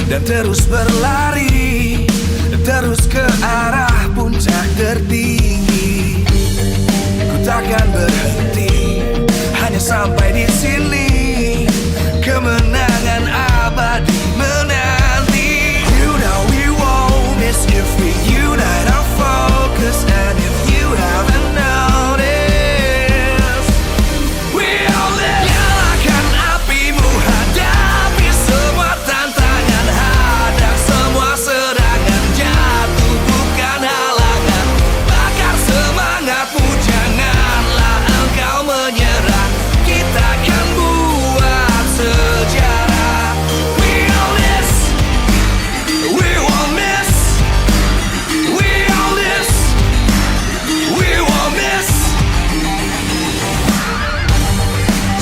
dan terus berlari, terus ke arah puncak tertinggi. Ku takkan berhenti, hanya sampai di sini. Kemenangan abadi menanti. You know we won't miss if we unite our focus. And if you haven't noticed, we all live. Nyalakan apimu, hadapi semua tantangan, hadang semua serangan, jatuh bukan halangan. Bakar semangatmu, janganlah engkau menyerah. Kita akan buat sejarah. We all this, we won't miss. We all this, we won't miss.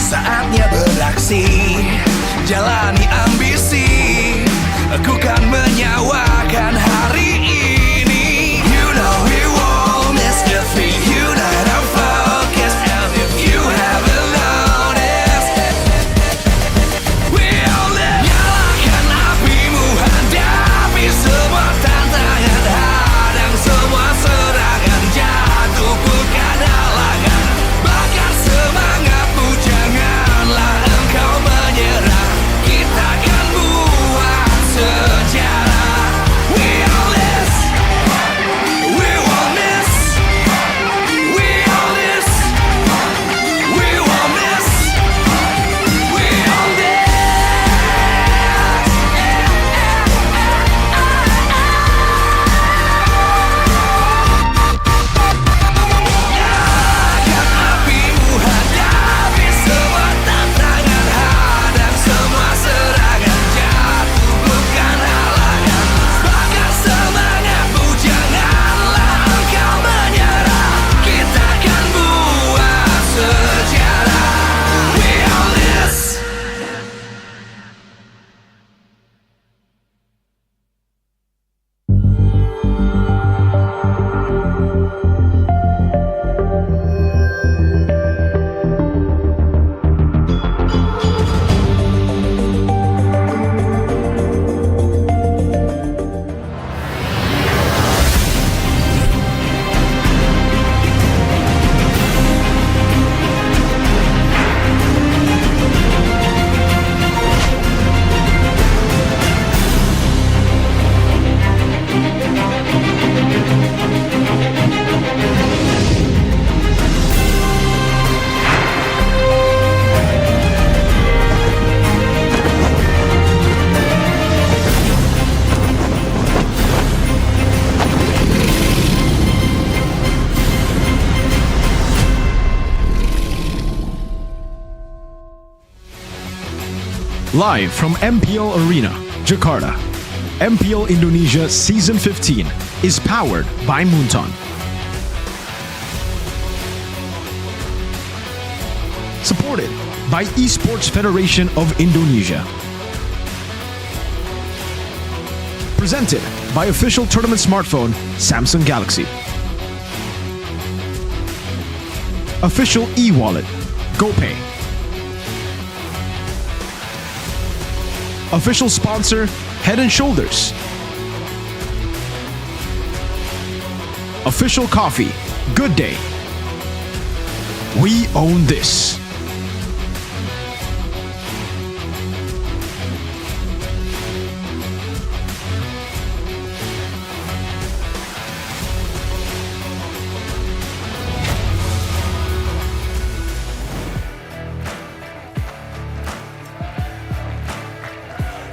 Saatnya beraksi, jalani ambisi. Aku kan menyawakan hari ini. You know we won't miss if we unite our focus. And if you haven't noticed, we all live. Nyalakan apimu, hadapi semua tantangan, hadang semua serangan, jatuh bukan halangan. Bakar semangatmu, janganlah engkau menyerah. Kita akan buat sejarah. We all this, we won't miss. We all this, we won't miss. We all this. Nyalakan apimu, hadapi semua tantangan, hadang semua serangan, jatuh bukan halangan. Bakar semangatmu, janganlah engkau menyerah. Kita akan buat sejarah. We all this. Live from MPL Arena, Jakarta, MPL Indonesia Season 15 is powered by Moonton. Supported by Esports Federation of Indonesia. Presented by official tournament smartphone Samsung Galaxy. Official e-wallet GoPay. Official sponsor, Head & Shoulders. Official coffee, Good Day. We own this.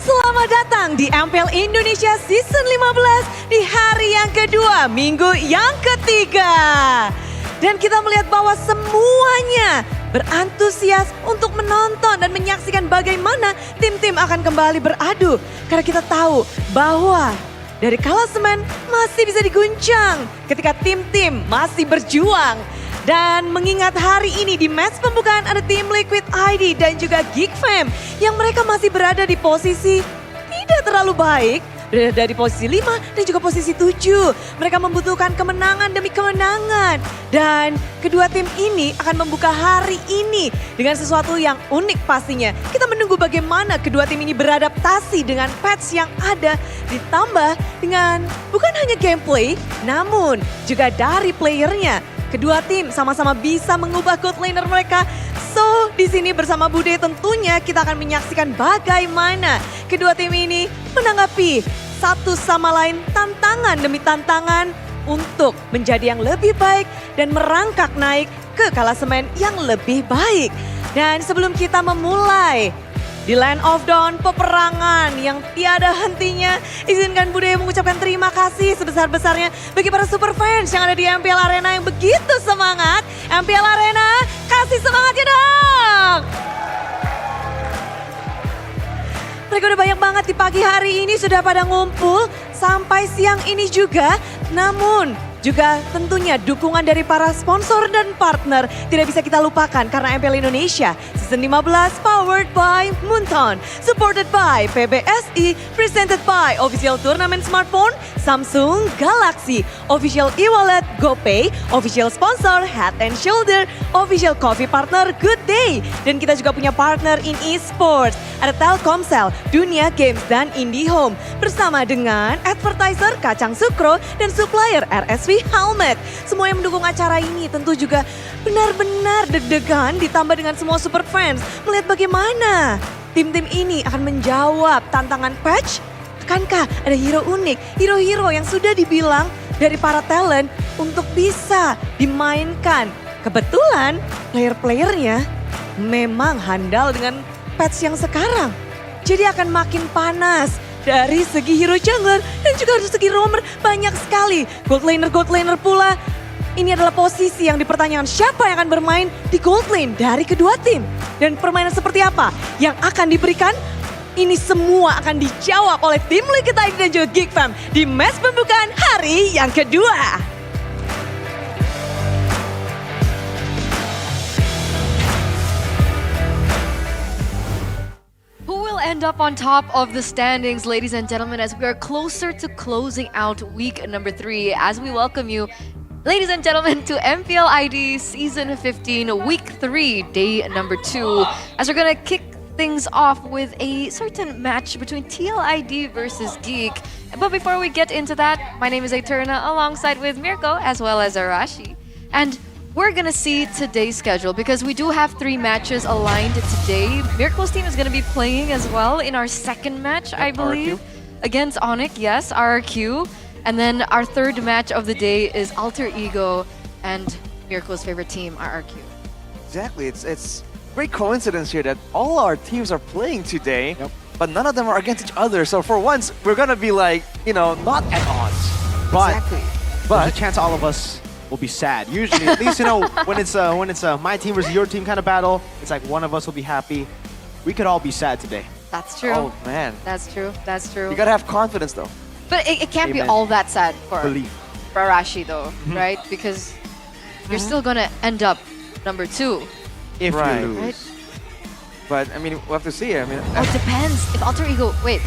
Selamat datang di MPL Indonesia Season 15 di hari yang kedua, minggu yang ketiga. Dan kita melihat bahwa semuanya berantusias untuk menonton dan menyaksikan bagaimana tim-tim akan kembali beradu. Karena kita tahu bahwa dari klasemen masih bisa diguncang ketika tim-tim masih berjuang. Dan mengingat hari ini di match pembukaan ada tim Liquid ID dan juga Geek Fam yang mereka masih berada di posisi tidak terlalu baik. berada di posisi 5 dan juga posisi 7. Mereka membutuhkan kemenangan demi kemenangan. Dan kedua tim ini akan membuka hari ini dengan sesuatu yang unik pastinya. Kita menunggu bagaimana kedua tim ini beradaptasi dengan patch yang ada, ditambah dengan bukan hanya gameplay, namun juga dari playernya. Kedua tim sama-sama bisa mengubah gold laner mereka. So, di sini bersama Bude tentunya kita akan menyaksikan bagaimana kedua tim ini menanggapi satu sama lain tantangan demi tantangan untuk menjadi yang lebih baik dan merangkak naik ke klasemen yang lebih baik. Dan sebelum kita memulai di Land of Dawn, peperangan yang tiada hentinya, izinkan Bude mengucapkan terima kasih sebesar-besarnya bagi para super fans yang ada di MPL Arena yang begitu semangat. MPL Arena, kasih semangatnya dong! Mereka udah banyak banget di pagi hari ini sudah pada ngumpul sampai siang ini juga. Namun juga tentunya dukungan dari para sponsor dan partner tidak bisa kita lupakan karena MPL Indonesia Season 15 powered by Moonton, supported by PBSI, presented by Official Tournament Smartphone, Samsung Galaxy, Official e-wallet GoPay, Official Sponsor Head and Shoulder, Official Coffee Partner Good Day. Dan kita juga punya partner in esports, ada Telkomsel, Dunia Games dan IndiHome. Bersama dengan advertiser Kacang Sukro dan supplier RSV Helmet. Semua yang mendukung acara ini tentu juga benar-benar deg-degan ditambah dengan semua super fans. Melihat bagaimana tim-tim ini akan menjawab tantangan patch. Akankah ada hero unik, hero-hero yang sudah dibilang dari para talent untuk bisa dimainkan. Kebetulan player-playernya memang handal dengan patch yang sekarang. Jadi akan makin panas. Dari segi hero jungler dan juga dari segi roamer banyak sekali. Gold laner pula. Ini adalah posisi yang dipertanyakan siapa yang akan bermain di gold lane dari kedua tim. Dan permainan seperti apa yang akan diberikan? Ini semua akan dijawab oleh tim Liquid ID dan juga Geek Fam di match pembukaan hari yang kedua. End up on top of the standings, ladies and gentlemen, as we are closer to closing out week number 3, as we welcome you, ladies and gentlemen, to MPL ID Season 15, week 3, day number 2, as we're gonna kick things off with a certain match between TLID versus Geek. But before we get into that, my name is Eterna alongside with Mirko as well as Arashi. And we're gonna see today's schedule because we do have 3 matches aligned today. Mirko's team is gonna be playing as well in our second match, I believe, against Onyx, yes, RRQ. And then our third match of the day is Alter Ego and Mirko's favorite team, RRQ. Exactly, it's great coincidence here that all our teams are playing today, but none of them are against each other. So for once, we're gonna be like, you know, not at odds. But Exactly. there's a chance all of us will be sad. Usually, at least you know when it's my team versus your team kind of battle, it's like one of us will be happy. We could all be sad today. That's true. Oh man, That's true. That's true. you gotta have confidence though. But it can't be Amen. all that sad for Believe. Arashi though, right? Because you're still gonna end up number 2. If Right. you lose. Right. But I mean, we'll have to see. I mean, Oh, it depends. If Alter Ego, wait.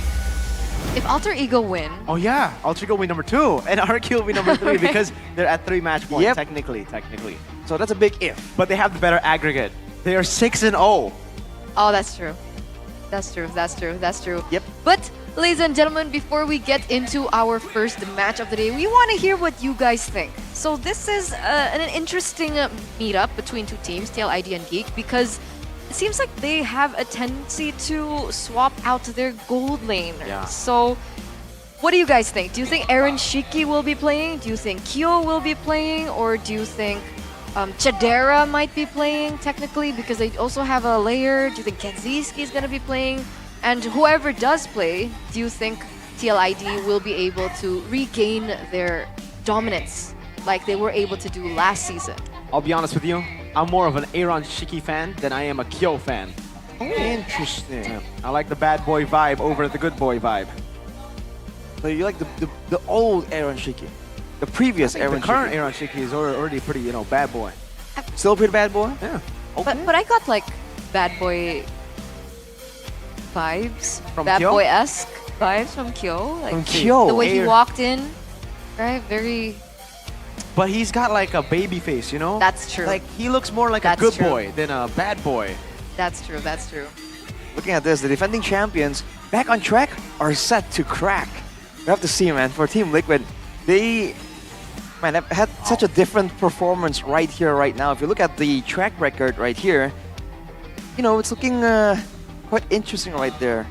If Alter Ego win, Oh yeah, Ultra will be number 2 and RQ will be number 3 Right. because they're at 3 match points Yep. technically. so that's a big if. But they have the better aggregate. They are 6-0. oh, that's true. That's true. That's true. That's true. Yep. But ladies and gentlemen, before we get into our first match of the day, we want to hear what you guys think. So this is an interesting meetup between two teams, TLID and Geek, because it seems like they have a tendency to swap out their gold laner. Yeah. So what do you guys think? Do you think Aaron Shiki will be playing? Do you think Kyo will be playing? Or do you think Chadera might be playing technically because they also have a layer? Do you think Kenziski is going to be playing? And whoever does play, do you think TLID will be able to regain their dominance like they were able to do last season? I'll be honest with you, I'm more of an Aaron Shiki fan than I am a Kyo fan. Interesting. Yeah. I like the bad boy vibe over the good boy vibe. So you like the old Aaron Shiki, the previous Aaron The current Shiki. Aaron Shiki is already pretty, you know, bad boy. Still pretty bad boy. Yeah. But I got like bad boy vibes, From bad Kyo? boy-esque. vibes from Kyo. Like From Kyo. the way he Air. walked in, right? Very. But he's got like a baby face, you know? That's true. Like he looks more like That's a good true. boy than a bad boy. That's true. That's true. Looking at this, the defending champions back on track are set to crack. We have to see, man. For Team Liquid, they have had such a different performance right here, right now. If you look at the track record right here, you know, it's looking quite interesting right there.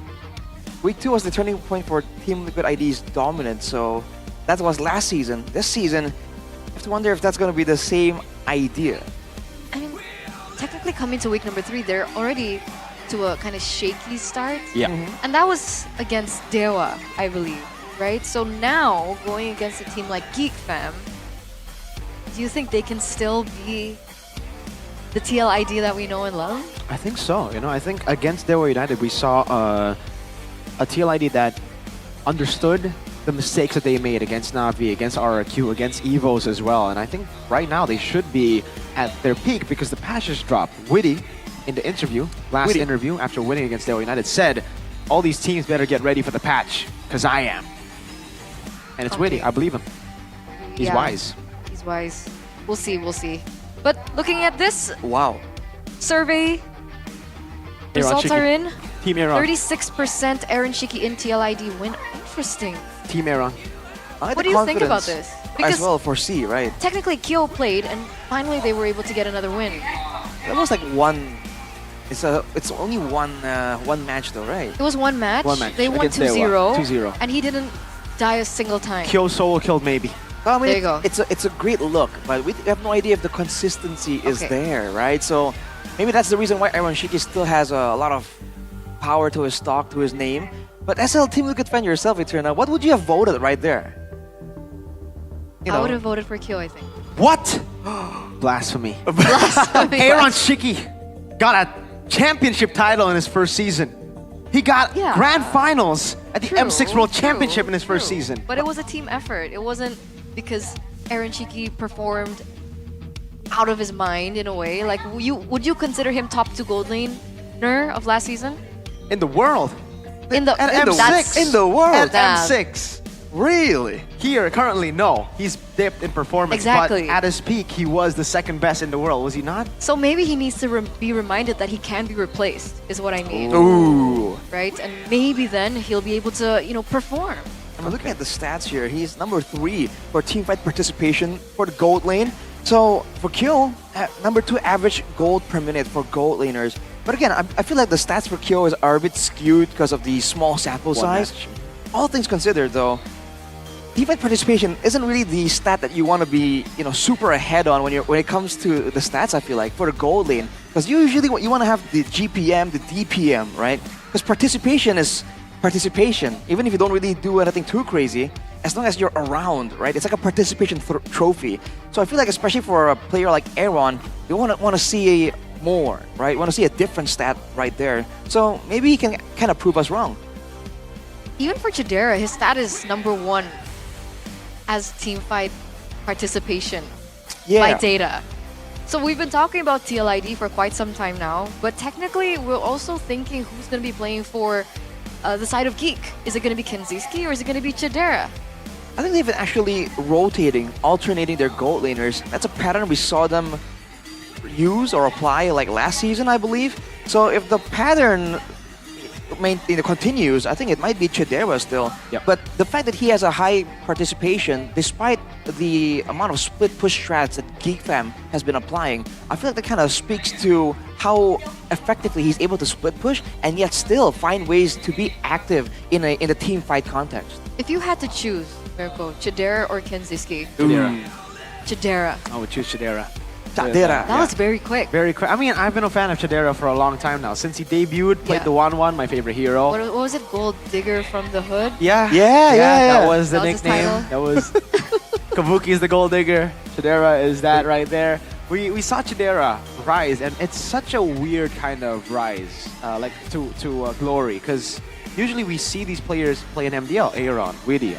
Week 2 was the turning point for Team Liquid ID's dominance, so that was last season. This season, I have to wonder if that's going to be the same idea. I mean, technically coming to week number 3, they're already to a kind of shaky start. Yeah. And that was against Dewa, I believe, right? So now, going against a team like Geek Fam, do you think they can still be the TLID that we know and love? I think so. You know, I think against Dewa United, we saw a TLID that understood the mistakes that they made against Navi, against RRQ, against Evos as well. And I think right now they should be at their peak because the patch just dropped. Witty, in the interview, last interview after winning against Dewa United, said all these teams better get ready for the patch because I am. And it's Witty. I believe him. He's Yeah, wise. He's wise. We'll see, we'll see. But looking at this Wow. survey, Aaron results Shiki. are in. Team Aaron. 36% Aaron Shiki in TLID win. Interesting. Team Aaron. I like What the do you think about confidence this? as Because well for C, right? technically Kyo played and finally they were able to get another win. That was like one. It's only one match though, right? It was one match. One match They won against Dewa. 2-0. 2-0. And he didn't die a single time. Kill solo killed maybe. Well, I mean, There you go. It's a great look, but we have no idea if the consistency is Okay. there, right? So maybe that's the reason why Aaron Shiki still has a lot of power to his stock, to his name. But SL Team Liquid fan yourself, Eterna, what would you have voted right there? You I know, would have voted for Kyo, I think. What? Blasphemy. Blasphemy. Aaron Shiki got a championship title in his first season. He got Yeah. grand finals at the True, M6 World true, Championship in his first true. season. But it was a team effort. It wasn't because Aaron Shiki performed out of his mind in a way. Like, would you consider him top 2 gold laner of last season? In the world. In the At in the- M6. in the world. At Damn. M6. really? Here, currently, no. He's dipped in performance. Exactly. But at his peak, he was the second best in the world, was he not? So maybe he needs to be reminded that he can be replaced, is what I mean. Ooh. Right? And maybe then he'll be able to, perform. I'm looking at the stats here. He's number 3 for teamfight participation for the gold lane. So for Kyo, number 2 average gold per minute for gold laners. But again, I feel like the stats for Kyo are a bit skewed because of the small sample size. match. All things considered, though, teamfight participation isn't really the stat that you want to be, super ahead on when it comes to the stats. I feel like for the gold lane, because usually what you want to have the GPM, the DPM, right? Because participation is participation, even if you don't really do anything too crazy. As long as you're around, right? It's like a participation trophy. So I feel like, especially for a player like Aaron, you want to see more, right? Want to see a different stat right there. So maybe he can kind of prove us wrong. Even for Chidera, his stat is number 1 as teamfight participation by data. So we've been talking about TLID for quite some time now, but technically we're also thinking who's going to be playing for the side of Geek. Is it going to be Kenziski or is it going to be Chidera? I think they've been actually rotating, alternating their gold laners. That's a pattern we saw them use or apply like last season, I believe. So if the pattern continues, I think it might be Chidera still. Yep. But the fact that he has a high participation, despite the amount of split push strats that GeekFam has been applying, I feel like that kind of speaks to how effectively he's able to split push and yet still find ways to be active in a team fight context. If you had to choose, Mirko, Chidera or Kenziski? Chidera. Chidera. I would choose Chidera. Chidera. That was very quick. Very quick. I mean, I've been a fan of Chidera for a long time now. Since he debuted, played Yeah. the 1-1, my favorite hero. What was it? Gold Digger from the Hood? Yeah. Yeah. That was the That was his nickname. title. That was Kabuki is the gold digger. Chidera is that right there. We saw Chidera rise, and it's such a weird kind of rise, like to glory, because usually we see these players play in MDL, Aaron, Witty,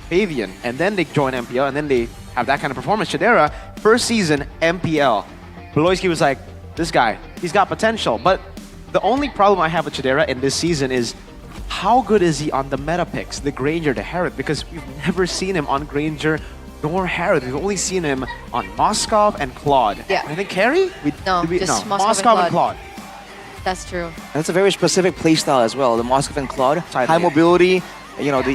Fabian, and then they join MPL, and then they have that kind of performance. Chidera, first season MPL, Beloyski was like, this guy, he's got potential, but the only problem I have with Chidera in this season is how good is he on the meta picks, the Granger, the Herod? Because we've never seen him on Granger nor Herod. We've only seen him on Moskov and Claude. Yeah. I think Carry? No, just Moskov and and Claude. That's true. That's a very specific playstyle as well. The Moskov and Claude, Side high lane. mobility,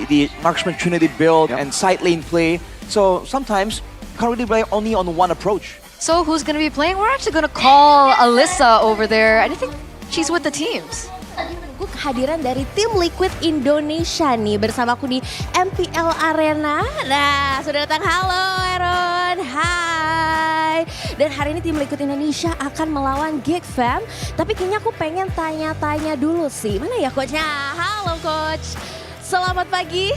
the marksman trinity build Yep. and side lane play. So sometimes you can't really rely only on one approach. So who's gonna be playing? We're actually gonna call Alyssa over there. And I think she's with the teams. Menunggu kehadiran dari tim Liquid Indonesia nih bersamaku di MPL Arena. Nah, sudah datang. Halo Aaron, hai. Dan hari ini tim Liquid Indonesia akan melawan Geek Fam. Tapi kayaknya aku pengen tanya-tanya dulu sih. Mana ya coachnya? Halo coach. Selamat pagi.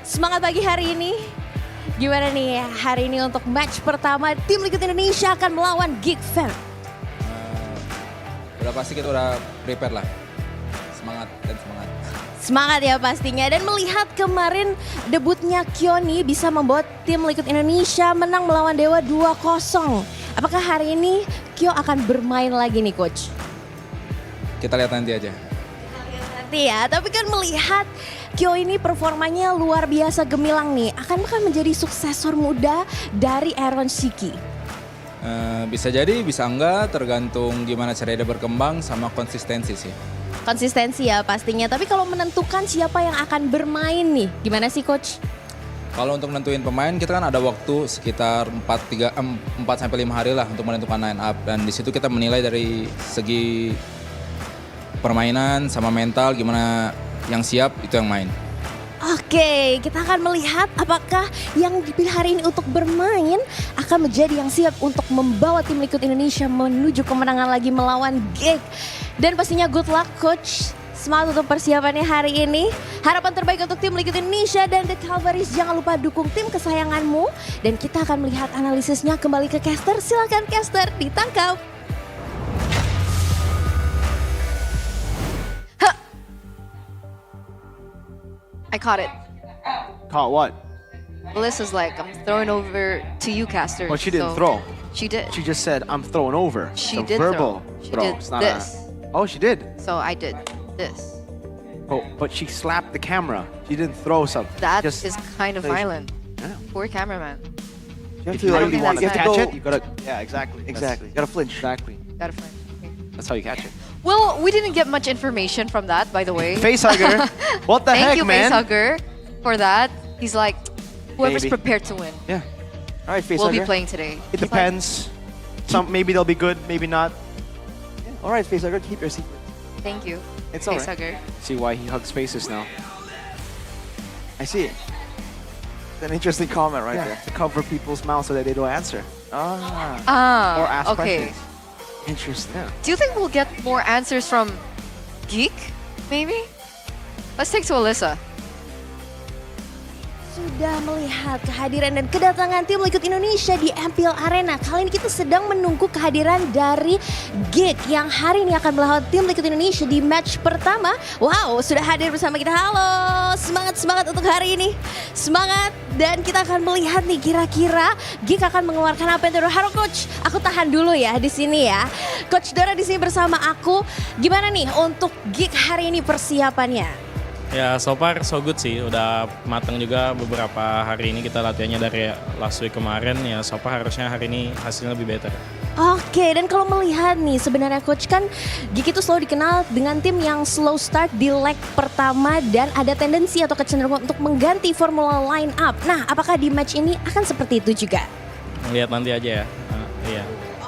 Semangat pagi hari ini. Gimana nih hari ini untuk match pertama tim Liquid Indonesia akan melawan Geek Fam? Udah pasti kita udah prepare lah. Semangat dan semangat. Semangat ya pastinya. Dan melihat kemarin debutnya Kioni bisa membawa tim Liquid Indonesia menang melawan Dewa 2-0. Apakah hari ini Kyo akan bermain lagi nih coach? Kita lihat nanti aja. Nanti ya, tapi kan melihat Kyo ini performanya luar biasa gemilang nih. Akankah menjadi suksesor muda dari Aaron Shiki? Bisa jadi, bisa enggak, tergantung gimana cara dia berkembang sama konsistensi sih. Konsistensi ya pastinya. Tapi kalau menentukan siapa yang akan bermain nih, gimana sih coach? Kalau untuk nentuin pemain, kita kan ada waktu sekitar 4-5 hari lah untuk menentukan line up. Dan di situ kita menilai dari segi permainan sama mental, gimana yang siap itu yang main. Oke, kita akan melihat apakah yang dipilih hari ini untuk bermain akan menjadi yang siap untuk membawa tim Liquid Indonesia menuju kemenangan lagi melawan Geek. Dan pastinya good luck coach. Semangat untuk persiapannya hari ini. Harapan terbaik untuk tim Liquid Indonesia dan The Calvaries. Jangan lupa dukung tim kesayanganmu. Dan kita akan melihat analisisnya kembali ke caster. Silakan caster, ditangkap. I caught it. Caught what? Alyssa's like, I'm throwing over to you, caster. Well, she didn't So- throw. She did. She just said, I'm throwing over. She It's a did verbal throw. She throw. did It's not this. Oh, she did. So I did this. Oh, but she slapped the camera. She didn't throw something. That Just- is kind of so she- violent. Yeah. Poor cameraman. You have If to, you like, really want to you have to catch go- it, you gotta. Yeah, exactly. Exactly. You gotta flinch. Exactly. Gotta find. Okay. That's how you catch it. Well, we didn't get much information from that, by the way. Facehugger. What the Thank heck, you, man? Facehugger, for that. He's like, whoever's Maybe. prepared to win Yeah. All right, face will be hugger. playing today. It depends. Maybe they'll be good, maybe not. All right, face hugger, keep your secret. Thank you, It's alright. Facehugger. See why he hugs faces now. I see it. It's an interesting comment right Yeah, there. to cover people's mouths so that they don't answer Ah, Ah, or ask okay. questions. interesting. Yeah. Do you think we'll get more answers from Geek, maybe? Let's take to Alyssa. Sudah melihat kehadiran dan kedatangan tim Liquid Indonesia di MPL Arena. Kali ini kita sedang menunggu kehadiran dari Geek yang hari ini akan melawan tim Liquid Indonesia di match pertama. Wow, sudah hadir bersama kita. Halo, semangat untuk hari ini. Semangat, dan kita akan melihat nih kira-kira Geek akan mengeluarkan apa yang terbaru. Halo coach, aku tahan dulu ya di sini ya. Coach Dora di sini bersama aku. Gimana nih untuk Geek hari ini persiapannya? Ya, so far so good sih. Udah matang juga beberapa hari ini kita latihannya dari last week kemarin. Ya, so far harusnya hari ini hasilnya lebih better. Oke, dan kalau melihat nih sebenarnya coach kan Geek itu selalu dikenal dengan tim yang slow start di leg pertama dan ada tendensi atau kecenderungan untuk mengganti formula line up. Nah, apakah di match ini akan seperti itu juga? Lihat nanti aja ya. Iya.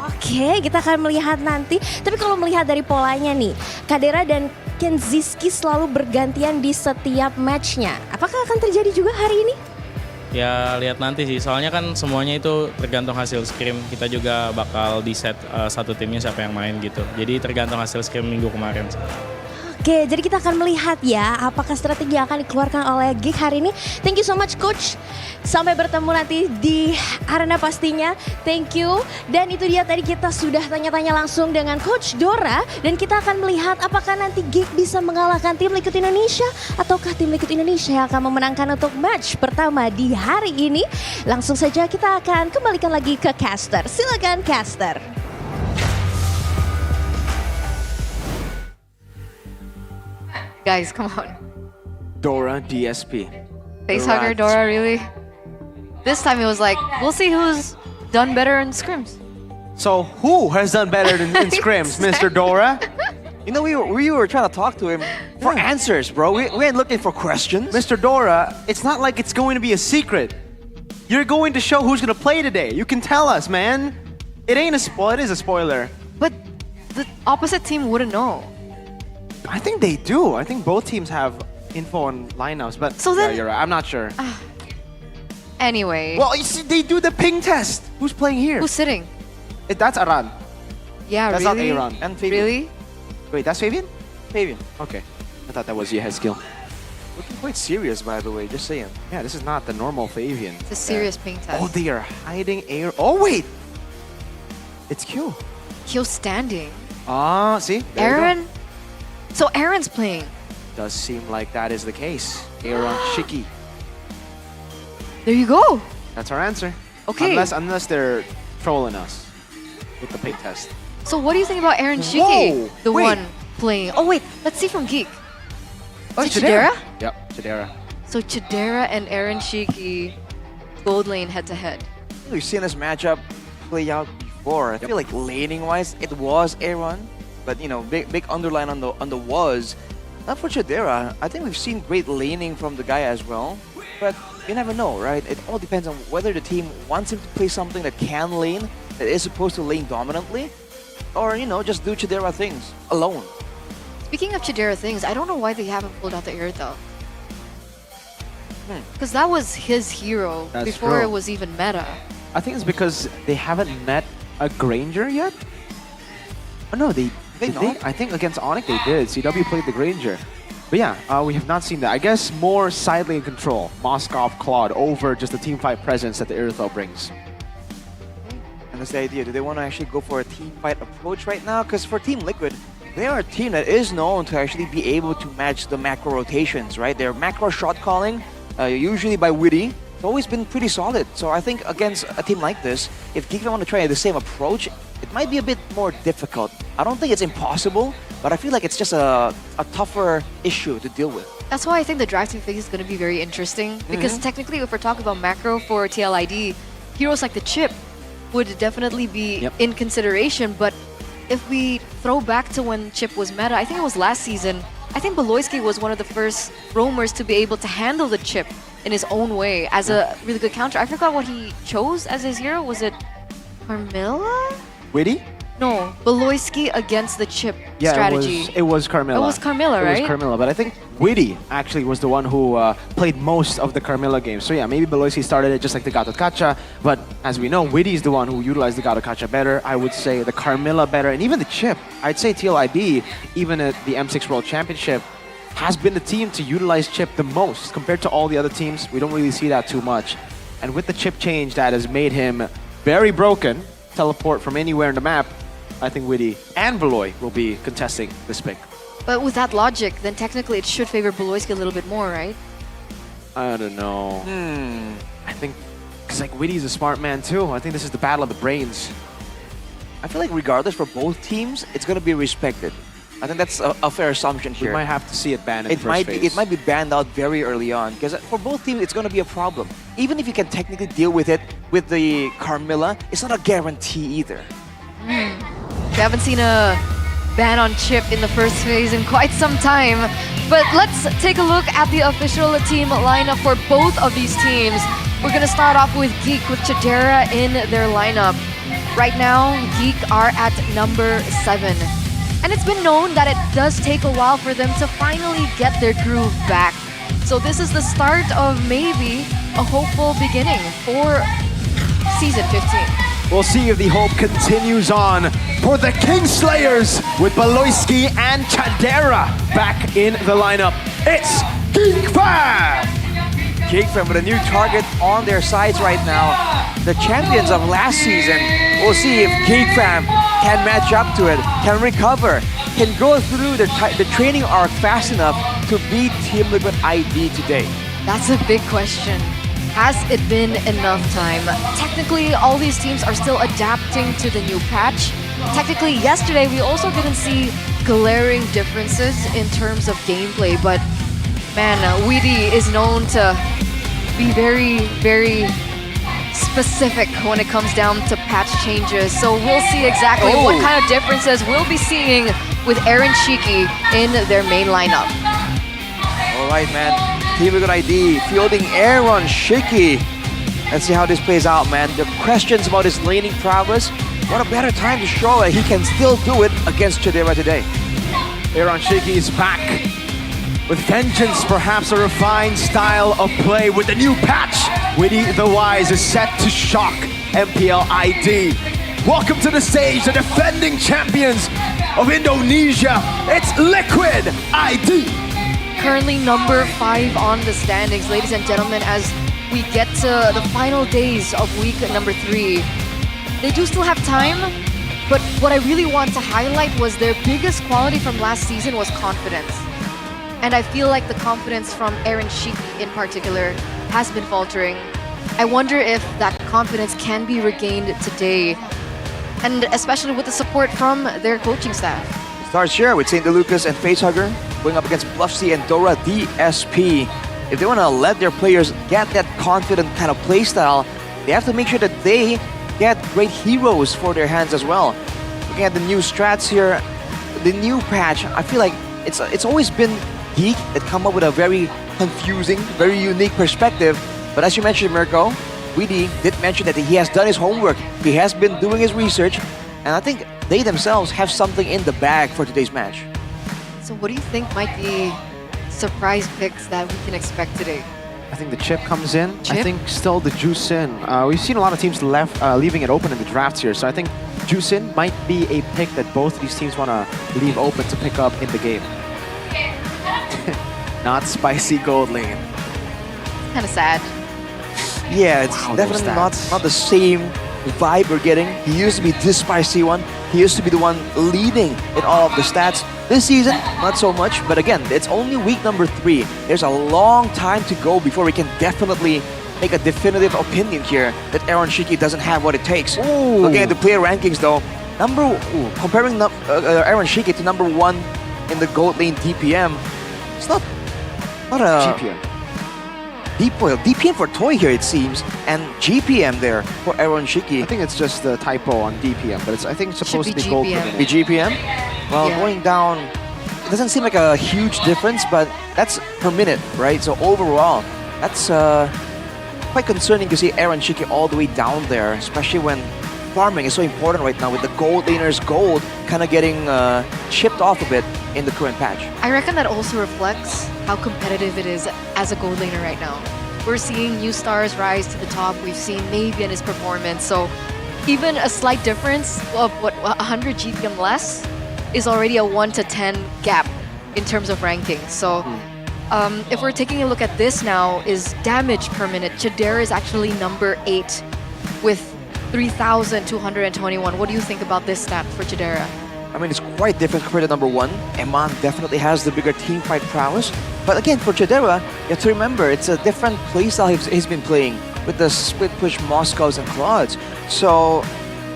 Oke, kita akan melihat nanti. Tapi kalau melihat dari polanya nih, Kadera dan Kenziski selalu bergantian di setiap matchnya. Apakah akan terjadi juga hari ini? Ya, lihat nanti sih. Soalnya kan semuanya itu tergantung hasil scrim. Kita juga bakal di set satu timnya siapa yang main gitu. Jadi tergantung hasil scrim minggu kemarin sih. Oke, jadi kita akan melihat ya apakah strategi yang akan dikeluarkan oleh Geek hari ini. Thank you so much coach. Sampai bertemu nanti di arena pastinya. Thank you. Dan itu dia tadi kita sudah tanya-tanya langsung dengan Coach Dora. Dan kita akan melihat apakah nanti Geek bisa mengalahkan tim Liquid Indonesia. Ataukah tim Liquid Indonesia yang akan memenangkan untuk match pertama di hari ini. Langsung saja kita akan kembalikan lagi ke caster. Silakan caster. Guys, come on. Dora DSP. Facehugger Dora, really? This time it was like, we'll see who's done better in scrims. So who has done better in scrims, Mr. Dora? You know, we were trying to talk to him for answers, bro. We ain't looking for questions. Mr. Dora, it's not like it's going to be a secret. You're going to show who's going to play today. You can tell us, man. It ain't a spoil. It is a spoiler. But the opposite team wouldn't know. I think they do. I think both teams have info on lineups, but So then- yeah, you're right. I'm not sure. Anyway, Well, you see, they do the ping test. Who's playing here? who's sitting? That's Aran. Yeah, That's really? not Aaron. And Fabian. Really? Wait, that's Fabian? Fabian. Okay. I thought that was Yehe's skill. Looking quite serious, by the way, just saying. Yeah, this is not the normal Fabian. It's a serious ping test. Oh, they are hiding air. Oh, wait. It's Q. Kyo's standing. Ah, see? There you go. Aaron? So Aaron's playing. Does seem like that is the case. Aaron Shiki. There you go. That's our answer. Okay. Unless they're trolling us with the ping test. So what do you think about Aaron Shiki? Whoa, The wait. one playing. Oh wait, let's see from Geek. Oh, Is it Chidera? Yep, Chidera. So Chidera and Aaron Shiki, gold lane head to head. We've seen this matchup play out before. I feel like laning wise, it was Aaron, but you know, big underline on the was. Not for Chidera. I think we've seen great laning from the guy as well, but you never know, right? It all depends on whether the team wants him to play something that can lane, that is supposed to lane dominantly, or you know, just do Chidera things alone. Speaking of Chidera things, I don't know why they haven't pulled out the air though. Because that was his hero That's before true. it was even meta. I think it's because they haven't met a Granger yet. Oh no, did not? I think against Onyx they did. CW played the Granger. But yeah, we have not seen that. I guess more side lane control. Moskov, Claude over just the teamfight presence that the Irithel brings. And that's the idea. Do they want to actually go for a team fight approach right now? Because for Team Liquid, they are a team that is known to actually be able to match the macro rotations, right? Their macro shot calling, usually by Witty, it's always been pretty solid. So I think against a team like this, if Geekfam want to try the same approach, it might be a bit more difficult. I don't think it's impossible, but I feel like it's just a tougher issue to deal with. That's why I think the drive team phase is going to be very interesting. Because technically, if we're talking about macro for TLID, heroes like the Chip would definitely be in consideration. But if we throw back to when Chip was meta, I think it was last season, I think Beloyski was one of the first roamers to be able to handle the Chip in his own way as a really good counter. I forgot what he chose as his hero. Was it Carmilla? Witty? No, Beloyski against the Chip Yeah, strategy. it was Carmilla. It was Carmilla, right? It was Carmilla, but I think Witty actually was the one who played most of the Carmilla games. So yeah, maybe Beloyski started it just like the Gato Kacha, but as we know, Witty is the one who utilized the Gato Kacha better. I would say the Carmilla better, and even the Chip. I'd say TLID, even at the M6 World Championship, has been the team to utilize Chip the most. Compared to all the other teams, we don't really see that too much. And with the Chip change that has made him very broken, teleport from anywhere in the map, I think Witty and Beloy will be contesting this pick. But with that logic, then technically it should favor Beloyski a little bit more, right? I don't know. I think, because like Witty's a smart man too. I think this is the battle of the brains. I feel like regardless for both teams, it's going to be respected. I think that's a fair assumption We here. might have to see it banned in It first might phase. be, it might be banned out very early on because for both teams it's going to be a problem. Even if you can technically deal with it with the Carmilla, it's not a guarantee either. We haven't seen a ban on Chip in the first phase in quite some time. But let's take a look at the official team lineup for both of these teams. We're going to start off with Geek with Chidera in their lineup. Right now, Geek are at number 7. And it's been known that it does take a while for them to finally get their groove back. So this is the start of maybe a hopeful beginning for Season 15. We'll see if the hope continues on for the Kingslayers with Beloyski and Chidera back in the lineup. It's Geekfam! Geekfam with a new target on their sides right now. The champions of last season. We'll see if Geekfam can match up to it, can recover, can go through the training arc fast enough to beat Team Liquid ID today. That's a big question. Has it been enough time? Technically, all these teams are still adapting to the new patch. Technically, yesterday we also didn't see glaring differences in terms of gameplay, but Man, Weedy is known to be very, very specific when it comes down to patch changes. So we'll see exactly what kind of differences we'll be seeing with Aaron Shiki in their main lineup. All right, man. Team Good ID fielding Aaron Shiki. Let's see how this plays out, man. The questions about his laning prowess. What a better time to show that he can still do it against Chidera today. Aaron Shiki is back with vengeance, perhaps a refined style of play with the new patch. Witty the Wise is set to shock MPL ID. Welcome to the stage, the defending champions of Indonesia. It's Liquid ID. Currently number 5 on the standings, ladies and gentlemen, as we get to the final days of week number 3. They do still have time, but what I really want to highlight was their biggest quality from last season was confidence. And I feel like the confidence from Aaron Shiki in particular has been faltering. I wonder if that confidence can be regained today, and especially with the support from their coaching staff. Starts here with St. Lucas and Facehugger going up against Bluffsy and Dora DSP. If they want to let their players get that confident kind of playstyle, they have to make sure that they get great heroes for their hands as well. Looking at the new strats here, the new patch, I feel like it's always been Geek that come up with a very confusing, very unique perspective. But as you mentioned, Mirko, Weedy did mention that he has done his homework. He has been doing his research, and I think they themselves have something in the bag for today's match. So what do you think might be surprise picks that we can expect today? I think the chip comes in. Chip? I think still the juice in. We've seen a lot of teams leaving it open in the drafts here, so I think juice in might be a pick that both of these teams want to leave open to pick up in the game. Not spicy gold lane. Kind of sad. Yeah, it's Wow, definitely those not the same vibe we're getting. He used to be this spicy one. He used to be the one leading in all of the stats. This season, not so much, but again, it's only week number 3. There's a long time to go before we can definitely make a definitive opinion here that Aaron Shiki doesn't have what it takes. Looking at the player rankings though, comparing Aaron Shiki to number 1 in the gold lane DPM, it's not a GPM. DPM for Toy here it seems, and GPM there for Aaron Shiki. I think it's just the typo on DPM, but I think it's supposed to be be gold. GPM. Be GPM? Well, Yeah. going down, it doesn't seem like a huge difference, but that's per minute, right? So overall, that's quite concerning to see Aaron Shiki all the way down there, especially when farming is so important right now with the gold laners' gold kind of getting chipped off a bit in the current patch. I reckon that also reflects how competitive it is as a gold laner right now. We're seeing new stars rise to the top. We've seen Mavian his performance. So even a slight difference of 100 GPM less is already a 1 to 10 gap in terms of ranking. So if we're taking a look at this now, is damage per minute. Chidera is actually number 8 with 3,221. What do you think about this stat for Chidera? I mean, it's quite different compared to number 1. Eman definitely has the bigger team fight prowess. But again, for Chidera, you have to remember, it's a different playstyle he's been playing with the split push Moscows and Claudes. So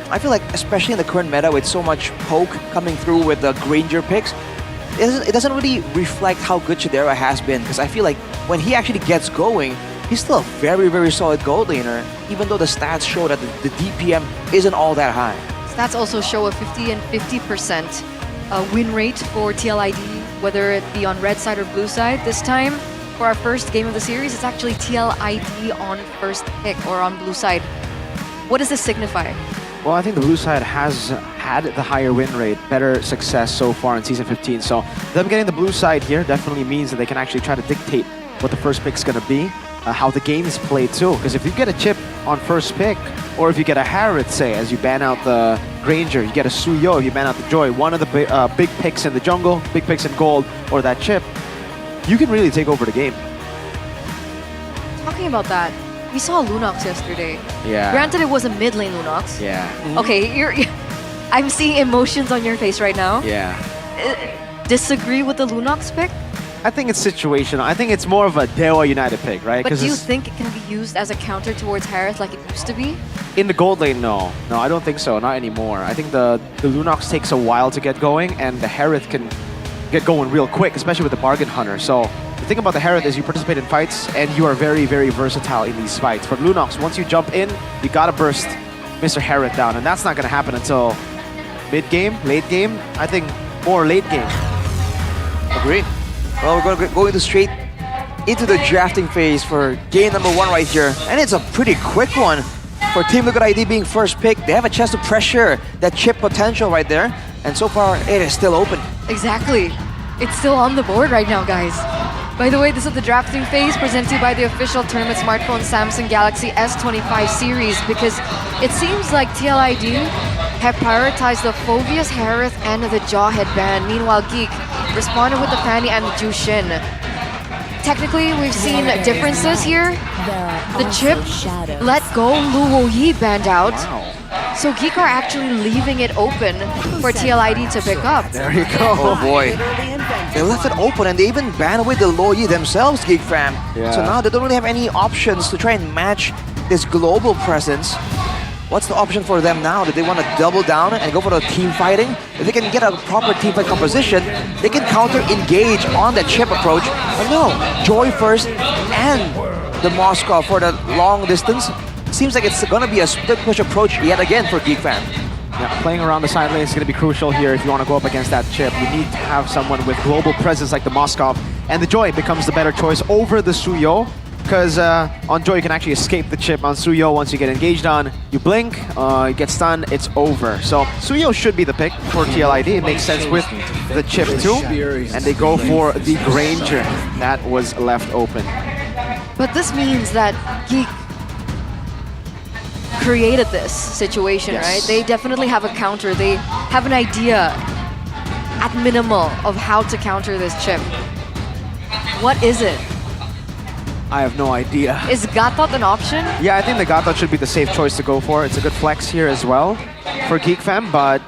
I feel like, especially in the current meta with so much poke coming through with the Granger picks, it doesn't really reflect how good Chidera has been. Because I feel like when he actually gets going, he's still a very, very solid gold laner, even though the stats show that the DPM isn't all that high. Stats also show a 50 and 50% win rate for TLID, whether it be on red side or blue side. This time, for our first game of the series, it's actually TLID on first pick or on blue side. What does this signify? Well, I think the blue side has had the higher win rate, better success so far in Season 15. So them getting the blue side here definitely means that they can actually try to dictate what the first pick's going to be, how the game is played too. Because if you get a chip on first pick, or if you get a Harriet, say, as you ban out the Granger, you get a Suyo if you ban out the Joy, one of the big picks in the jungle, big picks in gold, or that chip, you can really take over the game. Talking about that, we saw Lunox yesterday. Yeah. Granted, it was a mid lane Lunox. Yeah. Okay, I'm seeing emotions on your face right now. Yeah. Disagree with the Lunox pick? I think it's situational. I think it's more of a Dewa United pick, right? But do you think it can be used as a counter towards Harith like it used to be? In the gold lane, no. No, I don't think so. Not anymore. I think the Lunox takes a while to get going, and the Harith can get going real quick, especially with the Bargain Hunter. So the thing about the Herod is you participate in fights and you are very, very versatile in these fights. For Lunox, once you jump in, you gotta burst Mr. Herod down, and that's not gonna happen until mid-game, late game. I think more late game. Agree. Well, we're going to go straight into the drafting phase for game number 1 right here. And it's a pretty quick one for Team Liquid ID being first pick. They have a chance to pressure that chip potential right there. And so far, it is still open. Exactly. It's still on the board right now, guys. By the way, this is the drafting phase presented to you by the official tournament smartphone Samsung Galaxy S25 series, because it seems like TLID have prioritized the Phoveus Harith and the Jaw headband. Meanwhile, Geek responded with the Fanny and the Jushin. Technically, we've seen differences here. The chip let go Lu Woyi band out. So Geek are actually leaving it open for TLID to pick up. There you go. Oh boy. They left it open and they even banned away the Lo Yi themselves, Geek Fam. Yeah. So now they don't really have any options to try and match this global presence. What's the option for them now? Do they want to double down and go for the team fighting? If they can get a proper team fight composition, they can counter-engage on that chip approach. But no, Joy first and the Moscow for the long distance. Seems like it's going to be a split push approach yet again for Geek Fam. Yeah, playing around the side lane is going to be crucial here if you want to go up against that chip. You need to have someone with global presence like the Moskov, and the Joy becomes the better choice over the Suyo, because on Joy you can actually escape the chip. On Suyo, once you get engaged on, you blink, you get stunned, it's over. So Suyo should be the pick for TLID. It makes sense with the chip too, and they go for the Granger that was left open. But this means that Geek created this situation, Yes. right? They definitely have a counter. They have an idea, at minimal, of how to counter this chip. What is it? I have no idea. Is Gatot an option? Yeah, I think the Gatot should be the safe choice to go for. It's a good flex here as well for Geek Fam, but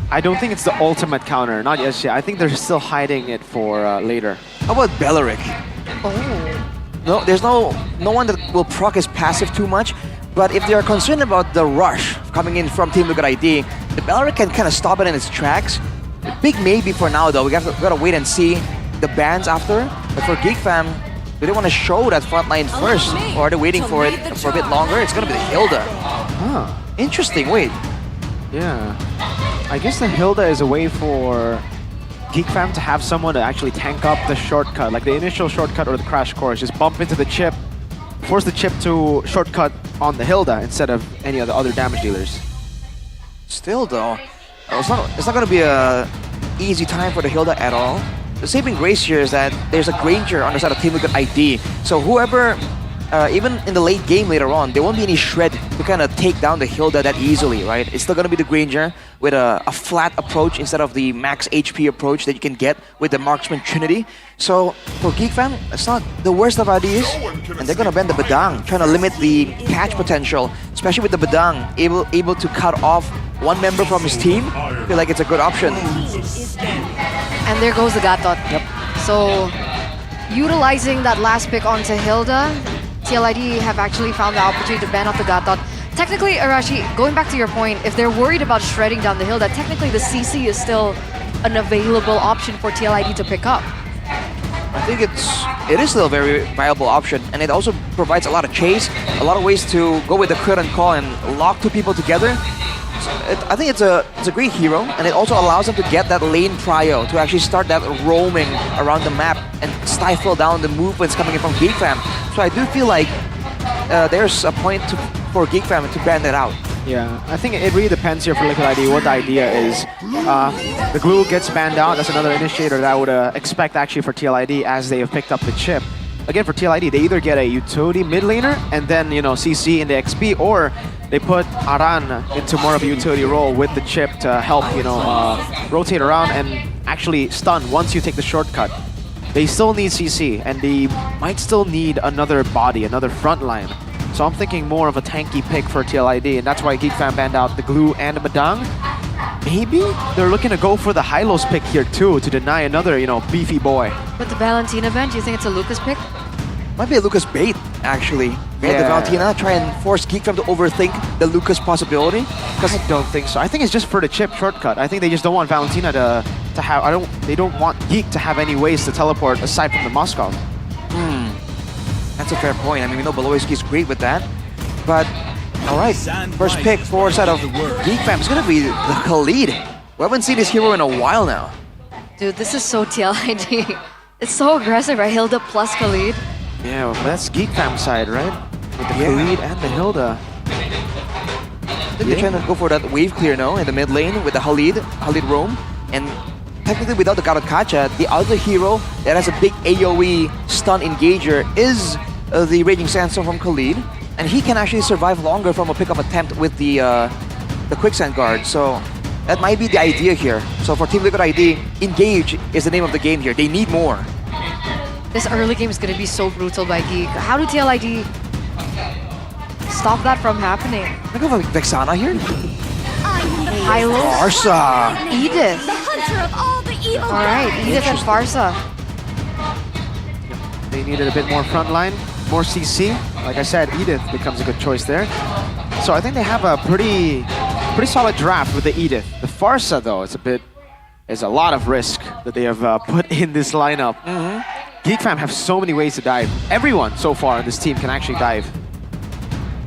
I don't think it's the ultimate counter. Not yet. I think they're still hiding it for later. How about Belleric? Oh. No, there's no one that will proc his passive too much. But if they are concerned about the rush coming in from Team Liquid ID, the Belleric can kind of stop it in its tracks. Big maybe for now though. We gotta wait and see the bans after. But for Geek Fam, do they want to show that front line first? Or are they waiting for it for a bit longer? It's gonna be the Hilda. Huh. Interesting, wait. Yeah. I guess the Hilda is a way for Geek Fam to have someone to actually tank up the shortcut, like the initial shortcut or the crash course. Just bump into the chip, force the chip to shortcut on the Hilda instead of any of the other damage dealers. Still though, it's not gonna be a easy time for the Hilda at all. The saving grace here is that there's a Granger on the side of Team Liquid ID. So whoever, even in the late game later on, there won't be any shred to kind of take down the Hilda that easily, right? It's still gonna be the Granger with a flat approach instead of the max HP approach that you can get with the Marksman Trinity. So for Geek Fam, it's not the worst of ideas, and they're gonna bend the Badang, trying to limit the catch potential, especially with the Badang able to cut off one member from his team. I feel like it's a good option. And there goes the Gatot. Yep. So, utilizing that last pick onto Hilda, TLID have actually found the opportunity to ban out the Gatot. Technically, Arashi, going back to your point, if they're worried about shredding down the Hilda, technically the CC is still an available option for TLID to pick up. I think it is still a very viable option, and it also provides a lot of chase, a lot of ways to go with the current call and lock two people together. So I think it's a great hero, and it also allows them to get that lane prio to actually start that roaming around the map and stifle down the movements coming in from Geek Fam. So I do feel like there's a point for Geek Fam to ban that out. Yeah, I think it really depends here for Liquid ID what the idea is. The glue gets banned out. That's another initiator that I would expect actually for TLID as they have picked up the chip. Again, for TLID, they either get a utility mid laner and then, CC in the XP, or they put Aran into more of a utility role with the chip to help, rotate around and actually stun once you take the shortcut. They still need CC, and they might still need another body, another front line. So I'm thinking more of a tanky pick for TLID, and that's why Geek Fam banned out the glue and the Badang. Maybe they're looking to go for the Hylos pick here too, to deny another, beefy boy. But the Valentina ban, do you think it's a Lucas pick? Might be a Lucas bait, actually. Get the Yeah. Valentina, try and force Geek Fam to overthink the Lucas possibility. I don't think so. I think it's just for the chip shortcut. I think they just don't want Valentina to have. They don't want Geek to have any ways to teleport aside from the Moscow. That's a fair point. I mean, we know Beloyski is great with that. But, alright, first pick for side of Geek Fam is going to be the Khalid. We haven't seen this hero in a while now. Dude, this is so TLID. It's so aggressive, right? Hilda plus Khalid. Yeah, well, that's Geek Fam side, right? With the Khalid and the Hilda. I think they're trying to go for that wave clear now in the mid lane with the Khalid roam. And technically without the Garakacha, the other hero that has a big AoE stun engager is the Raging Sandstorm from Khalid. And he can actually survive longer from a pickup attempt with the Quicksand Guard. So that might be the idea here. So for Team Liquid ID, engage is the name of the game here. They need more. This early game is going to be so brutal by Geek. How do TLID stop that from happening? Look at Vexana here. Hylos, Farsa. Edith. Alright, Edith and Farsa. They needed a bit more frontline, more CC. Like I said, Edith becomes a good choice there. So I think they have a pretty solid draft with the Edith. The Farsa, though, is a lot of risk that they have put in this lineup. Geek Fam have so many ways to dive. Everyone so far in this team can actually dive.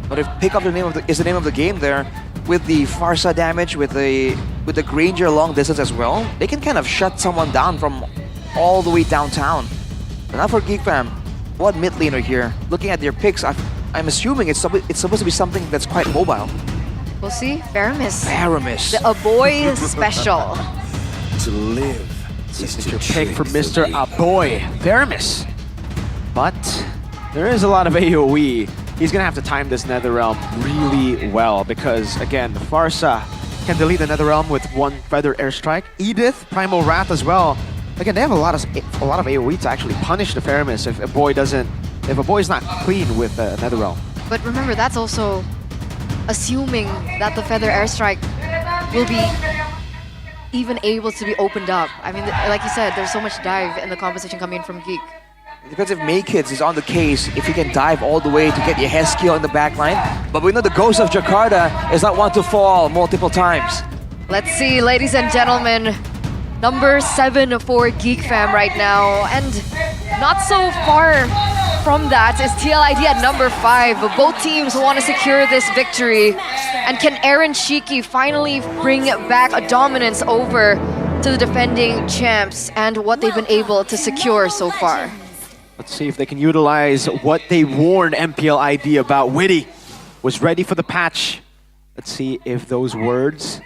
But if pick up the name of is the name of the game there, with the Farsa damage, with the Granger long distance as well, they can kind of shut someone down from all the way downtown. But now for Geek Fam, what mid laner here? Looking at their picks, I'm assuming it's supposed to be something that's quite mobile. We'll see. Faramis. Faramis. The Aboy special. To live is to Pick for Mr. Aboy, Faramis. But there is a lot of AoE. He's gonna have to time this Netherrealm really well because, again, the Farsa can delete the Netherrealm with one Feather Airstrike. Edith, Primal Wrath as well. Again, they have a lot of AoE to actually punish the Faramis if a boy's not clean with Netherrealm. But remember, that's also assuming that the Feather Airstrike will be even able to be opened up. I mean, like you said, there's so much dive in the composition coming in from Geek. It depends if Maykids is on the case, if he can dive all the way to get the Heskio in the backline. But we know the Ghost of Jakarta is not one to fall multiple times. Let's see, ladies and gentlemen. Number 7 for Geek Fam right now. And not so far from that is TLID at number 5. But both teams want to secure this victory. And can Aaron Shiki finally bring back a dominance over to the defending champs and what they've been able to secure so far? Let's see if they can utilize what they warned MPL ID about. Witty was ready for the patch. Let's see if those words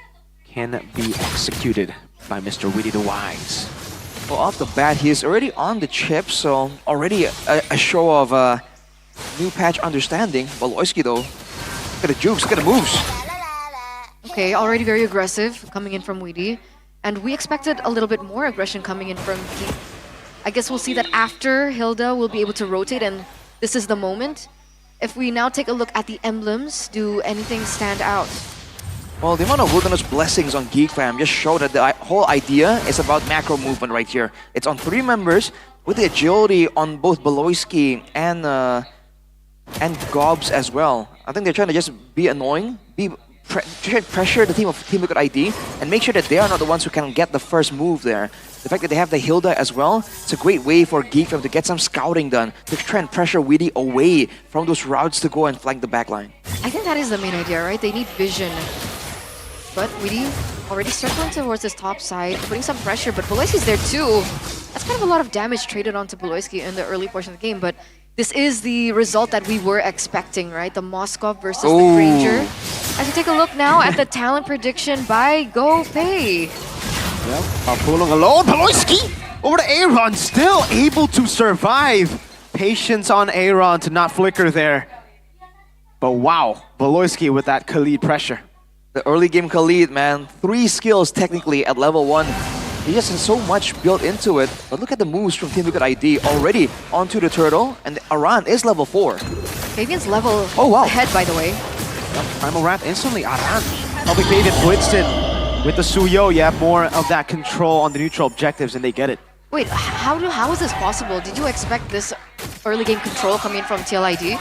can be executed by Mr. Witty the Wise. Well, off the bat, he is already on the chip, so already a show of new patch understanding. Beloyski, though, look at the jukes, look at the moves. Okay, already very aggressive coming in from Witty. And we expected a little bit more aggression coming in from Geek. I guess we'll see that after Hilda will be able to rotate, and this is the moment. If we now take a look at the emblems, do anything stand out? Well, the amount of Wilderness Blessings on Geek Fam just showed that the whole idea is about macro movement right here. It's on 3 members with the agility on both Beloyski and Gobs as well. I think they're trying to just be annoying, try to pressure the team of Team Liquid ID and make sure that they are not the ones who can get the first move there. The fact that they have the Hilda as well, it's a great way for Geek Fam to get some scouting done, to try and pressure Witty away from those routes to go and flank the backline. I think that is the main idea, right? They need vision. But Witty already circling towards this top side, putting some pressure, but Beloyski's there too. That's kind of a lot of damage traded onto Beloyski in the early portion of the game, but this is the result that we were expecting, right? The Moskov versus the Granger. As we take a look now at the talent prediction by GoPay. Yep, Pulong alone, Beloyski over to Aaron, still able to survive. Patience on Aaron to not flicker there. But wow, Beloyski with that Khalid pressure. The early game Khalid, man, 3 skills technically at level 1. He just has so much built into it. But look at the moves from Team Liquid ID already onto the turtle, and Aran is level 4. Fabian's level ahead, by the way. Yep, Primal Wrath instantly, Aran. Helping Fabian blitzed it. With the Suyo, you have more of that control on the neutral objectives, and they get it. Wait, how is this possible? Did you expect this early game control coming from TLID?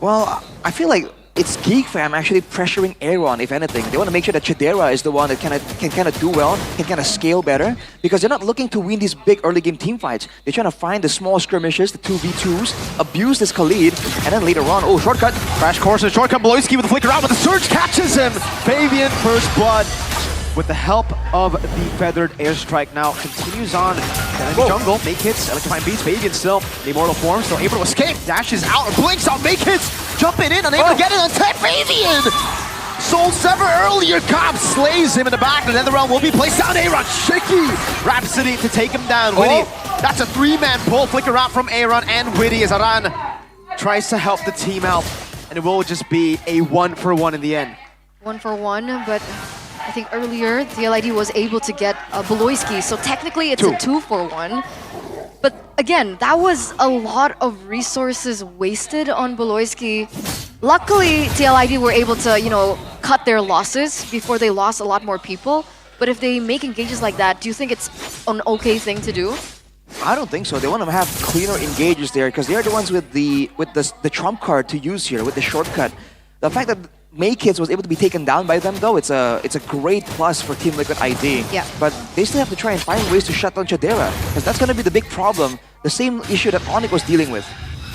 Well, I feel like it's Geek Fam actually pressuring Aaron, if anything. They want to make sure that Chidera is the one that can kind of do well, can kind of scale better, because they're not looking to win these big early game team fights. They're trying to find the small skirmishes, the 2v2s, abuse this Khalid, and then later on, oh, shortcut. Crash course and shortcut. Beloyski with the flicker out, but the surge catches him. Fabian, first blood. With the help of the feathered airstrike now continues on. And in the jungle, make hits, electrifying beats. Fabian still in immortal form, still able to escape. Dashes out, blinks out, make hits. Jumping in, unable to get it on 10. Fabian! Soul Sever earlier, Cobb slays him in the back. Another round will be placed down. Aaron, Chicky! Rhapsody to take him down. Witty, that's a 3-man pull. Flicker out from Aaron and Witty as Aran tries to help the team out. And it will just be a 1-for-1 in the end. 1-for-1, but I think earlier TLID was able to get Beloyski, so technically it's a 2-for-1. But again, that was a lot of resources wasted on Beloyski. Luckily, TLID were able to, you know, cut their losses before they lost a lot more people. But if they make engages like that, do you think it's an okay thing to do? I don't think so. They want to have cleaner engages there because they're the ones with the trump card to use here with the shortcut. The fact that Maykids was able to be taken down by them, though, it's a great plus for Team Liquid ID. Yeah. But they still have to try and find ways to shut down Chidera, because that's going to be the big problem. The same issue that Onyx was dealing with.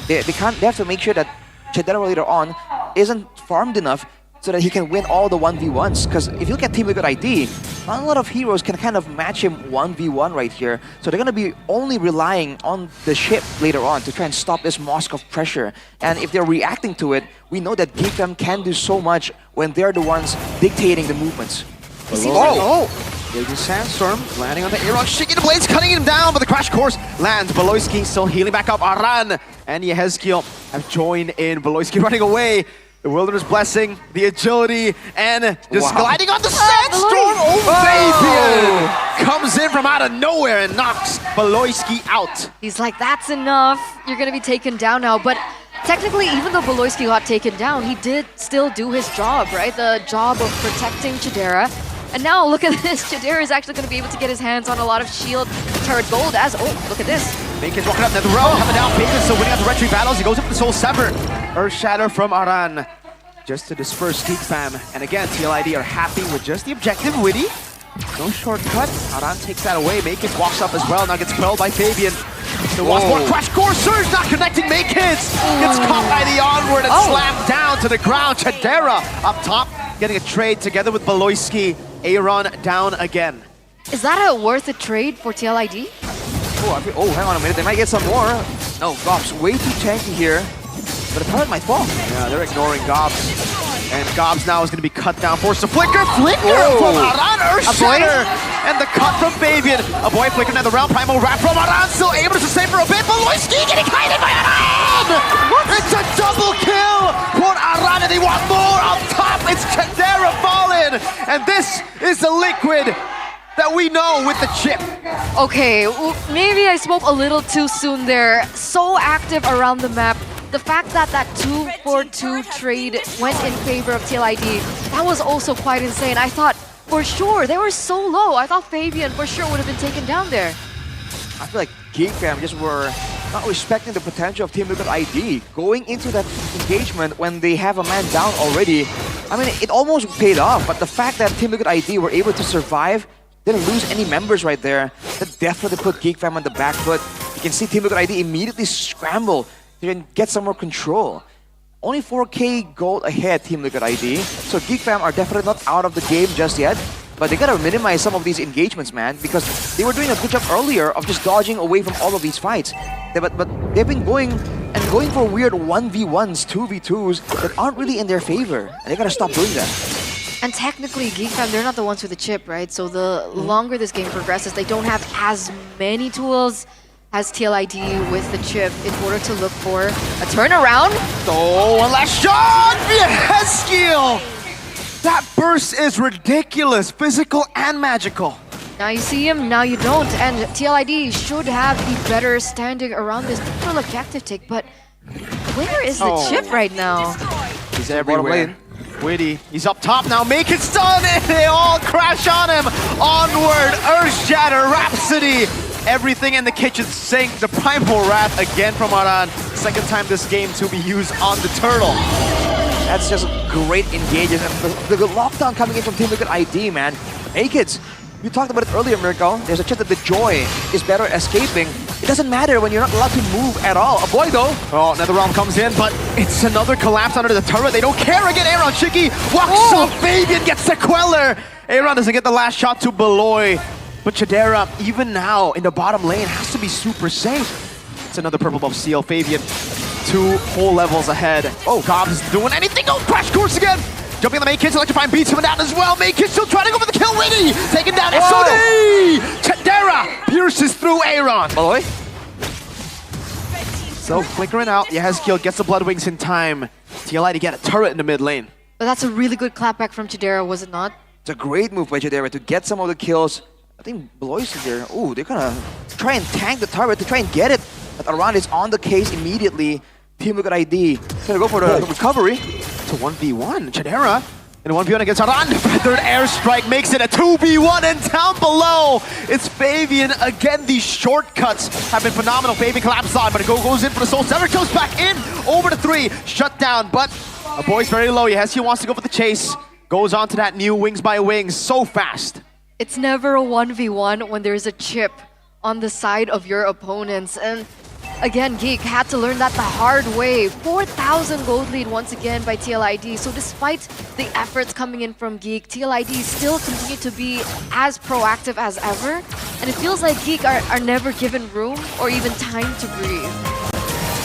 They have to make sure that Chidera later on isn't farmed enough so that he can win all the 1v1s. Because if you look at Team Liquid ID, not a lot of heroes can kind of match him 1v1 right here. So they're going to be only relying on the ship later on to try and stop this mosque of pressure. And if they're reacting to it, we know that Geekfam can do so much when they're the ones dictating the movements. There's a Sandstorm landing on the Aaron, shaking the blades, cutting him down, but the crash course lands. Beloyski still healing back up. Aran and Yehezkiel have joined in. Beloyski running away. The Wilderness Blessing, the agility, and just gliding on the Sandstorm. Fabian comes in from out of nowhere and knocks Beloyski out. He's like, that's enough. You're going to be taken down now. But technically, even though Beloyski got taken down, he did still do his job, right? The job of protecting Chidera. And now look at this. Chidera is actually going to be able to get his hands on a lot of shield turret gold as, oh, look at this. Bacon's walking up another row, coming down. Bacon's still winning out the retreat battles. He goes up the Soul Sever. Earth Shatter from Aran. Just to disperse Geek Fam. And again, TLID are happy with just the objective. Witty. No shortcut. Aran takes that away. Makins walks up as well. Now gets quelled by Fabian. Still wants more crash course surge. Not connecting Makins. Gets caught by the onward and slammed down to the ground. Chidera up top. Getting a trade together with Beloyski. Aaron down again. Is that a worth a trade for TLID? Oh, hang on a minute. They might get some more. No, Gob's way too tanky here. But the turret might fall. Yeah, they're ignoring Gobs. And Gobs now is going to be cut down. Forced to flicker. Flicker from Aran. Earthshatter. And the cut from Fabian. A boy flicker another round. Primal wrap from Aran. Still able to sustain for a bit. Beloyski getting kited by Aran! It's a double kill for Aran. And they want more up top. It's Chidera fallen. And this is the Liquid that we know with the chip. Okay, maybe I spoke a little too soon there. So active around the map. The fact that that 2-for-2 trade went in favor of TLID, that was also quite insane. I thought, for sure, they were so low. I thought Fabian for sure would have been taken down there. I feel like Geek Fam just were not respecting the potential of Team Liquid ID. Going into that engagement when they have a man down already, I mean, it almost paid off. But the fact that Team Liquid ID were able to survive, didn't lose any members right there, that definitely put Geek Fam on the back foot. You can see Team Liquid ID immediately scramble to get some more control. Only 4K gold ahead, Team Liquid ID. So Geek Fam are definitely not out of the game just yet. But they gotta minimize some of these engagements, man, because they were doing a good job earlier of just dodging away from all of these fights. But they've been going for weird 1v1s, 2v2s that aren't really in their favor. And they gotta stop doing that. And technically, Geek Fam, they're not the ones with the chip, right? So the longer this game progresses, they don't have as many tools as TLID with the chip in order to look for a turnaround. Oh, one last shot! Yehezkiel! That burst is ridiculous, physical and magical. Now you see him, now you don't. And TLID should have the better standing around this full objective take, but where is the chip right now? He's everywhere. Witty, he's up top now, make it stun, and they all crash on him. Onward, Earthshatter, Rhapsody. Everything in the kitchen sink. The Primal Wrath again from Aran. Second time this game to be used on the turtle. That's just great engages. And the lockdown coming in from Team Liquid ID, man. A-Kids, you talked about it earlier, Mirko. There's a chance that the Joy is better escaping. It doesn't matter when you're not allowed to move at all. A boy though. Oh, another realm comes in, but it's another collapse under the turret. They don't care again. Aaron Shiki walks off. Fabian gets the Queller. Aaron doesn't get the last shot to Beloy. But Chadera, even now in the bottom lane, has to be super safe. It's another purple buff seal. Fabian, 2 whole levels ahead. Oh, Gobbs doing anything. Oh, crash course again. Jumping on the main kids, electrifying beats him down as well. Main kid still trying to go for the kill. Liddy taking down SOD. Chadera pierces through Aaron. Beloy? So flickering out. Yehezkiel gets the Blood Wings in time. TLI to get a turret in the mid lane. But that's a really good clapback from Chidera, was it not? It's a great move by Chadera to get some of the kills. I think Beloy's there. Ooh, they're gonna try and tank the turret to try and get it. But Aran is on the case immediately. Team Liquid ID gonna go for the recovery. It's a 1v1. Chadera in a 1v1 against Aran. Third airstrike makes it a 2v1, and down below it's Fabian again. These shortcuts have been phenomenal. Fabian collapsed on, but it goes in for the soul. Sever goes back in over to 3. Shut down, but a boy's very low. Yes, he wants to go for the chase. Goes on to that new Wings by Wings so fast. It's never a 1v1 when there's a chip on the side of your opponents. And again, Geek had to learn that the hard way. 4,000 gold lead once again by TLID. So despite the efforts coming in from Geek, TLID still continue to be as proactive as ever. And it feels like Geek are never given room or even time to breathe.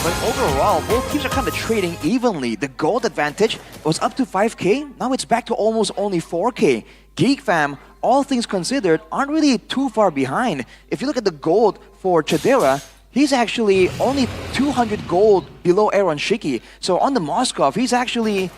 But overall, both teams are kind of trading evenly. The gold advantage was up to 5k. Now it's back to almost only 4k. Geek fam, all things considered, aren't really too far behind. If you look at the gold for Chadera, he's actually only 200 gold below Aaron Shiki. So on the Moskov, he's actually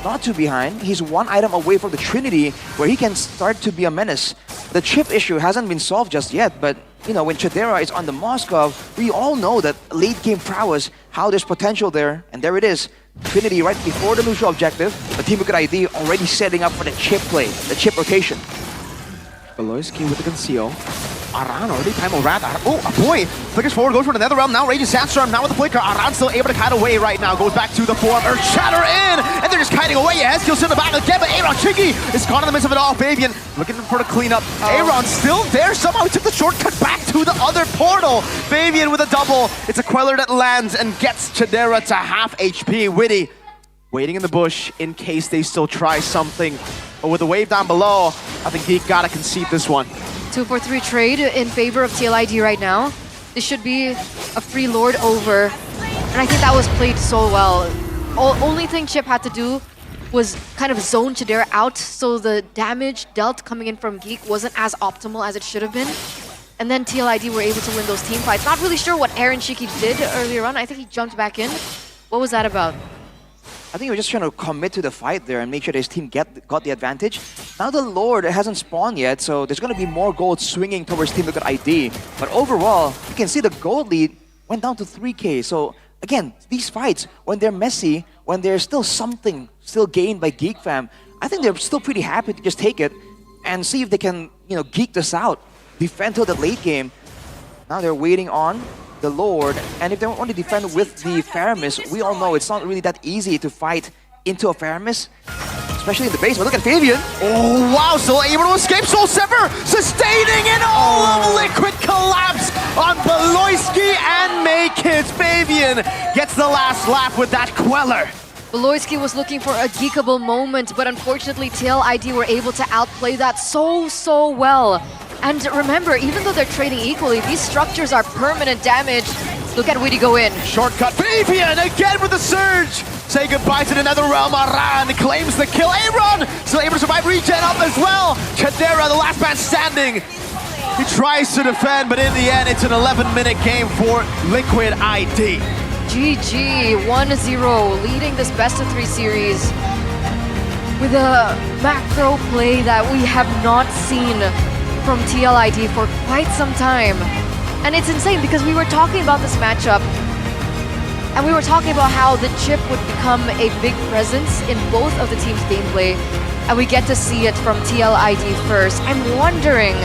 not too behind. He's 1 item away from the Trinity, where he can start to be a menace. The chip issue hasn't been solved just yet, but you know, when Chadera is on the Moskov, we all know that late game prowess, how there's potential there, and there it is. Trinity right before the neutral objective, but Team Liquid ID already setting up for the chip play, the chip rotation. Beloyski with the conceal. Aran already primal rat. Oh, a boy! Flickers forward, goes for the nether realm. Now Raging Sandstorm, now with the flicker. Aran still able to kite away right now. Goes back to the form. Earth Shatter in! And they're just kiting away. Yes, kills in the back again, but Aaron Shiki is caught in the midst of it all. Fabian looking for the cleanup. Aaron still there. Somehow he took the shortcut back to the other portal. Fabian with a double. It's a Queller that lands and gets Chadera to half HP. Witty waiting in the bush in case they still try something. But with the wave down below, I think Geek gotta concede this one. 2-4-3 trade in favor of TLID right now. This should be a free Lord over. And I think that was played so well. Only thing Chip had to do was kind of zone Chadera out so the damage dealt coming in from Geek wasn't as optimal as it should have been. And then TLID were able to win those team fights. Not really sure what Aaron Shiki did earlier on. I think he jumped back in. What was that about? I think he was just trying to commit to the fight there and make sure his team got the advantage. Now the Lord hasn't spawned yet, so there's going to be more gold swinging towards Team Liquid ID. But overall, you can see the gold lead went down to 3k. So again, these fights, when they're messy, when there's still something still gained by Geek fam, I think they're still pretty happy to just take it and see if they can, you know, geek this out, defend till the late game. Now they're waiting on the Lord, and if they want to defend with the Faramis, we all know it's not really that easy to fight into a Faramis, especially in the base. But look at Fabian. Oh wow, still able to escape. Soul Sever sustaining an all of Liquid collapse on Beloyski and Maykids. Fabian gets the last laugh with that Queller. Beloyski was looking for a geekable moment, but unfortunately TLID were able to outplay that so well. And remember, even though they're trading equally, these structures are permanent damage. Look at Witty go in. Shortcut. Fabian again with the surge. Say goodbye to the Nether Realm. Aran claims the kill. Aaron still able to survive. Regen up as well. Chadera, the last man standing. He tries to defend, but in the end, it's an 11-minute game for Liquid ID. GG, 1-0, leading this best-of-3 series with a macro play that we have not seen from TLID for quite some time. And it's insane because we were talking about this matchup and we were talking about how the chip would become a big presence in both of the teams' gameplay, and we get to see it from TLID first. I'm wondering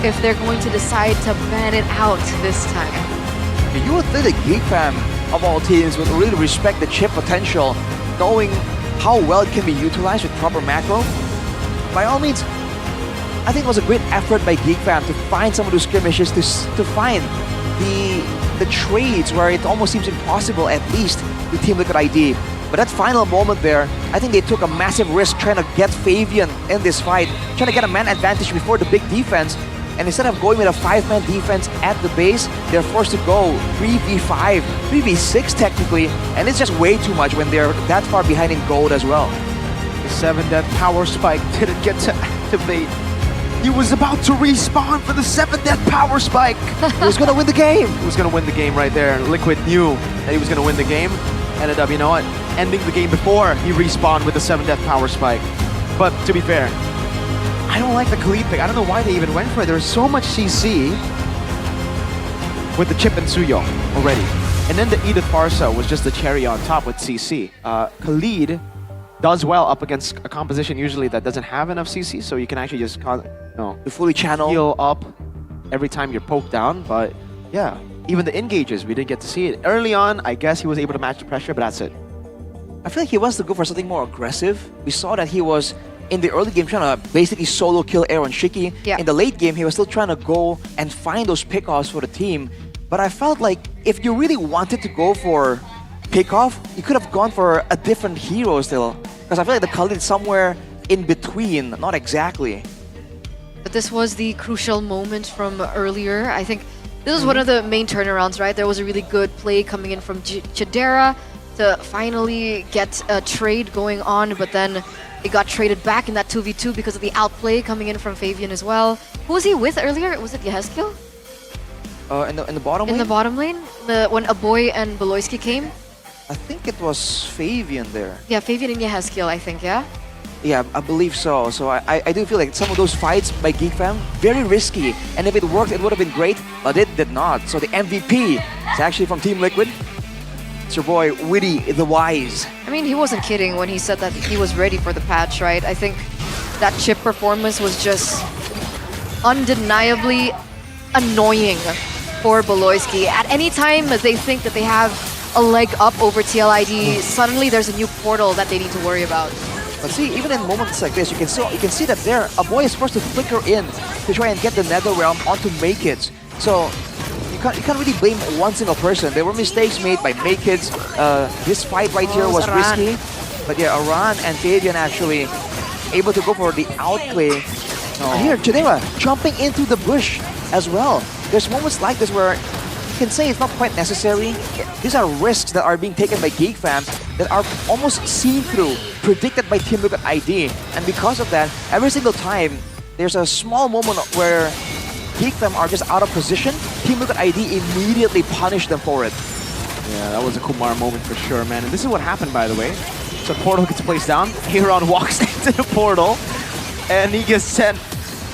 if they're going to decide to ban it out this time. You would think the Geek fam of all teams would really respect the chip potential, knowing how well it can be utilized with proper macro, by all means, I think it was a great effort by GeekFam to find some of those skirmishes, to find the trades where it almost seems impossible, at least with Team Liquid ID. But that final moment there, I think they took a massive risk trying to get Fabian in this fight, trying to get a man advantage before the big defense. And instead of going with a 5-man defense at the base, they're forced to go 3v5, 3v6 technically, and it's just way too much when they're that far behind in gold as well. The 7-death power spike didn't get to activate. He was about to respawn for the 7-death power spike. He was gonna win the game. He was gonna win the game right there. Liquid knew that he was gonna win the game. Ended up, you know what, ending the game before he respawned with the 7-death power spike. But to be fair, I don't like the Khalid pick. I don't know why they even went for it. There's so much CC with the Chip and Suyo already. And then the Edith Farsa was just the cherry on top with CC. Khalid does well up against a composition usually that doesn't have enough CC, so you can actually just To fully channel. heal up every time you're poked down. But yeah, even the engages, we didn't get to see it. Early on, I guess he was able to match the pressure, but that's it. I feel like he wants to go for something more aggressive. We saw that he was in the early game trying to basically solo kill Aaron Shiki. Yeah. In the late game, he was still trying to go and find those pickoffs for the team. But I felt like if you really wanted to go for pickoff, you could have gone for a different hero still. Because I feel like the Khalid is somewhere in between, not exactly. But this was the crucial moment from earlier. I think this was one of the main turnarounds, right? There was a really good play coming in from Chidera to finally get a trade going on, but then it got traded back in that 2v2 because of the outplay coming in from Fabian as well. Who was he with earlier? Was it Yehezkiel? In the bottom In lane? the bottom lane? When Aboy and Beloyski came? I think it was Fabian there. Yeah, Fabian and Yehezkiel, I think, yeah? Yeah, I believe so. So I do feel like some of those fights by GeekFam, very risky. And if it worked, it would have been great, but it did not. So the MVP is actually from Team Liquid. It's your boy, Witty the Wise. I mean, he wasn't kidding when he said that he was ready for the patch, right? I think that chip performance was just undeniably annoying for Beloyski. At any time they think that they have a leg up over TLID, suddenly there's a new portal that they need to worry about. But see, even in moments like this, you can see that there, a boy is forced to flicker in to try and get the Nether Realm onto Makekids. So you can't really blame one single person. There were mistakes made by Makekids. This fight right here was Aran. risky. But yeah, Aran and Fabian actually able to go for the outplay. And here, Chidera jumping into the bush as well. There's moments like this where you can say it's not quite necessary. These are risks that are being taken by GeekFam that are almost seen through, predicted by Team Liquid ID. And because of that, every single time, there's a small moment where GeekFam are just out of position, Team Liquid ID immediately punish them for it. Yeah, that was a Kumar moment for sure, man. And this is what happened, by the way. So portal gets placed down. Aaron walks into the portal, and he gets sent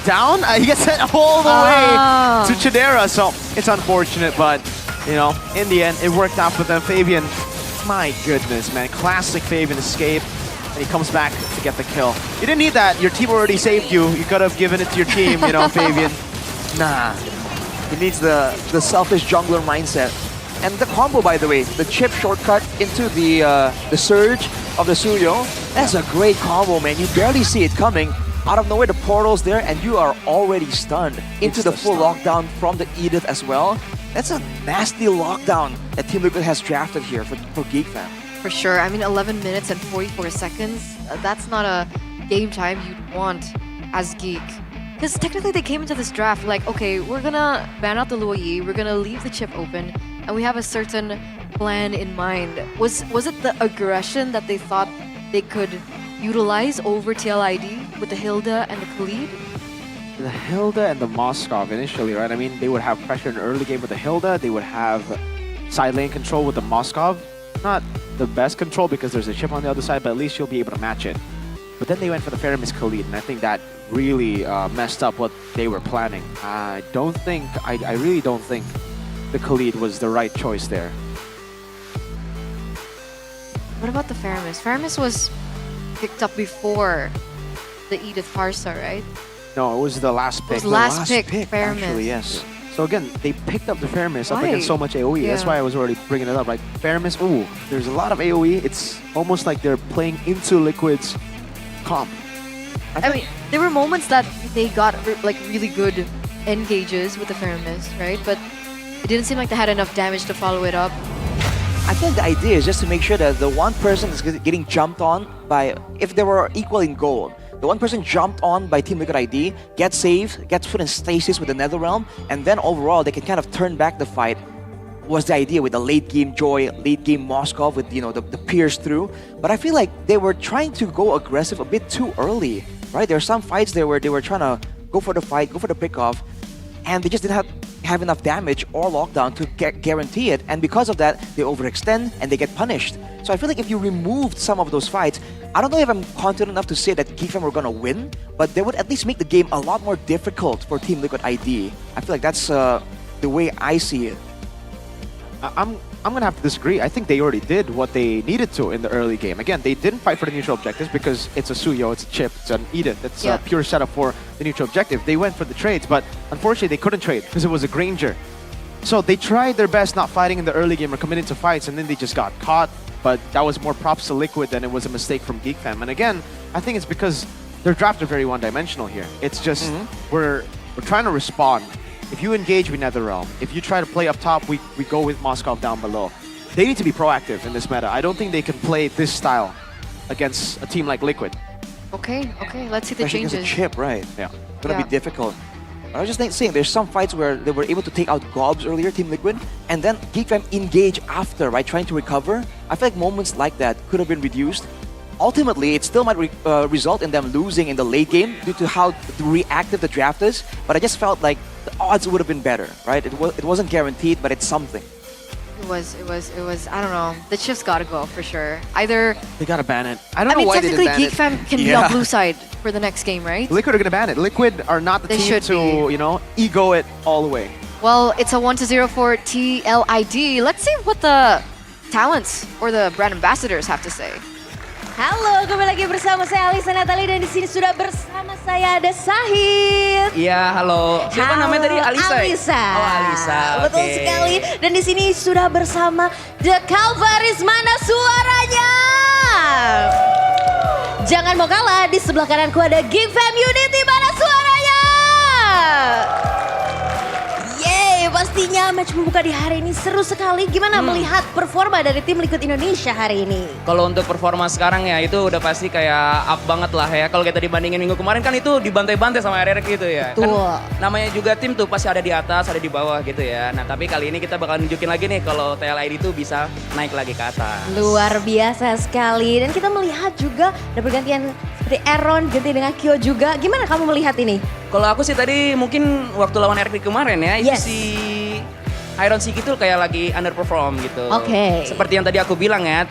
down. He gets sent all the way to Chidera. So it's unfortunate, but you know, in the end, it worked out for them. Fabian, my goodness, man, classic Fabian escape, and he comes back to get the kill. You didn't need that. Your team already saved you. You could have given it to your team, you know, Fabian. Nah, he needs the selfish jungler mindset. And the combo, by the way, the chip shortcut into the surge of the Suyo, that's a great combo, man. You barely see it coming. Out of nowhere, the portal's there, and you are already stunned into the full lockdown from the Edith as well. That's a nasty lockdown that Team Liquid has drafted here for GeekFam. For sure. I mean, 11 minutes and 44 seconds. That's not a game time you'd want as Geek. Because technically they came into this draft like, okay, we're gonna ban out the Luo Yi, we're gonna leave the chip open, and we have a certain plan in mind. Was it the aggression that they thought they could utilize over TLID with the Hilda and the Khalid? The Hilda and the Moskov initially, right? I mean, they would have pressure in the early game with the Hilda. They would have side lane control with the Moskov. Not the best control because there's a chip on the other side, but at least you'll be able to match it. But then they went for the Faramis Khalid, and I think that really messed up what they were planning. I really don't think the Khalid was the right choice there. What about the Faramis? Faramis was picked up before the Edith Farsa, right? No, it was the last pick. It was last pick, Actually, Faramis. yes. So again, they picked up the fair miss up Right. against so much AoE. That's Yeah. why I was already bringing it up, right? Fair miss, ooh, there's a lot of AoE. It's almost like they're playing into Liquid's comp. I mean, there were moments that they got like really good engages with the Faramis, right? But it didn't seem like they had enough damage to follow it up. I think the idea is just to make sure that the one person is getting jumped on by, if they were equal in gold, the one person jumped on by Team Liquid ID, gets saved, gets put in stasis with the Netherrealm, and then overall they can kind of turn back the fight. Was the idea with the late game Joy, late game Moskov with the pierce through. But I feel like they were trying to go aggressive a bit too early, right? There are some fights there where they were trying to go for the fight, go for the pick-off, and they just didn't have enough damage or lockdown to guarantee it, and because of that, they overextend and they get punished. So I feel like if you removed some of those fights, I don't know if I'm confident enough to say that Geekfam were gonna win, but they would at least make the game a lot more difficult for Team Liquid ID. I feel like that's the way I see it. I'm gonna have to disagree. I think they already did what they needed to in the early game. Again, they didn't fight for the neutral objectives because it's a Suyo, it's a Chip, it's an Eden. It's Yeah. a pure setup for the neutral objective. They went for the trades, but unfortunately they couldn't trade because it was a Granger. So they tried their best not fighting in the early game or committing to fights, and then they just got caught. But that was more props to Liquid than it was a mistake from Geekfam. And again, I think it's because their drafts are very one-dimensional here. It's just we're trying to respond. If you engage with Netherrealm, if you try to play up top, we go with Moskov down below. They need to be proactive in this meta. I don't think they can play this style against a team like Liquid. Okay, let's see the Especially against changes. a Chip, right? Yeah. Gonna Yeah. be difficult. I was just saying, there's some fights where they were able to take out Gobs earlier, Team Liquid, and then Geekfam engage after, right, trying to recover. I feel like moments like that could have been reduced. Ultimately, it still might result in them losing in the late game due to how reactive the draft is, but I just felt like the odds would have been better, right? It wasn't guaranteed, but it's something. It was, I don't know. The Chiefs gotta go for sure. Either, They gotta ban it. I don't I know mean, why they didn't technically ban it. Geekfam can be Yeah. on blue side for the next game, right? Liquid are gonna ban it. Liquid are not the They team should to, ego it all the way. Well, it's a 1-0 for TLID. Let's see what the talents or the brand ambassadors have to say. Halo, kembali lagi bersama saya Alisa Natali dan di sini sudah bersama saya ada Sahid. Iya, halo. Siapa Halo, namanya tadi? Alisa. ya? Alisa. Oh, Alisa. Betul oke. sekali. Dan di sini sudah bersama The Calvaris. Mana suaranya? Jangan mau kalah, di sebelah kananku ada Geekfam Unity. Mana suaranya? Yeay, pastinya match pembuka di hari ini seru sekali. Gimana melihat performa dari tim Liquid Indonesia hari ini? Kalau untuk performa sekarang ya itu udah pasti kayak up banget lah ya. Kalau kita dibandingin minggu kemarin kan itu dibantai-bantai sama RRQ gitu ya. Kan Betul. namanya juga tim tuh pasti ada di atas, ada di bawah gitu ya. Nah tapi kali ini kita bakal nunjukin lagi nih kalau TLID itu bisa naik lagi ke atas. Luar biasa sekali. Dan kita melihat juga ada pergantian seperti Aaron ganti dengan Kyo juga. Gimana kamu melihat ini? Kalau aku sih tadi mungkin waktu lawan RRQ kemarin ya, itu Yes. si Iron Siki tuh kayak lagi underperform gitu. Oke. Seperti yang tadi aku bilang ya,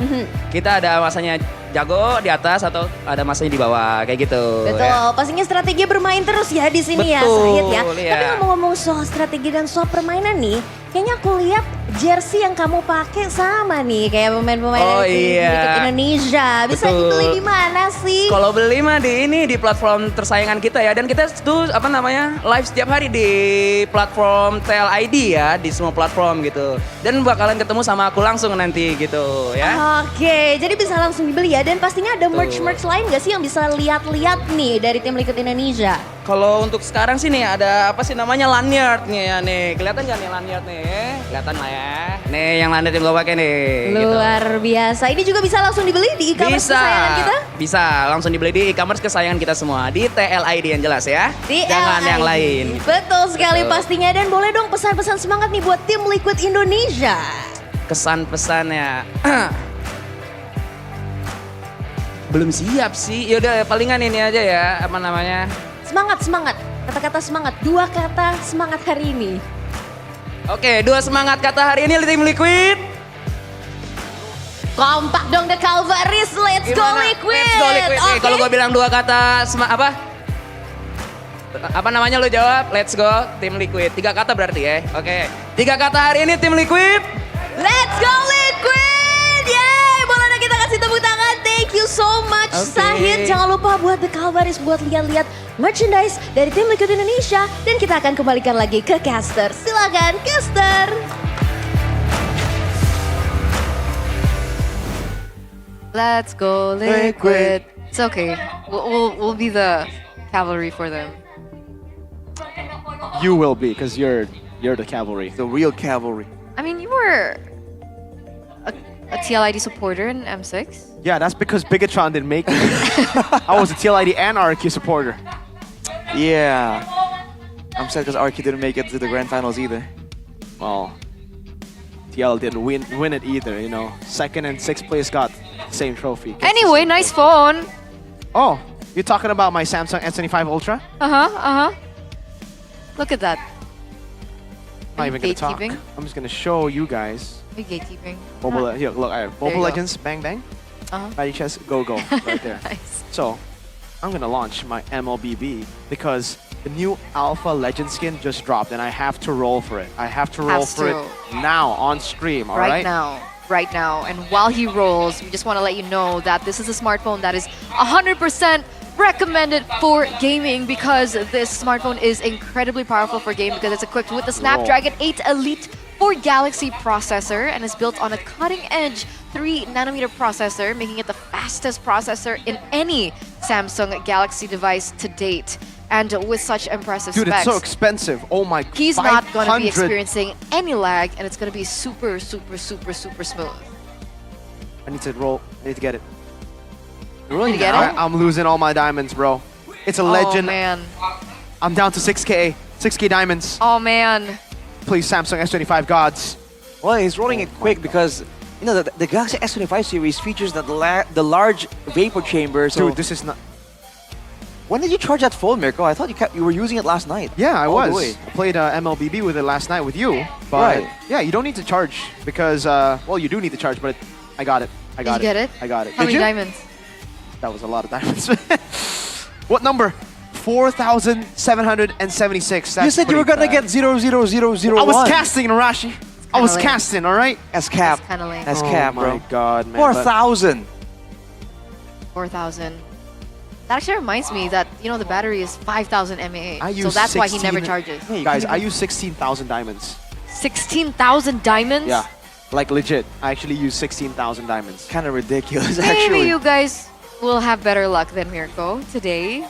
kita ada masanya jago di atas atau ada masanya di bawah kayak gitu. Betul, ya. pastinya strategi bermain terus ya di sini ya Betul, Sahid ya. iya. Tapi ngomong-ngomong soal strategi dan soal permainan nih, kayaknya aku lihat jersey yang kamu pakai sama nih kayak pemain-pemain Oh, dari iya. Liquid Indonesia. Bisa Betul. dibeli di mana sih? Kalau beli mah di platform tersayangan kita ya, dan kita tuh live setiap hari di platform TLID ya, di semua platform gitu. Dan bakalan ketemu sama aku langsung nanti gitu ya. Oke, jadi bisa langsung dibeli ya. Dan pastinya ada merch-merch lain gak sih yang bisa lihat-lihat nih dari tim Liquid Indonesia? Kalau untuk sekarang sih nih ada apa sih namanya lanyard nih ya nih. Kelihatan nggak nih lanyard nih? Kelihatan lah ya. Nih yang lanyard yang gue pakai nih. gitu. Luar biasa. Ini juga bisa langsung dibeli di e-commerce Bisa, kesayangan kita? bisa langsung dibeli di e-commerce kesayangan kita semua di TLID yang jelas ya. Di Jangan LID. yang lain. Betul sekali Betul. pastinya. Dan boleh dong pesan-pesan semangat nih buat tim Liquid Indonesia. Kesan-pesannya. Belum siap sih. Yaudah palingan ini aja ya, apa namanya? Semangat. Kata-kata semangat. 2 kata semangat hari ini. Oke, 2 semangat kata hari ini tim Liquid. Kompak dong The Calvaris. Let's go Gimana? Liquid. Let's go Liquid. Nih, Oke. kalau gue bilang 2 kata apa namanya lu jawab? Let's go tim Liquid. 3 kata berarti ya. Oke. 3 kata hari ini tim Liquid. Let's go Liquid. Yeay. Boleh dong kita kasih tepuk tangan. Thank you so much Okay. Sahid. Jangan lupa buat bekal baris buat lihat-lihat merchandise dari tim Liquid Indonesia. Dan kita akan kembalikan lagi ke caster. Silakan caster. Let's go liquid. It's okay. We'll be the cavalry for them. You will be, because you're the cavalry. The real cavalry. I mean, you were a TLID supporter in M6. Yeah, that's because Bigatron didn't make me. I was a TLID and RQ supporter. Yeah. I'm sad because RQ didn't make it to the grand finals either. Well, TL didn't win it either, you know. Second and sixth place got the same trophy. Gets the Anyway, same nice trophy. phone. Oh, you're talking about my Samsung S25 Ultra? Look at that. I'm not even gonna talk. gatekeeping? I'm just gonna show you guys. Are you gatekeeping? Mobile, here, look, I have There you Mobile go. Legends, bang bang. Uh-huh. Mighty Chess, go go, right there. Nice. So, I'm gonna launch my MLBB because the new Alpha Legend skin just dropped and I have to roll for it. I have to roll Has for to. it now on stream, Right alright? now. Right now. And while he rolls, we just want to let you know that this is a smartphone that is 100% recommended for gaming because this smartphone is incredibly powerful for gaming because it's equipped with the Snapdragon 8 Elite 4 Galaxy processor and is built on a cutting-edge 3nm processor, making it the fastest processor in any Samsung Galaxy device to date. And with such impressive Dude, specs, it's so expensive. Oh my god. he's not going to be 500. experiencing any lag, and it's going to be super, super, super, super smooth. I need to roll. I need to get it. Did you get it? I'm losing all my diamonds, bro. It's a legend. Oh man. I'm down to 6K. 6K diamonds. Oh man. Please, Samsung S25 gods. Well, he's rolling it quick because you know the Galaxy S25 series features the large vapor chamber. So Dude, this is not... when did you charge that phone, Mirko? I thought you were using it last night. Yeah, I All the was. way. I played MLBB with it last night with you. But Right. yeah, you don't need to charge because, well, you do need to charge, but I got it. I got Did you it. get it? I got it. How Did many you? diamonds? That was a lot of diamonds. What number? 4,776. You said you were gonna get 00001. I was casting, Narashi. I was lame. casting, all right? as cap. That's kinda lame. As Oh cap, my bro. god, man. 4,000. 4,000. That actually reminds me that, you know, the battery is 5,000 mAh. I So use that's why he never 16 charges. Yeah, you Guys, can't I even- use 16,000 diamonds. 16,000 diamonds? Yeah, like legit. I actually use 16,000 diamonds. kind of ridiculous, Maybe actually. you guys will have better luck than Mirko today.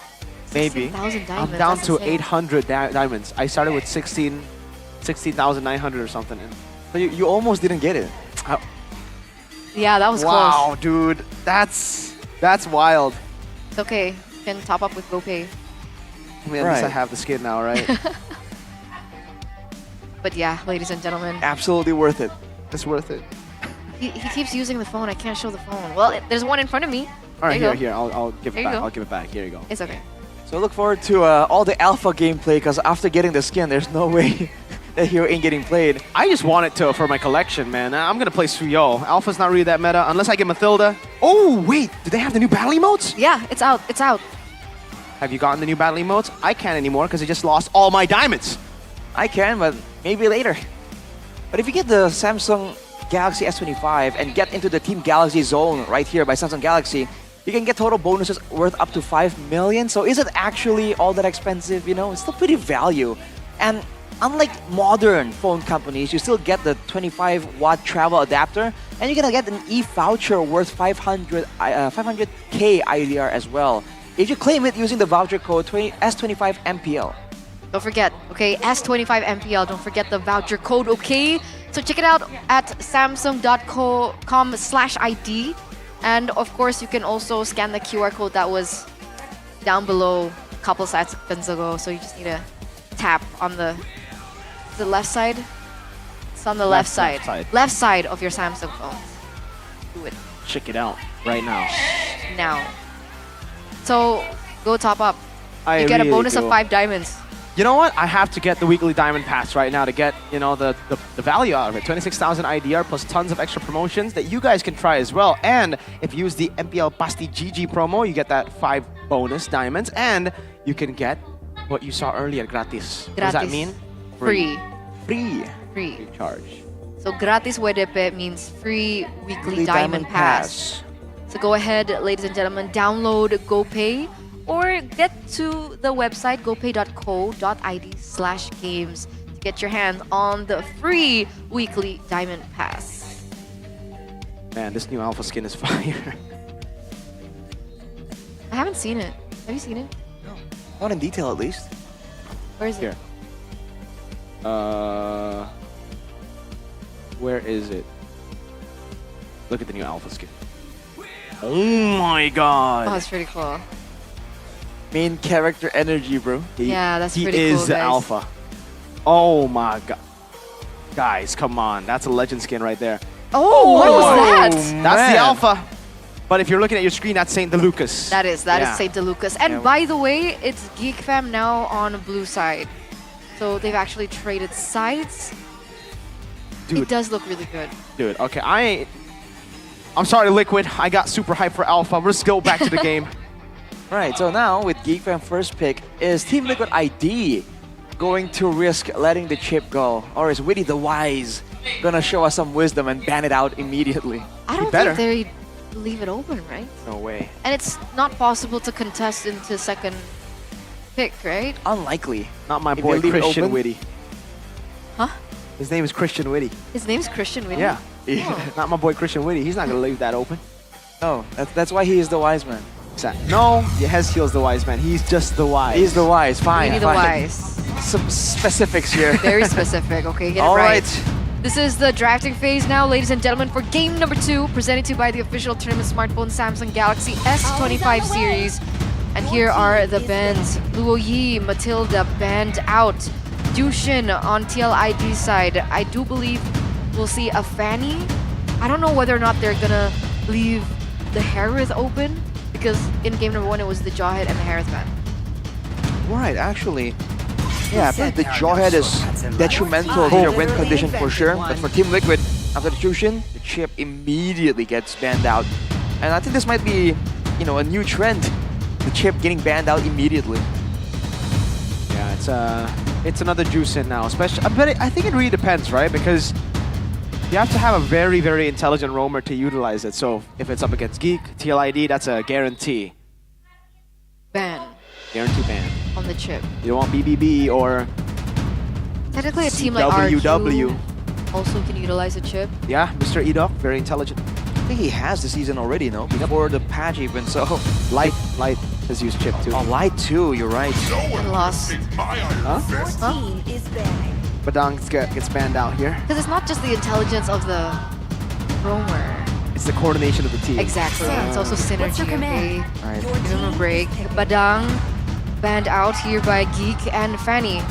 Maybe. 16,000 diamonds. I'm down that's to insane. 800 diamonds. I started with 16,900 or something. And So you almost didn't get it. Yeah, that was wow, dude, that's wild. close. It's okay. You can top up with GoPay. I mean, at least I Right. have the skin now, right? But yeah, ladies and gentlemen, Absolutely worth it. It's worth it. he keeps using the phone. I can't show the phone. Well, there's one in front of me. All right, There you here, go. here. I'll give There it you back. go. I'll give it back. Here you go. It's okay. So look forward to all the alpha gameplay because after getting the skin, there's no way that hero ain't getting played. I just want it to for my collection, man. I'm gonna play Suyo. Alpha's not really that meta unless I get Mathilda. Oh wait, do they have the new battle emotes? Yeah, it's out. It's out. Have you gotten the new battle emotes? I can't anymore because I just lost all my diamonds. I can, but maybe later. But if you get the Samsung Galaxy S25 and get into the Team Galaxy zone right here by Samsung Galaxy, you can get total bonuses worth up to 5 million. So is it actually all that expensive? You know, it's still pretty value. And unlike modern phone companies, you still get the 25-watt travel adapter, and you're gonna get an e-voucher worth 500K IDR as well if you claim it using the voucher code S25MPL. Don't forget, okay, S25MPL. Don't forget the voucher code, okay? So check it out at samsung.com/ID. And of course, you can also scan the QR code that was down below a couple seconds ago. So you just need to tap on the left side. It's on the left side. Left side of your Samsung phone. Do it Check it out right now. now. So go top up. I You get a really bonus do. of 5 diamonds. You know what? I have to get the weekly diamond pass right now to get, you know, the value out of it. 26,000 IDR plus tons of extra promotions that you guys can try as well. And if you use the MPL Pasti GG promo, you get that 5 bonus diamonds and you can get what you saw earlier, gratis. What does that Gratis. mean? Free. Free. Free. Free charge. So gratis WDP means free weekly diamond pass. So go ahead, ladies and gentlemen, download GoPay or get to the website gopay.co.id/games to get your hands on the free weekly Diamond Pass. Man, this new alpha skin is fire. I haven't seen it. Have you seen it? Not in detail, at least. Where is it? Here. Where is it? Look at the new alpha skin. Oh my god. Oh, it's pretty cool. Main character energy, bro. Yeah, that's He pretty is cool, the guys. alpha. Oh my god. Guys, come on. That's a legend skin right there. Oh, what was that? That's the alpha. But if you're looking at your screen, that's Saint DeLucas. That is Yeah. Saint DeLucas. And Yeah. by the way, it's Geek Fam now on blue side. So they've actually traded sides. Dude. It does look really good. Dude, okay, I'm sorry, Liquid. I got super hyped for alpha. Let's go back to the game. Right, so now with GeekFam first pick, is Team Liquid ID going to risk letting the chip go? Or is Witty the Wise gonna show us some wisdom and ban it out immediately? I don't better. think they leave it open, right? No way. And it's not possible to contest into second pick, right? Unlikely. Not my If boy you leave it Christian open- Witty. Huh? His name is Christian Witty. His name's Christian Witty? Yeah. Oh. Not my boy Christian Witty. He's not gonna leave that open. No, that's why he is the wise man. No, Hezkiel's the wise man. He's just the wise. He's the wise, fine. Witty the fine. Wise. Some specifics here. Very specific, okay? Get it All right. right. This is the drafting phase now, ladies and gentlemen, for game number 2, presented to you by the official tournament smartphone Samsung Galaxy S25 series. And here are the bans. Luo Yi, Matilda banned out. Jushin on TLID side. I do believe we'll see a Fanny. I don't know whether or not they're gonna leave the Harith open, because in game number 1 it was the Jawhead and the Harith ban. Right, actually. Yeah, but the Jawhead is detrimental to their win condition for sure. But for Team Liquid, after the Jushin, the chip immediately gets banned out. And I think this might be, a new trend. The chip getting banned out immediately. Yeah, it's another juice in now. Especially, but I think it really depends, right? Because you have to have a very, very intelligent roamer to utilize it. So if it's up against Geek, TLID, that's a guarantee. Ban Guarantee ban. on the chip. You don't want BBB or Technically a team like WW. RQ also can utilize a chip. Yeah, Mr. Edok, very intelligent. I think he has the season already, no? Before the patch even, so... Light has used chip too. Oh, Light too, you're right. And lost. Huh? Badang gets banned out here. Because it's not just the intelligence of the roamer. It's the coordination of the team. Exactly. It's also synergy. Okay? Alright. Give him a break. Badang banned out here by Geek, and Fanny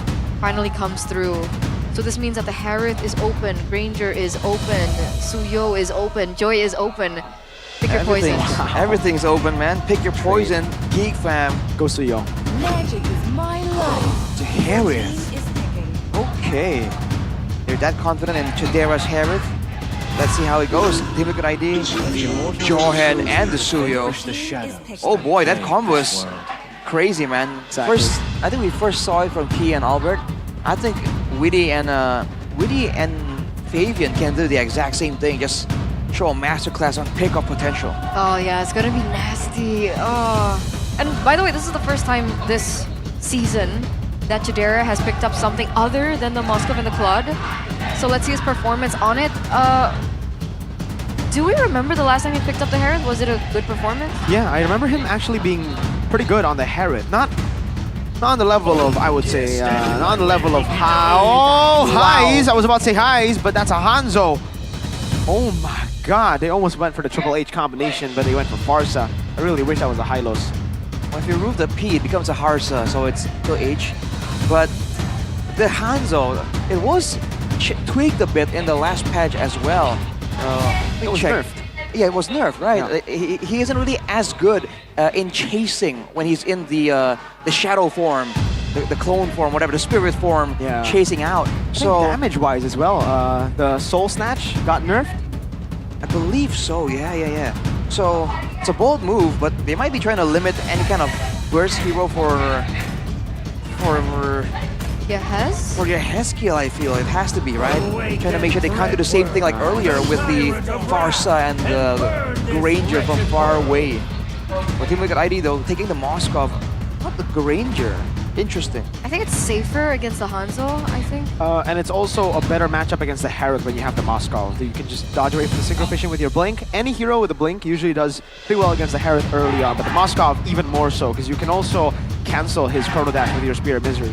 finally comes through. So this means that the Harith is open, Granger is open, Suyo is open, Joy is open. Pick your poison. Everything's open, man. Pick your poison. Geek fam. Go Suyo. Magic is my life. To Harith. Is picking. Okay. They're that confident in Chidera's Harith. Let's see how it goes. Team Liquid ID, Jawhead, and the Suyo. Is picking. Oh boy, that combo is crazy, man. Exactly. I think we first saw it from Key and Albert. I think Witty and Fabian can do the exact same thing. Just show a masterclass on pickup potential. Oh yeah, it's gonna be nasty. Oh. And by the way, this is the first time this season that Chidera has picked up something other than the Moskov and the Claude. So let's see his performance on it. Do we remember the last time he picked up the Harith? Was it a good performance? Yeah, I remember him actually being pretty good on the Harith. Not on the level of, I would say, not on the level of highs. I was about to say highs, but that's a Hanzo. Oh my god, they almost went for the Triple H combination, but they went for Farsa. I really wish that was a Hylos. Well, if you remove the P, it becomes a Harsa, so it's still H. But the Hanzo, it was tweaked a bit in the last patch as well. It was check. nerfed. Yeah, it was nerfed, right? Yeah. He isn't really as good in chasing when he's in the shadow form, the clone form, whatever, the spirit form, Yeah. chasing out. So damage-wise as well, the Soul Snatch got nerfed. I believe so, yeah. So it's a bold move, but they might be trying to limit any kind of burst hero for Yes. For your Heskiel, I feel it has to be, right? Trying to make sure they can't do the same thing like earlier with the Farsa and the Granger from far away. For Team Liquid ID though, taking the Moskov, not the Granger. Interesting. I think it's safer against the Hanzo, I think. And it's also a better matchup against the Herald when you have the Moscow. You can just dodge away from the Synchro Fishing with your Blink. Any hero with a Blink usually does pretty well against the Herald early on, but the Moscow even more so, because you can also cancel his Chrono Dash with your Spear of Misery.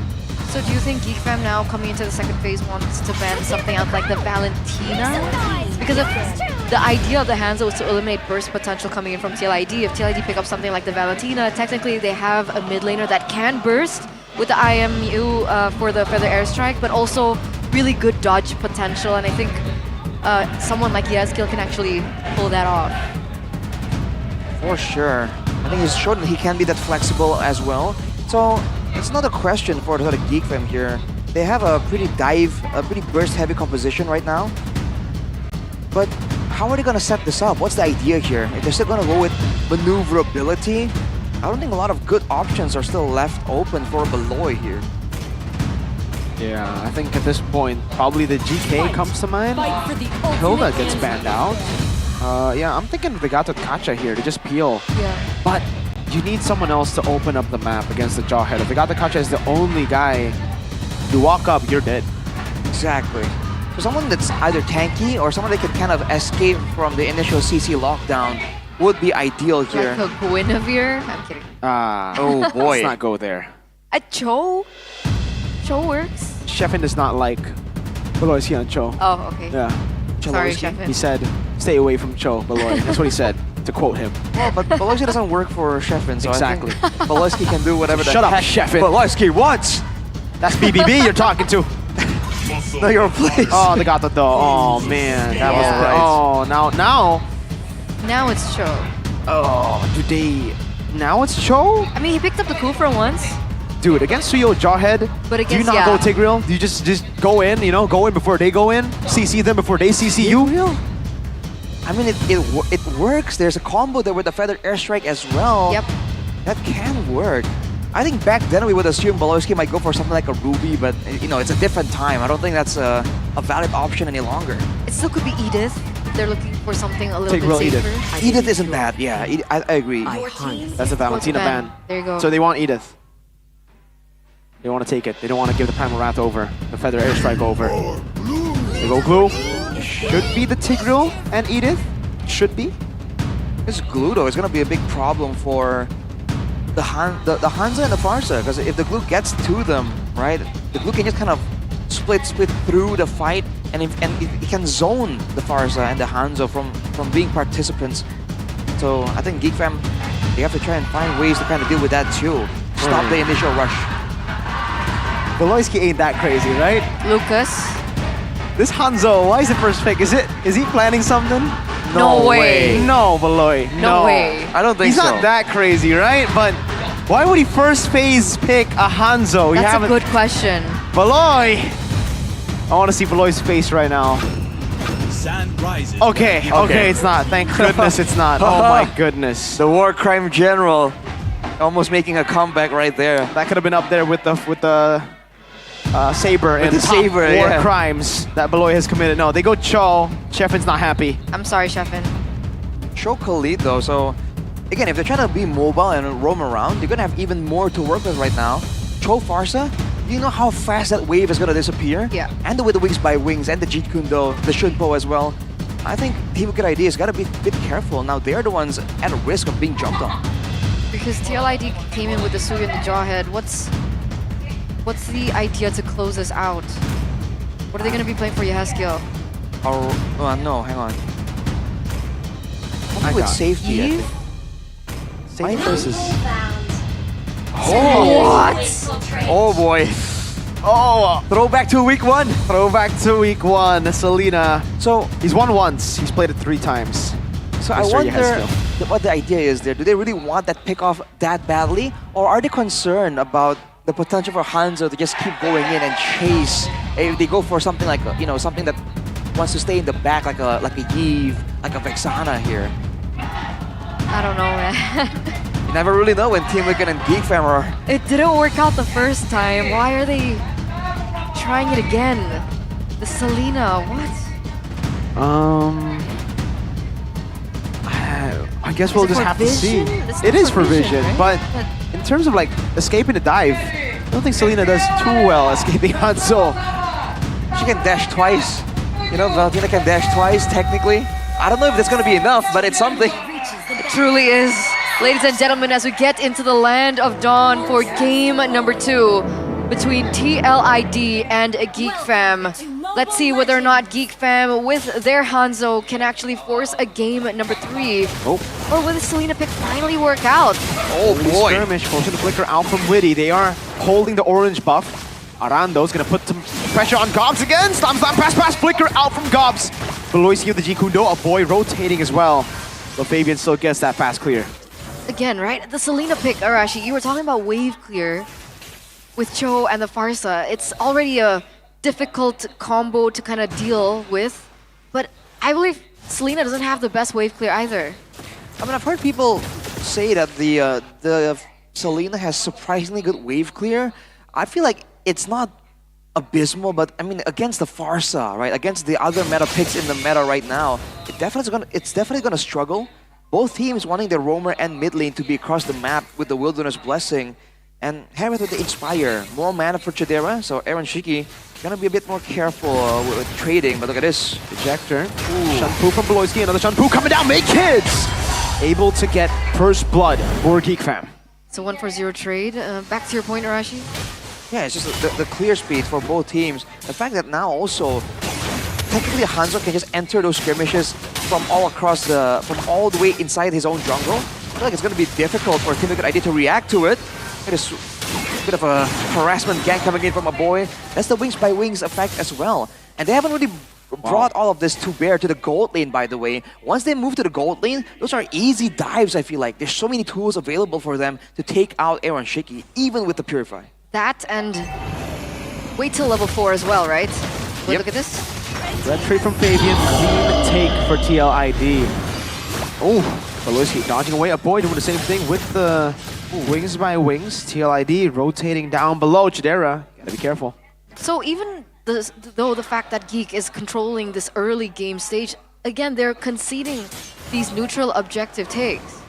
So do you think Geek Fam now coming into the second phase wants to ban something out like the Valentina? Because if the idea of the Hanzo was to eliminate burst potential coming in from TLID, if TLID pick up something like the Valentina, technically they have a mid laner that can burst with the IMU for the Feather Airstrike, but also really good dodge potential, and I think someone like Yazkiel can actually pull that off. For sure. I think he's shown that he can be that flexible as well. So it's not a question for the Geek Fam here. They have a pretty burst heavy composition right now. But how are they gonna set this up? What's the idea here? If they're still gonna go with maneuverability, I don't think a lot of good options are still left open for Beloy here. Yeah, I think at this point, probably the GK comes to mind. Hilda gets banned out. Yeah, I'm thinking Vegato Kacha here to just peel. Yeah. But you need someone else to open up the map against the Jawhead. If Vegato Kacha is the only guy, you walk up, you're dead. Exactly. So someone that's either tanky or someone that can kind of escape from the initial CC lockdown would be ideal here. Like a Guinevere? I'm kidding. Oh boy. Let's not go there. A Cho? Cho works? Sheffin does not like Beloy on Cho. Oh, okay. Yeah. Sorry, Chalowski. Sheffin. He said, stay away from Cho, Beloy. That's what he said, to quote him. Well, but Beloyski doesn't work for Sheffin, so Exactly. I think Beloyski can do whatever the Shut up, heck Sheffin. Beloyski wants. That's BBB you're talking to. Know your place. Oh, they got the though. Oh man, that was Yeah. right. Oh, now, Now it's Cho. oh, do they? Now it's Cho, I mean, he picked up the coup for once, dude. Against Suyo Jawhead, but do you against, not yeah. go Tigreal? Do you just go in? You know, go in before they go in. CC them before they CC you. I mean, it works. There's a combo there with the Feather Airstrike as well. Yep. That can work. I think back then we would assume Beloyski might go for something like a Ruby, but you know, it's a different time. I don't think that's a valid option any longer. It still could be Edith. If they're looking for something a little Tigreal bit safer. Edith. Edith isn't bad. Yeah, I agree. That's a Valentina ban. ban. There you go. So they want Edith. They want to take it. They don't want to give the Primal Wrath over, the Feather Airstrike over. They go Glue. Should be the Tigreal and Edith. Should be. This glue though is gonna be a big problem for the Hanzo and the Farsa, because if the glue gets to them, right, the glue can just kind of split through the fight, and it can zone the Farsa and the Hanzo from being participants. So I think Geek Fam, they have to try and find ways to kind of deal with that too. Stop the initial rush. Beloyski ain't that crazy, right? Lucas. This Hanzo, why is it first pick? Is he planning something? No way. No, Beloy. No way. I don't think He's so. not that crazy, right? But why would he first phase pick a Hanzo? That's a good question. Beloy! I want to see Beloy's face right now. Okay, it's not. Thank goodness it's not. Oh my goodness. The War Crime General almost making a comeback right there. That could have been up there with the Saber and the top Saber, war yeah. crimes that Beloy has committed. No, they go Cho. Sheffin's not happy. I'm sorry, Sheffin. Show Khalid though, so again, if they're trying to be mobile and roam around, they're gonna have even more to work with right now. Cho Farsa, do you know how fast that wave is gonna disappear? Yeah. And with the Wings by Wings and the Jeet Kune Do, the Shunpo as well. I think Team Good Idea's gotta be a bit careful. Now they're the ones at risk of being jumped on. Because TLID came in with the Suyu and the Jawhead. What's the idea to close us out? What are they gonna be playing for Yahaskiel? No, hang on. I With got safety, I Eve? think. Same versus. Oh boy. Oh, Throwback to week one. throwback to week one. Selena. So He's won once. He's played it 3 times. I Mr. wonder Yahaskiel. what the idea is there. Do they really want that pick off that badly? Or are they concerned about the potential for Hanzo to just keep going in and chase? If they go for something like, something that wants to stay in the back like a Eve, like a Vexana here. I don't know, man. You never really know when Team Wicked and Geek Fam are... It didn't work out the first time. Why are they trying it again. The Selena, what? I guess Is we'll it just for have to see. vision? It's It not is for for vision, vision, but right? in terms of like escaping the dive, I don't think Selena does too well escaping Hanzo. She can dash twice. You know, Valentina can dash twice, technically. I don't know if that's going to be enough, but it's something. It truly is. Ladies and gentlemen, as we get into the land of dawn for game number 2 between TLID and Geek Fam. Let's see whether or not Geek Fam with their Hanzo can actually force a game number 3. Oh. Or will the Selena pick finally work out? Oh boy. Skirmish forcing the flicker out from Witty. They are holding the orange buff. Arando's gonna put some pressure on Gobs again. Slam, pass, flicker out from Gobs. Beloyski with the Jikundo, a boy rotating as well. But Fabian still gets that fast clear. Again, right? The Selena pick, Arashi, you were talking about wave clear with Cho and the Farsa. It's already a difficult combo to kind of deal with, but I believe Selena doesn't have the best wave clear either. I mean, I've heard people say that the Selena has surprisingly good wave clear. I feel like it's not abysmal, but I mean, against the Farsa, right? Against the other meta picks in the meta right now, it's definitely gonna struggle. Both teams wanting their roamer and mid lane to be across the map with the Wilderness Blessing. And Harith with the Inspire. More mana for Chidera, so Aaron Shiki gonna be a bit more careful with trading, but look at this. Ejector. Shanpu from Beloyski, another Shanpu coming down, make kids! Able to get first blood for Geek Fam. It's a 1-for-0 trade. Back to your point, Arashi. Yeah, it's just the clear speed for both teams. The fact that now also, technically Hanzo can just enter those skirmishes from all the way inside his own jungle. I feel like it's gonna be difficult for Team Liquid ID to react to it. It is a bit of a harassment gank coming in from a boy. That's the Wings by Wings effect as well. And they haven't really brought all of this to bear to the gold lane, by the way. Once they move to the gold lane, those are easy dives, I feel like. There's so many tools available for them to take out Aaron Shiki, even with the Purify. That and wait till level 4 as well, right? But Yep. look at this. Red trade from Fabian, clean take for TLID. Oh, Beloyski dodging away. A boy doing the same thing with the Wings by Wings. TLID rotating down below. Chidera, gotta be careful. So even though the fact that Geek is controlling this early game stage, again, they're conceding these neutral objective takes.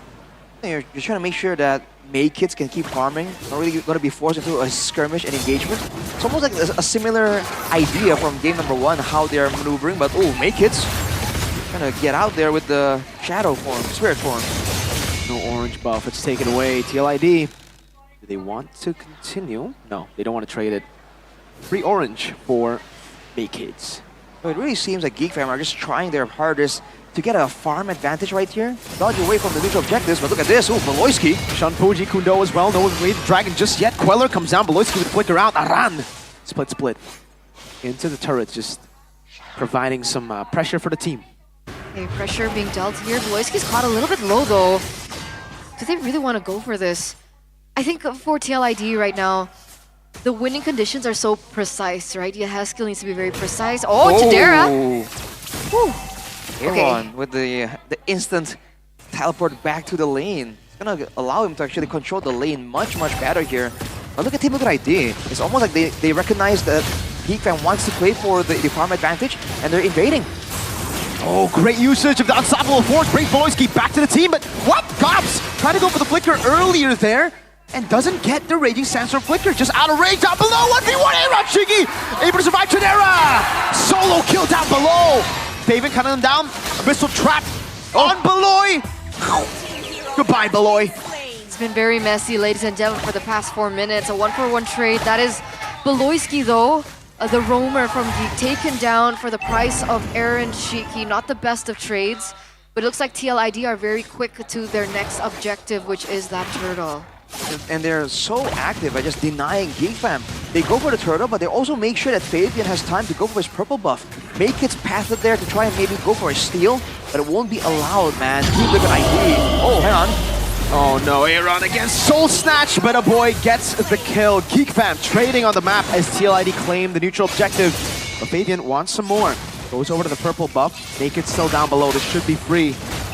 You're trying to make sure that May kids can keep farming, not really going to be forced into a skirmish and engagement. It's almost like a similar idea from game number 1, how they're maneuvering, but oh, May kids trying to get out there with the shadow form, spirit form. No orange buff, it's taken away. TLID, do they want to continue? No, they don't want to trade it. Free orange for May Kids. So it really seems like Geek Fam are just trying their hardest to get a farm advantage right here. Dodge away from the neutral objectives, but look at this. Oh, Beloyski. Shanpuji Kundo as well. No one made the dragon just yet. Queller comes down. Beloyski with flicker out. Aran. Split. Into the turret, just providing some pressure for the team. Okay, pressure being dealt here. Beloyski's caught a little bit low though. Do they really want to go for this? I think for TLID right now, the winning conditions are so precise, right? Yaheskel needs to be very precise. Oh, Chidera! Whew. Aaron with the instant teleport back to the lane. It's gonna allow him to actually control the lane much better here. But look at Team Liquid ID. It's almost like they recognize that Geek Fam wants to play for the farm advantage and they're invading. Oh, great usage of the unstoppable force. Brings Beloyski back to the team, but what? Cops trying to go for the flicker earlier there and doesn't get the Raging Sandstorm flicker. Just out of range down below. 1v1 Aaron Shiki able to survive Chidera. Solo kill down below. Fabian cutting him down. Abyssal trap on Beloy. Goodbye, Beloy. It's been very messy, ladies and gentlemen, for the past 4 minutes. A 1-for-1 trade. That is Beloyski, though, the roamer from Geek, taken down for the price of Aaron Shiki. Not the best of trades, but it looks like TLID are very quick to their next objective, which is that turtle. And they're so active by just denying Geek Fam. They go for the turtle, but they also make sure that Fabian has time to go for his purple buff. Make kids pass it there to try and maybe go for a steal, but it won't be allowed, man. Team Liquid ID. Oh, hang on. Oh no, Aaron against Soul Snatch, but a boy gets the kill. Geek Fam trading on the map as TLID claim the neutral objective. But Fabian wants some more. Goes over to the purple buff. Naked still down below. This should be free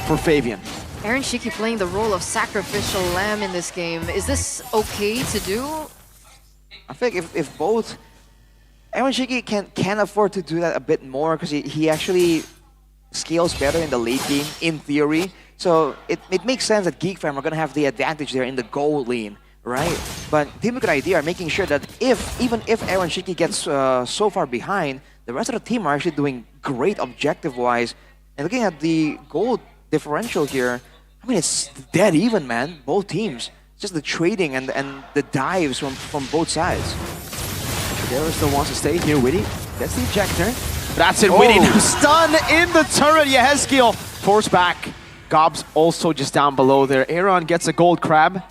for Fabian. Aaron Shiki playing the role of sacrificial lamb in this game. Is this okay to do? I think if both Aaron Shiki can afford to do that a bit more because he actually scales better in the late game, in theory. So it makes sense that Geek Fam are going to have the advantage there in the gold lane, right? But Team Liquid ID are making sure that even if Aaron Shiki gets so far behind, the rest of the team are actually doing great objective-wise. And looking at the gold differential here, I mean, it's dead even, man. Both teams. Just the trading and the dives from both sides. Chidera still wants to stay here. Witty gets the ejector. That's it, Witty. Now stun in the turret. Yehezkiel forced back. Gob's also just down below there. Aaron gets a gold crab.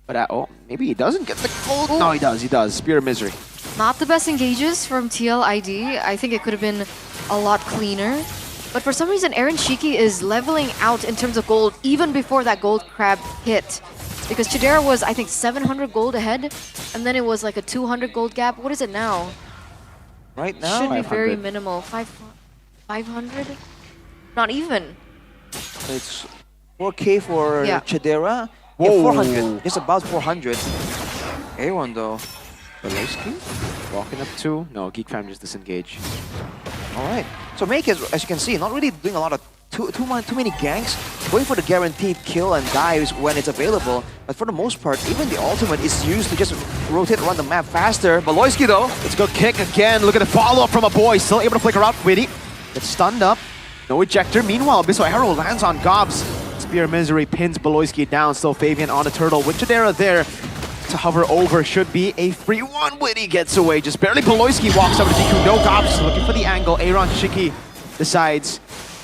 But oh, maybe he doesn't get the gold. No, he does. He does. Spear of Misery. Not the best engages from TLID. I think it could have been a lot cleaner. But for some reason, Aaron Shiki is leveling out in terms of gold even before that gold crab hit. Because Chidera was, I think, 700 gold ahead. And then it was like a 200 gold gap. What is it now? Right now? Should be very minimal. 500? Not even. It's 4K for Yeah. Chidera. Yeah, 400. Just about 400. Aaron though. Beloski walking up to. No, Geek Fam just disengage. Alright. So Make, as you can see, not really doing a lot of too many ganks, going for the guaranteed kill and dives when it's available. But for the most part, even the ultimate is used to just rotate around the map faster. Beloski though. It's a good kick again. Look at the follow-up from a boy. Still able to flicker out. Witty gets stunned up. No ejector. Meanwhile, Abyssal Arrow lands on Gobs. Spear of Misery pins Beloski down. Still Fabian on the turtle with Chidera there to hover over. Should be a free one. Witty gets away. Just barely. Beloski walks over to Jiku. No Gobs. Looking for the angle. Aaron Shiki decides,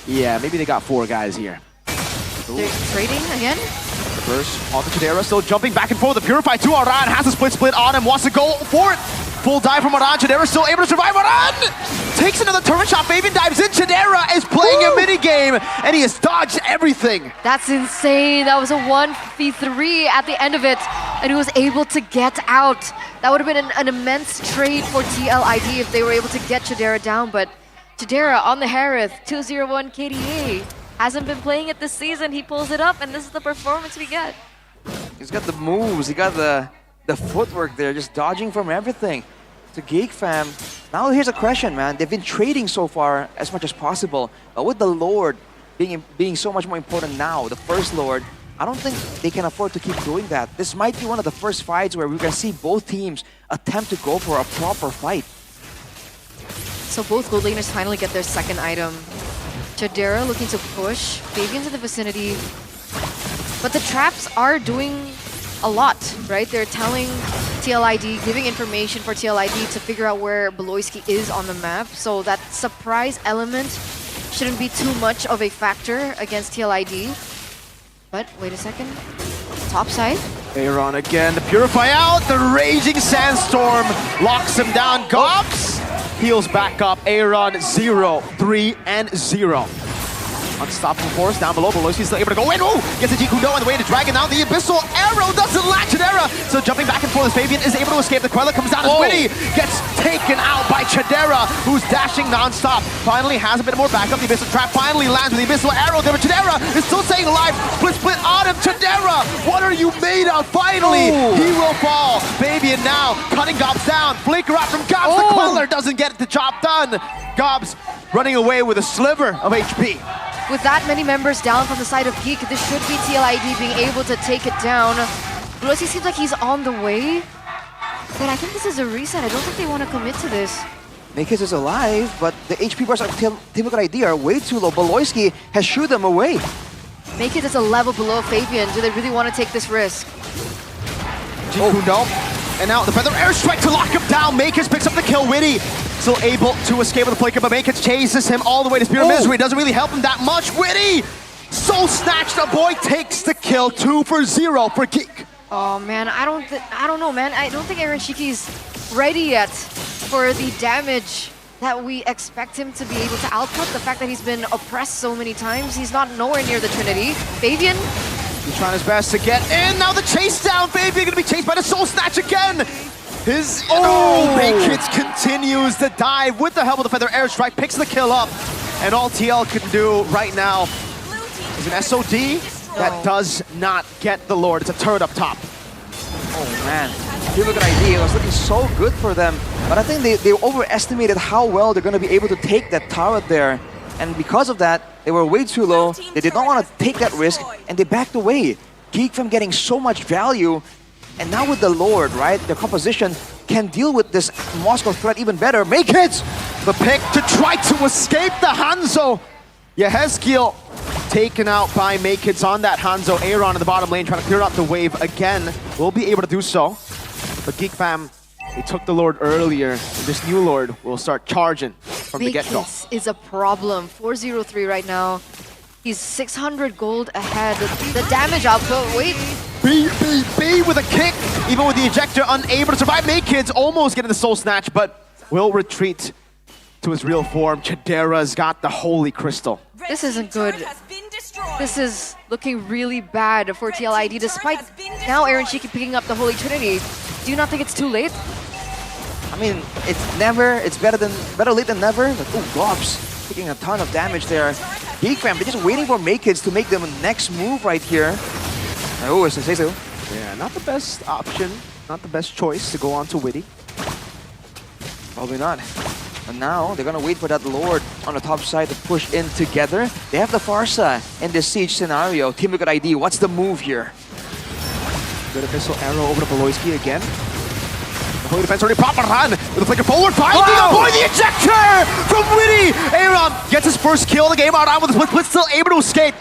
yeah, maybe they got 4 guys here. They're trading again? Reverse on the Chidera. Still jumping back and forth. The Purify to Aran. Has a split on him. Wants to go for it. Full dive from Aran. Chidera still able to survive. Aran takes another turret shot. Fabian dives in. Chidera is playing a mini game, and he has dodged everything. That's insane. That was a 1v3 at the end of it, and he was able to get out. That would have been an immense trade for TLID if they were able to get Chidera down, but Chidera on the Harith, 201 KDA. Hasn't been playing it this season. He pulls it up, and this is the performance we get. He's got the moves, he got the footwork there, just dodging from everything. To Geek Fam, now here's a question, man. They've been trading so far as much as possible, but with the Lord being so much more important now, the first Lord, I don't think they can afford to keep doing that. This might be one of the first fights where we can see both teams attempt to go for a proper fight. So both gold laners finally get their second item. Chidera looking to push. Fabian's in the vicinity. But the traps are doing a lot, right? They're telling TLID, giving information for TLID to figure out where Beloski is on the map. So that surprise element shouldn't be too much of a factor against TLID. But wait a second. Top side. Aaron again, the Purify out, the Raging Sandstorm locks him down. Gobs heals back up. Aaron 0, 3, and 0. Unstoppable force down below. Beloski's still able to go in. Ooh! Gets a Jikudo on the way to Dragon. Now the Abyssal Arrow doesn't latch Chidera. So jumping back and forth as Fabian is able to escape. The Quella comes down as Witty gets taken out by Chidera, who's dashing non-stop. Finally has a bit more backup. The Abyssal Trap finally lands with the Abyssal Arrow there, but Chidera is still staying alive. Split on him. Chidera, what are you made of? Finally, he will fall. Fabian now cutting Gobs down. Flicker out from Gobs. The Queller doesn't get the job done. Gobs running away with a sliver of HP. With that many members down from the side of Geek, this should be TLID being able to take it down. Beloski seems like he's on the way, but I think this is a reset. I don't think they want to commit to this. Makis is alive, but the HP bars of Team Liquid ID are way too low. Beloski has shooed them away. Make it as a level below Fabian. Do they really want to take this risk? Jikudo. And now the Feather Airstrike to lock him down. Makis picks up the kill. Witty still able to escape with the flicker, but Makis chases him all the way to Spear of Misery. Doesn't really help him that much. Witty! So snatched. The boy takes the kill. 2 for 0 for Geek. Oh man, I don't know, man. I don't think Aaron Shiki's ready yet for the damage that we expect him to be able to output. The fact that he's been oppressed so many times, he's not nowhere near the Trinity. Fabian. He's trying his best to get in. Now the chase down. Fabian gonna be chased by the Soul Snatch again. Makits continues to dive with the help of the Feather Airstrike, picks the kill up, and all TL can do right now is an SOD that does not get the Lord. It's a turret up top. Oh man, Team Liquid ID, it was looking so good for them But I think they overestimated how well they're going to be able to take that turret there. And because of that, they were way too low. They did not want to take that risk, and they backed away. Geek from getting so much value. And now with the Lord, right, their composition can deal with this Moscow threat even better. Make hits! The pick to try to escape the Hanzo. Yehezkiel taken out by Makids on that Hanzo. Aaron in the bottom lane trying to clear out the wave again. Will be able to do so. But Geek Fam, they took the Lord earlier. And this new Lord will start charging from the get-go. This is a problem. 403 right now. He's 600 gold ahead. The damage output, wait. B with a kick. Even with the ejector, unable to survive. Makids almost getting the soul snatch, but will retreat to his real form. Chidera's got the Holy Crystal. This isn't good. This is looking really bad for TLID, despite now Aaron Shiki picking up the Holy Trinity. Do you not think it's too late? I mean, it's better late than never. But oh, Globs taking a ton of damage there. Geek Fam, they're just waiting for Makids to make them next move right here. Oh, it's a say so. Yeah, not the best option, not the best choice to go on to Witty. Probably not. But now they're gonna wait for that Lord on the top side to push in together. They have the Farsa in this siege scenario. Team Liquid ID, what's the move here? Good Abyssal Arrow over to Beloyski again. The Holy Defense already pop a run with a flicker forward. Finally, avoid the ejector from Witty. Aaron gets his first kill of the game. Aran with the split, still able to escape.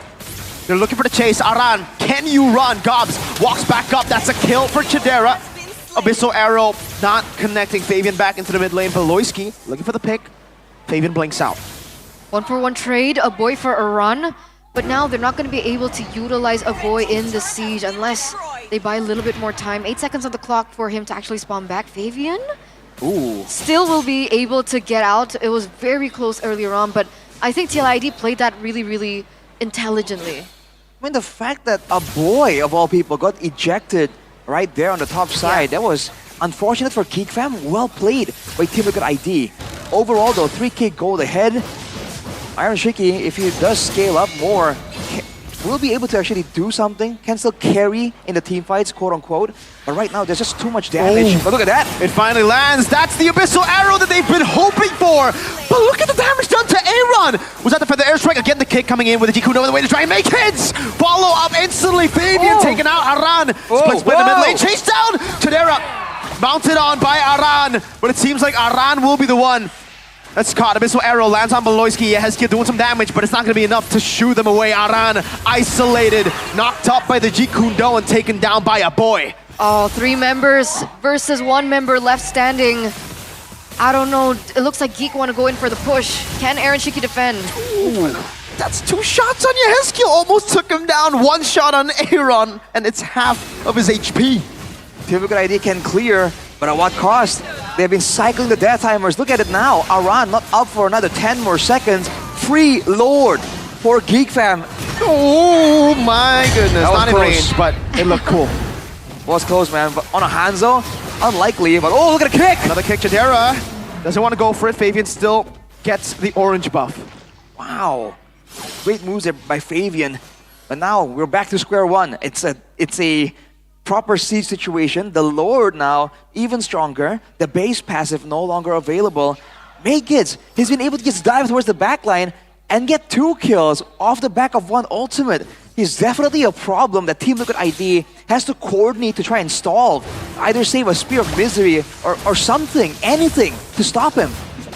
They're looking for the chase. Aran, can you run? Gobs walks back up. That's a kill for Chidera. Abyssal Arrow not connecting Fabian back into the mid lane. Beloyski looking for the pick. Fabian blinks out. 1-for-1 trade, a boy for a run. But now they're not going to be able to utilize a boy in the siege unless they buy a little bit more time. 8 seconds on the clock for him to actually spawn back. Fabian still will be able to get out. It was very close earlier on, but I think TLID played that really, really intelligently. I mean, the fact that a boy, of all people, got ejected right there on the top side, that was unfortunate for Geek Fam. Well played by Team Liquid ID. Overall, though, 3k gold ahead. Iron Shiki, if he does scale up more, will be able to actually do something. Can still carry in the team fights, quote unquote. But right now, there's just too much damage. But look at that. It finally lands. That's the Abyssal Arrow that they've been hoping for. But look at the damage done to Aaron. Was that the Feather Airstrike? Again, the kick coming in with the Jikuno on the way to try and make hits. Follow up instantly. Fabian taken out. Aran split in the mid lane. Chase down. Chidera mounted on by Aran. But it seems like Aran will be the one that's caught. Abyssal Arrow lands on Beloyski. Yehezkiel doing some damage, but it's not going to be enough to shoo them away. Aran isolated, knocked up by the Jikundo and taken down by a boy. Oh, 3 members versus 1 member left standing. I don't know. It looks like Geek want to go in for the push. Can Aaron Shiki defend? Ooh, that's 2 shots on Yehezkiel. Almost took him down. 1 shot on Aaron, and it's half of his HP. Team Liquid ID can clear, but at what cost? They've been cycling the death timers. Look at it now. Aran not up for another 10 more seconds. Free Lord for Geek Fam. Oh my goodness. Not in close. range, but it looked cool. Was close, man. But on a Hanzo, unlikely. But oh, look at the kick. Another kick. Chidera doesn't want to go for it. Fabian still gets the orange buff. Wow. Great moves there by Fabian. But now we're back to square one. It's a proper siege situation. The Lord now even stronger. The base passive no longer available. Makids, he's been able to just dive towards the backline and get 2 kills off the back of 1 ultimate. He's definitely a problem that Team Liquid ID has to coordinate to try and stall. Either save a Spear of Misery or something, anything to stop him.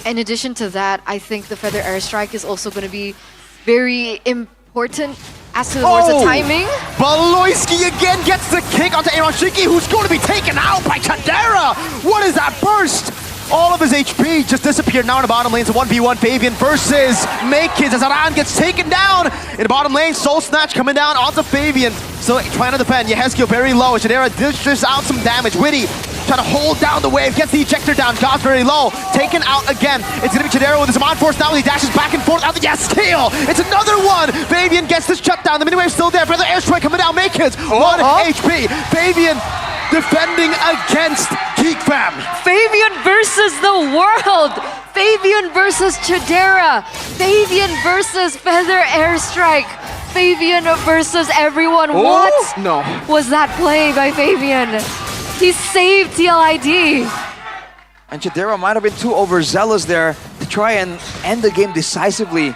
In addition to that, I think the Feather Airstrike is also going to be very important as to towards the timing. Beloyski again gets the kick onto Aaron Shiki, who's going to be taken out by Chidera. What is that burst? All of his HP just disappeared. Now in the bottom lane, it's a 1v1 Fabian versus Makids as Aran gets taken down. In the bottom lane, Soul Snatch coming down onto Fabian. Still trying to defend. Yehezkiel very low. Chidera dishes out some damage. Witty trying to hold down the wave, gets the ejector down. God's very low. Taken out again. It's going to be Chidera with his on force now. He dashes back and forth out the Yehezkiel. It's another one. Fabian gets this shutdown. The mini wave's still there. Further airstrike coming down. Makids 1 HP. Fabian defending against Geek Fam. Fabian versus the world. Fabian versus Chidera. Fabian versus Feather Airstrike. Fabian versus everyone. What No. was that play by Fabian? He saved TLID. And Chidera might have been too overzealous there to try and end the game decisively.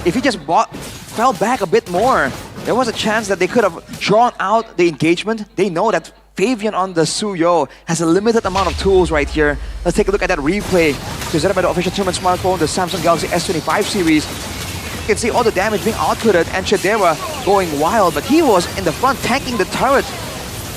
If he just fell back a bit more, there was a chance that they could have drawn out the engagement. They know that Fabian on the Suyo has a limited amount of tools right here. Let's take a look at that replay presented by the official tournament smartphone, the Samsung Galaxy S25 series. You can see all the damage being outputted and Chidera going wild, but he was in the front tanking the turret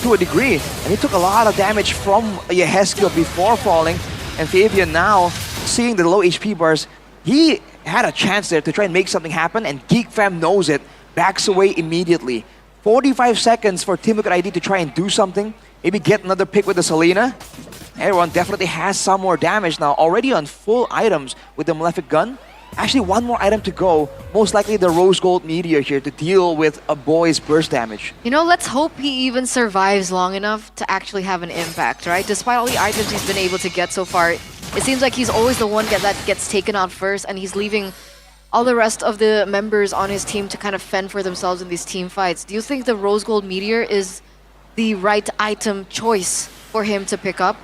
to a degree, and he took a lot of damage from Yeheskel before falling. And Fabian now, seeing the low HP bars, he had a chance there to try and make something happen, and GeekFam knows it, backs away immediately. 45 seconds for Team Liquid ID to try and do something, maybe get another pick with the Selena. Everyone definitely has some more damage now, already on full items with the Malefic Gun. Actually, one more item to go, most likely the Rose Gold Meteor here to deal with a boy's burst damage. You know, let's hope he even survives long enough to actually have an impact, right? Despite all the items he's been able to get so far, it seems like he's always the one that gets taken out first, and he's leaving all the rest of the members on his team to kind of fend for themselves in these team fights. Do you think the Rose Gold Meteor is the right item choice for him to pick up?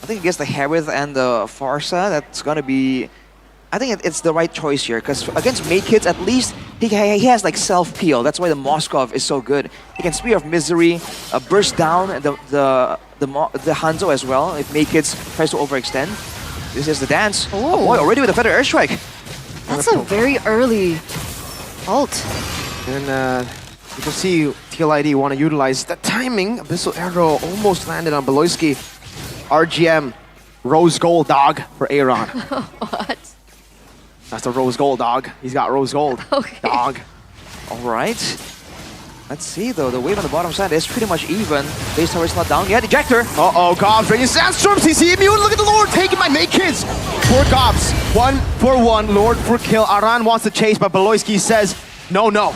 I think against the Harith and the Farsa, that's gonna be... I think it's the right choice here, because against Make Hits, at least he has like self-peel. That's why the Moskov is so good. He can Spear of Misery, burst down the Hanzo as well if Make Hits tries to overextend. This is the dance. Oh boy, already with a Feather Airstrike. That's a very early ult. And you can see TLID want to utilize the timing. Abyssal Arrow almost landed on Beloyski. RGM, Rose Gold dog for Aaron. What? That's the Rose Gold dog. He's got Rose Gold dog. All right. Let's see though, the wave on the bottom side is pretty much even. Base tower is not down yet. Ejector! Uh-oh, Gobs ready to Sandstorms. He's immune. Look at the Lord taking my Make Kids. Poor Gobs. 1-for-1. Lord for kill. Aran wants to chase, but Beloyski says, no, no.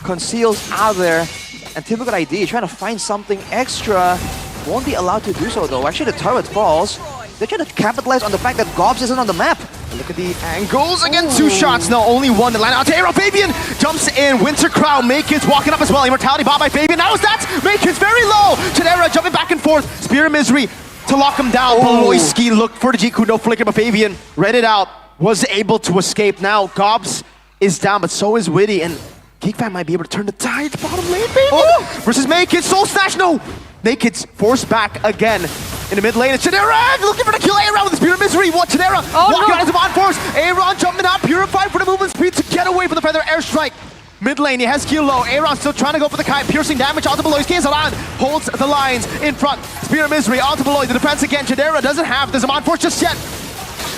Conceals out there. And Team Liquid ID trying to find something extra. Won't be allowed to do so though. Actually, the turret falls. They're trying to capitalize on the fact that Gobs isn't on the map. Look at the angles. Again, 2 shots. No, only one to land out to Aero. Fabian jumps in. Winter Crown. Make It's walking up as well. Immortality bought by Fabian. Now is that. Make It's very low. Chidera jumping back and forth. Spear of Misery to lock him down. Beloyski looked for the Jiku. No flicker, but Fabian read it out. Was able to escape. Now Gobs is down, but so is Witty. And GeekFam might be able to turn the tide. Bottom lane, Fabian. Versus Make It. Soul Snatch. No. Make It's forced back again. In the mid lane, it's Chidera looking for the kill. Aaron with the Spear of Misery. What Chidera walking out as a bond force. Aaron jumping out, purified for the movement speed to get away from the Feather Airstrike. Mid lane, he has Q low. Aaron still trying to go for the kite, piercing damage onto Beloyski. Zaran holds the lines in front. Spear of Misery onto Beloy. The defense again. Chidera doesn't have the Zaman Force just yet.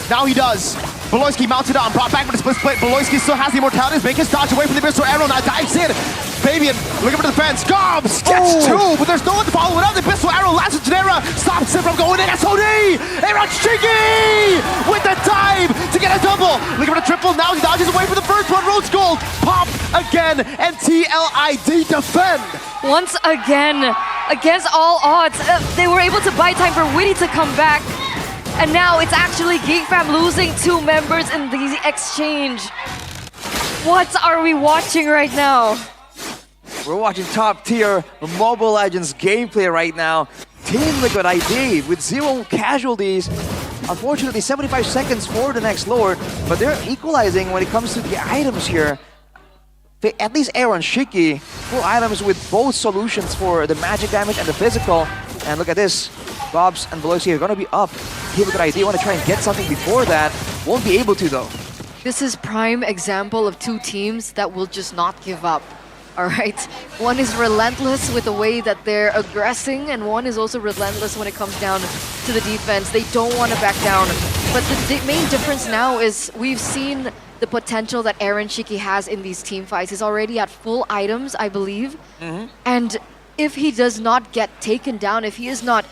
Now he does. Beloyski mounted on, brought back with a split split. Beloyski still has the immortalities, making his dodge away from the Abyssal Arrow. Now dives in. Fabian looking for the defense. Gobs gets 2, but there's no one to follow it up. The Abyssal Arrow lands at Chidera, stops him from going in. SOD! Aaron Cheeky with the dive to get a double. Looking for the triple. Now he dodges away from the first one. Rose Gold pop again, and TLID defend. Once again, against all odds, they were able to buy time for Witty to come back. And now it's actually GeekFam losing 2 members in the exchange. What are we watching right now? We're watching top tier Mobile Legends gameplay right now. Team Liquid ID with 0 casualties. Unfortunately, 75 seconds for the next Lord, but they're equalizing when it comes to the items here. At least Aaron Shiki, full items with both solutions for the magic damage and the physical. And look at this. Gobs and Beloyski are going to be up. Team Liquid ID want to try and get something before that. Won't be able to though. This is prime example of 2 teams that will just not give up. All right, one is relentless with the way that they're aggressing, and one is also relentless when it comes down to the defense. They don't want to back down. But the main difference now is we've seen the potential that Aaron Shiki has in these team fights. He's already at full items, I believe. And if he does not get taken down, if he is not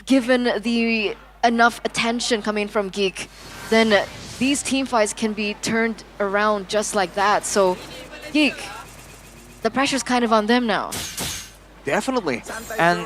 given the enough attention coming from Geek, then these team fights can be turned around just like that. So, Geek, the pressure's kind of on them now. Definitely. And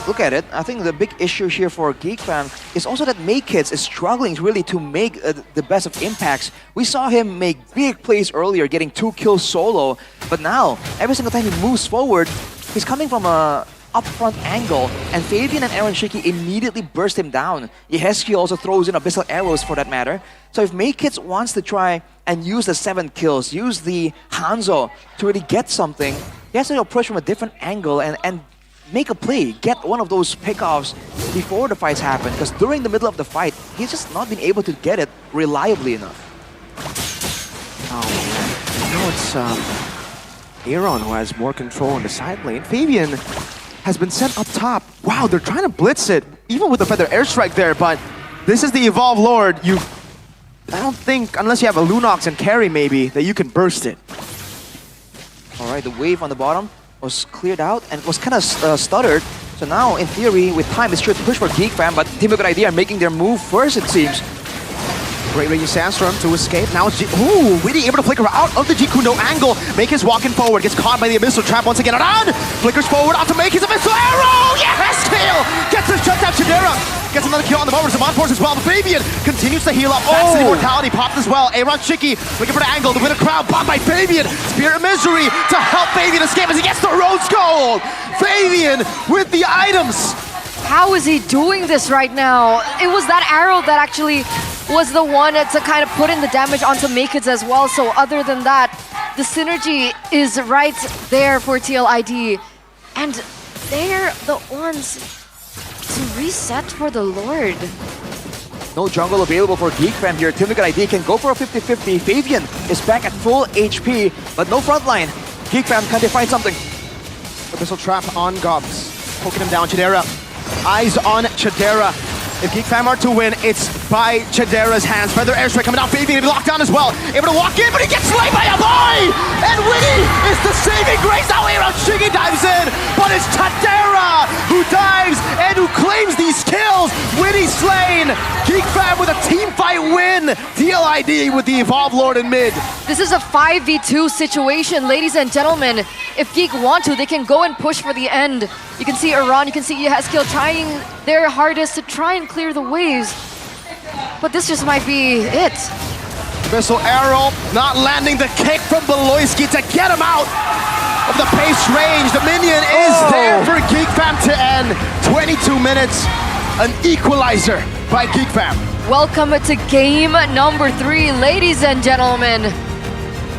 look at it, I think the big issue here for GeekFam is also that Make Kids is struggling really to make the best of impacts. We saw him make big plays earlier, getting 2 kills solo, but now, every single time he moves forward, he's coming from a upfront angle, and Fabian and Aaron Shiki immediately burst him down. Yeheski also throws in Abyssal Arrows for that matter. So if Maykits wants to try and use the 7 kills, use the Hanzo to really get something, he has to approach from a different angle and make a play, get one of those pickoffs before the fights happen. Because during the middle of the fight, he's just not been able to get it reliably enough. Oh man, now it's Aaron who has more control in the side lane. Fabian has been sent up top. Wow, they're trying to blitz it, even with the Feather Airstrike there, but this is the Evolve Lord. I don't think, unless you have a Lunox and carry maybe, that you can burst it. Alright, the wave on the bottom was cleared out and was kind of stuttered. So now, in theory, with time, it's sure to push for Geek Fam, but Team Good Idea are making their move first, it seems. Great Raging Sandstorm to escape. Now it's Ooh, really able to flicker out of the Jikundo angle. Maykis walking forward, gets caught by the Abyssal Trap once again. Around! Flickers forward onto Maykis, Abyssal Arrow! Yes, kill! Gets the shutdown, Chidera! Gets another kill on the moment, Zaman Force as well. But Fabian continues to heal up. Backs the Immortality, popped as well. Aaron Shiki looking for the angle, the winner crowd, popped by Fabian. Spirit of Misery to help Fabian escape as he gets the Rose Gold! Fabian with the items! How is he doing this right now? It was that arrow that actually was the one to kind of put in the damage onto Maykits as well. So other than that, the synergy is right there for TLID. And they're the ones to reset for the Lord. No jungle available for Geek Fam here. Team Good Idea can go for a 50-50. Fabian is back at full HP, but no frontline. Geek Fam, can they find something? Abyssal Trap on Gobs. Poking him down, Chidera. Eyes on Chidera. If Geek Fam are to win, it's by Chidera's hands. Feather Airstrike coming down, Fabian locked down as well. Able to walk in, but he gets slain by a boy! And Winnie is the saving grace. Now Aaron Shiki dives in, but it's Chidera who dives and who claims these kills. Winnie slain. Geek Fam with a team fight win. TLID with the Evolve Lord in mid. This is a 5v2 situation, ladies and gentlemen. If Geek want to, they can go and push for the end. You can see Iran, you can see Yeheskiel trying their hardest to try and clear the waves. But this just might be it. Abyssal Arrow not landing the kick from Beloyski to get him out of the pace range. The minion is there for Geek Fam to end. 22 minutes, an equalizer by Geek Fam. Welcome to game number 3, ladies and gentlemen.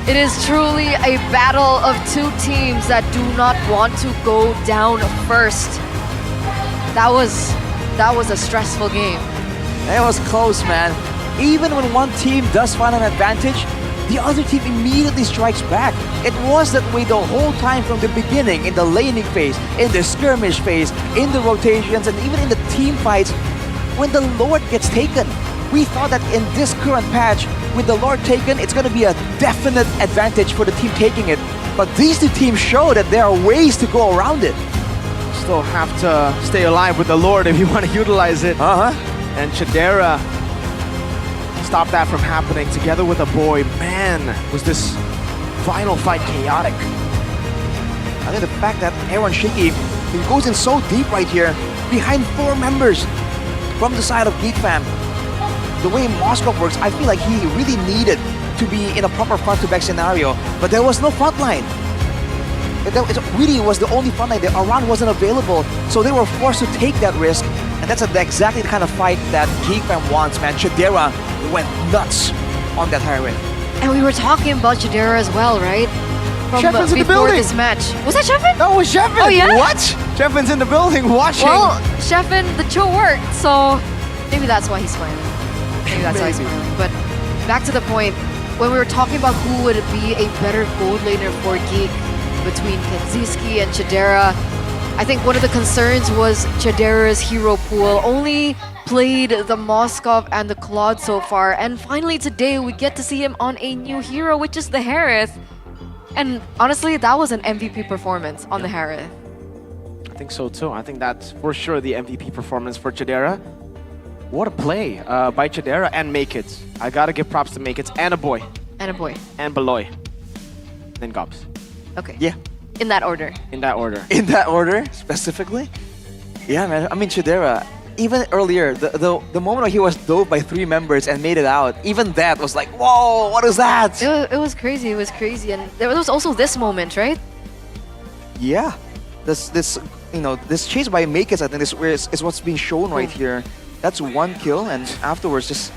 It is truly a battle of two teams that do not want to go down first. That was a stressful game. It was close, man. Even when one team does find an advantage, the other team immediately strikes back. It was that way the whole time from the beginning, in the laning phase, in the skirmish phase, in the rotations, and even in the team fights. When the Lord gets taken, we thought that in this current patch, with the Lord taken, it's going to be a definite advantage for the team taking it. But these two teams show that there are ways to go around it. Still have to stay alive with the Lord if you want to utilize it. And Chidera stopped that from happening together with a boy. Man, was this final fight chaotic. I think the fact that Aaron Shiki, he goes in so deep right here, behind 4 members from the side of Geek Fam. The way Moscow works, I feel like he really needed to be in a proper front-to-back scenario, but there was no front line. It really was the only front line. The Aran wasn't available, so they were forced to take that risk, and that's exactly the kind of fight that Geek Fam wants, man. Chidera went nuts on that high rate. And we were talking about Chidera as well, right? From Sheffen's in the before building. this match. Was that Sheffin? That was Sheffin! Oh, yeah? What? Sheffen's in the building watching. Well, Sheffin, the chill worked, so maybe that's why he's smiling. Maybe that's why he's smiling. But back to the point, when we were talking about who would be a better gold laner for Geek between Kenziski and Chidera, I think one of the concerns was Chidera's hero pool. Only played the Moskov and the Claude so far, and finally today we get to see him on a new hero, which is the Harith. And honestly, that was an MVP performance on the Harith. I think so too. I think that's for sure the MVP performance for Chidera. What a play by Chidera and Maykits. I gotta give props to Maykits and a boy. And a boy. And Beloy. Then Gobs. Okay. Yeah. In that order. In that order. In that order, specifically? Yeah, man. I mean, Chidera, even earlier, the moment where he was dove by 3 members and made it out, even that was like, whoa, what is that? It was crazy. It was crazy. And there was also this moment, right? Yeah. This this chase by Makers, I think is what's being shown right here. That's one kill, and afterwards just,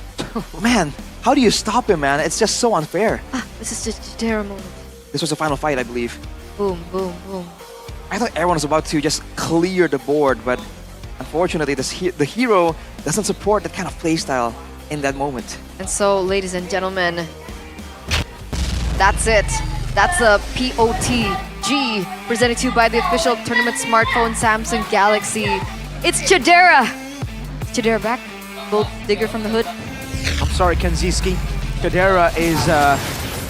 man, how do you stop him, man? It's just so unfair. This is just a terrible moment. This was the final fight, I believe. Boom, boom, boom. I thought everyone was about to just clear the board, but unfortunately, the hero doesn't support that kind of playstyle in that moment. And so, ladies and gentlemen, that's it. That's a POTG presented to you by the official tournament smartphone Samsung Galaxy. It's Chidera. Is Chidera back? Gold digger from the hood. I'm sorry, Kenziski. Kadera is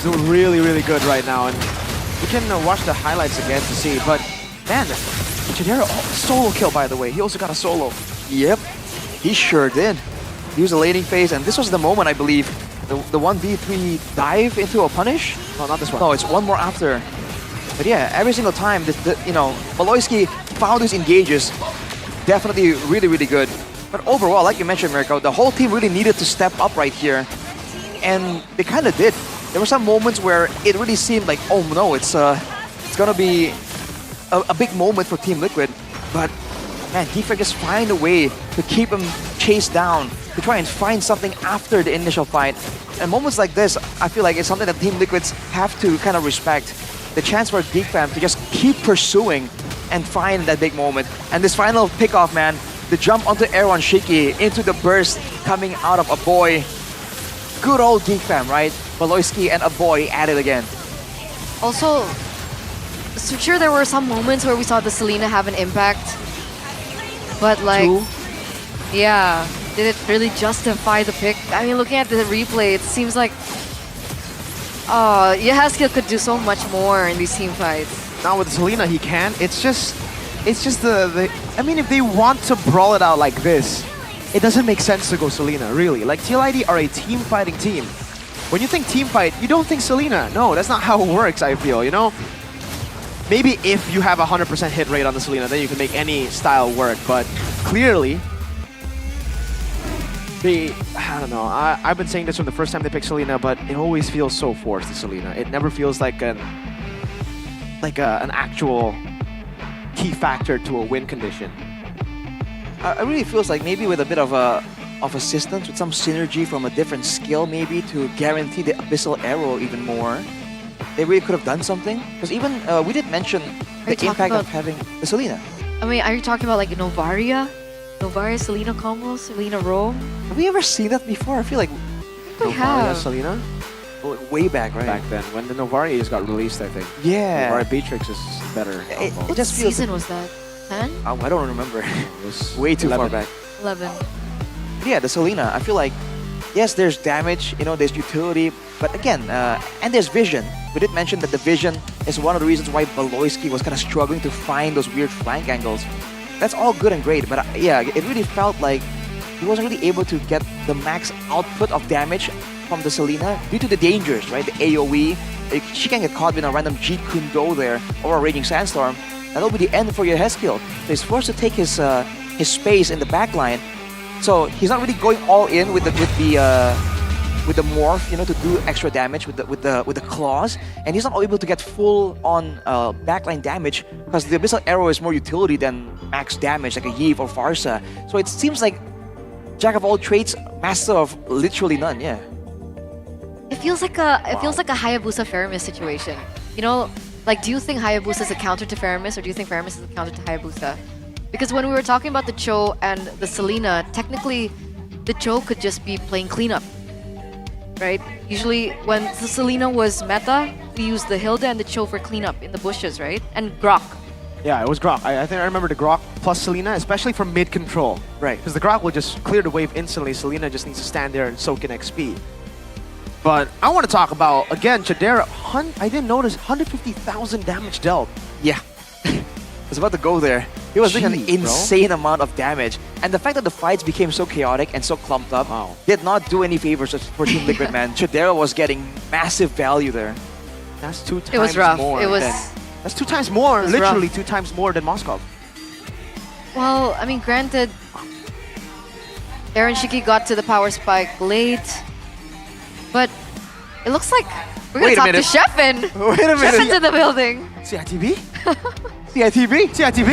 doing really, really good right now, and you can watch the highlights again to see. But man, Kadera solo kill, by the way. He also got a solo. Yep, he sure did. He was a laning phase, and this was the moment, I believe, the 1v3 dive into a punish. No, not this one. No, it's one more after. But yeah, every single time, Baloyski found his engages. Definitely really, really good. But overall, like you mentioned, Mirko, the whole team really needed to step up right here. And they kind of did. There were some moments where it really seemed like, oh no, it's gonna be a big moment for Team Liquid. But man, Defect just find a way to keep him chased down, to try and find something after the initial fight. And moments like this, I feel like it's something that Team Liquids have to kind of respect. The chance for Geek Fam to just keep pursuing and find that big moment. And this final pickoff, man, the jump onto Erwan Shiki into the burst coming out of Aboy. Good old Geek Fam, right? Baloyski and Aboy at it again. Also, so sure there were some moments where we saw the Selena have an impact. But like, yeah, did it really justify the pick? I mean, looking at the replay, it seems like, oh, Yahaskia could do so much more in these team fights. Now with Selena, he can. It's just the I mean, if they want to brawl it out like this, it doesn't make sense to go Selena, really. Like, TLID are a team fighting team. When you think team fight, you don't think Selena. No, that's not how it works, I feel, you know? Maybe if you have a 100% hit rate on the Selena, then you can make any style work, but clearly, I don't know, I've been saying this from the first time they picked Selena, but it always feels so forced, the Selena. It never feels like an actual key factor to a win condition. It really feels like maybe with a bit of assistance, with some synergy from a different skill maybe to guarantee the Abyssal Arrow even more, they really could have done something. Because even, we did mention the impact of having the Selena. I mean, are you talking about like Novaria? Novaria, Selena combos, Selena Rome? Have we ever seen that before? I feel like We have. Selena? way back, right? Back then, when the Novaria just got released, I think. Yeah. Novaria Beatrix is better. It What just feels season was that? 10? I don't remember. It was Way too 11. far back. 11. Yeah, the Selena, I feel like, yes, there's damage, there's utility, but again, and there's vision. We did mention that the vision is one of the reasons why Baloyski was kind of struggling to find those weird flank angles. That's all good and great, but yeah, it really felt like he wasn't really able to get the max output of damage from the Selena due to the dangers, right? The AoE, she can get caught with a random Jeet Kundo there or a Raging Sandstorm. That'll be the end for your Heskil. So he's forced to take his space in the backline. So he's not really going all in with the morph, to do extra damage with the claws, and he's not able to get full on backline damage because the Abyssal Arrow is more utility than max damage like a Yve or Farsa. So it seems like jack of all trades, master of literally none. Yeah. It feels like a Hayabusa Faramis situation. Like, do you think Hayabusa is a counter to Faramis, or do you think Faramis is a counter to Hayabusa? Because when we were talking about the Cho and the Selena, technically the Cho could just be playing cleanup, right? Usually when the Selena was meta, we used the Hilda and the Cho for cleanup in the bushes, right? And Grok. Yeah, it was Grok. I think I remember the Grok plus Selena, especially from mid control. Right. Because the Grok will just clear the wave instantly. Selena just needs to stand there and soak in XP. But I want to talk about, again, Chidera. I didn't notice 150,000 damage dealt. Yeah. I was about to go there. He was doing an insane amount of damage. And the fact that the fights became so chaotic and so clumped up did not do any favors for Team Liquid, man. Chidera was getting massive value there. That's 2 times It was rough. more. That's 2 times more, literally rough. 2 times more than Moskov. Well, I mean, granted, Aaron Shiki got to the power spike late, but it looks like we're going to talk to Sheffin. Wait a minute. Sheffin's in the building. CITV? CITV? CITV?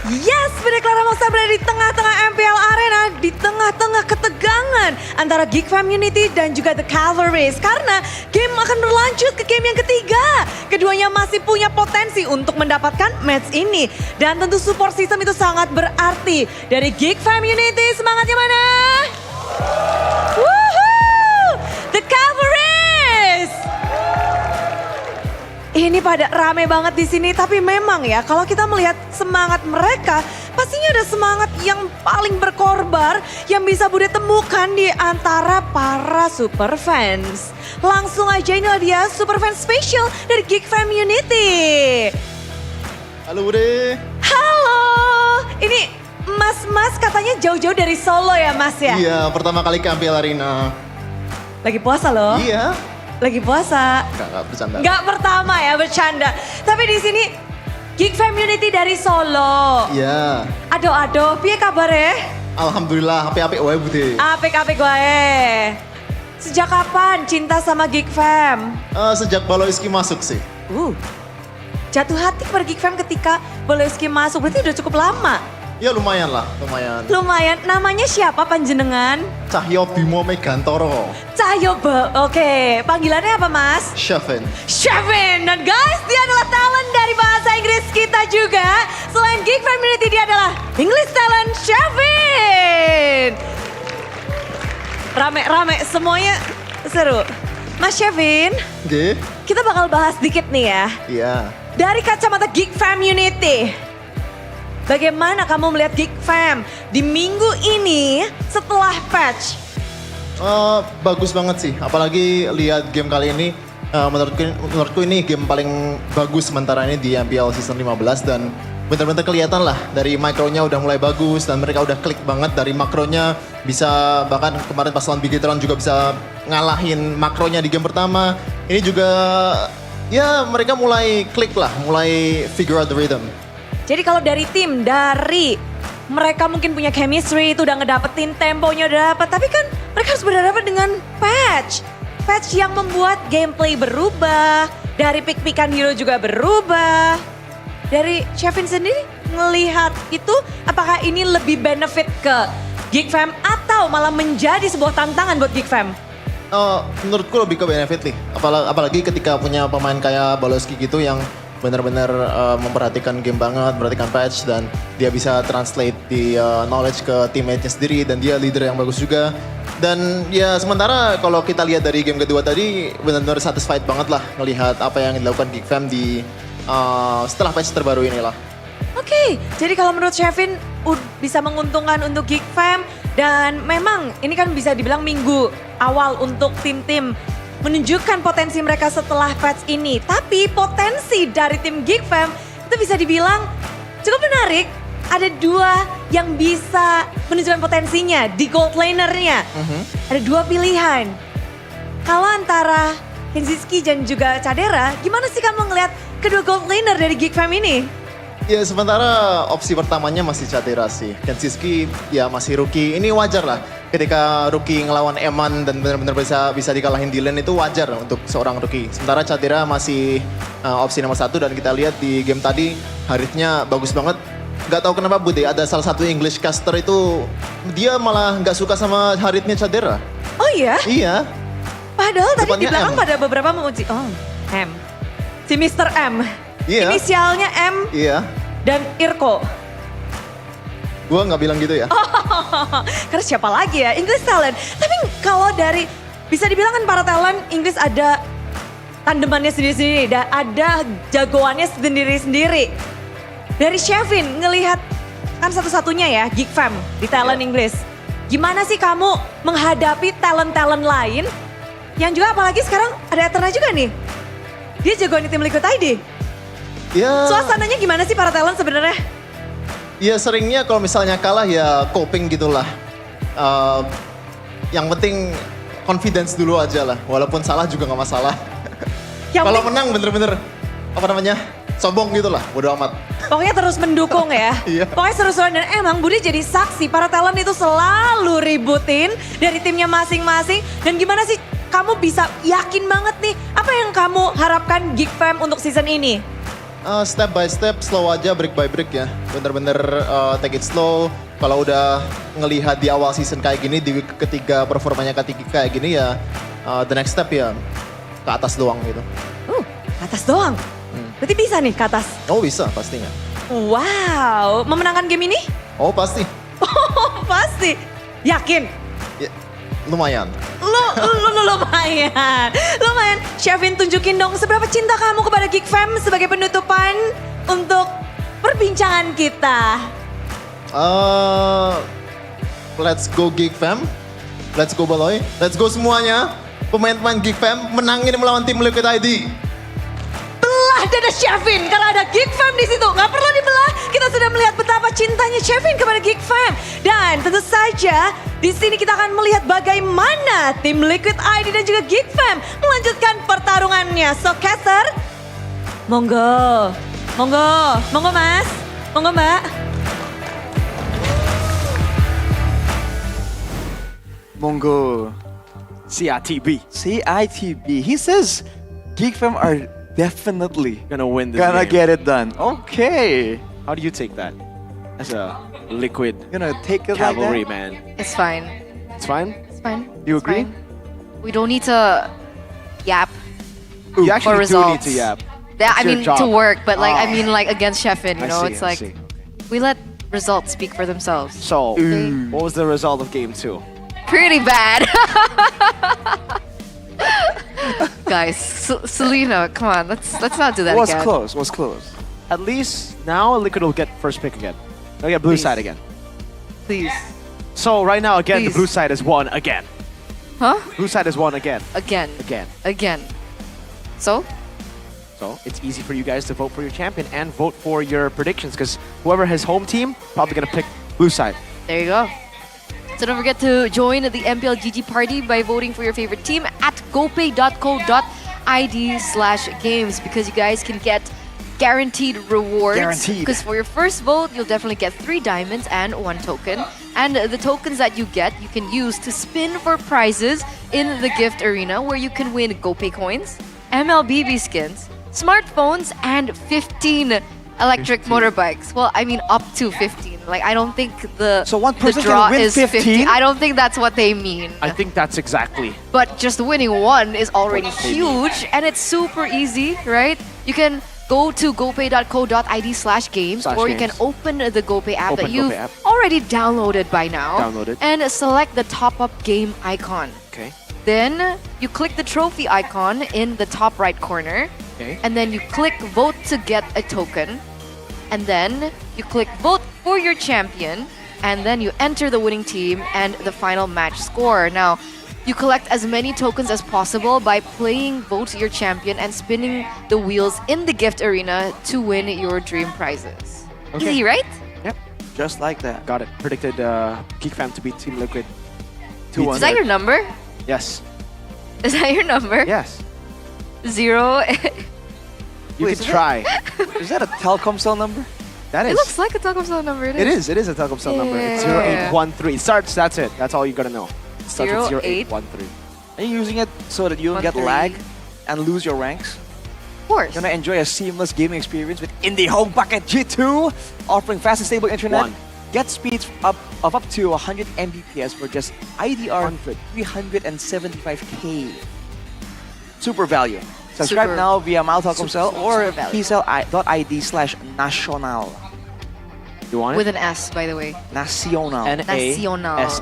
Yes, benar Clara Mosa berada di tengah-tengah MPL Arena, di tengah-tengah ketegangan antara Geek Fam Unity dan juga The Cavalries. Karena game akan berlanjut ke game yang ketiga. Keduanya masih punya potensi untuk mendapatkan match ini. Dan tentu support system itu sangat berarti. Dari Geek Fam Unity, semangatnya mana? Woohoo! The Cavalries! Ini pada rame banget di sini, tapi memang ya kalau kita melihat semangat mereka, pastinya ada semangat yang paling berkorban yang bisa Bude temukan di antara para super fans. Langsung aja ini dia super fans special dari Geek Fam Unity. Halo Bude. Halo, ini Mas katanya jauh-jauh dari Solo ya Mas ya? Iya, pertama kali ke MPL Arena. Lagi puasa loh. Iya. Lagi puasa. Enggak bercanda. Nggak pertama ya bercanda. Tapi di sini Geek Fam Unity dari Solo. Iya. Aduh, piye kabar ya? Alhamdulillah, apik-apik wae Bude. Apik-apik wae. Sejak kapan cinta sama Geek Fam? Sejak Baloiski masuk sih. Jatuh hati kepada Geek Fam ketika Boloski masuk, berarti udah cukup lama. Ya lumayan lah, lumayan. Lumayan, namanya siapa panjenengan? Cahyo Bimo Megantoro. Cahyo, oke. Panggilannya apa Mas? Chefin. Chefin, dan guys dia adalah talent dari bahasa Inggris kita juga. Selain Geek Fam Unity dia adalah English talent Chefin. Rame, semuanya seru. Mas Chefin, Oke. kita bakal bahas dikit nih ya. Iya. Dari kacamata Geek Fam Unity, bagaimana kamu melihat Geek Fam di minggu ini setelah patch? Bagus banget sih, apalagi lihat game kali ini. Menurutku ini game paling bagus sementara ini di MPL Season 15 dan benar-benar kelihatan lah dari makronya udah mulai bagus dan mereka udah klik banget dari makronya, bisa bahkan kemarin pas lawan Bigetron juga bisa ngalahin makronya di game pertama. Ini juga ya mereka mulai klik lah, mulai figure out the rhythm. Jadi kalau dari tim, dari mereka mungkin punya chemistry, itu udah ngedapetin temponya udah dapet. Tapi kan mereka harus berhadapan dengan patch. Patch yang membuat gameplay berubah, dari pick-pickan hero juga berubah. Dari Chefin sendiri ngelihat itu, apakah ini lebih benefit ke Geek Fam atau malah menjadi sebuah tantangan buat Geek Fam? Menurutku lebih ke benefit nih, apalagi ketika punya pemain kayak Baloski gitu yang benar-benar memperhatikan game banget, memperhatikan patch dan dia bisa translate di knowledge ke teammate-nya sendiri dan dia leader yang bagus juga. Dan ya sementara kalau kita lihat dari game kedua tadi benar-benar satisfied banget lah ngelihat apa yang dilakukan Geek Fam di setelah patch terbaru inilah. Oke, jadi kalau menurut Chefin bisa menguntungkan untuk Geek Fam dan memang ini kan bisa dibilang minggu awal untuk tim-tim menunjukkan potensi mereka setelah patch ini. Tapi potensi dari tim Geek Fam itu bisa dibilang cukup menarik. Ada dua yang bisa menunjukkan potensinya di gold laner-nya. Ada dua pilihan. Kalau antara Kenziski dan juga Cadera, gimana sih kamu ngelihat kedua gold laner dari Geek Fam ini? Ya sementara opsi pertamanya masih Cadera sih. Kenziski ya masih rookie, ini wajar lah. Ketika rookie ngelawan Eman dan benar-benar bisa dikalahin di lane itu wajar untuk seorang rookie. Sementara Cadera masih opsi nomor 1 dan kita lihat di game tadi Harithnya bagus banget. Gak tahu kenapa Bude, ada salah satu English caster itu dia malah gak suka sama Harithnya Cadera. Oh iya? Iya. Padahal tadi Depannya di belakang M. pada beberapa memuji. Oh, M. Si Mr. M. Iya. Inisialnya M Iya. dan Irko. Gua nggak bilang gitu ya. Karena siapa lagi ya? English talent. Tapi kalau dari, bisa dibilang kan para talent Inggris ada tandemannya sendiri-sendiri. Dan ada jagoannya sendiri-sendiri. Dari Chefin ngelihat, kan satu-satunya ya Geek Fam di talent Inggris. Gimana sih kamu menghadapi talent-talent lain? Yang juga apalagi sekarang ada Eterna juga nih. Dia jagoan di tim Liquid ID. Ya. Suasananya gimana sih para talent sebenarnya? Ya seringnya kalau misalnya kalah ya coping gitulah. Yang penting confidence dulu aja lah. Walaupun salah juga nggak masalah. Kalau menang bener-bener apa namanya sombong gitulah. Bodo amat. Pokoknya terus mendukung ya. Iya. Pokoknya seru-seruan dan emang Budi jadi saksi para talent itu selalu ributin dari timnya masing-masing. Dan gimana sih kamu bisa yakin banget nih apa yang kamu harapkan Geek Fam untuk season ini? Step by step, slow aja, break by break ya. Bener-bener take it slow. Kalau udah ngelihat di awal season kayak gini, di week ketiga performanya ketiga kayak gini ya, the next step ya ke atas doang gitu. Atas doang? Berarti bisa nih ke atas? Oh bisa, pastinya. Wow, memenangkan game ini? Oh pasti. Oh, pasti. Yakin? Ya, lumayan. Lumayan. Lumayan. Chefin, tunjukin dong seberapa cinta kamu kepada Geek Fam sebagai penutupan untuk perbincangan kita. Let's go Geek Fam. Let's go Baloy. Let's go semuanya. Pemain-pemain Geek Fam menangin melawan tim Liquid ID. Belah dada Chefin karena ada Geek Fam di situ. Nggak perlu dibelah. Kita sudah melihat betapa cintanya Chefin kepada Geek Fam. Dan tentu saja di sini kita akan melihat bagaimana tim Liquid ID dan juga Geek Fam melanjutkan pertarungannya. So Caster, monggo. Monggo. Monggo Mas. Monggo Mbak. Monggo. CITB. CITB. He says Geek Fam are definitely Gonna win this gonna game. get it done. Okay. How do you take that? As a liquid Gonna take it cavalry like that? man. It's fine. It's fine? It's fine. You It's agree? fine. We don't need to yap. You actually do need results. to yap. Yeah, I It's your mean job. to work, but like I Ah. mean like against Sheffin, you I know, see, it's I like see. we let results speak for themselves. So, what was the result of game 2? Pretty bad. Guys, Selena, come on, let's not do that Was again. close. Was close. At least now Liquid will get first pick again. They'll get blue Please. side again. Please. So right now again, the Please. blue side has won again. Huh? Blue side has won again. Again. Again. Again. So? So it's easy for you guys to vote for your champion and vote for your predictions because whoever has home team probably gonna pick blue side. There you go. So don't forget to join the MPL GG party by voting for your favorite team at gopay.co.id/games because you guys can get guaranteed rewards. Guaranteed. Because for your first vote, you'll definitely get 3 diamonds and 1 token. And the tokens that you get, you can use to spin for prizes in the gift arena where you can win GoPay coins, MLBB skins, smartphones, and 15 electric motorbikes. Well, I mean up to 15. Like I don't think So one the person draw can win is 15? I don't think that's what they mean. I think that's exactly. But just winning one is already huge and it's super easy, right? You can go to gopay.co.id/games or you can /games. open the GoPay app Open that you've GoPay app. already downloaded by now. Downloaded. And select the top-up game icon. Okay. Then you click the trophy icon in the top right corner. Okay. And then you click vote to get a token. And then you click vote for your champion. And then you enter the winning team and the final match score. Now, you collect as many tokens as possible by playing Vote Your Champion and spinning the wheels in the gift arena to win your dream prizes. Okay. Easy, right? Yep. Just like that. Got it. Predicted Geek Fam to beat Team Liquid. 2-1. Is that your number? Yes. Is that your number? Yes. 0. You Wait, can is that- try. Is that a Telkomsel number? That It is. looks like a Telkomsel number. It is. It is a Telkomsel number. It's Yeah. 0813. Starts. That's it. That's all you gotta know. It starts with 08. 0813. Are you using it so that you don't get 1-3. lag and lose your ranks? Of course. Gonna enjoy a seamless gaming experience with Indie Home Packet G2, offering fast and stable internet. One. Get speeds of up to 100 Mbps for just IDR 375k. Super value. Subscribe Super- now via Telkomsel or super value. pcell.id/national. You want it? With an S, by the way. Nacional. Nacional. It's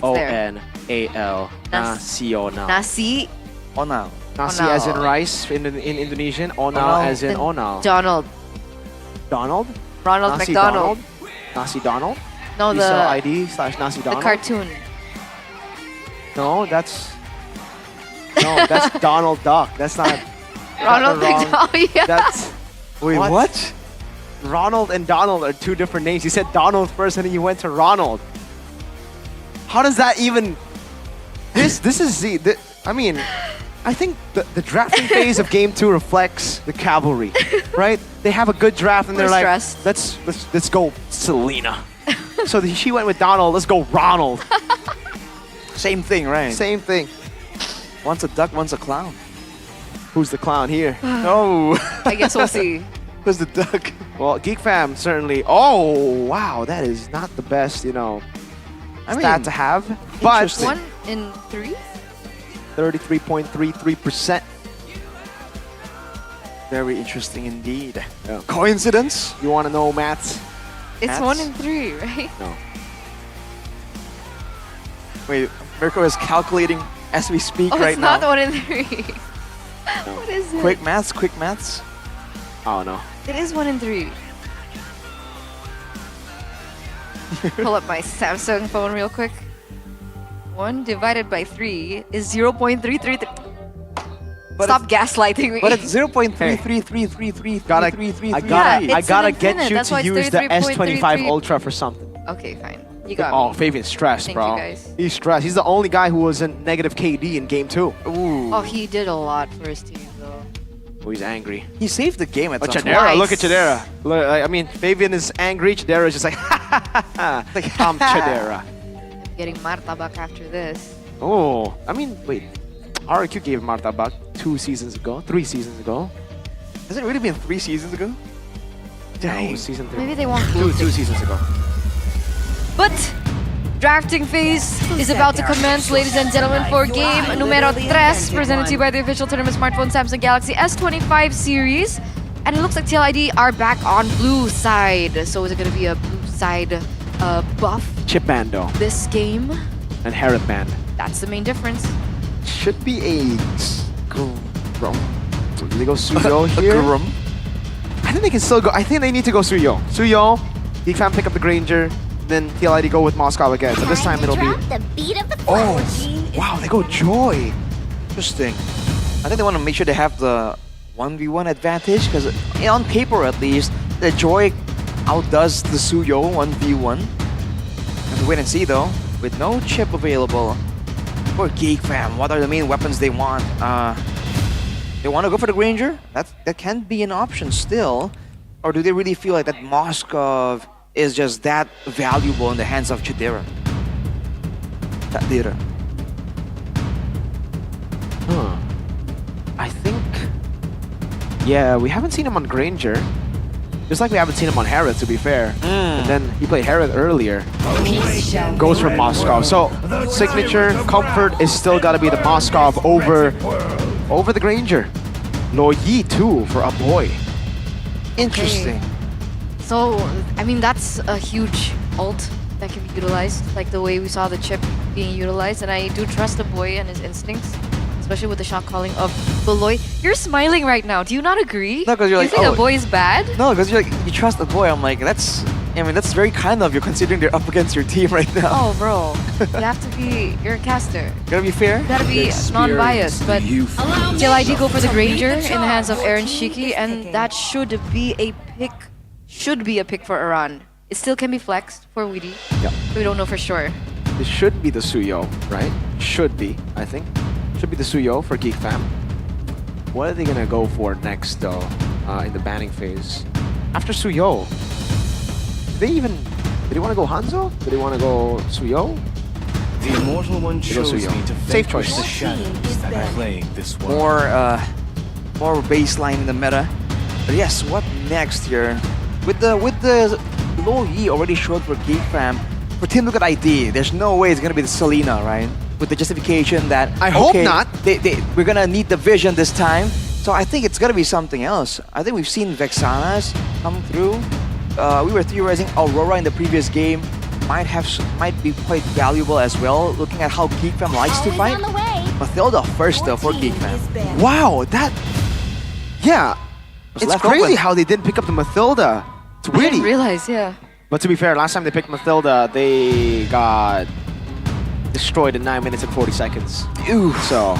there. NASIONAL. Nacional. Nasi Onal. Nasi Onal. as in rice in Indonesian. Onal Onal. as in Then onal. Donald. Donald? Ronald Nasi McDonald. Nasi Donald? No, You sell the ID/Nasi Donald? cartoon. No, that's Donald Duck. That's not. Ronald wrong. McDonald. Yeah. That's Wait, what? Ronald and Donald are 2 different names. You said Donald first, and then you went to Ronald. How does that even? This is the. I mean, I think the drafting phase of Game 2 reflects the cavalry, right? They have a good draft, and they're We're like, stressed. let's go Selena. So she went with Donald. Let's go Ronald. Same thing, right? Same thing. One's a duck, one's a clown. Who's the clown here? Oh. I guess we'll see. Who's the duck? Well, Geek Fam certainly. Oh, wow, that is not the best, stat to have. But 1 in 3? 33.33%. Very interesting indeed. Yeah. Coincidence? You want to know maths? It's Hats? 1 in 3, right? No. Wait, Mirko is calculating as we speak Oh, right it's not now. 1 in 3. What is it? Quick maths. Oh, no. It is 1 in 3. Pull up my Samsung phone real quick. 1 divided by 3 is 0.333. But Stop gaslighting me. But it's 0.333333333. I it's gotta an get infinite, you that's why to it's use the S25 33.33. Ultra for something. Okay, fine. You got Oh, me. Fabian's stressed, Thank bro. you, guys. He's stressed. He's the only guy who was in negative KD in game 2. Ooh. Oh, he did a lot for his team, though. Oh, he's angry. He saved the game at Oh, some Chidera, point. look at Chidera. Look, I mean, Fabian is angry. Chidera is just like, ha ha ha ha. Like, I'm Chidera. I'm getting martabak after this. Oh, I mean, wait. RQ gave Martabak 3 seasons ago. Has it really been 3 seasons ago? No, it was season 3. Maybe they want two seasons ago. But drafting phase is about to commence, ladies and gentlemen, for game numero 3, presented to you by the official tournament smartphone Samsung Galaxy S25 series. And it looks like TLID are back on blue side. So is it going to be a blue side buff Chip Bando this game? and Herod Band. That's the main difference. Should be a Grum. Will they go Suyo here? I think they can still go. I think they need to go Suyo. Suyo, Geek Fam pick up the Granger, then TLID go with Moscow again. But this time it'll be. Oh, wow, they go Joy. Interesting. I think they want to make sure they have the 1v1 advantage because on paper at least, the Joy outdoes the Suyo 1v1. Have to wait and see though. With no chip available for Geek Fam, what are the main weapons they want? They want to go for the Granger? That can be an option still. Or do they really feel like that Moskov is just that valuable in the hands of Chidera? Chidera. Huh. I think. Yeah, we haven't seen him on Granger. Just like we haven't seen him on Herod, to be fair. And then he played Herod earlier. Goes for Moscow. So signature comfort is still gotta be the Moscow over the Granger. Lo Yi too for a boy. Interesting. So, I memean, that's a huge ult that can be utilized, like the way we saw the chip being utilized. And I do trust the boy and his instincts, especially with the shot calling of Beloy. You're smiling right now. Do you not agree? No, 'cause you're you like, think oh. a boy is bad? No, because you're like, you trust the boy. I'm like, that's very kind of you considering they're up against your team right now. Oh, bro. You have to be, you're a caster. Gotta be fair. You gotta be non-biased. But TLID go for the Granger in the hands of Aaron Shiki, and that should be a pick for Iran. It still can be flexed for Weedy. Yeah. We don't know for sure. This should be the Suyo, right? Should be, I think. Should be the Suyo for Geek Fam. What are they gonna go for next though, in the banning phase? After Suyo, did they want to go Hanzo? Did they want to go Suyo? The Immortal One They go chose Suyo. me to Safe vanquish choice. the shadows that plague this world. More baseline in the meta. But yes, what next here? With the Lo Yi already showed for Geek Fam, for Team Look at ID, there's no way it's gonna be the Selena, right? With the justification that I hope not. We're gonna need the vision this time. So I think it's gonna be something else. I think we've seen Vexanas come through. We were theorizing Aurora in the previous game might be quite valuable as well, looking at how Geek Fam likes to fight. Mathilda first though for Geek Fam. Wow, yeah. It's left crazy open. how they didn't pick up the Mathilda. It's I didn't witty. realize, yeah. But to be fair, last time they picked Mathilda, they got destroyed in 9 minutes and 40 seconds. Ooh. So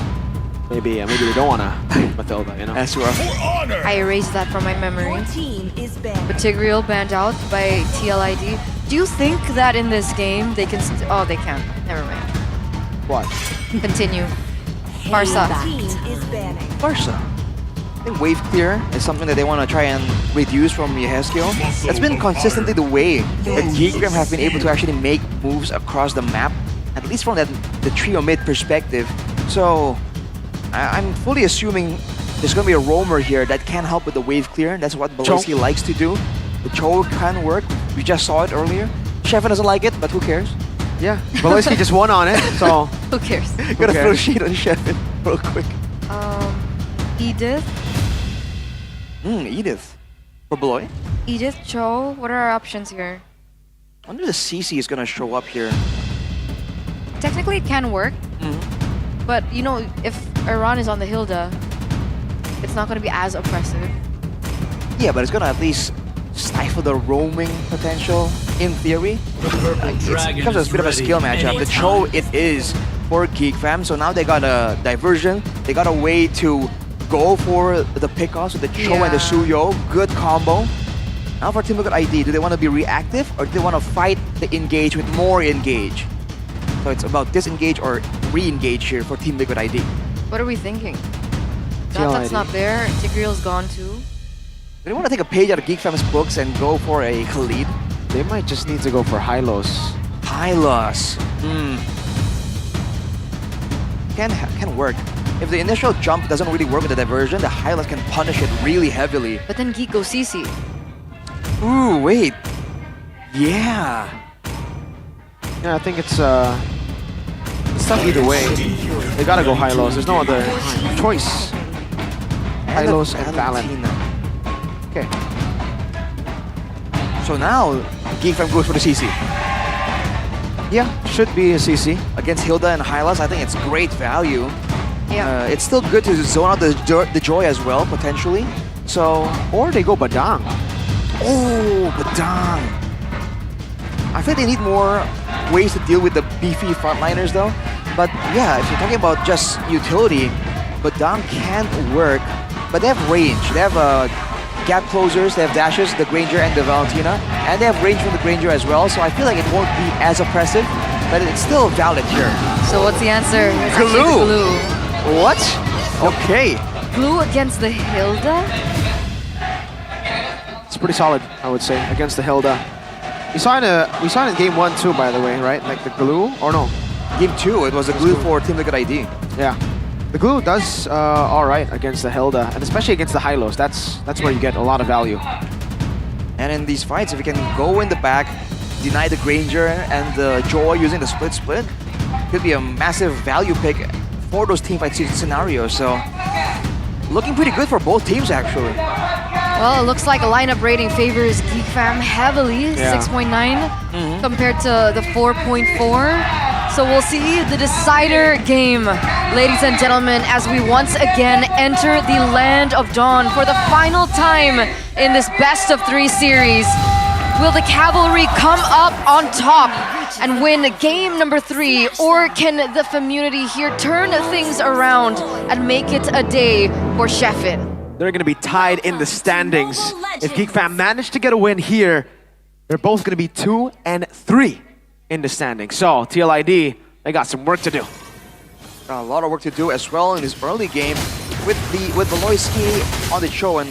maybe they don't wanna pick Mathilda, you know? That's rough. I erased that from my memory. But Tigreal banned out by TLID. Do you think that in this game they can? Oh, they can. Never mind. What? Continue. Farsa. Barca. I think wave clear is something that they want to try and reduce from Yehezkiel. That's been consistently the way that Geek Fam have been able to actually make moves across the map, at least from the trio mid perspective. So I'm fully assuming There's going to be a roamer here that can help with the wave clear. That's what Beloski likes to do. The Cho can work. We just saw it earlier. Shefin doesn't like it, but who cares? Yeah, Beloski just won on it, so... Who cares? Gonna throw shade on Shefin real quick. Edith? Edith. For Beloy? Edith, Cho, what are our options here? I wonder if the CC is gonna show up here. Technically it can work, but you know, if Iran is on the Hilda, it's not going to be as oppressive. Yeah, but it's gonna at least stifle the roaming potential, in theory. It becomes a bit of a skill matchup. The Cho it is for Geek Fam, so now they got a diversion. They got a way to go for the pickoffs with the Cho and the Suyo. Good combo. Now for Team Liquid ID, do they want to be reactive or do they want to fight the engage with more engage? So it's about disengage or re-engage here for Team Liquid ID. What are we thinking? That's not there. Tigreal's gone too. Do they want to take a page out of Geek Fam's books and go for a Khalid? They might just need to go for Hylos. Hylos. Can work. If the initial jump doesn't really work with the diversion, the Hylos can punish it really heavily. But then Geek goes CC. Ooh, wait. Yeah. Yeah, I think it's tough either way. They gotta go Hylos. There's no other choice. Hylos and Valentina. Okay. So now, Geek Fam goes for the CC. Yeah, should be a CC. Against Hilda and Hylos, I think it's great value. Yeah. It's still good to zone out the Joy as well, potentially. So, or they go Badang. Oh, Badang. I think they need more ways to deal with the beefy frontliners though. But yeah, if you're talking about just utility, Badang can work. But they have range. They have gap closers, they have dashes, the Granger and the Valentina. And they have range from the Granger as well. So I feel like it won't be as oppressive. But it's still valid here. So what's the answer? It's Glue. actually the Glue. What? Okay. Glue against the Hilda? It's pretty solid, I would say, against the Hilda. We saw it in game 1 too, by the way, right? Like the glue, or no? Game 2, it was the glue for Team Liquid ID. Yeah. The glue does alright against the Hilda, and especially against the Hylos. That's where you get a lot of value. And in these fights, if you can go in the back, deny the Granger and the Joy using the split, could be a massive value pick for those teamfight scenarios. So, looking pretty good for both teams actually. Well, it looks like a lineup rating favors Geek Fam heavily, 6.9 compared to the 4.4. So we'll see the decider game, ladies and gentlemen, as we once again enter the Land of Dawn for the final time in this best of 3 series. Will the Cavalry come up on top and win game number 3, or can the community here turn things around and make it a day for Shefin? They're going to be tied in the standings. If Geek Fam manage to get a win here, they're both going to be 2 and 3 in the standings. So, TLID, they got some work to do. Got a lot of work to do as well in this early game with Beloyski on the show and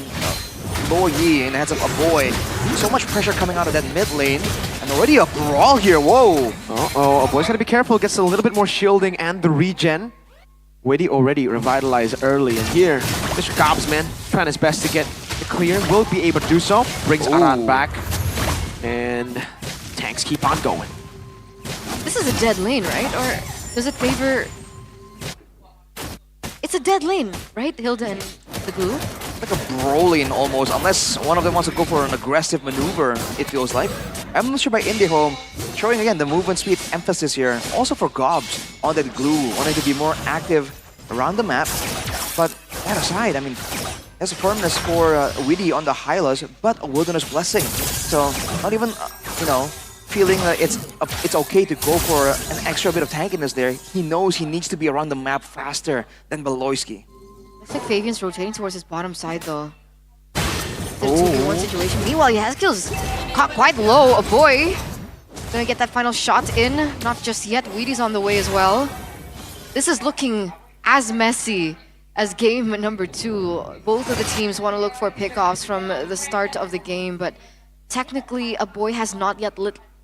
Lo Yi in the hands of a boy. So much pressure coming out of that mid lane. And already a brawl here, whoa! Uh-oh, a boy's gotta be careful, gets a little bit more shielding and the regen. Widdy already revitalized early, and here, Mr. Gobsman trying his best to get the clear, will be able to do so. Brings Aran back, and tanks keep on going. This is a dead lane, right? Or does it favor... It's a dead lane, right? Hilda and the Glue? Like a brawling almost, unless one of them wants to go for an aggressive maneuver, it feels like. I'm not sure by IndieHome, showing again the movement speed emphasis here. Also for Gobs on that Glue, wanting to be more active around the map. But that aside, I mean, there's a firmness for Widdy on the Hylos, but a Wilderness Blessing. So not even, you know, feeling that it's okay to go for an extra bit of tankiness there. He knows he needs to be around the map faster than Beloyski. Looks like Fabian's rotating towards his bottom side though. The 2v1 situation. Meanwhile, Yaskill's caught quite low. A boy gonna get that final shot in. Not just yet. Weedy's on the way as well. This is looking as messy as game number 2. Both of the teams want to look for pickoffs from the start of the game, but technically a boy has not yet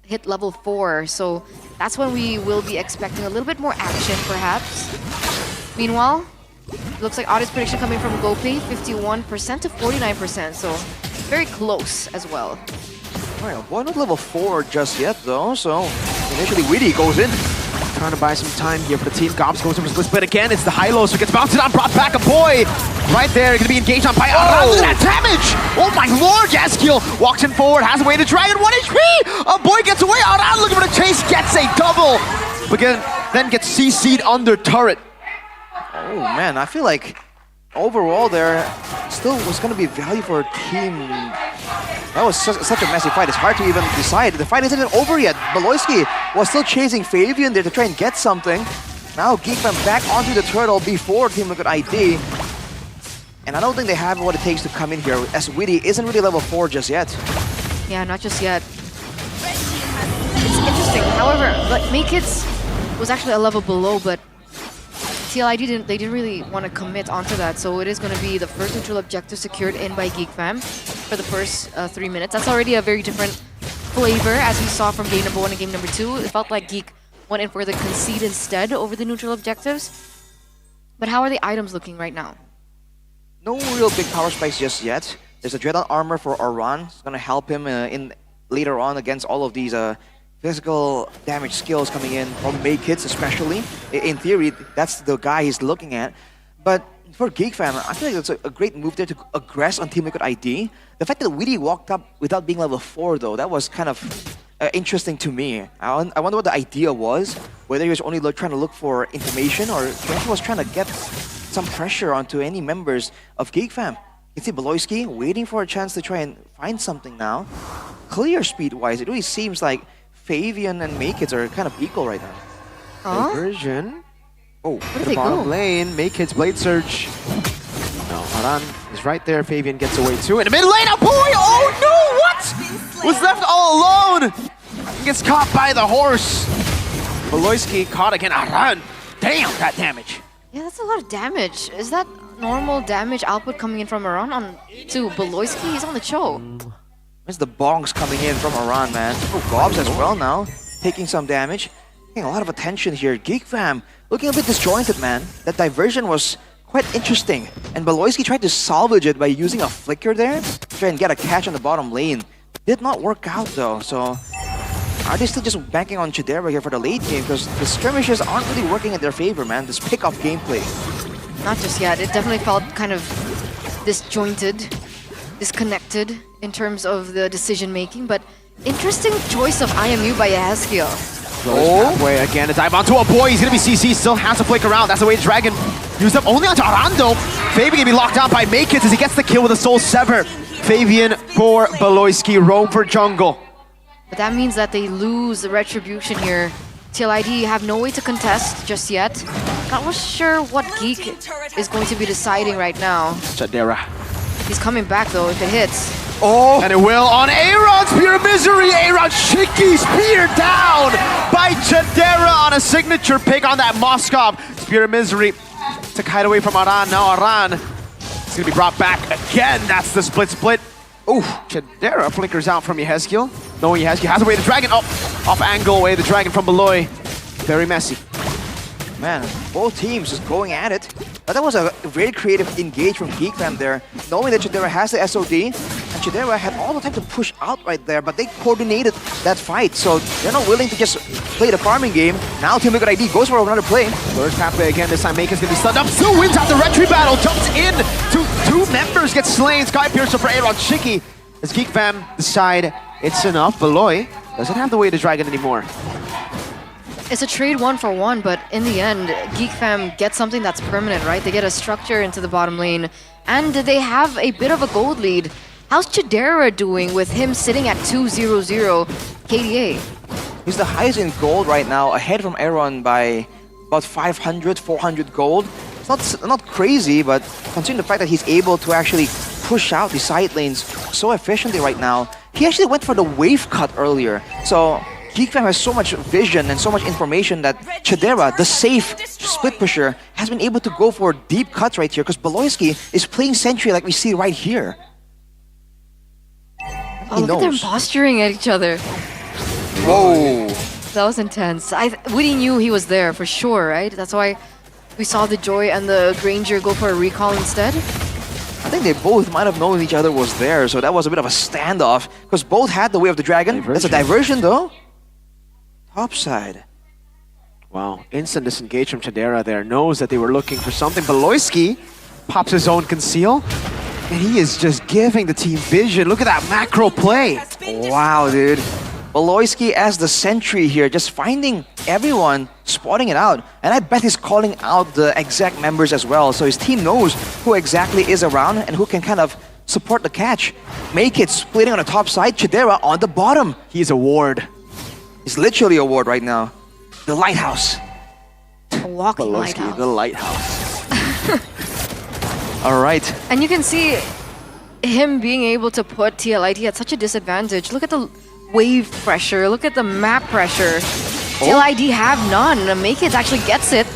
hit level 4, so that's when we will be expecting a little bit more action perhaps. Meanwhile, Looks like oddest prediction coming from GoPay, 51% to 49%, so very close as well. Alright, boy, not level 4 just yet though, so initially Witty goes in. Trying to buy some time here for the team. Gobs goes in for split again. It's the high-low, so gets bounced on, brought back a boy. Right there, gonna be engaged on by Aran. Look at that damage! Oh my lord, Yaskiel walks in forward, has away the dragon, 1 HP! A boy gets away, Aran looking for the chase, gets a double. But then gets CC'd under turret. Oh man, I feel like overall there still was gonna be value for a team. That was such a messy fight. It's hard to even decide. The fight isn't even over yet. Beloyski was still chasing Fabian there to try and get something. Now Geekfam back onto the turtle before Team Liquid ID. And I don't think they have what it takes to come in here, as Witty isn't really level 4 just yet. Yeah, not just yet. It's interesting. However, like Makeits was actually a level below, but TLID didn't really want to commit onto that, so it is going to be the first neutral objective secured in by Geekfam for the first 3 minutes. That's already a very different flavor, as we saw from game number 1 and game number 2. It felt like Geek went in for the concede instead over the neutral objectives. But how are the items looking right now? No real big power spikes just yet. There's a Dreadnought armor for Aran. It's going to help him in later on against all of these physical damage skills coming in from Makeits especially. In theory, that's the guy he's looking at. But for Geekfam, I feel like it's a great move there to aggress on Team Liquid ID. The fact that Witty walked up without being level 4 though, that was kind of interesting to me. I wonder what the idea was, whether he was only trying to look for information or he actually was trying to get some pressure onto any members of Geekfam. You can see Beloyski waiting for a chance to try and find something now. Clear speed-wise, it really seems like Fabian and Makeits are kind of equal right now. Huh? Version. Where To did the they bottom go? lane, Makeits Blade Surge. No, Aran is right there. Fabian gets away too. In the mid lane, a boy! Oh no, what? Was left all alone! He gets caught by the horse. Beloyski caught again. Aran! Damn, that damage. Yeah, that's a lot of damage. Is that normal damage output coming in from Aran on to Beloyski? He's on the choke. There's the bongs coming in from Aran, man. Oh, Gobs as well now, taking some damage. Getting a lot of attention here. Geekfam looking a bit disjointed, man. That diversion was quite interesting. And Beloyski tried to salvage it by using a flicker there to try and get a catch on the bottom lane. Did not work out though, so are they still just banking on Chidera here for the late game? Because the skirmishes aren't really working in their favor, man. This pick-up gameplay. Not just yet. It definitely felt kind of disjointed, disconnected in terms of the decision making, but interesting choice of IMU by Yaskiel. Pathway again, a dive onto a boy. He's gonna be CC, still has to flick around. That's the way the dragon used up only onto Arando. Fabian gonna be locked out by Makeits as he gets the kill with a Soul Sever. Fabian for Beloyski, roam for jungle. But that means that they lose the retribution here. TLID have no way to contest just yet. Not really sure what Geek is going to be deciding right now. Chidera. He's coming back though if it hits. Oh, and it will on Aaron. Spear of Misery. Aaron Shiki speared down by Chidera on a signature pick on that Moskov. Spear of Misery to kite away from Aran. Now Aran is going to be brought back again. That's the split. Ooh, Chidera flickers out from Yeheskiel. No, Yeheskiel has away the dragon. Oh, off angle away the dragon from Beloy. Very messy. Man, both teams just going at it. But that was a very creative engage from Geekfam there, knowing that Chidera has the SOD, and Chidera had all the time to push out right there, but they coordinated that fight, so they're not willing to just play the farming game. Now Team Liquid ID goes for another play. Third pathway again, this time Maker's gonna be stunned up. Still wins out the retry battle, jumps in to 2 members, gets slain. Sky Piercer for Aaron Shiki. As Geekfam decide it's enough, Beloy doesn't have the way to Dragon anymore. It's a trade 1-for-1, but in the end, Geekfam gets something that's permanent, right? They get a structure into the bottom lane, and they have a bit of a gold lead. How's Chidera doing with him sitting at 2-0-0 KDA? He's the highest in gold right now, ahead from Aaron by about 500, 400 gold. It's not crazy, but considering the fact that he's able to actually push out the side lanes so efficiently right now, he actually went for the wave cut earlier. So Geekfam has so much vision and so much information that Chidera, the safe split pusher, has been able to go for deep cuts right here because Beloyski is playing Sentry like we see right here. Oh, look at them posturing at each other. Whoa. That was intense. Witty knew he was there for sure, right? That's why We saw the Joy and the Granger go for a recall instead. I think they both might have known each other was there, so that was a bit of a standoff. Because both had the Way of the Dragon. It's a diversion though. Top side. Wow, instant disengage from Chadera there. Knows that they were looking for something. Beloyski pops his own conceal. And he is just giving the team vision. Look at that macro play. Wow, dude. Beloyski as the sentry here, just finding everyone, spotting it out. And I bet he's calling out the exec members as well. So his team knows who exactly is around and who can kind of support the catch. Make it splitting on the top side, Chadera on the bottom. He's a ward. He's literally a ward right now. The lighthouse. A walking Beloyski, lighthouse. the lighthouse. All right. And you can see him being able to put TLID at such a disadvantage. Look at the wave pressure. Look at the map pressure. TLID have none. Makeits actually gets it.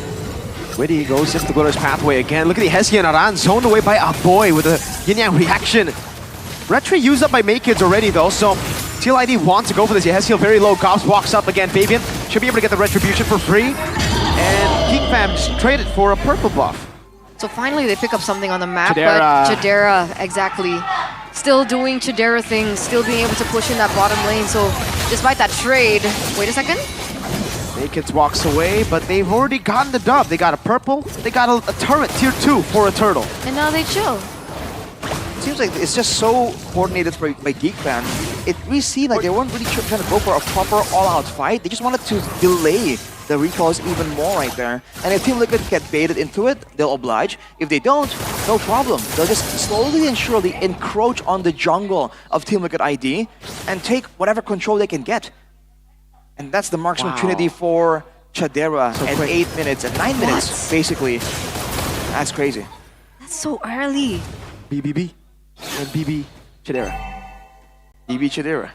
Witty goes into the Glitter's pathway again. Look at the Hesky and Aran zoned away by Aboy with a yin-yang reaction. Retry used up by Makeits already though, so TLID wants to go for this. Yehesiel very low. Gobbs walks up again. Fabian should be able to get the retribution for free. And Geek Fam just traded for a purple buff. So finally they pick up something on the map, Chadera. but Chadera, exactly. Still doing Chadera things, still being able to push in that bottom lane. So despite that trade, wait a second. Makeits walks away, but they've already gotten the dub. They got a purple, they got a turret tier 2 for a turtle. And now they chill. Seems like it's just so coordinated by Geek Fam. It really seemed like they weren't really trying to go for a proper all-out fight. They just wanted to delay the recalls even more right there. And if Team Liquid get baited into it, they'll oblige. If they don't, no problem. They'll just slowly and surely encroach on the jungle of Team Liquid ID and take whatever control they can get. And that's the marksman trinity for Chadera So at quick. 8 minutes and 9 minutes, basically. That's crazy. That's so early. BBB and BB Chadera. BB Chadera.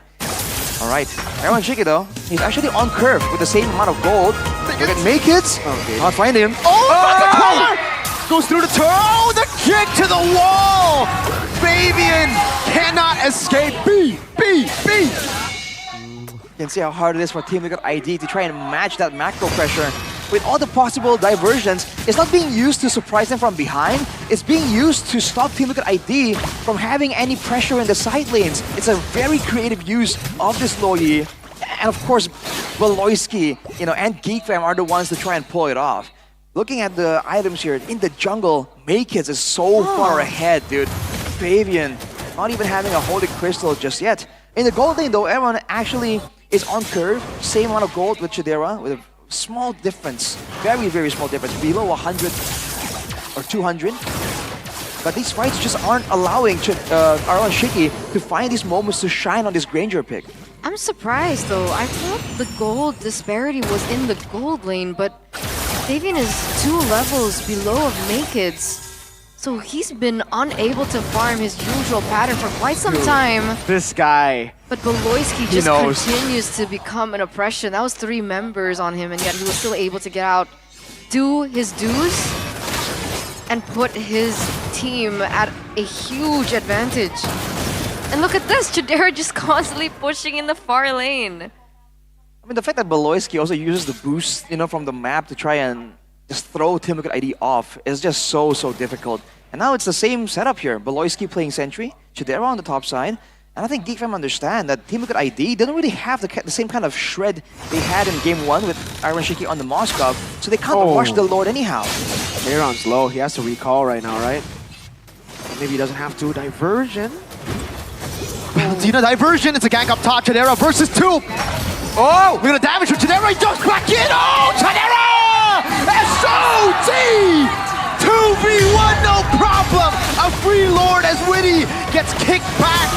Alright, Aaron Shiki though, he's actually on curve with the same amount of gold. Look at Makeits. Okay. Not finding him. Oh! Goes through the turret. Oh, the kick to the wall! Fabian cannot escape. B. You can see how hard it is for Team Liquid ID to try and match that macro pressure. With all the possible diversions, it's not being used to surprise them from behind. It's being used to stop Team Liquid ID from having any pressure in the side lanes. It's a very creative use of this Loyi. And of course, Beloyski, and Geek Fam are the ones to try and pull it off. Looking at the items here, in the jungle, Makeits is so far ahead, dude. Fabian, not even having a Holy Crystal just yet. In the gold lane though, everyone actually is on curve. Same amount of gold with Chadera, with a small difference. Very, very small difference. Below 100 or 200. But these fights just aren't allowing Aaron Shiki to find these moments to shine on this Granger pick. I'm surprised though. I thought the gold disparity was in the gold lane, but Fabian is 2 levels below of Makeits. So he's been unable to farm his usual pattern for quite some time. This guy. But Beloyski just knows. continues to become an oppression. That was 3 members on him, and yet he was still able to get out, do his dues, and put his team at a huge advantage. And look at this, Chadera just constantly pushing in the far lane. I mean, the fact that Beloyski also uses the boost, from the map to try and just throw Team Liquid ID off is just so difficult. And now it's the same setup here. Beloyski playing Sentry, Chadera on the top side. And I think Geek Fam understand that Team Liquid ID didn't really have the same kind of shred they had in Game 1 with Iron Shiki on the Moskov, so they can't rush the Lord anyhow. Aaron's low. He has to recall right now, right? Maybe he doesn't have to. Diversion. Valentina diversion. It's a gang up top. Chadera versus 2. Oh! We're gonna damage from Chadera. He jumps back in. Oh! Chadera! SOT! 2v1, no problem! A free Lord as Witty gets kicked back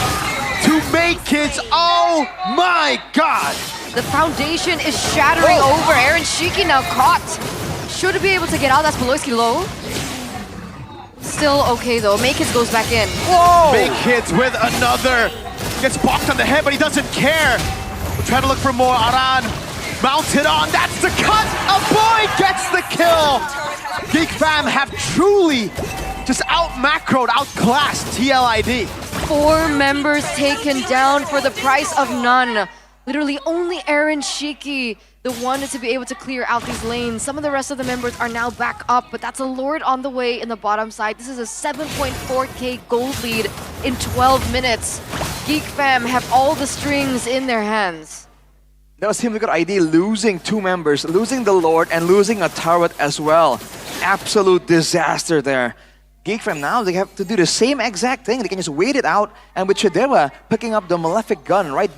to Makeits. Oh my god! The foundation is shattering over. Aaron Shiki now caught. Should be able to get out. That's Beloyski low. Still okay though. Makeits goes back in. Whoa! Makeits with another. Gets boxed on the head, but he doesn't care. We're trying to look for more. Aran mounted on. That's the cut. A boy gets the kill. Geek Fam have truly just out-macroed, outclassed TLID. 4 members taken down for the price of none. Literally only Aaron Shiki the one to be able to clear out these lanes. Some of the rest of the members are now back up, but that's a Lord on the way in the bottom side. This is a 7.4k gold lead in 12 minutes. Geek Fam have all the strings in their hands. That was Team Liquid ID losing 2 members, losing the Lord and losing a turret as well. Absolute disaster there. Geek Fam now, they have to do the same exact thing. They can just wait it out. And with Chidera picking up the Malefic gun right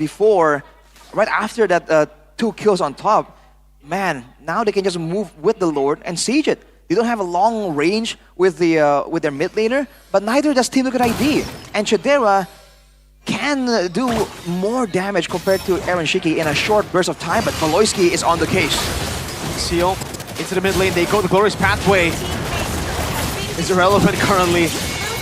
after that 2 kills on top, man, now they can just move with the Lord and siege it. They don't have a long range with their mid laner, but neither does Team Liquid ID. And Chidera can do more damage compared to Aaron Shiki in a short burst of time, but Valoisky is on the case. Seal into the mid lane. They go the glorious pathway. Is irrelevant currently.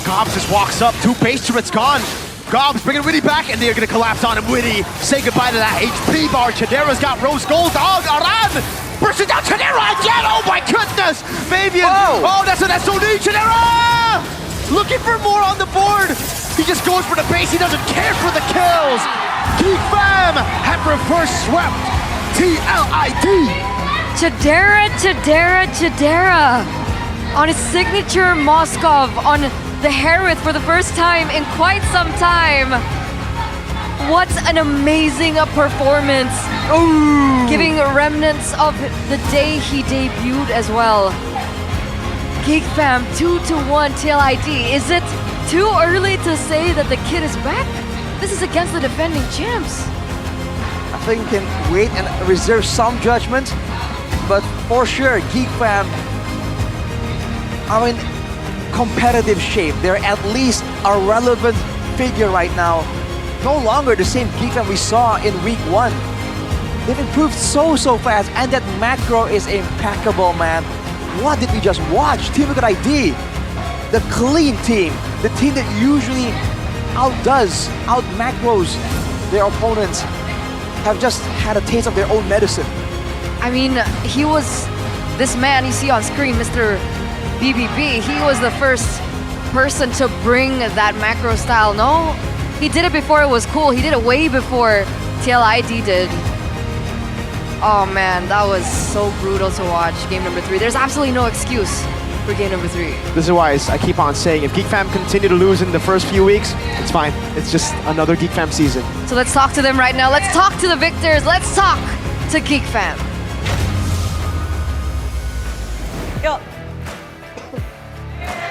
Gobs just walks up. 2 base turrets gone. Gobs bringing Witty back, and they're gonna collapse on him. Witty, say goodbye to that HP bar. Chidera's got rose gold. Oh, Aran! Bursting down Chidera again! Oh my goodness! Fabian! Oh, that's an SOD! Chidera! Looking for more on the board! He just goes for the base. He doesn't care for the kills. Geek Fam have reverse swept TLID. Chidera on his signature Moskov on the Harith for the first time in quite some time. What an amazing performance. Ooh. Giving remnants of the day he debuted as well. Geek Fam 2-1 TLID. Is it too early to say that the kid is back? This is against the defending champs. I think we can wait and reserve some judgment, but for sure, Geek Fam are in competitive shape. They're at least a relevant figure right now. No longer the same Geek Fam we saw in week 1. They've improved so fast, and that macro is impeccable, man. What did we just watch? Team Liquid ID, the clean team, the team that usually out-macros their opponents, have just had a taste of their own medicine. I mean, this man you see on screen, Mr. BBB, he was the first person to bring that macro style. No, he did it before it was cool. He did it way before TLID did. Oh man, that was so brutal to watch. Game number 3. There's absolutely no excuse for game number 3. This is why I keep on saying, if Geek Fam continue to lose in the first few weeks, it's fine. It's just another Geek Fam season. So let's talk to them right now. Let's talk to the victors. Let's talk to Geek Fam. Yuk.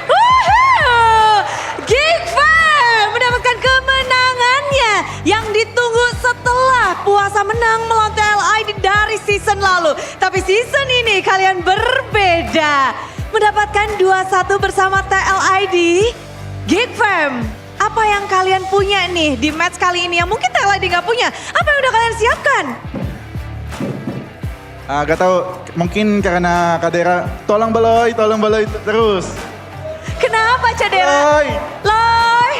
Woohoo! Geek Fam mendapatkan kemenangannya yang ditunggu setelah puasa menang melawan TLID dari season lalu. Tapi season ini kalian berbeda. Mendapatkan 2-1 bersama TLID. Geek Fam, apa yang kalian punya nih di match kali ini yang mungkin TLID nggak punya? Apa yang udah kalian siapkan? Gak tahu, mungkin karena Kadera tolong Baloy terus. Kenapa Cadera? Loy!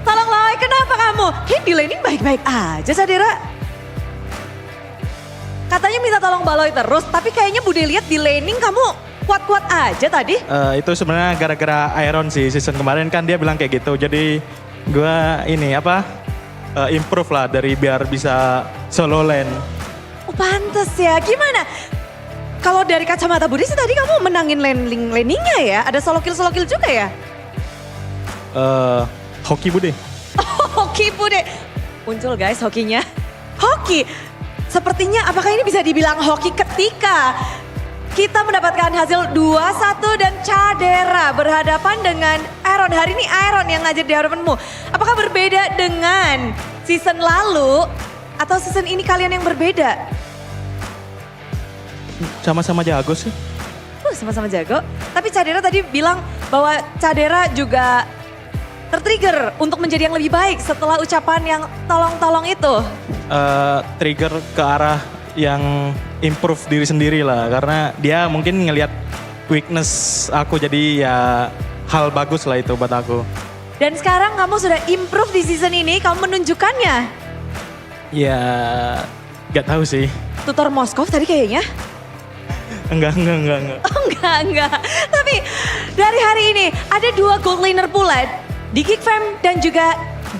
Tolong Loy, kenapa kamu? Di laning baik-baik aja Cadera. Katanya minta tolong Baloy terus, tapi kayaknya Bude lihat di laning kamu kuat-kuat aja tadi. Itu sebenarnya gara-gara Iron sih, season kemarin kan dia bilang kayak gitu. Jadi gue improve lah biar bisa solo lane. Oh pantes ya, gimana? Kalau dari kacamata Budi sih tadi kamu menangin landingnya ya? Ada solo kill juga ya? Hoki Bude. Oh, hoki Bude. Muncul guys hokinya. Hoki. Sepertinya apakah ini bisa dibilang hoki ketika kita mendapatkan hasil 2-1 dan Cadera berhadapan dengan Iron. Hari ini Iron yang ngajar di hadapanmu. Apakah berbeda dengan season lalu atau season ini kalian yang berbeda? Sama-sama jago sih. Sama-sama jago. Tapi Cadera tadi bilang bahwa Cadera juga tertrigger untuk menjadi yang lebih baik setelah ucapan yang tolong-tolong itu. Trigger ke arah yang improve diri sendiri lah. Karena dia mungkin ngelihat weakness aku, jadi ya hal bagus lah itu buat aku. Dan sekarang kamu sudah improve di season ini, kamu menunjukkannya. Ya gak tahu sih. Tutor Moskov tadi kayaknya. Enggak. Oh enggak. Tapi dari hari ini ada 2 gold laner pula di Geek Fam dan juga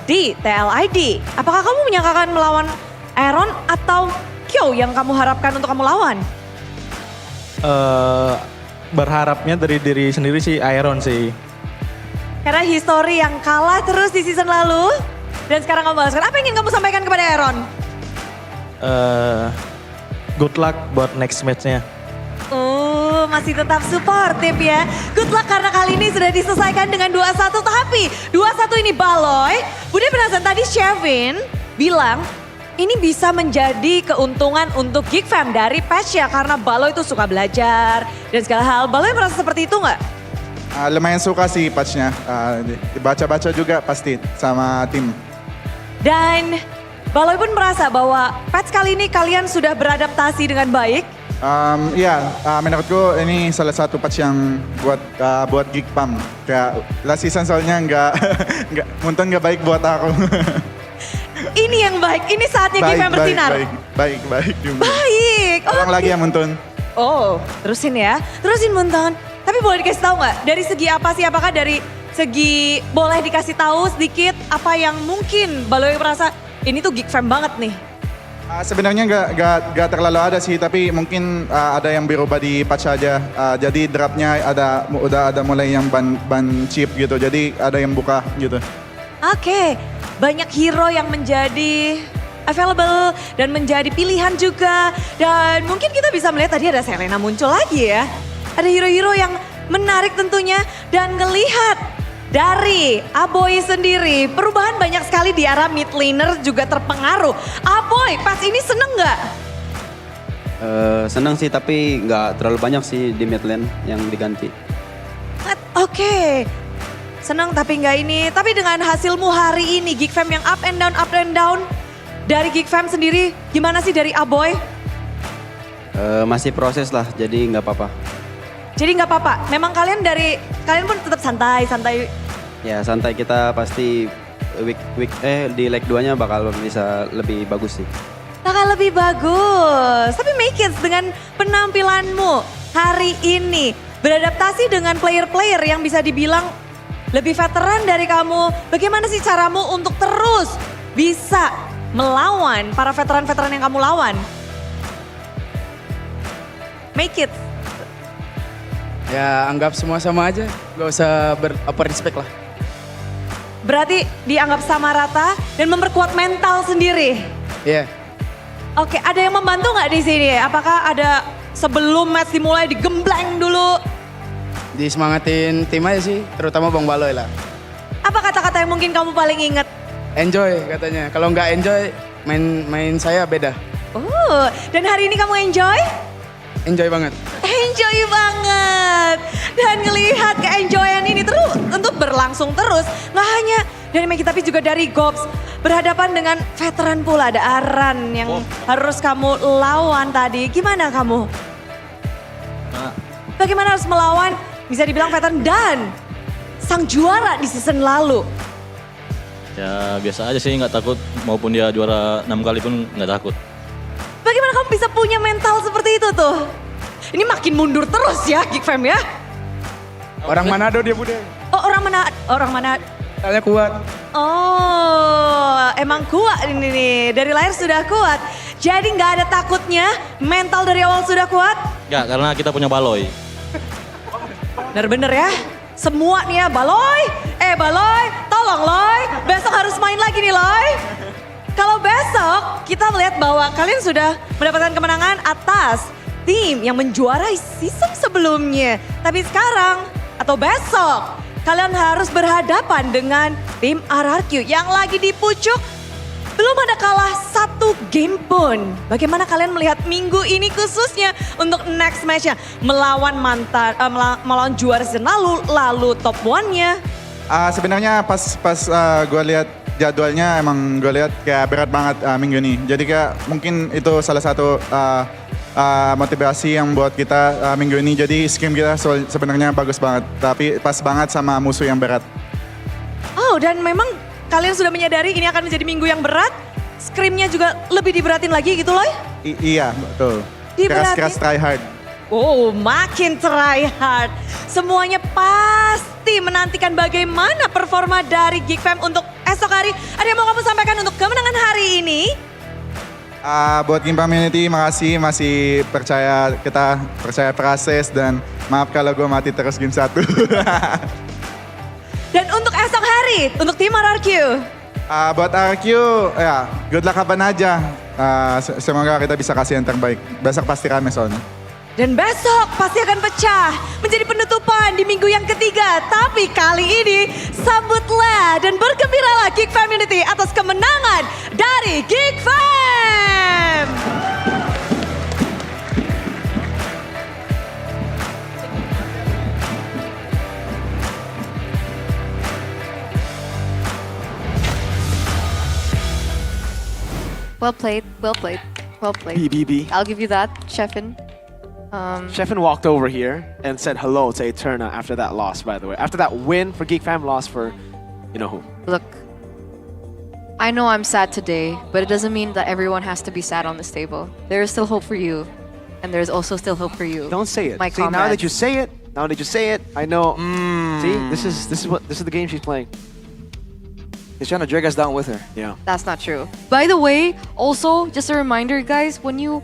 di TLID. Apakah kamu menyangkakan melawan Aaron atau Kyo yang kamu harapkan untuk kamu lawan? Berharapnya dari diri sendiri sih Iron sih. Karena history yang kalah terus di season lalu. Dan sekarang kamu balaskan. Apa yang ingin kamu sampaikan kepada Aaron? Good luck buat next match-nya. Masih tetap supportive ya. Good luck karena kali ini sudah diselesaikan dengan 2-1. Tapi 2-1 ini Baloy. Bude penasaran tadi Chevin bilang ini bisa menjadi keuntungan untuk Geek Fam dari patch-nya. Karena Baloy itu suka belajar dan segala hal. Baloy merasa seperti itu nggak? Lumayan suka sih patch-nya. Dibaca-baca juga pasti sama tim. Dan Baloy pun merasa bahwa patch kali ini kalian sudah beradaptasi dengan baik. Menurutku ini salah satu patch yang buat Geek Fam. Kayak last season soalnya Munton nggak baik buat aku. Ini yang baik, ini saatnya Geek Fam bersinar. Baik juga. Baik. Tolong lagi ya Munton. Oh, terusin ya. Terusin Munton. Tapi boleh dikasih tahu nggak dari segi apa sih? Apakah dari segi boleh dikasih tahu sedikit apa yang mungkin Baloy merasa ini tuh Geek Fam banget nih? Sebenarnya nggak terlalu ada sih, tapi mungkin ada yang berubah di patch aja. Jadi draftnya udah ada mulai yang ban chip gitu, jadi ada yang buka gitu. Oke, banyak hero yang menjadi available dan menjadi pilihan juga. Dan mungkin kita bisa melihat tadi ada Serena muncul lagi ya. Ada hero-hero yang menarik tentunya dan ngelihat dari Aboy sendiri. Perubahan banyak sekali di arah mid laner juga terpengaruh. Aboy, pas ini seneng nggak? Senang sih tapi nggak terlalu banyak sih di mid lane yang diganti. Oke. Senang tapi nggak ini. Tapi dengan hasilmu hari ini, Geek Fam yang up and down. Dari Geek Fam sendiri, gimana sih dari Aboy? Masih proses lah, jadi nggak apa-apa. Jadi nggak apa-apa, memang kalian pun tetap santai. Ya santai, kita pasti di leg 2-nya bakal bisa lebih bagus sih. Bakal lebih bagus. Tapi make it dengan penampilanmu hari ini. Beradaptasi dengan player-player yang bisa dibilang lebih veteran dari kamu. Bagaimana sih caramu untuk terus bisa melawan para veteran-veteran yang kamu lawan? Make it. Ya anggap semua sama aja, gak usah respect lah. Berarti dianggap sama rata dan memperkuat mental sendiri. Iya. Oke, ada yang membantu nggak di sini? Apakah ada sebelum match dimulai digembleng dulu? Disemangatin tim aja sih, terutama Bang Baloy lah. Apa kata-kata yang mungkin kamu paling ingat? Enjoy katanya, kalau nggak enjoy main saya beda. Dan hari ini kamu enjoy? Enjoy banget. Enjoy banget. Dan ngelihat ke-enjoyan ini terus untuk berlangsung terus. Nggak hanya dari Megi tapi juga dari Gobs. Berhadapan dengan veteran pula, ada Aran yang harus kamu lawan tadi. Gimana kamu? Bagaimana harus melawan bisa dibilang veteran dan sang juara di season lalu? Ya biasa aja sih, nggak takut. Maupun dia juara 6 kali pun nggak takut. Bagaimana kamu bisa punya mental seperti itu tuh? Ini makin mundur terus ya Geek Fam ya. Orang Manado dia Bude. Oh orang mana? Mentalnya kuat. Oh emang kuat ini nih, dari lahir sudah kuat. Jadi nggak ada takutnya, mental dari awal sudah kuat? Nggak, karena kita punya Baloy. Bener-bener ya, semua nih ya Baloy. Baloy, tolong Loy, besok harus main lagi nih Loy. Kalau besok kita melihat bahwa kalian sudah mendapatkan kemenangan atas tim yang menjuarai season sebelumnya. Tapi sekarang atau besok kalian harus berhadapan dengan tim RRQ yang lagi di pucuk. Belum ada kalah satu game pun. Bagaimana kalian melihat minggu ini khususnya untuk next match-nya? Melawan melawan juara season lalu top 1-nya. Sebenarnya pas gue lihat jadwalnya emang gue lihat kayak berat banget minggu ini. Jadi kayak mungkin itu salah satu motivasi yang buat kita minggu ini. Jadi scheme kita sebenarnya bagus banget. Tapi pas banget sama musuh yang berat. Oh dan memang kalian sudah menyadari ini akan menjadi minggu yang berat. Scrimnya juga lebih diberatin lagi gitu loh. Iya betul. Diberatin. Keras try hard. Oh makin try hard. Semuanya pasti menantikan bagaimana performa dari Geek Fam untuk esok hari. Ada yang mau kamu sampaikan untuk kemenangan hari ini? Buat game community, makasih masih percaya kita, percaya proses dan maaf kalau gue mati terus game 1. Dan untuk esok hari, untuk tim RRQ. Buat RQ, ya good luck kapan aja. Semoga kita bisa kasih yang terbaik. Besok pasti rame soalnya. Dan besok pasti akan pecah menjadi penutupan di minggu yang ketiga. Tapi kali ini sambutlah dan bergembiralah Geek Community atas kemenangan dari Geek Fam. Well played, well played, well played. BBB. I'll give you that, Chefin. Sheffin walked over here and said hello to Eterna after that loss, by the way. After that win for Geek Fam, loss for you know who. Look, I know I'm sad today, but it doesn't mean that everyone has to be sad on this table. There is still hope for you, and there's also still hope for you. Don't say it. My See, now that comrades. you say it, I know. See, this is the game she's playing. He's trying to drag us down with her. Yeah. That's not true. By the way, also just a reminder, guys, when you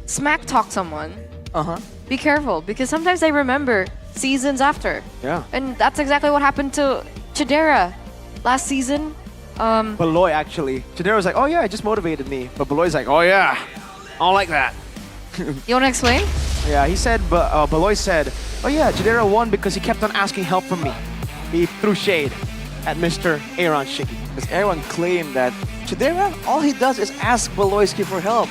smack talk someone, be careful because sometimes they remember seasons after. Yeah. And that's exactly what happened to Chidera last season. Beloy actually. Chidera was like, oh yeah, it just motivated me. But Beloy's like, oh yeah, I don't like that. You want to explain? Yeah, he said, Beloy said, oh yeah, Chidera won because he kept on asking help from me. He threw shade at Mr. Aaron Shiki. Because everyone claimed that Chidera, all he does is ask Beloyski for help.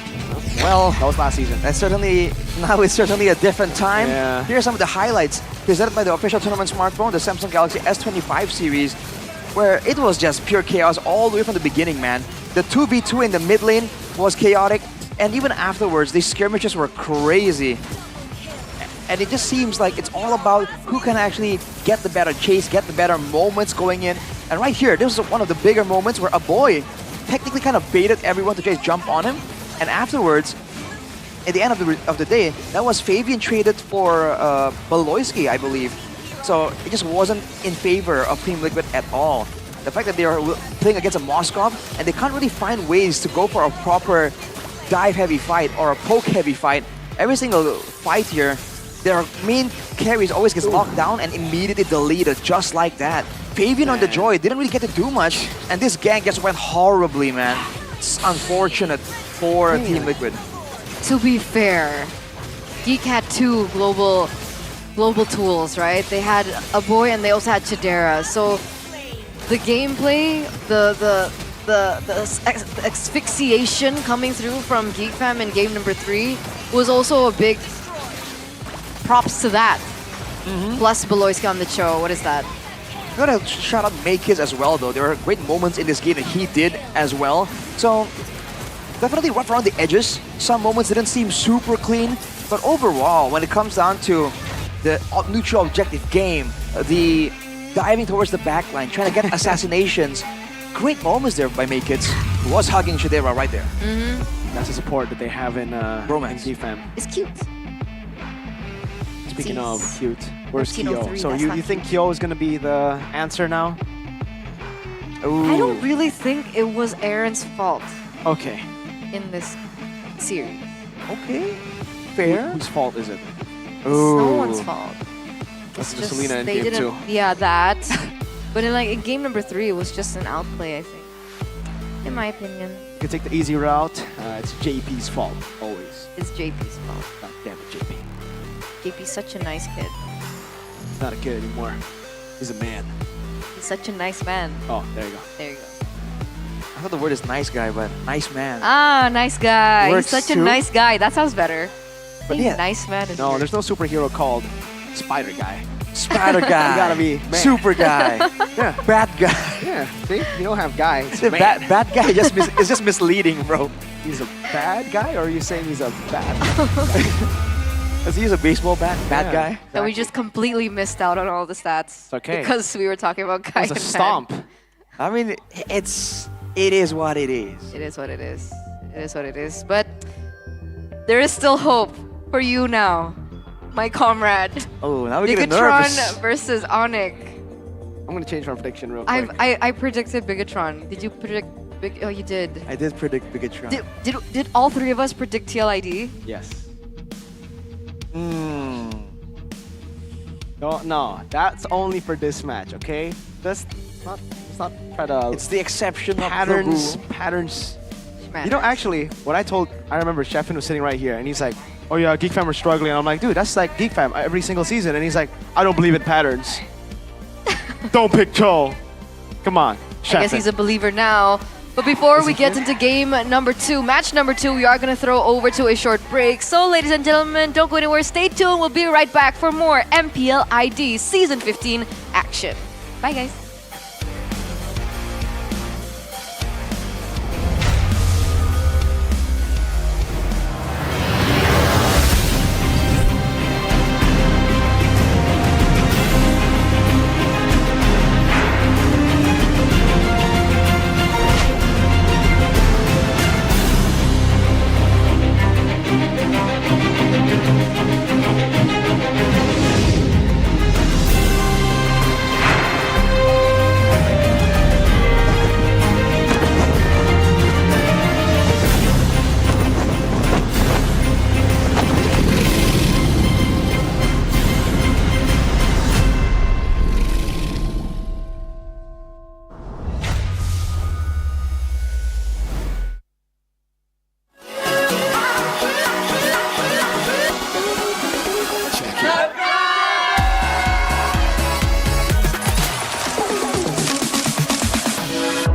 Well, that was last season. Now it's certainly a different time. Yeah. Here are some of the highlights presented by the official tournament smartphone, the Samsung Galaxy S25 series, where it was just pure chaos all the way from the beginning, man. The 2v2 in the mid lane was chaotic, and even afterwards, these skirmishes were crazy. And it just seems like it's all about who can actually get the better chase, get the better moments going in. And right here, this was one of the bigger moments where a boy technically kind of baited everyone to just jump on him. And afterwards, at the end of the day, that was Fabian traded for Beloyski, I believe. So it just wasn't in favor of Team Liquid at all. The fact that they are playing against a Moskov and they can't really find ways to go for a proper dive-heavy fight or a poke-heavy fight. Every single fight here, their main carries always gets locked down and immediately deleted just like that. Fabian on the Joy didn't really get to do much, and this gang just went horribly, man. It's unfortunate for Team Liquid. To be fair, Geek had two global tools, right? They had a boy and they also had Chidera. So the gameplay, the asphyxiation coming through from Geek Fam in game number 3 was also a big props to that. Plus Beloyski on the show. What is that? I'm gonna shout out Makekids as well, though. There were great moments in this game that he did as well. So definitely rough around the edges. Some moments didn't seem super clean, but overall, when it comes down to the neutral objective game, the diving towards the backline, trying to get assassinations, great moments there by Makekids, who was hugging Chidera right there. That's the support that they have in Romance. G-Fam. It's cute. Speaking of cute, where's 1303, Kyo? So that's you not think Kyo is going to be the answer now? I don't really think it was Aaron's fault Okay. in this series. Okay, fair. Whose fault is it? It's no one's fault. That's It's the Selena in they game didn't. 2. Yeah, that. But in game number 3, it was just an outplay, I think. In my opinion, You can take the easy route. It's JP's fault, always. it's JP's fault. God damn it, JP. JP's such a nice kid. He's not a kid anymore. He's a man. He's such a nice man. Oh, there you go. There you go. I thought the word is nice guy, but nice man. Ah, nice guy. Works He's such a too. nice guy. That sounds better. I think yeah. nice man is No, weird. there's no superhero called Spider Guy. Spider guy. You gotta be man. Super guy. Yeah. Bad guy. Yeah, see? You don't have guy. It's The man. bad guy is just misleading, bro. He's a bad guy, or are you saying he's a bad? Does he use a baseball bat? Bad Yeah. guy? And we just completely missed out on all the stats. It's okay. Because we were talking about guy It's a and man. stomp. I mean, it is what it is. It is what it is. It is what it is. But there is still hope for you now, my comrade. Oh, now we get Bigatron nervous. versus Onyx. I'm gonna change my prediction real quick. I predicted Bigatron. Did you predict Oh, you did. I did predict Bigatron. Did all three of us predict TLID? Yes. No, that's only for this match, okay? Let's not try to. It's the exception patterns. of the rule. Patterns. Man. You know, actually, what I remember Sheffin was sitting right here, and he's like, "Oh yeah, Geek Fam are struggling." And I'm like, "Dude, that's like Geek Fam every single season." And he's like, "I don't believe in patterns. Don't pick Joel. Come on, Sheffin." I guess he's a believer now. But before we get into game number 2, match number 2, we are going to throw over to a short break. So, ladies and gentlemen, don't go anywhere. Stay tuned. We'll be right back for more MPL ID Season 15 action. Bye, guys.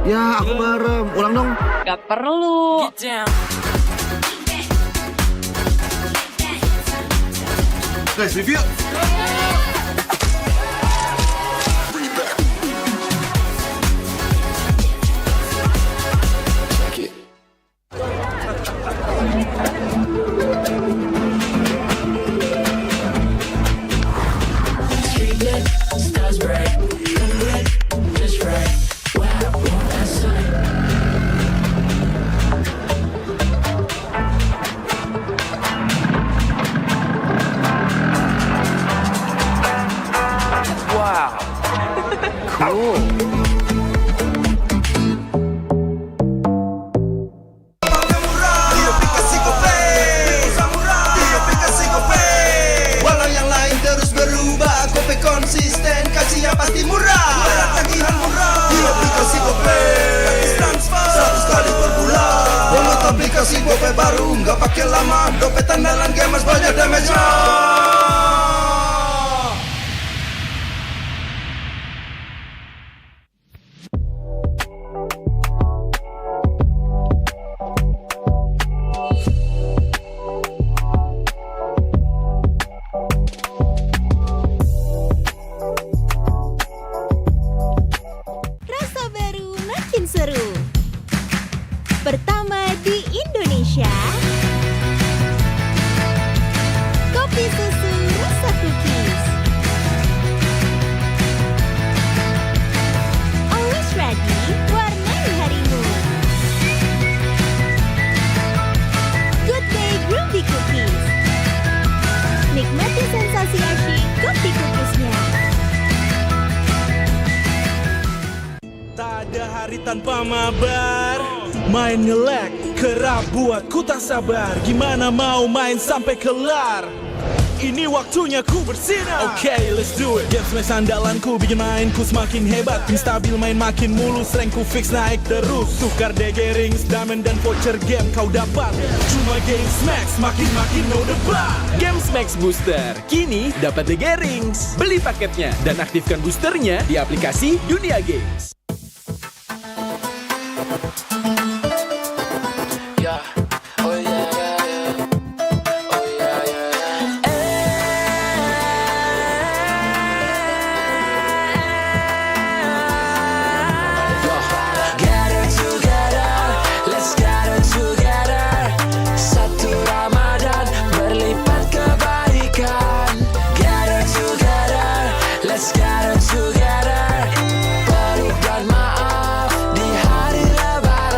Ya, aku merem. Ulang dong. Gak perlu. Guys, review. Walau yang lain terus berubah, Kope konsisten, kasihnya pasti murah. Bayar tagihan murah di aplikasi Kope. Gratis transfer 100 kali per bulan. Download aplikasi Kope baru, nggak pakai lama. Dompet andalan gamers banyak damage-nya. Rasa baru makin seru. Pertama di Indonesia. Kopi susu rasa cookies. Always ready, warnai harimu. Good Day Groovy Cookies. Nikmati sensasi asyik kopi cookiesnya. Tak ada hari tanpa mabar. Main ngelek, kerap buat ku tak sabar. Gimana mau main sampai kelar? Ini waktunya ku bersinar. Okay, let's do it. Games main andalanku bikin mainku semakin hebat. Pin stabil main makin mulus, rankku fix naik terus. Tukar DG rings, diamond dan voucher game kau dapat. Cuma Games Max, makin no debat. Games Max Booster, kini dapat DG Rings. Beli paketnya dan aktifkan boosternya di aplikasi Dunia Games. Satu Ramadan berlipat kebaikan. Gather together, let's gather together. Peluk dan maaf di hari lebaran.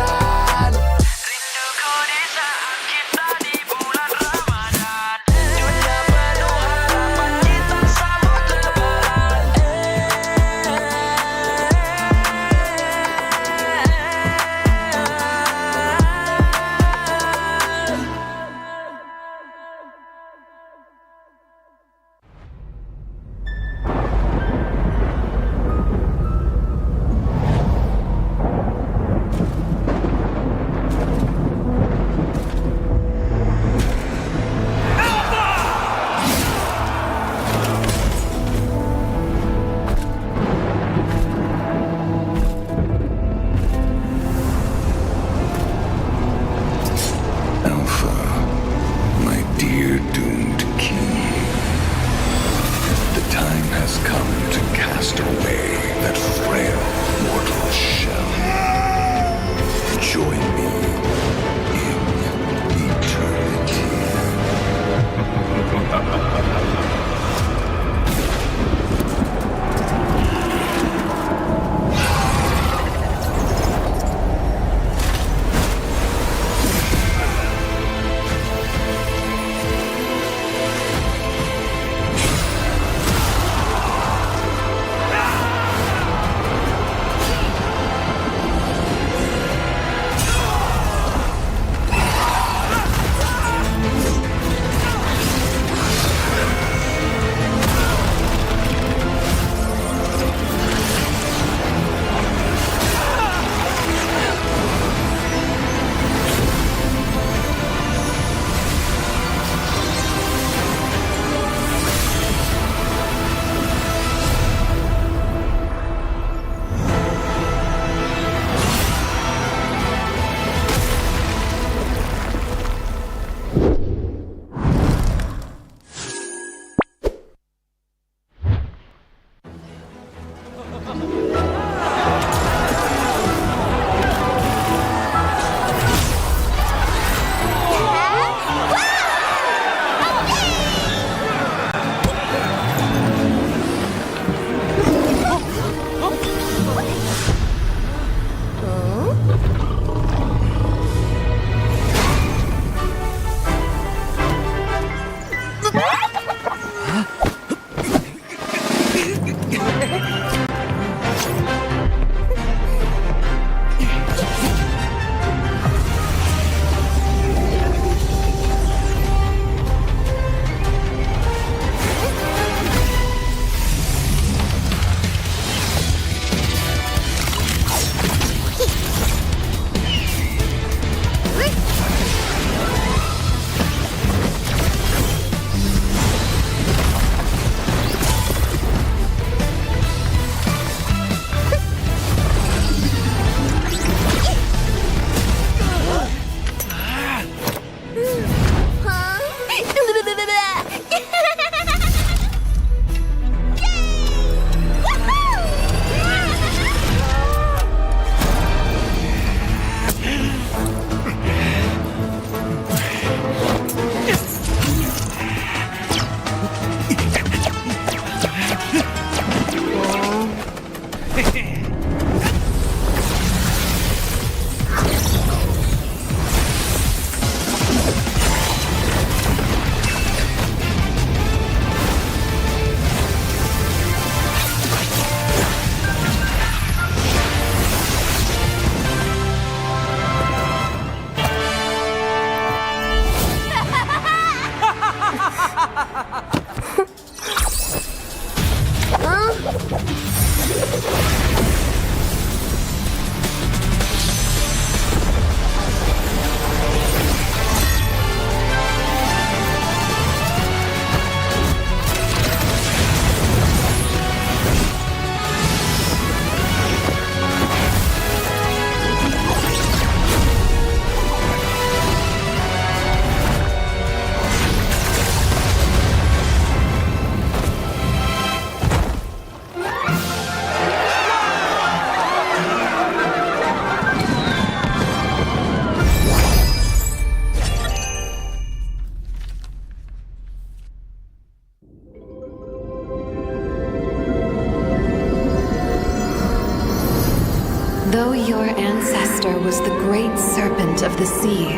master was the great serpent of the sea.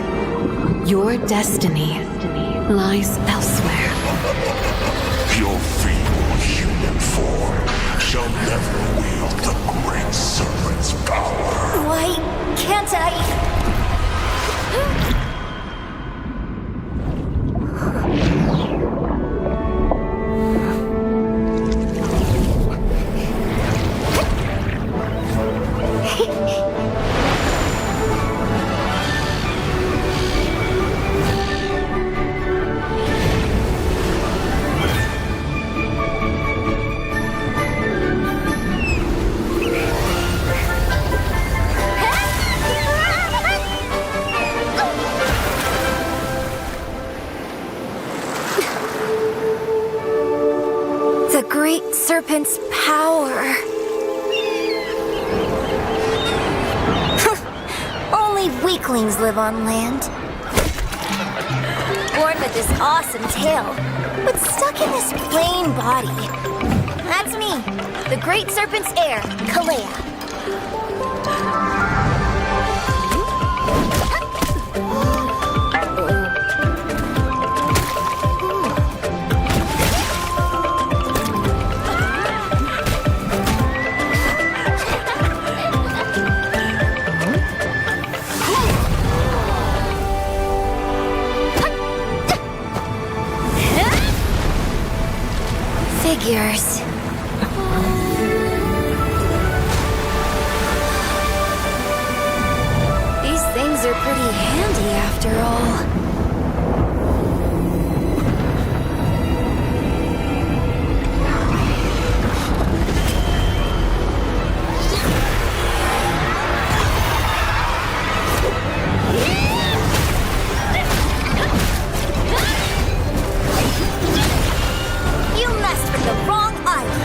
Your destiny lies elsewhere. Your feeble human form shall never wield the great serpent's power. Why can't I? The great serpent's power. Only weaklings live on land. Born with this awesome tail, but stuck in this plain body. That's me, the great serpent's heir, Kalea. Figures. These things are pretty handy after all. You messed with the wrong island.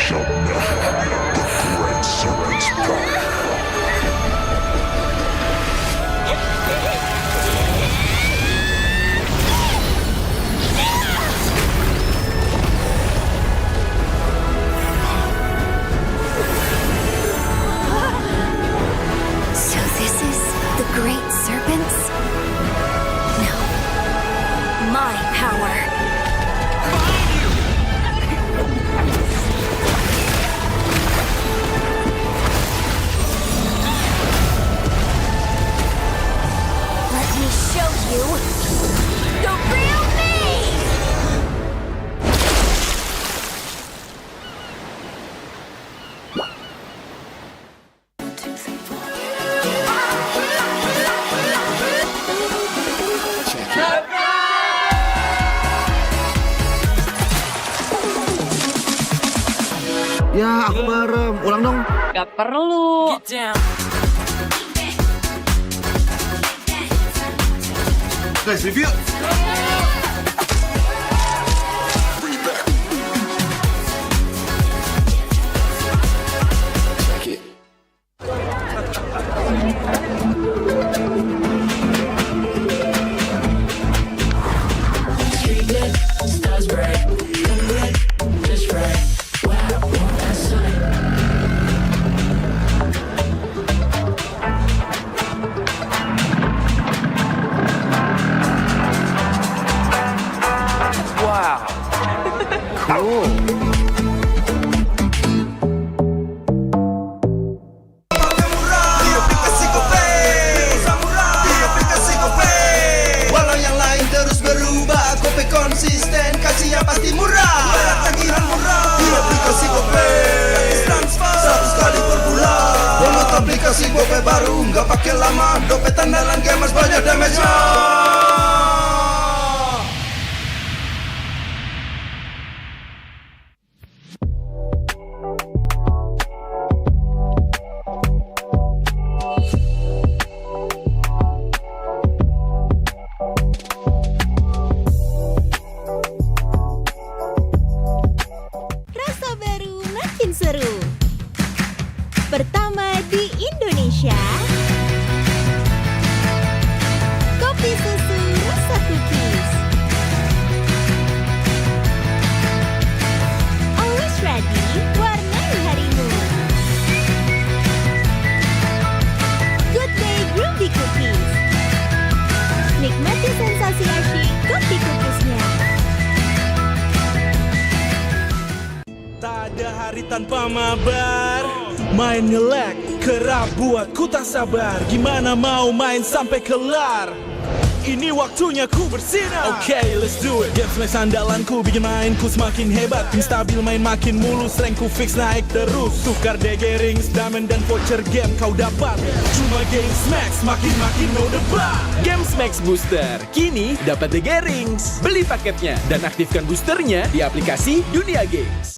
Shall never wield the great serpent's power. So this is the great serpents? No. My power. Let me show you the real me! Ya, aku merem. Ulang dong. Gak perlu. Guys, review. Wow. Cool. Walau yang lain terus berubah, kopi konsisten, kasihnya pasti murah. Tagihan murah. Di aplikasi Gope, transfer 100 kali per bulan. Download aplikasi Gope baru, nggak pakai lama. Dompet andalan gamers banyak damage-nya. Rasa baru makin seru. pertama di Indonesia. Kopi susu rasa cookies. Always ready, warnai harimu. Good Day Groovy Cookies. Nikmati sensasi asyik kopi cookiesnya. Tak ada hari tanpa mabar. Main nge-lag, kerap buat ku tak sabar. Gimana mau main sampai kelar? Ini waktunya ku bersinar. Okay, let's do it. Game smash andalanku bikin mainku semakin hebat. Tim stabil main makin mulus, rankku fix naik terus. Tukar DG rings, diamond dan voucher game kau dapat. Cuma Game Smash makin no debat. Games Max Booster kini dapat The Rings. Beli paketnya dan aktifkan boosternya di aplikasi Dunia Games.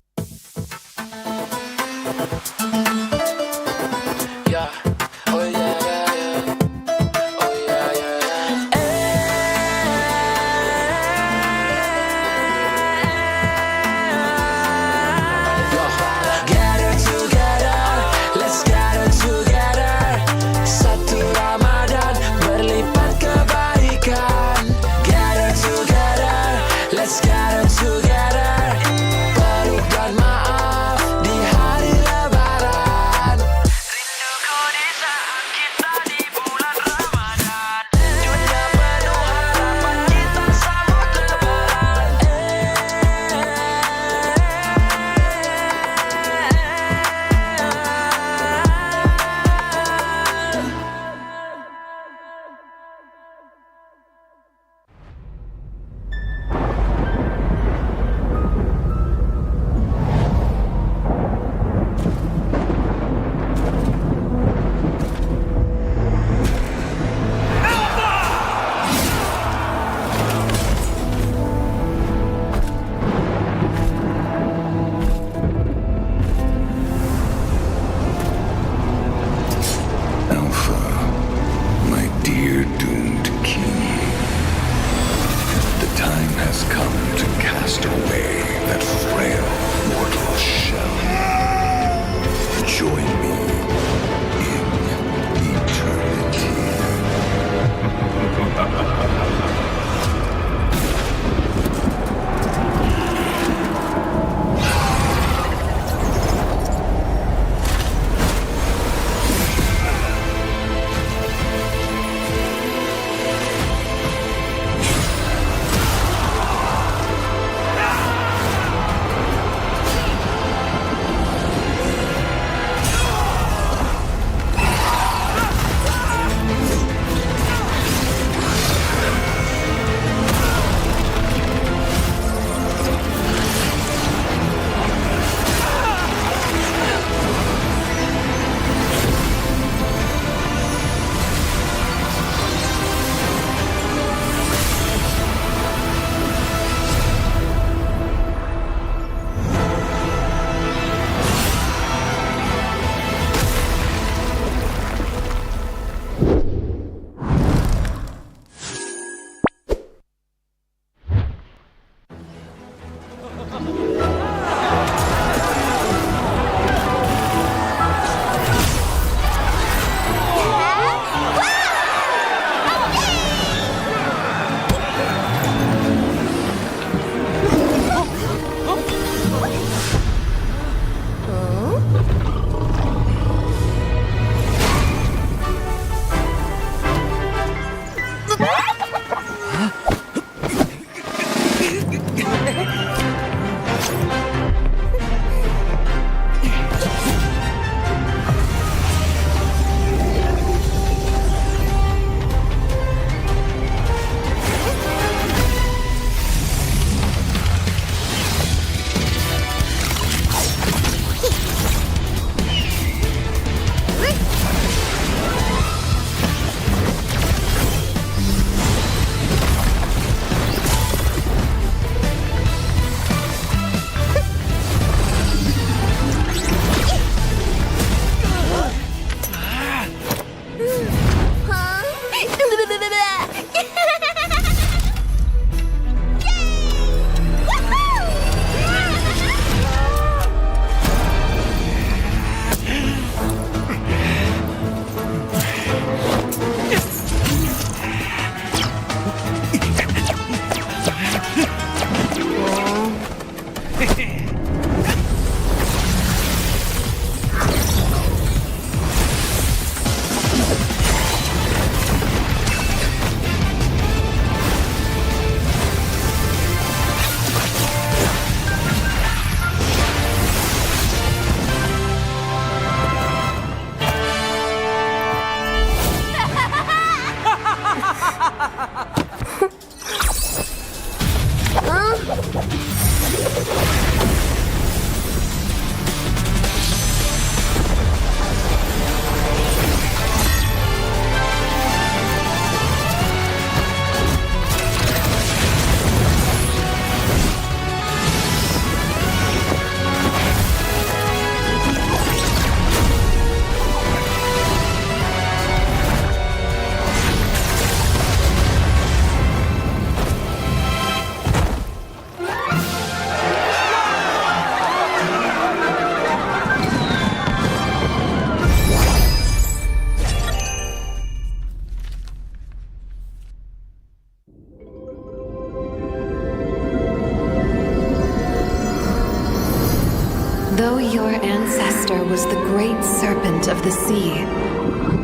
follows the great serpent of the sea,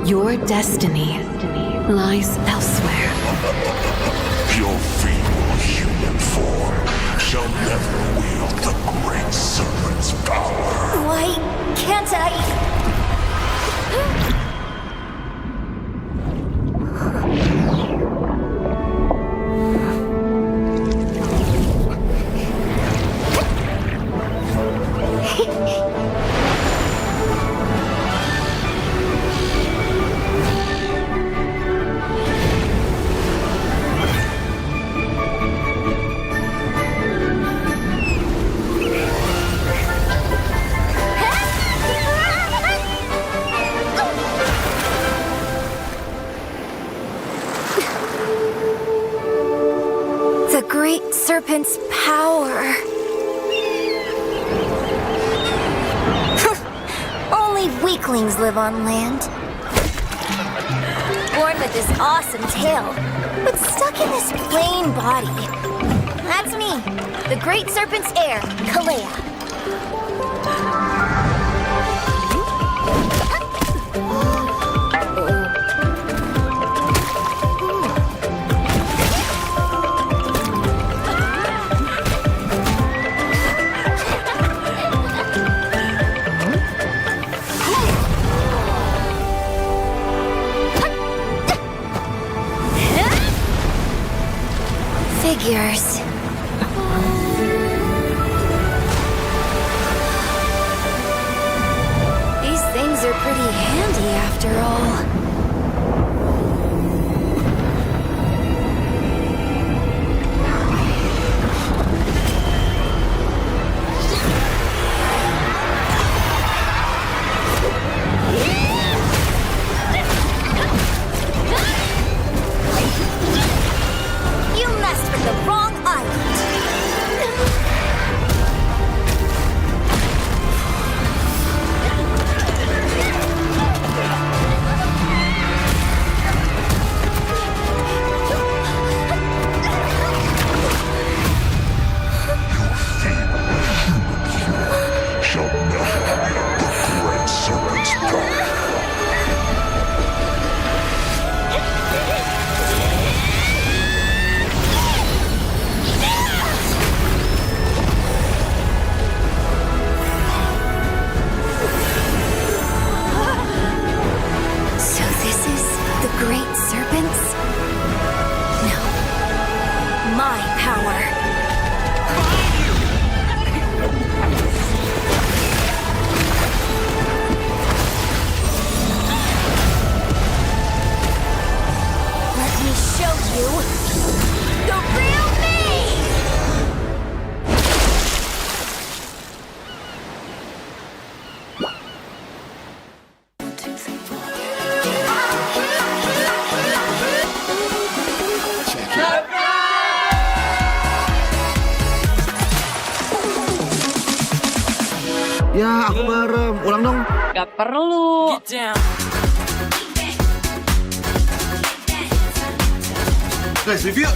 your destiny lies elsewhere. Your feeble human form shall never wield the great serpent's power. Why can't I? The great serpent's power. Only weaklings live on land. Born with this awesome tail, but stuck in this plain body. That's me, the great serpent's heir, Kalea. Figures. These things are pretty handy after all. You messed with the wrong island. Shall never wield the great serpent's power. So this is the great serpents? No. My power. Let me show you the real me! Ya, aku merem. Ulang dong. Gak perlu. Guys, review.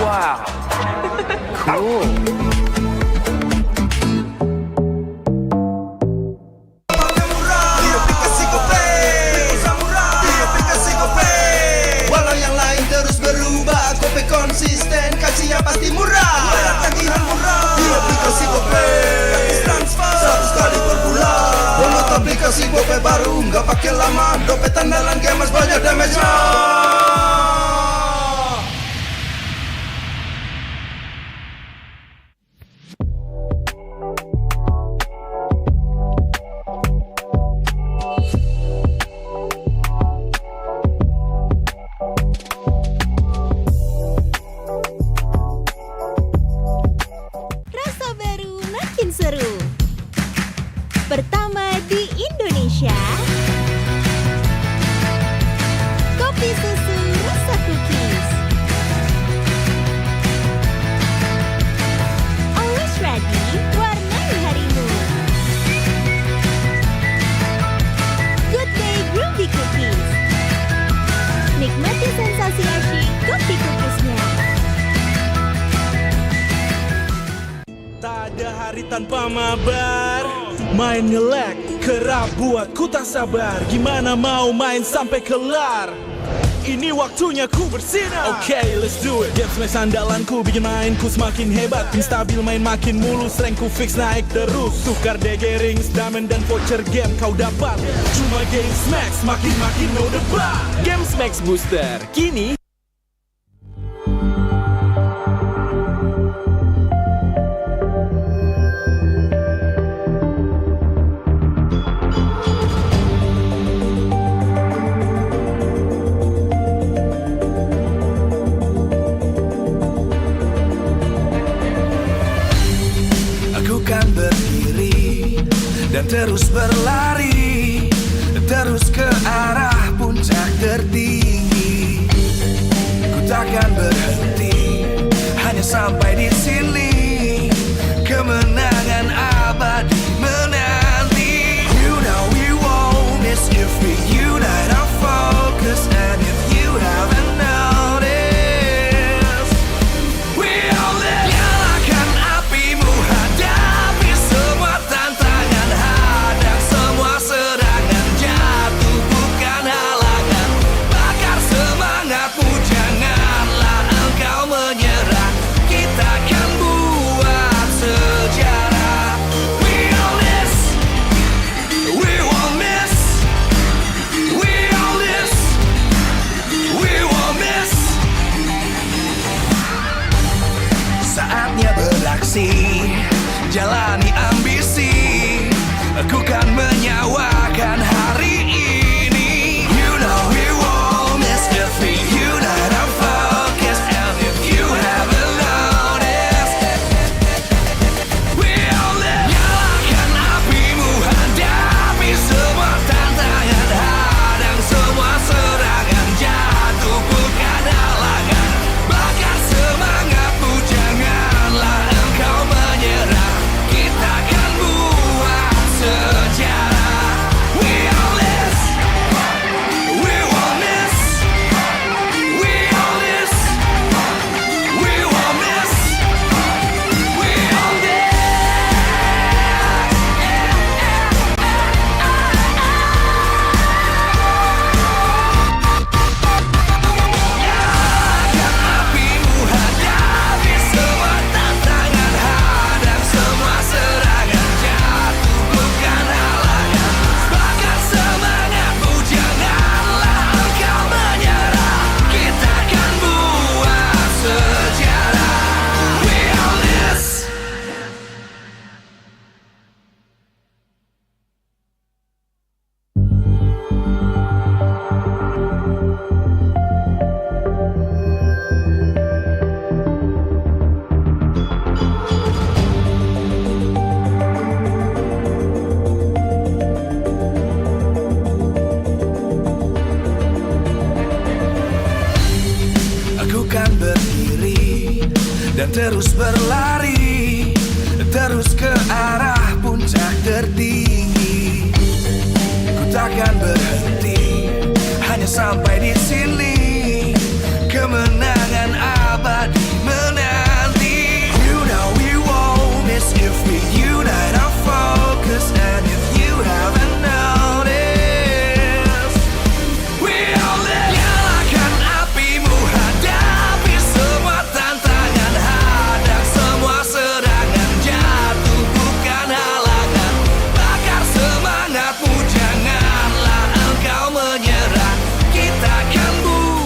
Wow. Cool. Walau yang lain terus berubah, kopi konsisten, kasih yang pasti murah. Bayar tagihan murah di aplikasi GoPay. Gratis transfer 100 kali per bulan. Download aplikasi GoPay baru, nggak pakai lama. Dompet andalan gamers banyak damage-nya. Rasa baru makin seru. pertama di Indonesia. Kopi susu rasa cookies. Always ready, warnai harimu. Good Day Groovy Cookies. Nikmati sensasi asyik kopi cookiesnya. Tak ada hari tanpa mabar. Main nge-lag, kerap buatku tak sabar. Gimana mau main sampai kelar? Ini waktunya ku bersinar. Okay, let's do it. Game smash andalanku bikin mainku semakin hebat. Pin stabil main makin mulus, rankku fix naik terus. Tukar DG rings, diamond dan voucher game kau dapat. Cuma game smash, makin no debat. Game Max Booster, kini Aku kan berdiri dan terus berlari, terus ke arah puncak tertinggi. Ku takkan berhenti, hanya sampai di sini. Kemenangan abadi menanti. You know we won't miss if we unite our focus. And if you haven't noticed, we all live. Nyalakan apimu, hadapi semua tantangan, hadang semua serangan, jatuh bukan halangan. Bakar semangatmu, janganlah engkau menyerah. Kita akan buat sejarah. We all this, we won't miss. We all this, we won't miss. Saatnya beraksi, jalani ambisi. Aku kan menyawakan hari ini. You know we won't miss if we unite our focus. And if you haven't noticed, we all live. Nyalakan apimu, hadapi semua tantangan, hadang semua serangan, jatuh bukan halangan. Bakar semangatmu, janganlah engkau menyerah. Kita akan buat sejarah. We all this, we won't miss. We all this, we won't miss. We all this. Nyalakan apimu, hadapi semua tantangan, hadang semua serangan, jatuh bukan halangan. Bakar semangatmu, janganlah engkau menyerah. Kita akan buat sejarah. We all this. Aku kan berdiri dan terus berlari, terus ke arah puncak tertinggi. Ku takkan berhenti, hanya sampai di sini. Kemenangan abadi menanti. You know we won't miss if we unite our focus. And if you haven't noticed, we all live. Nyalakan apimu, hadapi semua tantangan, hadang semua serangan, jatuh bukan halangan. Bakar semangatmu, janganlah engkau menyerah. Kita akan buat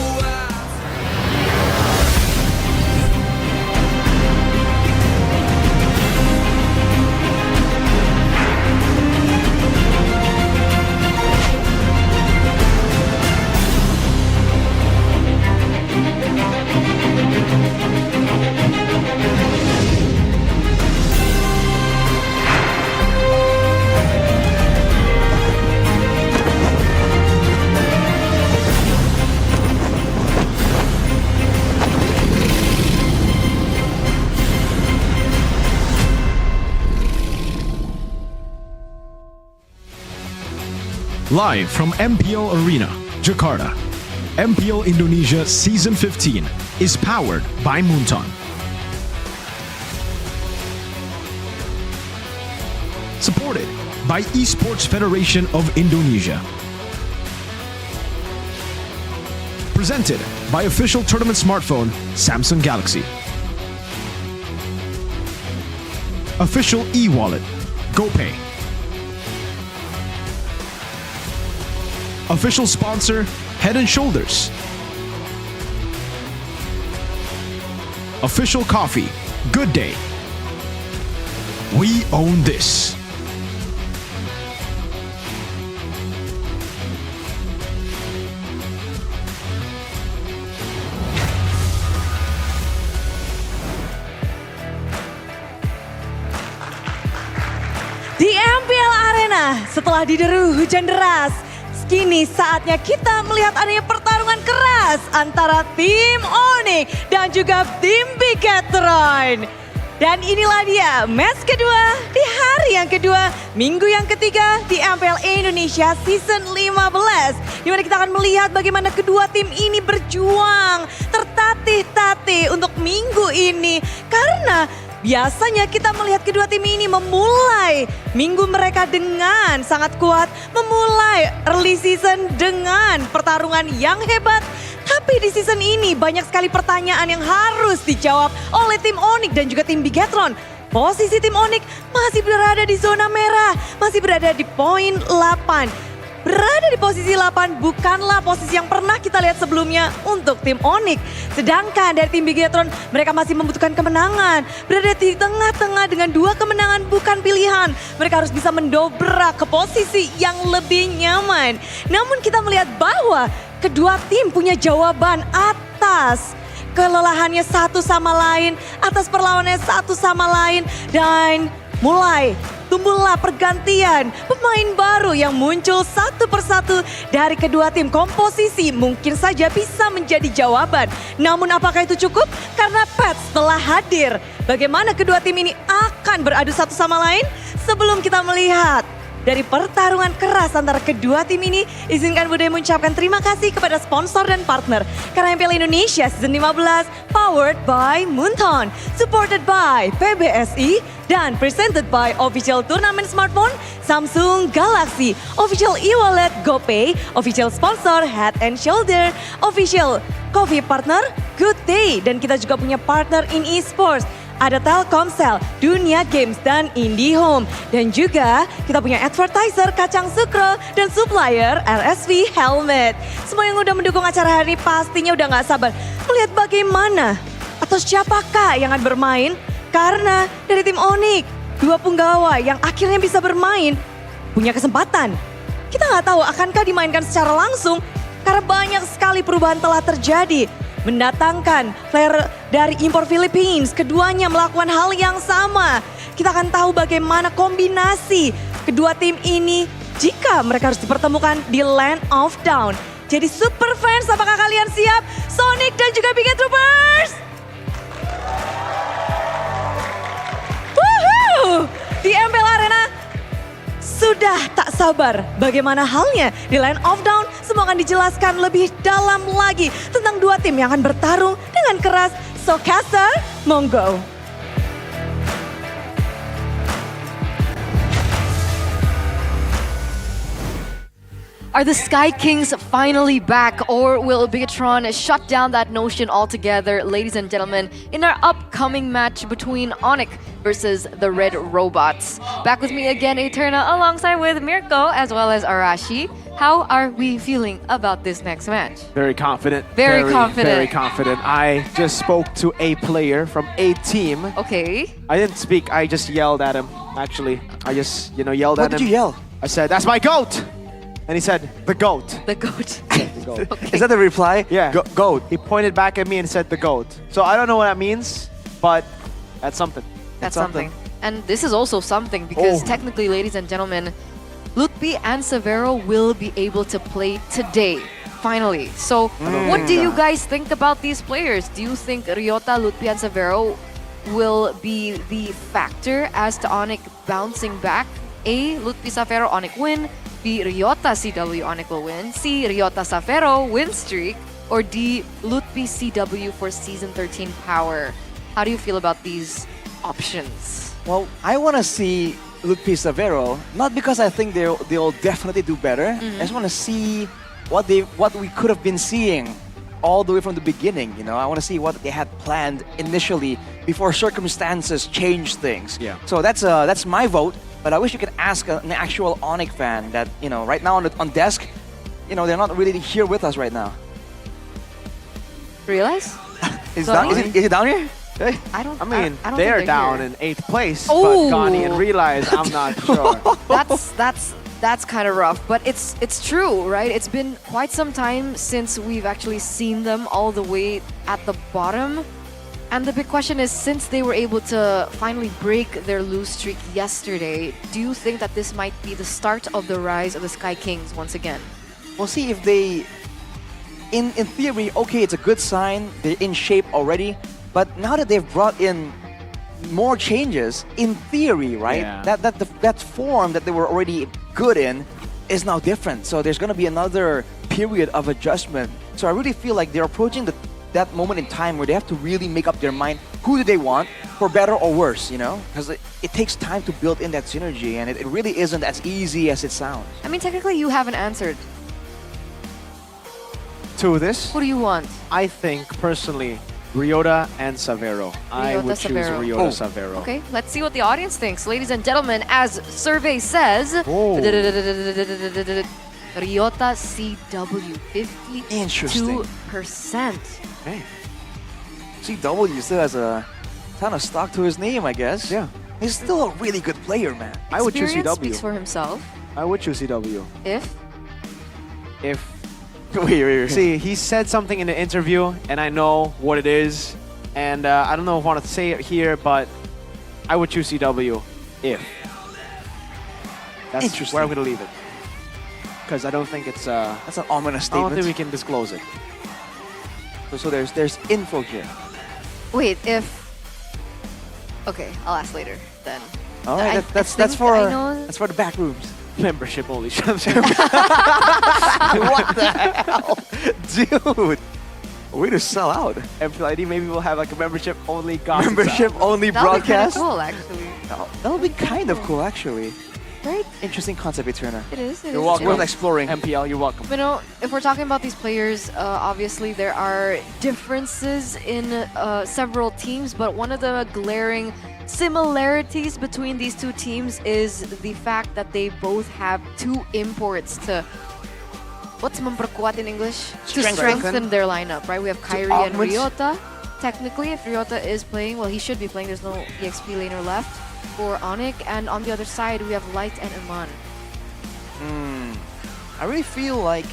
Live from MPL Arena, Jakarta. MPL Indonesia Season 15 is powered by Moonton. Supported by Esports Federation of Indonesia. Presented by official tournament smartphone Samsung Galaxy. Official e-wallet GoPay. Official sponsor Head and Shoulders. Official coffee Good Day. We own this. Di MPL Arena, setelah dideru hujan deras, kini saatnya kita melihat adanya pertarungan keras antara tim Onyx dan juga tim Bigetron. Dan inilah dia match kedua di hari yang kedua, minggu yang ketiga di MPL Indonesia Season 15. Di mana kita akan melihat bagaimana kedua tim ini berjuang tertatih-tatih untuk minggu ini. Karena biasanya kita melihat kedua tim ini memulai minggu mereka dengan sangat kuat, memulai early season dengan pertarungan yang hebat. Tapi di season ini banyak sekali pertanyaan yang harus dijawab oleh tim Onyx dan juga tim Bigetron. Posisi tim Onyx masih berada di zona merah, masih berada di poin 8. Berada di posisi 8 bukanlah posisi yang pernah kita lihat sebelumnya untuk tim Onyx. Sedangkan dari tim Bigetron mereka masih membutuhkan kemenangan. Berada di tengah-tengah dengan 2 kemenangan bukan pilihan. Mereka harus bisa mendobrak ke posisi yang lebih nyaman. Namun kita melihat bahwa kedua tim punya jawaban atas kelelahannya satu sama lain, atas perlawanannya satu sama lain. Dan mulai tumbuhlah pergantian pemain baru yang muncul satu persatu dari kedua tim. Komposisi mungkin saja bisa menjadi jawaban. Namun apakah itu cukup? Karena patch telah hadir. Bagaimana kedua tim ini akan beradu satu sama lain? Sebelum kita melihat dari pertarungan keras antara kedua tim ini, izinkan Budi mengucapkan terima kasih kepada sponsor dan partner. Karena MPL Indonesia Season 15 powered by Moonton, supported by PBSI, dan presented by official tournament smartphone Samsung Galaxy, official e-wallet GoPay, official sponsor Head and Shoulder, official coffee partner Good Day, dan kita juga punya partner in esports. Ada Telkomsel, Dunia Games, dan IndiHome. Dan juga kita punya advertiser Kacang Sukro dan supplier RSV Helmet. Semua yang udah mendukung acara hari ini pastinya udah gak sabar melihat bagaimana atau siapakah yang akan bermain. Karena dari tim Onyx, 2 punggawa yang akhirnya bisa bermain punya kesempatan. Kita gak tahu akankah dimainkan secara langsung karena banyak sekali perubahan telah terjadi. Mendatangkan player dari impor Philippines, keduanya melakukan hal yang sama. Kita akan tahu bagaimana kombinasi kedua tim ini jika mereka harus dipertemukan di Land of Down. Jadi super fans, apakah kalian siap? Sonic dan juga Bigetroopers! Woohoo! Di MPL Arena sudah tak sabar bagaimana halnya di Land of Down. Semua akan dijelaskan lebih dalam lagi tentang dua tim yang akan bertarung dengan keras. So caster, monggo. Are the Sky Kings finally back, or will Bigetron shut down that notion altogether, ladies and gentlemen, in our upcoming match between Onyx versus the Red Robots? Back with me again, Eterna, alongside with Mirko as well as Arashi. How are we feeling about this next match? Very confident. Very confident. Very confident. I just spoke to a player from a team. Okay. I didn't speak, I just yelled at him, actually. I just, yelled at him. What did you yell? I said, "That's my GOAT!" And he said, "The GOAT." The GOAT. The GOAT. Is that the reply? Yeah. GOAT. He pointed back at me and said, "The GOAT." So I don't know what that means, but that's something. That's something. And this is also something because Oh. technically, ladies and gentlemen, Lutfi and Severo will be able to play today, finally. So what do you guys think about these players? Do you think Ryota, Lutfi, and Severo will be the factor as to Onyx bouncing back A. Lutfi Savero Onyx win. B. Ryota CW Onyx will win. C. Ryota Savero win streak. Or D. Lutfi CW for Season 13 power. How do you feel about these options? Well, I want to see Lutfi Savero, not because I think they'll definitely do better. I just want to see what we could have been seeing all the way from the beginning. You know, I want to see what they had planned initially before circumstances changed things. Yeah. So that's my vote. But I wish you could ask an actual Onyx fan that, you know, right now on desk, you know, they're not really here with us right now. Realize? Is it down here? Hey. I don't. I mean, I don't they're think down here. in 8th place, Oh. but Gani and Realize, I'm not sure. That's kind of rough, but it's true, right? It's been quite some time since we've actually seen them all the way at the bottom. And the big question is, since they were able to finally break their lose streak yesterday, do you think that this might be the start of the rise of the Sky Kings once again? We'll see if they, in theory, okay, it's a good sign. They're in shape already. But now that they've brought in more changes, in theory, right? Yeah. That form that they were already good in is now different. So there's going to be another period of adjustment. So I really feel like they're approaching that moment in time where they have to really make up their mind. Who do they want, for better or worse, you know? Because it takes time to build in that synergy, and it really isn't as easy as it sounds. I mean, technically, you haven't answered. To this, Who do you want? I think, personally, Ryota and Savero. I would choose Savero. Ryota Savero. Okay, let's see what the audience thinks. Ladies and gentlemen, as survey says, Ryota CW, 52%. Hey. CW still has a ton of stock to his name, I guess. Yeah. He's still a really good player, man. I would choose Experience CW. speaks for himself. I would choose CW. If? Wait. See, he said something in the interview, and I know what it is. And I don't know if I want to say it here, but I would choose CW if. That's Interesting. where I'm going to leave it. Because I don't think it's... That's an ominous I statement. don't think we can disclose it. So there's info here. Wait, if... Okay, I'll ask later then. All right, I that's think for I know- that's for the back rooms. Membership only. What the hell, dude? Way to sell out. MPL ID, maybe we'll have like a membership only gossip. Membership only broadcast. That would be kind of cool, actually. That would be kind of cool, actually. Right? Interesting concept, Eterna. It is. You're welcome. Worth exploring. MPL, you're welcome. You know, if we're talking about these players, obviously there are differences in several teams, but one of the glaring similarities between these two teams is the fact that they both have two imports to... What's memperkuat in English? To strengthen their lineup, right? We have Kyrie and augment. Ryota. Technically, if Ryota is playing, well, he should be playing. There's no EXP laner left for Onyx. And on the other side, we have Light and Iman. I really feel like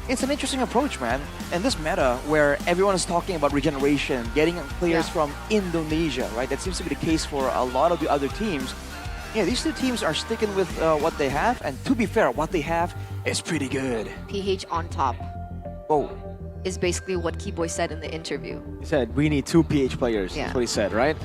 it's an interesting approach, man. In this meta where everyone is talking about regeneration, getting players from Indonesia, right? That seems to be the case for a lot of the other teams. Yeah, these two teams are sticking with what they have, and to be fair, what they have is pretty good. PH on top Whoa. is basically what Keyboy said in the interview. He said, we need 2 PH players. Yeah. That's what he said, right?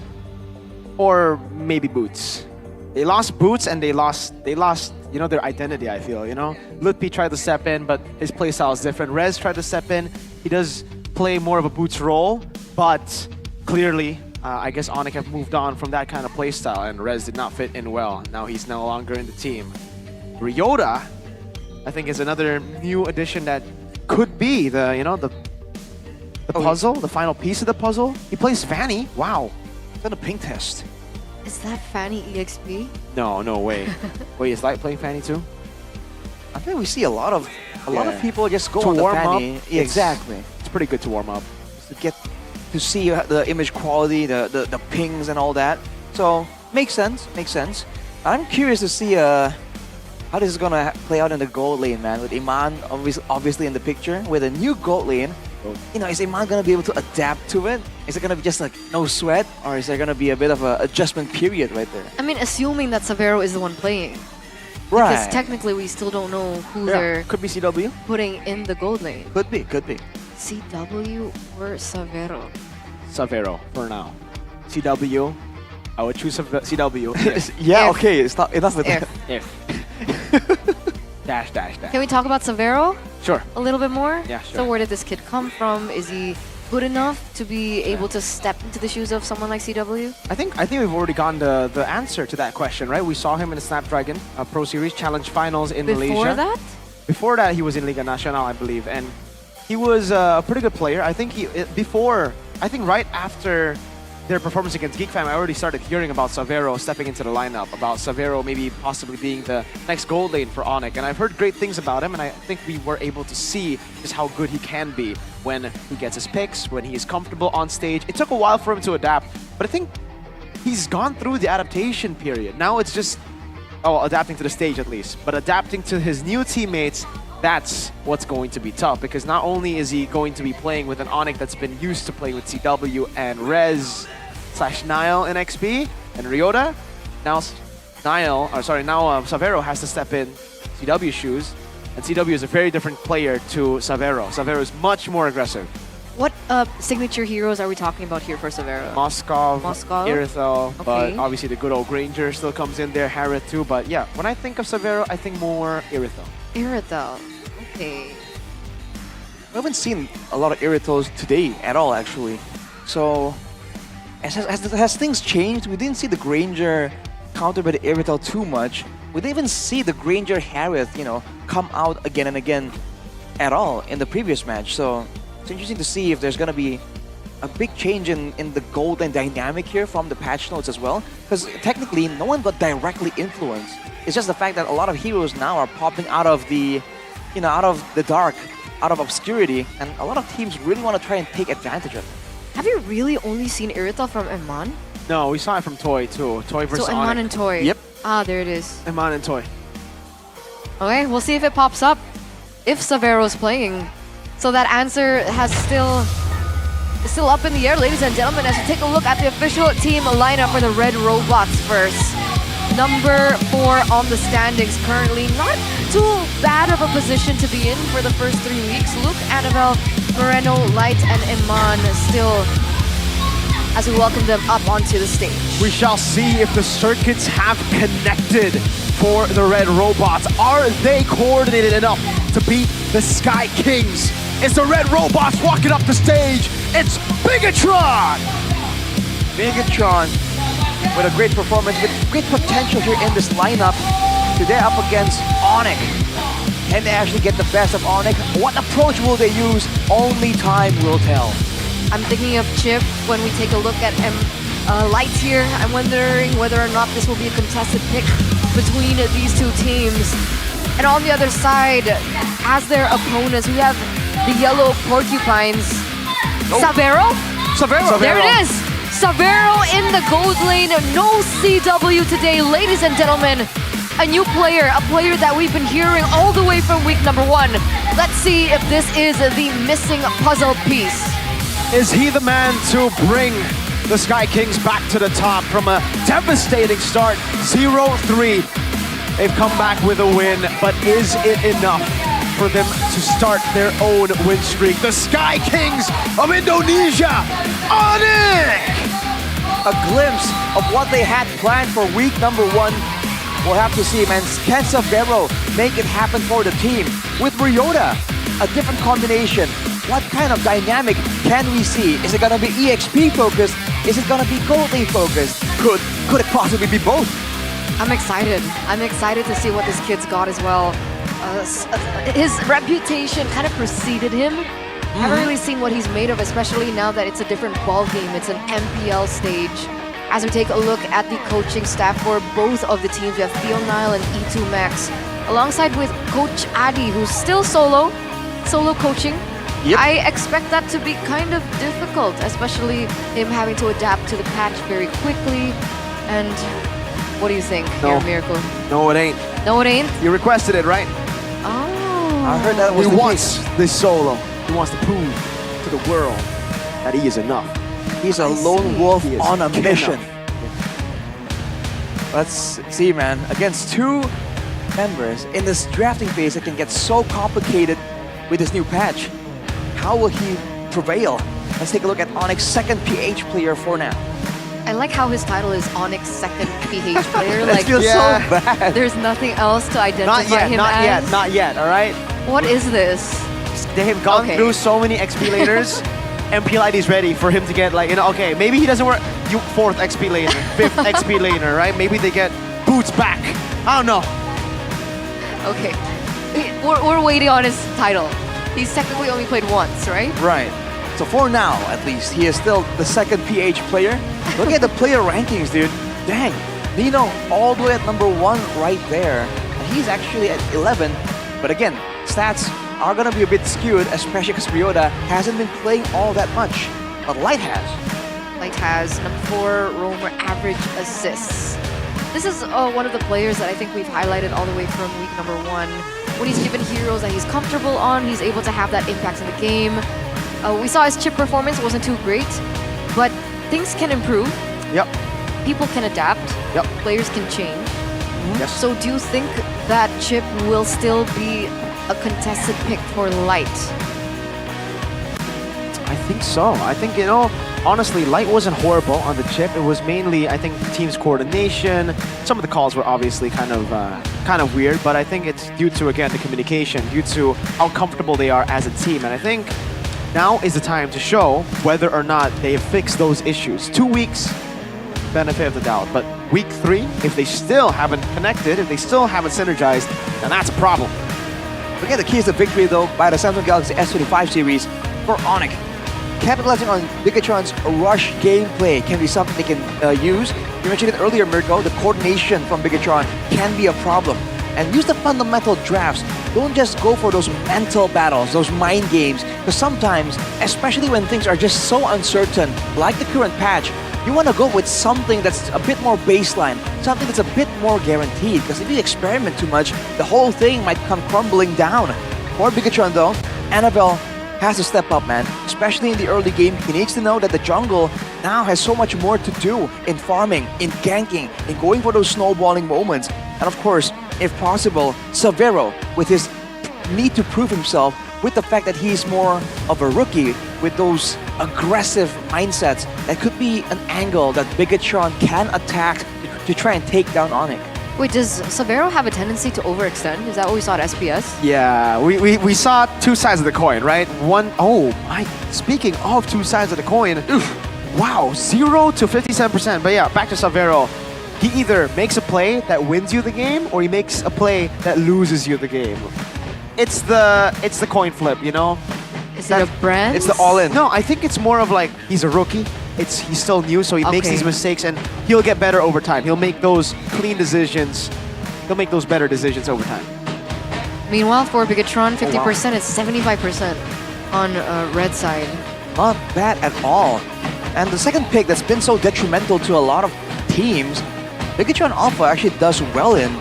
Or maybe Boots. They lost Boots and they lost, you know, their identity, I feel, you know? Lutfi tried to step in, but his playstyle is different. Rez tried to step in. He does play more of a Boots role, but clearly, I guess Onyx have moved on from that kind of playstyle, and Rez did not fit in well. Now he's no longer in the team. Ryota, I think, is another new addition that could be the, you know, the puzzle, the final piece of the puzzle. He plays Fanny. Wow. It's on a ping test. Is that Fanny EXP? No, no way. Wait, is Light playing Fanny too? I think we see a lot of Yeah. people just go To on the warm Fanny. up, Exactly. It's pretty good to warm up. To get to see the image quality, the pings and all that. So makes sense. I'm curious to see how this is gonna play out in the gold lane, man. With Iman obviously in the picture, with a new gold lane. You know, is Iman gonna be able to adapt to it? Is it gonna be just like no sweat, or is there gonna be a bit of an adjustment period right there? I mean, assuming that Savero is the one playing. Right. Because technically we still don't know who they're Could be CW. putting in the gold lane. Could be. CW or Savero? Savero for now. CW, I would choose CW. Yeah, If. okay, stop. Enough with that. If. Dash. Can we talk about Severo Sure. a little bit more? Yeah, sure. So where did this kid come from? Is he good enough to be able to step into the shoes of someone like CW? I think we've already gotten the answer to that question, right? We saw him in the Snapdragon Pro Series Challenge Finals in Malaysia. Before that? Before that, he was in Liga Nacional, I believe, and he was a pretty good player. I think right after their performance against GeekFam, I already started hearing about Severo stepping into the lineup, about Severo maybe possibly being the next gold lane for Onyx, and I've heard great things about him, and I think we were able to see just how good he can be when he gets his picks, when he is comfortable on stage. It took a while for him to adapt, but I think he's gone through the adaptation period. Now it's just, adapting to the stage at least, but adapting to his new teammates, that's what's going to be tough, because not only is he going to be playing with an Onyx that's been used to playing with CW and Rez/Nile in XP and Ryota, now Severo has to step in CW shoes, and CW is a very different player to Severo. Severo is much more aggressive. What signature heroes are we talking about here for Severo? Moskov, Irithel, Okay. but obviously the good old Granger still comes in there, Harith too, but yeah, when I think of Severo, I think more Irithel. Irithel. Okay. We haven't seen a lot of Irithels today at all, actually. So, has things changed? We didn't see the Granger countered by the Irithel too much. We didn't even see the Granger Harith, come out again and again at all in the previous match. So, it's interesting to see if there's going to be a big change in the golden dynamic here from the patch notes as well. Because technically, no one got directly influenced. It's just the fact that a lot of heroes now are popping out of the dark, out of obscurity, and a lot of teams really want to try and take advantage of it. Have you really only seen Irithel from Eman? No, we saw it from Toy too. Toy versus So Eman Onyx. and Toy. Yep. Ah, there it is. Eman and Toy. Okay, we'll see if it pops up. If Severo's playing. So that answer is still up in the air, ladies and gentlemen, as we take a look at the official team lineup for the Red Robots first. Number 4 on the standings currently. Not too bad of a position to be in for the first 3 weeks. Luke, Annabelle, Moreno, Light, and Iman still as we welcome them up onto the stage. We shall see if the circuits have connected for the Red Robots. Are they coordinated enough to beat the Sky Kings? It's the Red Robots walking up the stage. It's Bigatron! Bigatron with a great performance, with great potential here in this lineup. Today up against Onyx. Can they actually get the best of Onyx? What approach will they use? Only time will tell. I'm thinking of Chip when we take a look at Light here. I'm wondering whether or not this will be a contested pick between these two teams. And on the other side, as their opponents, we have the Yellow Porcupines. Severo? Severo. There it is! Severo in the gold lane. No CW today, ladies and gentlemen. A new player, a player that we've been hearing all the way from week number 1. Let's see if this is the missing puzzle piece. Is he the man to bring the Sky Kings back to the top from a devastating start? 0-3. They've come back with a win, but is it enough for them to start their own win streak? The Sky Kings of Indonesia, Onyx! A glimpse of what they had planned for week number 1. We'll have to see, man. Can Severo make it happen for the team? With Ryota, a different combination. What kind of dynamic can we see? Is it gonna be EXP focused? Is it gonna be gold lane focused? Could it possibly be both? I'm excited. I'm excited to see what this kid's got as well. His reputation kind of preceded him. Haven't really seen what he's made of, especially now that it's a different ball game. It's an MPL stage. As we take a look at the coaching staff for both of the teams, we have Theo Nile and E2 Max, alongside with Coach Adi, who's still solo coaching. Yep. I expect that to be kind of difficult, especially him having to adapt to the patch very quickly. And what do you think, No. here, Miracle? No, it ain't. No, it ain't? You requested it, right? Oh. I heard that was He the wants case. this solo. He wants to prove to the world that he is enough. He's a lone wolf on a mission. Let's see, man. Against 2 members in this drafting phase, it can get so complicated with this new patch. How will he prevail? Let's take a look at Onyx's second PH player for now. I like how his title is Onyx second PH player. That feels so bad. There's nothing else to identify Not yet, him not as. yet, not yet, all right? What is this? They have gone Okay. through so many XP laners. MPL ID is ready for him to get like, okay, maybe he doesn't work. You 4th XP laner, 5th XP laner, right? Maybe they get boots back. I don't know. Okay. We're waiting on his title. He's technically only played once, right? Right. So for now, at least, he is still the second PH player. Look at the player rankings, dude. Dang. Nino all the way at number 1 right there. And he's actually at 11. But again, stats are going to be a bit skewed, especially because Ryota hasn't been playing all that much. But Light has. Light has number 4 roamer average assists. This is one of the players that I think we've highlighted all the way from week number 1. When he's given heroes that he's comfortable on, he's able to have that impact in the game. We saw his chip performance wasn't too great, but things can improve. Yep. People can adapt. Yep. Players can change. Yes. So do you think that chip will still be a contested pick for Light? I think so. I think, you know, honestly, Light wasn't horrible on the chip. It was mainly, I think, team's coordination. Some of the calls were obviously kind of weird, but I think it's due to, again, the communication, due to how comfortable they are as a team. And I think now is the time to show whether or not they have fixed those issues. 2 weeks, benefit of the doubt. But week 3, if they still haven't connected, if they still haven't synergized, then that's a problem. Again, the key is the victory, though, by the Samsung Galaxy S25 series for Onyx. Capitalizing on Bigatron's rush gameplay can be something they can use. You mentioned it earlier, Mirko, the coordination from Bigatron can be a problem. And use the fundamental drafts. Don't just go for those mental battles, those mind games. Because sometimes, especially when things are just so uncertain, like the current patch, you want to go with something that's a bit more baseline, something that's a bit more guaranteed. Because if you experiment too much, the whole thing might come crumbling down. For Bigatron, though, Annabelle has to step up, man. Especially in the early game, he needs to know that the jungle now has so much more to do in farming, in ganking, in going for those snowballing moments. And of course, if possible, Severo, with his need to prove himself, with the fact that he's more of a rookie, with those aggressive mindsets, that could be an angle that Bigatron can attack to try and take down Onyx. Wait, does Severo have a tendency to overextend? Is that what we saw at SPS? Yeah, we saw 2 sides of the coin, right? One, oh my, speaking of 2 sides of the coin, wow, 0 to 57%. But yeah, back to Severo. He either makes a play that wins you the game, or he makes a play that loses you the game. It's the coin flip, you know? Is it a brand? It's the all-in. No, I think it's more of like, he's a rookie. He's still new, so he makes these mistakes, and he'll get better over time. He'll make those clean decisions. He'll make those better decisions over time. Meanwhile, for Bigatron, 50% is 75% on red side. Not bad at all. And the second pick that's been so detrimental to a lot of teams, Bigatron Alpha actually does well in,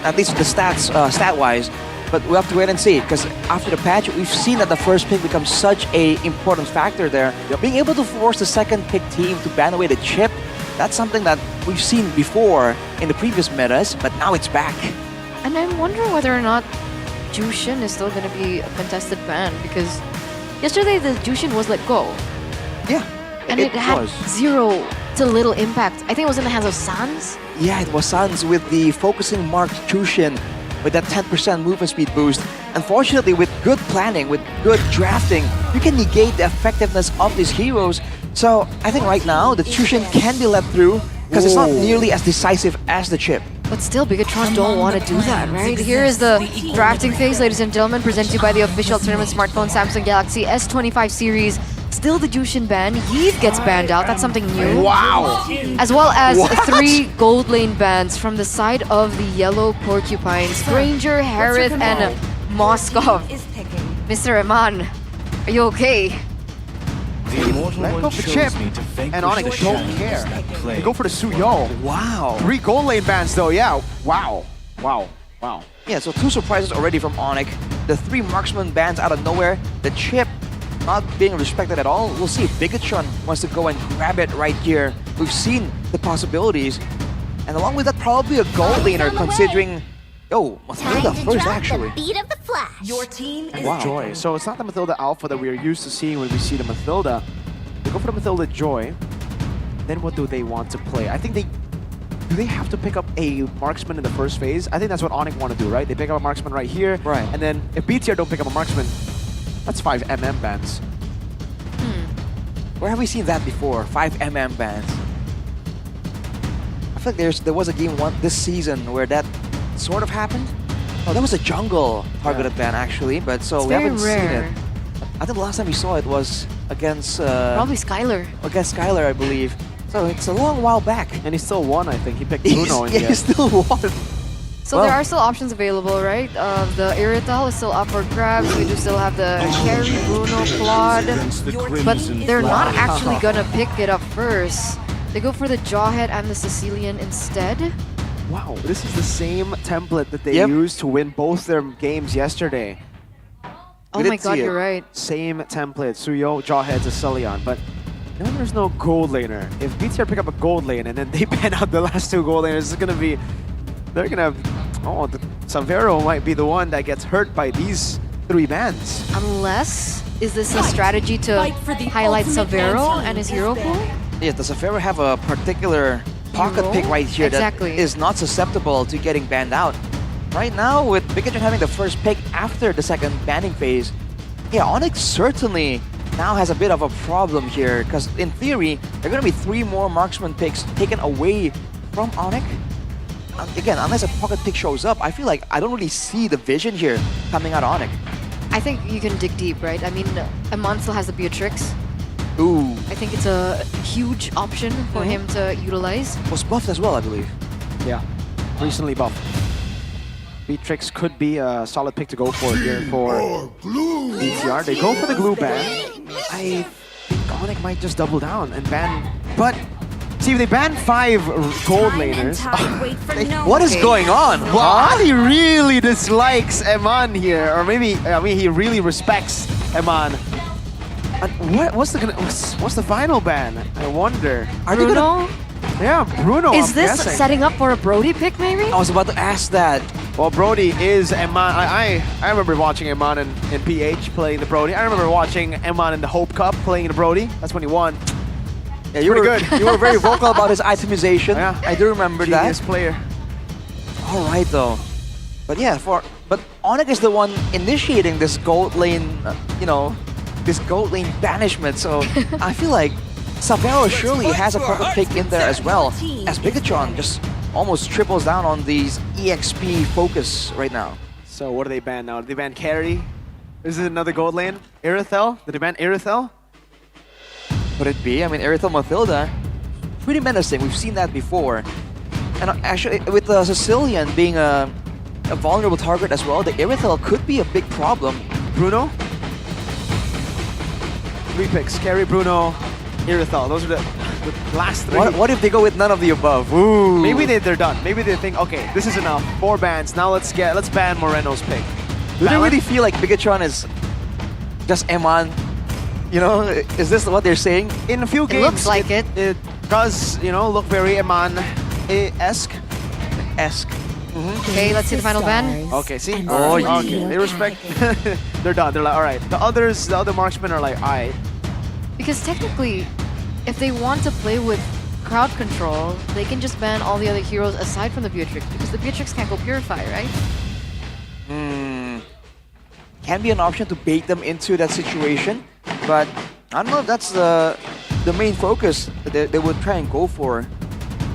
at least the stats, stat-wise. But we have to wait and see, because after the patch, we've seen that the first pick becomes such a important factor there. Being able to force the second pick team to ban away the chip, that's something that we've seen before in the previous metas, but now it's back. And I'm wondering whether or not Jushin is still going to be a contested ban, because yesterday the Jushin was let go. Yeah, and it had 0 to little impact. I think it was in the hands of Sans. Yeah, it was Sans with the focusing marked Jushin, with that 10% movement speed boost. Unfortunately, with good planning, with good drafting, you can negate the effectiveness of these heroes. So I think right now, the Jushin can be let through, because it's not nearly as decisive as the chip. But still, Bigatron don't want to do that, right? Here is the drafting phase, ladies and gentlemen, presented to you by the official tournament smartphone Samsung Galaxy S25 series. Still the Jushin ban. Heath gets banned out. That's something new. Wow! As well as 3 gold lane bans from the side of the yellow porcupines. Granger, Harith, and Moskov. Mr. Eman, are you okay? Let go for Chip, and Onyx don't care. They go for the Suyo. Wow. 3 gold lane bans though, yeah. Wow. Wow. Wow. Yeah, so 2 surprises already from Onyx. The 3 marksman bans out of nowhere. The chip not being respected at all. We'll see if Bigatron wants to go and grab it right here. We've seen the possibilities. And along with that, probably a gold laner considering... Oh, Mathilda first actually. Beat of the flash. Your team is Wow. Joy. So it's not the Mathilda Alpha that we are used to seeing when we see the Mathilda. They go for the Mathilda Joy. then what do they want to play? I think do they have to pick up a marksman in the first phase? I think that's what Onyx want to do, right? They pick up a marksman right here, Right. and then if BTR don't pick up a marksman, that's 5 MM bans. Where have we seen that before? 5 MM bans. I feel like there was a game this season where that sort of happened. Oh, that was a jungle targeted ban actually, but so It's we very haven't seen rare. it. I think the last time we saw it was against Probably Skylar. against Skylar, I believe. So it's a long while back. And he still won, I think. He picked Bruno in the he end. still won. So Well- there are still options available, right? The Irital is still up for grabs. We do still have the Carry, Bruno, Claude. But they're not actually gonna pick it up first. They go for the Jawhead and the Sicilian instead. Wow, this is the same template that they Yep. used to win both their games yesterday. Oh my god, you're right. Same template, Suyo, Jawhead, Sicilian, but now there's no gold laner. If BTR pick up a gold lane and then they ban out the last 2 gold laners, it's gonna be... They're gonna... Oh, Savero might be the one that gets hurt by these 3 bans. Unless, is this a strategy to highlight Savero and his hero pool? Yeah, does Savero have a particular pocket pick right here Exactly. that is not susceptible to getting banned out? Right now, with Pikachu having the first pick after the second banning phase, yeah, Onyx certainly now has a bit of a problem here, because in theory, there are going to be 3 more marksman picks taken away from Onyx. Again, unless a pocket pick shows up, I feel like I don't really see the vision here coming out of Onyx. I think you can dig deep, right? I mean, Amon still has the Beatrix. Ooh. I think it's a huge option for him to utilize. Was buffed as well, I believe. Yeah, recently buffed. Beatrix could be a solid pick to go for here for BTR. They go for the glue ban. I think Onyx might just double down and ban... But, see, if they ban 5 gold laners... What is going on? Wow, he really dislikes Eman here. Or maybe, I mean, he really respects Eman. And what's the final ban? I wonder. Are they Bruno? gonna... Yeah, Bruno, Is I'm this guessing. setting up for a Brody pick, maybe? I was about to ask that. Well, Brody is Eman. I remember watching Eman in PH playing the Brody. I remember watching Eman in the Hope Cup playing the Brody. That's when he won. Yeah, you were Pretty good. You were very vocal about his itemization. Yeah. I do remember Genius that. player. All right, though. But yeah, but Onyx is the one initiating this gold lane, this gold lane banishment. So I feel like Savero surely has a pocket pick in there as well, as Pikachu just almost triples down on these EXP focus right now. So what do they ban now? Did they ban Carry? Is it another gold lane? Irithel? Did they ban Irithel? Could it be? I mean, Irithel Mathilda, pretty menacing. We've seen that before. And actually, with the Sicilian being a vulnerable target as well, the Irithel could be a big problem. Bruno? 3 picks. Carry, Bruno, Irithel. Those are the last 3. What if they go with none of the above? Ooh. Maybe they're done. Maybe they think, okay, this is enough. 4 bans. Now let's ban Moreno's pick. Do they really feel like Pikachu is just Eman? You know, is this what they're saying? In a few games, looks like it. It does, look very Eman-esque. Okay, let's see the final ban. Okay, see? Oh, okay. They respect. They're done. They're like, all right. The other marksmen are like, all right. Because technically, if they want to play with crowd control, they can just ban all the other heroes aside from the Beatrix, because the Beatrix can't go Purify, right? Can be an option to bait them into that situation, but I don't know if that's the main focus that they would try and go for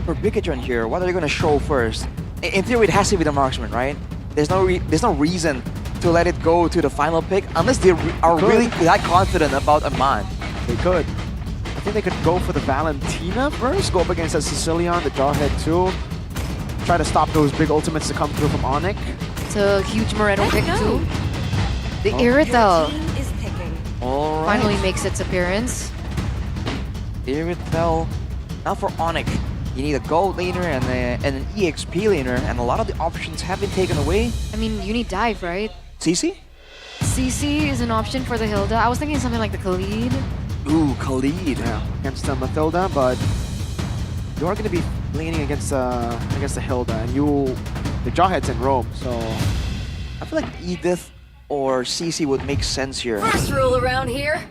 Pikachu here. What are they going to show first? In theory, it has to be the marksman, right? There's no reason to let it go to the final pick unless they are really that confident about Amon. They could. I think they could go for the Valentina first, go up against the Sicilian, the Jawhead too. Try to stop those big ultimates to come through from Onyx. It's a huge Moreno pick too. The Irithel All right. finally makes its appearance. Irithel. Now for Onyx, you need a gold laner and an EXP laner, and a lot of the options have been taken away. I mean, you need dive, right? CC? CC is an option for the Hilda. I was thinking something like the Khalid. Ooh, Khalid. Yeah, against Mathilda, but you are going to be leaning against the Hilda, and the Jawhead's in Rome, so I feel like Edith or CC would make sense here. First rule around here,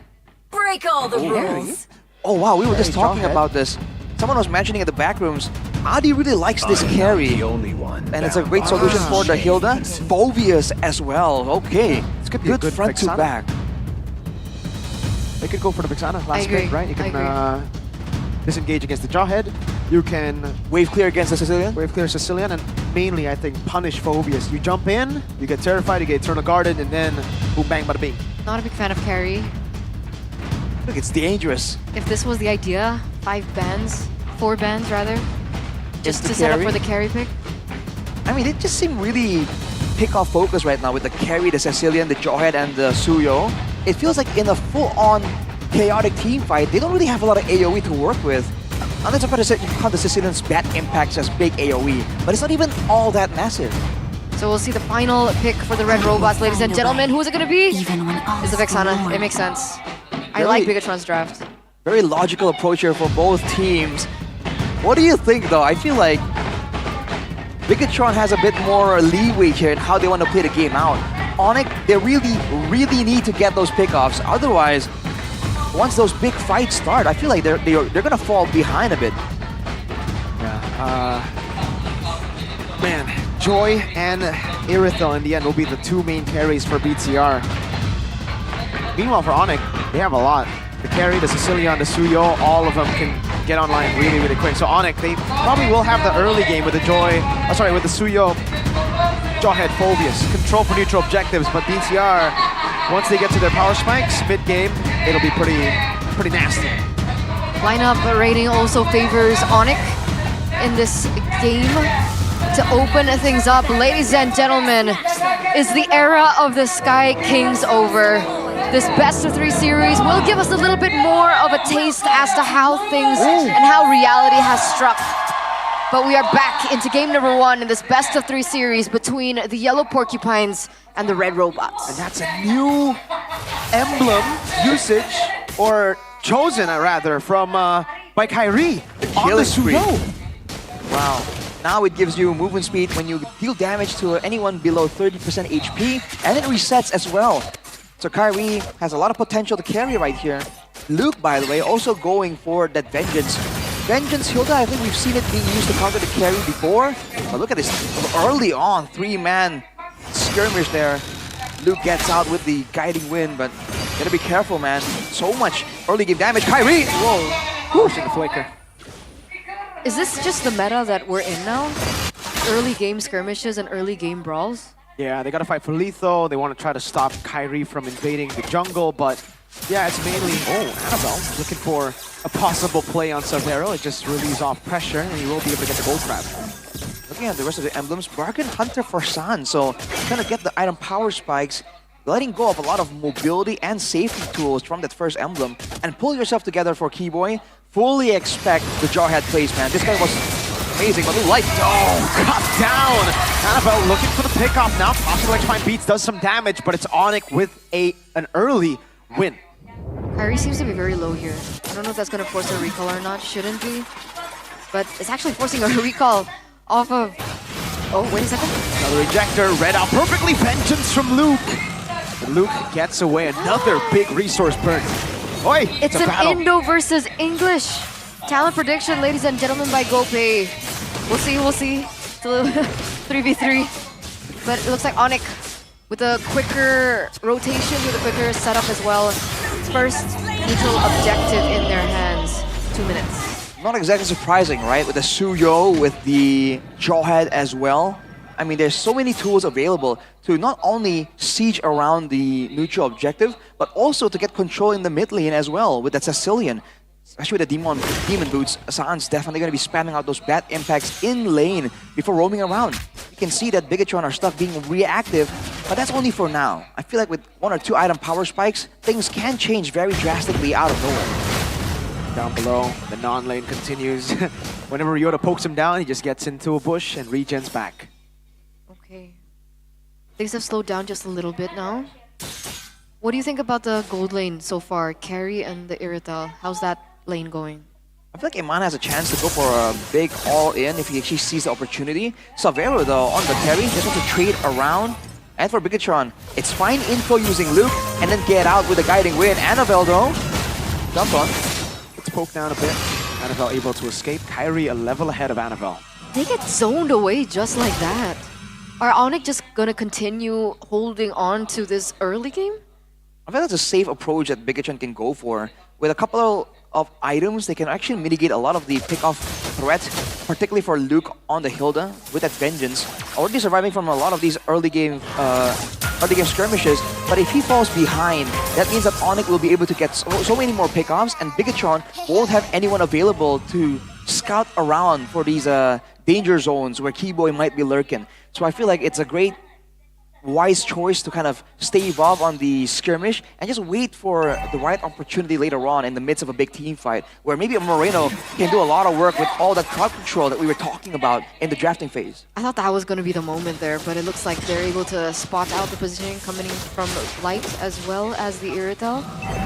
break all the rules. Oh wow, we were just Hey, talking Jawhead. about this. someone was mentioning in the back rooms, Adi really likes this carry. And it's a great solution for the Hilda. Phobius as well. Okay. It's could be a good front to Vexana. back. They could go for the Vexana I last agree. bit, right? You I can disengage against the Jawhead. You can wave clear against the Sicilian. Wave clear Sicilian, and mainly I think punish Phobius. You jump in, you get terrified, you get Eternal Guarded, and then boom bang bada bing. Not a big fan of carry. Look, it's dangerous. If this was the idea, 5 bans, 4 bans rather, just the to set up carry? for the carry pick. I mean, it just seemed really pick-off focus right now with the carry, the Sicilian, the Jawhead, and the Suyo. It feels like in a full-on chaotic team fight, they don't really have a lot of AoE to work with. Unless you count the Sicilian's bad impacts as big AoE, but it's not even all that massive. So we'll see the final pick for the Red Robots, ladies and gentlemen. Who is it going to be? It's the Vexana. It makes sense. I like Bigatron's draft. Very logical approach here for both teams. What do you think, though? I feel like Bigatron has a bit more leeway here in how they want to play the game out. Onyx, they really need to get those pickoffs. Otherwise, once those big fights start, I feel like they're gonna fall behind a bit. Yeah. Man, Joy and Irithel in the end will be the 2 main carries for BTR. Meanwhile, for Onyx, they have a lot. The carry, the Sicilian, the Suyo, all of them can get online really quick. So Onyx, they probably will have the early game with the with the Suyo, Jawhead, Phobius, control for neutral objectives, but BTR, once they get to their power spikes, mid-game, it'll be pretty nasty. Lineup rating also favors Onyx in this game. To open things up, ladies and gentlemen, is the era of the Sky Kings over. This best of 3 series will give us a little bit more of a taste as to how things and how reality has struck. But we are back into game number 1 in this best of 3 series between the Yellow Porcupines and the Red Robots. And that's a new emblem usage, or chosen rather, from by Kyrie on the Suyo. Wow. Now it gives you movement speed when you deal damage to anyone below 30% HP, and it resets as well. So Kyrie has a lot of potential to carry right here. Luke, by the way, also going for that Vengeance. Vengeance Hilda, I think we've seen it being used to counter the carry before. But look at this early on 3-man skirmish there. Luke gets out with the guiding wind, but gotta be careful, man. So much early game damage. Kyrie! Whoa! Pushing the flicker. Is this just the meta that we're in now? Early game skirmishes and early game brawls? Yeah, they gotta fight for lethal. They want to try to stop Kyrie from invading the jungle, but yeah, it's mainly, Annabelle looking for a possible play on Sub-Zero. It just relieves off pressure, and he will be able to get the gold trap. Looking at the rest of the emblems, Bargain Hunter for San, so gonna get the item power spikes, letting go of a lot of mobility and safety tools from that first emblem, and pull yourself together for Keyboy. Fully expect the Jawhead plays, man. This guy was amazing, but light. Cut down! Annabelle looking for the pickoff now. Possible X-Fine Beats does some damage, but it's Onyx with an early win. Kyrie seems to be very low here. I don't know if that's going to force a recall or not. Shouldn't be. But it's actually forcing a recall off of... Oh, wait a second. Another ejector, read out perfectly. Vengeance from Luke. And Luke gets away. Another big resource burn. Oi, it's an battle. Indo versus English. Talent prediction, ladies and gentlemen, by GoPay. We'll see. It's a 3v3. But it looks like Onyx with a quicker rotation, with a quicker setup as well. First neutral objective in their hands. 2 minutes. Not exactly surprising, right? With the Suyo, with the Jawhead as well. I mean, there's so many tools available to not only siege around the neutral objective, but also to get control in the mid lane as well with that Sicilian. Especially with the Demon Boots, San's definitely going to be spamming out those bad impacts in lane before roaming around. You can see that Bigatron are stuck being reactive, but that's only for now. I feel like with 1 or 2 item power spikes, things can change very drastically out of nowhere. Down below, the non-lane continues. Whenever Yoda pokes him down, he just gets into a bush and regens back. Okay. Things have slowed down just a little bit now. What do you think about the gold lane so far? Carry and the Irithel. How's that lane going? I feel like Iman has a chance to go for a big all-in if he actually sees the opportunity. Savero, though, on the carry, just wants to trade around. And for Bigatron, it's fine info using Luke, and then get out with a guiding wind. Annabelle, though, jump on. Let's poke down a bit. Annabelle able to escape. Kyrie a level ahead of Annabelle. They get zoned away just like that. Are Onyx just gonna continue holding on to this early game? I feel that's a safe approach that Bigatron can go for. With a couple of items, they can actually mitigate a lot of the pick-off threat, particularly for Luke on the Hilda with that Vengeance. Already surviving from a lot of these early game skirmishes, but if he falls behind, that means that Onyx will be able to get so many more pick-offs, and Bigatron won't have anyone available to scout around for these danger zones where Keyboy might be lurking. So I feel like it's a great wise choice to kind of stay above on the skirmish and just wait for the right opportunity later on in the midst of a big team fight, where maybe Moreno can do a lot of work with all that crowd control that we were talking about in the drafting phase. I thought that was going to be the moment there, but it looks like they're able to spot out the positioning coming from Light as well as the Irritel.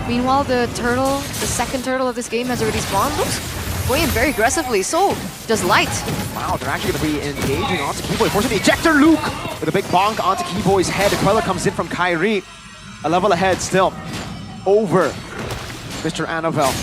Meanwhile, the turtle, the second turtle of this game has already spawned. Looks going in very aggressively, so does Light. Wow, they're actually going to be engaging onto Keyboy, forcing the ejector. Luke with a big bonk onto Keyboy's head. Aquila comes in from Kyrie. A level ahead still. Over Mr. Annabelle.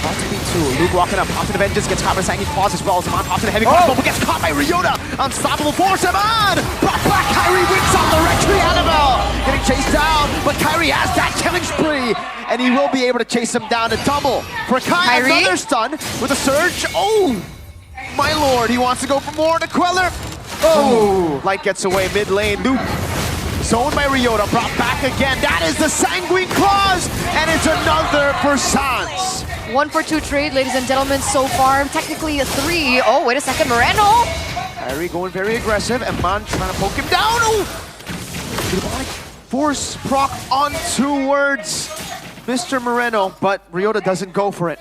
About to be two. Luke walking up onto the Vengeance, gets caught by Sangy's claws as well. Zaman onto the heavy crossbow, but gets caught by Ryota. Unstoppable force, Zaman! Brought back, Kyrie wins on the retreat. Annabelle getting chased down, but Kyrie has that killing spree, and he will be able to chase him down. A double for Kyrie. Another stun with a surge. Oh, my lord, he wants to go for more. The Queller. Oh, Light gets away mid lane. Luke zoned by Ryota, brought back again. That is the Sanguine Claws, and it's another for Sans. 1 for 2 trade, ladies and gentlemen, so far. Technically a 3. Oh, wait a second, Moreno! Kyrie going very aggressive, and Man trying to poke him down. Oh! Force proc on towards Mr. Moreno, but Ryota doesn't go for it.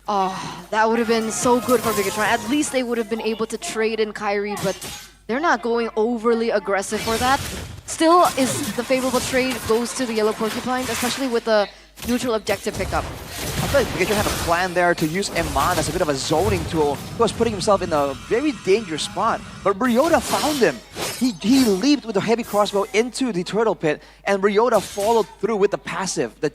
Oh, that would have been so good for Bigatron. At least they would have been able to trade in Kyrie, but they're not going overly aggressive for that. Still, is the favorable trade goes to the yellow porcupines, especially with the neutral objective pickup. I feel like Bigatron had a plan there to use Eman as a bit of a zoning tool. He was putting himself in a very dangerous spot, but Ryota found him. He leaped with a heavy crossbow into the turtle pit, and Ryota followed through with the passive, the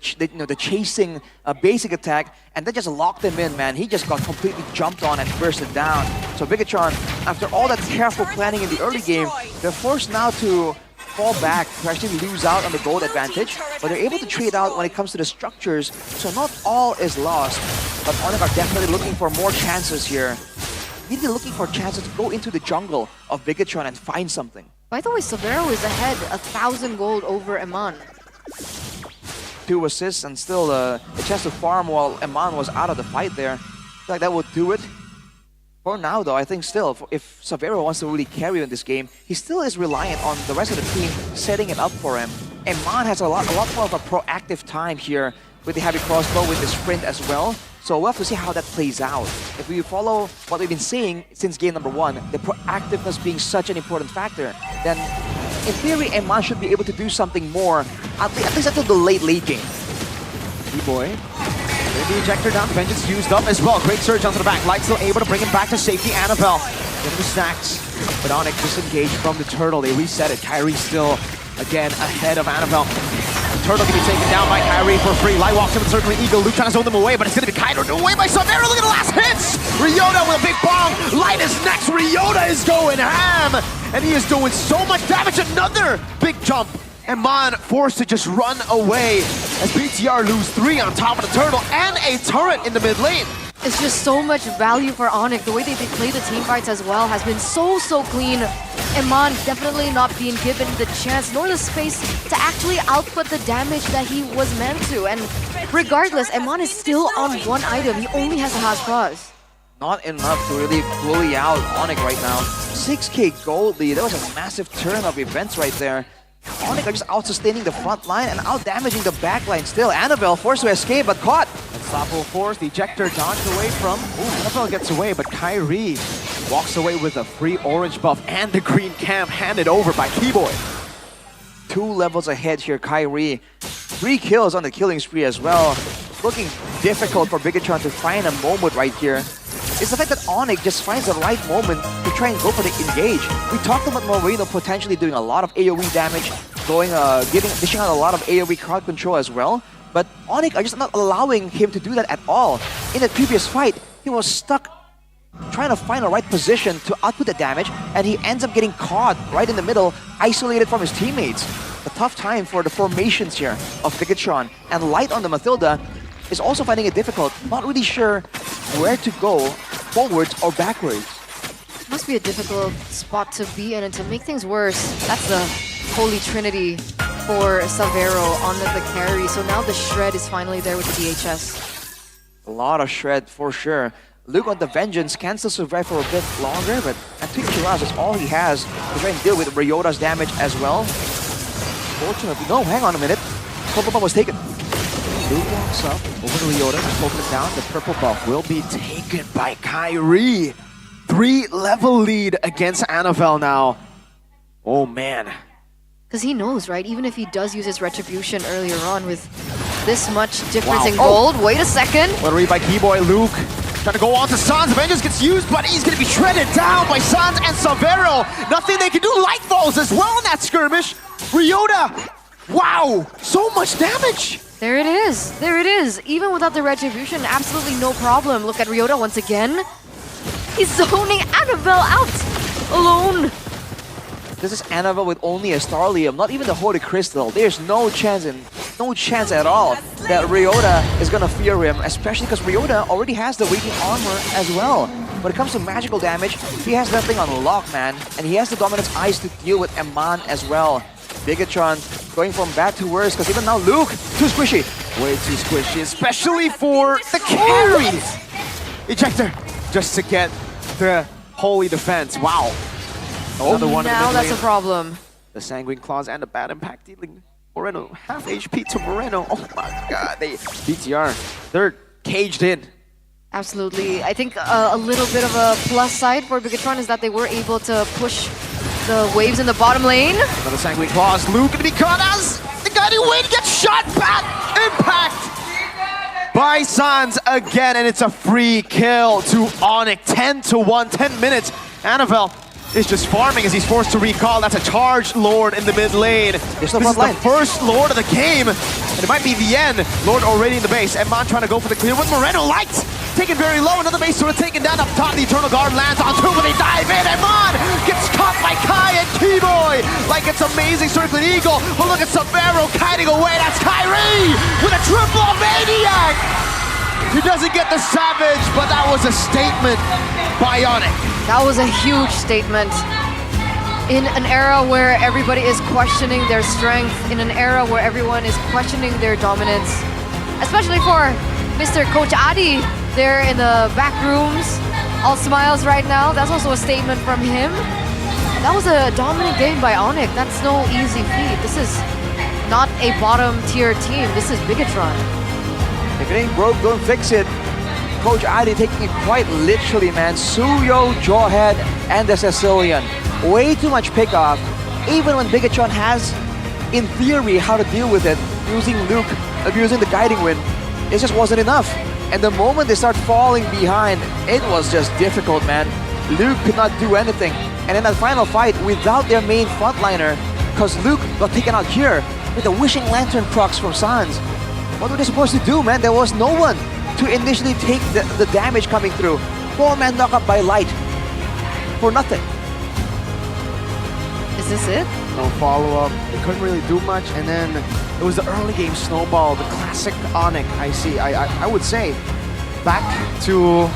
chasing basic attack, and that just locked him in, man. He just got completely jumped on and bursted down. So Bigatron, after all that careful planning in the early game, they're forced now to fall back to actually lose out on the gold advantage, but they're able to trade out when it comes to the structures, so not all is lost. But Onyx are definitely looking for more chances here. Really looking for chances to go into the jungle of Bigatron and find something. By the way, Severo is ahead 1,000 gold over Eman. 2 assists and still a chance to farm while Eman was out of the fight there. I feel like that would do it. For now, though, I think still, if Severo wants to really carry in this game, he still is reliant on the rest of the team setting it up for him. Eman has a lot more of a proactive time here with the heavy crossbow, with the sprint as well. So we'll have to see how that plays out. If we follow what we've been seeing since game number 1, the proactiveness being such an important factor, then in theory, Eman should be able to do something more, at least until the late game. Keyboy. The ejector down, Vengeance used up as well. Great surge onto the back. Light still able to bring him back to safety. Annabelle getting the stacks. But Onyx disengaged from the turtle. They reset it. Kyrie still, again, ahead of Annabelle. Turtle can be taken down by Kyrie for free. Light walks him in circling eagle. Luke trying to zone them away, but it's going to be Kaido away by Severo. Look at the last hits! Ryota with a big bomb. Light is next. Ryota is going ham. And he is doing so much damage. Another big jump. And Man forced to just run away as BTR lose 3 on top of the turtle and a turret in the mid lane. It's just so much value for Onyx. The way they play the team fights as well has been so clean. Eman definitely not being given the chance nor the space to actually output the damage that he was meant to. And regardless, Eman is still on 1 item. He only has a House Cross. Not enough to really bully out Onyx right now. 6k gold lead. That was a massive turn of events right there. Onyx are just out-sustaining the front line and out-damaging the back line still. Annabelle forced to escape, but caught. Unstoppable force, the ejector dodged away from. Ooh, Annabelle gets away, but Kyrie walks away with a free orange buff and the green cam handed over by Keyboy. 2 levels ahead here, Kyrie. 3 kills on the killing spree as well. Looking difficult for Bigatron to find a moment right here. It's the fact that Onyx just finds the right moment to try and go for the engage. We talked about Moreno potentially doing a lot of AoE damage, dishing out a lot of AoE crowd control as well. But Onyx are just not allowing him to do that at all. In the previous fight, he was stuck trying to find the right position to output the damage, and he ends up getting caught right in the middle, isolated from his teammates. A tough time for the formations here of Bigatron, and Light on the Mathilda is also finding it difficult, not really sure where to go, forwards or backwards. Must be a difficult spot to be in, and to make things worse, that's the holy trinity for Savero on the carry. So now the Shred is finally there with the DHS. A lot of Shred for sure. Luke on the Vengeance can still survive for a bit longer, but I think Shiraz is all he has to try and deal with Ryota's damage as well. Fortunately, no, hang on a minute. Purple buff was taken. Luke walks up over to Ryota, poking it down. The purple buff will be taken by Kyrie. 3-level lead against Annabelle now. Oh man. Because he knows, right? Even if he does use his Retribution earlier on with this much difference in gold. Wait a second. What a read by Keyboy. Luke trying to go on to Sans. Vengeance gets used, but he's going to be shredded down by Sans and Savero. Nothing they can do. Light falls as well in that skirmish. Ryota. Wow. So much damage. There it is. There it is. Even without the Retribution, absolutely no problem. Look at Ryota once again. He's zoning Annabelle out alone. This is Annabelle with only a Starlium, not even the Holy Crystal. There's no chance at all that Ryota is gonna fear him, especially because Ryota already has the waiting armor as well. When it comes to magical damage, he has that thing on lock, man, and he has the Dominance Eyes to deal with Eman as well. Bigatron going from bad to worse, because even now Luke, too squishy. Way too squishy, especially for the carry. Ejector, just to get the Holy Defense. Wow. Another one now that's a problem. The Sanguine Claws and the Bad Impact dealing Moreno half HP to Moreno. Oh my god, they BTR. They're caged in. Absolutely. I think a little bit of a plus side for Bigatron is that they were able to push the waves in the bottom lane. Another Sanguine Claws. Luke gonna be caught as the guiding wind gets shot back. Impact by Sans again, and it's a free kill to Onyx. 10-1, 10 minutes. Annabelle is just farming as he's forced to recall. That's a charged Lord in the mid lane. This is the first Lord of the game, and it might be the end. Lord already in the base. Eman trying to go for the clear with Moreno. Light taken very low. Another base sort of taken down up top. The Eternal Guard lands on two, but they dive in. Eman gets caught by Kai and Keyboy like it's amazing circling eagle. But look at Savero kiting away. That's Kyrie with a triple maniac. He doesn't get the Savage, but that was a statement by Onyx. That was a huge statement. In an era where everybody is questioning their strength, in an era where everyone is questioning their dominance, especially for Mr. Coach Adi there in the back rooms, all smiles right now. That's also a statement from him. That was a dominant game by Onyx. That's no easy feat. This is not a bottom tier team. This is Bigatron. If it ain't broke, don't fix it. Coach Adi taking it quite literally, man. Suyo, Jawhead, and the Sicilian. Way too much pickoff. Even when Bigatron has, in theory, how to deal with it, using Luke, abusing the guiding wind, it just wasn't enough. And the moment they start falling behind, it was just difficult, man. Luke could not do anything. And in that final fight, without their main frontliner, because Luke got taken out here with the Wishing Lantern procs from Sans. What were they supposed to do, man? There was no one to initially take the damage coming through. 4-man knockup by Light. For nothing. Is this it? No follow-up. They couldn't really do much, and then it was the early game snowball, the classic Onyx. I would say back to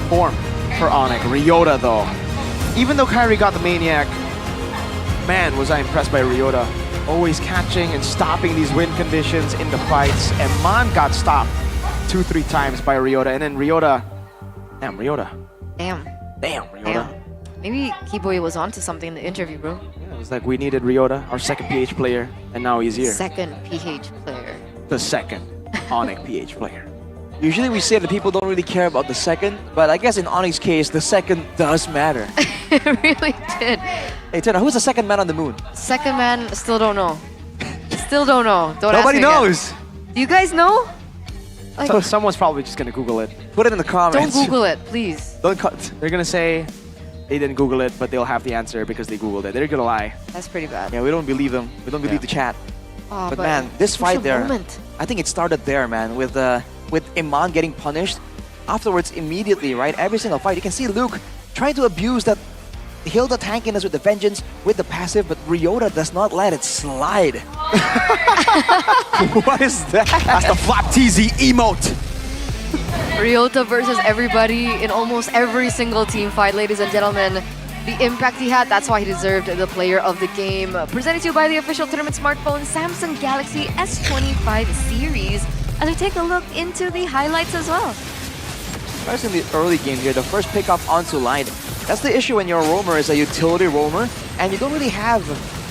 form for Onyx. Ryota though. Even though Kyrie got the Maniac, man was I impressed by Ryota. Always catching and stopping these win conditions in the fights. And Man got stopped 2-3 times by Ryota, and then Ryota. Damn, Ryota. Damn. Damn, Ryota. Damn. Maybe Keyboy was onto something in the interview, bro. Yeah, it was like we needed Ryota, our second PH player, and now he's here. Second PH player. The second Onyx PH player. Usually we say that people don't really care about the second, but I guess in Onyx's case, the second does matter. It really did. Hey, Tana, who's the second man on the moon? Second man, still don't know. Still don't know. Don't Nobody ask me knows. Again. Do you guys know? Like, So someone's probably just gonna Google it. Put it in the comments. don't Google it, please. Don't cut. They're gonna say they didn't Google it, but they'll have the answer because they Googled it. They're gonna lie. That's pretty bad. Yeah, we don't believe them. We don't believe the chat. Oh, but man, this fight crucial there, moment. I think it started there, man, with Iman getting punished. afterwards immediately, right? Every single fight, you can see Luke trying to abuse that Hilda tankiness with the Vengeance, with the passive, but Ryota does not let it slide. What is that? That's the flap TZ emote. Ryota versus everybody in almost every single team fight, ladies and gentlemen. The impact he had, that's why he deserved the player of the game. Presented to you by the official tournament smartphone, Samsung Galaxy S25 series. As we take a look into the highlights as well. Especially in the early game here, the first pickup onto Light. That's the issue when your roamer is a utility roamer, and you don't really have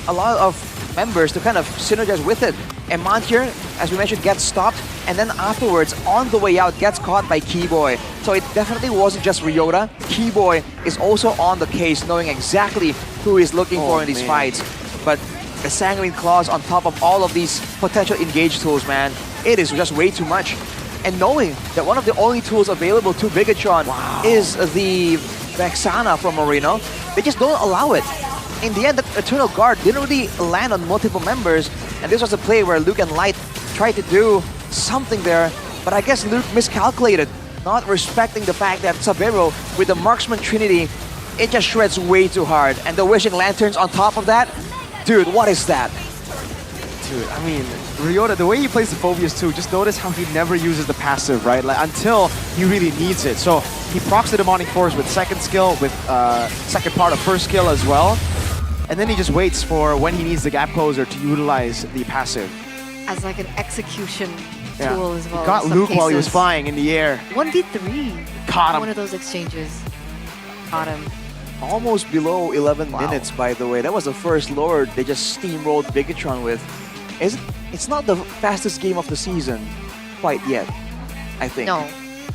a lot of members to kind of synergize with it. And Montier, as we mentioned, gets stopped, and then afterwards, on the way out, gets caught by Keyboy. So it definitely wasn't just Ryota. Keyboy is also on the case, knowing exactly who he's looking for in these fights. But the Sanguine Claws on top of all of these potential engage tools, man, it is just way too much. And knowing that one of the only tools available to Bigatron is the Vexana from Marino, they just don't allow it. In the end, the Eternal Guard didn't really land on multiple members, and this was a play where Luke and Light tried to do something there, but I guess Luke miscalculated, not respecting the fact that Sabero, with the Marksman Trinity, it just shreds way too hard. And the Wishing Lanterns on top of that, dude, what is that? Dude, I mean, Ryota, the way he plays the Phobias too, just notice how he never uses the passive, right? Like, until he really needs it. So he procs the Demonic Force with second skill, with second part of first skill as well. And then he just waits for when he needs the gap closer to utilize the passive. As like an execution tool as well. He got Luke while he was flying in the air. 1v3. Caught him. One of those exchanges. Caught him. Almost below 11 minutes, by the way. That was the first Lord they just steamrolled Bigatron with. It's not the fastest game of the season quite yet, I think. No.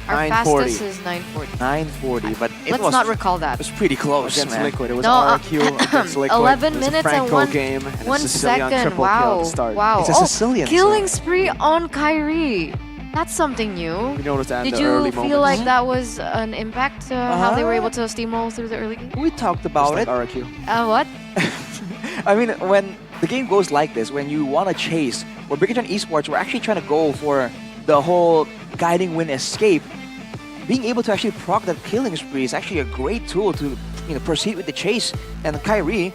Our fastest is 940. 940, but Let's not recall that. It was pretty close, against man. Liquid. It was No, RQ against Liquid. 11 it was minutes a and Franco game, and one a Sicilian second. triple kill at Wow. the start. Wow. It's a Sicilian, killing so- spree on Kyrie. That's something new. We noticed that in Did the you early feel moments. like that was an impact how they were able to steamroll through the early game? We talked about it. RQ. What? I mean, when the game goes like this, when you want to chase, where Bigatron Esports were actually trying to go for the whole guiding win escape, being able to actually proc that killing spree is actually a great tool to proceed with the chase. And Kyrie,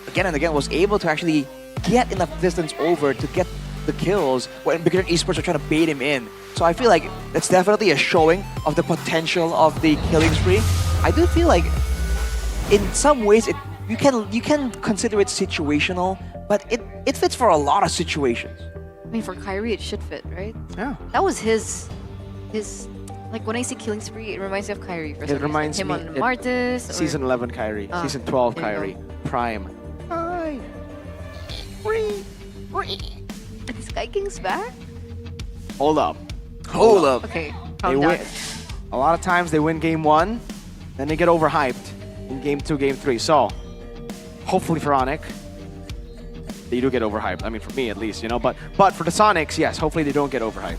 again and again, was able to actually get enough distance over to get the kills when Bigatron Esports are trying to bait him in. So I feel like that's definitely a showing of the potential of the killing spree. I do feel like in some ways you can consider it situational, but it fits for a lot of situations. I mean, for Kyrie, it should fit, right? Yeah. That was his. Like when I see killing spree, it reminds me of Kyrie. For some It reason. reminds him me on Martis. Or... Season 11 Kyrie, Season 12 there you Kyrie, go. Prime. Is Sky King's back? Hold up. Hold up. Okay, They calm down. win. A lot of times they win game 1, then they get overhyped in game 2, game 3. So, hopefully for Onyx, they do get overhyped. I mean, for me at least, you know. But for the Sonics, yes, hopefully they don't get overhyped.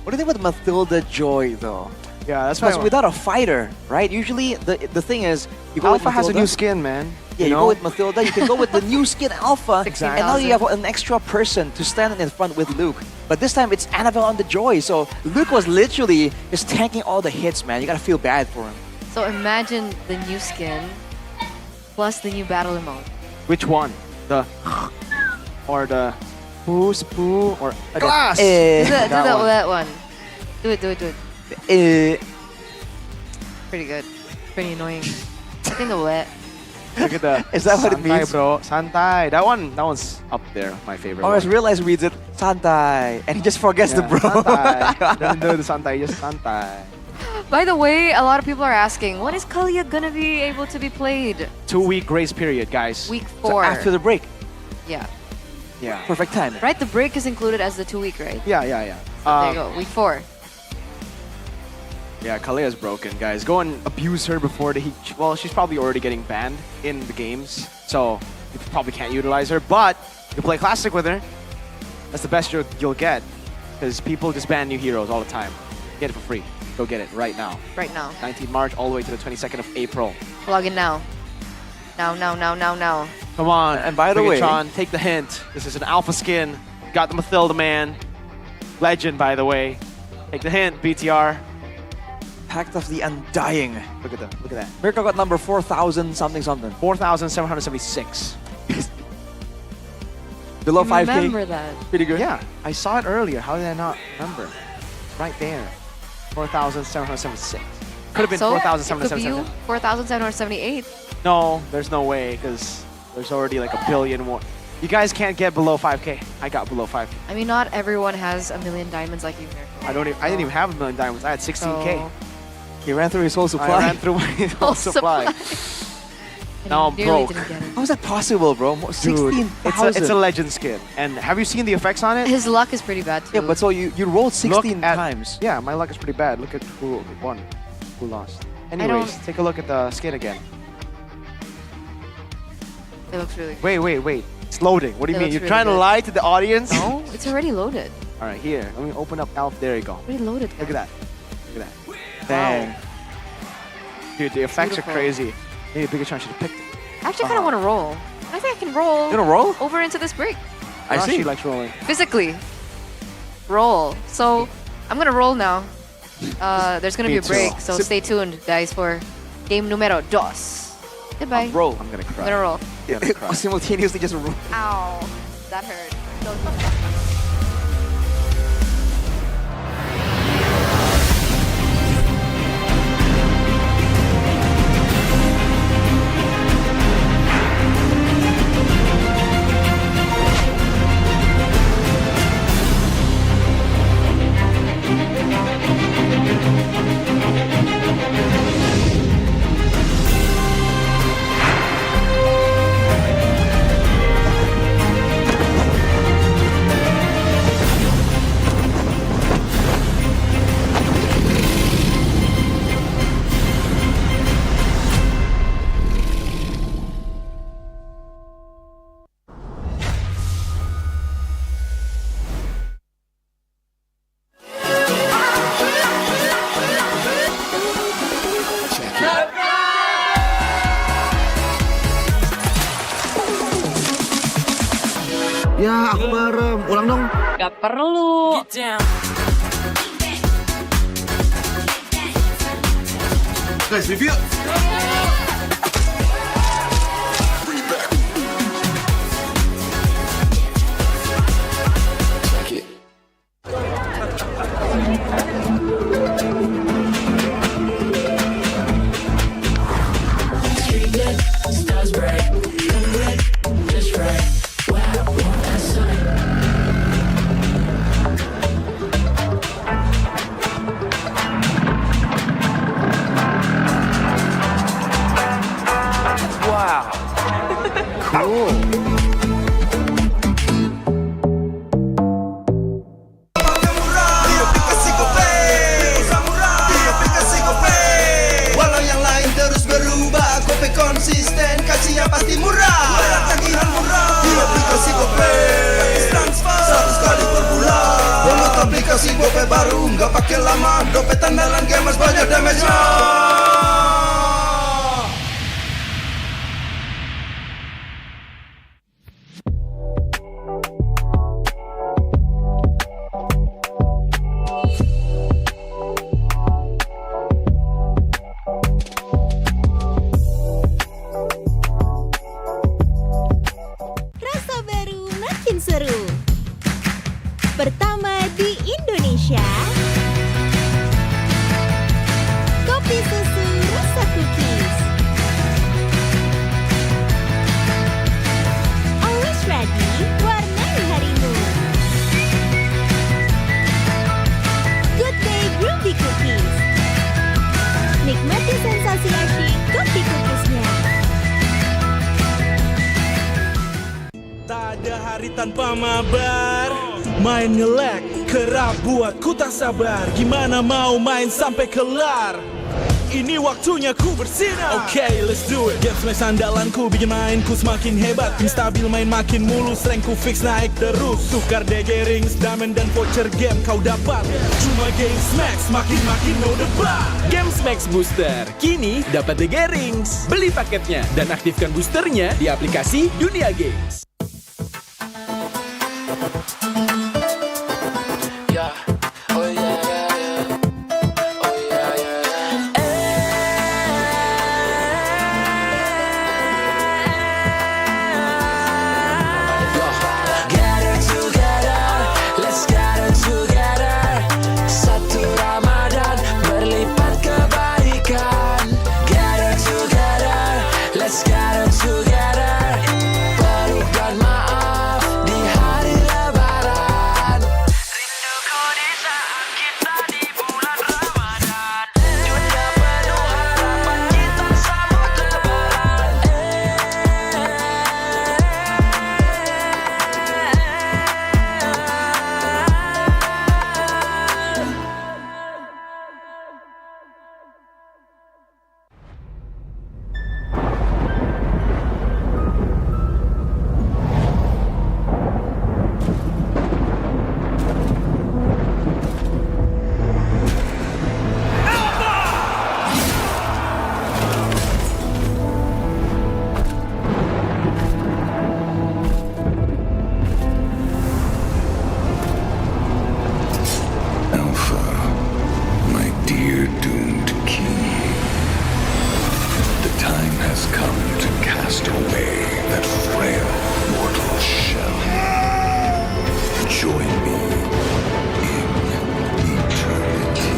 What do you think with Mathilda Joy, though? Yeah, that's Because why without a fighter, right? Usually the thing is, you go with Alpha has a Mathilda. new skin, man. Yeah, you go with Mathilda, you can go with the new skin Alpha, Exactly. and now you have an extra person to stand in front with Luke. But this time it's Annabelle on the Joy, so Luke was literally just tanking all the hits, man. You gotta feel bad for him. So imagine the new skin plus the new battle emote. Which one? The or the poo or glass? Do That one. that one. Do it. Pretty good. Pretty annoying. I think the wet. Look at the Is that what it Santai, means? bro. Santai. That one's up there, my favorite. I just one. realized reads it Santai, and he just forgets the bro. Santai. Doesn't do the Santai, just Santai. By the way, a lot of people are asking, when is Kalia gonna be able to be played? 2-week grace period, guys. Week So 4. after the break. Yeah. Yeah. Perfect time. Right, the break is included as the 2-week, right? Yeah. There you go, week 4. Yeah, Kalea's broken, guys. Go and abuse her before the well, she's probably already getting banned in the games, so you probably can't utilize her. But you can play Classic with her. That's the best you'll get, because people just ban new heroes all the time. Get it for free. Go get it right now. Right now. 19th March all the way to the 22nd of April. Log in now. Now. Come on. And by the way- Bigatron, take the hint. This is an alpha skin. Got the Mathilda man. Legend, by the way. Take the hint, BTR. Pact of the Undying. Look at that. Look at that. Mirko got number 4,000 something something. 4,776. Below 5K. Remember that. Pretty good. Yeah, I saw it earlier. How did I not remember? Right there. 4,776. Could have been So, it could be 4,777. you, 4,778. No, there's no way because there's already like a billion more. You guys can't get below 5K. I got below 5K. I mean, not everyone has 1,000,000 diamonds like you, Mirko. I didn't even have 1,000,000 diamonds. I had 16K. So- He ran through his whole supply. I ran through my whole supply. Now I'm Nearly broke. didn't get it. How is that possible, bro? Dude, 16,000. it's a legend skin. And have you seen the effects on it? His luck is pretty bad too. Yeah, but so you rolled 16 Look at- times. Yeah, my luck is pretty bad. Look at who won, who lost. Anyways, take a look at the skin again. It looks really good. Wait. It's loading. What do you It mean? looks You're really trying to good. lie to the audience? No, it's already loaded. All right, here. Let me open up Alf. There you go. Already loaded. Look at that. Look at that. Dang. Dude, the effects Beautiful. are crazy. Maybe a bigger chance should have picked it. I actually kind of want to roll. I think I can roll. You wanna roll? Over into this break. I see. She likes rolling. Physically. Roll. So, I'm going to roll now. There's going to Me be a break, too. so stay tuned, guys, for game numero dos. Goodbye. Roll. I'm gonna I'm cry. going to roll. I'm gonna cry. Simultaneously just roll. Ow. That hurt. Ya, aku merem. Ulang dong. Gak perlu. Guys, review. Wow. Cool. Walau yang lain terus berubah, Kope konsisten, kasihnya pasti murah. Bayar tagihan murah di aplikasi Kope. Transfer 100 kali per bulan. Download aplikasi Kope baru, nggak pakai lama. Dompet andalan gamers banyak damage-nya. Rasa baru makin seru. Pertama di Indonesia. Kopi susu rasa cookies. Always ready, warnai harimu. Good Day Groovy Cookies. Nikmati sensasi asyik kopi cookiesnya. Tak ada hari tanpa mabar. Main nge-lag, kerap buat ku tak sabar. Gimana mau main sampai kelar? Ini waktunya ku bersinar. Okay, let's do it. Game smash andalanku bikin mainku semakin hebat. Tim stabil main makin mulus, rankku fix naik terus. Tukar DG rings, diamond dan voucher game kau dapat. Cuma game smash, makin no debat. Games Max Booster, kini dapat DG Rings. Beli paketnya dan aktifkan boosternya di aplikasi Dunia Games. Join me in eternity.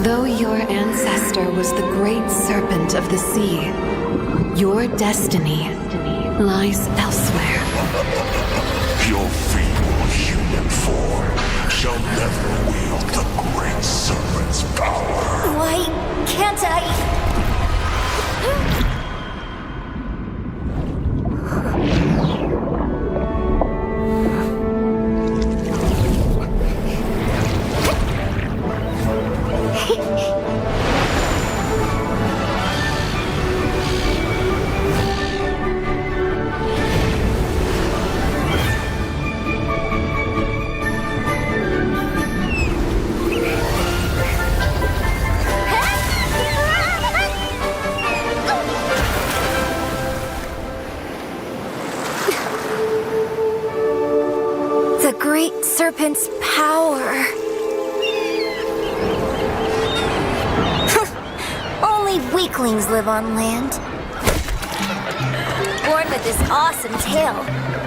Though your ancestor was the great serpent of the sea, your destiny lies elsewhere. Your feeble human form shall never wield the great serpent's power. Why can't I? weaklings live on land. Born with this awesome tail,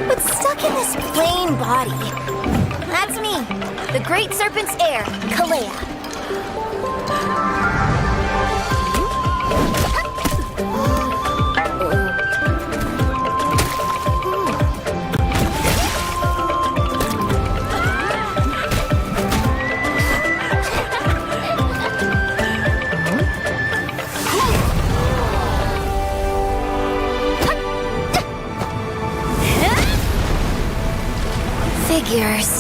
but stuck in this plain body. That's me, the great serpent's heir, Kalea. Figures.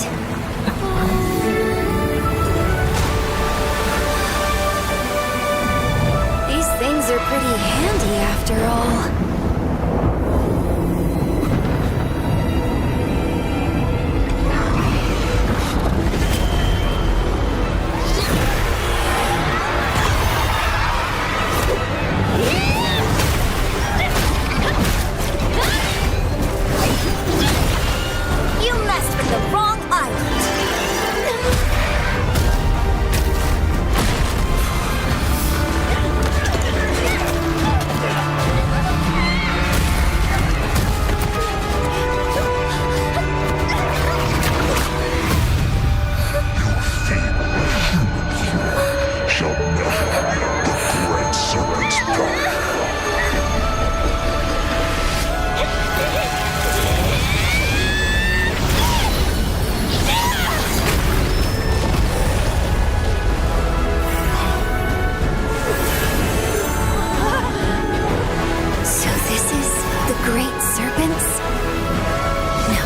These things are pretty handy after all. You messed with the wrong island. Shall never the great serpent's power. So this is the great serpents? No.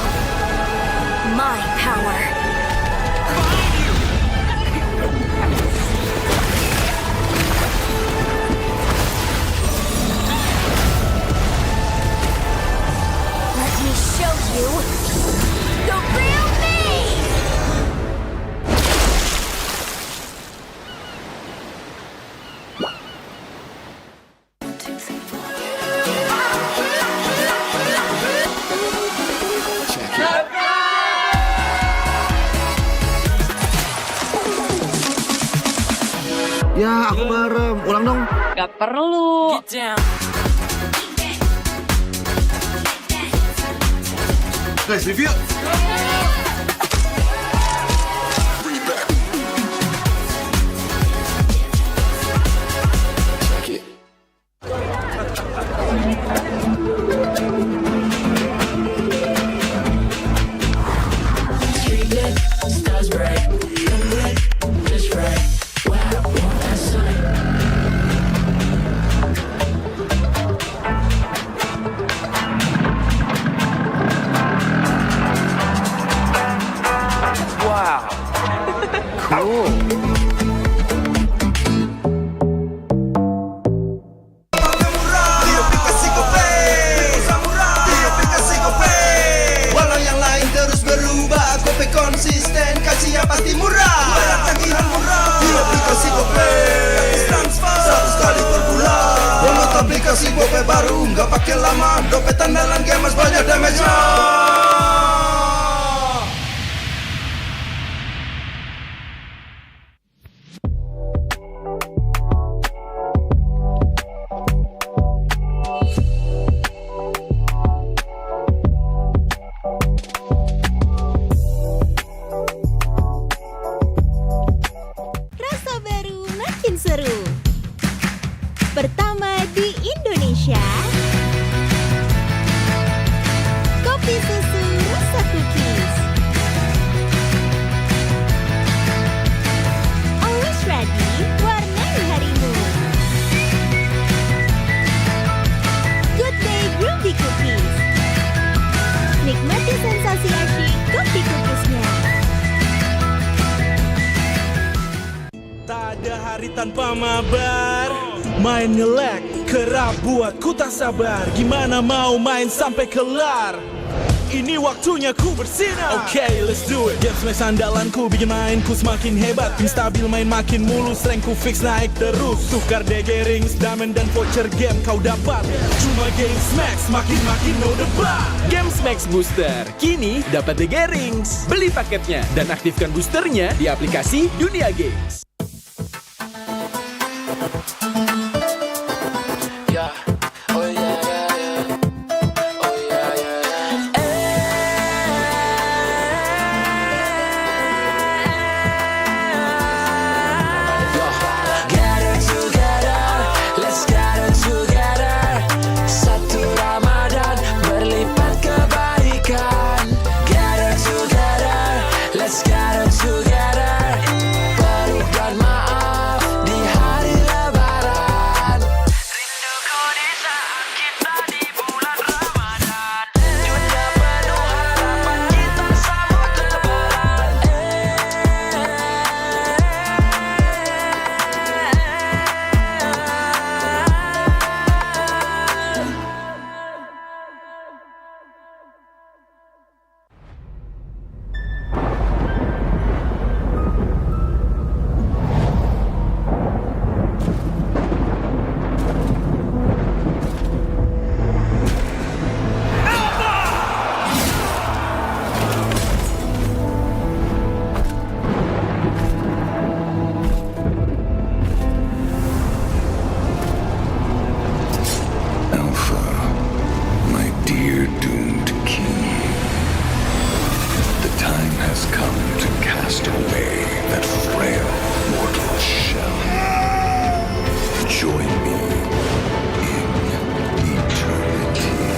My power. Let me show you the real me! Ya, aku merem. Ulang dong. Gak perlu. Guys, review. Wow. Cool. Walau yang lain terus berubah, kopi konsisten, kasihnya pasti murah. Bayar tagihan murah di aplikasi GoPay. Transfer 100 kali per bulan. Download aplikasi GoPay baru, nggak pakai lama. Dompet andalan gamers banyak damage-nya. Rasa baru makin seru. Pertama di Indonesia. Kopi susu rasa cookies. Always ready, warnai harimu. Good day groovy cookies. Nikmati sensasi asyik kopi cookiesnya. Tak ada hari tanpa mabar. Main nge-lag, kerap buatku tak sabar. Gimana mau main sampai kelar? Ini waktunya ku bersinar. Okay, let's do it. Game smash andalanku bikin mainku semakin hebat. Tim stabil main makin mulus, rankku fix naik terus. Tukar DG rings, diamond dan voucher game kau dapat. Cuma Game Smash makin no debat. Game Max Booster, kini dapat DG Rings. Beli paketnya dan aktifkan boosternya di aplikasi Dunia Games. Join me in eternity.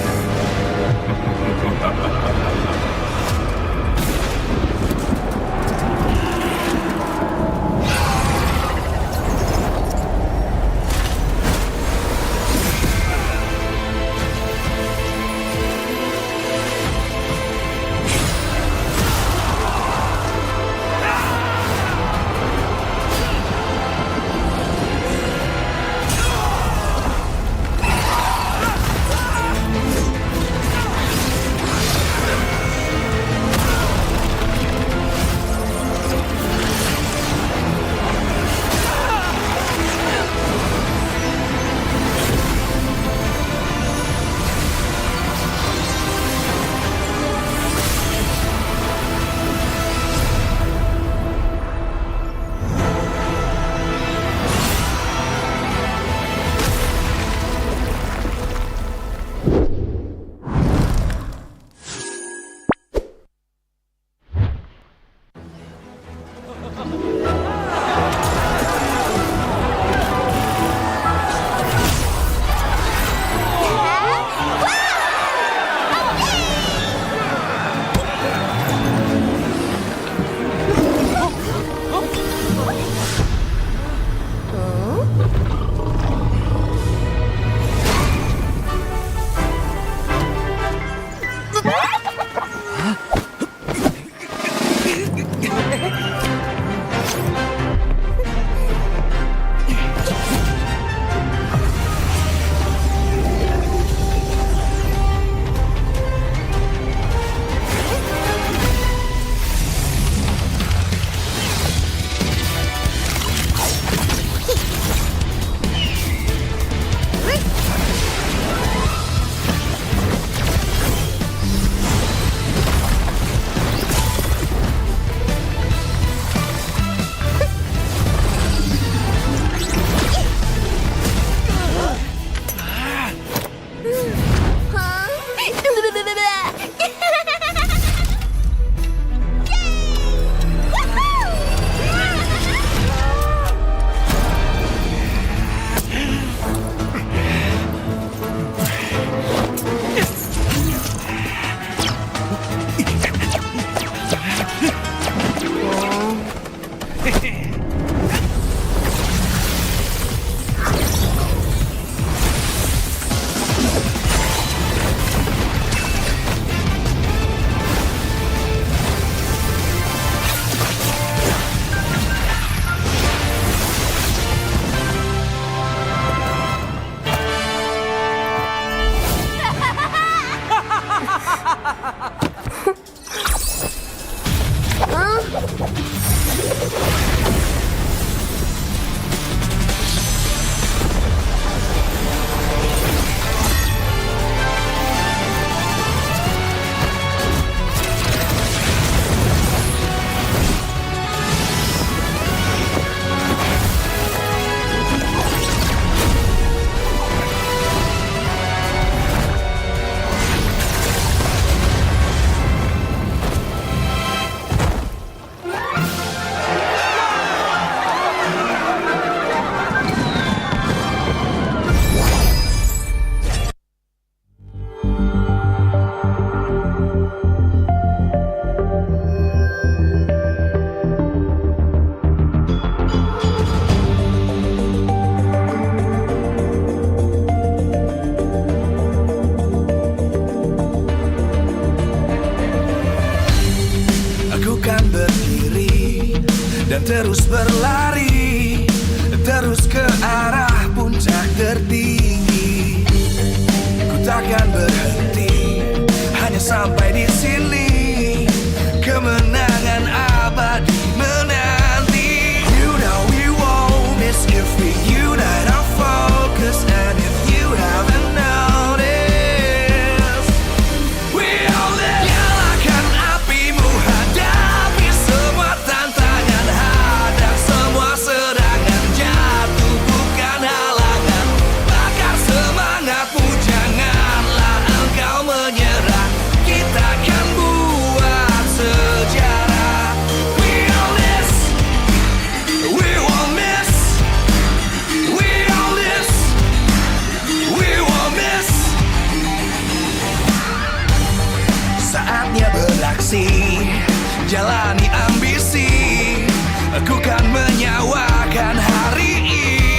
menyawakan hari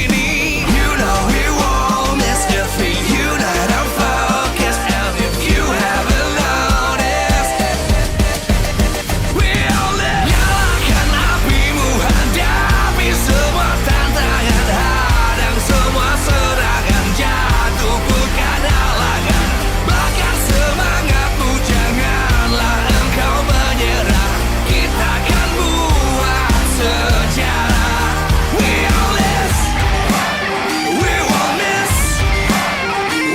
ini. You know we won't miss if we unite our focus. And if you haven't noticed, we'll live. Nyalakan apimu, hadapi semua tantangan, hadang semua serangan, jatuh bukan halangan. Bakar semangatmu, janganlah engkau menyerah. Kita akan buat sejarah. We all this, we won't miss.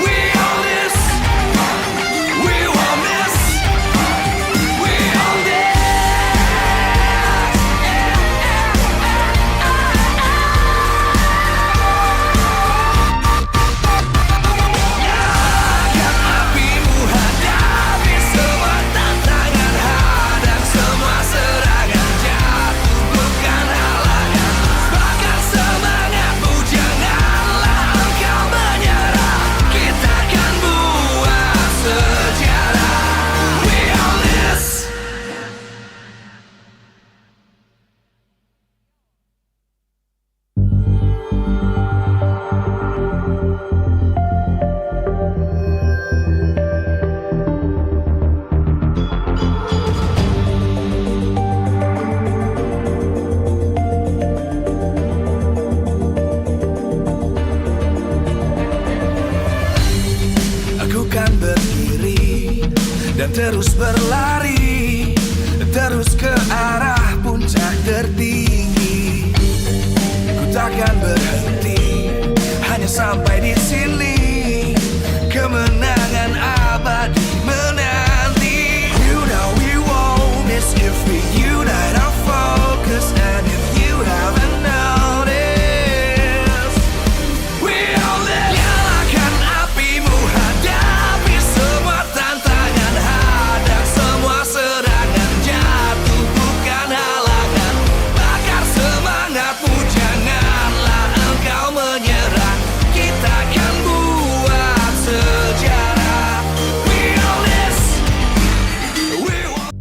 We all this, we won't miss. We all this. Nyalakan apimu, hadapi semua tantangan, hadang semua serangan, jatuh bukan halangan. Bakar semangatmu, janganlah engkau menyerah. Kita akan buat sejarah. We all this. Aku kan berdiri dan terus berlari, terus ke arah puncak tertinggi. Ku takkan berhenti, hanya sampai di sini. Kemenangan abadi menanti. You know we won't miss if we unite our focus. And if you haven't noticed, we all live. Nyalakan apimu, hadapi semua tantangan, hadang semua serangan, jatuh bukan halangan. Bakar semangatmu, janganlah engkau menyerah. Kita akan buat sejarah. We all this, we won't.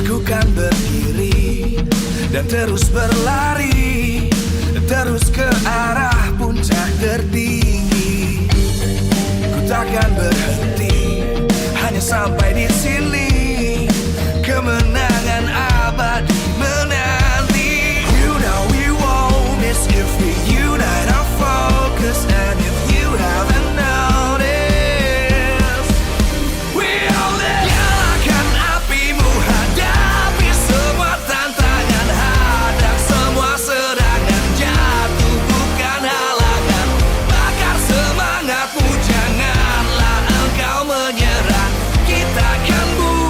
Aku kan berdiri dan terus berlari, terus ke arah puncak tertinggi. Ku takkan berhenti, hanya sampai di sini. Kemenangan abadi menanti. You know we won't miss if we unite our focus. And if you haven't noticed, we all live. Nyalakan apimu, hadapi semua tantangan, hadang semua serangan, jatuh bukan halangan. Bakar semangatmu, janganlah engkau menyerah. Kita akan buat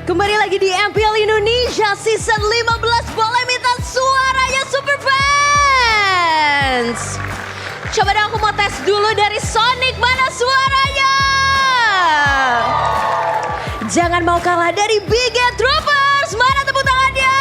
Kembali lagi di MPL Indonesia Season 15. Boleh minta suaranya Super Fans? Coba dong aku mau tes dulu dari Sonic, mana suaranya? Jangan mau kalah dari Big Troopers, mana tepuk tangannya?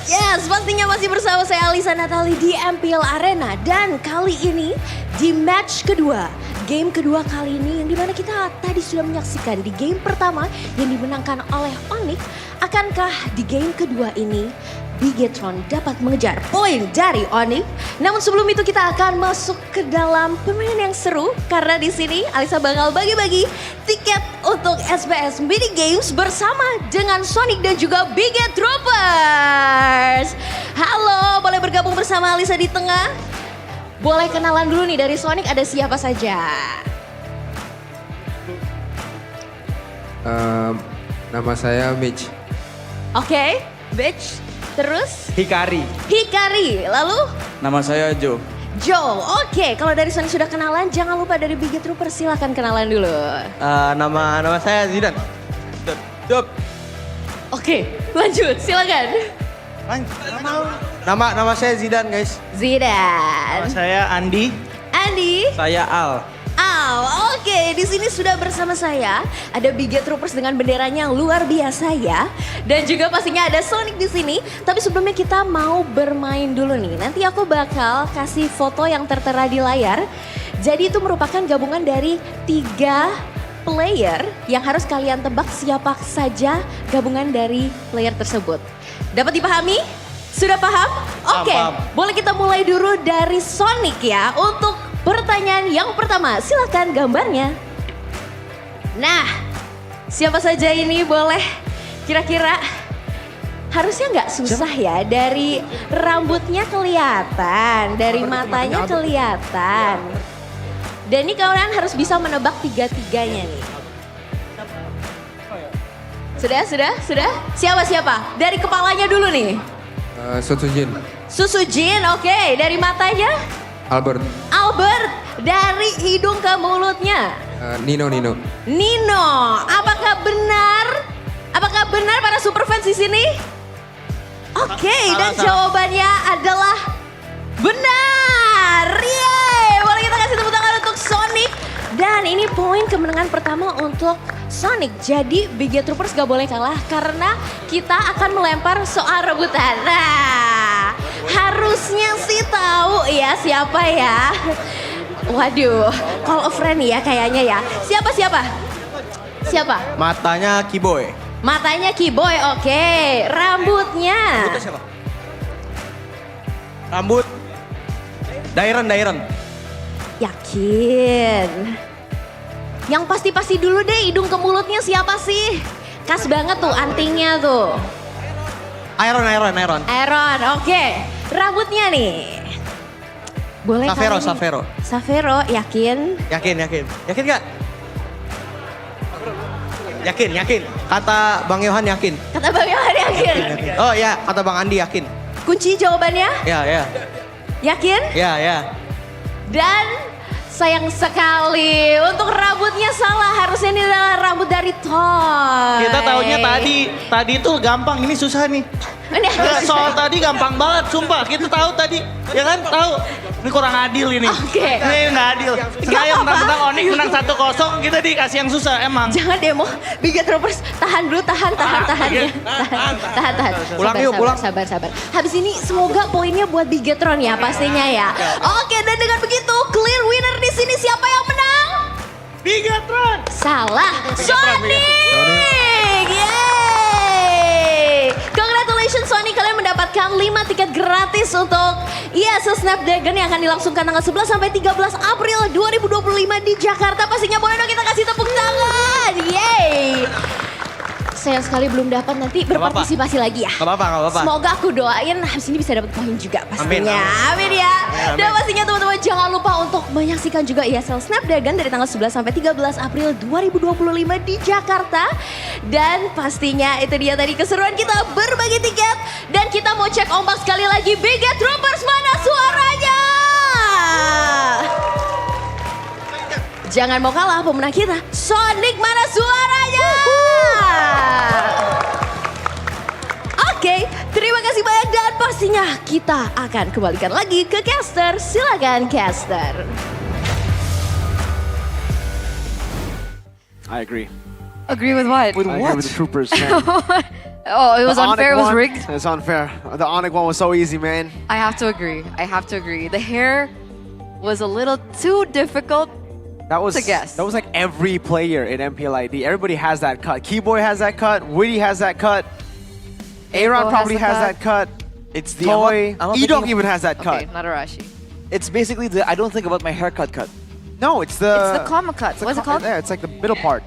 Yes, pastinya masih bersama saya Alisa Natali di MPL Arena. Dan kali ini di match kedua, game kedua kali ini yang dimana kita tadi sudah menyaksikan di game pertama yang dimenangkan oleh Onyx. Akankah di game kedua ini Bigetron dapat mengejar poin dari Onyx? Namun sebelum itu kita akan masuk ke dalam permainan yang seru karena di sini Alisa bakal bagi-bagi tiket untuk SPS Mini Games bersama dengan Sonic dan juga Bigetroopers. Halo, boleh bergabung bersama Alisa di tengah? Boleh kenalan dulu nih dari Sonic, ada siapa saja? Nama saya Mitch. Oke, Bitch. Terus? Hikari. Hikari, lalu? Nama saya Joe. Joe, oke. Kalau dari Sonic sudah kenalan, jangan lupa dari Bigetroopers silahkan kenalan dulu. Nama saya Zidan. Job. Oke, lanjut, silakan. Nama saya Zidan, guys. Zidan. Nama saya Andi. Andi. Saya Al. Oke, di sini sudah bersama saya ada Bigetroopers dengan benderanya yang luar biasa ya, dan juga pastinya ada Sonic di sini. Tapi sebelumnya kita mau bermain dulu nih. Nanti aku bakal kasih foto yang tertera di layar. Jadi itu merupakan gabungan dari 3 player yang harus kalian tebak siapa saja gabungan dari player tersebut. Dapat dipahami? Sudah paham? Oke, boleh kita mulai dulu dari Sonic ya untuk pertanyaan yang pertama. Silakan gambarnya. Nah, siapa saja ini boleh kira-kira harusnya nggak susah ya. Dari rambutnya kelihatan, dari matanya kelihatan. Dan ini kalian harus bisa menebak 3-3-nya nih. Sudah? Siapa? Dari kepalanya dulu nih. Sutujin. Susujin, oke. Dari matanya? Albert. Dari hidung ke mulutnya? Nino. Nino, apakah benar para super fans di sini? Oke, dan jawabannya adalah benar. Yeay, boleh kita kasih tepuk tangan untuk Sonic. Dan ini poin kemenangan pertama untuk Sonic. Jadi Bigetroopers gak boleh kalah karena kita akan melempar soal rebutan. Nah, harusnya sih tahu ya siapa ya. Waduh, call a friend ya kayaknya ya. Siapa? Matanya Kiboy. Matanya Kiboy, oke. Rambutnya? Siapa? Rambut. Dairon. Yakin? Yang pasti dulu deh, hidung ke mulutnya siapa sih? Khas banget tuh antingnya tuh. Iron. Oke. Rambutnya nih. Boleh Savero, yakin? Yakin gak? Yakin. Kata Bang Yohan yakin. Oh ya, kata Bang Andi yakin. Kunci jawabannya? Ya. Yakin? Ya. Dan sayang sekali untuk rambutnya salah. Harusnya ini adalah rambut dari Toy. Kita taunya tadi tuh gampang, ini susah nih. Soal tadi gampang banget, sumpah. Kita tahu tadi, ya kan? Tahu. Ini kurang adil ini. Oke. Ini nggak adil. Saya mentang-mentang Onyx menang 1-0, kita dikasih yang susah emang. Jangan demo, Bigetroopers tahan dulu, tahan. Pulang yuk. Sabar. Habis ini semoga poinnya buat Bigetron ya pastinya ya. Oke, dan dengan begitu clear winner di sini siapa yang menang? Bigetron. Salah. Sonic. Yeay. Congratulations Sonic, kalian mendapatkan 5 tiket gratis untuk ESL Snapdragon yang akan dilangsungkan tanggal 11 sampai 13 April 2025 di Jakarta. Pastinya boleh dong kita kasih tepuk tangan. Yeay. Sayang sekali belum dapat, nanti berpartisipasi lagi ya. Gak apa-apa. Semoga aku doain habis ini bisa dapat poin juga pastinya. Amin ya. Dan pastinya teman-teman jangan lupa untuk menyaksikan juga ESL Snapdragon dari tanggal 11 sampai 13 April 2025 di Jakarta. Dan pastinya itu dia tadi keseruan kita berbagi tiket. Dan kita mau cek ombak sekali lagi. Bigetroopers mana suaranya? Jangan mau kalah pemenang kita. Sonic mana suara? pastinya kita akan kembalikan lagi ke caster. Silakan caster. I agree. Agree with what? With I what? agree with the troopers, man. Oh, it was The unfair. It Onyx was one, rigged. It's unfair. The Onyx one was so easy, man. I have to agree. I have to agree. The hair was a little too difficult That was to guess. That was like every player in MPL ID. Everybody has that cut. Keyboy has that cut. Witty has that cut. Aaron has probably the has cut. that cut. It's the Toy. I'm not Edog thinking- even has that Okay, cut. not Arashi. It's basically the I don't think about my haircut cut. No, it's the. It's the comma cut. it's the What's it co- called? Yeah, it's like the middle part.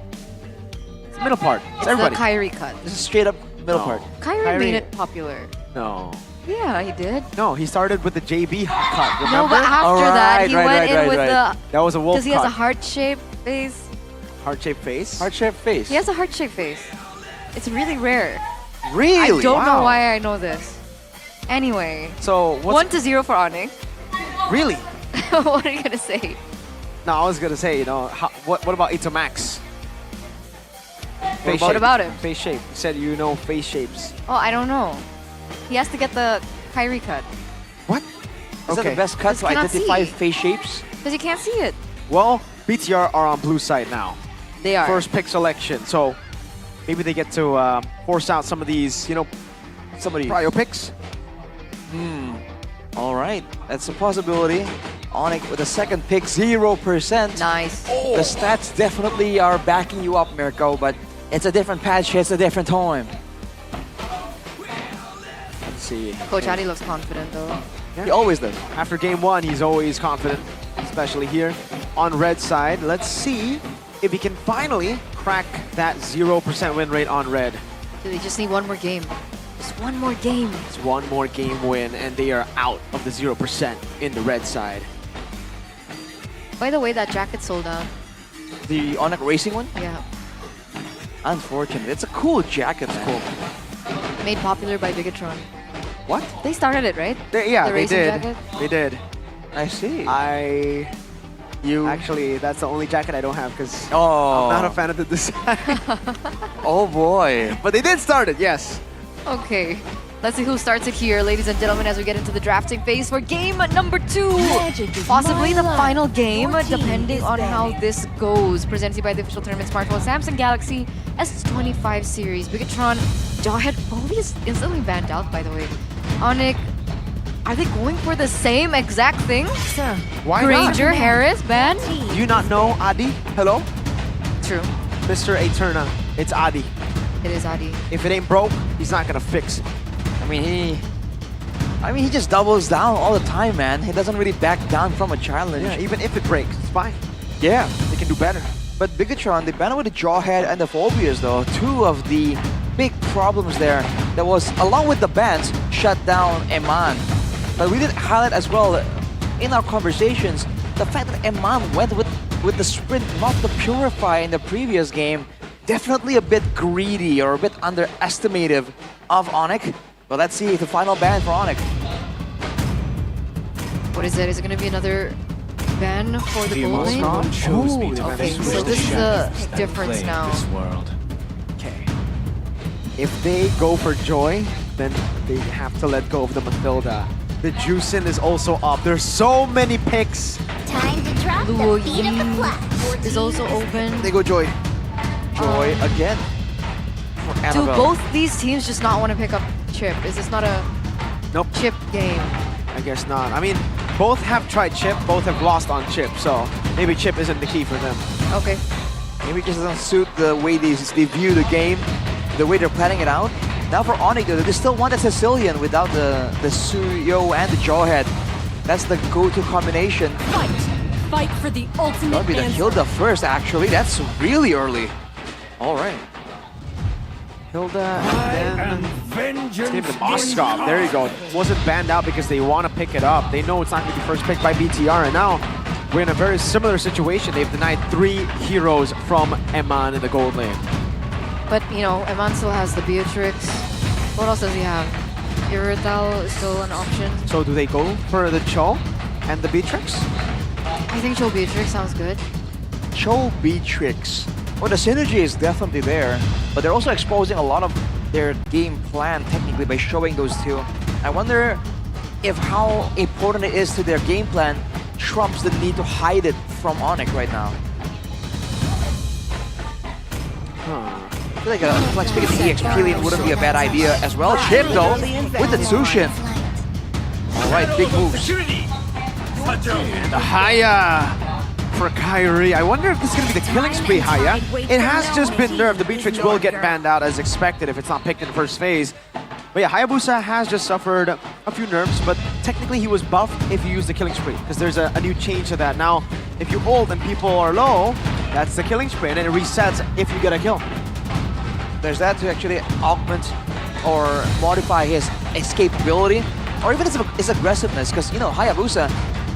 It's the middle part. It's It's everybody. the Kyrie cut. This is straight up middle part. Kyrie made it popular. No. Yeah, he did. No, he started with the JB cut. Remember? No, but after that, he went in with the. That was a wolf Because he has a cut. heart-shaped face. Heart-shaped face. Heart-shaped face. He has a heart-shaped face. It's really rare. Really? I don't know Wow. why I know this. Anyway, So what's 1-0 for Onyx. really? What are you gonna say? No, I was gonna say, what about Itomax? What about him? Face shape. You said you know face shapes. Oh, I don't know. He has to get the Kyrie cut. Is that the best cut Just to cannot identify see. face shapes? Because you can't see it. Well, BTR are on blue side now. They are. First pick selection, so maybe they get to force out some of these, Somebody. prio picks. All right, that's a possibility. Onyx with the second pick, 0%. Nice. The stats definitely are backing you up, Mirko, but it's a different patch, it's a different time. Let's see. Coach Adi looks confident though. He always does. After game one, he's always confident, especially here on red side. Let's see if he can finally crack that 0% win rate on red. So they just need one more game. Just one more game. It's one more game win, and they are out of the 0% in the red side. By the way, that jacket sold out. The Onyx Racing one? Yeah. Unfortunate. It's a cool jacket, man. Cool. Made popular by Bigatron. What? They started it, right? Yeah, The they racing did. jacket? They did. I see. Actually, that's the only jacket I don't have because Oh. I'm not a fan of the design. Oh boy. But they did start it, yes. Okay. Let's see who starts it here, ladies and gentlemen, as we get into the drafting phase for game number 2. Possibly the final game, depending on how this goes. Presented by the official tournament smartphone Samsung Galaxy S25 series. Bigatron, Jawhead, Bobby is instantly banned out, by the way. Onyx, are they going for the same exact thing? Sir. Why Granger, not? Harris, banned? Do you not know Adi? Hello? True. Mr. Eterna, it's Adi. It is Adi. If it ain't broke, he's not gonna fix it. I mean, he just doubles down all the time, man. He doesn't really back down from a challenge. Yeah, even if it breaks, it's fine. Yeah. They can do better. But Bigatron, they banned with the Jawhead and the Phobias, though. Two of the big problems there. That was, along with the bans, shut down Eman. But we did highlight as well in our conversations the fact that Eman went with the sprint, not the Purify in the previous game. Definitely a bit greedy or a bit underestimative of Onyx. But let's see the final ban for Onyx. What is it? Is it going to be another ban for the The gold lane? Moscow chose me to Okay, manage so the this is the shadows difference that now. play This world. Okay. If they go for Joy, then they have to let go of the Mathilda. The Juicin is also up. There's so many picks. Time to drop Luo the beat of the Yi flag. is also open. They go Joy. Joy again. For Do Annabelle. both these teams just not want to pick up Chip? Is this not a Nope. Chip game? I guess not. I mean, both have tried Chip, both have lost on Chip, so maybe Chip isn't the key for them. Okay. Maybe it just doesn't suit the way they view the game, the way they're planning it out. Now for Onyx, though, they still want a Sicilian without the Suyo and the Jawhead. That's the go-to combination. Fight for the ultimate That'll be the answer. Hilda first, actually. That's really early. All right. Hilda and then it's gonna be the Moskov. There you go. Wasn't banned out because they want to pick it up. They know it's not going to be first picked by BTR, and now we're in a very similar situation. They've denied 3 heroes from Eman in the gold lane. But, you know, Eman still has the Beatrix. What else does he have? Irrital is still an option. So do they go for the Cho and the Beatrix? I think Cho Beatrix sounds good. Cho Beatrix. Well, the synergy is definitely there, but they're also exposing a lot of their game plan technically by showing those two. I wonder if how important it is to their game plan trumps the need to hide it from Onyx right now. I feel like a flex pick at the EXP lane wouldn't be a bad idea as well. Chip though, with the Zushin. Alright, big moves. And the Haya for Kyrie. I wonder if this is going to be the killing spree Haya. It has just been nerfed. The Beatrix will get banned out as expected if it's not picked in the first phase. But yeah, Hayabusa has just suffered a few nerfs, but technically he was buffed if you use the killing spree, because there's a new change to that. Now, if you hold and people are low, that's the killing spree, and then it resets if you get a kill. There's that to actually augment or modify his escapability, or even his aggressiveness, because, you know, Hayabusa,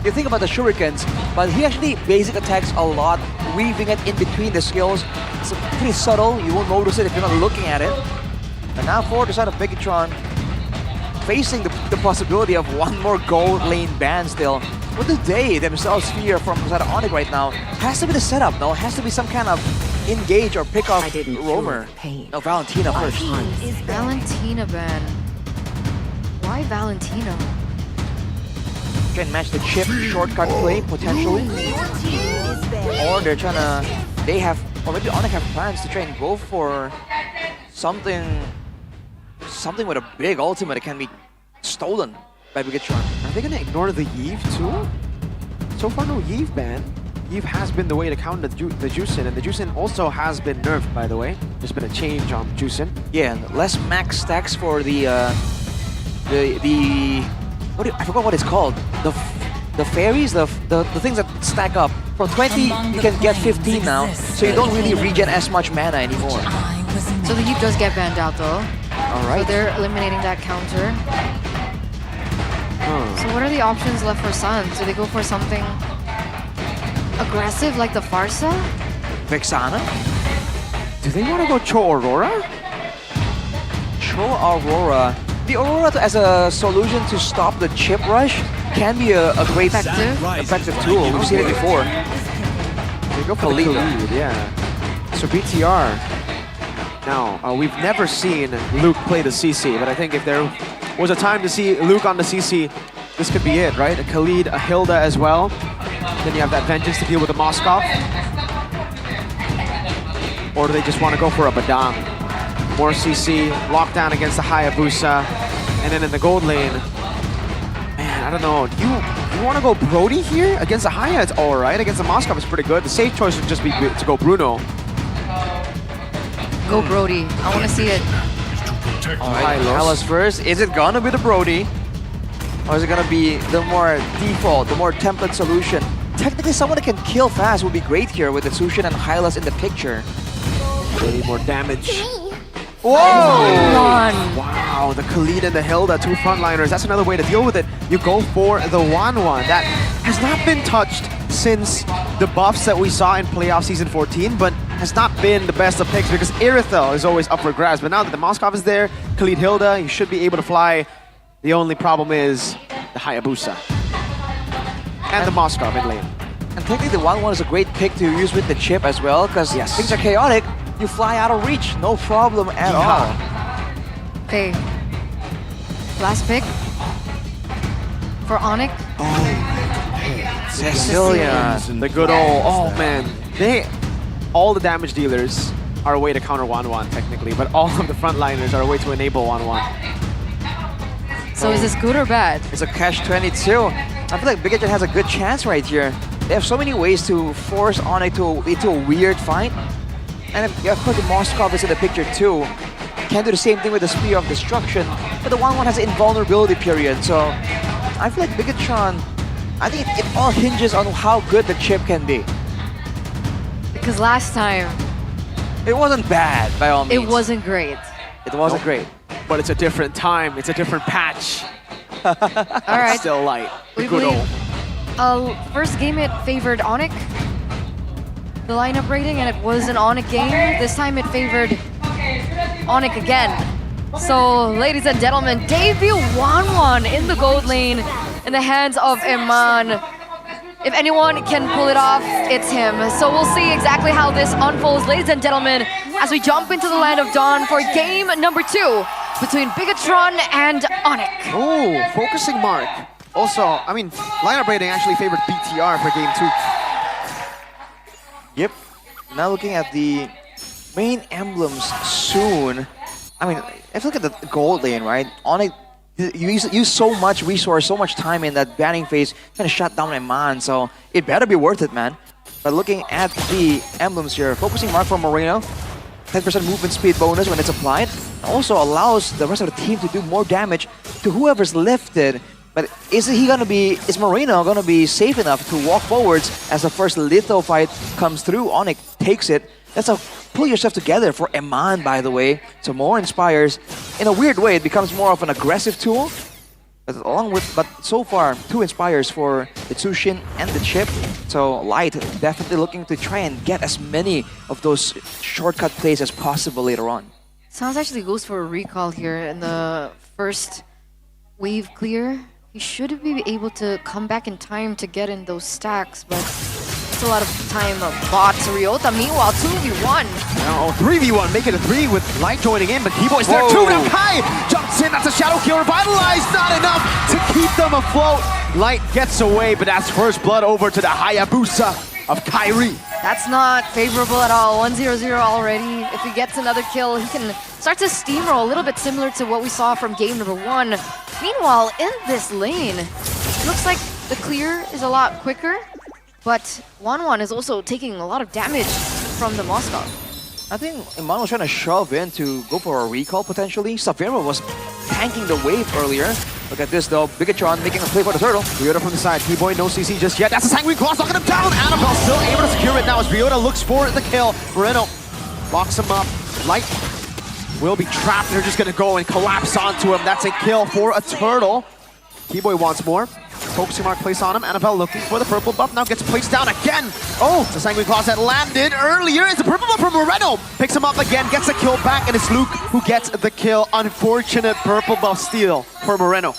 you think about the shurikens, but he actually basic attacks a lot, weaving it in between the skills. It's pretty subtle, you won't notice it if you're not looking at it. And now for the side of Bigatron, facing the possibility of one more gold lane ban still. What do they themselves fear from the side of Onyx right now? Has to be the setup, no? Has to be some kind of engage or pick off roamer. No, Valentina first. Valentina ban. Why Valentina? Try and match the chip shortcut play potentially. Or they're trying to, they have, or maybe Onyx have plans to try and go for something with a big ultimate that can be stolen by Bigatron. Are they going to ignore the Yve too? So far no Yve ban. Yve has been the way to counter the Juicin, and the Juicin also has been nerfed, by the way. There's been a change on Juicin. Yeah, and less max stacks for the I forgot what it's called. The fairies, the things that stack up. From 20, you can get 15 now, so you don't really regen as much mana anymore. So the Yve does get banned out though. Alright. So they're eliminating that counter. So what are the options left for Suns? Do they go for something aggressive like the Farsa? Vexana? Do they want to go Cho Aurora? Cho Aurora. The Aurora as a solution to stop the chip rush can be a great effective tool. We've seen it before. They go for the Khalid, yeah. So BTR. Now, we've never seen Luke play the CC, but I think if there was a time to see Luke on the CC, this could be it, right? A Khalid, a Hilda as well. Then you have that Vengeance to deal with the Moskov. Or do they just want to go for a Badang? More CC, lockdown against the Hayabusa. And then in the gold lane, man, I don't know. Do you want to go Brody here? Against the Haya, it's all right. Against the Moskov, it's pretty good. The safe choice would just be to go Bruno. Go Brody. I want to see it. Alright, Hylos first. Is it gonna be the Brody? Or is it gonna be the more default, the more template solution? Technically, someone that can kill fast would be great here with the Sushin and Hylos in the picture. They need more damage. Whoa! Wow, the Khalid and the Hilda, two frontliners. That's another way to deal with it. You go for the 1-1. That has not been touched since the buffs that we saw in playoff season 14, but has not been the best of picks because Irithel is always up for grabs. But now that the Moskov is there, Khalid Hilda, you should be able to fly. The only problem is the Hayabusa. And the Moskov in lane. And technically the 1-1 is a great pick to use with the chip as well, because things are chaotic. You fly out of reach, no problem at all. Okay. Last pick for Onyx. Cecilion. The good old, oh man. All the damage dealers are a way to counter 1-1 technically, but all of the frontliners are a way to enable 1-1. So is this good or bad? It's a catch-22. I feel like Bigatron has a good chance right here. They have so many ways to force Onyx into a weird fight. And of course the Moskov is in the picture too. Can't do the same thing with the Spear of Destruction, but the 1-1 has an invulnerability period, so I feel like Bigatron, I think it all hinges on how good the chip can be. Because last time... It wasn't bad, by all means. It wasn't great. It wasn't great. But it's a different time, it's a different patch. Alright. Still light. We believe first game it favored Onyx, the lineup rating, and it was an Onyx game. This time it favored Onyx again. So, ladies and gentlemen, debut 1-1 in the gold lane in the hands of Iman. If anyone can pull it off, it's him. So we'll see exactly how this unfolds, ladies and gentlemen, as we jump into the land of Dawn for game number 2 between Bigatron and Onyx. Oh, focusing mark. Also, I mean, lineup rating actually favored BTR for game 2. Yep. Now looking at the main emblems soon. I mean, if you look at the gold lane, right? Onyx, you use so much resource, so much time in that banning phase, trying to shut down Eman, so it better be worth it, man. But looking at the emblems here, focusing mark for Moreno, 10% movement speed bonus when it's applied, also allows the rest of the team to do more damage to whoever's lifted. But is Moreno gonna be safe enough to walk forwards as the first litho fight comes through? Onyx takes it. That's a pull yourself together for Eman, by the way. So more inspires. In a weird way, it becomes more of an aggressive tool. But so far, 2 inspires for the Tsushin and the Chip. So Light definitely looking to try and get as many of those shortcut plays as possible later on. Sounds actually goes for a recall here in the first wave clear. He should be able to come back in time to get in those stacks, but it's a lot of time bought to Ryota. Meanwhile, 2v1. Now 3v1, make it a 3 with Light joining in, but Keyboy's there too. Now Kai jumps in, that's a Shadow Kill, revitalized, not enough to keep them afloat. Light gets away, but that's first blood over to the Hayabusa of Kairi. That's not favorable at all. 1-0-0 already. If he gets another kill, he can start to steamroll, a little bit similar to what we saw from game number 1. Meanwhile, in this lane, it looks like the clear is a lot quicker, but 1-1 is also taking a lot of damage from the Moskov. I think Eman was trying to shove in to go for a recall potentially. Savera was tanking the wave earlier. Look at this though, Bigatron making a play for the turtle. Ryota from the side, Keyboy no CC just yet. That's a Sanguine Claw knocking him down. Annabelle still able to secure it now as Ryota looks for the kill. Moreno locks him up. Light will be trapped. They're just gonna go and collapse onto him. That's a kill for a turtle. Keyboy wants more. Focusing mark placed on him. Annabelle looking for the purple buff. Now gets placed down again. Oh, it's a Sanguine Claws that landed earlier. It's a purple buff from Moreno. Picks him up again, gets the kill back, and it's Luke who gets the kill. Unfortunate purple buff steal for Moreno.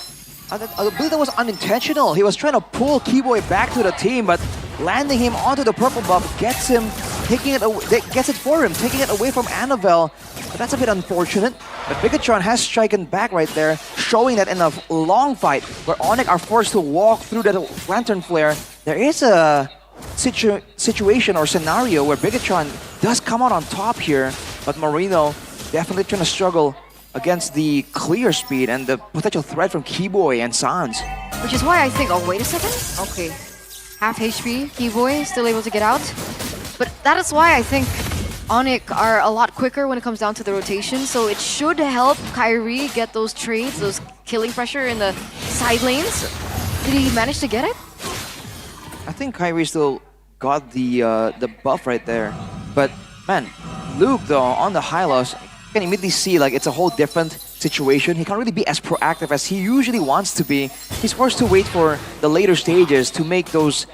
I believe that was unintentional. He was trying to pull Keyboy back to the team, but landing him onto the purple buff gets him, taking it away, gets it for him, taking it away from Annabelle. But that's a bit unfortunate. But Bigatron has striken back right there, showing that in a long fight where Onyx are forced to walk through that lantern flare, there is a situation or scenario where Bigatron does come out on top here, but Moreno definitely trying to struggle against the clear speed and the potential threat from Keyboy and Sans. Which is why I think, oh wait a second, okay. Half HP, Keyboy still able to get out. But that is why I think Onyx are a lot quicker when it comes down to the rotation, so it should help Kairi get those trades, those killing pressure in the side lanes. Did he manage to get it? I think Kairi still got the buff right there. But man, Luke though, on the Hylos, you can immediately see like it's a whole different situation. He can't really be as proactive as he usually wants to be. He's forced to wait for the later stages to make those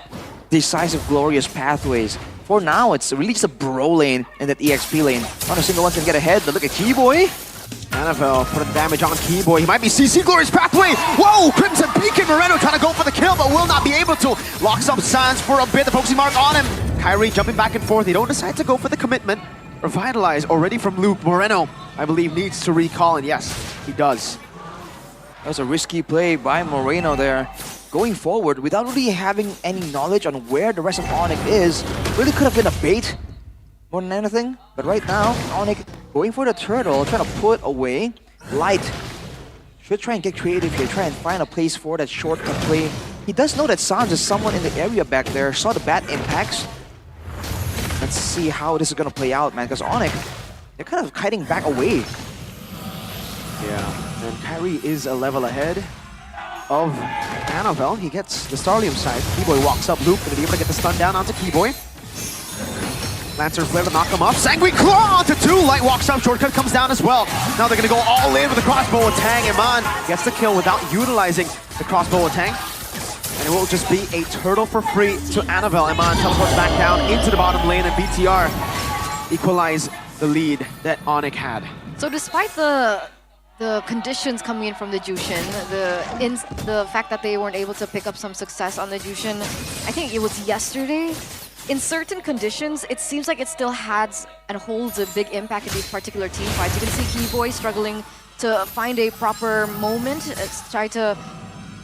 decisive, glorious pathways. For now, it's really just a bro lane in that EXP lane. Not a single one can get ahead, but look at Keyboy. Annabelle putting damage on Keyboy. He might be CC Glorious Pathway. Whoa! Crimson Beacon. Moreno trying to go for the kill, but will not be able to. Locks up Sans for a bit. The focusing mark on him. Kairi jumping back and forth. They don't decide to go for the commitment. Revitalize already from Luke. Moreno, I believe, needs to recall, and yes, he does. That was a risky play by Moreno there. Going forward, without really having any knowledge on where the rest of Onyx is, really could have been a bait more than anything. But right now, Onyx going for the turtle, trying to put away. Light should try and get creative here, try and find a place for that shortcut play. He does know that Sans is someone in the area back there, saw the bad impacts. Let's see how this is going to play out, man, because Onyx, they're kind of kiting back away. Yeah, and Kairi is a level ahead of Annabelle. He gets the Starlium side. Keyboy walks up, Luke, gonna be able to get the stun down onto Keyboy. Lantern Flare to knock him off. Sanguine Claw onto 2. Light walks up, shortcut comes down as well. Now they're gonna go all in with the crossbow attack. Eman gets the kill without utilizing the crossbow attack. And it will just be a turtle for free to Annabelle. Eman teleports back down into the bottom lane, and BTR equalize the lead that Onyx had. So despite the conditions coming in from the Jushin, the fact that they weren't able to pick up some success on the Jushin, I think it was yesterday. In certain conditions, it seems like it still has and holds a big impact in these particular team fights. You can see Keyboy struggling to find a proper moment, try to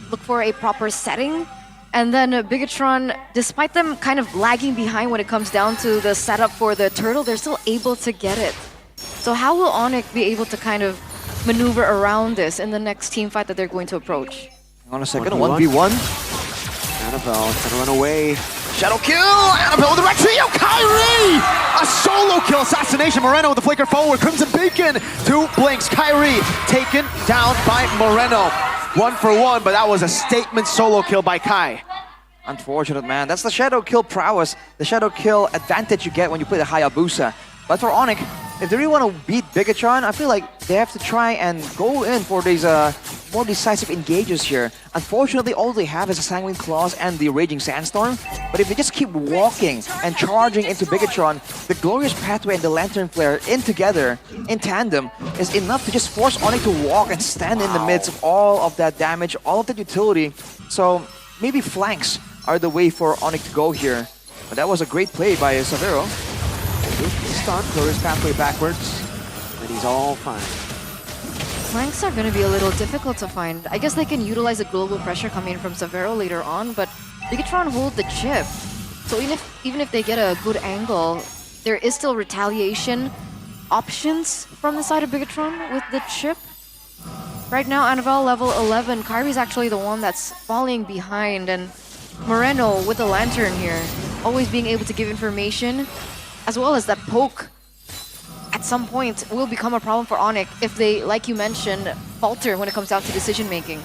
look for a proper setting. And then Bigatron, despite them kind of lagging behind when it comes down to the setup for the turtle, they're still able to get it. So how will Onyx be able to kind of maneuver around this in the next team fight that they're going to approach? Hang on a second, 1v1. Annabelle trying to run away. Shadow kill! Annabelle with the red trio! Kyrie! A solo kill assassination. Moreno with the flicker forward. Crimson Beacon. 2 blinks. Kyrie taken down by Moreno. 1 for 1, but that was a statement solo kill by Kai. Unfortunate, man. That's the shadow kill prowess, the shadow kill advantage you get when you play the Hayabusa. But for Onyx, if they really want to beat Bigatron, I feel like they have to try and go in for these more decisive engages here. Unfortunately, all they have is a Sanguine Claws and the Raging Sandstorm. But if they just keep walking and charging into Bigatron, the Glorious Pathway and the Lantern Flare in together, in tandem, is enough to just force Onyx to walk and stand in the midst of all of that damage, all of that utility. So maybe flanks are the way for Onyx to go here. But that was a great play by Savero. Stun, Glorious Pathway backwards, and he's all fine. Flanks are going to be a little difficult to find. I guess they can utilize the global pressure coming in from Savero later on, but Bigatron hold the chip. So even if they get a good angle, there is still retaliation options from the side of Bigatron with the chip. Right now, Annabelle level 11, Kyrie's actually the one that's falling behind, and Moreno with the Lantern here, always being able to give information, as well as that poke at some point will become a problem for Onyx if they, like you mentioned, falter when it comes down to decision making.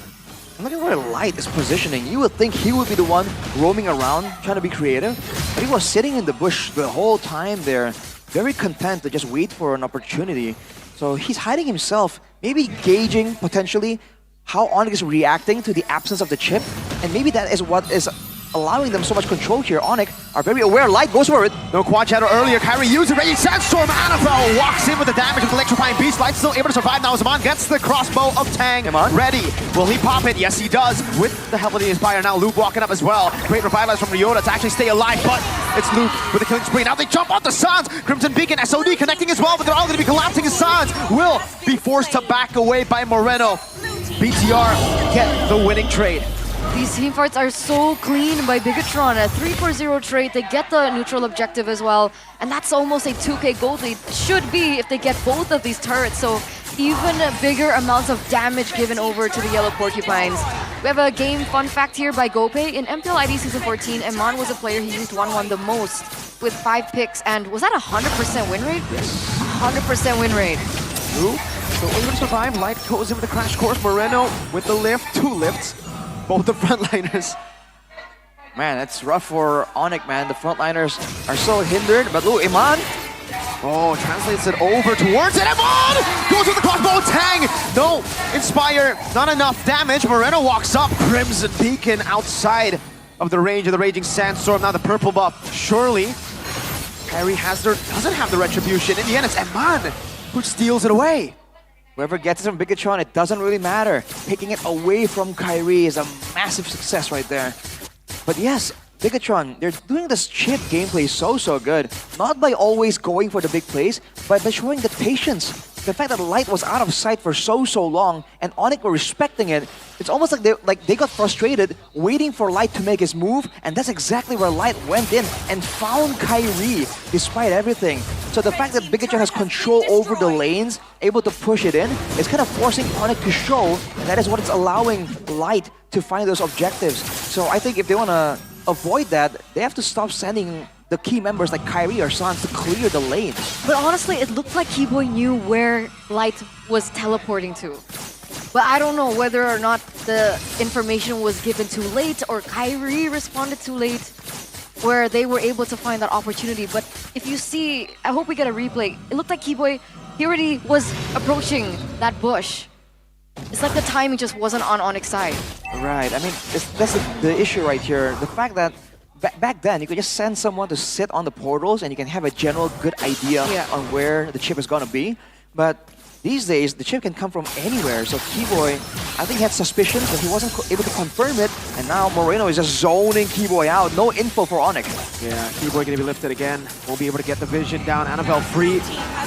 Look at where Light is positioning. You would think he would be the one roaming around, trying to be creative. But he was sitting in the bush the whole time there, very content to just wait for an opportunity. So he's hiding himself, maybe gauging potentially how Onyx is reacting to the absence of the chip. And maybe that is what is allowing them so much control here. Onyx are very aware. Light goes for it. No quad shadow earlier. Kyrie used it. Raging Sandstorm. Annabelle walks in with the damage of the Electrifying Beast. Light still able to survive now. Zaman gets the crossbow of Tang. Ready. Will he pop it? Yes, he does. With the help of the Inspire. Now Luke walking up as well. Great revitalize from Ryota to actually stay alive, but it's Luke with the killing spree. Now they jump off the Suns. Crimson Beacon, SOD connecting as well, but they're all going to be collapsing. Suns will be forced to back away by Moreno. BTR get the winning trade. These team fights are so clean by Bigatron. A 3-4-0 trade. They get the neutral objective as well. And that's almost a 2k gold lead. Should be if they get both of these turrets. So even bigger amounts of damage given over to the Yellow Porcupines. We have a game fun fact here by Gopay. In MPL ID Season 14, Eman was a player he used 1-1 the most with 5 picks. And was that a 100% win rate? Yes. 100% win rate. Luke, so able to survive. Light goes in with the crash course. Moreno with the lift. 2 lifts. Both the frontliners. Man, it's rough for Onyx, man. The frontliners are so hindered. But look, Iman. Oh, translates it over towards it. Iman goes with the crossbow. Tang. No. Inspire. Not enough damage. Moreno walks up. Crimson Beacon outside of the range of the Raging Sandstorm. Now the purple buff. Surely. Kyrie doesn't have the retribution. In the end, it's Iman who steals it away. Whoever gets it from Bigatron, it doesn't really matter. Picking it away from Kyrie is a massive success right there. But yes, Bigatron, they're doing this chip gameplay so good. Not by always going for the big plays, but by showing the patience. The fact that Light was out of sight for so long, and Onyx were respecting it. It's almost like they got frustrated, waiting for Light to make his move, and that's exactly where Light went in and found Kyrie, despite everything. So the fact that Bigatron has control over the lanes, able to push it in, is kind of forcing Onyx to show, and that is what is allowing Light to find those objectives. So I think if they want to avoid that, they have to stop sending the key members like Kyrie or Sans to clear the lane. But honestly, it looked like Keyboy knew where Light was teleporting to. But I don't know whether or not the information was given too late or Kyrie responded too late, where they were able to find that opportunity. But if you see, I hope we get a replay. It looked like Keyboy, he already was approaching that bush. It's like the timing just wasn't on Onyx's side. Right, I mean, that's the issue right here. The fact that back then, you could just send someone to sit on the portals and you can have a general good idea on where the chip is going to be. But these days, the chip can come from anywhere. So Keyboy, I think he had suspicions, but he wasn't able to confirm it. And now Moreno is just zoning Keyboy out. No info for Onyx. Yeah, Keyboy going to be lifted again. Won't be able to get the vision down. Annabelle free.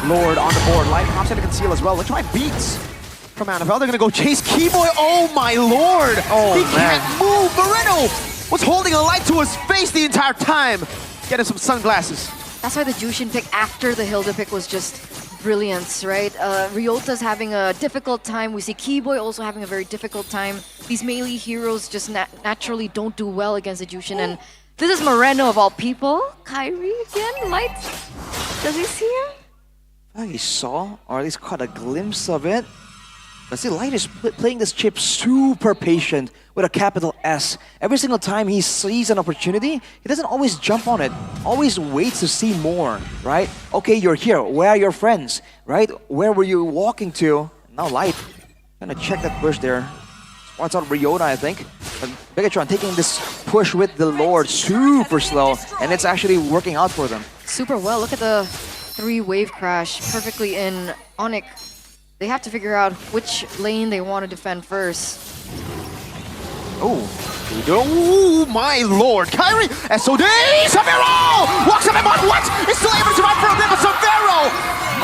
Lord on the board. Light pops into conceal as well. Let's try beats. from Annabelle. They're gonna go chase Keyboy. Oh my lord! He can't move. Moreno was holding a light to his face the entire time. Get him some sunglasses. That's why the Jushin pick after the Hilda pick was just brilliance, right? Ryota's having a difficult time. We see Keyboy also having a very difficult time. These melee heroes just naturally don't do well against the Jushin. And this is Moreno of all people. Kyrie again, light. Does he see him? He saw, or at least caught a glimpse of it. But see, Light is playing this chip super patient with a capital S. Every single time he sees an opportunity, he doesn't always jump on it. Always waits to see more, right? Okay, you're here. Where are your friends, right? Where were you walking to? Now Light, gonna check that bush there. Spots out Ryota, I think. But Bigatron taking this push with the Lord super slow, and it's actually working out for them. Super well. Look at the 3-wave crash perfectly in Onyx. They have to figure out which lane they want to defend first. Oh my lord! Kyrie! SOD! Savero! Walks up on what? He's still able to survive for a bit, but Savero!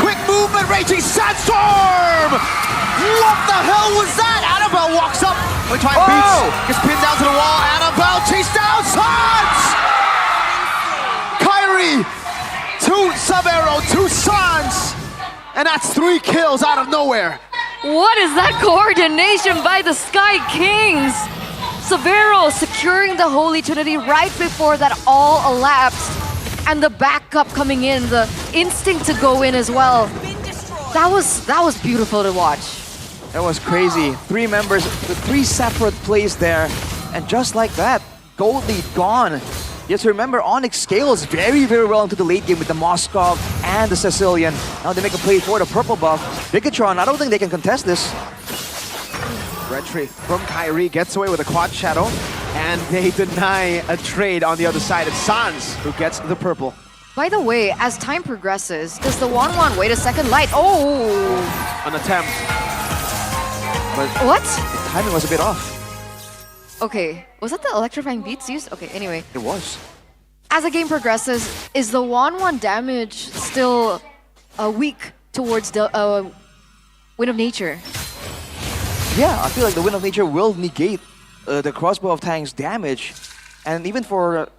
Quick movement, raging sandstorm! What the hell was that? Annabelle walks up. Only time beats. Gets pinned down to the wall. Annabelle chased down Sans! Kyrie! 2 Savero, 2 Sans! And that's 3 kills out of nowhere. What is that coordination by the Sky Kings? Savero securing the Holy Trinity right before that all elapsed. And the backup coming in, the instinct to go in as well. That was beautiful to watch. That was crazy. 3 members, the 3 separate plays there. And just like that, gold lead gone. You have to remember, Onyx scales very, very well into the late game with the Moskov and the Sicilian. Now they make a play for the purple buff. Bigatron, I don't think they can contest this. Retry from Kyrie gets away with a quad shadow, and they deny a trade on the other side. It's Sans who gets the purple. By the way, as time progresses, does the 1-1 wait a second? Light, An attempt. But what? The timing was a bit off. Okay, was that the electrifying beats used? Okay, anyway. It was. As the game progresses, is the 1-1 damage still weak towards the Wind of Nature? Yeah, I feel like the Wind of Nature will negate the Crossbow of Tang's damage. And even for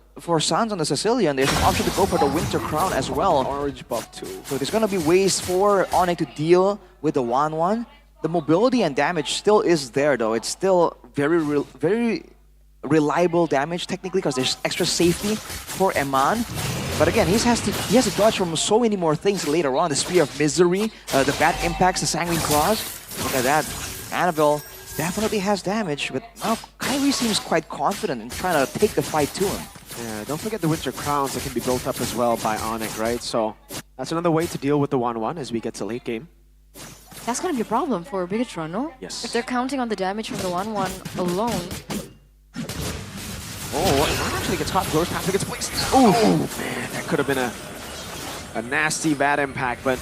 Sans on the Sicilian, there's an option to go for the Winter Crown as well. Orange buff too. So there's gonna be ways for Onyx to deal with the 1-1. The mobility and damage still is there though. It's still very reliable damage technically because there's extra safety for Eman. But again, he has to dodge from so many more things later on. The Spear of Misery, the bad impacts, the Sanguine Claws. Look at that. Annabelle definitely has damage, but now Kyrie seems quite confident in trying to take the fight to him. Yeah, don't forget the Winter Crowns that can be built up as well by Onyx, right? So that's another way to deal with the 1-1 as we get to late game. That's gonna be a problem for Bigatron, no? Yes. If they're counting on the damage from the 1-1 alone. Oh, actually gets hot. Glorious Pathway gets placed. Oh man, that could have been a nasty bad impact, but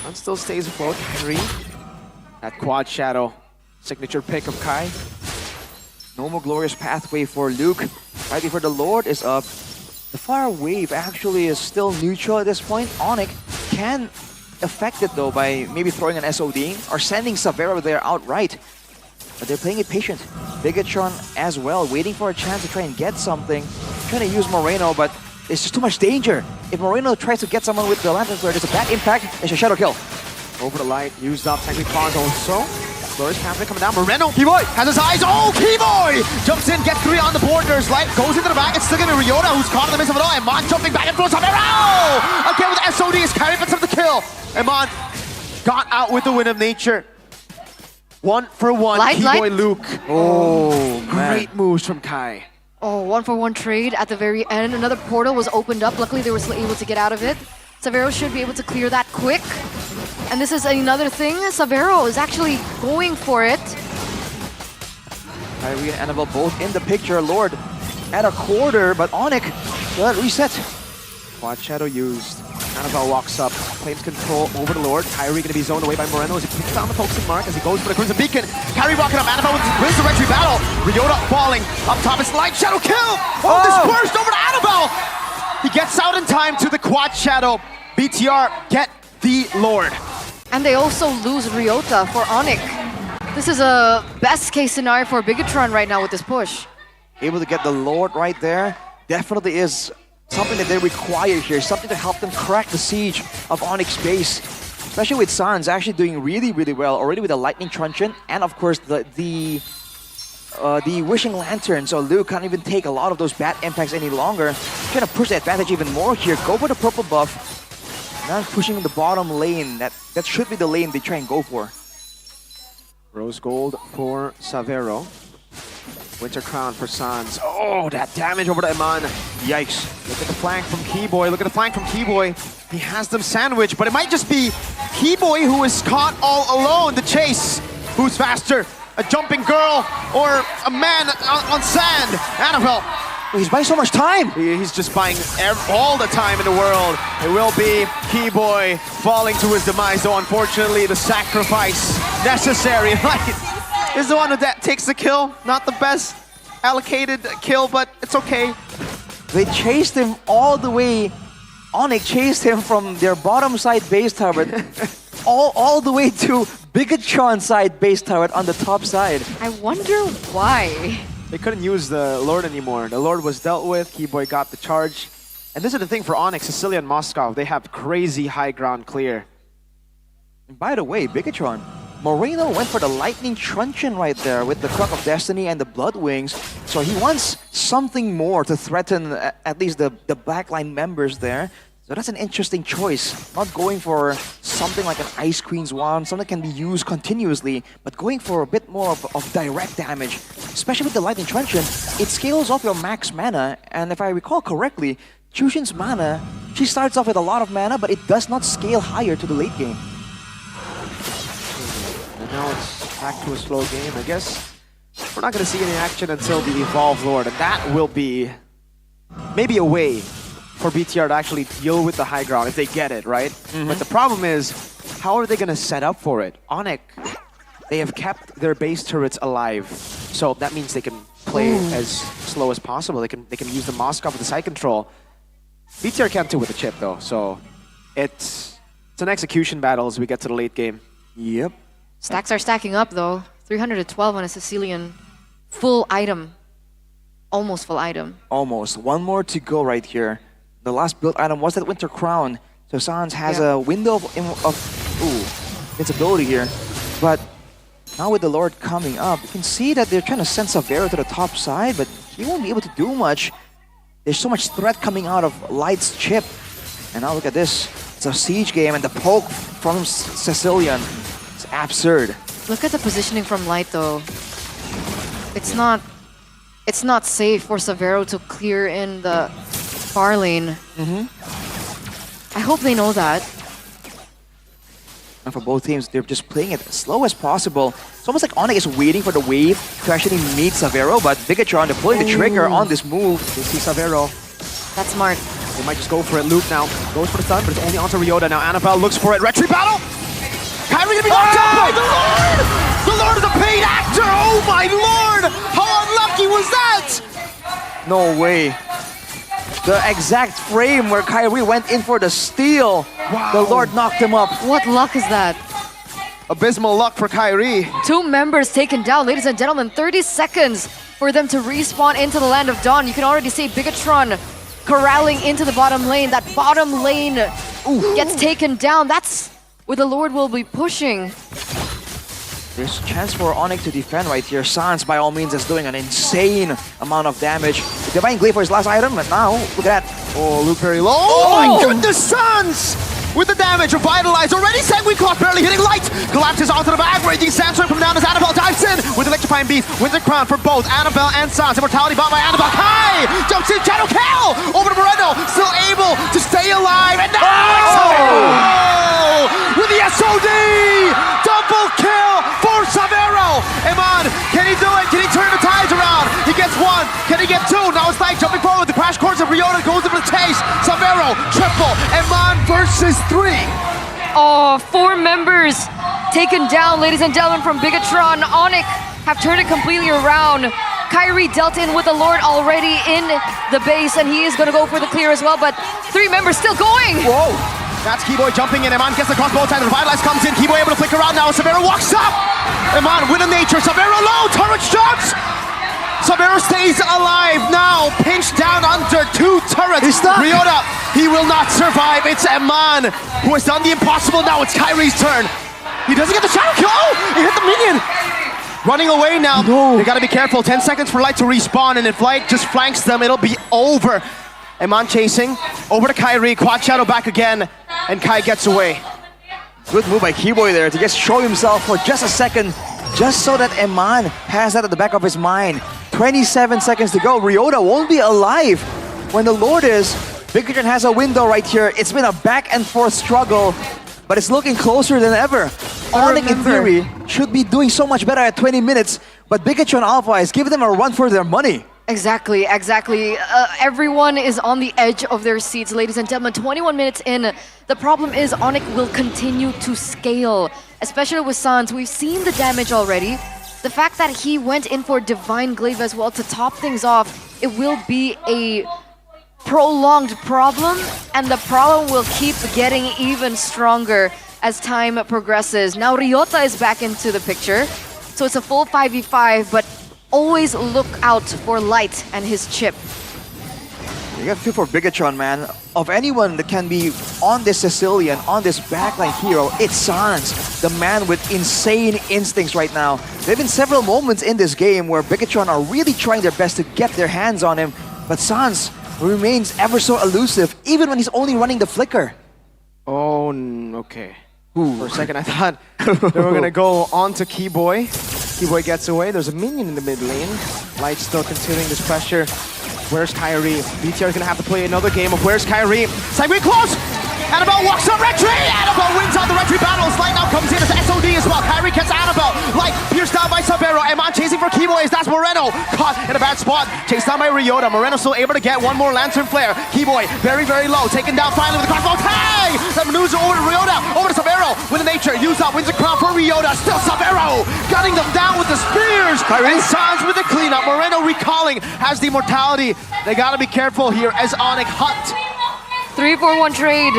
one still stays afloat. Kyrie, that quad shadow signature pick of Kai. No more Glorious Pathway for Luke. Right before the Lord is up. The fire wave actually is still neutral at this point. Onyx can affect it though by maybe throwing an SOD or sending Savero there outright. But they're playing it patient. Bigatron as well, waiting for a chance to try and get something. Trying to use Moreno, but it's just too much danger. If Moreno tries to get someone with the Lantern Flare, there's a bad impact, there's a Shadow Kill. Over the light, used up Technique Claws also. Glorious Pathway coming down. Moreno, Keyboy has his eyes. Oh, Keyboy jumps in, gets 3 on the borders. Light goes into the back. It's still going to be Ryota, who's caught in the midst of it all. Eman jumping back and forth. Savero! Again with the SOD, is Kyrie picks up the kill. Eman got out with the Wind of Nature. 1 for 1, Keyboy Luke. Oh, great moves from Kai. Oh, 1-for-1 trade at the very end. Another portal was opened up. Luckily, they were still able to get out of it. Savero should be able to clear that quick. And this is another thing. Savero is actually going for it. Kyrie and Annabelle both in the picture. Lord at a quarter, but Onyx, let it reset. Quad Shadow used. Annabelle walks up, claims control over the Lord. Kyrie gonna be zoned away by Moreno as he picks down the focusing mark as he goes for the Crimson Beacon. Kyrie walking up, Annabelle wins the retry battle. Ryota falling up top, it's Light Shadow kill! Oh, dispersed over to Annabelle! He gets out in time to the Quad Shadow. BTR get the Lord. And they also lose Ryota for Onyx. This is a best case scenario for Bigatron right now with this push. Able to get the Lord right there definitely is something that they require here, something to help them crack the siege of Onyx base. Especially with Sans actually doing really, really well already with the Lightning Truncheon and of course the Wishing Lantern. So Liu can't even take a lot of those bad impacts any longer. Trying to push the advantage even more here. Go for the purple buff. Now pushing the bottom lane. That should be the lane they try and go for. Rose Gold for Savero. Winter Crown for Sans. Oh, that damage over to Iman. Yikes. Look at the flank from Keyboy. Look at the flank from Keyboy. He has them sandwiched, but it might just be Keyboy who is caught all alone. The chase. Who's faster? A jumping girl or a man on sand? Annabelle. He's buying so much time. He's just buying all the time in the world. It will be Keyboy falling to his demise, though unfortunately the sacrifice necessary is the one that takes the kill. Not the best allocated kill, but it's okay. They chased him all the way. Onyx chased him from their bottom side base turret all the way to Bigatron side base turret on the top side. I wonder why. They couldn't use the Lord anymore. The Lord was dealt with. Keyboy got the charge. And this is the thing for Onyx, Sicilia and Moscow. They have crazy high ground clear. And by the way, Bigatron, Moreno went for the Lightning Truncheon right there with the Croc of Destiny and the Blood Wings. So he wants something more to threaten at least the backline members there. So that's an interesting choice. Not going for something like an Ice Queen's Wand, something that can be used continuously, but going for a bit more of direct damage. Especially with the Lightning Truncheon, it scales off your max mana, and if I recall correctly, Chushin's mana, she starts off with a lot of mana, but it does not scale higher to the late game. And now it's back to a slow game. I guess we're not going to see any action until the Evolve Lord, and that will be maybe a way for BTR to actually deal with the high ground if they get it, right? But the problem is, how are they going to set up for it? Onyx, they have kept their base turrets alive, so that means they can play as slow as possible. They can use the Moscow with the side control. BTR can't do with the chip though, so it's an execution battle as we get to the late game. Yep. Stacks are stacking up though. 312 on a Sicilian full item. Almost full item. Almost. One more to go right here. The last build item was that Winter Crown. So Sans has a window of invincibility here. But now with the Lord coming up, you can see that they're trying to send Savero to the top side, but he won't be able to do much. There's so much threat coming out of Light's chip. And now look at this. It's a siege game, and the poke from Sicilian. It's absurd. Look at the positioning from Light though. It's not safe for Savero to clear in the far lane. I hope they know that. And for both teams, they're just playing it as slow as possible. It's almost like Onyx is waiting for the wave to actually meet Savero, but Bigatron, they're pulling the trigger on this move. They see Savero. That's smart. They might just go for it. Luke now goes for the stun, but it's only onto Ryota. Now Annabelle looks for it. Retreat battle! Kyrie gonna be locked up! The Lord! The Lord is a paid actor! Oh my Lord! How unlucky was that? No way. The exact frame where Kyrie went in for the steal. Wow. The Lord knocked him up. What luck is that? Abysmal luck for Kyrie. 2 members taken down, ladies and gentlemen. 30 seconds for them to respawn into the Land of Dawn. You can already see Bigatron corralling into the bottom lane. That bottom lane gets taken down. That's where the Lord will be pushing. There's a chance for Onyx to defend right here. Sans, by all means, is doing an insane amount of damage. The Divine Glaive for his last item, and now, look at that. Oh, Luke very low. Oh my goodness, Sans! With the damage, revitalized already. Sanguine Claw barely hitting Light. Collapses onto the bag. Raging Sandstorm from down as Annabelle dives in with Electrifying Beast. Winter Crown for both Annabelle and Sans. Immortality bought by Annabelle. Kai jumps in. Shadow Kill over to Moreno. Still able to stay alive. And now with the SOD. Double kill for Savero. Iman, can he do it? Can he turn the tides around? He gets 1. Can he get 2? Now it's Light jumping forward. The crash course of Ryota goes in for the chase. Savero, triple. Iman versus 3. Oh, 4 members taken down, ladies and gentlemen, from Bigatron. Onyx have turned it completely around. Kyrie dealt in with the Lord already in the base, and he is going to go for the clear as well, but 3 members still going. Whoa. That's Keyboy jumping in. Eman gets the crossbow time. The Revitalize comes in. Keyboy able to flicker out now. Sabero walks up. Eman with a nature. Sabero low. Turret shots. Sabero stays alive now. Pinched down under 2 turrets. He's stuck. Ryota, he will not survive. It's Eman who has done the impossible. Now it's Kyrie's turn. He doesn't get the shadow kill. Oh, he hit the minion. Running away now. No. They gotta be careful. 10 seconds for Light to respawn, and if Light just flanks them, it'll be over. Eman chasing. Over to Kyrie. Quad shadow back again. And Kai gets away. Good move by Keyboy there to just show himself for just a second, just so that Eman has that at the back of his mind. 27 seconds to go. Ryota won't be alive when the Lord is. Bigatron has a window right here. It's been a back and forth struggle, but it's looking closer than ever. Onyx, in theory, should be doing so much better at 20 minutes, but Bigatron Alpha is giving them a run for their money. Exactly. Everyone is on the edge of their seats, ladies and gentlemen. 21 minutes in. The problem is Onyx will continue to scale, especially with Sans. We've seen the damage already. The fact that he went in for Divine Glaive as well to top things off, it will be a prolonged problem, and the problem will keep getting even stronger as time progresses. Now Ryota is back into the picture, so it's a full 5v5, but always look out for Light and his chip. You got to feel for Bigatron, man. Of anyone that can be on this Sicilian, on this backline hero, it's Sans, the man with insane instincts right now. There have been several moments in this game where Bigatron are really trying their best to get their hands on him, but Sans remains ever so elusive, even when he's only running the flicker. Oh, okay. For a second, I thought they were gonna go on to Keyboy. Keyboy gets away. There's a minion in the mid lane. Light still continuing this pressure. Where's Kyrie? BTR is gonna have to play another game of where's Kyrie. Segway close! Annabelle walks on retreat! Annabelle wins out the retreat battles. Light now comes in as SOD as well. Kyrie gets Annabelle. Light pierced down by Sabero. Eman chasing for Keyboy. That's Moreno. Caught in a bad spot. Chased down by Ryota. Moreno still able to get one more Lantern Flare. Keyboy very, very low. Taken down finally with the crossbow. Hey! The maneuvers over to Ryota. Over to Sabero. With the nature. Use up. Wins the crown for Ryota. Still Sabero. Gunning them down with the spears. Kyrie. And Sans with the cleanup. Moreno recalling. Has the immortality. They gotta be careful here as Onyx Hut. 3-4-1 trade.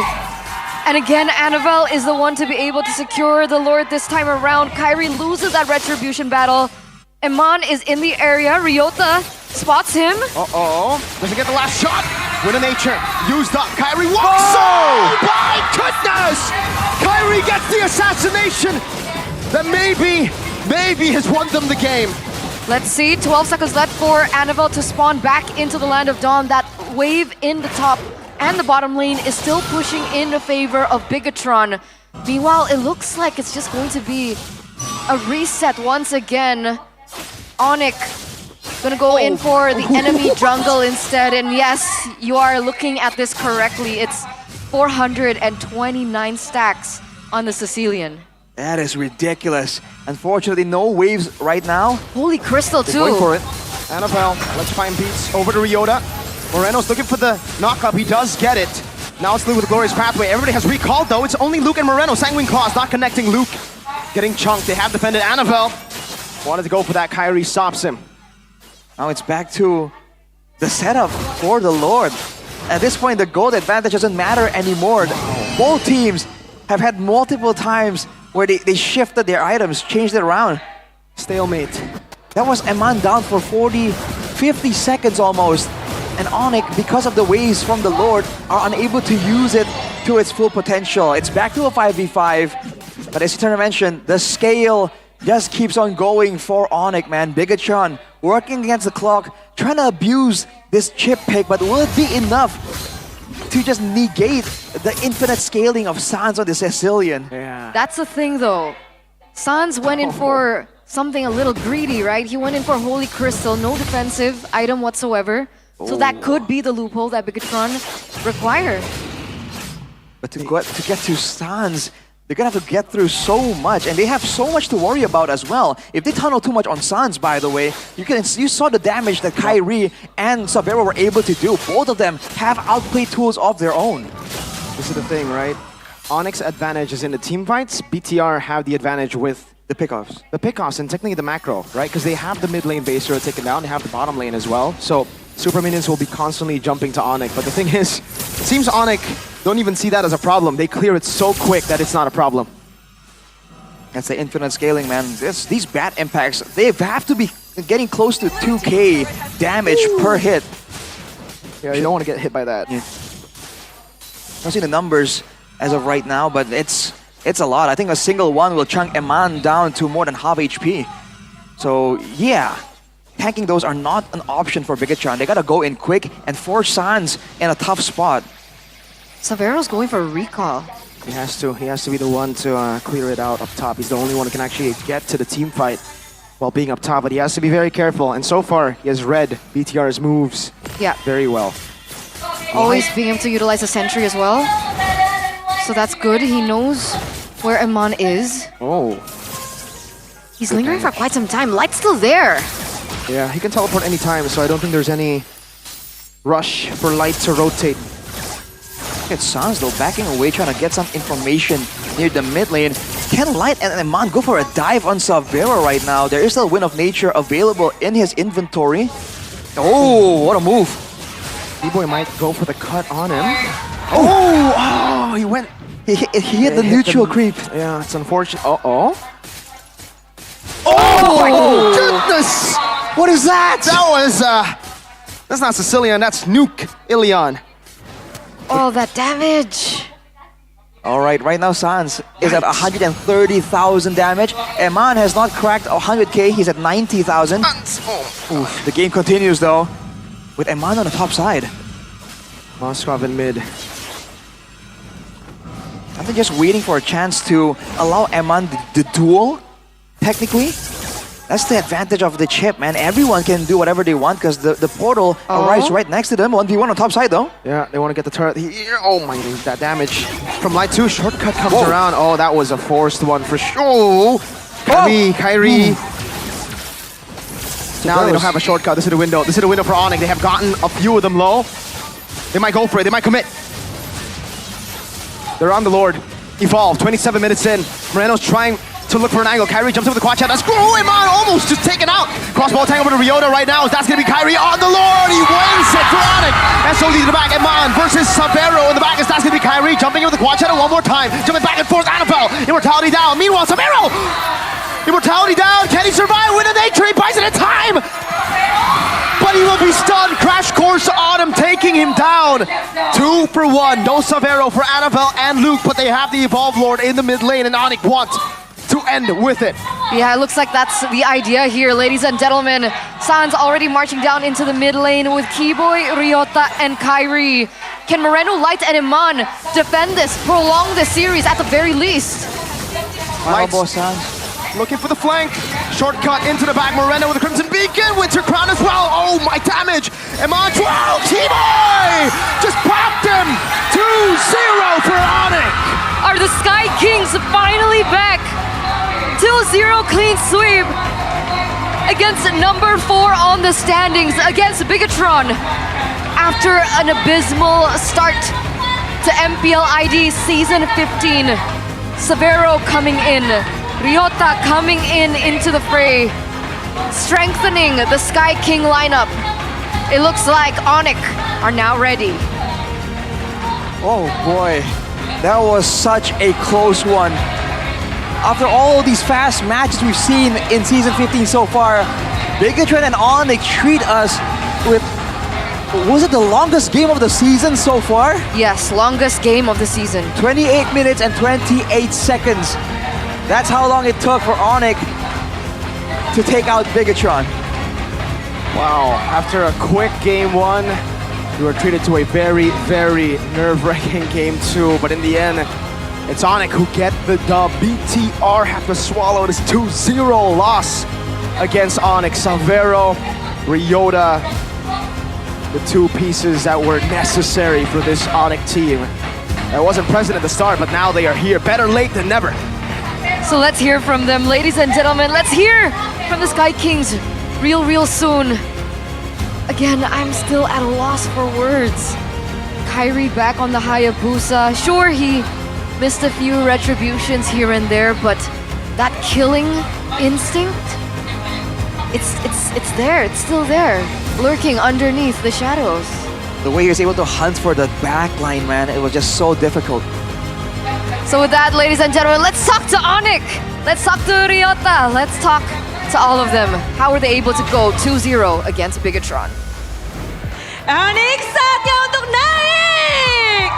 And again, Annabelle is the one to be able to secure the Lord this time around. Kyrie loses that Retribution battle. Eman is in the area. Ryota spots him. Doesn't get the last shot. With a nature. Used up. Kyrie walks. Oh my goodness! Kyrie gets the assassination that maybe has won them the game. Let's see. 12 seconds left for Annabelle to spawn back into the Land of Dawn. That wave in the top and the bottom lane is still pushing in favor of Bigatron. Meanwhile, it looks like it's just going to be a reset once again. Onyx gonna go in for the enemy jungle instead. And yes, you are looking at this correctly. It's 429 stacks on the Sicilian. That is ridiculous. Unfortunately, no waves right now. Holy Crystal too. Going for it. Annabelle, let's find beats. Over to Ryota. Moreno's looking for the knockup. He does get it. Now it's Luke with the Glorious Pathway. Everybody has recalled though. It's only Luke and Moreno. Sanguine Claws not connecting Luke. Getting chunked. They have defended Annabelle. Wanted to go for that. Kyrie stops him. Now it's back to the setup for the Lord. At this point, the gold advantage doesn't matter anymore. Both teams have had multiple times where they shifted their items, changed it around. Stalemate. That was Eman down for 40, 50 seconds almost. And Onyx, because of the waves from the Lord, are unable to use it to its full potential. It's back to a 5v5. But as Eternal mentioned, the scale just keeps on going for Onyx, man. Bigatron working against the clock, trying to abuse this chip pick, but will it be enough to just negate the infinite scaling of Sans on the Sicilian? Yeah. That's the thing though. Sans went in for something a little greedy, right? He went in for Holy Crystal, no defensive item whatsoever. So that could be the loophole that Bigatron require. But to get to Sans, they're gonna have to get through so much, and they have so much to worry about as well. If they tunnel too much on Sans, by the way, you saw the damage that Kyrie and Sabero were able to do. Both of them have outplay tools of their own. This is the thing, right? Onyx advantage is in the team fights. BTR have the advantage with the pickoffs. The pickoffs and technically the macro, right? Because they have the mid lane base hero taken down, they have the bottom lane as well. So super minions will be constantly jumping to Onyx. But the thing is, it seems Onyx don't even see that as a problem. They clear it so quick that it's not a problem. That's the infinite scaling, man. These bat impacts, they have to be getting close to 2k damage per hit. Yeah, you don't want to get hit by that. Yeah. I don't see the numbers as of right now, but it's a lot. I think a single one will chunk Eman down to more than half HP. So yeah, tanking those are not an option for Bigatron. They gotta go in quick and force Sans in a tough spot. Savero's going for a recall. He has to be the one to clear it out up top. He's the only one who can actually get to the team fight while being up top, but he has to be very careful. And so far, he has read BTR's moves very well. Always being able to utilize a sentry as well. So that's good. He knows where Eman is. Oh. He's lingering for quite some time. Light's still there. Yeah, he can teleport anytime, so I don't think there's any rush for Light to rotate. Look at Sans though, backing away, trying to get some information near the mid lane. Can Light and Eman go for a dive on Savero right now? There is a Wind of Nature available in his inventory. Oh, what a move. B-Boy might go for the cut on him. Oh, he went. He hit the neutral creep. Yeah, it's unfortunate. Oh my goodness! What is that? That was, that's not Sicilian, that's Nuke Ilion. Oh, that damage. Alright, right now Sans is at 130,000 damage. Eman has not cracked 100k, he's at 90,000. Oof, the game continues though, with Eman on the top side. Moskov in mid. I think just waiting for a chance to allow Eman the duel, technically. That's the advantage of the chip, man. Everyone can do whatever they want because the portal arrives right next to them. 1v1 on top side, though. Yeah, they want to get the turret here. Oh my, that damage from Light 2. Shortcut comes around. Oh, that was a forced one for sure. Kyrie. Now they don't have a shortcut. This is the window. This is the window for Onyx. They have gotten a few of them low. They might go for it. They might commit. They're on the Lord. Evolve. 27 minutes in. Moreno's trying to look for an angle. Kyrie jumps over the quad chat. That's Eman almost just taken out. Crossbow tank over to Ryota right now. That's going to be Kyrie on the Lord. He wins it for Onyx. SOD to the back. Eman versus Savero in the back. That's going to be Kyrie jumping over the quad chat one more time. Jumping back and forth. Annabelle. Immortality down. Meanwhile, Savero. Immortality down. Can he survive? Win a nature. He buys it in time. But he will be stunned. Crash course Autumn taking him down. 2 for 1. No Savero for Annabelle and Luke, but they have the Evolve Lord in the mid lane, and Onyx wants to end with it. Yeah, it looks like that's the idea here, ladies and gentlemen. Sans already marching down into the mid lane with Keyboy, Ryota, and Kyrie. Can Moreno, Light, and Eman defend this, prolong this series at the very least? Lights looking for the flank. Shortcut into the back. Moreno with the Crimson Beacon. Winter Crown as well. Oh, my damage. Eman 12. Keyboy just popped him. 2-0 for Onyx. Are the Sky Kings finally back? 2-0 clean sweep against number 4 on the standings, against Bigatron. After an abysmal start to MPL ID Season 15. Savero coming in, Ryota coming into the fray, strengthening the Sky King lineup. It looks like Onyx are now ready. Oh boy, that was such a close one. After all these fast matches we've seen in Season 15 so far, Bigatron and Onyx treat us with, was it the longest game of the season so far? Yes, longest game of the season. 28 minutes and 28 seconds. That's how long it took for Onyx to take out Bigatron. Wow, after a quick game 1, we were treated to a very, very nerve-wracking game 2, but in the end, it's Onyx who get the dub. BTR have to swallow this 2-0 loss against Onyx. Savero, Ryota, the 2 pieces that were necessary for this Onyx team. That wasn't present at the start, but now they are here. Better late than never. So let's hear from them, ladies and gentlemen. Let's hear from the Sky Kings real soon. Again, I'm still at a loss for words. Kyrie back on the Hayabusa. Sure, he missed a few retributions here and there, but that killing instinct, it's there, it's still there, lurking underneath the shadows. the way he was able to hunt for the back line, man, it was just so difficult. So with that, ladies and gentlemen, let's talk to Onyx. Let's talk to Ryota. Let's talk to all of them. How were they able to go 2-0 against Bigatron? Onyx, saatnya untuk naik!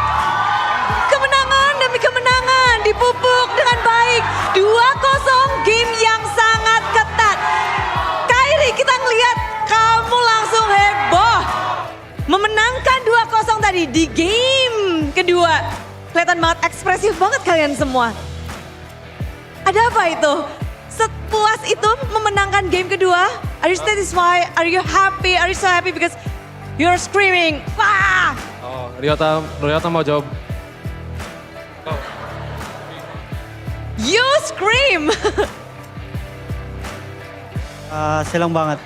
Kemenangan demi kemenangan dipupuk dengan baik. 2-0, game yang sangat ketat. Kairi, kita ngelihat kamu langsung heboh. Memenangkan 2-0 tadi di game kedua. Kelihatan banget, ekspresif banget kalian semua. Ada apa itu? Sepuas itu memenangkan game kedua? Are you satisfied? Are you happy? Are you so happy because you're screaming? Wah! Oh, Ryota mau jawab. You scream! Senang banget.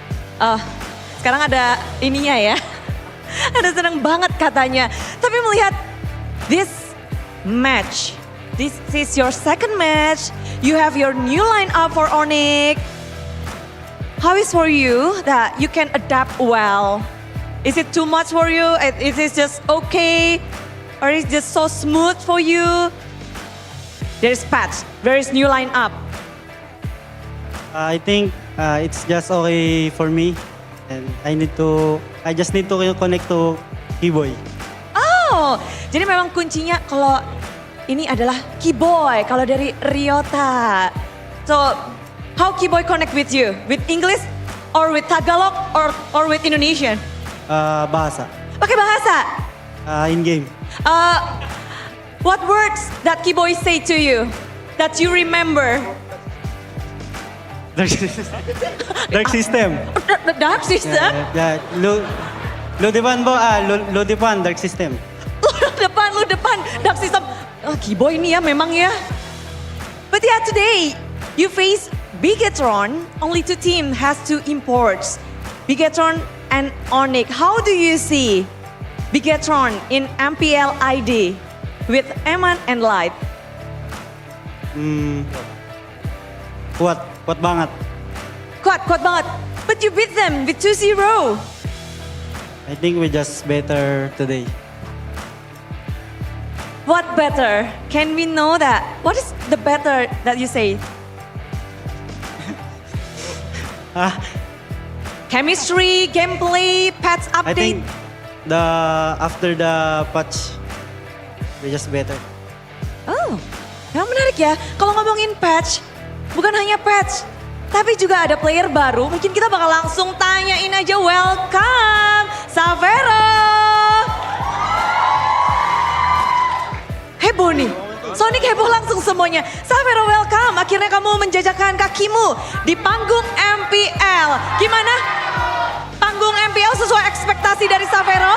Sekarang ada ininya ya. Ada senang banget katanya. Tapi melihat this match, this is your second match. You have your new lineup for Onyx. How is for you that you can adapt well? Is it too much for you? Is it just okay? Or is it just so smooth for you? There's patch, there is new lineup. I think it's just okay for me. And I just need to connect to Keyboy. Oh, jadi memang kuncinya kalau ini adalah Keyboy, kalau dari Ryota. So, how Keyboy connect with you? With English or with Tagalog or with Indonesian? Bahasa. Pakai bahasa? In game. What words that Keyboy say to you that you remember? Dark system. Dark system? Lu depan po, lu depan, dark system. Lu depan, dark system. Keyboy ini ya memang ya. But yeah, today you face Bigatron. Only 2 team has 2 imports. Bigatron and Onyx. How do you see Bigatron in MPL ID with Eman and Light? Kuat banget. Kuat banget. But you beat them with 2-0. I think we just better today. What better? Can we know that? What is the better that you say? Chemistry, gameplay, patch I think update? after the patch, we just better. Oh, yang menarik ya. Kalau ngomongin patch, bukan hanya patch, tapi juga ada player baru. Mungkin kita bakal langsung tanyain aja. Welcome, Savero. Heboh nih. Sonic heboh langsung semuanya. Savero, welcome. Akhirnya kamu menjajakan kakimu di panggung MPL. Gimana? Panggung MPL sesuai ekspektasi dari Savero?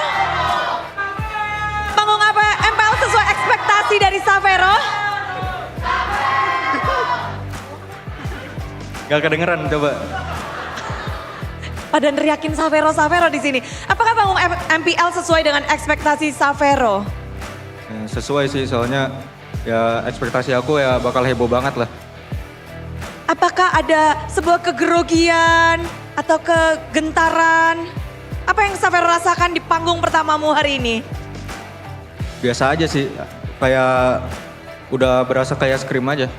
Panggung apa? MPL sesuai ekspektasi dari Savero? Gak kedengeran coba. Pada neriakin Savero di sini. Apakah panggung MPL sesuai dengan ekspektasi Savero? Sesuai sih, soalnya ya ekspektasi aku ya bakal heboh banget lah. Apakah ada sebuah kegrogian atau kegentaran? Apa yang Savero rasakan di panggung pertamamu hari ini? Biasa aja sih, kayak udah berasa kayak scream aja.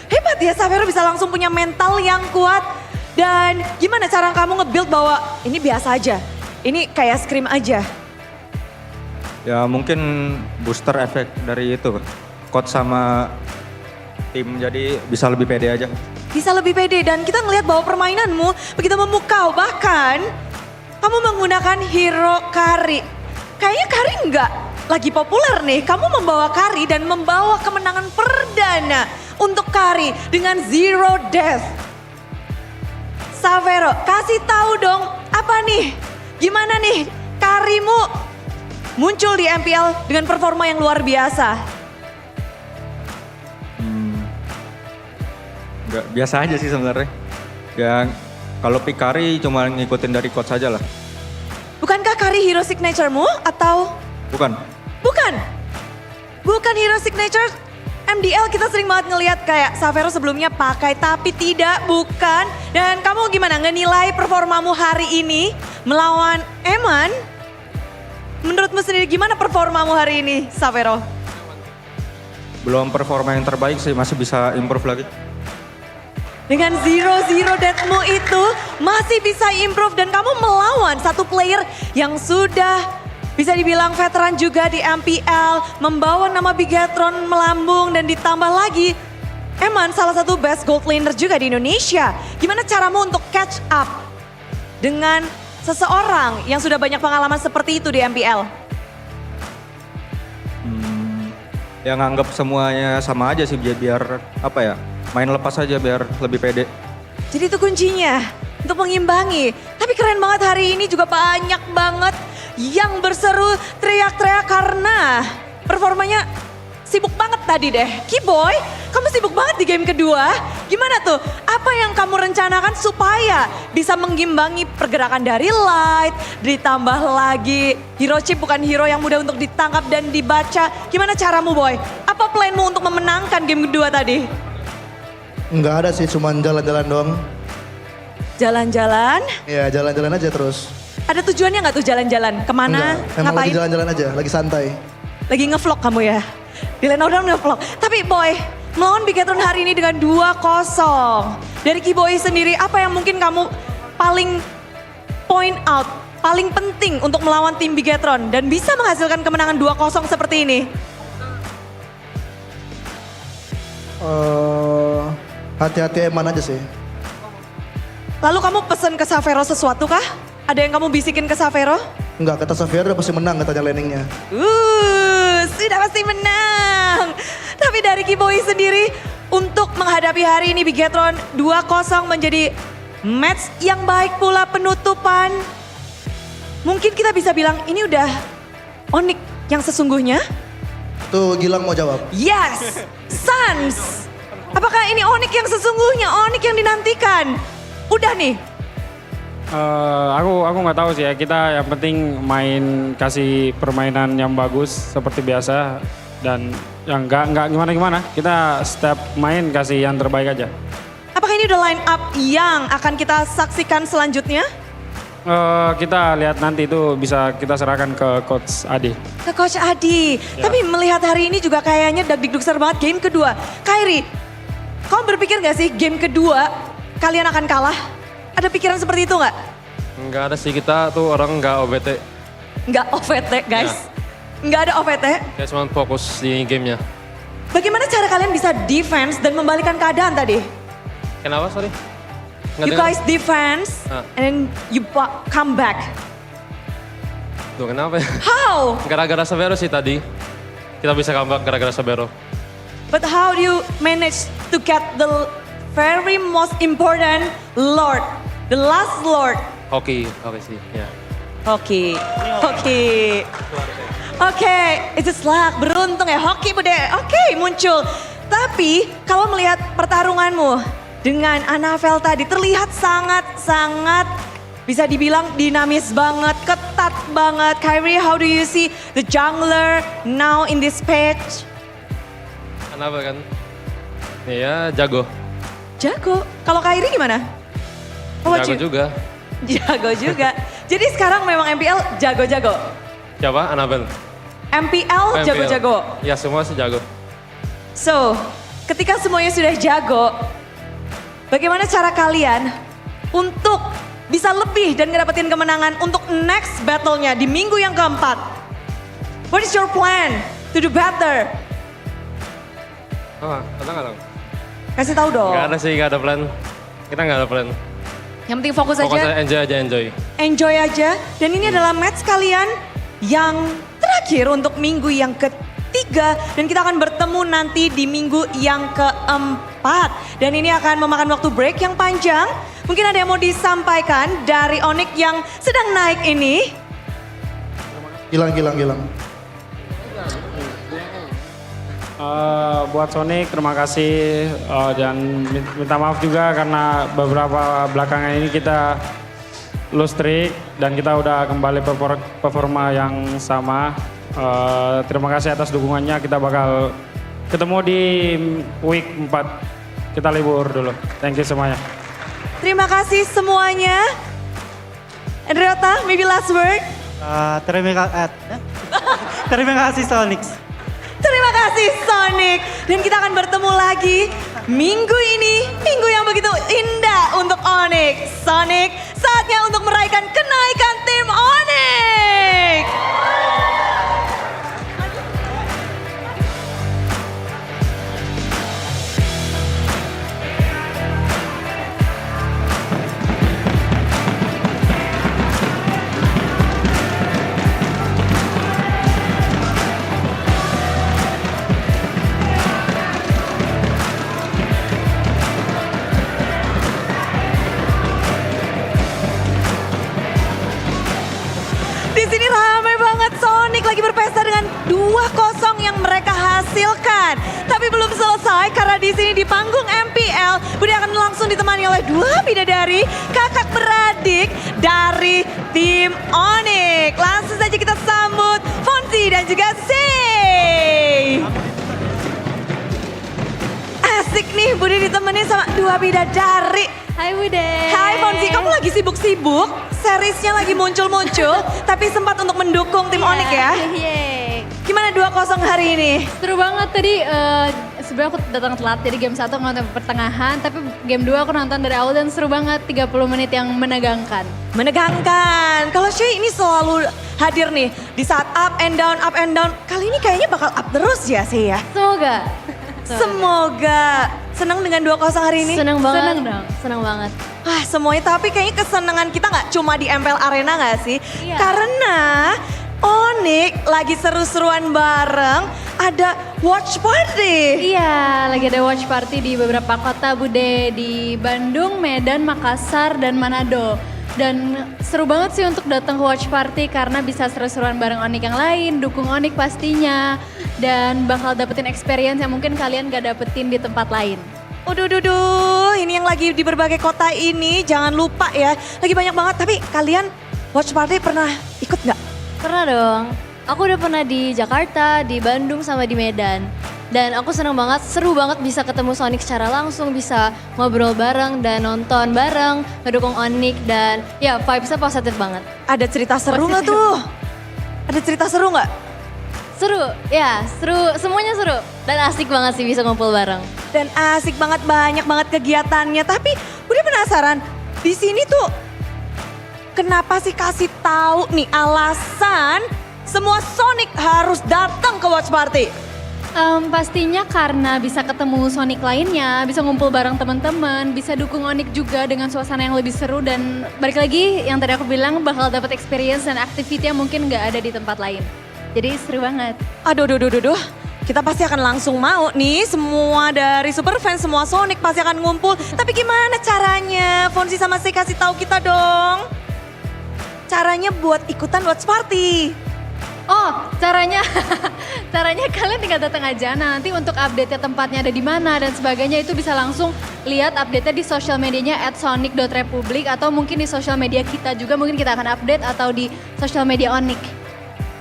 Hebat ya Savero bisa langsung punya mental yang kuat. Dan gimana cara kamu nge-build bahwa ini biasa aja, ini kayak scream aja? Ya mungkin booster efek dari itu, coach sama tim, jadi bisa lebih pede aja. Bisa lebih pede dan kita ngelihat bahwa permainanmu begitu memukau. Bahkan kamu menggunakan hero Kari. Kayaknya Kari nggak lagi populer nih. Kamu membawa Kari dan membawa kemenangan perdana untuk Kari dengan 0 death. Savero, kasih tahu dong apa nih? Gimana nih Karimu muncul di MPL dengan performa yang luar biasa? Nggak, biasa aja sih sebenarnya. Ya kalau pick Kari cuma ngikutin dari coach saja lah. Bukankah Kari hero signaturemu atau? Bukan. Bukan hero signature. MDL kita sering banget ngelihat kayak Savero sebelumnya pakai, tapi tidak, bukan. Dan kamu gimana ngenilai performamu hari ini melawan Eman? menurutmu sendiri gimana performamu hari ini, Xavero? Belum performa yang terbaik sih, masih bisa improve lagi. Dengan 0-0 deathmu itu masih bisa improve dan kamu melawan satu player yang sudah bisa dibilang veteran juga di MPL, membawa nama Bigetron melambung dan ditambah lagi Eman salah satu best gold laner juga di Indonesia. Gimana caramu untuk catch up dengan seseorang yang sudah banyak pengalaman seperti itu di MPL? Ya nganggap semuanya sama aja sih biar apa ya, main lepas aja biar lebih pede. Jadi itu kuncinya untuk mengimbangi. Tapi keren banget hari ini juga banyak banget yang berseru teriak-teriak karena performanya sibuk banget tadi deh. Keyboy, kamu sibuk banget di game kedua. Gimana tuh? Apa yang kamu rencanakan supaya bisa mengimbangi pergerakan dari Light, ditambah lagi hero chip bukan hero yang mudah untuk ditangkap dan dibaca. Gimana caramu Boy? Apa planmu untuk memenangkan game kedua tadi? Nggak ada sih, cuman jalan-jalan doang. Jalan-jalan? Ya jalan-jalan aja terus. Ada tujuannya nggak tuh jalan-jalan? Kemana? Enggak, emang Ngapain? lagi jalan-jalan aja, lagi santai. Lagi ngevlog kamu ya? Di Lenown ngevlog. Tapi Boy, melawan Bigetron hari ini dengan 2-0. Dari Keyboy sendiri, apa yang mungkin kamu paling point out, paling penting untuk melawan tim Bigetron dan bisa menghasilkan kemenangan 2-0 seperti ini? Hati-hati Eman aja sih. Lalu kamu pesen ke Xavero sesuatu kah? Ada yang kamu bisikin ke Xavero? Enggak, kata Xavier udah pasti menang katanya laningnya. Sudah pasti menang. Tapi dari Keyboy sendiri untuk menghadapi hari ini Bigetron 2-0 menjadi match yang baik pula penutupan. Mungkin kita bisa bilang ini udah Onyx yang sesungguhnya? Tuh Gilang mau jawab. Yes, Sans. Apakah ini Onyx yang sesungguhnya, Onyx yang dinantikan? Udah nih. Aku nggak tahu sih ya. Kita yang penting main, kasih permainan yang bagus seperti biasa dan yang nggak gimana. Kita step main kasih yang terbaik aja. Apakah ini udah line up yang akan kita saksikan selanjutnya? Kita lihat nanti itu bisa kita serahkan ke Coach Adi. Ke Coach Adi. Ya. Tapi melihat hari ini juga kayaknya dagdikdukser banget game kedua. Kairi, kamu berpikir gak sih game kedua kalian akan kalah? Ada pikiran seperti itu nggak? Nggak ada sih, kita tuh orang nggak OBT. Nggak OVT guys? Nggak ada OVT? Ya cuma fokus di gamenya. Bagaimana cara kalian bisa defense dan membalikan keadaan tadi? Kenapa, sorry? You guys defense and then you come back. Tuh kenapa ya? How? Gara-gara Xavero sih tadi. Kita bisa comeback gara-gara Xavero. But how do you manage to get the very most important Lord? The last Lord. Oke sih, ya. Oke. Itu luck, beruntung ya. Hoki bude, muncul. Tapi kalau melihat pertarunganmu dengan Anavel tadi terlihat sangat bisa dibilang dinamis banget, ketat banget. Kyrie, how do you see the jungler now in this patch? Kenapa kan? Ya jago. Jago. Kalau Kyrie gimana? Jago juga. Jago juga. Jadi sekarang memang MPL jago-jago. Siapa? Anabel. MPL jago-jago. Ya semua sih jago. So, ketika semuanya sudah jago, bagaimana cara kalian untuk bisa lebih dan ngedapetin kemenangan untuk next battle-nya di minggu yang keempat? What is your plan to do better? Ada nggak dong? Kasih tahu dong. Nggak ada sih, nggak ada plan. Kita nggak ada plan. Yang penting fokus aja. Enjoy aja, enjoy. Enjoy aja. Dan ini adalah match kalian yang terakhir untuk minggu yang ketiga. Dan kita akan bertemu nanti di minggu yang keempat. Dan ini akan memakan waktu break yang panjang. Mungkin ada yang mau disampaikan dari Onyx yang sedang naik ini. Gilang. Buat Sonic terima kasih dan minta maaf juga karena beberapa belakangan ini kita lose streak dan kita udah kembali performa yang sama. Terima kasih atas dukungannya, kita bakal ketemu di week 4. Kita libur dulu. Thank you semuanya. Terima kasih semuanya. Andreota, maybe last word? Terima kasih Sonic. Terima kasih Sonic. Dan kita akan bertemu lagi minggu ini. Minggu yang begitu indah untuk Onyx. Sonic, saatnya untuk meraihkan kenaikan tim Onyx. Di sini ramai banget, Sonic lagi berpesta dengan 2-0 yang mereka hasilkan. Tapi belum selesai karena di sini di panggung MPL, Budi akan langsung ditemani oleh 2 bidadari kakak beradik dari tim Onyx. Langsung saja kita sambut Fonsi dan juga Sei. Asik nih Budi ditemenin sama 2 bidadari. Hai Bude. Hai Fonsi, kamu lagi sibuk-sibuk, seriesnya lagi muncul-muncul, tapi sempat untuk mendukung tim Onyx ya. Yeay. Gimana 2-0 hari ini? Seru banget tadi, sebenarnya aku datang telat, jadi game 1 nonton pertengahan, tapi game 2 aku nonton dari awal dan seru banget, 30 menit yang menegangkan. Menegangkan. Kalau Shay ini selalu hadir nih di saat up and down. Kali ini kayaknya bakal up terus ya Shay ya? Semoga. Semoga. Senang dengan 2-0 hari ini? Senang banget. Senang dong. Senang banget. Wah semuanya, tapi kayaknya kesenangan kita nggak cuma di MPL Arena nggak sih? Iya. Karena Onyx lagi seru-seruan bareng, ada watch party. Iya, lagi ada watch party di beberapa kota Bude, di Bandung, Medan, Makassar, dan Manado. Dan seru banget sih untuk datang ke watch party karena bisa seru-seruan bareng Onyx yang lain, dukung Onyx pastinya. Dan bakal dapetin experience yang mungkin kalian gak dapetin di tempat lain. Waduh, ini yang lagi di berbagai kota ini, jangan lupa ya. Lagi banyak banget, tapi kalian watch party pernah ikut nggak? Pernah dong. Aku udah pernah di Jakarta, di Bandung, sama di Medan. Dan aku seneng banget, seru banget bisa ketemu Sonic secara langsung, bisa ngobrol bareng dan nonton bareng, ngedukung Onyx dan ya vibes-nya positif banget. Ada cerita seru nggak tuh? Ada cerita seru nggak? Seru, ya seru, semuanya seru. Dan asik banget sih bisa ngumpul bareng. Dan asik banget, banyak banget kegiatannya. Tapi udah penasaran, di sini tuh kenapa sih kasih tahu nih alasan semua Sonic harus datang ke watch party? Pastinya karena bisa ketemu Sonic lainnya, bisa ngumpul bareng teman-teman, bisa dukung Onyx juga dengan suasana yang lebih seru dan balik lagi yang tadi aku bilang bakal dapat experience dan activity yang mungkin nggak ada di tempat lain. Jadi seru banget. Aduh. Kita pasti akan langsung mau nih, semua dari super fans, semua Sonic pasti akan ngumpul. Tapi gimana caranya? Fonsi sama Sei kasih tahu kita dong. Caranya buat ikutan watch party. Oh, caranya kalian tinggal datang aja. Nah, nanti untuk update-nya tempatnya ada di mana dan sebagainya itu bisa langsung lihat update-nya di sosial medianya @sonic.republic atau mungkin di sosial media kita juga mungkin kita akan update atau di sosial media Onyx.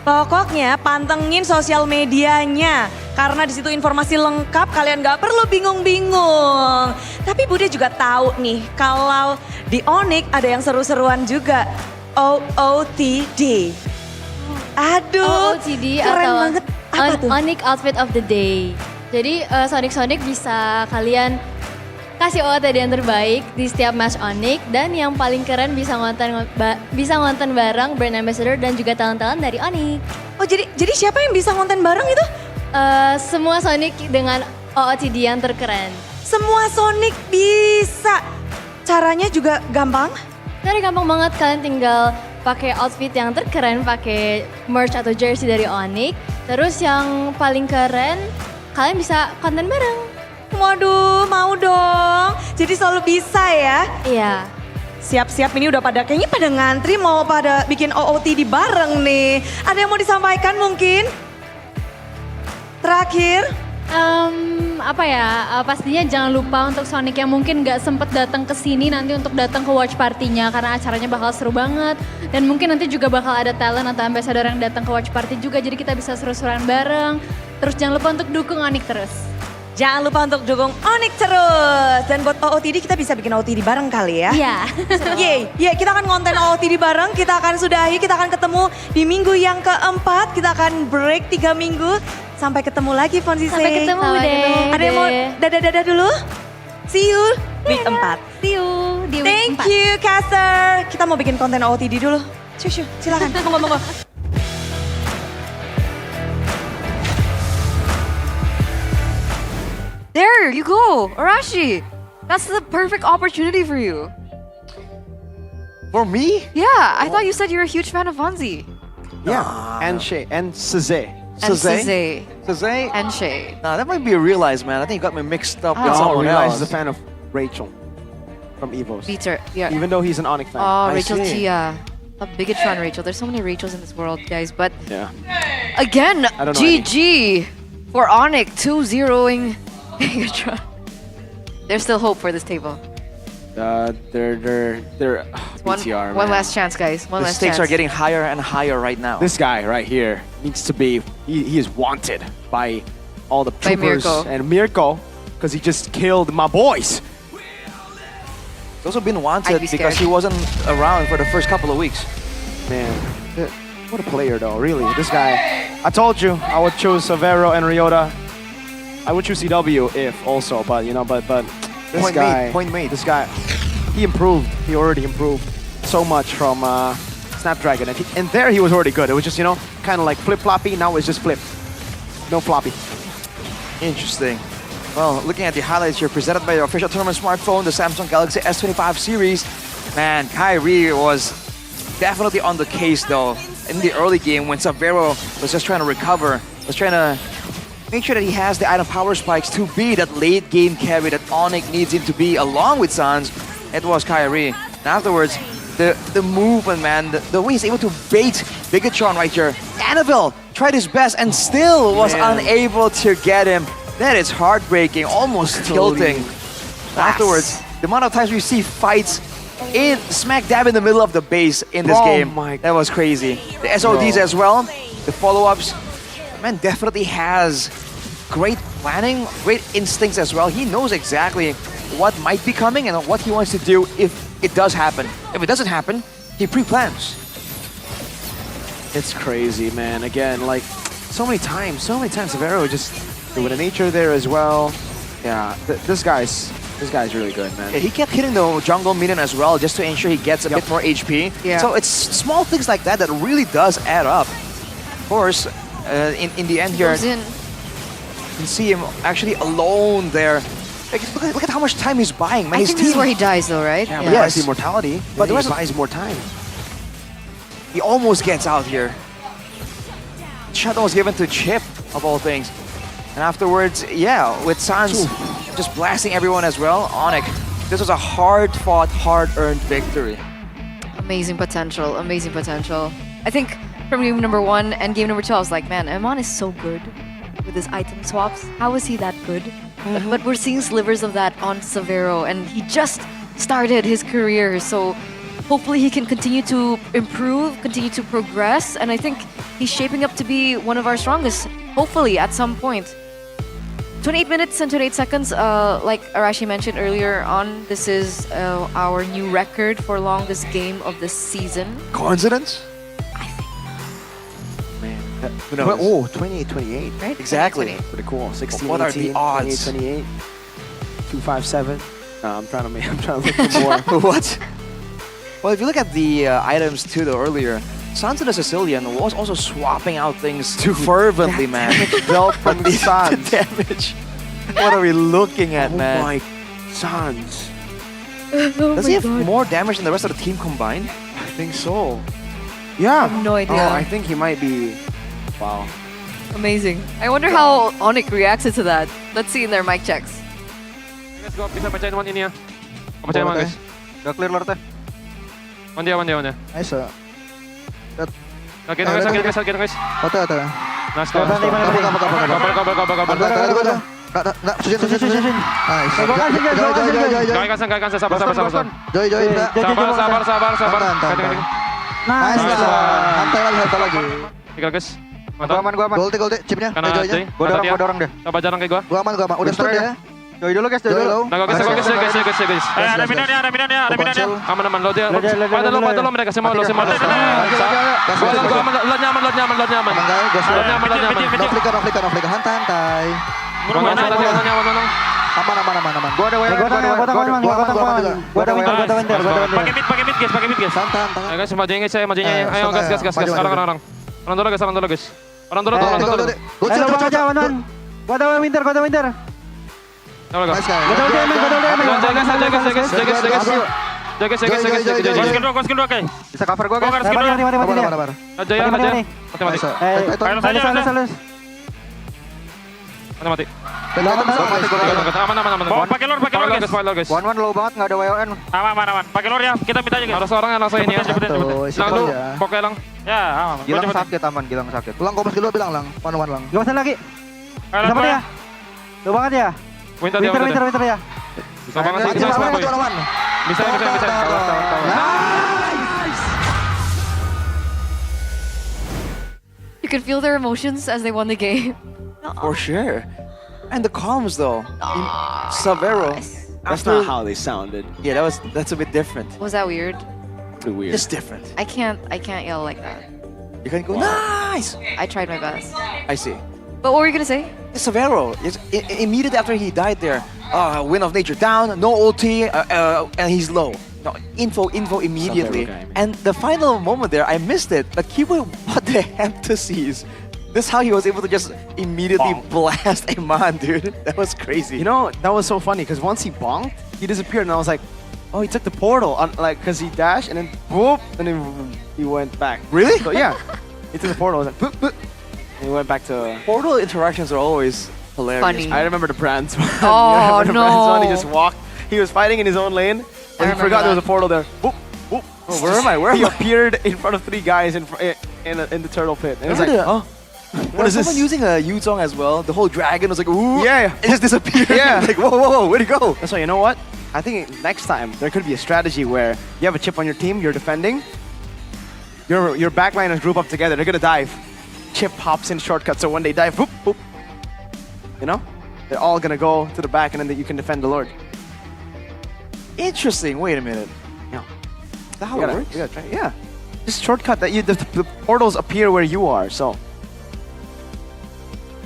Pokoknya pantengin sosial medianya karena di situ informasi lengkap, kalian gak perlu bingung-bingung. Tapi Bude juga tahu nih kalau di Onyx ada yang seru-seruan juga, OOTD. Aduh, OOTD keren atau banget. Apa tuh? Onyx Outfit of the Day. Jadi Sonic bisa kalian kasih OOTD yang terbaik di setiap match Onyx dan yang paling keren bisa ngonten bareng brand ambassador dan juga talent-talent dari Onyx. Oh jadi siapa yang bisa ngonten bareng itu? Semua Sonic dengan OOTD yang terkeren. Semua Sonic bisa. Caranya juga gampang? Caranya gampang banget, kalian tinggal pakai outfit yang terkeren, pakai merch atau jersey dari Onyx. Terus yang paling keren, kalian bisa konten bareng. Waduh, mau dong. Jadi selalu bisa ya? Iya. Siap-siap ini udah kayaknya pada ngantri mau pada bikin OOTD bareng nih. Ada yang mau disampaikan mungkin? Terakhir? Pastinya jangan lupa untuk Sonic yang mungkin gak sempet datang ke sini nanti untuk datang ke watch party-nya karena acaranya bakal seru banget dan mungkin nanti juga bakal ada talent atau ambassador yang datang ke watch party juga jadi kita bisa seru-seruan bareng. Terus jangan lupa untuk dukung Onyx terus. Jangan lupa untuk dukung Onyx terus. Dan buat OOTD kita bisa bikin OOTD bareng kali ya. Iya. Yeay, kita akan konten OOTD bareng, kita akan sudahi, kita akan ketemu di minggu yang keempat. Kita akan break 3 minggu. Sampai ketemu lagi Fonsise. Sampai ketemu deh. Ada yang mau dadah-dadah dulu? See you week 4. See you di week Thank you caster. Kita mau bikin konten OOTD dulu. Shoo, silakan. Monggo. There you go, Arashi. That's the perfect opportunity for you. For me? Yeah, I thought you said you're a huge fan of Fonzie. Yeah, and Shay, and Saze. And Saze. Saze? And Shay. Nah, that might be a Realize, man. I think you got me mixed up with No, someone Realize else. is a fan of Rachel from Evos. Beater, yeah. Even though he's an Onyx fan. Oh, I Rachel see. Tia. A bigatron Rachel. There's so many Rachels in this world, guys. But Yeah. again, I don't know any. GG for Onyx 2-0ing Bigatron. There's still hope for this table. They're One, BTR, one man. last chance, guys. One The last stakes chance. are getting higher and higher right now. This guy right here needs to be, he is wanted by all the By troopers Mirko. and Mirko, because he just killed my boys. He's also been I'd wanted be because scared. he wasn't around for the first couple of weeks. Man, what a player though, really. This guy, I told you I would choose Severo and Ryota. I would choose CW if also, but you know, but this Point guy, made, point made. This guy, he improved. He already improved so much from Snapdragon, and there he was already good. It was just, you know, kind of like flip-floppy. Now it's just flip, no floppy. Interesting. Well, looking at the highlights here, presented by your official tournament smartphone, the Samsung Galaxy S25 series. Man, Kyrie was definitely on the case though. In the early game when Severo was just trying to recover, was trying to make sure that he has the item power spikes to be that late game carry that Onyx needs him to be along with Sans. It was Kyrie. And afterwards, the movement, man, the way he's able to bait Bigatron right here. Annabelle tried his best and still was unable to get him. That is heartbreaking, almost tilting. Afterwards, the amount of times we see fights in smack dab in the middle of the base in this game, that was crazy. The SODs as well, the follow-ups. Man definitely has great planning, great instincts as well. He knows exactly what might be coming and what he wants to do if it does happen. If it doesn't happen, he pre-plans. It's crazy, man. Again, like so many times, Severo just with the nature there as well. Yeah, this guy's really good, man. Yeah, he kept hitting the jungle minion as well just to ensure he gets a bit more HP. Yeah. So it's small things like that that really does add up. Of course, in the end here, Goes in. you can see him actually alone there. Like, look at how much time he's buying, man. I His think this is team- where he dies though, right? Yeah, but he buys immortality. But the he rest of- buys more time. He almost gets out here. Shutdown was given to Chip, of all things. And afterwards, yeah, with Sans just blasting everyone as well, Onyx, this was a hard-fought, hard-earned victory. Amazing potential, amazing potential. I think from game number 1 and game number 2, I was like, man, Amon is so good with his item swaps. How is he that good? But we're seeing slivers of that on Severo, and he just started his career, so hopefully he can continue to improve, continue to progress, and I think he's shaping up to be one of our strongest, hopefully, at some point. 28 minutes and 28 seconds, like Arashi mentioned earlier on, this is our new record for longest game of the season. Coincidence? Who knows? Oh, 28-28. Right? Exactly. Pretty cool. 16, What are the 18, odds? 28, 257. I'm trying to look for more. What? Well, if you look at the items too, though, earlier, Sans the Sicilian was also swapping out things too fervently, man. Belt from the Sans. Damage. What are we looking at, Oh man? my Sans. Does he have more damage than the rest of the team combined? I think so. Yeah. No idea. Oh, I think he might be. Wow. Amazing. I wonder how Onyx reacts to that. Let's see in their mic checks. Let's go, bisa pecahin one ini ya. Pecahin one guys. Udah clear lord teh. One dia. Nice. Sakit guys. Foto atau? Nice go. Gak cancel, sabar. Joy. Sabar. Nice. Santai lagi. Tinggal guys. Mantap. Gua aman. Golte, chipnya. Kanan Joy Joy. Gua dorong deh. Coba jarang kayak gua. Gua aman. Udah stun ya. Joy dulu guys, Joy dulu. Nah, guys. Ada minannya. Aman lo dia. Pada lo mereka semua lo. Gua aman, lo nyaman. Aman guys, gua Nyaman. No flicker. Hantai. Nyaman. Aman. Gua ada WL. Gua ada winter. Pakai mid guys. Santan. Ayo guys, majunya saya. Ayo gas. Orang. Orang dulu guys. Orang dulu. Gua ada winter. Coba guys. Jaga. Gua skill 2 kayak. Bisa cover gua guys. Aja. Mati. Aman. Pakai lore guys. Guys. One low banget, nggak ada WON. Aman. Pakai lore ya. Kita minta aja guys. Harus orang yang langsung ini ya. Lalu pokoknya lang. Ya, aman. Gilang sakit aman, Gilang sakit. Lang gua dulu bilang lang. One lang. Gak usah lagi. Sama dia. Lu banget ya. Winter ya. Bisa banget sih. Bisa. You can feel their emotions as they won the game. For sure. And the comms though. Savero. That's not how they sounded. Yeah, that's a bit different. Was that weird? Pretty weird. Just different. I can't yell like that. You can go nice. I tried my best. I see. But what were you gonna say? Savero, immediately after he died there, Wind of Nature down, no ulti, and he's low. No, info immediately. And the final moment there, I missed it. But Kiwi, what the heptases? This is how he was able to just immediately blast a man, dude. That was crazy. You know, that was so funny because once he bonked, he disappeared, and I was like, oh, he took the portal, because he dashed, and then whoop, and then he went back. Really? So, yeah. He took the portal, and then boop. And he went back to... Portal interactions are always hilarious. Funny. I remember the Brands one. Oh, the no. Brands one, he just walked. He was fighting in his own lane, and he forgot there was a portal there. Boop. Oh, where am I? He appeared in front of 3 guys in the turtle pit. And it was like, oh, what is this? Someone using a Yuzong as well. The whole dragon was like, ooh. Yeah. It just disappeared. Yeah. Like, whoa, where'd it go? So you know what? I think next time there could be a strategy where you have a chip on your team, you're defending, your backliners group up together, they're gonna dive. Chip hops in shortcut, so when they dive, boop. You know? They're all gonna go to the back and then you can defend the Lord. Interesting. Wait a minute. Yeah. Is that how it works? Yeah. Just shortcut that the portals appear where you are, so.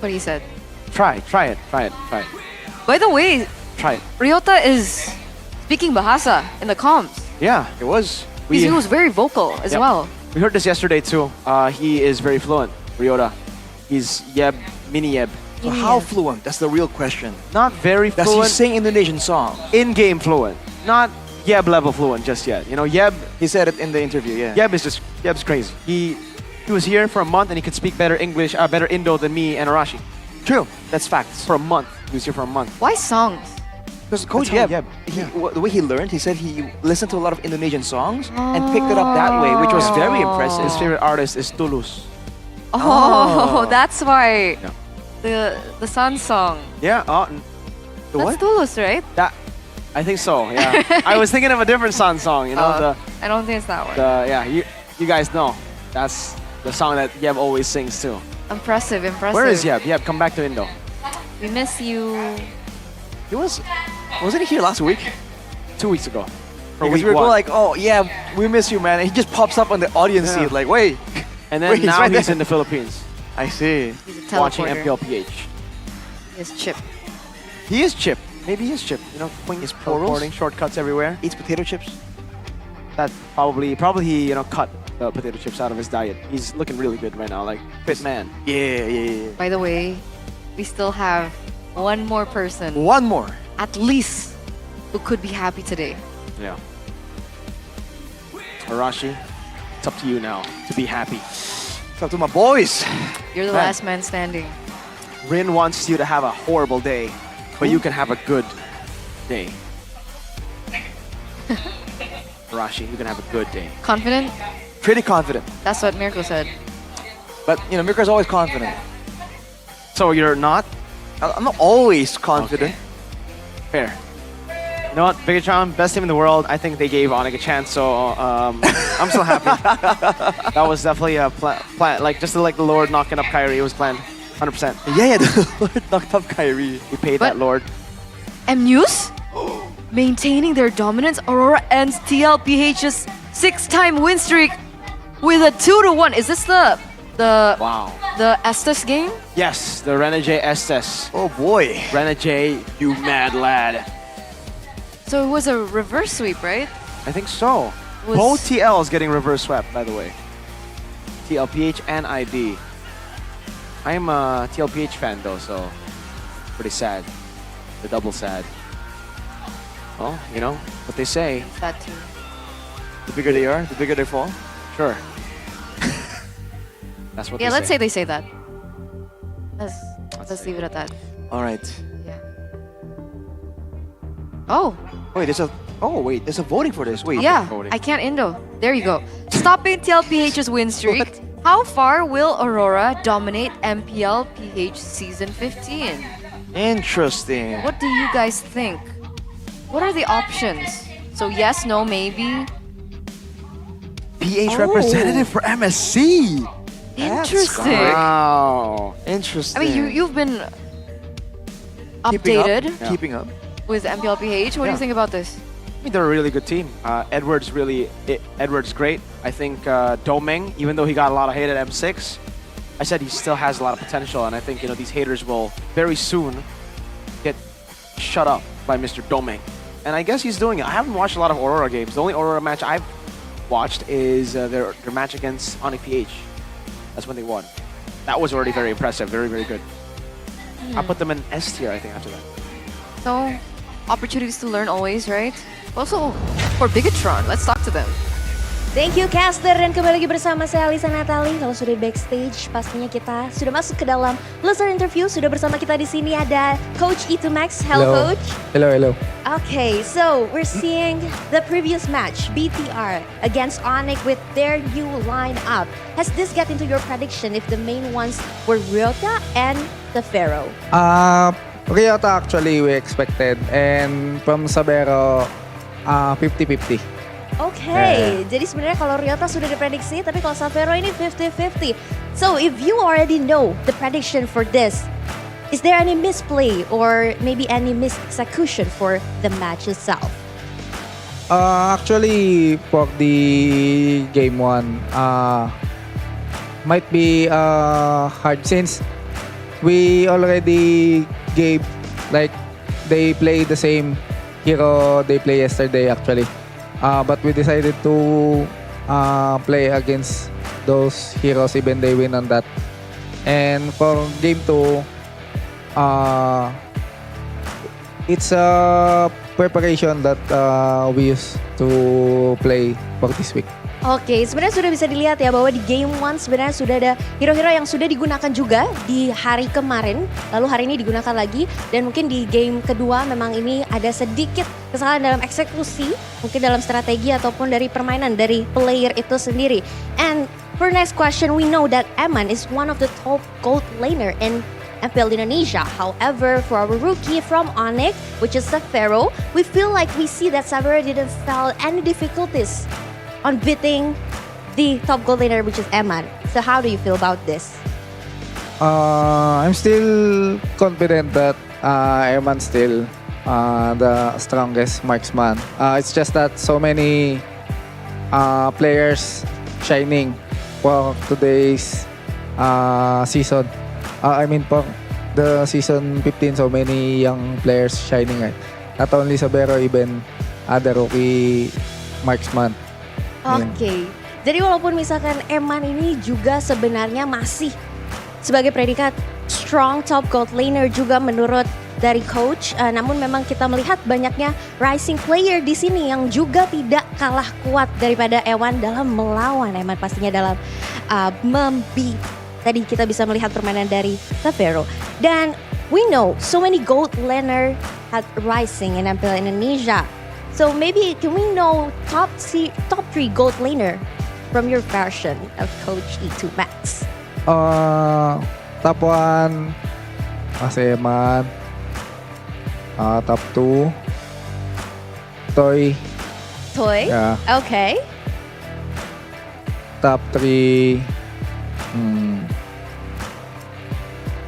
What he said. Try it. By the way, Try it. Ryota is speaking Bahasa in the comms. Yeah, it was. He was very vocal as well. We heard this yesterday too. He is very fluent, Ryota. He's mini Yeb. So how fluent? That's the real question. Not very Does fluent. he sing Indonesian songs? In-game fluent. Not Yeb level fluent just yet. You know, Yeb... He said it in the interview, yeah. Yeb's crazy. He was here for a month and he could speak better English, better Indo than me and Arashi. True. That's facts. For a month. He was here for a month. Why songs? Because Coach Yeb, the way he learned, he said he listened to a lot of Indonesian songs and picked it up that way, which was very impressive. His favorite artist is Tulus. Oh, that's why. The Sun song. Yeah. That's Tulus, right? I think so. Yeah. I was thinking of a different Sun song. You know I don't think it's that one. Yeah. You guys know. That's the song that Yeb always sings too. Impressive. Where is Yeb? Yeb, come back to Indo. We miss you. He wasn't he here last week? 2 weeks ago. Because we were going like, oh yeah, we miss you, man. And he just pops up on the audience seat like, wait. And then now he's in the Philippines. I see. He's a Watching teleporter. MPLPH. He's Chip. He is Chip. Maybe he is Chip. You know, his portals, shortcuts everywhere. Eats potato chips. That probably he cut the potato chips out of his diet. He's looking really good right now, like fit man. Yeah. By the way, we still have one more person. One more. At least who could be happy today. Yeah. Arashi, it's up to you now to be happy. It's up to my boys. You're the last man standing. Rin wants you to have a horrible day, but you can have a good day. Arashi, you can have a good day. Confident? Pretty confident. That's what Mirko said. But, you know, Mirko's always confident. So you're not? I'm not always confident. Okay. Fair. You know what, Bigatron, best team in the world. I think they gave Onyx a chance, so I'm still happy. That was definitely a plan, like just like the Lord knocking up Kyrie. It was planned, 100%. Yeah, the Lord knocked up Kyrie. He paid that Lord. MUs maintaining their dominance. Aurora ends TLPH's 6-time win streak with a 2-1. Is this the Estes game? Yes, the Renegade Estes. Oh boy. Renegade, you mad lad. So it was a reverse sweep, right? I think so. Both TLs getting reverse swept, by the way. TLPH and ID. I'm a TLPH fan though, so pretty sad. The double sad. Well, you know what they say. That too. The bigger they are, the bigger they fall. Sure. That's what Yeah, they let's say. say they say that. Let's leave it at that. All right. Yeah. Oh. Wait, there's a voting for this. Wait. Yeah, I can't Indo. There you go. Stopping TLPH's win streak. How far will Aurora dominate MPL PH Season 15? Interesting. What do you guys think? What are the options? So yes, no, maybe? PH representative for MSC. Interesting. Wow. Interesting. I mean, you've been Keeping up. updated Keeping up. with MPL PH. What do you think about this? I mean, they're a really good team. Edward's great. I think Domeng, even though he got a lot of hate at M6, I said he still has a lot of potential, and I think these haters will very soon get shut up by Mr. Domeng. And I guess he's doing it. I haven't watched a lot of Aurora games. The only Aurora match I've watched is their match against Onyx PH. That's when they won. That was already very impressive. Very, very good. I'll put them in S tier, I think, after that. So, opportunities to learn always, right? Also, for Bigatron, let's talk to them. Thank you caster, dan kembali lagi bersama saya Alisa Natali. Kalau sudah di backstage, pastinya kita sudah masuk ke dalam listener interview. Sudah bersama kita di sini ada Coach E2 Max. Hello, Coach. Hello. Okay, so we're seeing the previous match, BTR against Onyx with their new lineup. Has this got into your prediction if the main ones were Ryota and the Pharaoh? Ryota actually we expected, and from Sabero 50-50. Okay, jadi sebenarnya kalau Ryota sudah diprediksi, tapi kalau Savero ini 50-50. So if you already know the prediction for this, is there any misplay or maybe any mis-execution for the match itself? Actually, for the game 1, might be hard since we already gave, like, they play the same hero they play yesterday actually. But we decided to play against those heroes even they win on that. And for game 2, it's a preparation that we use to play for this week. Oke, sebenarnya sudah bisa dilihat ya bahwa di Game 1 sebenarnya sudah ada hero-hero yang sudah digunakan juga di hari kemarin. Lalu hari ini digunakan lagi. Dan mungkin di game kedua memang ini ada sedikit kesalahan dalam eksekusi. Mungkin dalam strategi ataupun dari permainan dari player itu sendiri. And for next question, we know that Eman is one of the top gold laner in MPL Indonesia. However, for our rookie from Onyx, which is Pharaoh, we feel like we see that Savero didn't feel any difficulties on beating the top gold laner, which is Eman. So how do you feel about this? I'm still confident that Eman still the strongest marksman. It's just that so many players shining for today's season. I mean for the season 15, so many young players shining, right? Not only Sabero, even other rookie marksman. Oke, jadi walaupun misalkan Eman ini juga sebenarnya masih sebagai predikat strong top gold laner juga menurut dari coach, namun memang kita melihat banyaknya rising player di sini yang juga tidak kalah kuat daripada Ewan dalam melawan Eman pastinya dalam membeat. Tadi kita bisa melihat permainan dari Savero. Dan we know so many gold laner had rising in MPL Indonesia. So maybe can we know top 3 gold laner from your version of Coach E2 Max? Top 1 Mas Eman. Top 2 Toy. Toy? Yeah. Okay. Top 3,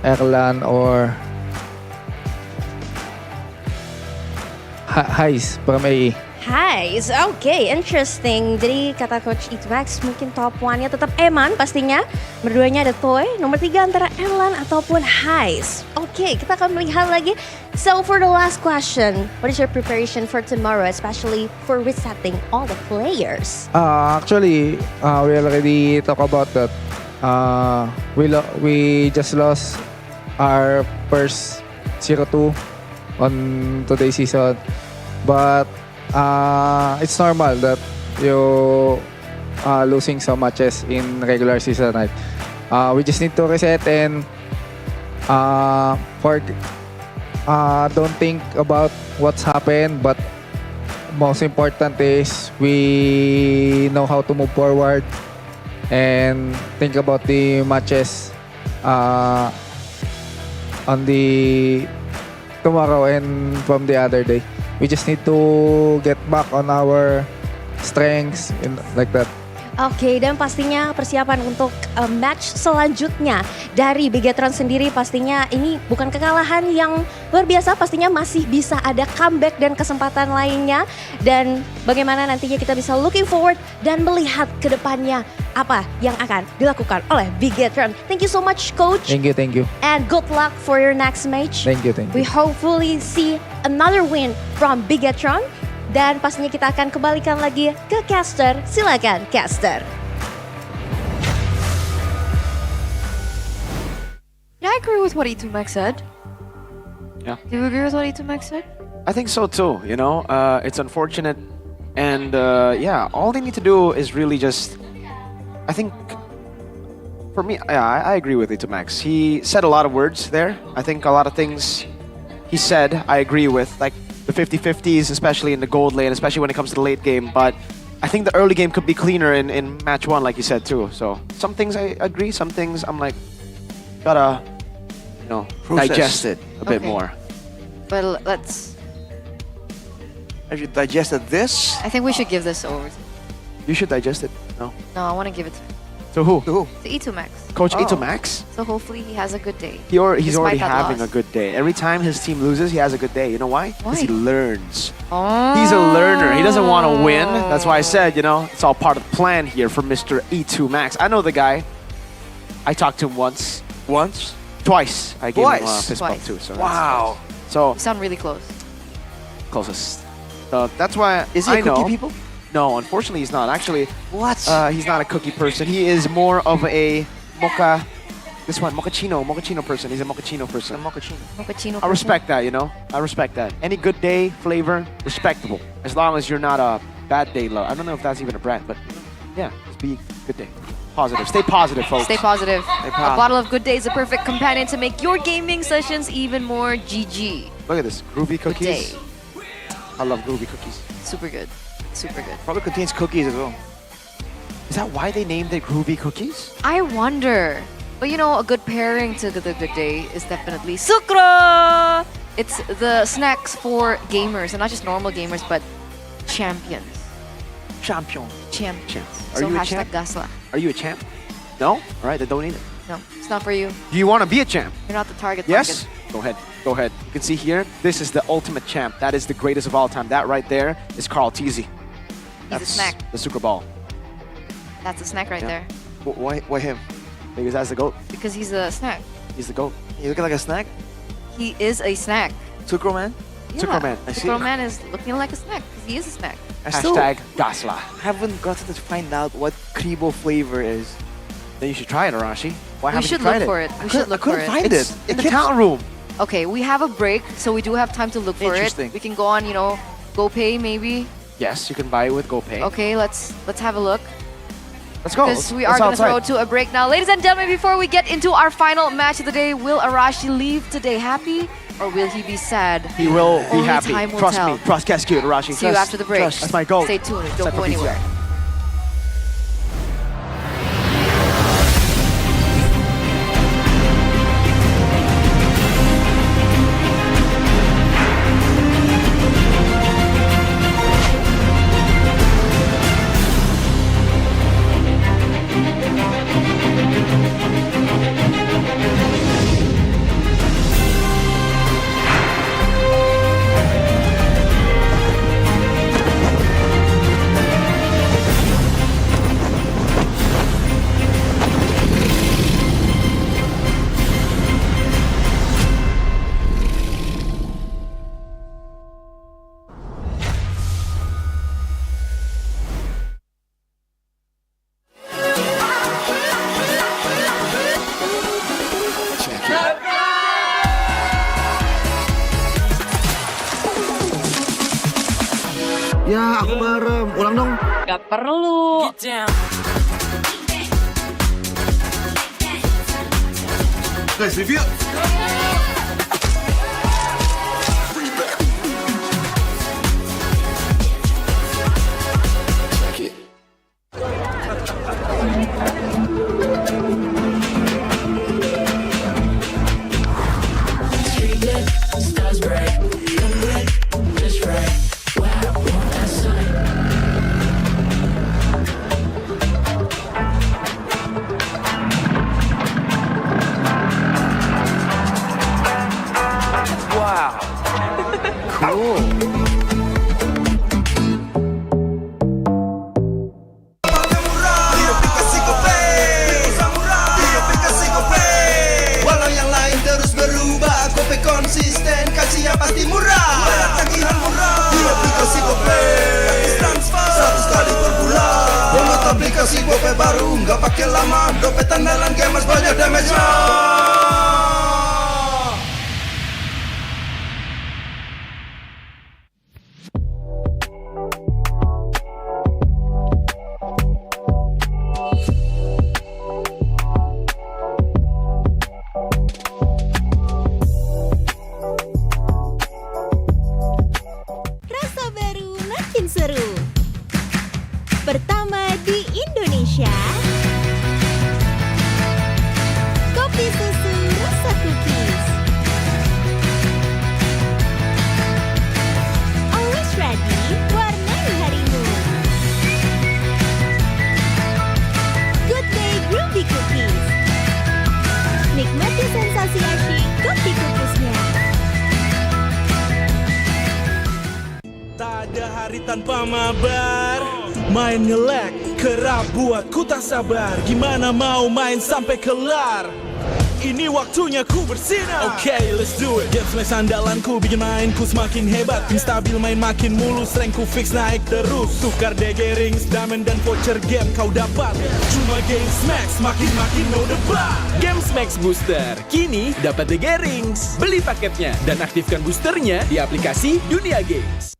Erlan or Heis from AE. Nice, okay, interesting. Jadi kata Coach Itmax mungkin top 1-nya tetap Eman pastinya. Berduanya ada Toy, nomor 3 antara Erlan ataupun Heis. Oke, kita akan melihat lagi. So for the last question, what is your preparation for tomorrow, especially for resetting all the players? Actually, we already talk about that. We just lost our first 0-2 on today's season, but it's normal that you losing some matches in regular season, right? We just need to reset and don't think about what's happened, but most important is we know how to move forward and think about the matches on the tomorrow and from the other day. We just need to get back on our strengths and like that. Oke, dan pastinya persiapan untuk match selanjutnya dari Bigetron sendiri pastinya ini bukan kekalahan yang luar biasa, pastinya masih bisa ada comeback dan kesempatan lainnya. Dan bagaimana nantinya kita bisa looking forward dan melihat ke depannya apa yang akan dilakukan oleh Bigetron. Thank you so much, Coach. Thank you. And good luck for your next match. Thank you. We hopefully see another win from Bigetron. Dan pastinya kita akan kembalikan lagi ke caster. Silakan caster. Yeah, I agree with what E2Max said. Yeah. Do you agree with what E2Max said? I think so too, you know. It's unfortunate. And yeah, all they need to do is really just, I think, for me, yeah, I agree with E2Max. He said a lot of words there. I think a lot of things he said I agree with, like the 50-50s, especially in the gold lane, especially when it comes to the late game. But I think the early game could be cleaner in match 1, like you said too. So some things I agree, some things I'm like, gotta, you know, digest it a bit more. But let's... Have you digested this? I think we should give this over. You should digest it. No. No, I want to give it To who? To who? to E2Max. Coach Ito-Max? So hopefully he has a good day. He's already Despite that having loss. a good day. Every time his team loses, he has a good day. You know why? Why? Because he learns. Oh. He's a learner. He doesn't want to win. That's why I said, you know, it's all part of the plan here for Mr. E2Max. I know the guy. I talked to him once. Once? Twice. I gave him a Twice? fist bump Twice. too. So Wow. So You sound really close. closest. So that's why Is he I a cookie know. people? No, unfortunately he's not. Actually, What? he's not a cookie person. He is more of a mocha. This one, mochaccino person. He's a mochaccino person. Mochaccino. I respect that, you know. I respect that. Any good day flavor, respectable. As long as you're not a bad day lover. I don't know if that's even a brand, but yeah, just be good day. Positive. Stay positive, folks. Stay positive. Stay A positive. bottle of Good Day is a perfect companion to make your gaming sessions even more GG. Look at this, groovy Good cookies. day. I love groovy cookies. Super good. Super good. Probably contains cookies as well. Is that why they named it groovy cookies? I wonder. But you know, a good pairing to the Good Day is definitely Sucra! It's the snacks for gamers, and not just normal gamers, but champions. Champion. Champions. Are So you a hashtag champ? Gasla. Are you a champ? No? All right, then don't eat it. No, it's not for you. Do you want to be a champ? You're not the target. Yes? Target. Go ahead. Go ahead. You can see here, this is the ultimate champ. That is the greatest of all time. That right there is Carl Teasy. He's a snack. The Sucre Ball. That's a snack right Yeah. there. Why him? Because that's the GOAT. Because he's a snack. He's the GOAT. You looking like a snack? He is a snack. Sucro man? Sucro Man. I see. Sucro Man is looking like a snack because he is a snack. I still Hashtag Gasla. haven't gotten to find out what Kribo flavor is. Then you should try it, Arashi. Why We haven't should you tried look it? for it. We should look I couldn't for find It's it. in the keeps- talent room. Okay, we have a break, so we do have time to look for it. Interesting. We can go on, you know, GoPay maybe. Yes, you can buy it with GoPay. Okay, let's have a look. Let's go. Because we Let's are going to outside. throw to a break now. Ladies and gentlemen, before we get into our final match of the day, will Arashi leave today happy or will he be sad? He will be Only happy. time will Trust tell. me. Trust Cascade, Arashi. See you after the break. That's my goal. Stay tuned. Don't Except go for PTR. anywhere. Ya, aku merem. Ulang dong. Gak perlu. Guys, review. Wow. Cool. Walau yang lain terus berubah, Gope konsisten, kasihnya pasti murah. Bayar tagihan murah di aplikasi Gope, transfer 100 kali per bulan. Download aplikasi Gope baru, nggak pakai lama. Dompet andalan gamers banyak damage-nya. Rasa baru makin seru. Pertama di Indonesia. Kopi susu rasa cookies. Always ready, warnai harimu. Good Day Groovy Cookies. Nikmati sensasi asyik kopi cookiesnya. Tak ada hari tanpa mabar. Main ngelek, kerap buatku tak sabar. Gimana mau main sampai kelar? Ini waktunya ku bersinar. Okay, let's do it. Game smash andalanku bikin mainku semakin hebat. Tim stabil main makin mulus, rankku fix naik terus. Tukar DG rings, diamond dan voucher game kau dapat. Cuma Game Smash makin no debat. Game Max Booster kini dapat DG Rings. Beli paketnya dan aktifkan boosternya di aplikasi Dunia Games.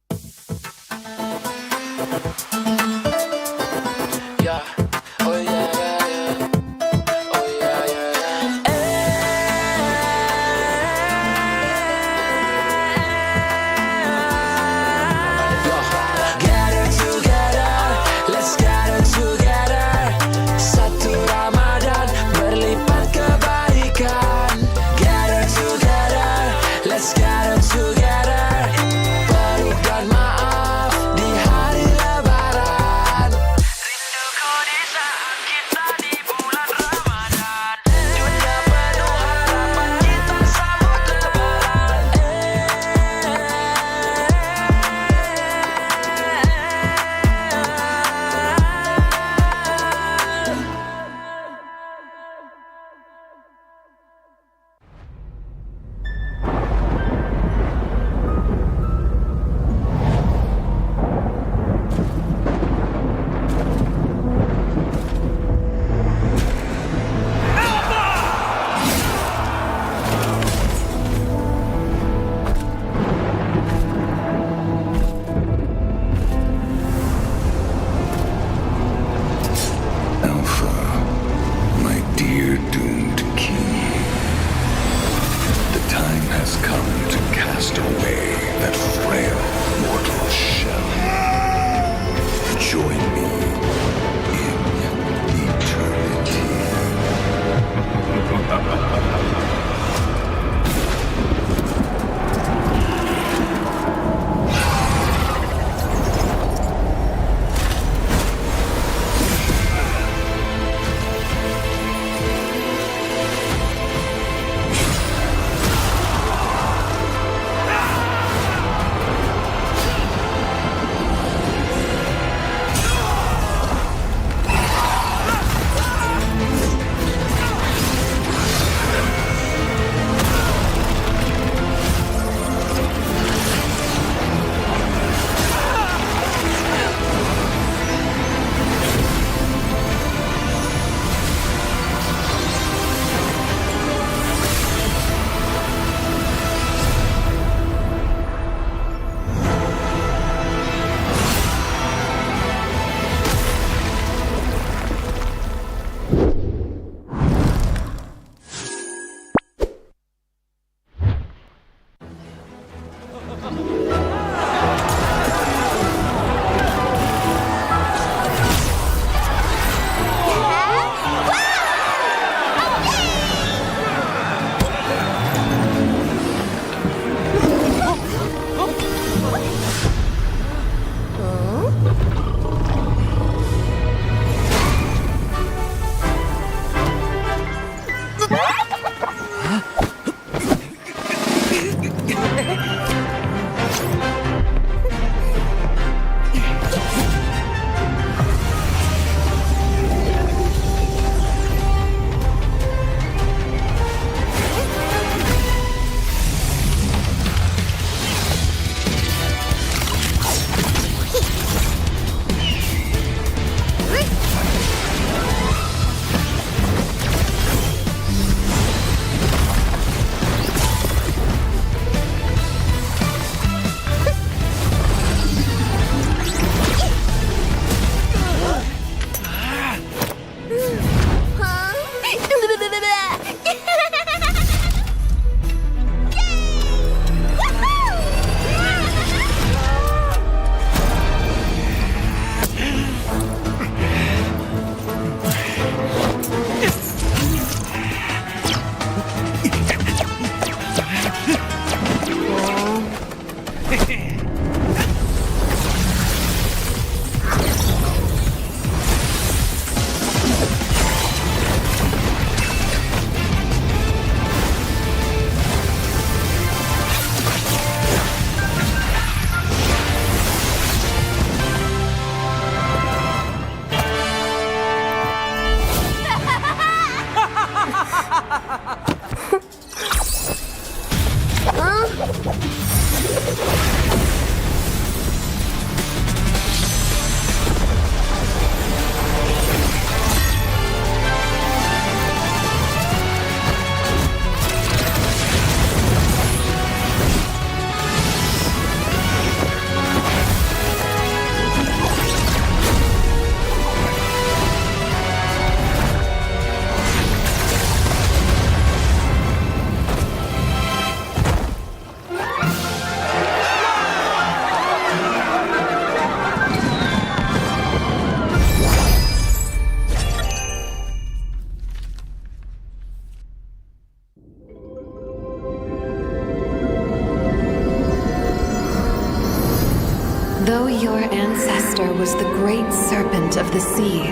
Though your ancestor was the great serpent of the sea,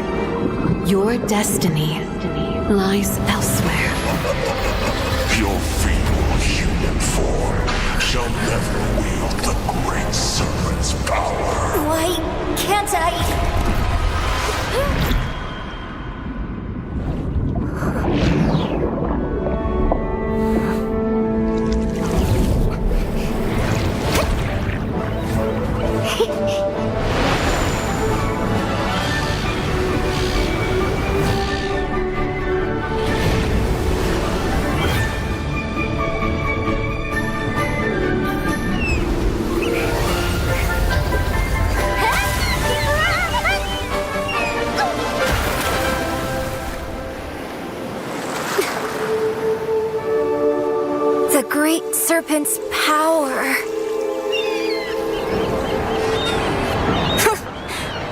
your destiny lies elsewhere. Your feeble human form shall never wield the great serpent's power. Why can't I? The great serpent's power.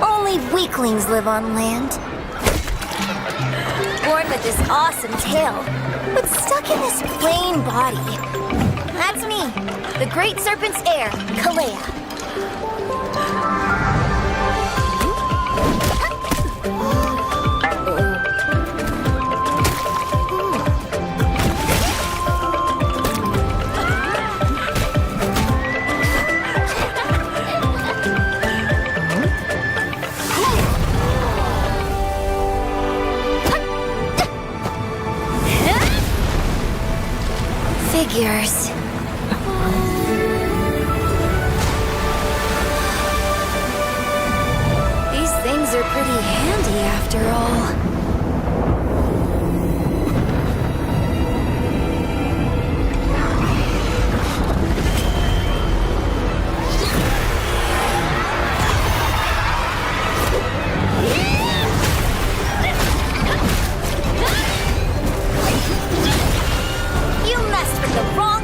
Only weaklings live on land. Born with this awesome tail, but stuck in this plain body. That's me, the great serpent's heir, Kalea. Figures. These things are pretty handy after all. You messed with the wrong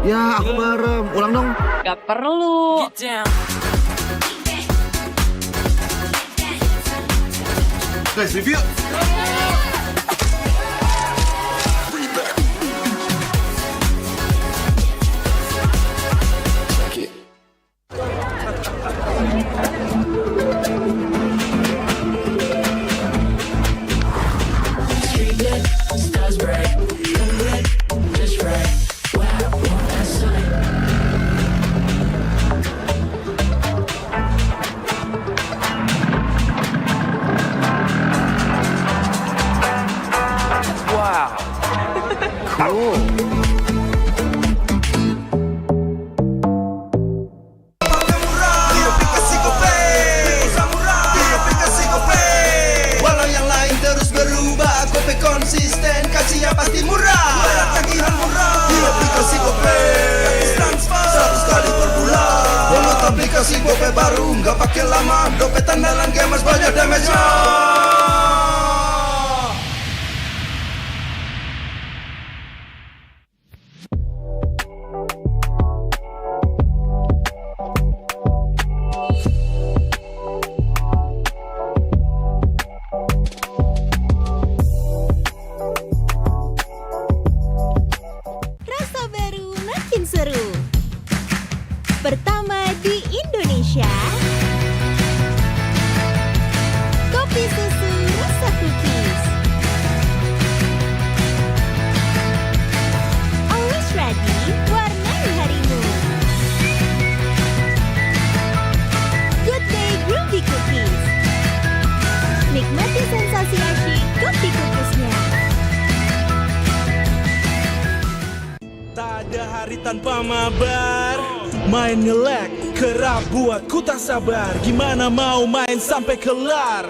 Ya, aku merem. Ulang dong. Gak perlu. Guys, review. Walau yang lain terus berubah, Gope konsisten, kasihnya pasti murah. Bayar tagihan murah di aplikasi Gope, gratis transfer 100 kali per bulan. Download aplikasi Gope baru, nggak pakai lama. Dompet andalan gamers banyak damage-nya. Rasa baru makin seru. Pertama di Indonesia. Kopi susu rasa cookies. Always ready, warnai harimu. Good Day Groovy Cookies. Nikmati sensasi asyik kopi cookiesnya. Tak ada hari tanpa mabar. Main nge-lag, kerap buat ku tak sabar. Gimana mau main sampai kelar?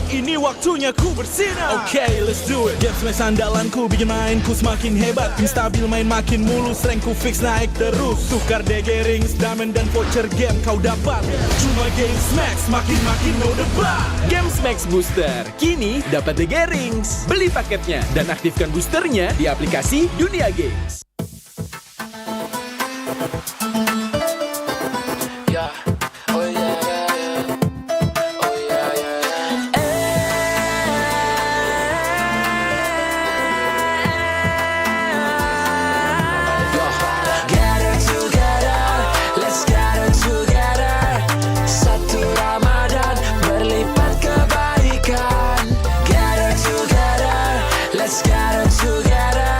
Ini waktunya ku bersinar. Okay, let's do it. Game smash andalanku bikin mainku semakin hebat. Tim stabil main makin mulus, rankku fix naik terus. Tukar DG rings, diamond dan voucher game kau dapat. Cuma Game Smash makin no debat. Game Max Booster kini dapat DG Rings. Beli paketnya dan aktifkan boosternya di aplikasi Dunia Games. Gather together, let's gather together. Satu Ramadan berlipat kebaikan. Gather together, let's gather together.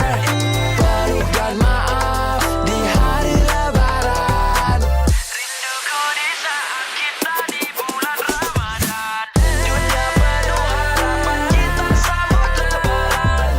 Peluk dan maaf di hari Lebaran. Rinduku di saat kita di bulan Ramadan. Dunia penuh harapan kita sambut Lebaran.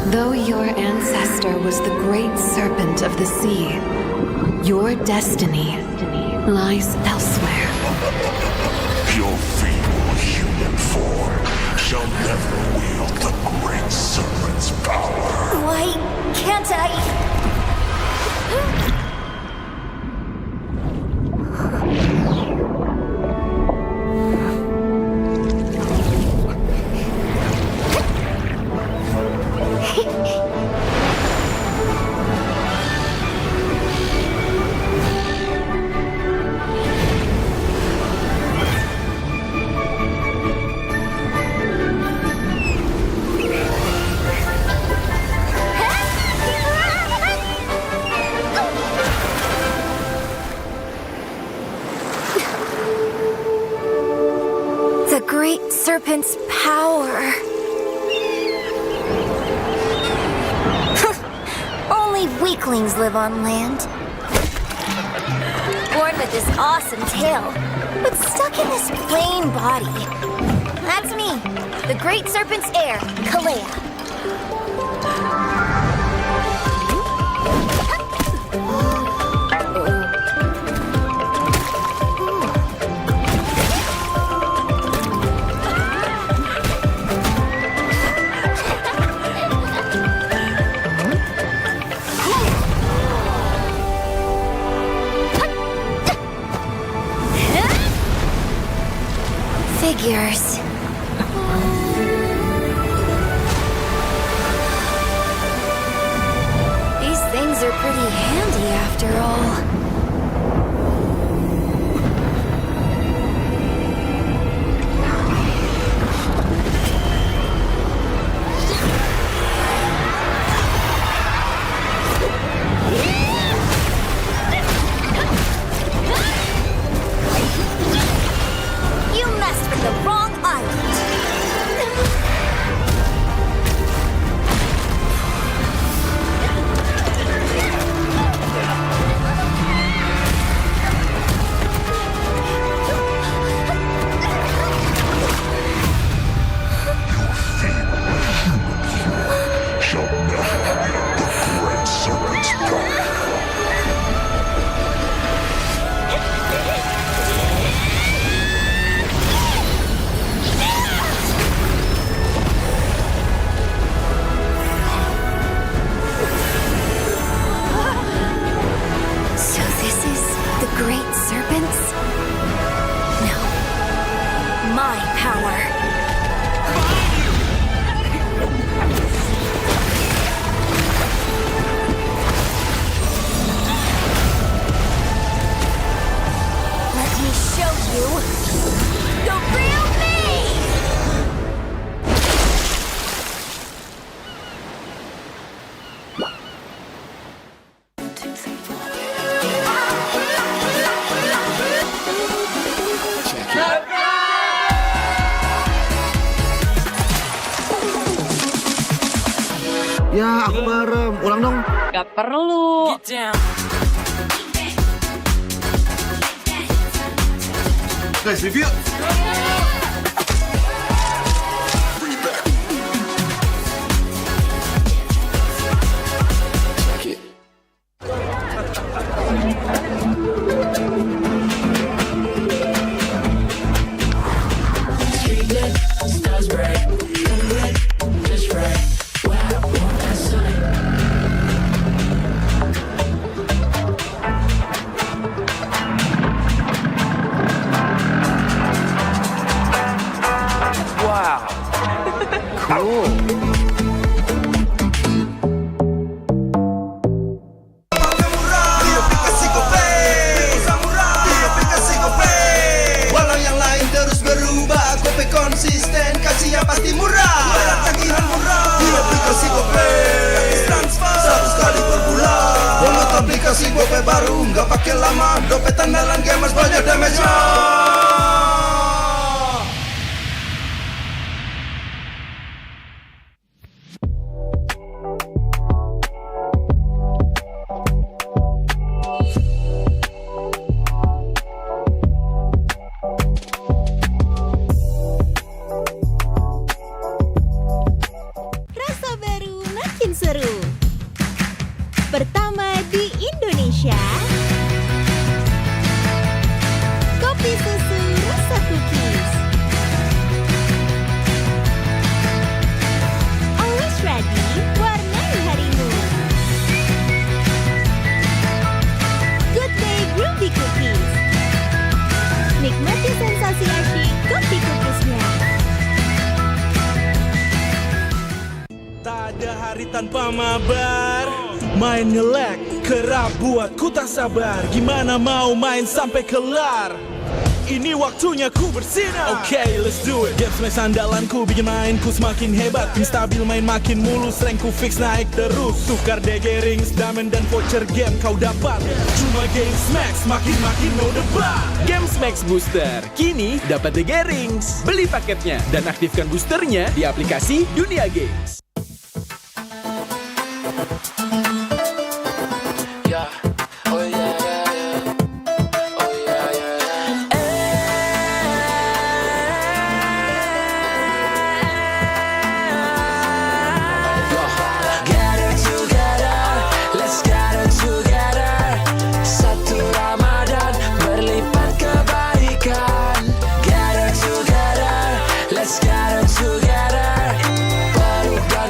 Though your ancestor was the great serpent of the sea, your destiny lies elsewhere. Your feeble human form shall never wield the great serpent's power. Why can't I? The great serpent's power. Only weaklings live on land. Born with this awesome tail, but stuck in this plain body. That's me, the great serpent's heir, Kalea. Figures. These things are pretty handy after all. You messed with the wrong island. Ya, aku merem. Ulang dong. Gak perlu. Guys, review. Wow. Cool. Walau yang lain terus berubah, Gope konsisten, kasihnya pasti murah. Bayar tagihan murah di aplikasi Gope, transfer 100 kali per bulan. Download aplikasi Gope baru, nggak pakai lama. Dompet andalan gamers banyak damage-nya. Rasa baru makin seru. Pertama di Indonesia. Kopi susu rasa cookies. Always ready, warnai harimu. Good Day Groovy Cookies. Nikmati sensasi asyik kopi cookiesnya. Tak ada hari tanpa mabar. Main ngelek, kerap buatku tak sabar. Gimana mau main sampai kelar? Ini waktunya ku bersinar. Okay, let's do it. Game smash andalanku bikin mainku semakin hebat. Tim stabil main makin mulus, rankku fix naik terus. Tukar DG rings, diamond dan voucher game kau dapat. Cuma Game Smash makin no debat. Game Max Booster, kini dapat DG Rings. Beli paketnya dan aktifkan boosternya di aplikasi Dunia Games. Gather together, let's gather together. Satu Ramadan berlipat kebaikan. Gather together, let's gather together. Peluk dan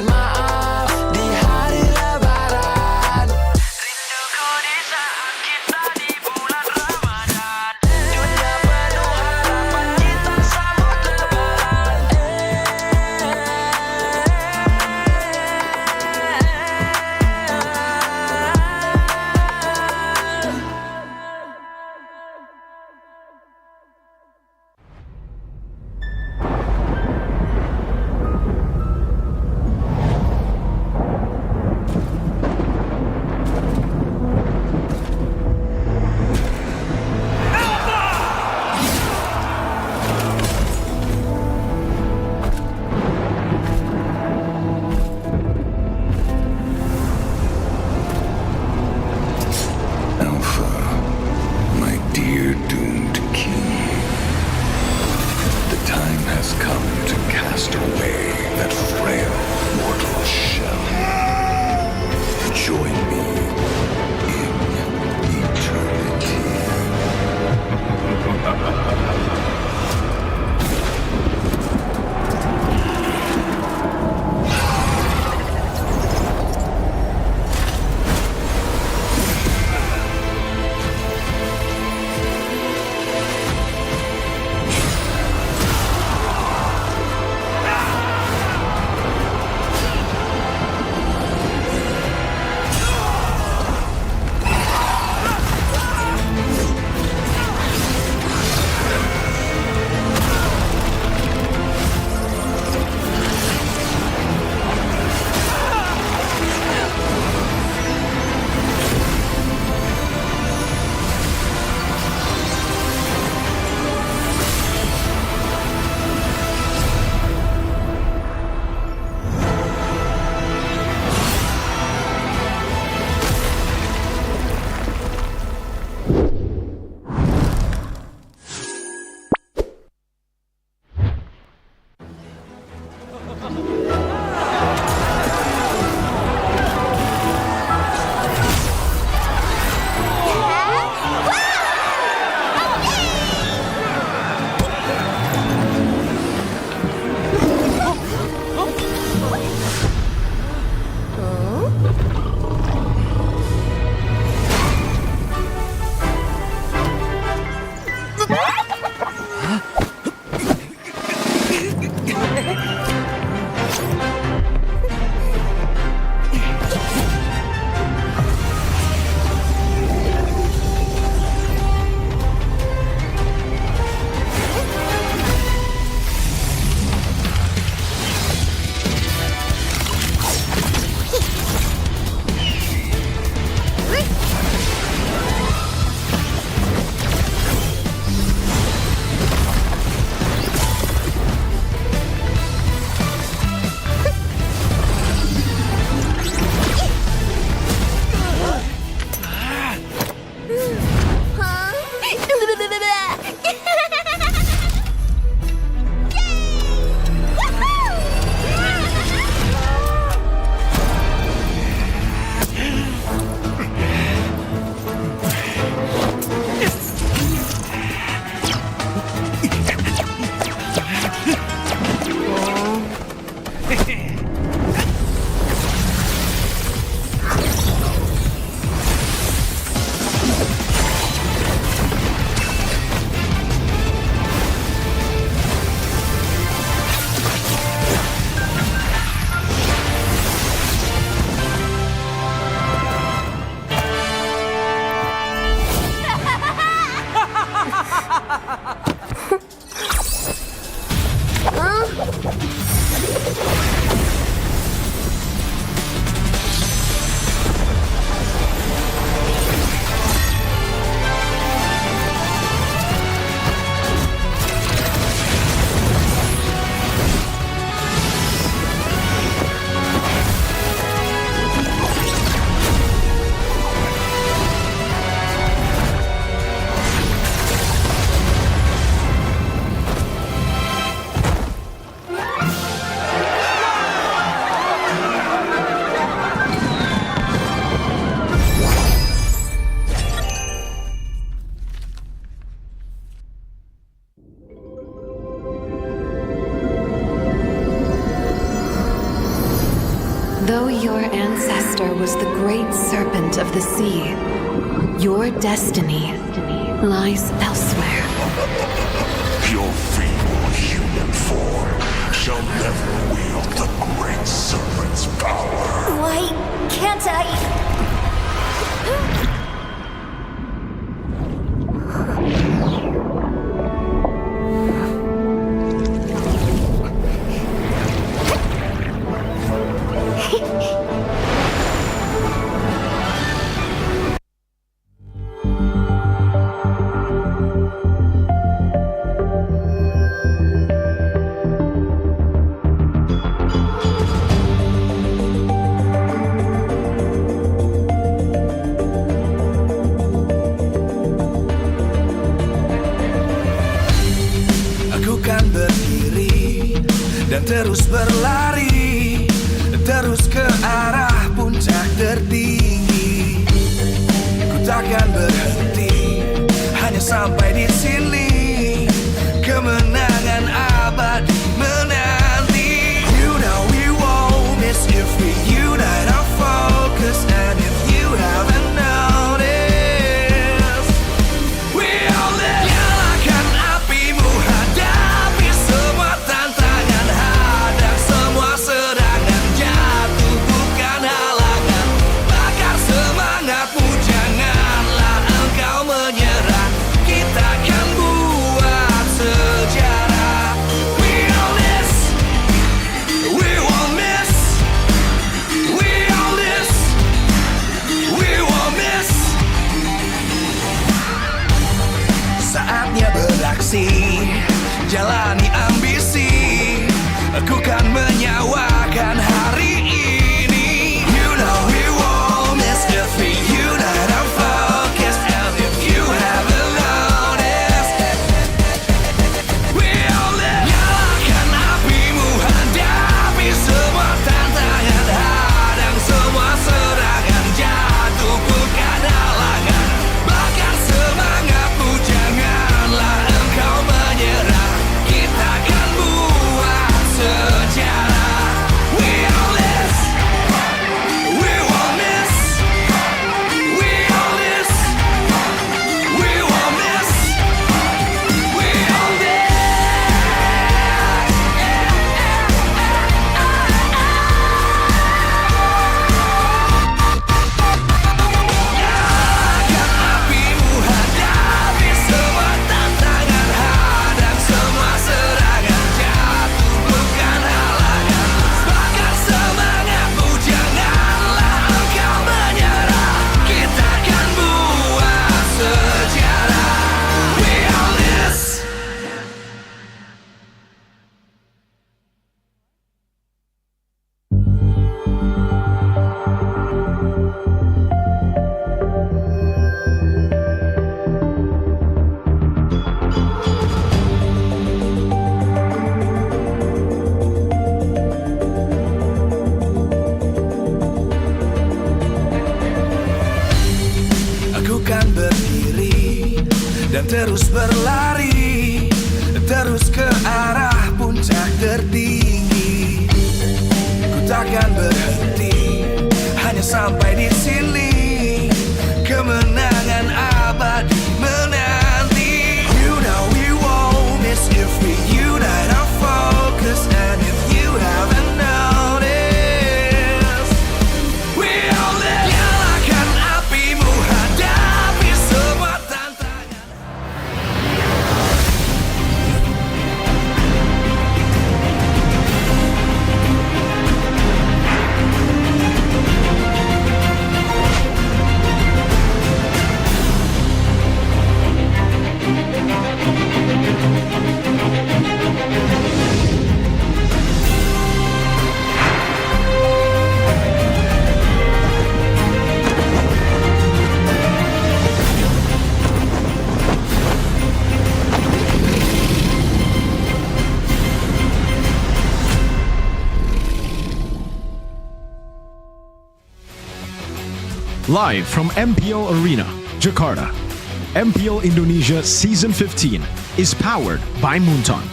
Though your ancestor was the great serpent of the sea, your destiny lies elsewhere. Your feeble human form shall never wield the great serpent's power. Why can't I? Aku kan berdiri dan terus berlari, terus ke arah puncak tertinggi. Ku takkan berhenti, hanya sampai di sini. Kemenangan abadi menanti. You know we won't miss if we unite our focus. And if you haven't noticed, we all live. Nyalakan apimu, hadapi semua tantangan, hadang semua serangan, jatuh bukan halangan. Bakar semangatmu, janganlah engkau menyerah. Kita akan buat sejarah. We all this, we won't miss. We all this, we won't miss. Saatnya beraksi, jalani ambisi. Aku kan menyawakan hari ini. You know we won't miss if we unite our focus. And if you haven't noticed, we all live. Nyalakan apimu, hadapi semua tantangan, hadang semua serangan, jatuh bukan halangan. Bakar semangatmu, janganlah engkau menyerah. Kita akan buat sejarah. We all this, we won't miss. We all this, we won't miss. We all this. Nyalakan apimu, hadapi semua tantangan, hadang semua serangan, jatuh bukan halangan. Bakar semangatmu, janganlah engkau menyerah. Kita akan buat sejarah. We all this. Aku kan berdiri dan terus berlari, terus ke arah puncak tertinggi. Ku takkan berhenti, hanya sampai di sini. Kemenangan abadi menanti. You know we won't miss if we unite our focus. And if you haven't noticed, we all live. Nyalakan apimu, hadapi semua tantangan. Live from MPL Arena, Jakarta, MPL Indonesia Season 15 is powered by Moonton.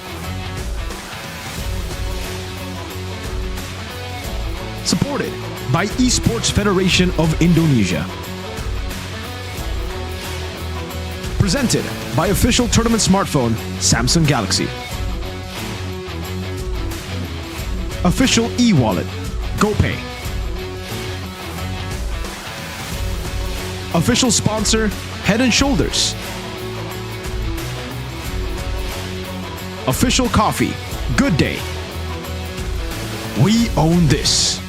Supported by Esports Federation of Indonesia. Presented by official tournament smartphone Samsung Galaxy. Official e-wallet GoPay. Official sponsor Head and Shoulders. Official coffee Good Day. We own this.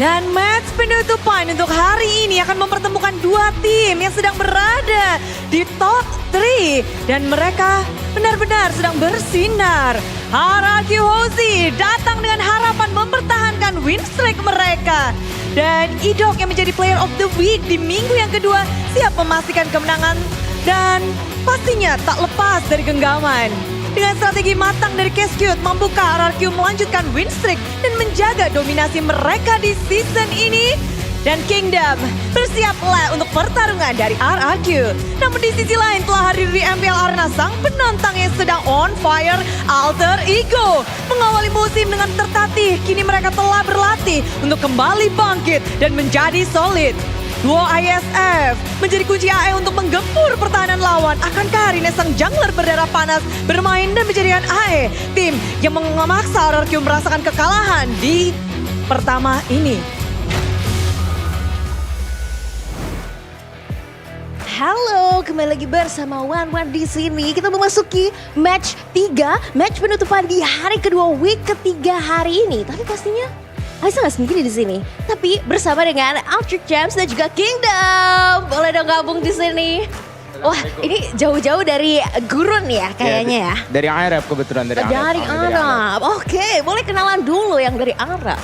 Dan match penutupan untuk hari ini akan mempertemukan dua tim yang sedang berada di top 3. Dan mereka benar-benar sedang bersinar. RRQ Hozi datang dengan harapan mempertahankan win streak mereka. Dan Idok yang menjadi player of the week di minggu yang kedua siap memastikan kemenangan. Dan pastinya tak lepas dari genggaman. Dengan strategi matang dari Cute membuka RRQ melanjutkan win streak dan menjaga dominasi mereka di season ini. Dan Kingdom bersiaplah untuk pertarungan dari RRQ. Namun di sisi lain telah hadir di MPL Arena sang penantang yang sedang on fire, Alter Ego. Mengawali musim dengan tertatih, kini mereka telah berlatih untuk kembali bangkit dan menjadi solid. Duo ISF menjadi kunci AE untuk menggempur pertahanan lawan. Akankah hari ini sang jungler berdarah panas bermain dan menjadikan AE tim yang memaksa RRQ merasakan kekalahan di pertama ini? Halo, kembali lagi bersama Wan di sini. Kita memasuki match 3, match penutupan di hari kedua week ketiga hari ini. Tapi pastinya Aisyah nggak sendiri di sini, tapi bersama dengan Ultra Gems dan juga Kingdom. Boleh dong gabung di sini. Wah, ini jauh-jauh dari Gurun ya kayaknya ya. Dari Arab kebetulan dari Arab. Oke, boleh kenalan dulu yang dari Arab.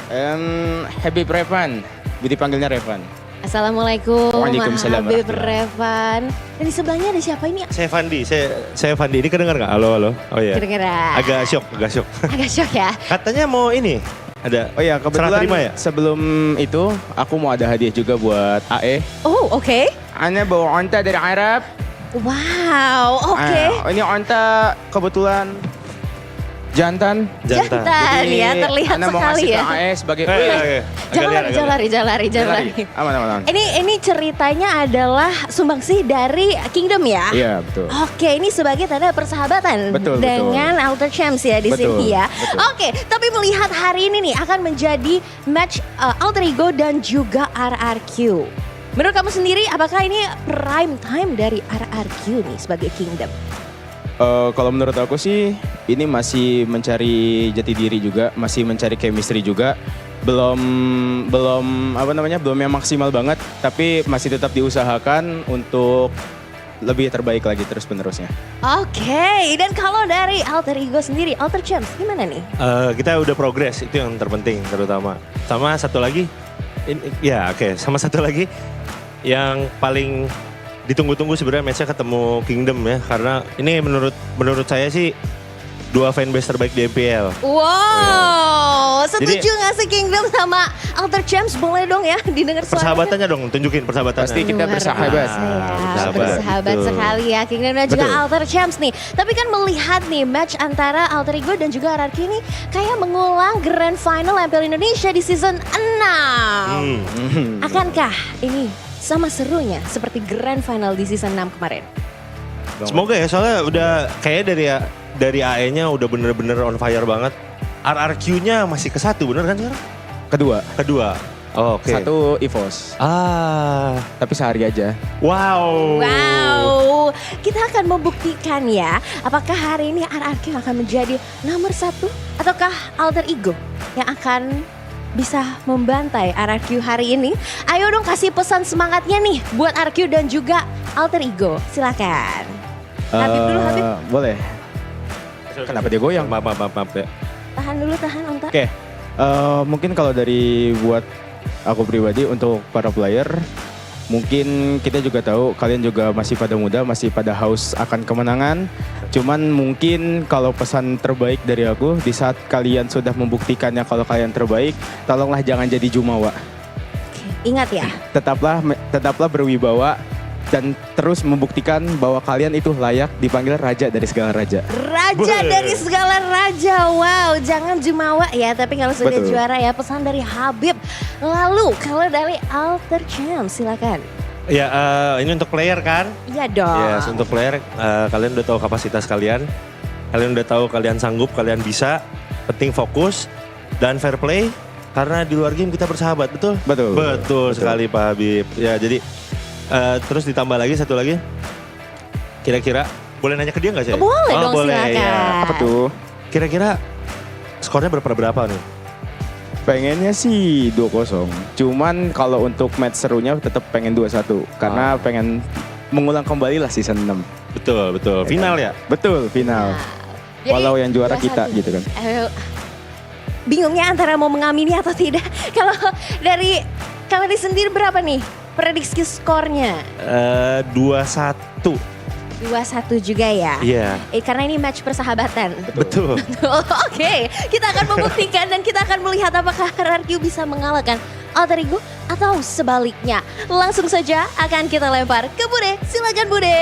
Habib Revan, dipanggilnya Revan. Assalamualaikum. Waalaikumsalam. Habib Revan. Dan di sebelahnya ada siapa ini? Saya Fandi, saya Fandi. Ini kedengar nggak? Halo. Oh iya. Kedengeran. Agak syok. Agak syok ya. Katanya mau ini. Ada. Oh ya, kebetulan ya? sebelum itu aku mau ada hadiah juga buat AE. Oh, oke. Ana bawa onta dari Arab. Wow, oke. Ini onta kebetulan jantan. Jadi, ya, terlihat Ana sekali ya. mau ngasih ke AE sebagai Jangan lari. Aman. Ini ceritanya adalah sumbangsih dari Kingdom ya? Iya, betul. Oke, ini sebagai tanda persahabatan dengan Alter Champs ya di sini ya. Oke, tapi melihat hari ini nih akan menjadi match Alter Ego dan juga RRQ. Menurut kamu sendiri, apakah ini prime time dari RRQ nih sebagai Kingdom? Kalau menurut aku sih ini masih mencari jati diri juga, masih mencari chemistry juga. Belum yang maksimal banget, tapi masih tetap diusahakan untuk lebih terbaik lagi terus penerusnya. Oke, dan kalau dari Alter Ego sendiri, Alter Champs gimana nih? Kita udah progres, itu yang terpenting terutama. Sama satu lagi, sama satu lagi yang paling ditunggu-tunggu sebenarnya matchnya ketemu Kingdom ya, karena ini menurut saya sih dua fanbase terbaik di MPL. Wow, setuju nggak sih Kingdom sama Alter Champs? Boleh dong ya didengar suaranya. Persahabatannya dong, tunjukin persahabatannya. Pasti kita bersahabat. Bersahabat sekali ya Kingdom dan juga Alter Champs nih. Tapi kan melihat nih match antara Alter Ego dan juga RRQ ini kayak mengulang Grand Final MPL Indonesia di season 6. Akankah ini sama serunya seperti Grand Final di season 6 kemarin? Semoga ya, soalnya udah kayak dari AE-nya udah bener-bener on fire banget. RRQ-nya masih ke 1, bener kan sekarang? Kedua. Oh, oke. 1 EVOS. Tapi sehari aja. Wow. Kita akan membuktikan ya, apakah hari ini RRQ akan menjadi nomor 1 ataukah Alter Ego yang akan bisa membantai RRQ hari ini. Ayo dong kasih pesan semangatnya nih buat RRQ dan juga Alter Ego. Silakan. Habib dulu, Habib. Boleh. Kenapa dia goyang? Maaf ya. Tahan Onta. Oke. Mungkin kalau dari buat aku pribadi untuk para player, mungkin kita juga tahu kalian juga masih pada muda, masih pada haus akan kemenangan. Cuman mungkin kalau pesan terbaik dari aku, di saat kalian sudah membuktikannya kalau kalian terbaik, tolonglah jangan jadi jumawa. Ingat ya. Tetaplah berwibawa dan terus membuktikan bahwa kalian itu layak dipanggil raja dari segala raja. Raja dari segala raja, wow, jangan jumawa ya, tapi kalau sudah Betul. juara ya pesan dari Habib. Lalu kalau dari Alter Champ silakan. Ya, ini untuk player kan? Iya dong. Yes, untuk player, kalian udah tahu kapasitas kalian. Kalian udah tahu kalian sanggup, kalian bisa. Penting fokus dan fair play. Karena di luar game kita bersahabat, betul? Betul sekali Pak Habib. Ya, jadi terus ditambah lagi satu lagi. Kira-kira, boleh nanya ke dia nggak sih? Boleh dong, boleh, silakan. ya. Apa tuh? Kira-kira skornya berapa nih? Pengennya sih 2-0. Cuman kalau untuk match serunya tetap pengen 2-1. Karena pengen mengulang kembali lah season 6. Betul. Final ya? Betul, final. Jadi, Walau yang juara 2-1. kita gitu kan. Bingungnya antara mau mengamini atau tidak. Kalau dari kalian sendiri berapa nih prediksi skornya? 2-1. 2-1 juga ya? Iya. Karena ini match persahabatan. Betul. Oke, kita akan membuktikan dan kita akan melihat apakah RRQ bisa mengalahkan Alter Ego atau sebaliknya. Langsung saja akan kita lempar ke Bude. Silakan Bude.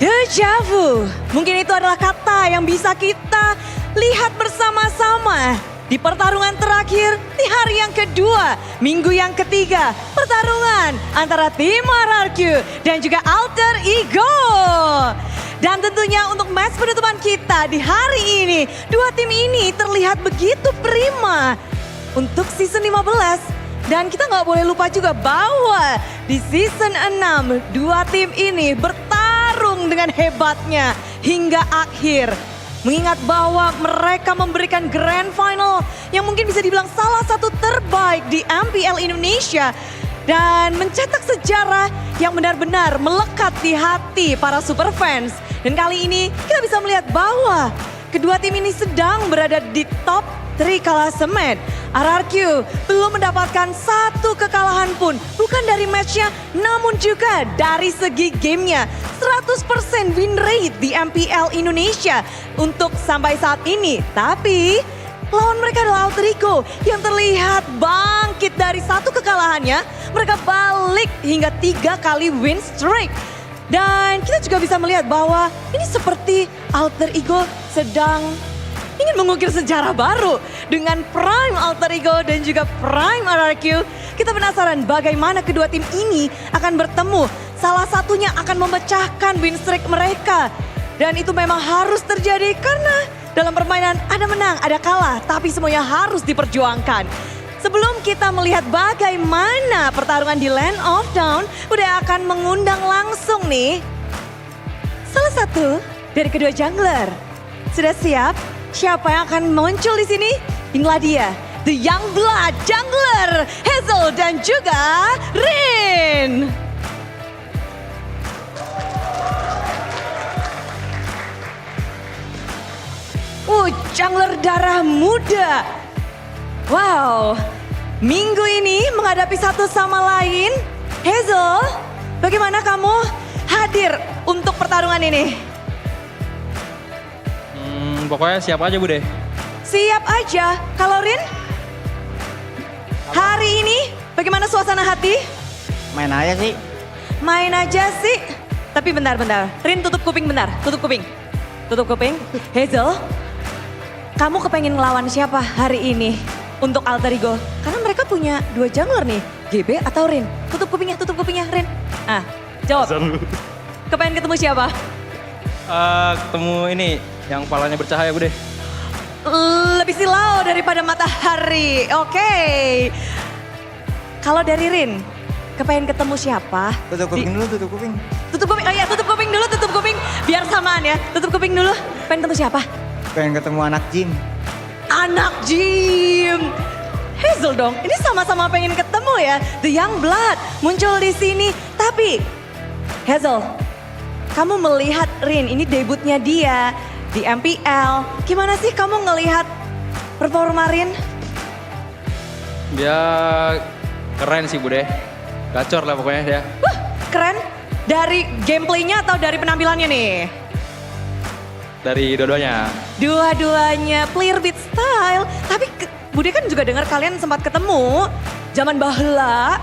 Deja vu, mungkin itu adalah kata yang bisa kita lihat bersama-sama di pertarungan terakhir di hari yang kedua, minggu yang ketiga. Pertarungan antara tim RRQ dan juga Alter Ego. Dan tentunya untuk match penutupan kita di hari ini, dua tim ini terlihat begitu prima untuk season 15. Dan kita nggak boleh lupa juga bahwa di season 6, dua tim ini bertarung dengan hebatnya hingga akhir. Mengingat bahwa mereka memberikan grand final yang mungkin bisa dibilang salah satu terbaik di MPL Indonesia. Dan mencetak sejarah yang benar-benar melekat di hati para super fans. Dan kali ini kita bisa melihat bahwa kedua tim ini sedang berada di top 3 klasemen. RRQ belum mendapatkan satu kekalahan pun, bukan dari matchnya namun juga dari segi gamenya. 100% win rate di MPL Indonesia untuk sampai saat ini. Tapi lawan mereka adalah Alter Ego yang terlihat bangkit dari satu kekalahannya. Mereka balik hingga 3 kali win streak. Dan kita juga bisa melihat bahwa ini seperti Alter Ego sedang ingin mengukir sejarah baru dengan Prime Alter Ego dan juga Prime RRQ. Kita penasaran bagaimana kedua tim ini akan bertemu. Salah satunya akan memecahkan win streak mereka. Dan itu memang harus terjadi karena dalam permainan ada menang, ada kalah, tapi semuanya harus diperjuangkan. Sebelum kita melihat bagaimana pertarungan di Land of Dawn, udah akan mengundang langsung nih salah satu dari kedua jungler. Sudah siap? Siapa yang akan muncul di sini? Inilah dia, The Young Blood Jungler, Hazel dan juga Rin. Jungler darah muda. Wow, minggu ini menghadapi satu sama lain. Hazel, bagaimana kamu hadir untuk pertarungan ini? Pokoknya siap aja Bude. Siap aja. Kalau Rin? Hari ini bagaimana suasana hati? Main aja sih. Main aja sih. Tapi bentar. Rin tutup kuping bentar. Tutup kuping. Hazel, kamu kepengen ngelawan siapa hari ini untuk Alter Ego? Karena mereka punya 2 jungler nih. GB atau Rin? Tutup kupingnya Rin. Ah, jawab. Kepengen ketemu siapa? Ketemu ini yang palanya bercahaya Bude. Lebih silau daripada matahari. Oke. Kalau dari Rin, kepengen ketemu siapa? Tutup kuping dulu, tutup kuping. Tutup kuping, oh iya tutup kuping dulu, tutup kuping. Biar samaan ya, tutup kuping dulu. Pengen ketemu siapa? Pengen ketemu anak gym. Anak gym. Hazel dong, ini sama-sama pengen ketemu ya. The Young Blood muncul di sini. Tapi Hazel, kamu melihat Rin, ini debutnya dia di MPL. Gimana sih kamu ngelihat performa Rin? Dia keren sih Bude. Gacor lah pokoknya dia. Keren. Dari gameplaynya atau dari penampilannya nih? dari dua-duanya. Dua-duanya player beat style. Tapi Bude kan juga dengar kalian sempat ketemu zaman bahla.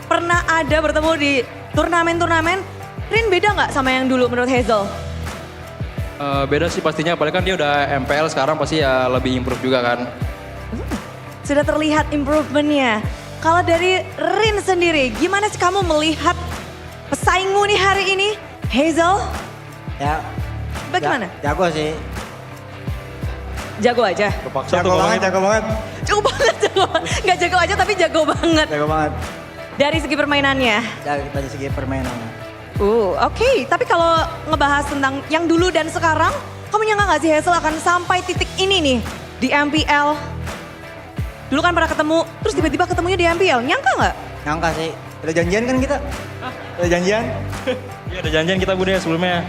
Pernah ada bertemu di turnamen-turnamen. Rin beda nggak sama yang dulu menurut Hazel? Beda sih pastinya, apalagi kan dia udah MPL sekarang pasti ya lebih improve juga kan. Sudah terlihat improvementnya. Kalau dari Rin sendiri, gimana sih kamu melihat pesaingmu nih hari ini? Hazel? Ya. Bagaimana? Jago sih. Jago aja? Jago banget, jago banget. Jago banget, jago. Nggak jago aja tapi jago banget. Jago banget. Dari segi permainannya? Dari segi permainannya. Oke. Tapi kalau ngebahas tentang yang dulu dan sekarang, kamu nyangka nggak sih Hazel akan sampai titik ini nih di MPL? Dulu kan pernah ketemu, terus tiba-tiba ketemunya di MPL. Nyangka nggak? Nyangka sih. Udah janjian kan kita? Udah janjian? Iya ada janjian kita Bude sebelumnya.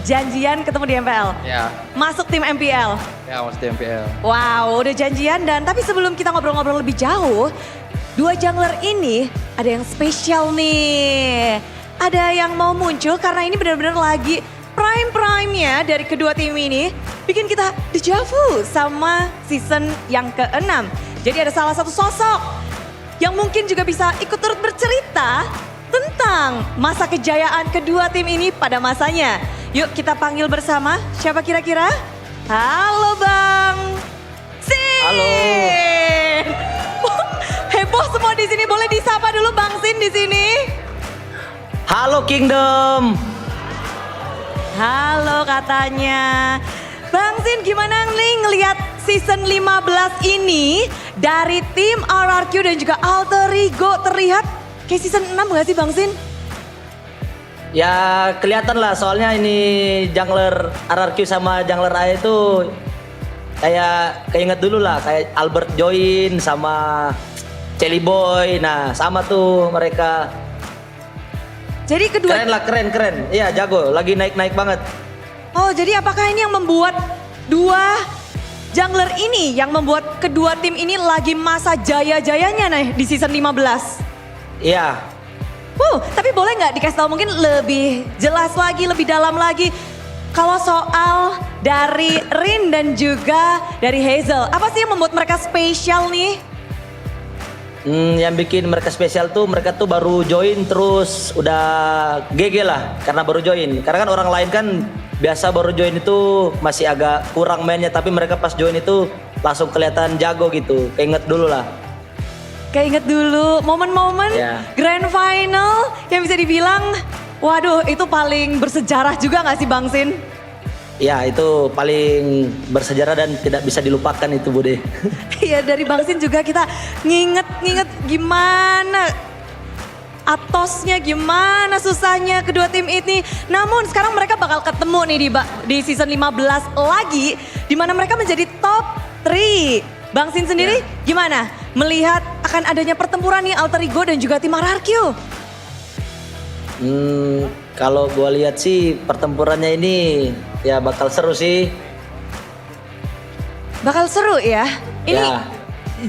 Janjian ketemu di MPL? Ya. Masuk tim MPL? Ya masuk di MPL. Wow, udah janjian dan tapi sebelum kita ngobrol-ngobrol lebih jauh, dua jungler ini ada yang spesial nih. Ada yang mau muncul karena ini benar-benar lagi prime-prime-nya dari kedua tim ini. Bikin kita deja vu sama season yang ke-6. Jadi ada salah satu sosok yang mungkin juga bisa ikut turut bercerita tentang masa kejayaan kedua tim ini pada masanya. Yuk kita panggil bersama, siapa kira-kira? Halo Bang Sin. Halo. Heboh semua di sini, boleh disapa dulu Bang Sin di sini. Halo Kingdom. Halo katanya. Bang Sin gimana nih ngelihat season 15 ini dari tim RRQ dan juga Alter Ego terlihat kayak season 6 gak sih Bang Sin? Ya kelihatan lah soalnya ini jungler RRQ sama jungler A itu kayak keinget dulu lah kayak Albert join sama Celi Boy. Nah sama tuh mereka. Jadi kedua... Keren lah keren. Iya jago lagi naik-naik banget. Oh jadi apakah ini yang membuat dua jungler ini yang membuat kedua tim ini lagi masa jaya-jayanya nih di season 15? Iya. Tapi boleh nggak dikasih tahu mungkin lebih jelas lagi, lebih dalam lagi. Kalau soal dari Rin dan juga dari Hazel, apa sih yang membuat mereka spesial nih? Yang bikin mereka spesial tuh mereka tuh baru join terus udah GG lah karena baru join. Karena kan orang lain kan biasa baru join itu masih agak kurang mainnya tapi mereka pas join itu langsung kelihatan jago gitu. Keinget dulu lah. Keinget dulu momen-momen grand final yang bisa dibilang waduh itu paling bersejarah juga gak sih Bang Sin? Ya itu paling bersejarah dan tidak bisa dilupakan itu Bude. Iya dari Bang Sin juga kita nginget gimana atosnya, gimana susahnya kedua tim ini. Namun sekarang mereka bakal ketemu nih di season 15 lagi di mana mereka menjadi top 3. Bang Sin sendiri gimana melihat akan adanya pertempuran nih Alter Ego dan juga tim RRQ? Kalau gue lihat sih pertempurannya ini ya bakal seru sih. Bakal seru ya? Ini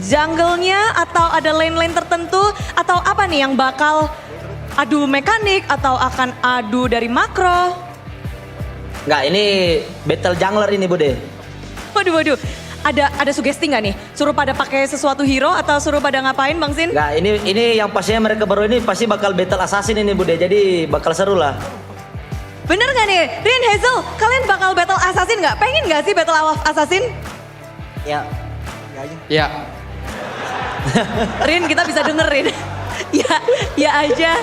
jungle-nya atau ada lane-lane tertentu atau apa nih yang bakal adu mekanik atau akan adu dari makro? Enggak, ini battle jungler ini Bude. Waduh. Ada sugesti nggak nih? Suruh pada pakai sesuatu hero atau suruh pada ngapain Bang Sin? Nah ini yang pastinya mereka baru ini pasti bakal battle assassin ini Bude. Jadi bakal seru lah. Bener nggak nih? Rin, Hazel, kalian bakal battle assassin nggak? Pengen nggak sih battle assassin? Ya. Ya. Rin kita bisa dengerin. ya aja.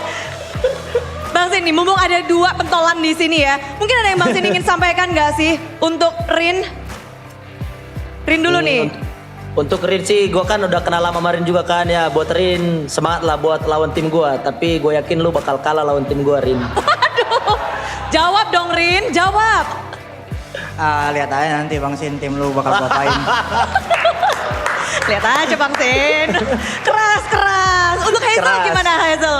Bang Sin nih, mumpung ada dua pentolan di sini ya. Mungkin ada yang Bang Sin ingin sampaikan nggak sih untuk Rin? Rin dulu nih. Untuk Rin sih gue kan udah kenal sama Rin juga kan ya. Buat Rin semangat lah buat lawan tim gue. Tapi gue yakin lu bakal kalah lawan tim gue Rin. Waduh. Jawab dong Rin, jawab. Lihat aja nanti Bang Sin tim lu bakal ngapain. Lihat aja Bang Sin. Keras. Untuk Hazel gimana Hazel?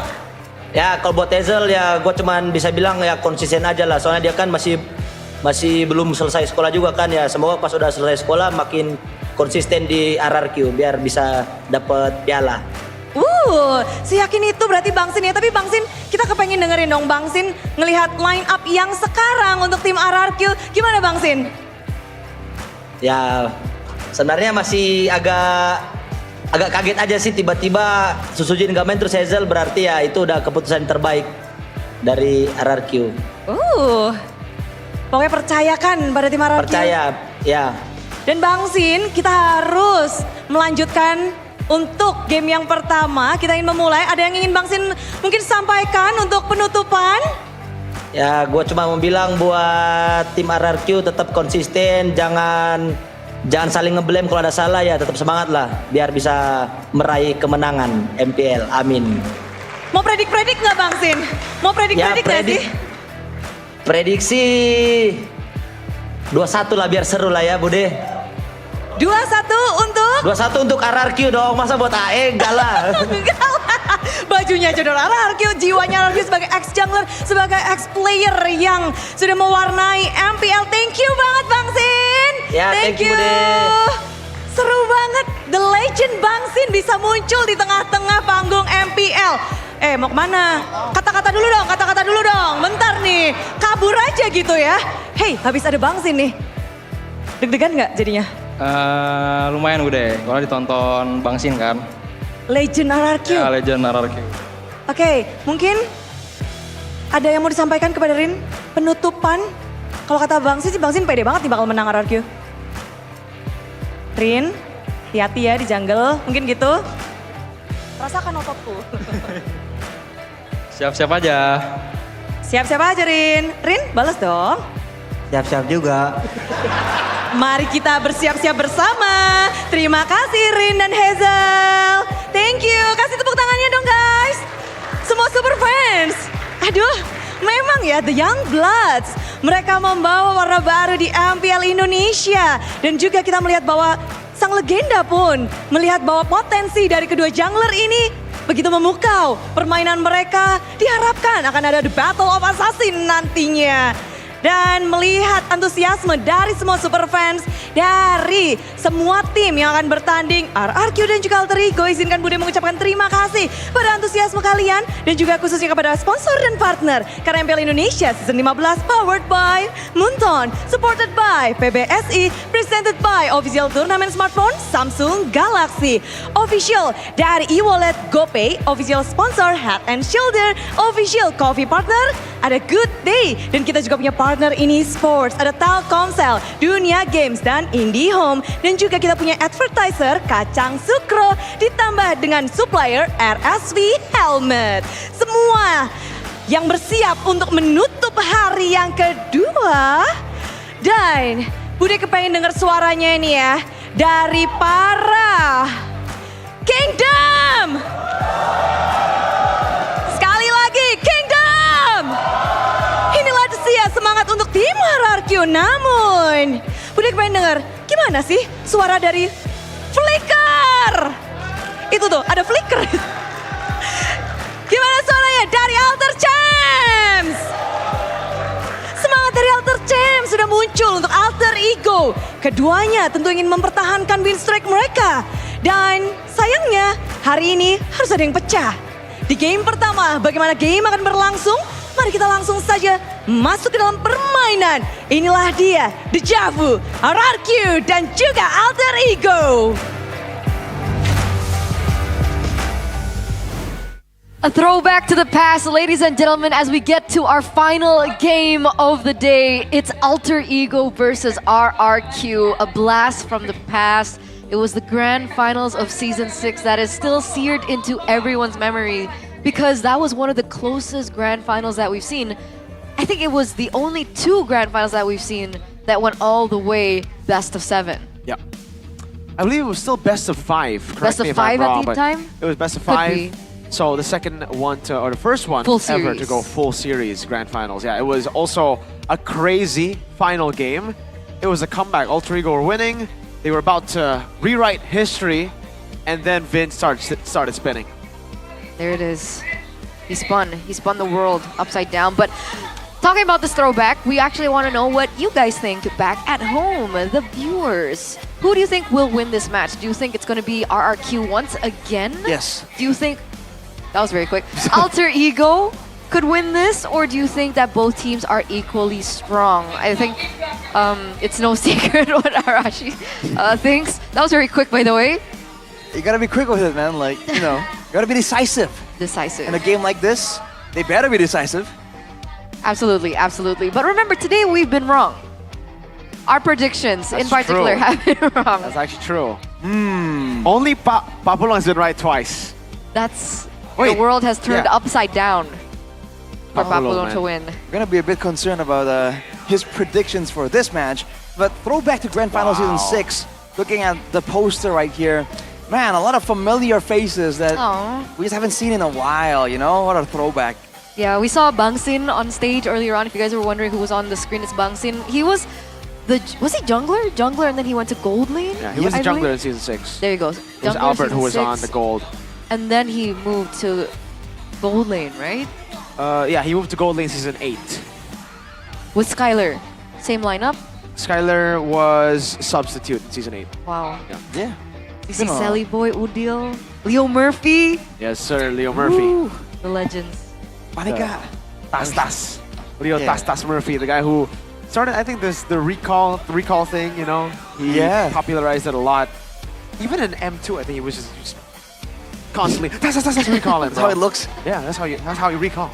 Ya kalau buat Hazel ya gue cuman bisa bilang ya konsisten aja lah. Soalnya dia kan masih belum selesai sekolah juga kan ya. Semoga pas udah selesai sekolah makin konsisten di RRQ biar bisa dapet piala. Saya yakin itu berarti Bang Sin ya. Tapi Bang Sin, kita kepengen dengerin dong Bang Sin ngelihat line up yang sekarang untuk tim RRQ. Gimana Bang Sin? Ya sebenarnya masih agak kaget aja sih tiba-tiba Susujin nggak main terus Hazel, berarti ya itu udah keputusan terbaik dari RRQ. Pokoknya percayakan pada tim RRQ. Percaya, ya. Dan Bang Sin, kita harus melanjutkan untuk game yang pertama. Kita ingin memulai, ada yang ingin Bang Sin mungkin sampaikan untuk penutupan? Ya, gue cuma mau bilang buat tim RRQ tetap konsisten, jangan saling ngeblame kalau ada salah ya, tetap semangat lah biar bisa meraih kemenangan MPL. Amin. Mau predik-predik nggak Bang Sin? Mau predik-predik nggak sih? Prediksi 2-1 lah biar seru lah ya Bude. 2-1 untuk? 2-1 untuk RRQ dong, masa buat AE enggak lah. Enggak lah. Bajunya jodoh RRQ, jiwanya RRQ sebagai ex-jungler, sebagai ex-player yang sudah mewarnai MPL. Thank you banget Bang Sin. Ya, thank you Bude. Seru banget, the legend Bang Sin bisa muncul di tengah-tengah panggung MPL. Mau kemana? Kata-kata dulu dong. Bentar nih, kabur aja gitu ya. Hey, habis ada Bang Sin nih. Deg-degan nggak jadinya? Lumayan udah, kalau ditonton Bang Sin kan. Legend RRQ. Ya, legend RRQ. Oke, mungkin ada yang mau disampaikan kepada Rin? Penutupan? Kalau kata Bang Sin pede banget nih bakal menang RRQ. Rin, hati-hati ya di jungle, mungkin gitu. Rasakan ototku. Siap-siap aja. Siap-siap aja Rin. Rin, balas dong. Siap-siap juga. Mari kita bersiap-siap bersama. Terima kasih Rin dan Hazel. Thank you. Kasih tepuk tangannya dong guys. Semua super fans. Aduh, memang ya The Young Bloods. Mereka membawa warna baru di MPL Indonesia. Dan juga kita melihat bahwa sang legenda pun melihat bahwa potensi dari kedua jungler ini begitu memukau. Permainan mereka diharapkan akan ada The Battle of Assassin nantinya. Dan melihat antusiasme dari semua super fans, dari semua tim yang akan bertanding, RRQ dan juga Alter Ego, izinkan Bude mengucapkan terima kasih pada antusiasme kalian dan juga khususnya kepada sponsor dan partner. Karena MPL Indonesia Season 15 powered by Munton, supported by PBSI, presented by official turnamen smartphone Samsung Galaxy, official dari e-wallet GoPay, official sponsor Head and Shoulder, official coffee partner ada Good Day, dan kita juga punya partner ini sports, ada Telkomsel, Dunia Games dan IndiHome, dan juga kita punya advertiser Kacang Sukro ditambah dengan supplier RSV Helmet. Semua yang bersiap untuk menutup hari yang kedua. Dan Bude kepengen denger suaranya ini ya dari para Kingdom. Sekali lagi Kingdom. Inilah dia semangat untuk tim RRQ. Namun Bude kepengen denger gimana sih suara dari Flicker. Itu tuh ada Flicker. Gimana suaranya dari Alter Champs? Semangat dari Alter Champs sudah muncul untuk Alter Ego. Keduanya tentu ingin mempertahankan win streak mereka. Dan sayangnya hari ini harus ada yang pecah. Di game pertama, bagaimana game akan berlangsung? Mari kita langsung saja masuk ke dalam permainan. Inilah dia, Deja Vu, RRQ dan juga Alter Ego. A throwback to the past, ladies and gentlemen, as we get to our final game of the day. It's Alter Ego versus RRQ, a blast from the past. It was the grand finals of Season 6 that is still seared into everyone's memory because that was one of the closest grand finals that we've seen. I think it was the only 2 grand finals that we've seen that went all the way best of 7. Yeah. I believe it was still best of 5. Best of 5 at the time? It was best of Could 5. be. So the second one to, or the first one Full ever to series. go full series grand finals. Yeah, it was also a crazy final game. It was a comeback. Alter Ego were winning. They were about to rewrite history, and then Vin started spinning. There it is. He spun the world upside down. But talking about this throwback, we actually want to know what you guys think back at home, the viewers. Who do you think will win this match? Do you think it's going to be RRQ once again? Yes. Do you think That was very quick. Alter Ego could win this, or do you think that both teams are equally strong? I think it's no secret what Arashi thinks. That was very quick, by the way. You gotta be quick with it, man. Like, you know, you gotta be decisive. Decisive. In a game like this, they better be decisive. Absolutely, absolutely. But remember, today we've been wrong. Our predictions, in That's particular, true. have been wrong. That's actually true. Only Papulong has been right twice. That's Wait, the world has turned yeah. upside down for Papulong to win. I'm gonna be a bit concerned about his predictions for this match. But throwback to Grand Final Season 6, looking at the poster right here, man, a lot of familiar faces that we just haven't seen in a while, you know? What a throwback. Yeah, we saw Bangsin on stage earlier on. If you guys were wondering who was on the screen, it's Bangsin. He was he jungler? Jungler, and then he went to gold lane? Yeah, he was the I jungler believe? in Season 6. There you go. It was Albert who was on the gold. And then he moved to gold lane, right? Yeah, he moved to gold lane Season 8. With Skylar. Same lineup? Skylar was substitute in Season 8. Wow. Yeah. You see Sally Boy, Udil, Leo Murphy. Yes, sir, Leo Murphy. Woo, the legends. Panika. Tas. Leo Yeah. Tas Murphy, the guy who started, I think, the recall thing, you know? He popularized it a lot. Even in M2, I think he was just constantly Tas recalling. That's how it looks. Yeah, that's how you recall.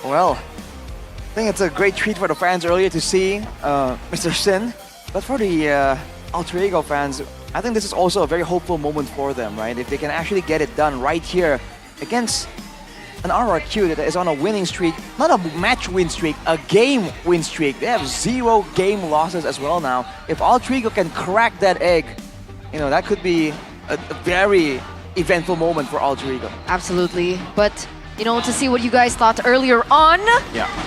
Well, I think it's a great treat for the fans earlier to see Mr. Sin. But for the Alter Ego fans, I think this is also a very hopeful moment for them, right? If they can actually get it done right here against an RRQ that is on a winning streak, not a match win streak, a game win streak. They have 0 game losses as well now. If Alter Ego can crack that egg, you know, that could be a very eventful moment for Alter Ego. Absolutely. But, you know, to see what you guys thought earlier on,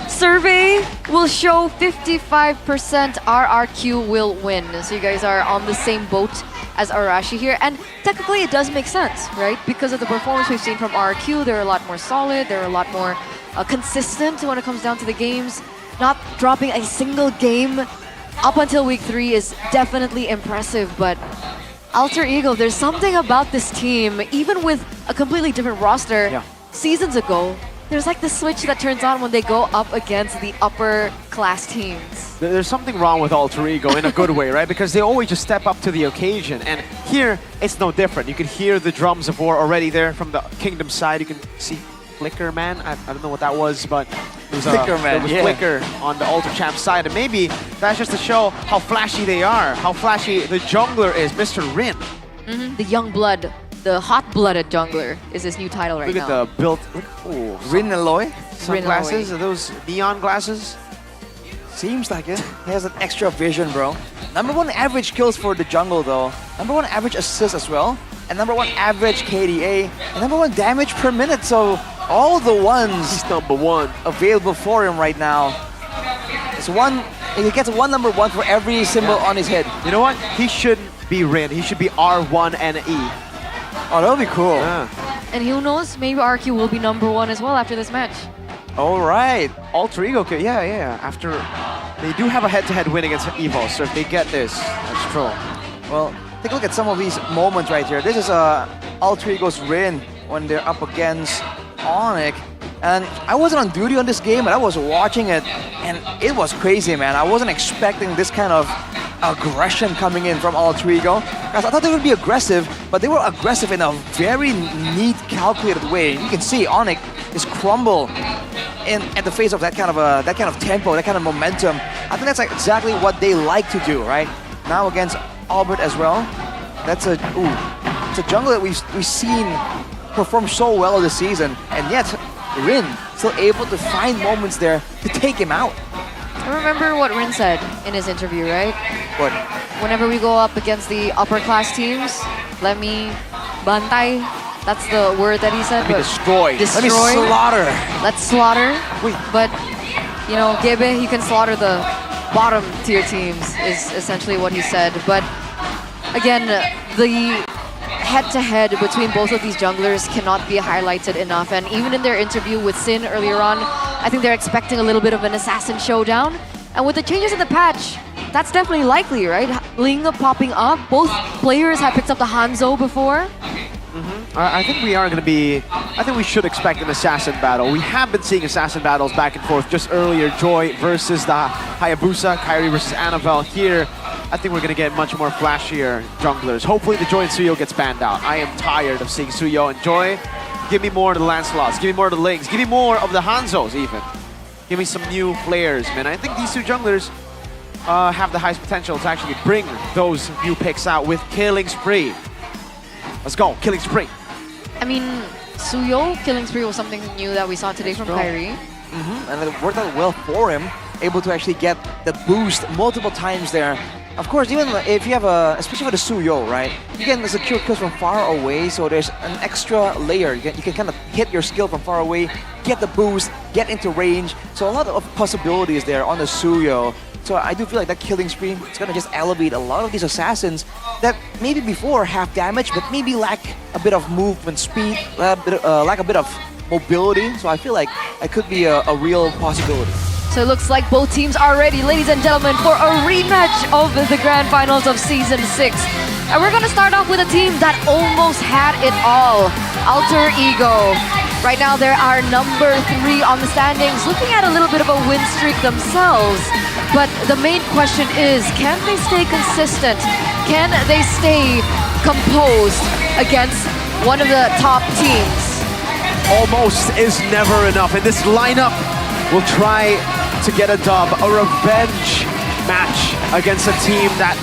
survey will show 55% RRQ will win. So you guys are on the same boat as Arashi here. And technically it does make sense, right? Because of the performance we've seen from RRQ, they're a lot more solid, they're a lot more consistent when it comes down to the games. Not dropping a single game up until week 3 is definitely impressive, but Alter Ego, there's something about this team, even with a completely different roster seasons ago, there's like the switch that turns on when they go up against the upper class teams. There's something wrong with Alter Ego in a good way, right? Because they always just step up to the occasion. And here, it's no different. You can hear the drums of war already there from the Kingdom side. You can see Flicker Man. I don't know what that was, but there was Flicker on the Alter Champ side. And maybe that's just to show how flashy they are, how flashy the jungler is, Mr. Rin. The young blood, the hot-blooded jungler is his new title right Look now. at the built... Rin Aloy? Sunglasses? Are those neon glasses? Seems like it. He has an extra vision, bro. #1 average kills for the jungle, though. #1 average assists as well. And #1 average KDA. And #1 damage per minute. So all the ones he's #1 available for him right now. It's one. He gets one #1 for every symbol on his head. You know what? He shouldn't be Rin. He should be R1 and E. Oh, that would be cool. And who knows, maybe RQ will be #1 as well after this match. All right. Alter Ego, yeah. After they do have a head-to-head win against Evo, so if they get this, that's true. Well, take a look at some of these moments right here. This is Alter Ego's Rin when they're up against Onyx. And I wasn't on duty on this game, but I was watching it, and it was crazy, man. I wasn't expecting this kind of aggression coming in from Alter Ego. Guys, I thought they would be aggressive, but they were aggressive in a very neat, calculated way. You can see Onyx is crumble at the face of that kind of tempo, that kind of momentum. I think that's exactly what they like to do, right? Now against Albert as well. It's a jungle that we've seen perform so well this season, and yet Rin still able to find moments there to take him out. I remember what Rin said in his interview, right? What? Whenever we go up against the upper class teams, let me bantai. That's the word that he said. Let me destroy. Let me slaughter. Let's slaughter. But, you know, Gebe, he can slaughter the bottom tier teams is essentially what he said. But again, the head-to-head between both of these junglers cannot be highlighted enough. And even in their interview with Sin earlier on, I think they're expecting a little bit of an assassin showdown. And with the changes in the patch, that's definitely likely, right? Ling popping up. Both players have picked up the Hanzo before. I think we are going to be. I think we should expect an assassin battle. We have been seeing assassin battles back and forth. Just earlier, Joy versus the Hayabusa, Kairi versus Annabelle. Here, I think we're going to get much more flashier junglers. Hopefully, the Joy and Suyo gets banned out. I am tired of seeing Suyo and Joy. Give me more of the Lancelots. Give me more of the Lings. Give me more of the Hanzos, even. Give me some new players, man. I think these two junglers have the highest potential to actually bring those new picks out with Killing Spree. Let's go, Killing Spree. I mean, Suyo Killing Spree was something new that we saw today from Kairi. And it worked out well for him, able to actually get the boost multiple times there. Of course, even if you have especially for the Suyo, right? You can secure kills from far away, so there's an extra layer. You can kind of hit your skill from far away, get the boost, get into range. So a lot of possibilities there on the Suyo. So I do feel like that Killing Spree is going to just elevate a lot of these assassins that maybe before have damage, but maybe lack a bit of movement speed, lack a bit of mobility. So I feel like it could be a real possibility. So it looks like both teams are ready, ladies and gentlemen, for a rematch of the Grand Finals of Season 6. And we're going to start off with a team that almost had it all, Alter Ego. Right now, they are number 3 on the standings, looking at a little bit of a win streak themselves. But the main question is, can they stay consistent? Can they stay composed against one of the top teams? Almost is never enough, and this lineup will try to get a dub, a revenge match against a team that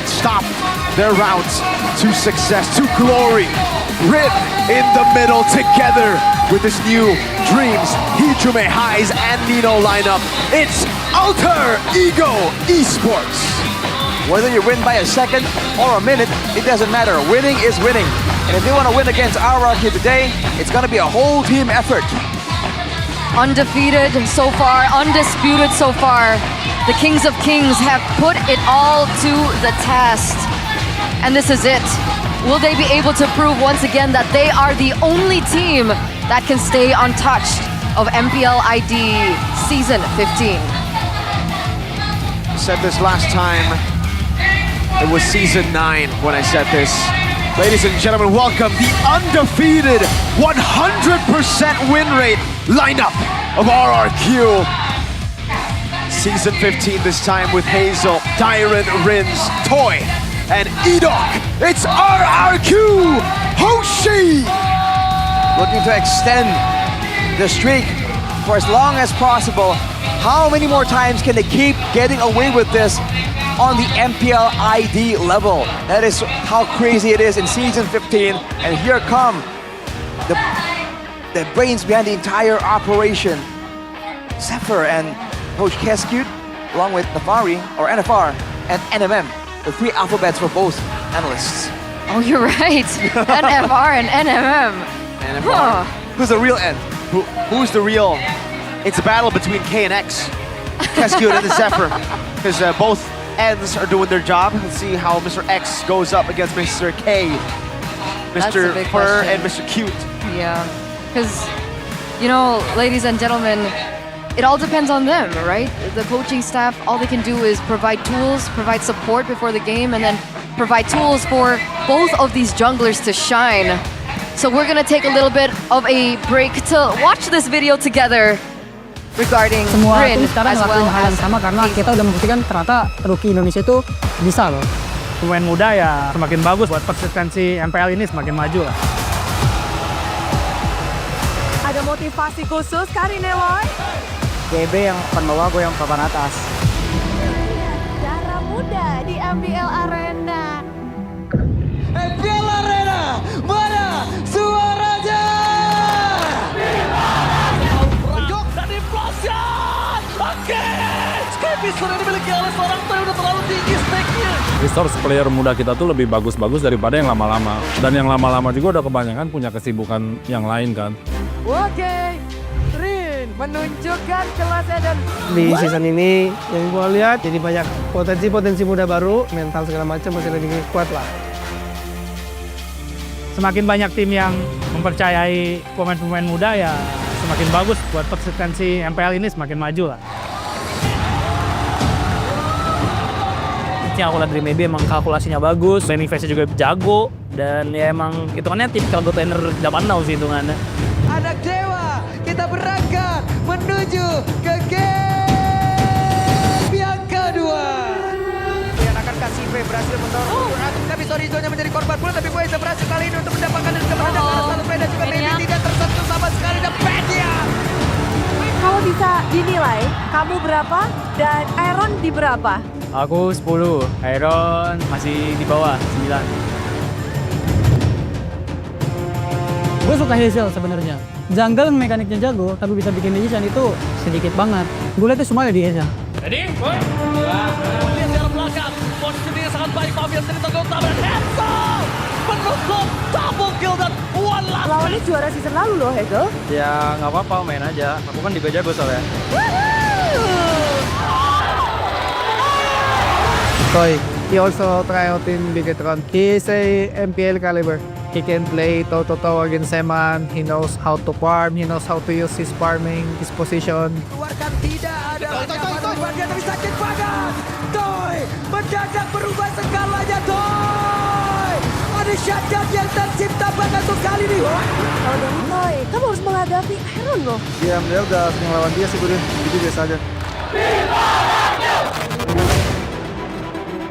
stopped their route to success, to glory. Rip in the middle together with this new Dreams, Hijume Highs, and Nino lineup. It's Alter Ego Esports. Whether you win by a second or a minute, it doesn't matter. Winning is winning. And if they want to win against RRQ today, it's going to be a whole team effort. Undefeated so far, undisputed so far. The Kings of Kings have put it all to the test. And this is it. Will they be able to prove once again that they are the only team that can stay untouched of MPL ID Season 15? Said this last time. It was Season 9 when I said this. Ladies and gentlemen, welcome the undefeated 100% win rate lineup of RRQ. Season 15 this time with Hazel, Dyron, Rins, Toy, and Edok. It's RRQ Hoshi! Looking to extend the streak for as long as possible. How many more times can they keep getting away with this on the MPL ID level? That is how crazy it is in Season 15. And here come the brains behind the entire operation. Zephyr and Coach Keskute, along with Nafari, or NFR, and NMM. The 3 alphabets for both analysts. Oh, you're right. NFR and NMM. NFR. Who's the real N? Who's the real? It's a battle between K and X. Keskute and the Zephyr. Because both N's are doing their job. Let's see how Mr. X goes up against Mr. K. Mr. Fur and Mr. Cute. Yeah. Because, you know, ladies and gentlemen, it all depends on them, right? The coaching staff, all they can do is provide tools, provide support before the game, and then provide tools for both of these junglers to shine. So we're gonna take a little bit of a break to watch this video together regarding Semua Rin tim sekarang as ngelakuin well hal yang as sama karena kita udah membuktikan ternyata rookie Indonesia itu bisa loh. Pemain muda ya semakin bagus buat persistensi MPL ini semakin maju lah. Ada motivasi khusus kali ini, Loy? GB yang akan bawa gue yang papan atas. Darah muda di MPL Arena. MPL Arena, mana suaranya? Jok dan implosion. Oke. Skipis sudah dimiliki oleh seorang Toy, udah terlalu tinggi stakenya. Resource player muda kita tuh lebih bagus-bagus daripada yang lama-lama. Dan yang lama-lama juga udah kebanyakan punya kesibukan yang lain kan. Oke, Rin menunjukkan kelasnya dan Di season ini yang gue lihat jadi banyak potensi-potensi muda baru, mental segala macam masih lebih kuat lah. Semakin banyak tim yang mempercayai pemain-pemain muda ya semakin bagus buat persistensi MPL ini semakin maju lah. Yang aku lihat dari Maybe emang kalkulasinya bagus, landing phase-nya juga jago, Dan ya emang hitungannya tipikal good laner zaman now sih hitungannya. Anak dewa, kita berangkat menuju ke game yang kedua. Yang akan kasih V berhasil mendorong tapi Sorizo-nya menjadi korban pula, tapi Weza berhasil kali ini untuk mendapatkan dan kemenangan karena selalu Fred dan juga Baby tidak tersentuh sama sekali dan Pedia. Kalau bisa dinilai, kamu berapa dan Iron di berapa? Aku 10, Iron masih di bawah 9. Gue suka Hazel sebenarnya. Jungle mekaniknya jago, tapi bisa bikin magician itu sedikit banget. Gue lihat itu semuanya di Hazel. Ready? Boy. Lihat dalam belakang. Posisinya sangat baik. Mafia sendiri tergolong tabrak. Hazel menutup double kill dan one last. Lawannya juara season lalu loh, Hegel. Ya nggak apa-apa, main aja. Aku kan juga jago soalnya. Toy, he also try out in Bigetron. He is a MPL caliber. He can play toe-to-toe against Seman. He knows how to farm. He knows how to use his farming, his position. Keluarkan tidak ada ancaman dia tapi sakit banget. Toy mendadak berubah segalanya Toy. Ada shutdown yang tercipta banget untuk kali ini. Kalau dari Toy, kamu harus menghadapi Iron loh. Dia MDL udah sering lawan dia sih gue, jadi biasa aja.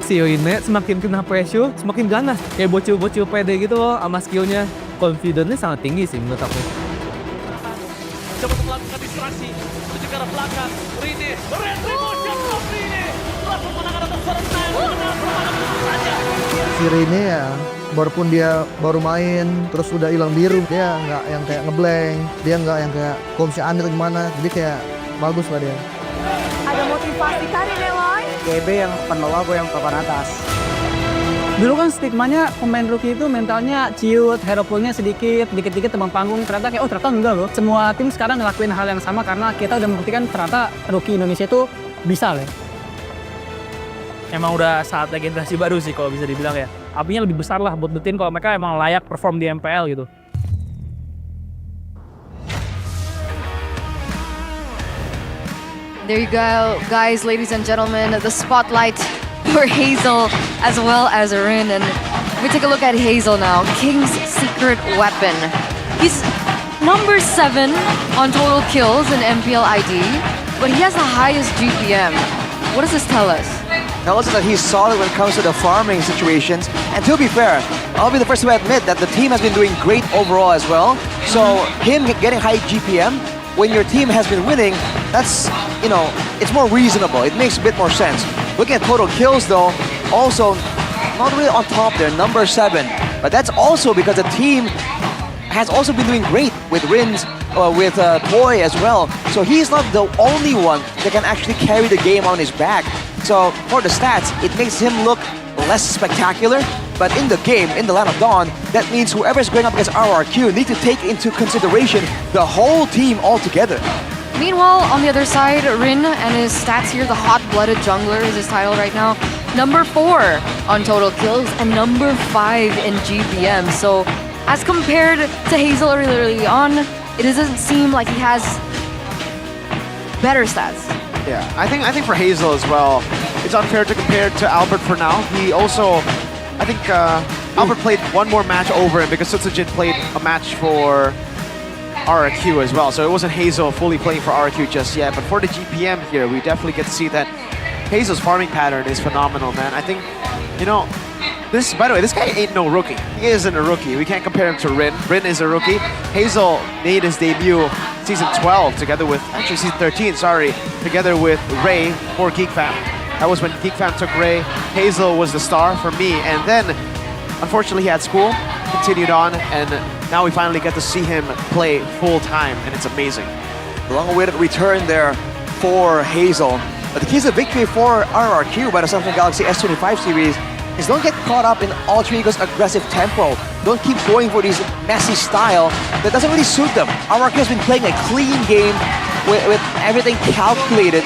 Si Yoine semakin kena pressure, semakin ganas. Kayak bocil-bocil pede gitu loh sama skillnya. Confidence-nya sangat tinggi sih menurut aku. Coba untuk melakukan distraksi menuju ke arah belakang. Rine, retribution of Rine. Telah memenangkan atas seorang saja. Si Rene ya, walaupun dia baru main, terus udah hilang biru, dia nggak yang kayak ngeblank, dia nggak yang kayak komsi aneh atau gimana, jadi kayak bagus lah dia. Ada motivasi karir ya, Loy? GB yang papan bawah, gue yang papan atas. Dulu kan stigmanya pemain rookie itu mentalnya ciut, hero pool-nya sedikit, dikit-dikit teman panggung. Ternyata kayak, oh ternyata enggak loh. Semua tim sekarang ngelakuin hal yang sama karena kita udah membuktikan ternyata rookie Indonesia itu bisa loh. Emang udah saatnya generasi baru sih kalau bisa dibilang ya. Apinya lebih besar lah buat buktiin kalau mereka emang layak perform di MPL gitu. There you go, guys, ladies and gentlemen, the spotlight for Hazel as well as Rin. And we take a look at Hazel now, King's secret weapon. He's number 7 on total kills in MPL ID, but he has the highest GPM. What does this tell us? Tells us that he's solid when it comes to the farming situations. And to be fair, I'll be the first to admit that the team has been doing great overall as well. So him getting high GPM when your team has been winning, that's, you know, it's more reasonable. It makes a bit more sense. Looking at total kills though, also not really on top there, number 7. But that's also because the team has also been doing great with Rins, with Toy as well. So he's not the only one that can actually carry the game on his back. So for the stats, it makes him look less spectacular. But in the game, in the Land of Dawn, that means whoever's going up against RRQ need to take into consideration the whole team altogether. Meanwhile, on the other side, Rin and his stats here, the hot-blooded jungler is his title right now. Number 4 on total kills and number 5 in GPM. So as compared to Hazel early on, it doesn't seem like he has better stats. Yeah, I think for Hazel as well, it's unfair to compare to Albert for now. He also, I think Albert played one more match over him because Sutsujin played a match for RRQ as well. So it wasn't Hazel fully playing for RRQ just yet. But for the GPM here, we definitely get to see that Hazel's farming pattern is phenomenal, man. I think, you know, this, by the way, this guy ain't no rookie. He isn't a rookie. We can't compare him to Rin. Rin is a rookie. Hazel made his debut season 12 together with, actually season 13, sorry, together with Ray for Geek Fam. That was when Geek Fam took Ray. Hazel was the star for me. And then, unfortunately, he had school, continued on, and now we finally get to see him play full time, and it's amazing. Long-awaited return there for Hazel. But the key to victory for RRQ by the Samsung Galaxy S25 series is don't get caught up in Alter Ego's aggressive tempo. Don't keep going for this messy style that doesn't really suit them. RRQ has been playing a clean game with everything calculated.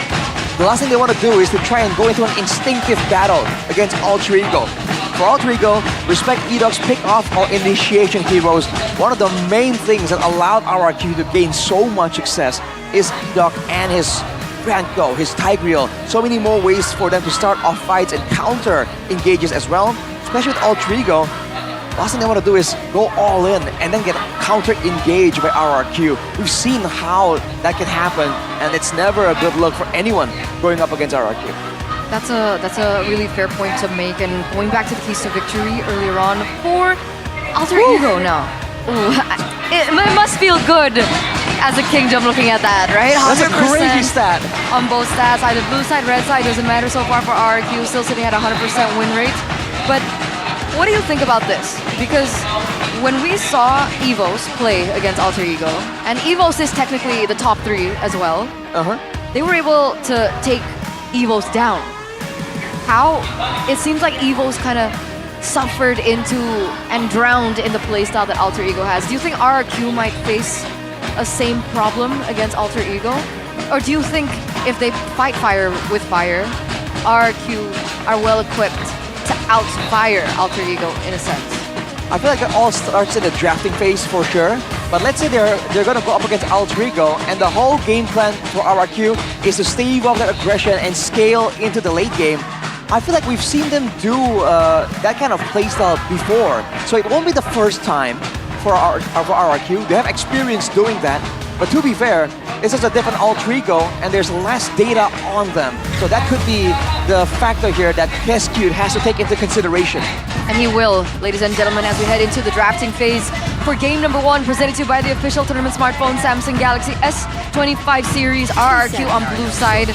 The last thing they want to do is to try and go into an instinctive battle against Alter Ego. For Alter Ego, respect Edoc's pick-off or initiation heroes. One of the main things that allowed RRQ to gain so much success is Edoc and his Franco, his Tigreal. So many more ways for them to start off fights and counter engages as well. Especially with Alter Ego, last thing they want to do is go all in and then get counter-engaged by RRQ. We've seen how that can happen, and it's never a good look for anyone going up against RRQ. That's a really fair point to make. And going back to the keys to victory earlier on for Alter Ego now. Ooh, it must feel good as a kingdom looking at that, right? That's a crazy stat. On both stats, either blue side, red side, doesn't matter so far for RRQ, still sitting at 100% win rate. But what do you think about this? Because when we saw EVOS play against Alter Ego, and EVOS is technically the top 3 as well, they were able to take EVOS down. How? It seems like EVOS kind of suffered into and drowned in the playstyle that Alter Ego has. Do you think RRQ might face a same problem against Alter Ego? Or do you think if they fight fire with fire, RRQ are well equipped to outfire Alter Ego in a sense? I feel like it all starts in the drafting phase for sure. But let's say they're going to go up against Alter Ego, and the whole game plan for RRQ is to stave off that aggression and scale into the late game. I feel like we've seen them do that kind of playstyle before. So it won't be the first time for RRQ. They have experience doing that. But to be fair, this is a different Alter Ego, and there's less data on them. So that could be the factor here that Kescute has to take into consideration. And he will, ladies and gentlemen, as we head into the drafting phase for game number 1, presented to you by the official tournament smartphone Samsung Galaxy S25 series. RRQ on blue side,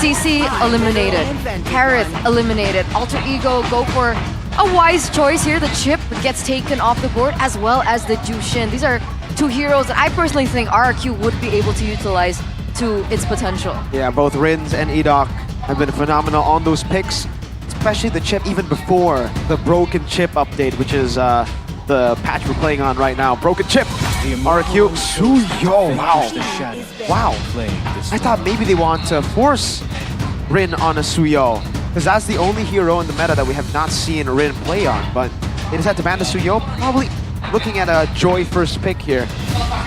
CC eliminated, Kareth eliminated, Alter Ego go for a wise choice here. The chip gets taken off the board, as well as the Jushin. These are 2 heroes that I personally think RRQ would be able to utilize to its potential. Yeah, both Rins and Edok have been phenomenal on those picks, especially the chip even before the broken chip update, which is the patch we're playing on right now. Broken chip, RRQ, Suyo, wow. I thought maybe they want to force Rin on a Suyo, because that's the only hero in the meta that we have not seen Rin play on, but they decided to ban the Suyo, probably looking at a Joy first pick here.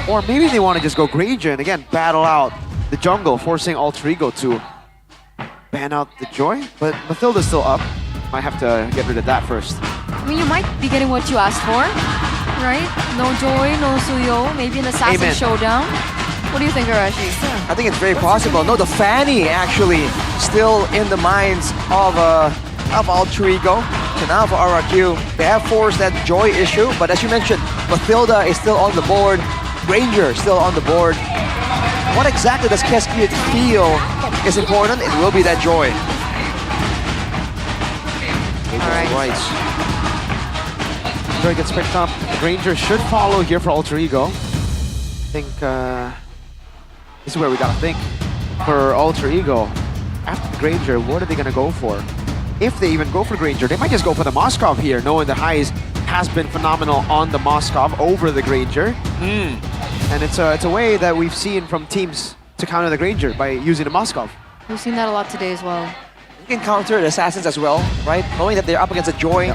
Or maybe they want to just go Granger and again battle out the jungle, forcing Alter Ego to ban out the Joy, but Mathilda's still up. Might have to get rid of that first. I mean, you might be getting what you asked for, right? No Joy, no Suyo, maybe an Assassin Showdown. What do you think, Arashi? I think it's very possible. No, the Fanny actually still in the minds of Alter Ego. So now for RRQ, they have forced that Joy issue, but as you mentioned, Mathilda is still on the board, Granger still on the board. What exactly does Kescute feel is important? It will be that Joy. Right. Joy gets picked up. Granger should follow here for Alter Ego. I think this is where we gotta think. For Alter Ego, after Granger, what are they gonna go for? If they even go for Granger, they might just go for the Moskov here, knowing that Highs has been phenomenal on the Moskov over the Granger. And it's a way that we've seen from teams to counter the Granger by using the Moskov. We've seen that a lot today as well. You can counter the Assassins as well, right? Knowing that they're up against a Joy,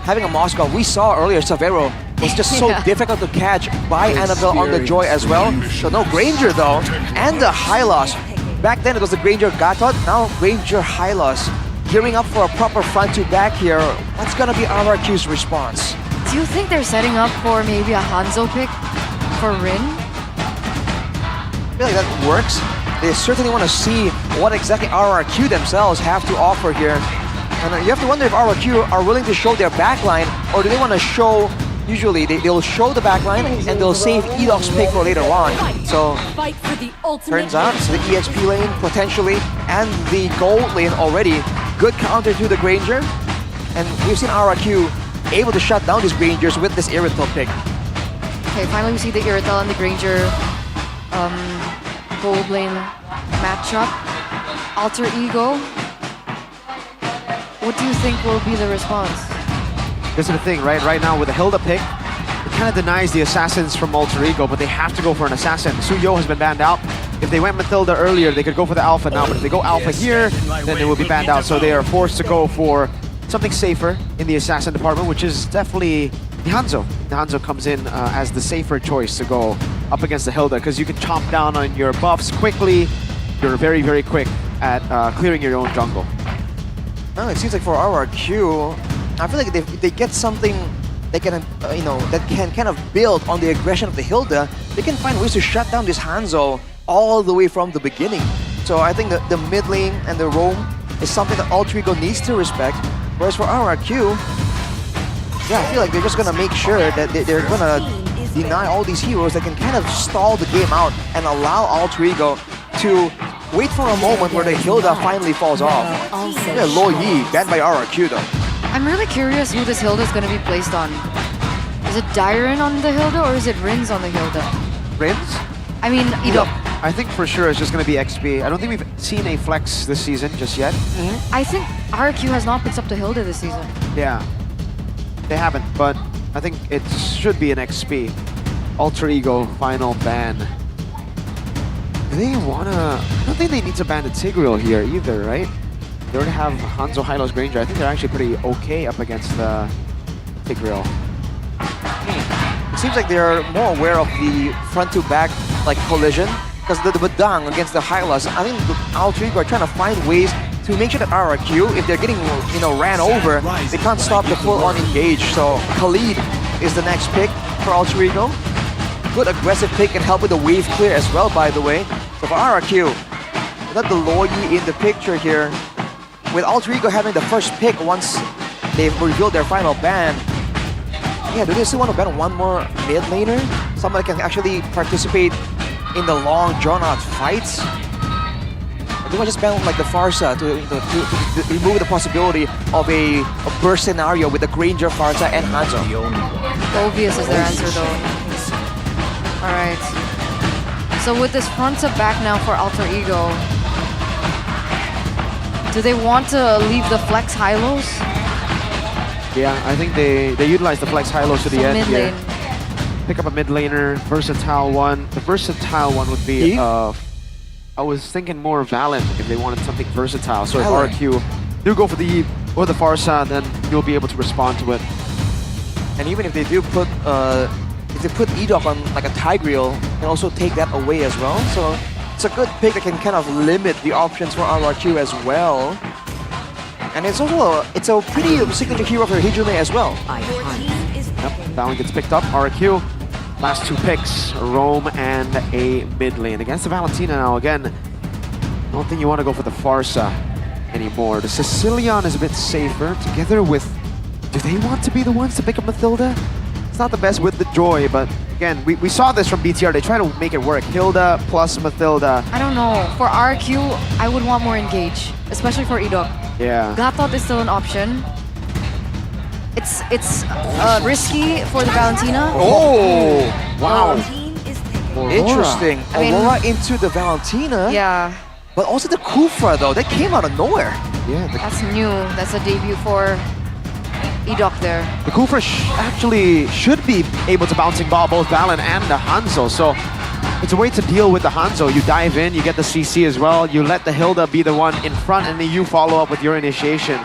having a Moskov. We saw earlier Savero was just so difficult to catch by Annabelle on the Joy as well. So no Granger though, and the Hylos. Back then it was the Granger Gatot, now Granger Hylos. Gearing up for a proper front to back here. What's gonna be RRQ's response? Do you think they're setting up for maybe a Hanzo pick for Rin? I feel like that works. They certainly want to see what exactly RRQ themselves have to offer here. And you have to wonder if RRQ are willing to show their backline, or do they want to show, usually they'll show the backline and they'll save Edok's pick for later on. So turns out it's the EXP lane potentially and the gold lane already. Good counter to the Granger. And we've seen RRQ able to shut down these Grangers with this Irrital pick. Okay, finally we see the Irrital and the Granger gold lane matchup. Alter Ego, what do you think will be the response? This is the thing, right? Right now with the Hilda pick, it kind of denies the Assassins from Alter Ego, but they have to go for an Assassin. Suyo has been banned out. If they went Mathilda earlier, they could go for the Alpha now, but if they go Alpha here, then it will be banned out. So they are forced to go for something safer in the Assassin department, which is definitely the Hanzo. The Hanzo comes in as the safer choice to go up against the Hilda, because you can chomp down on your buffs quickly. You're very, very quick at clearing your own jungle. No, it seems like for RRQ, I feel like if they get something they can, that can kind of build on the aggression of the Hilda, they can find ways to shut down this Hanzo all the way from the beginning. So I think the mid lane and the roam is something that Alter Ego needs to respect. Whereas for RRQ, yeah, I feel like they're just gonna make sure that they're gonna deny all these heroes that can kind of stall the game out and allow Alter Ego to wait for a moment where the Hilda finally falls off. Yeah, Lo Yi, banned by RRQ though. I'm really curious who this Hilda is going to be placed on. Is it Dyron on the Hilda or is it Rins on the Hilda? Rins? I mean, Idok. I think for sure it's just going to be XP. I don't think we've seen a flex this season just yet. I think RQ has not picked up the Hilda this season. Yeah, they haven't, but I think it should be an XP. Alter Ego final ban. Do they wanna... I don't think they need to ban the Tigreal here either, right? They already have Hanzo, Hylos, Granger. I think they're actually pretty okay up against the Tigreal. It seems like they're more aware of the front-to-back like collision because the Badang against the Hylos. I think the Alter Ego are trying to find ways to make sure that RRQ, if they're getting ran over, they can't stop the full-on engage. So Khalid is the next pick for Alter Ego. Good aggressive pick and help with the wave clear as well, by the way. So for RRQ, without the Lo Yi in the picture here, with Alter Ego having the first pick once they've revealed their final ban, yeah, do they still want to ban one more mid laner? Someone that can actually participate in the long, drawn-out fights? Or do I just ban like the Farsa to remove the possibility of a burst scenario with the Granger, Farsa, and Hanzo? Obvious is their answer though. Alright. So with this front to back now for Alter Ego, do they want to leave the flex Hylos? Yeah, I think they utilize the flex Hylos to the end here. Mid-lane. Pick up a mid laner, versatile one. The versatile one would be, I was thinking more Valen if they wanted something versatile. So if RQ do go for the Eve or the Farsa, then you'll be able to respond to it. And even if they do put Edok on like a Tigreal, and also take that away as well. So it's a good pick that can kind of limit the options for RRQ as well. And it's also it's a pretty signature hero for Hijime as well. Yep, that one gets picked up. RQ, last two picks, Roam and a mid lane. Against the Valentina now again, I don't think you want to go for the Farsa anymore. The Sicilian is a bit safer together with, do they want to be the ones to pick up Mathilda? It's not the best with the Joy, but again, we saw this from BTR. They try to make it work. Hilda plus Mathilda. I don't know. For RQ, I would want more engage, especially for Idok. Yeah. Gatot is still an option. It's risky for the Valentina. Oh, wow. Aurora. Interesting. I mean, Aurora into the Valentina. Yeah. But also the Kufra though, that came out of nowhere. Yeah. That's new. That's a debut for Idok there. The Kufra actually should be able to bouncing ball both Valen and the Hanzo, so it's a way to deal with the Hanzo. You dive in, you get the CC as well, you let the Hilda be the one in front, and then you follow up with your initiation.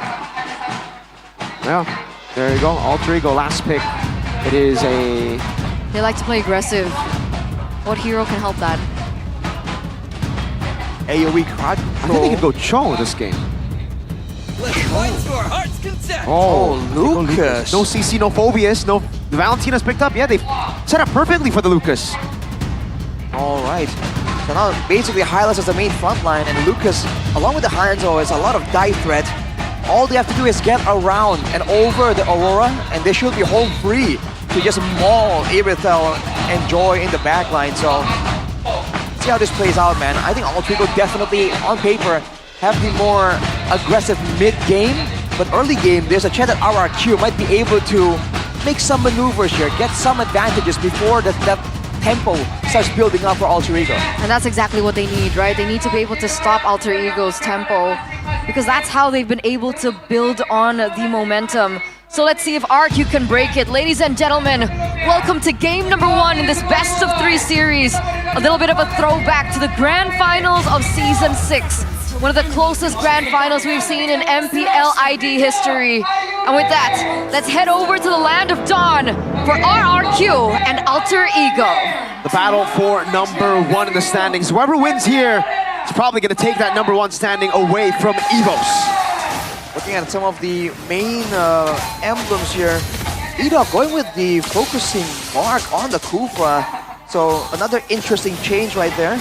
Well, there you go, Alter Ego, last pick. It is a... They like to play aggressive. What hero can help that? AoE crowd control. I think they can go Cho this game. Let's fight to our heart's content. Oh, Lucas. No CC, no Phobius, no... The Valentina's picked up. Yeah, they set up perfectly for the Lucas. All right. So now basically Hylos is the main front line, and Lucas, along with the Hanzo, is a lot of dive threat. All they have to do is get around and over the Aurora, and they should be home free to just maul Aerithel and Joy in the backline. So see how this plays out, man. I think Alter Ego definitely, on paper, have the more aggressive mid-game, but early game, there's a chance that RRQ might be able to make some maneuvers here, get some advantages before that tempo starts building up for Alter Ego. And that's exactly what they need, right? They need to be able to stop Alter Ego's tempo, because that's how they've been able to build on the momentum. So let's see if RQ can break it. Ladies and gentlemen, welcome to game number 1 in this best of 3 series. A little bit of a throwback to the grand finals of season 6. One of the closest grand finals we've seen in MPL ID history. And with that, let's head over to the land of Dawn for RRQ and Alter Ego. The battle for number 1 in the standings. Whoever wins here is probably going to take that number 1 standing away from EVOS. Looking at some of the main emblems here, Edok going with the focusing mark on the Kufa. So another interesting change right there.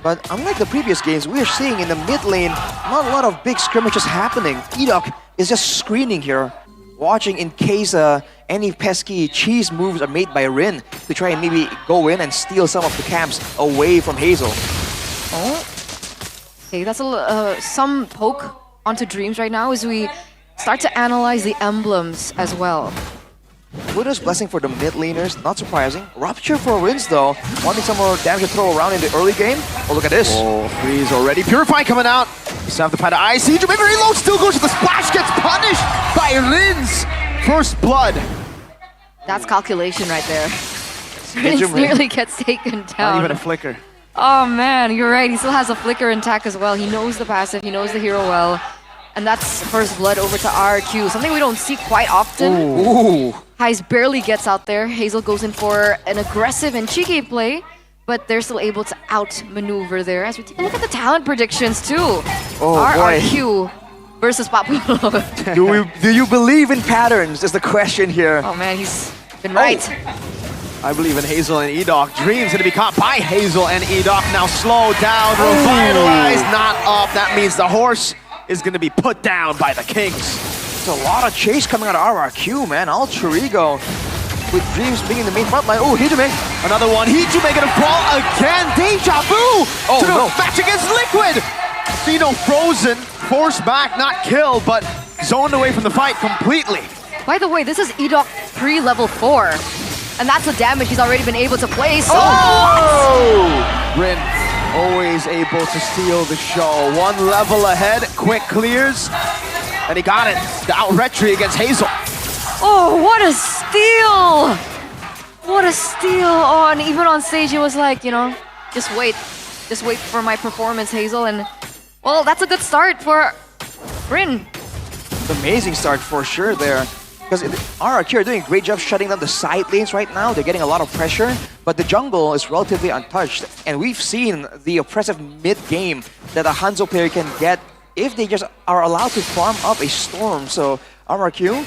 But unlike the previous games, we are seeing in the mid lane, not a lot of big skirmishes happening. Edok is just screening here, watching in case any pesky cheese moves are made by Rin to try and maybe go in and steal some of the camps away from Hazel. Oh. Okay, that's some poke onto Dreams right now as we start to analyze the emblems as well. Widow's Blessing for the mid laners, not surprising. Rupture for Rins though, wanting some more damage to throw around in the early game. Oh, look at this. Oh, Freeze already. Purify coming out. You still have to fight the ice. Siege very low, still goes to the splash, gets punished by Rins. First blood. That's calculation right there. Rins nearly gets taken down. Not even a flicker. Oh man, you're right. He still has a flicker intact as well. He knows the passive, he knows the hero well. And that's first blood over to RQ, something we don't see quite often. Ooh. Heis barely gets out there. Hazel goes in for an aggressive and cheeky play, but they're still able to outmaneuver there. As we take a look at the talent predictions too. Oh, RRQ versus Papulo. Do you believe in patterns is the question here. Oh man, he's been right. I believe in Hazel and Edok. Dreams gonna be caught by Hazel and Edok. Now slow down, revitalize, not up. That means the horse is gonna be put down by the Kings. It's a lot of chase coming out of RRQ, man. Alter Ego with Dreams being in the main front line. Oh, Hijume. Another one. Hijume gonna fall again. Deja vu to the match against Liquid. So, frozen, forced back, not killed, but zoned away from the fight completely. By the way, this is Edok pre-level 4. And that's the damage he's already been able to place. Oh! Rin always able to steal the show. One level ahead, quick clears, and he got it. The out-retry against Hazel. Oh, what a steal! What a steal on, even on stage he was like, just wait for my performance, Hazel. And, well, that's a good start for Rin. Amazing start for sure there. Because RRQ are doing a great job shutting down the side lanes right now. They're getting a lot of pressure, but the jungle is relatively untouched. And we've seen the oppressive mid-game that a Hanzo player can get if they just are allowed to farm up a Storm. So RRQ,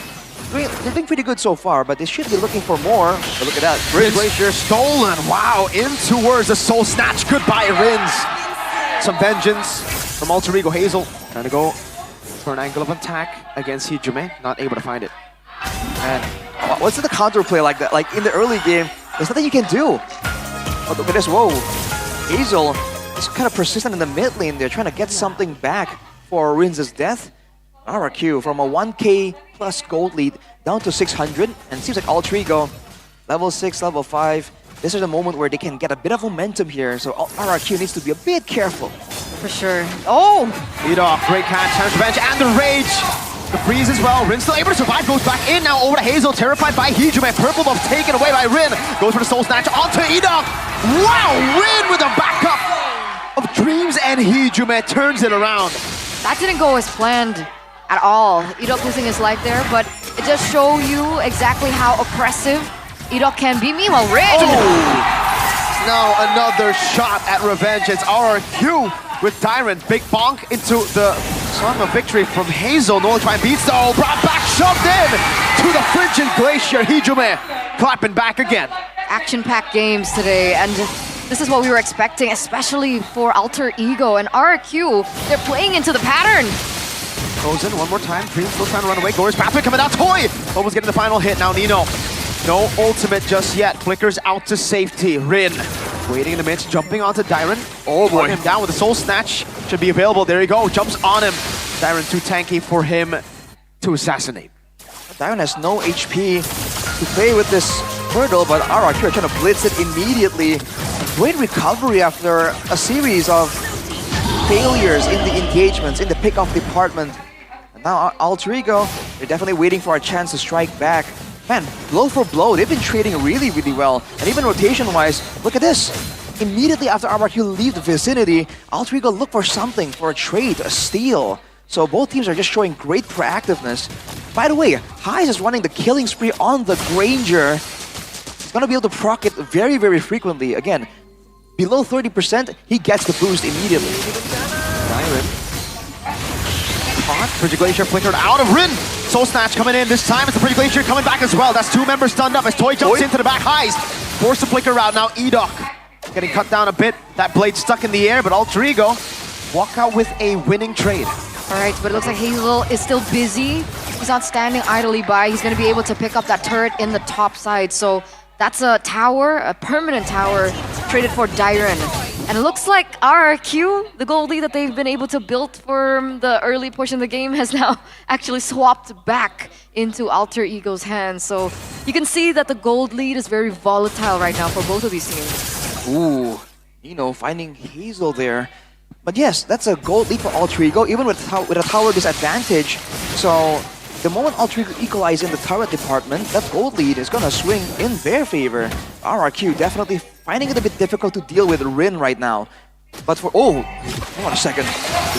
they're doing pretty good so far, but they should be looking for more. But look at that. Rin's Glacier stolen. Wow, in towards the Soul Snatch. Goodbye, Rins. Some vengeance from Alter Ego. Hazel trying to go for an angle of attack against Hijume. Not able to find it. Man, what's the counterplay like that? Like in the early game, there's nothing you can do. Oh, look at this. Whoa. Hazel is kind of persistent in the mid lane. They're trying to get something back for Rins' death. RRQ from a 1k plus gold lead down to 600. And it seems like Alter Ego, level 6, level 5. This is a moment where they can get a bit of momentum here. So RRQ needs to be a bit careful. For sure. Oh! Edok, great catch, chance revenge, and the rage. The freeze as well. Rin still able to survive, goes back in now over to Hazel, terrified by Hijume. Purple buff taken away by Rin. Goes for the Soul Snatch onto Edok. Wow, Rin with a backup of Dreams and Hijume turns it around. That didn't go as planned at all. Edok losing his life there, but it does show you exactly how oppressive Edok can be. Meanwhile, Rin! Oh! Now another shot at revenge. It's RRQ with Tyrant. Big bonk into the Song of Victory from Hazel. No try and beats though. Brought back, shoved in to the frigid Glacier. Hijume clapping back again. Action-packed games today, and this is what we were expecting, especially for Alter Ego and RRQ. They're playing into the pattern. Goes in one more time. Dream still trying to run away. Glorious pathway coming out. Toy almost getting the final hit. Now Nino. No ultimate just yet. Flickers out to safety. Rin waiting in the midst, jumping onto Dyron. Oh boy. Him down with the Soul Snatch. Should be available. There you go. Jumps on him. Dyron too tanky for him to assassinate. Dyron has no HP to play with this hurdle, but RRQ are trying to blitz it immediately. Great recovery after a series of failures in the engagements, in the pickoff department. And now Alter Ego, they're definitely waiting for a chance to strike back. Man, blow for blow, they've been trading really, really well. And even rotation-wise, look at this. Immediately after RRQ leave the vicinity, Alter Ego look for something, for a trade, a steal. So both teams are just showing great proactiveness. By the way, Heis is running the killing spree on the Granger. He's gonna be able to proc it very, very frequently. Again, below 30%, he gets the boost immediately. Byron caught Frigid Glacier flickered out of Rin. Soul Snatch coming in. This time it's the Frigid Glacier coming back as well. That's 2 members stunned up as Toy jumps into the back highs. Forced to flicker out now. Edok getting cut down a bit. That blade stuck in the air, but Alter Ego walk out with a winning trade. All right, but it looks like Hazel is still busy. He's not standing idly by. He's going to be able to pick up that turret in the top side. So that's a tower, a permanent tower, traded for Dyron. And it looks like RRQ, the gold lead that they've been able to build for the early portion of the game, has now actually swapped back into Alter Ego's hands. So you can see that the gold lead is very volatile right now for both of these teams. Ooh, finding Hazel there. But yes, that's a gold lead for Alter Ego, even with a tower disadvantage. So the moment Alter Ego equalize in the turret department, that gold lead is gonna swing in their favor. RRQ definitely finding it a bit difficult to deal with Rin right now. But for hold on a second.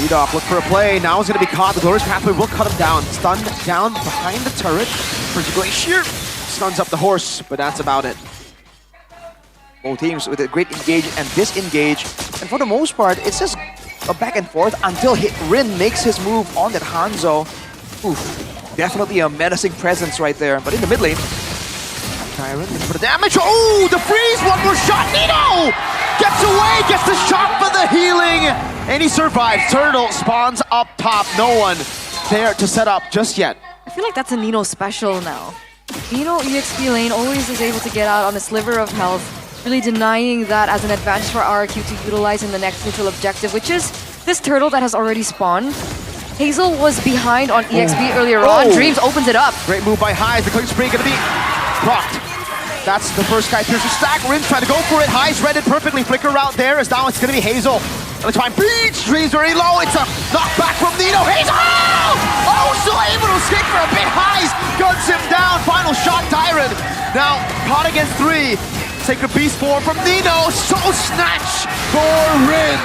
Edok look for a play. Now he's gonna be caught. The Glorious Pathway will cut him down. Stunned down behind the turret. Frigid Glacier stuns up the horse, but that's about it. Both teams with a great engage and disengage. And for the most part, it's just a back and forth until Rin makes his move on that Hanzo. Oof, definitely a menacing presence right there. But in the mid lane, Tyron for the damage. Oh, the freeze! One more shot. Nino gets away, gets the shot for the healing, and he survives. Turtle spawns up top. No one there to set up just yet. I feel like that's a Nino special now. Nino EXP lane always is able to get out on a sliver of health, really denying that as an advantage for RRQ to utilize in the next neutral objective, which is this turtle that has already spawned. Hazel was behind on EXP earlier on. Dreams opens it up. Great move by Highs. The clicking spree gonna be procced. That's the first Sky Piercer stack. Rin's trying to go for it. Highs read it perfectly. Flicker out there as now it's gonna be Hazel. Gonna try and beach. Dreams very low. It's a knockback from Nino. Hazel! Oh, still able to escape for a bit. Highs guns him down. Final shot, Tyron. Now caught against 3. Sacred Beast form from Nino. Soul Snatch for Rin.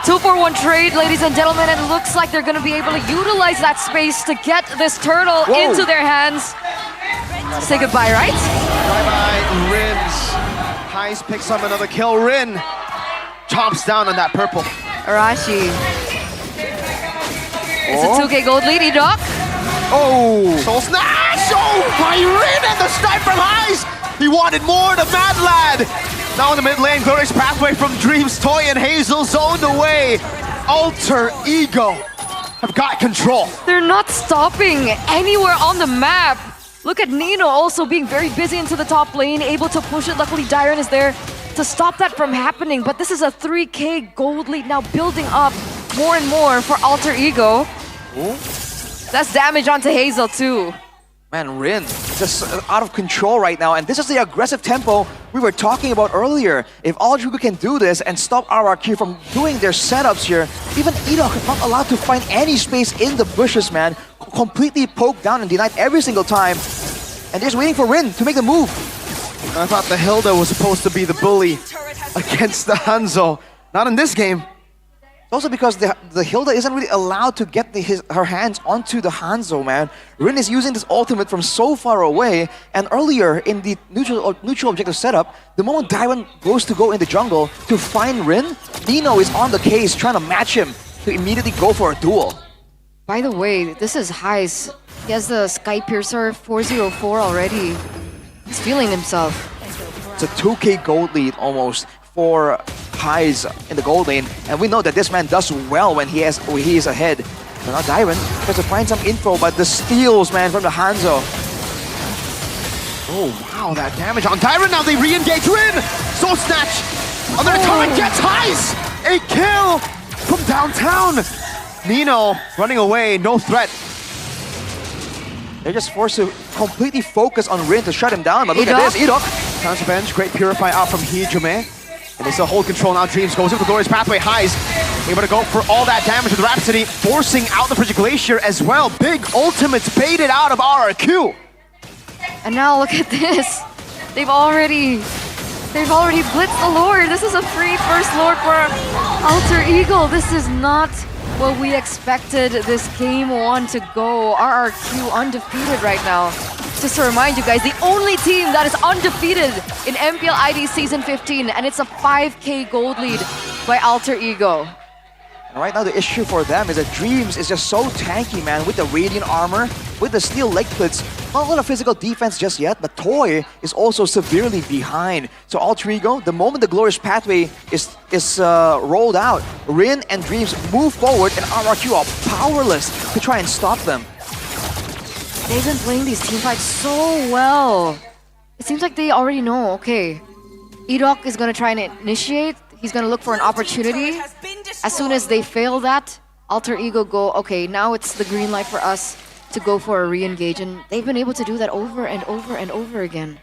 2-for-1 trade, ladies and gentlemen, and it looks like they're going to be able to utilize that space to get this turtle into their hands. Say goodbye, right? Bye-bye, Rins. Highs picks up another kill. Rin chomps down on that purple. Arashi. It's a 2K gold lead, Edok. Oh! Soul Snatch! Oh, by Rin and the snipe from Highs! He wanted more, the Mad Lad! Now in the mid lane, Glorious Pathway from Dreams, Toy and Hazel zoned away. Alter Ego have got control. They're not stopping anywhere on the map. Look at Nino also being very busy into the top lane, able to push it. Luckily, Dyron is there to stop that from happening. But this is a 3K gold lead now building up more and more for Alter Ego. Ooh. That's damage onto Hazel too. Man, Rin just out of control right now, and this is the aggressive tempo we were talking about earlier. If Alter Ego can do this and stop RRQ from doing their setups here, even Edok is not allowed to find any space in the bushes, man. Completely poked down and denied every single time. And just waiting for Rin to make the move. I thought the Hilda was supposed to be the bully against the Hanzo. Not in this game. Also because the Hilda isn't really allowed to get her hands onto the Hanzo, man. Rin is using this ultimate from so far away, and earlier in the neutral objective setup, the moment Dyron goes to go in the jungle to find Rin, Nino is on the case trying to match him to immediately go for a duel. By the way, this is Highs. He has the Sky Piercer 404 already. He's feeling himself. It's a 2K gold lead almost for Highs in the gold lane, and we know that this man does well when he is ahead. So now Dyron tries to find some info, but the steals, man, from the Hanzo. Oh wow, that damage on Dyron. Now they re-engage Rin. Soul Snatch. Another turret gets Highs. A kill from downtown. Nino running away, no threat. They're just forced to completely focus on Rin to shut him down, but look at this, Edok. Counter bench, great purify out from Hijime. And they still hold control now. Dreams goes into the Glorious Pathway. Highs able to go for all that damage with Rhapsody, forcing out the Frigid Glacier as well. Big ultimates baited out of RRQ. And now look at this. They've already blitzed the Lord. This is a free first Lord for Alter Ego. This is not what we expected this game one to go. RRQ undefeated right now. Just to remind you guys, the only team that is undefeated in MPL ID Season 15, and it's a 5K gold lead by Alter Ego. Right now, the issue for them is that Dreams is just so tanky, man, with the Radiant armor, with the steel leg plates. Not a lot of physical defense just yet, but Toy is also severely behind. So Alter Ego, the moment the Glorious Pathway is rolled out, Rin and Dreams move forward and RRQ are powerless to try and stop them. They've been playing these team fights so well. It seems like they already know, okay, Edok is going to try and initiate. He's going to look for an opportunity. As soon as they fail that, Alter Ego go, okay, now it's the green light for us to go for a re-engage. And they've been able to do that over and over and over again.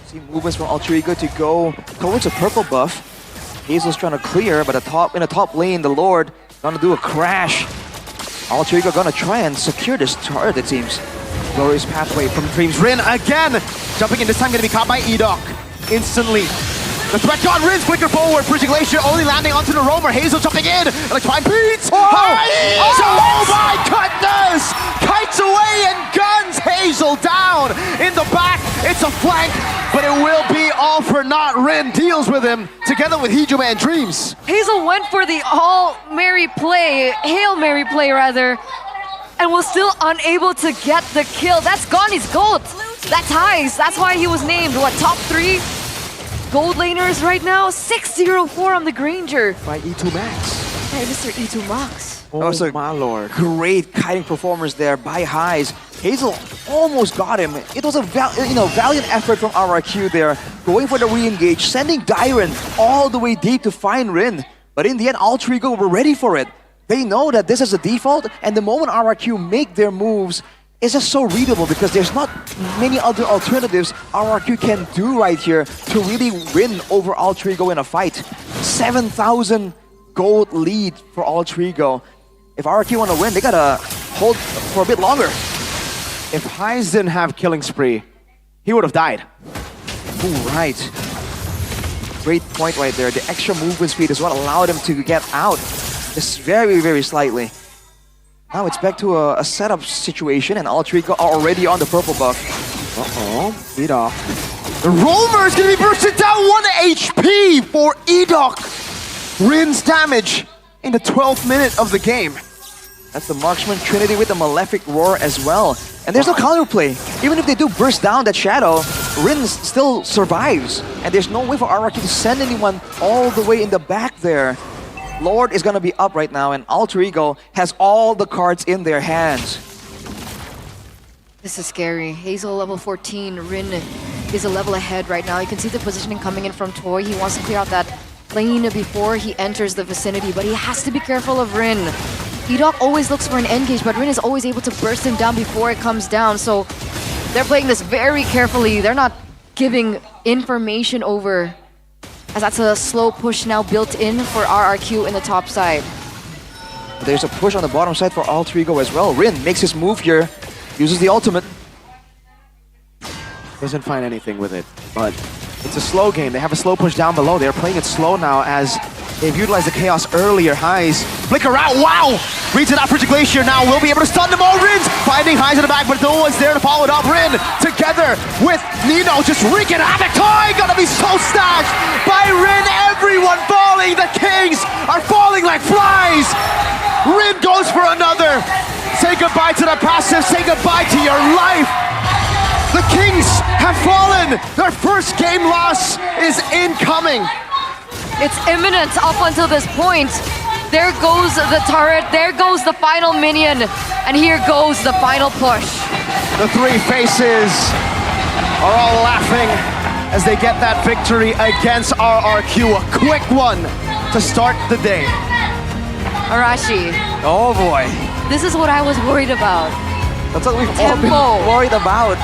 See movements from Alter Ego to go towards a purple buff. Hazel's trying to clear, but in the top lane, the Lord gonna do a crash. Alter Ego gonna try and secure this turret, it seems. Glorious Pathway from Dreams. Rin again! Jumping in, this time gonna be caught by Edok. Instantly. The threat gone, Rin's quicker forward, bridging glacier, only landing onto the roamer. Hazel jumping in, and a try and beats! Oh my goodness! Kites away and guns Hazel down! In the back, it's a flank, but it will be all for naught. Rin deals with him, together with Hijuma and Dreams. Hazel went for the Hail Mary play rather, and was still unable to get the kill. That's Gonnie's gold. That's Heis. That's why he was named, what, top 3? Gold laners right now, 604 on the Granger. By E2 Max. Hey, Mr. E2 Max. Oh, my lord. Great kiting performance there by Heis. Hazel almost got him. It was a valiant effort from RRQ there, going for the re-engage, sending Dyron all the way deep to find Rin. But in the end, Alter Ego were ready for it. They know that this is a default, and the moment RRQ make their moves, it's just so readable because there's not many other alternatives RRQ can do right here to really win over Alter Ego in a fight. 7,000 gold lead for Alter Ego. If RRQ want to win, they gotta hold for a bit longer. If Heis didn't have Killing Spree, he would have died. Ooh, right. Great point right there. The extra movement speed is what allowed him to get out. Just very, very slightly. Now it's back to a setup situation, and Alter Ego are already on the purple buff. Edok. The roamer is going to be bursted down 1 HP for Edok. Rin's damage in the 12th minute of the game. That's the Marksman Trinity with the Malefic Roar as well. And there's no counterplay. Even if they do burst down that shadow, Rin still survives. And there's no way for RRQ to send anyone all the way in the back there. Lord is gonna be up right now, and Alter Ego has all the cards in their hands. This is scary. Hazel level 14, Rin is a level ahead right now. You can see the positioning coming in from Toy. He wants to clear out that lane before he enters the vicinity, but he has to be careful of Rin. Edok always looks for an engage, but Rin is always able to burst him down before it comes down, so they're playing this very carefully. They're not giving information over, as that's a slow push now built in for RRQ in the top side. There's a push on the bottom side for Alter Ego as well. Rin makes his move here, uses the ultimate. Doesn't find anything with it, but it's a slow game. They have a slow push down below. They're playing it slow now as they've utilized the chaos earlier. Heis, flicker out, wow! Reads it out for Glacier now, will be able to stun them all. Rin's finding Heis in the back, but no one's there to follow it up. Rin together with Nino just wreaking havoc. Toy gonna be so stashed by Rin. Everyone falling, the Kings are falling like flies. Rin goes for another. Say goodbye to the passive, say goodbye to your life. The Kings have fallen. Their first game loss is incoming. It's imminent up until this point. There goes the turret, there goes the final minion, and here goes the final push. The three faces are all laughing as they get that victory against RRQ. A quick one to start the day. Arashi. Oh boy. This is what I was worried about. That's what we've all been worried about.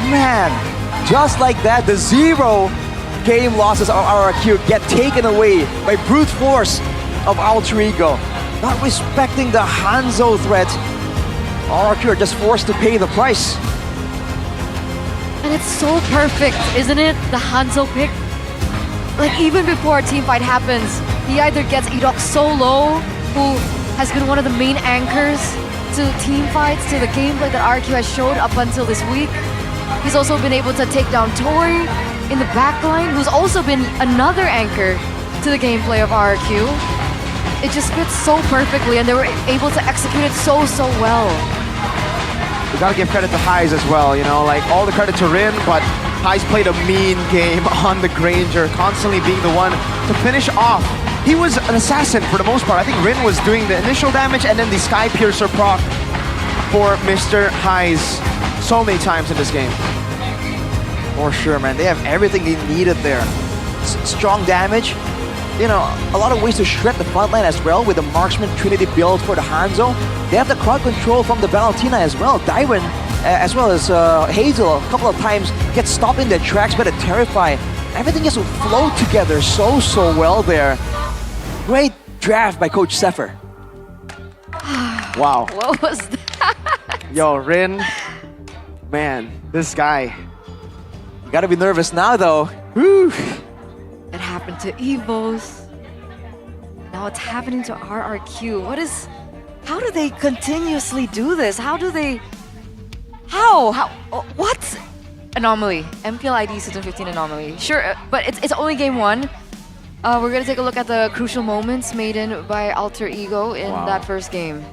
Man, just like that, the 0 game losses of RRQ get taken away by brute force of Alter Ego. Not respecting the Hanzo threat. RRQ are just forced to pay the price. And it's so perfect, isn't it? The Hanzo pick. Like, even before a team fight happens, he either gets Edok so low, who has been one of the main anchors to team fights, to the gameplay that RRQ has showed up until this week. He's also been able to take down Toy in the backline, who's also been another anchor to the gameplay of RRQ. it just fits so perfectly, and they were able to execute it so well. We gotta give credit to Highs as well, you know, like all the credit to Rin, but Highs played a mean game on the Granger, constantly being the one to finish off. He was an assassin for the most part. I think Rin was doing the initial damage and then the Sky Piercer proc for Mr. Highs so many times in this game. For sure, man. They have everything they needed there. Strong damage. You know, a lot of ways to shred the front line as well with the Marksman Trinity build for the Hanzo. They have the crowd control from the Valentina as well. Dyron, as well as Hazel, a couple of times get stopped in their tracks by the Terrify. Everything just would flow together so well there. Great draft by Coach Zephyr. Wow. What was that? Yo, Rin, man, this guy. You gotta be nervous now though. Woo. It happened to Evos. Now it's happening to RRQ. How do they continuously do this? How? What? Anomaly. MPL ID Season 15 anomaly. Sure, but it's only game 1. We're gonna take a look at the crucial moments made in by Alter Ego in that first game.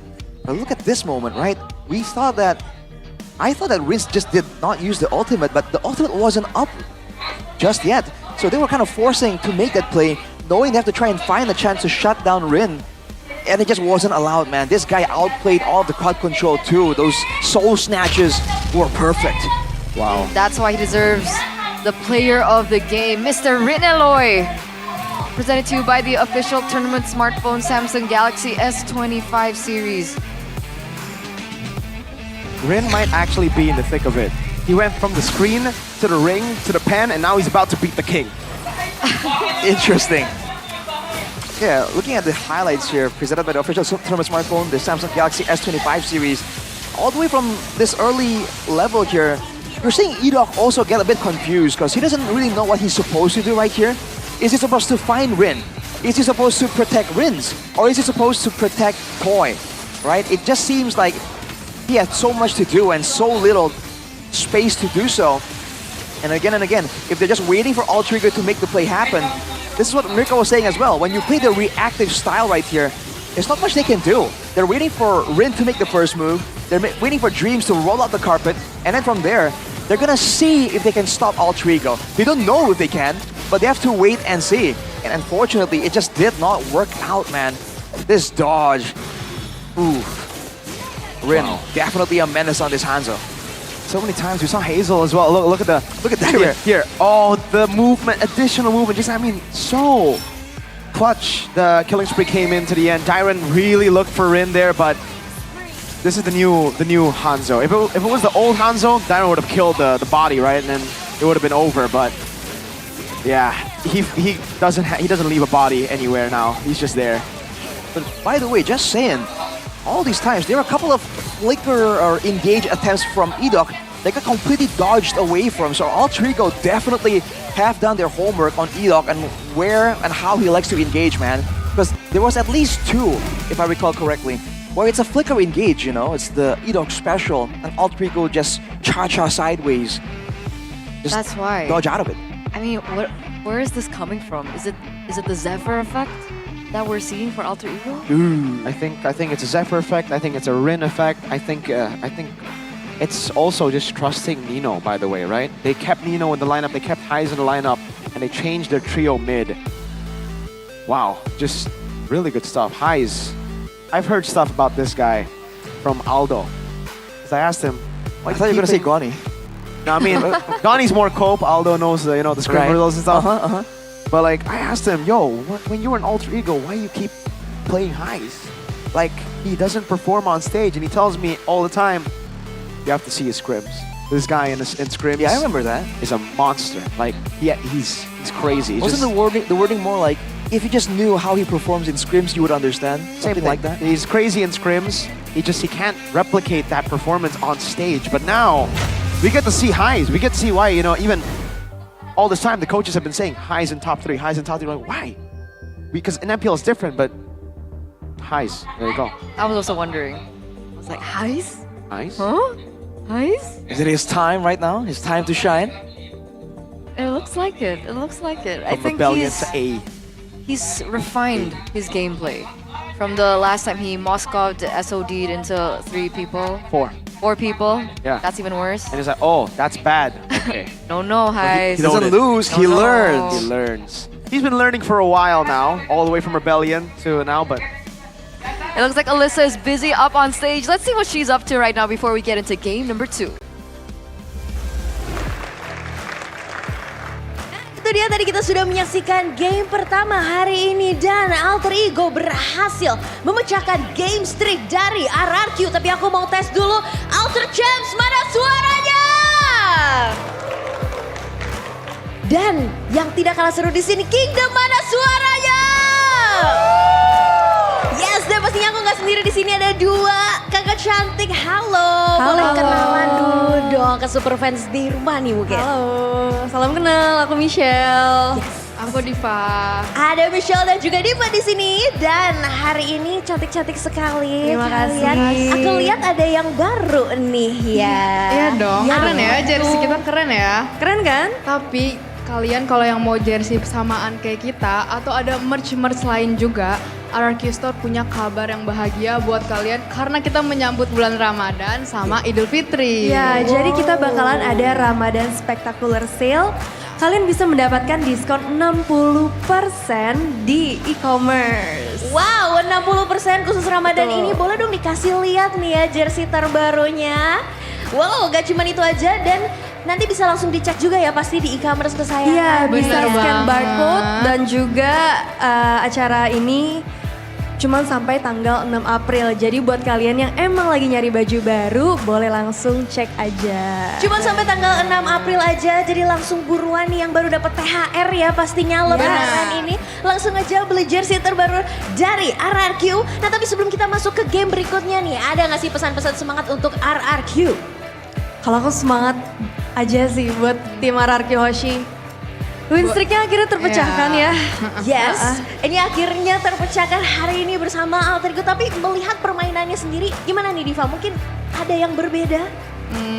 But look at this moment, right? I thought that Riz just did not use the ultimate, but the ultimate wasn't up just yet. So they were kind of forcing to make that play, knowing they have to try and find a chance to shut down Rin. And it just wasn't allowed, man. This guy outplayed all of the crowd control too. Those soul snatches were perfect. Wow. That's why he deserves the player of the game, Mr. Rinneloy. Presented to you by the official tournament smartphone Samsung Galaxy S25 series. Rin might actually be in the thick of it. He went from the screen to the ring to the pen, and now he's about to beat the king. Interesting. Yeah, looking at the highlights here, presented by the official tournament smartphone, the Samsung Galaxy S25 series, all the way from this early level here, you're seeing Edok also get a bit confused because he doesn't really know what he's supposed to do right here. Is he supposed to find Rin? Is he supposed to protect Rins? Or is he supposed to protect Toy? Right? It just seems like he has so much to do and so little space to do so. And again, if they're just waiting for Alter Ego to make the play happen, this is what Mirko was saying as well. When you play the reactive style right here, there's not much they can do. They're waiting for Rin to make the first move. They're waiting for Dreams to roll out the carpet. And then from there, they're gonna see if they can stop Alter Ego. They don't know if they can, but they have to wait and see. And unfortunately, it just did not work out, man. This dodge. Ooh. Rin, definitely a menace on this Hanzo. So many times we saw Hazel as well. Look at that here. Oh, the movement, additional movement. Just so clutch. The killing spree came in to the end. Dyron really looked for Rin there, but this is the new Hanzo. If it was the old Hanzo, Dyron would have killed the body, right? And then it would have been over. But yeah, he doesn't leave a body anywhere now. He's just there. But by the way, just saying, all these times there were a couple of flicker or engage attempts from Edok that got completely dodged away from. So Alter Ego definitely have done their homework on Edok and where and how he likes to engage, man. Because there was at least 2, if I recall correctly, where it's a flicker engage, you know, it's the Edok special, and Alter Ego just cha-cha sideways. Just that's why. Dodge out of it. I mean, where is this coming from? Is it the Zephyr effect that we're seeing for Alter Ego? I think it's a Zephyr effect. I think it's a Rin effect. I think it's also just trusting Nino, by the way, right? They kept Nino in the lineup, they kept Highs in the lineup, and they changed their trio mid. Wow, just really good stuff. Highs. I've heard stuff about this guy from Aldo. Because I asked him, I thought you were going to say Goni. No, I mean, Goni's more cope. Aldo knows the, the scrim riddles and stuff. But like, I asked him, yo, when you were an Alter Ego, why you keep playing Highs? Like, he doesn't perform on stage, and he tells me all the time, you have to see his scrims. This guy in scrims, yeah, I remember that, is a monster. Like, yeah, he's crazy. Wasn't the wording more like, if you just knew how he performs in scrims, you would understand? Something like that. He's crazy in scrims. He can't replicate that performance on stage. But now, we get to see Highs. We get to see why, even all this time the coaches have been saying Highs in top 3, Highs in top 3. Like, why? Because in MPL it's different, but Highs. There you go. I was also wondering. I was like, Highs? Highs? Huh? Highs? Is it his time right now? His time to shine? It looks like it. It looks like it. From rebellion to A. He's refined his gameplay. from the last time he Moscowed SOD'd into 3 people. 4. 4 people? Yeah. That's even worse. And he's like, oh, that's bad. Okay. No, Heist. He doesn't lose, he learns. He learns. He's been learning for a while now, all the way from Rebellion to now, but It looks like Alyssa is busy up on stage. Let's see what she's up to right now before we get into game number 2. Itu dia tadi kita sudah menyaksikan game pertama hari ini dan Alter Ego berhasil memecahkan game streak dari RRQ. Tapi aku mau tes dulu, Alter Champs mana suaranya? Dan yang tidak kalah seru di sini, Kingdom mana suaranya? Yes, dan pastinya aku nggak sendiri, di sini ada 2 kakak cantik. Halo, boleh kenalan dulu dong ke super fans di rumah nih mungkin. Halo, salam kenal. Aku Michelle. Yes. Aku Diva. Ada Michelle dan juga Diva di sini dan hari ini cantik-cantik sekali. Terima kalian. kasih. Aku lihat ada yang baru nih ya. Iya dong, Ya keren ya, dong. jersey kita keren ya. Keren kan? Tapi kalian kalau yang mau jersey samaan kayak kita atau ada merch-merch lain juga, RRQ Store punya kabar yang bahagia buat kalian karena kita menyambut bulan Ramadan sama Idul Fitri. Ya, jadi kita bakalan ada Ramadan Spectacular Sale. Kalian bisa mendapatkan diskon 60% di e-commerce. Wow, 60% khusus Ramadan ini. Boleh dong dikasih lihat nih ya jersey terbarunya. Wow, gak cuma itu aja dan nanti bisa langsung dicek juga ya pasti di e-commerce kesayangan. Iya, bisa Bener scan banget. barcode dan juga acara ini cuman sampai tanggal 6 April. Jadi buat kalian yang emang lagi nyari baju baru, boleh langsung cek aja. Cuma sampai tanggal 6 April aja, jadi langsung buruan nih yang baru dapat THR ya pastinya lebaran ini. Langsung aja beli jersey terbaru dari RRQ. Nah tapi sebelum kita masuk ke game berikutnya nih, ada nggak sih pesan-pesan semangat untuk RRQ? Kalau aku semangat aja sih buat tim RRQ Hoshi. Win streaknya akhirnya terpecahkan ya. Yes, ini akhirnya terpecahkan hari ini bersama Alter Ego. Tapi melihat permainannya sendiri, gimana nih Diva? Mungkin ada yang berbeda?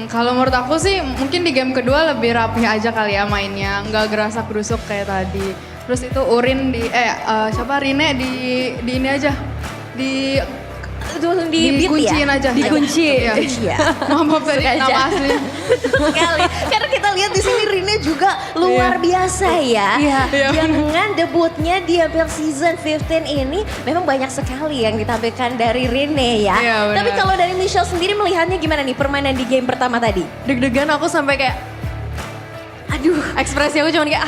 Kalau menurut aku sih mungkin di game kedua lebih rapih aja kali ya mainnya, nggak gerasa kerusuk kayak tadi. Terus itu Urin Rine di ini aja, dikunciin aja. Dikunci. Iya. Maaf tadi nama asli. Sekali. Karena kita lihat di sini Rine juga luar biasa ya. Dengan debutnya di MPL Season 15 ini memang banyak sekali yang ditampilkan dari Rine ya. Iya, benar. Tapi kalau dari Michelle sendiri melihatnya gimana nih permainan di game pertama tadi? Deg-degan aku sampai kayak, aduh, ekspresi aku cuma kayak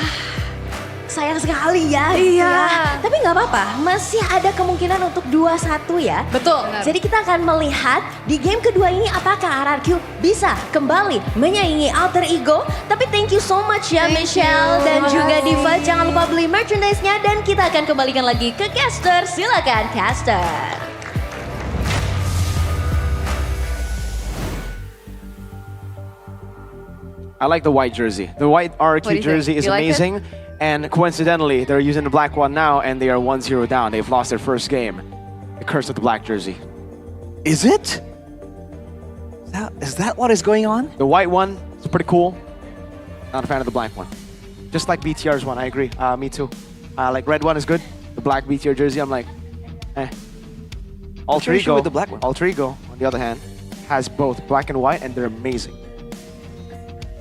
sayang sekali ya. Iya. Ya. Tapi nggak apa-apa, masih ada kemungkinan untuk 2-1 ya. Betul. Jadi kita akan melihat di game kedua ini apakah RRQ bisa kembali menyaingi Alter Ego. Tapi thank you so much ya Michelle dan juga Diva. Jangan lupa beli merchandise-nya dan kita akan kembalikan lagi ke caster. Silakan caster. I like the white jersey. The white What RQ do you jersey think? is You like it? amazing. And coincidentally, they're using the black one now and they are 1-0 down. They've lost their first game. The curse of the black jersey. Is it? Is that what is going on? The white one is pretty cool. Not a fan of the black one. Just like BTR's one, I agree. Me too. Like red one is good. The black BTR jersey, I'm like, eh. Alter Which issue Ego, with the black one? Alter Ego, on the other hand, has both black and white, and they're amazing.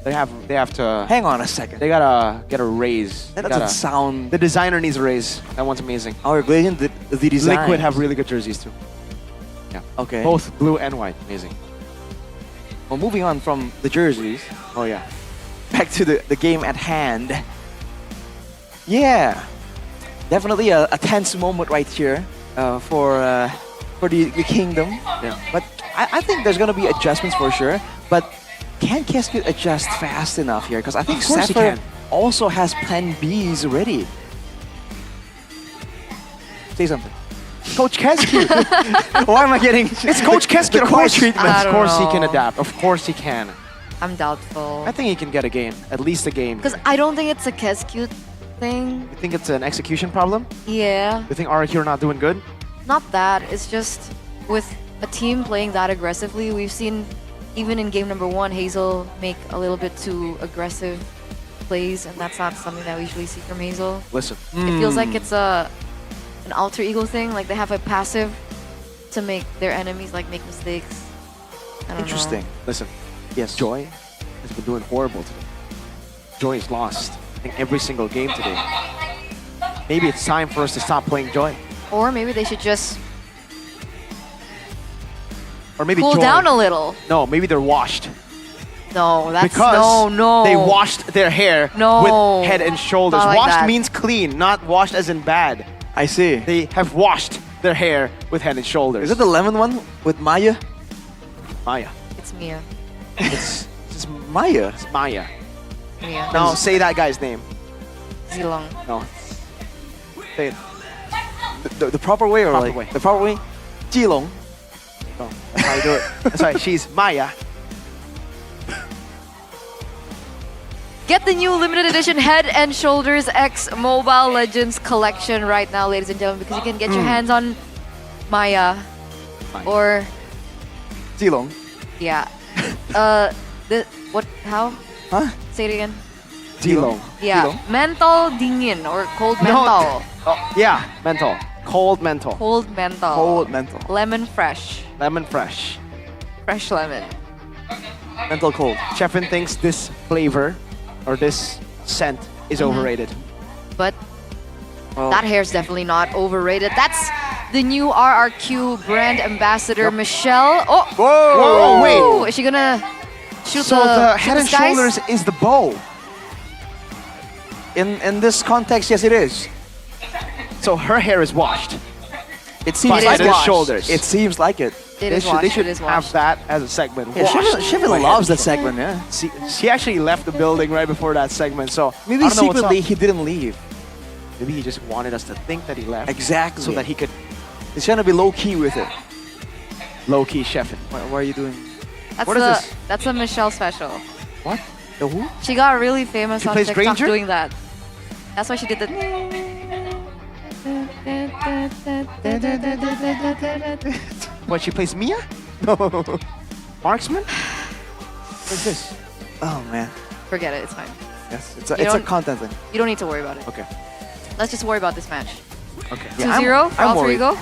They have to Hang on a second. They gotta get a raise. That They doesn't gotta- sound... The designer needs a raise. That one's amazing. Our Gladian, the design. Liquid have really good jerseys too. Yeah. Okay. Both blue and white, amazing. Well, moving on from the jerseys, Oh yeah. back to the game at hand. Yeah, definitely a tense moment right here for the Kingdom. Yeah. But I think there's gonna be adjustments for sure. But can Kesku adjust fast enough here? Because I think Of course he Sapphire can. also has plan Bs ready. Say something. Coach Kesky. Why am I getting? It's Coach Kesky. the quiet treatment. Of course he can know. adapt. Of course he can. I'm doubtful. I think he can get a game. At least a game. Because I don't think it's a Kescute thing. You think it's an execution problem? Yeah. You think RQ are not doing good? Not that. It's just with a team playing that aggressively, we've seen even in game number 1, Hazel make a little bit too aggressive plays, and that's not something that we usually see from Hazel. Listen. It feels like it's a an alter ego thing. Like they have a passive to make their enemies like make mistakes. I don't Interesting. know. Listen, yes, Joy has been doing horrible today. Joy is lost, I think, every single game today. Maybe it's time for us to stop playing Joy. Or maybe they should just Or maybe cool Joy. down a little. No, maybe they're washed. No, that's Because no. they washed their hair No. with Head and Shoulders. Not like Washed that. means clean, not washed as in bad. I see. They have washed their hair with Head and Shoulders. Is it the lemon one with Maya? Maya? It's Mia. It's Maya. It's Maya. Mia. Now say that guy's name. Zilong. No. Say it. The proper way or Proper like way. the proper way? Jilong. No, that's how you do it. That's right. She's Maya. Get the new limited edition Head and Shoulders X Mobile Legends collection right now, ladies and gentlemen, because you can get your hands on Maya. Or Jilong. yeah. How? Huh? Say it again. Jilong. Yeah. Jilong? Mental dingin or cold No. mental. Oh, yeah, mental. Cold mental. Cold mental. Cold mental. Lemon fresh. Lemon fresh. Fresh lemon. Mental cold. Chefin thinks this flavor or this scent is overrated. But Well, that hair's definitely not overrated. That's the new RRQ brand ambassador, Michelle. Oh, Whoa, wait. Is she gonna shoot So the Head and skies? Shoulders is the bow. in this context, yes, it is. So her hair is washed. It seems But like Head and it. Shoulders. It seems like it. It They is should, washed. they should It is have washed. that as a segment. Yeah, Washed Sheffield by loves Head that and Shoulders. segment, yeah. She actually left the building right before that segment, so Maybe I don't know what's secretly up. he didn't leave. Maybe he just wanted us to think that he left. Exactly. So that he could He's trying to be low key with it. low-key chefing. What are you doing? That's What is this? That's a Michelle special. What? The who? She got really famous She on plays TikTok Granger? doing that. That's why she did the. What, she plays Mia? No. Marksman? What is this? Oh man. Forget it. It's fine. Yes, it's You a don't- content thing. You don't need to worry about it. Okay. Let's just worry about this match. Okay. 2-0 for I'm Alter worried. Ego.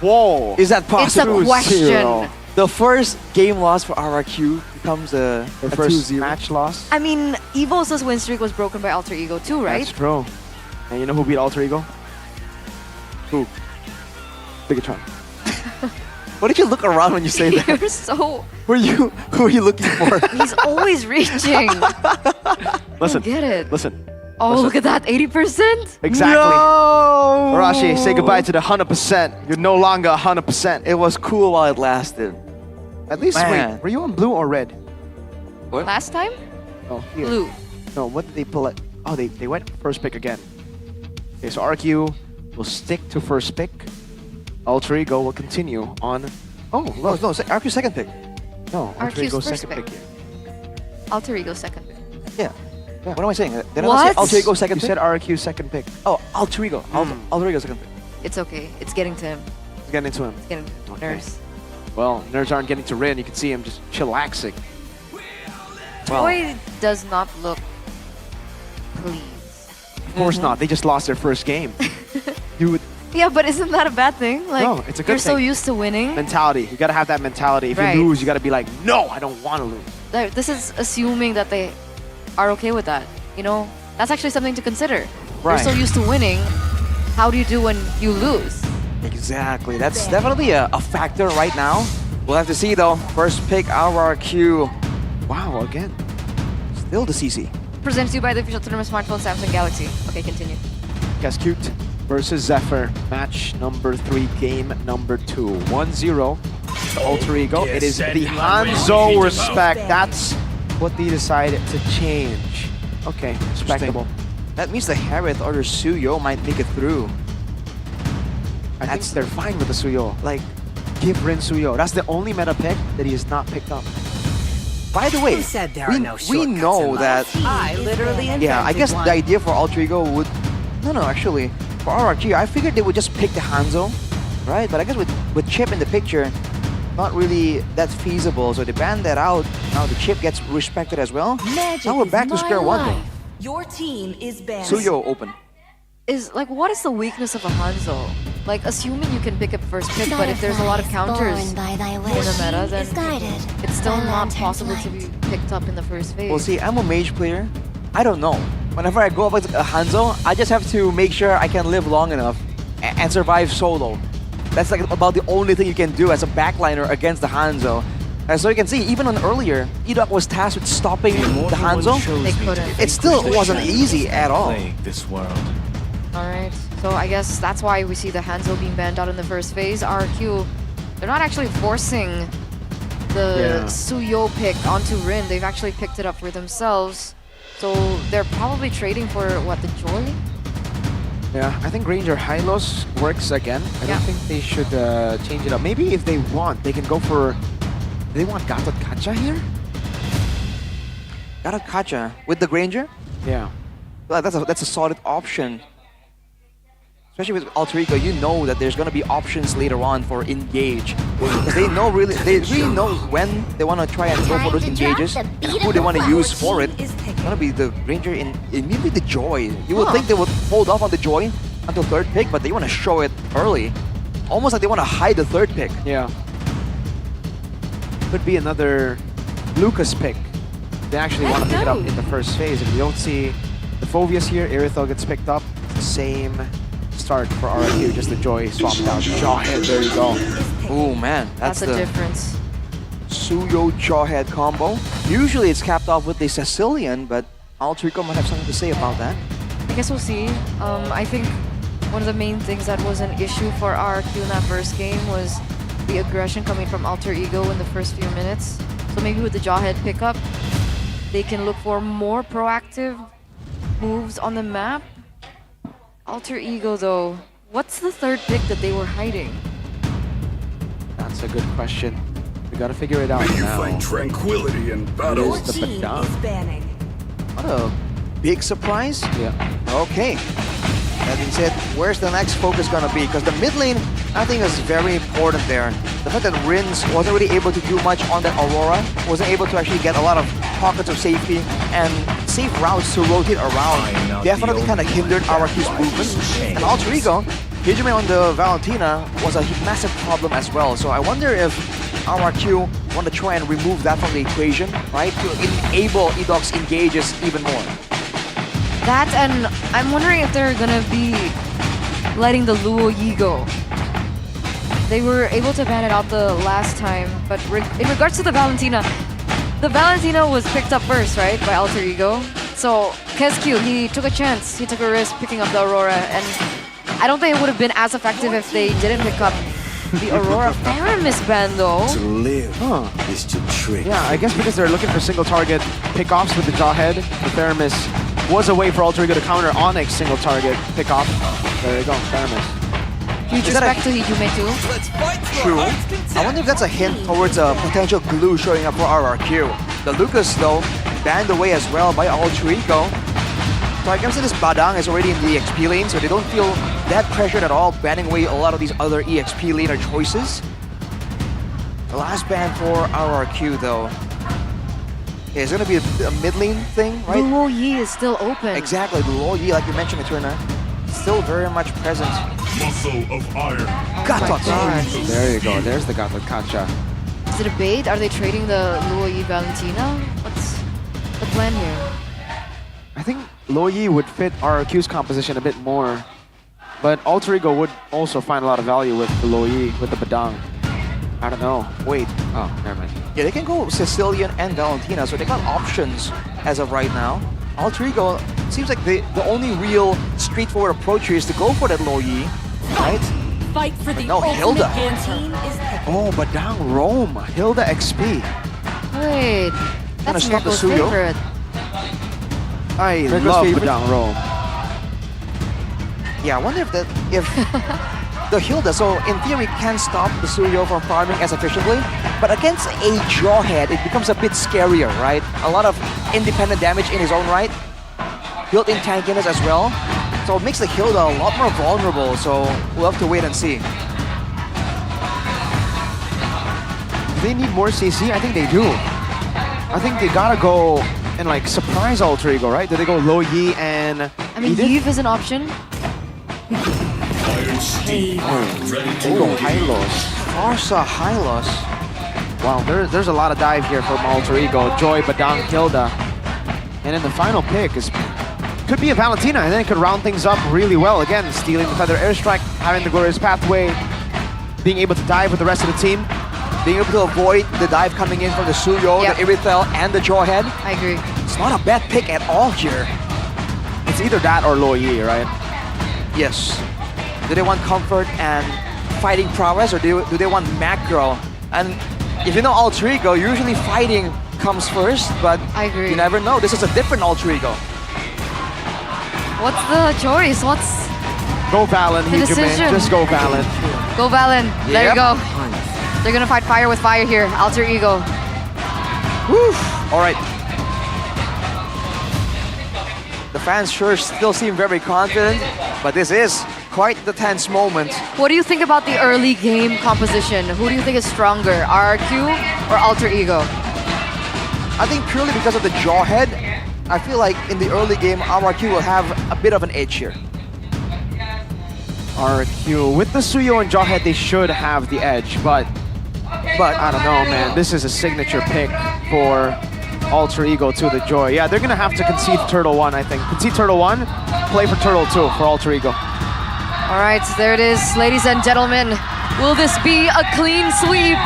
Whoa. Is that It's a possible? question. 2-0. The first game loss for RRQ becomes a First 2-0. match loss. I mean, Evo's win streak was broken by Alter Ego too, right? That's true. And you know who beat Alter Ego? Who? Bigatron. What did you look around when you say that? You're so. Who are you looking for? He's always reaching. Listen. Get it? Listen. Oh, Listen. look at that, 80%. Exactly. No! Arashi, say goodbye to the 100%. You're no longer 100%. It was cool while it lasted. At least, Man. wait, were you on blue or red? What? Last time, Oh, here. blue. No, what did they pull it? Oh, they went first pick again. Okay, so RQ will stick to first pick. Alter Ego will continue on. Oh, No, look. no, RQ second pick. No, Alter RQ's Ego first second pick. pick here. Alter Ego second. Yeah. What am I saying? Did I not What? say Alter Ego second You pick? said RQ second pick. Oh, Alter Ego. Alter Ego second pick. It's okay. It's getting to him. Let's get into him. It's getting to him. Okay. Nerves. Well, nerds aren't getting to Rin. You can see him just chillaxing. Toy does not look pleased. Of course not. They just lost their first game. You would Yeah, but isn't that a bad thing? Like, No, it's a good you're so thing. used to winning. mentality. You gotta have that mentality. If Right. you lose, you gotta be like, no, I don't want to lose. Like, this is assuming that they are okay with that. You know, that's actually something to consider. Right. You're so used to winning. How do you do when you lose? Exactly. That's definitely a factor right now. We'll have to see though. First pick RRQ. Wow, again. Still the CC. Presented to you by the official tournament smartphone Samsung Galaxy. Okay, continue. Guess Cute versus Zephyr. Match number 3, game number 2. 1-0 to Alter Ego. It is the Hanzo respect. That's what they decided to change. Okay, respectable. That means the Harith or the Suyo might make it through. I think they're fine with the Suyo. Like, give Rin Suyo. That's the only meta pick that he has not picked up. By the way, Who said there we, are no we shortcuts know in that. life? I literally invented Yeah, I guess one. the idea for Alter Ego would. No, actually, for RRQ, I figured they would just pick the Hanzo, right? But I guess with Chip in the picture, not really that feasible. So they banned that out. Now the Chip gets respected as well. Magic Now we're is back to my square one. life. Your team is banned. Suyo open. Is like, what is the weakness of a Hanzo? Like, assuming you can pick up first pick, but if there's a lot of counters in the meta, then it's still not possible to be picked up in the first phase. Well, see, I'm a mage player. I don't know. Whenever I go up against a Hanzo, I just have to make sure I can live long enough and survive solo. That's like about the only thing you can do as a backliner against the Hanzo. And so you can see, even on earlier, Edok was tasked with stopping the Hanzo. They couldn't. It still wasn't easy at all. This world. Alright, so I guess that's why we see the Hanzo being banned out in the first phase. RQ, they're not actually forcing the Suyo pick onto Rin. They've actually picked it up for themselves. So they're probably trading for, what, the Joy? Yeah, I think Ranger Hylos works again. I don't think they should change it up. Maybe if they want, they can go for... Do they want Gatot Kacha here? Gatot Kacha with the Granger? Yeah. Well, that's a solid option. Especially with Alter Ego, you know that there's gonna be options later on for engage. Because they really know when they wanna try and go for those engages and who they wanna use for it. It's gonna be the Ranger in immediately the Joy. You would think they would hold off on the Joy until third pick, but they wanna show it early. Almost like they wanna hide the third pick. Yeah. Could be another Lucas pick. They actually want to pick it up in the first phase. If you don't see the Phobius here, Irithel gets picked up. Same start for RQ, just the Joy swapped out. Jawhead, there you go. Oh man, That's a difference. Suyo Jawhead combo. Usually it's capped off with the Sicilian, but Alter Ego might have something to say about that. I guess we'll see. I think one of the main things that was an issue for RQ in that first game was the aggression coming from Alter Ego in the first few minutes. So maybe with the Jawhead pickup, they can look for more proactive moves on the map. Alter Ego though, what's the third pick that they were hiding? That's a good question. We gotta figure it out May you now. find tranquility in battle. It is the Badang. What a big surprise. Yeah. Okay. That being said, where's the next focus gonna be? Because the mid lane, I think, is very important there. The fact that Rins wasn't really able to do much on that Aurora, wasn't able to actually get a lot of pockets of safety and safe routes to rotate around, definitely kind of hindered RQ's movement. And Alter Ego, Hijime on the Valentina was a massive problem as well. So I wonder if RQ want to try and remove that from the equation, right? To enable Edok's engages even more. That, and I'm wondering if they're gonna be letting the Luo Yi go. They were able to ban it out the last time, but in regards to the Valentina was picked up first, right, by Alter Ego. So KezQ, he took a chance, he took a risk picking up the Aurora, and I don't think it would have been as effective if they didn't pick up the Aurora. Faramis ban though. To live is to trick. Yeah, I guess because they're looking for single target pickoffs with the Jawhead, the Faramis was a way for Alter Ego to counter Onyx single target pickoff. There you go, Faramis. Huge respect to Hijime too. True. I wonder if that's a hint towards a potential glue showing up for RRQ. The Lucas, though, banned away as well by Alter Ego. So I guess this Badang is already in the EXP lane, so they don't feel that pressured at all, banning away a lot of these other EXP laner choices. The last ban for RRQ, though. Yeah, it's gonna be a mid lane thing, right? Luo Yi is still open. Exactly, the Luo Yi, like you mentioned, Eterna, still very much present. Muscle of iron. Gatot! There you go, there's the Gatot Kacha. Is it a bait? Are they trading the Luo Yi Valentina? What's the plan here? I think Luo Yi would fit RQ's composition a bit more, but Alter Ego would also find a lot of value with the Luo Yi, with the Badang. I don't know. Wait. Oh, never mind. Yeah, they can go Sicilian and Valentina, so they got options as of right now. Alter Ego seems like the only real straightforward approach here is to go for that Luo Yi, right? Fight for the no, Hilda. Oh, Badang Rome. Hilda XP. Wait, that's stop the Mirko's Suyo. favorite. I Mirko's love favorite? Badang Rome. Yeah, I wonder if the Hilda, so in theory, can stop the Suyo from farming as efficiently, but against a Jawhead, it becomes a bit scarier, right? A lot of independent damage in his own right, built-in tankiness as well, so it makes the Hilda a lot more vulnerable, so we'll have to wait and see. Do they need more CC? I think they do. I think they gotta go and like surprise Alter Ego, right? Did they go Luo Yi and I mean, Edith? Eve is an option. Oh, Hylos. Farsa Hylos. Wow, there's a lot of dive here from Alter Ego. Joy, Badang, Hilda. And then the final pick could be a Valentina, and then it could round things up really well. Again, stealing the Feather Airstrike, having the Glorious Pathway, being able to dive with the rest of the team. Being able to avoid the dive coming in from the Suyo, the Irithel, and the Jawhead. I agree. It's not a bad pick at all here. It's either that or Lo Yi, right? Yes. Do they want comfort and fighting prowess, or do they want macro? And if you know Alter Ego, usually fighting comes first, but I agree. You never know. This is a different Alter Ego. What's the choice? What's Go Valen, the decision? Just go Valen. Go Valen. There you Yep. go. They're gonna fight fire with fire here. Alter Ego. Woo! All right. The fans sure still seem very confident, but this is quite the tense moment. What do you think about the early game composition? Who do you think is stronger, RRQ or Alter Ego? I think purely because of the Jawhead, I feel like in the early game, RRQ will have a bit of an edge here. RQ, with the Suyo and Jawhead, they should have the edge, but I don't know, man. This is a signature pick for Alter Ego to the Joy. Yeah, they're gonna have to concede Turtle 1, I think. Concede Turtle 1, play for Turtle 2 for Alter Ego. All right, there it is, ladies and gentlemen. Will this be a clean sweep?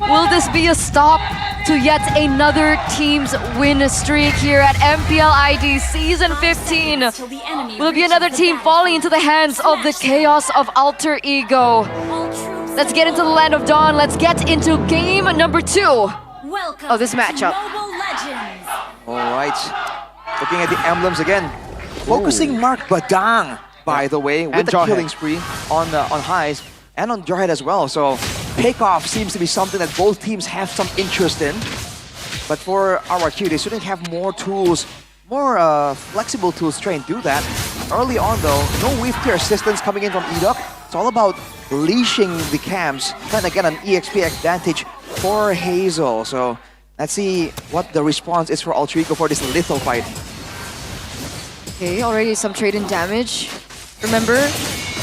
Will this be a stop to yet another team's win streak here at MPL ID Season 15? Will it be another team falling into the hands of the chaos of Alter Ego? Let's get into the Land of Dawn. Let's get into game number 2 of this matchup. All right. Looking at the emblems again. Focusing Mark Badang, by the way, with And the Jawhead. killing spree on Highs and on Jawhead as well. So Takeoff seems to be something that both teams have some interest in. But for RRQ, they shouldn't have more tools, more flexible tools to try and do that. Early on though, no wave clear assistance coming in from Edok. It's all about leashing the camps, trying to get an EXP advantage for Hazel. So let's see what the response is for Alter Ego for this lethal fight. Okay, already some trade-in damage. Remember,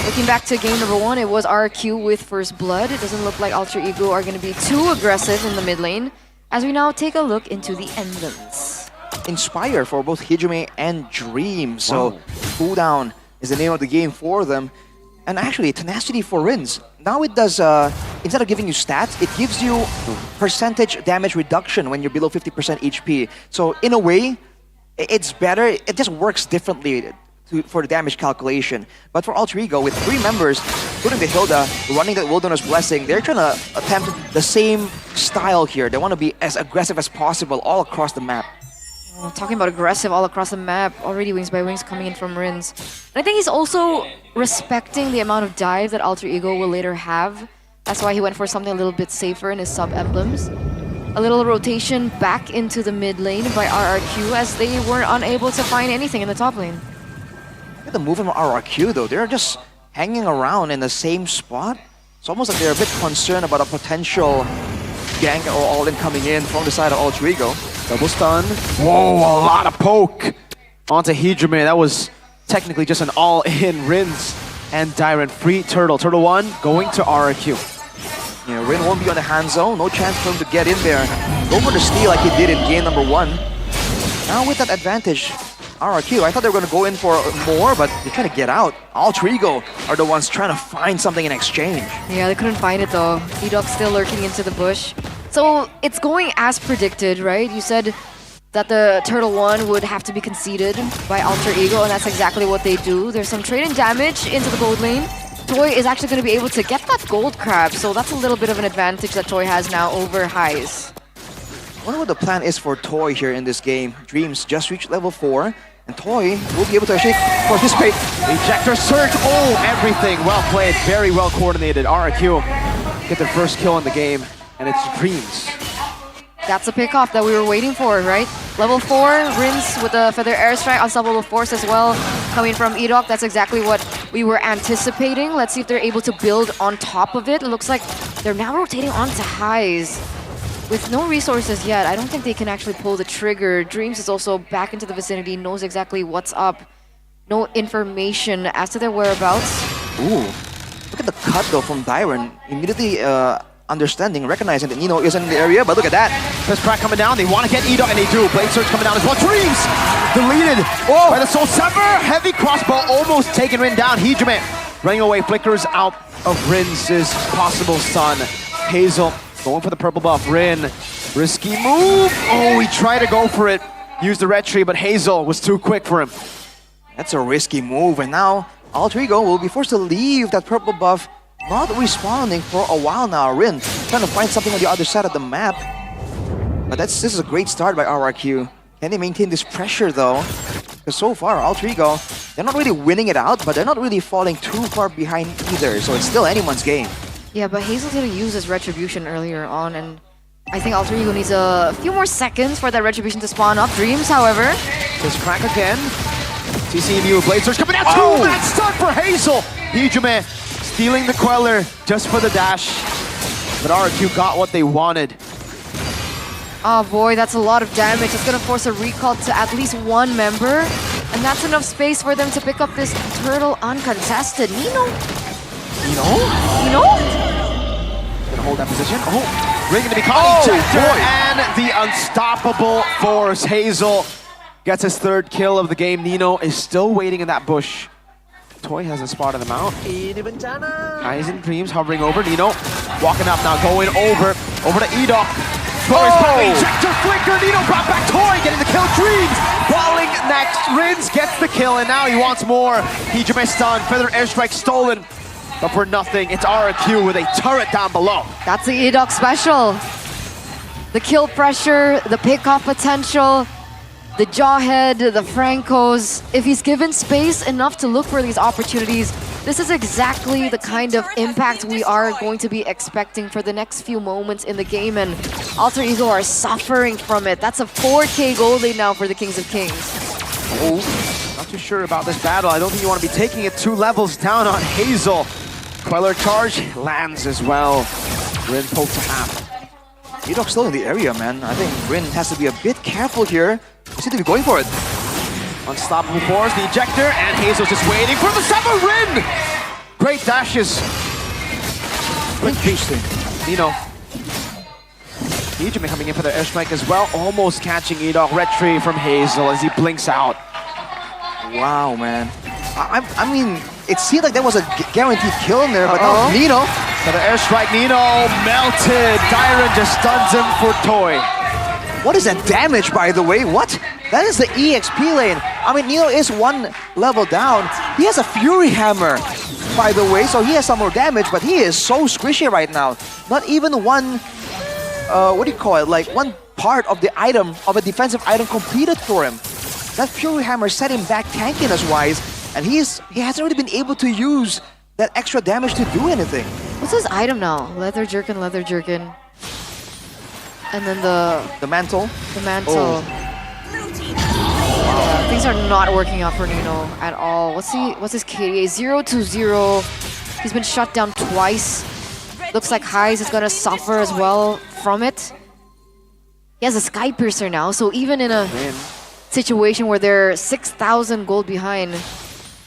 looking back to game number 1, it was RQ with First Blood. It doesn't look like Alter Ego are going to be too aggressive in the mid lane. As we now take a look into the emblems. Inspire for both Hijime and Dream. So cooldown is the name of the game for them. And actually, Tenacity for Rins. Now it does, instead of giving you stats, it gives you percentage damage reduction when you're below 50% HP. So in a way, it's better. It just works differently for the damage calculation. But for Alter Ego, with 3 members, including the Hilda, running the Wilderness Blessing, they're trying to attempt the same style here. They want to be as aggressive as possible all across the map. Oh, talking about aggressive all across the map, already Wings by Wings coming in from Rins. And I think he's also respecting the amount of dive that Alter Ego will later have. That's why he went for something a little bit safer in his sub-emblems. A little rotation back into the mid lane by RRQ as they were unable to find anything in the top lane. Look at the movement of RRQ though. They're just hanging around in the same spot. It's almost like they're a bit concerned about a potential gank or all-in coming in from the side of Alter Ego. Double stun. Whoa, a lot of poke onto Hijime. That was technically just an all-in Rins and Dyren. Free Turtle. Turtle 1 going to RRQ. Yeah, Rin won't be on the hand zone. No chance for him to get in there. Go for the steal like he did in game number 1. Now with that advantage, RRQ, I thought they were going to go in for more, but they're trying to get out. Alter Ego are the ones trying to find something in exchange. Yeah, they couldn't find it though. Edok's still lurking into the bush. So it's going as predicted, right? You said that the Turtle 1 would have to be conceded by Alter Ego, and that's exactly what they do. There's some trade-in damage into the gold lane. Toy is actually going to be able to get that gold crab, so that's a little bit of an advantage that Toy has now over Highs. I wonder what the plan is for Toy here in this game. Dreams just reached level 4, and Toy will be able to actually participate. Ejector Surge, oh, everything well played, very well coordinated. RRQ get their first kill in the game, and it's Dreams. That's a pick-off that we were waiting for, right? Level 4, Rins with the Feather Airstrike, Unstoppable Force as well, coming from Edok. That's exactly what we were anticipating. Let's see if they're able to build on top of it. It looks like they're now rotating onto Highs. With no resources yet, I don't think they can actually pull the trigger. Dreams is also back into the vicinity, knows exactly what's up. No information as to their whereabouts. Ooh, Look at the cut though from Dyron. Immediately understanding, recognizing that Nino is in the area, but look at that. First crack coming down, they want to get Edo, and they do. Blade Surge coming down as well. Dreams deleted by the Soul Sever. Heavy crossbow almost taking Rin down. Hijime running away, flickers out of Rin's possible son. Hazel going for the purple buff. Rin, risky move. Oh, he tried to go for it. Used the red tree, but Hazel was too quick for him. That's a risky move, and now Alter Ego will be forced to leave that purple buff. Not responding for a while now. Rin trying to find something on the other side of the map. But this is a great start by RRQ. Can they maintain this pressure though? Because so far, Alter Ego, they're not really winning it out, but they're not really falling too far behind either. So it's still anyone's game. Yeah, but Hazel didn't use his Retribution earlier on, and I think Alter Ego needs a few more seconds for that Retribution to spawn up. Dreams, however. This crack again. TCMU Blade Surge coming out. Oh! That stun for Hazel. Hijime stealing the Queller just for the dash. But RRQ got what they wanted. Oh boy, that's a lot of damage. It's gonna force a recall to at least one member. And that's enough space for them to pick up this turtle uncontested. Nino? Gonna hold that position. Oh, Ring gonna be caught. And the unstoppable force. Hazel gets his third kill of the game. Nino is still waiting in that bush. Toy hasn't spotted them out. Eyes and Dreams hovering over. Nino walking up now, going over to Edo. Ejector flicker. Nino brought back Toy, getting the kill. Dreams falling next. Rins gets the kill, and now he wants more. Hijime stun. Feather airstrike stolen, but for nothing. It's RRQ with a turret down below. That's the Edoc special. The kill pressure, the pickoff potential, the Jawhead, the Francos. If he's given space enough to look for these opportunities, this is exactly the kind of impact we are going to be expecting for the next few moments in the game, and Alter Ego are suffering from it. That's a 4K gold lead now for the Kings of Kings. Oh, not too sure about this battle. I don't think you want to be taking it 2 levels down on Hazel. Queller charge lands as well. Rin poked to half. Edoc's still in the area, man. I think Rin has to be a bit careful here. He seems to be going for it. Unstoppable force, the ejector, and Hazel's just waiting for the 7 Rin! Great dashes. Interesting. Nino. Hijime coming in for the airstrike as well, almost catching Edoc. Red tree from Hazel as he blinks out. Wow, man. I mean, it seemed like there was a guaranteed kill in there, but now Nino. For the airstrike, Nino melted. Dyron just stuns him for Toy. What is that damage, by the way? What? That is the EXP lane. I mean, Nino is 1 level down. He has a Fury Hammer, by the way, so he has some more damage, but he is so squishy right now. Not even one, what do you call it? Like one part of the item, of a defensive item completed for him. That Fury Hammer set him back tankiness-wise, and he hasn't really been able to use that extra damage to do anything. What's his item now? Leather Jerkin, Leather Jerkin. And then the mantle. The mantle. Things are not working out for Nino at all. What's his KDA? 0-0. He's been shut down twice. Looks like Heis is gonna suffer as well from it. He has a Sky Piercer now, so even in a situation where they're 6,000 gold behind,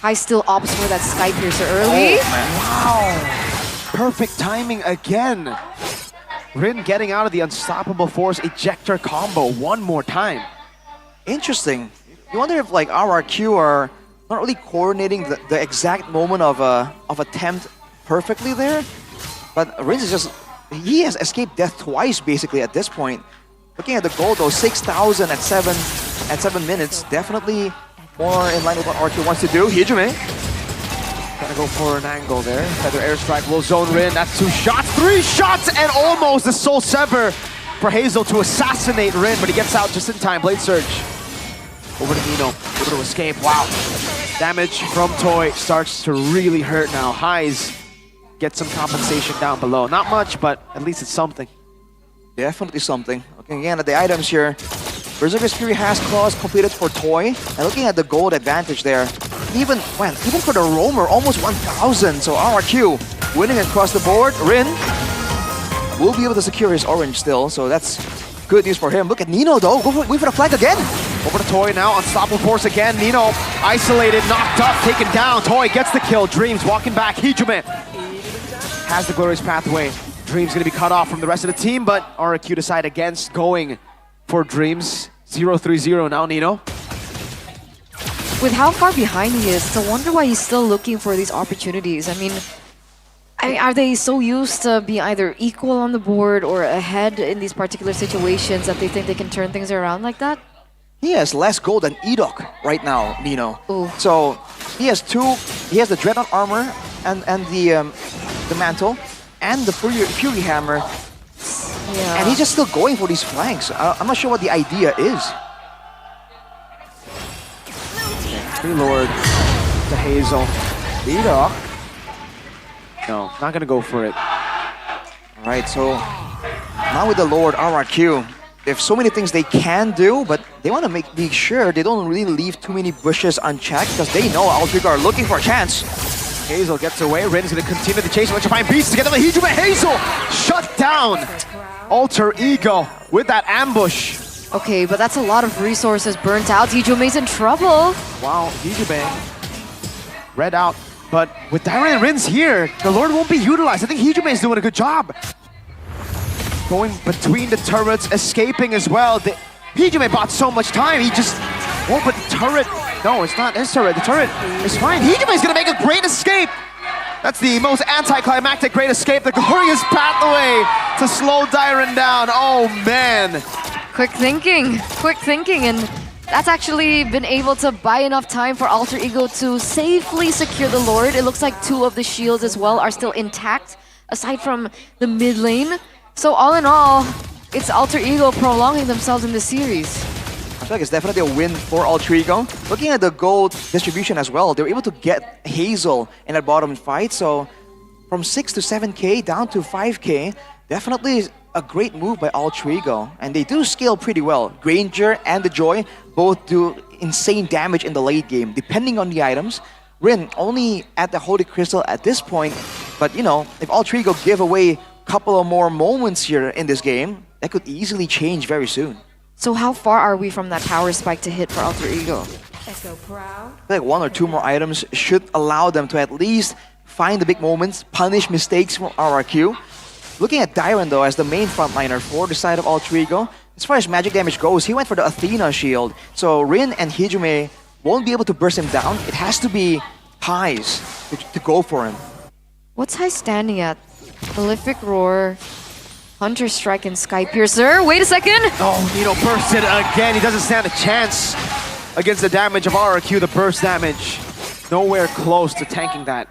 Heis still opts for that Sky Piercer early. Wow! Perfect timing again. Rin getting out of the Unstoppable Force ejector combo one more time. Interesting. You wonder if like RRQ are not really coordinating the exact moment of attempt perfectly there. But Rin is just, he has escaped death twice basically at this point. Looking at the goal though, 6,000 at 7 minutes, definitely more in line with what RRQ wants to do. Hijime gonna go for an angle there. Feather airstrike will zone Rin. That's 2 shots, 3 shots, and almost the Soul Sever for Hazel to assassinate Rin, but he gets out just in time. Blade Surge over to Nino, able to escape. Wow. Damage from Toy starts to really hurt now. Heis gets some compensation down below. Not much, but at least it's something. Definitely something. Looking again at the items here. Berserker's Fury has claws completed for Toy. And looking at the gold advantage there, even for the Roamer, almost 1,000. So RRQ winning across the board. Rin will be able to secure his orange still, so that's good news for him. Look at Nino though, wait for the flank again. Over to Toy now, Unstoppable Force again. Nino isolated, knocked up, taken down. Toy gets the kill. Dreams walking back. Hijime has the glorious pathway. Dreams gonna be cut off from the rest of the team, but RRQ decide against going for Dreams. 0-3-0 now, Nino. With how far behind he is, it's a wonder why he's still looking for these opportunities. I mean, are they so used to being either equal on the board or ahead in these particular situations that they think they can turn things around like that? He has less gold than Edok right now, Nino. Ooh. So he has he has the Dreadnought armor and the mantle and the Fury Hammer. Yeah. And he's just still going for these flanks. I'm not sure what the idea is. Free Lord to Hazel. Edok. No, not gonna go for it. Alright, so now with the Lord RRQ, they have so many things they can do, but they want to make sure they don't really leave too many bushes unchecked because they know Altrigo are looking for a chance. Hazel gets away. Rin's gonna continue the chase. Electrifying Beast together with Hijime. Hazel shut down. Alter Ego with that ambush. Okay, but that's a lot of resources burnt out. Hijume's in trouble. Wow, Hijime red out. But with Darren and Rins here, the Lord won't be utilized. I think Hijime is doing a good job. Going between the turrets, escaping as well. Hijime bought so much time. He just won't put the turret. No, it's not his turret. The turret is fine. Hijime is going to make a great escape. That's the most anticlimactic great escape. The glorious pathway to slow Dyron down. Oh, man. Quick thinking, and that's actually been able to buy enough time for Alter Ego to safely secure the Lord. It looks like 2 of the shields as well are still intact, aside from the mid lane. So all in all, it's Alter Ego prolonging themselves in this series. I feel like it's definitely a win for Alter Ego. Looking at the gold distribution as well, they were able to get Hazel in that bottom fight. So from 6 to 7k down to 5k, definitely a great move by Alter Ego. And they do scale pretty well. Granger and the Joy both do insane damage in the late game, depending on the items. Rin only at the Holy Crystal at this point, but you know, if Alter Ego give away a couple of more moments here in this game, that could easily change very soon. So how far are we from that power spike to hit for Alter Ego? Echo Proud. I feel like 1 or 2 more items should allow them to at least find the big moments, punish mistakes from RRQ. Looking at Dyron though as the main frontliner for the side of Alter Ego, as far as magic damage goes, he went for the Athena shield. So Rin and Hijime won't be able to burst him down. It has to be Highs to go for him. What's High standing at? Prolific Roar, Hunter Strike, and Sky Piercer. Wait a second! Oh, Nino bursted again. He doesn't stand a chance against the damage of RRQ, the burst damage. Nowhere close to tanking that.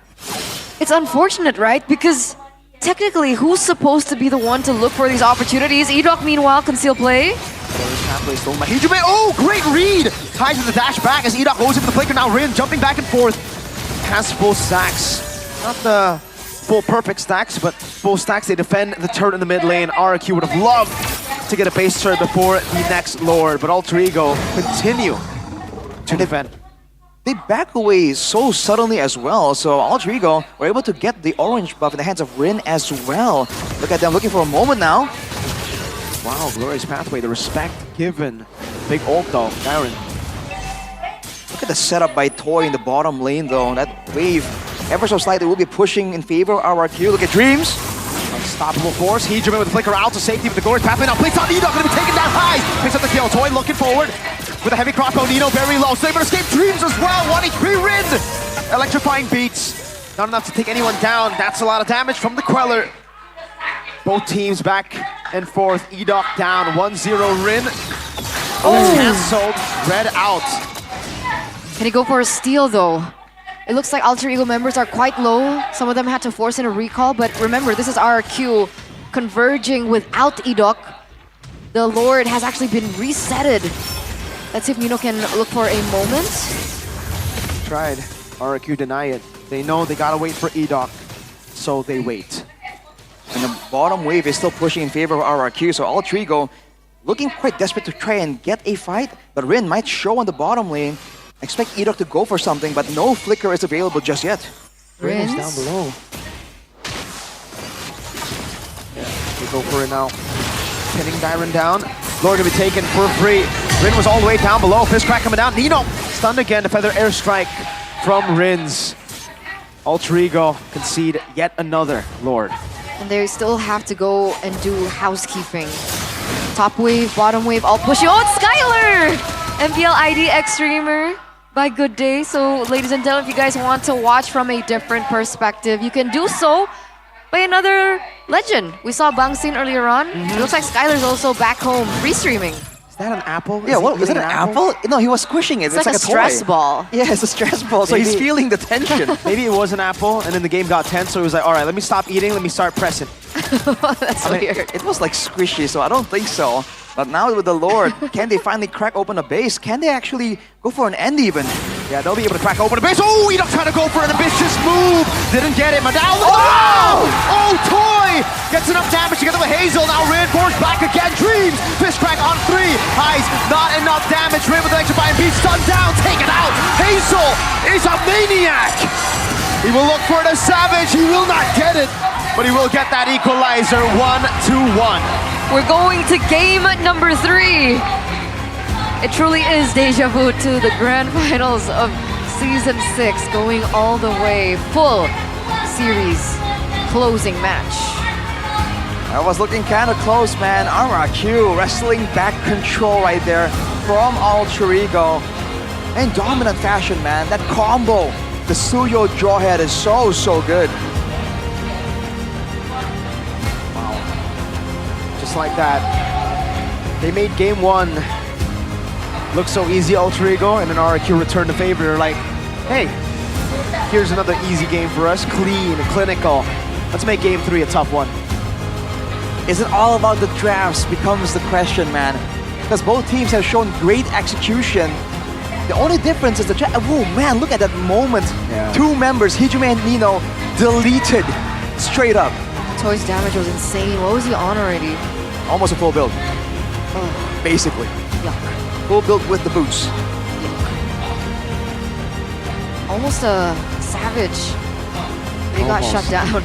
It's unfortunate, right? Because technically, who's supposed to be the one to look for these opportunities? Edok, meanwhile, conceal play. Hijime, oh, great read! Ties with the dash back as Edok goes into the flicker. Now Rin jumping back and forth. Has full stacks. Not the full perfect stacks, but full stacks. They defend the turret in the mid lane. RRQ would have loved to get a base turret before the next Lord, but Alter Ego continue to defend. They back away so suddenly as well, so Alter Ego were able to get the orange buff in the hands of Rin as well. Look at them looking for a moment now. Wow, glorious pathway, the respect given. Big ult though, Darren. Look at the setup by Toy in the bottom lane though. That wave, ever so slightly, will be pushing in favor of RRQ. Look at Dreams. Unstoppable force. Hijime with the flicker out to safety with the glorious pathway. Now plays on Nino, gonna be taken down high. Picks up the kill. Toy looking forward with a heavy crossbow. Nino very low. So able to escape Dreams as well. 1 HP Rin. Electrifying beats. Not enough to take anyone down. That's a lot of damage from the Queller. Both teams back and forth. Edok down. 1-0 Rin. Oh, cancelled. Red out. Can he go for a steal though? It looks like Alter Ego members are quite low. Some of them had to force in a recall, but remember, this is RRQ converging without Edok. The Lord has actually been resetted. Let's see if Nino can look for a moment. Tried. RRQ deny it. They know they gotta wait for Edok, so they wait. And the bottom wave is still pushing in favor of RRQ, so Alter Ego looking quite desperate to try and get a fight, but Rin might show on the bottom lane. Expect Edok to go for something, but no flicker is available just yet. Rin is down below. Yeah, they go for it now. Pinning Dyron down. Lord gonna be taken for free. Rin was all the way down below. Fist crack coming down. Nino stunned again. The feather airstrike from Rins. Alter Ego concede yet another Lord. And they still have to go and do housekeeping. Top wave, bottom wave, all pushing. Oh, it's Skylar! MPL ID X-Streamer by Good Day. So, ladies and gentlemen, if you guys want to watch from a different perspective, you can do so by another legend. We saw Bangsin earlier on. It looks like Skylar's also back home restreaming. Is that an apple? Yeah, what is it? An apple? No, he was squishing it. It's like a stress toy. ball. Yeah, it's a stress ball. So he's feeling the tension. Maybe it was an apple, and then the game got tense. So he was like, "All right, let me stop eating. Let me start pressing." That's weird. It was like squishy, so I don't think so. But now with the Lord, can they finally crack open a base? Can they actually go for an end even? Yeah, they'll be able to crack open a base. Oh, Enoch trying to go for an ambitious move. Didn't get it. Madao. Oh, Toy gets enough damage together with Hazel. Now reinforced back again. Dreams. Fist crack on 3. Highs, not enough damage. Ray with the electrify and beat stunned down. Taken out. Hazel is a maniac. He will look for the Savage. He will not get it, but he will get that equalizer. 1-1. We're going to game number 3. It truly is deja vu to the grand finals of season 6, going all the way, full series closing match. I was looking kind of close, man. RRQ wrestling back control right there from Alter Ego. In dominant fashion, man. That combo, the Suyo Jawhead is so good. Just like that. They made game 1 look so easy, Alter Ego, and then RRQ returned the favor. They're like, hey, here's another easy game for us. Clean, clinical. Let's make game 3 a tough one. Is it all about the drafts becomes the question, man. Because both teams have shown great execution. The only difference is the draft. Oh man, look at that moment. Yeah. 2 members, Hijime and Nino, deleted straight up. Toy's damage was insane. What was he on already? Almost a full build. Basically. Yuck. Full build with the boots. Almost a Savage. He got shut down.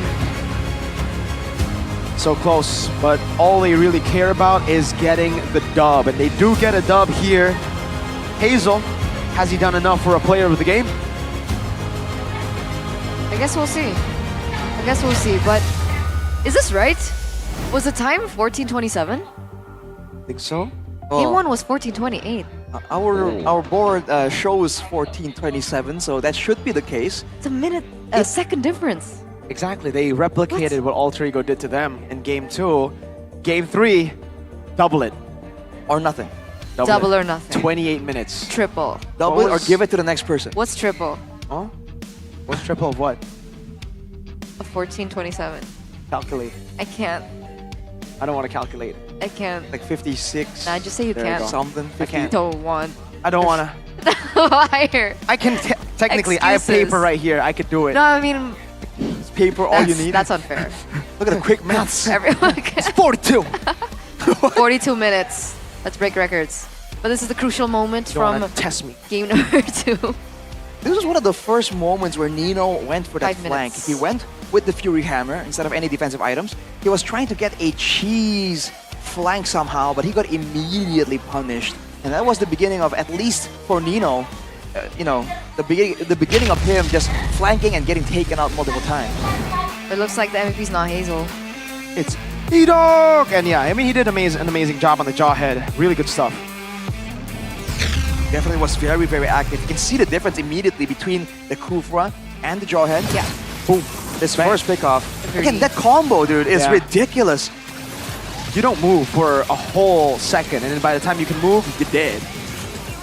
So close, but all they really care about is getting the dub, and they do get a dub here. Hazel, has he done enough for a player of the game? I guess we'll see. But is this right? Was the time 14:27? I think so. Game 1 was 14:28. Our board shows 14:27, so that should be the case. It's a second difference. Exactly, they replicated what Alter Ego did to them in game 2. Game 3, double it. Or nothing. Double or nothing. 28 minutes. Triple. Double it or give it to the next person. What's triple? Huh? What's triple of what? Of 14:27. Calculate. I can't. I don't want to calculate. I can't. Like 56. Nah, just say you can't. Something. I can't. Don't want. I don't want to. Liar. I can technically, I have Excuses. paper right here. I could do it. No, I mean, It's paper, all you need. that's unfair. Look at the quick maths. Everyone can. It's 42. 42 minutes. Let's break records. But this is the crucial moment You don't from wanna test me. game number 2. This was one of the first moments where Nino went for that 5 flank. minutes. He went with the Fury Hammer instead of any defensive items. He was trying to get a cheese flank somehow, but he got immediately punished. And that was the beginning of, at least for Nino, the beginning of him just flanking and getting taken out multiple times. It looks like the MVP's not Hazel. It's E-Dog! And yeah, I mean, he did an amazing job on the Jawhead. Really good stuff. Definitely was very active. You can see the difference immediately between the Kufra and the Jawhead. Yeah. Boom. This first pickoff. Agreed. Again, that combo, dude, is Yeah. ridiculous. You don't move for a whole second, and then by the time you can move, you're dead.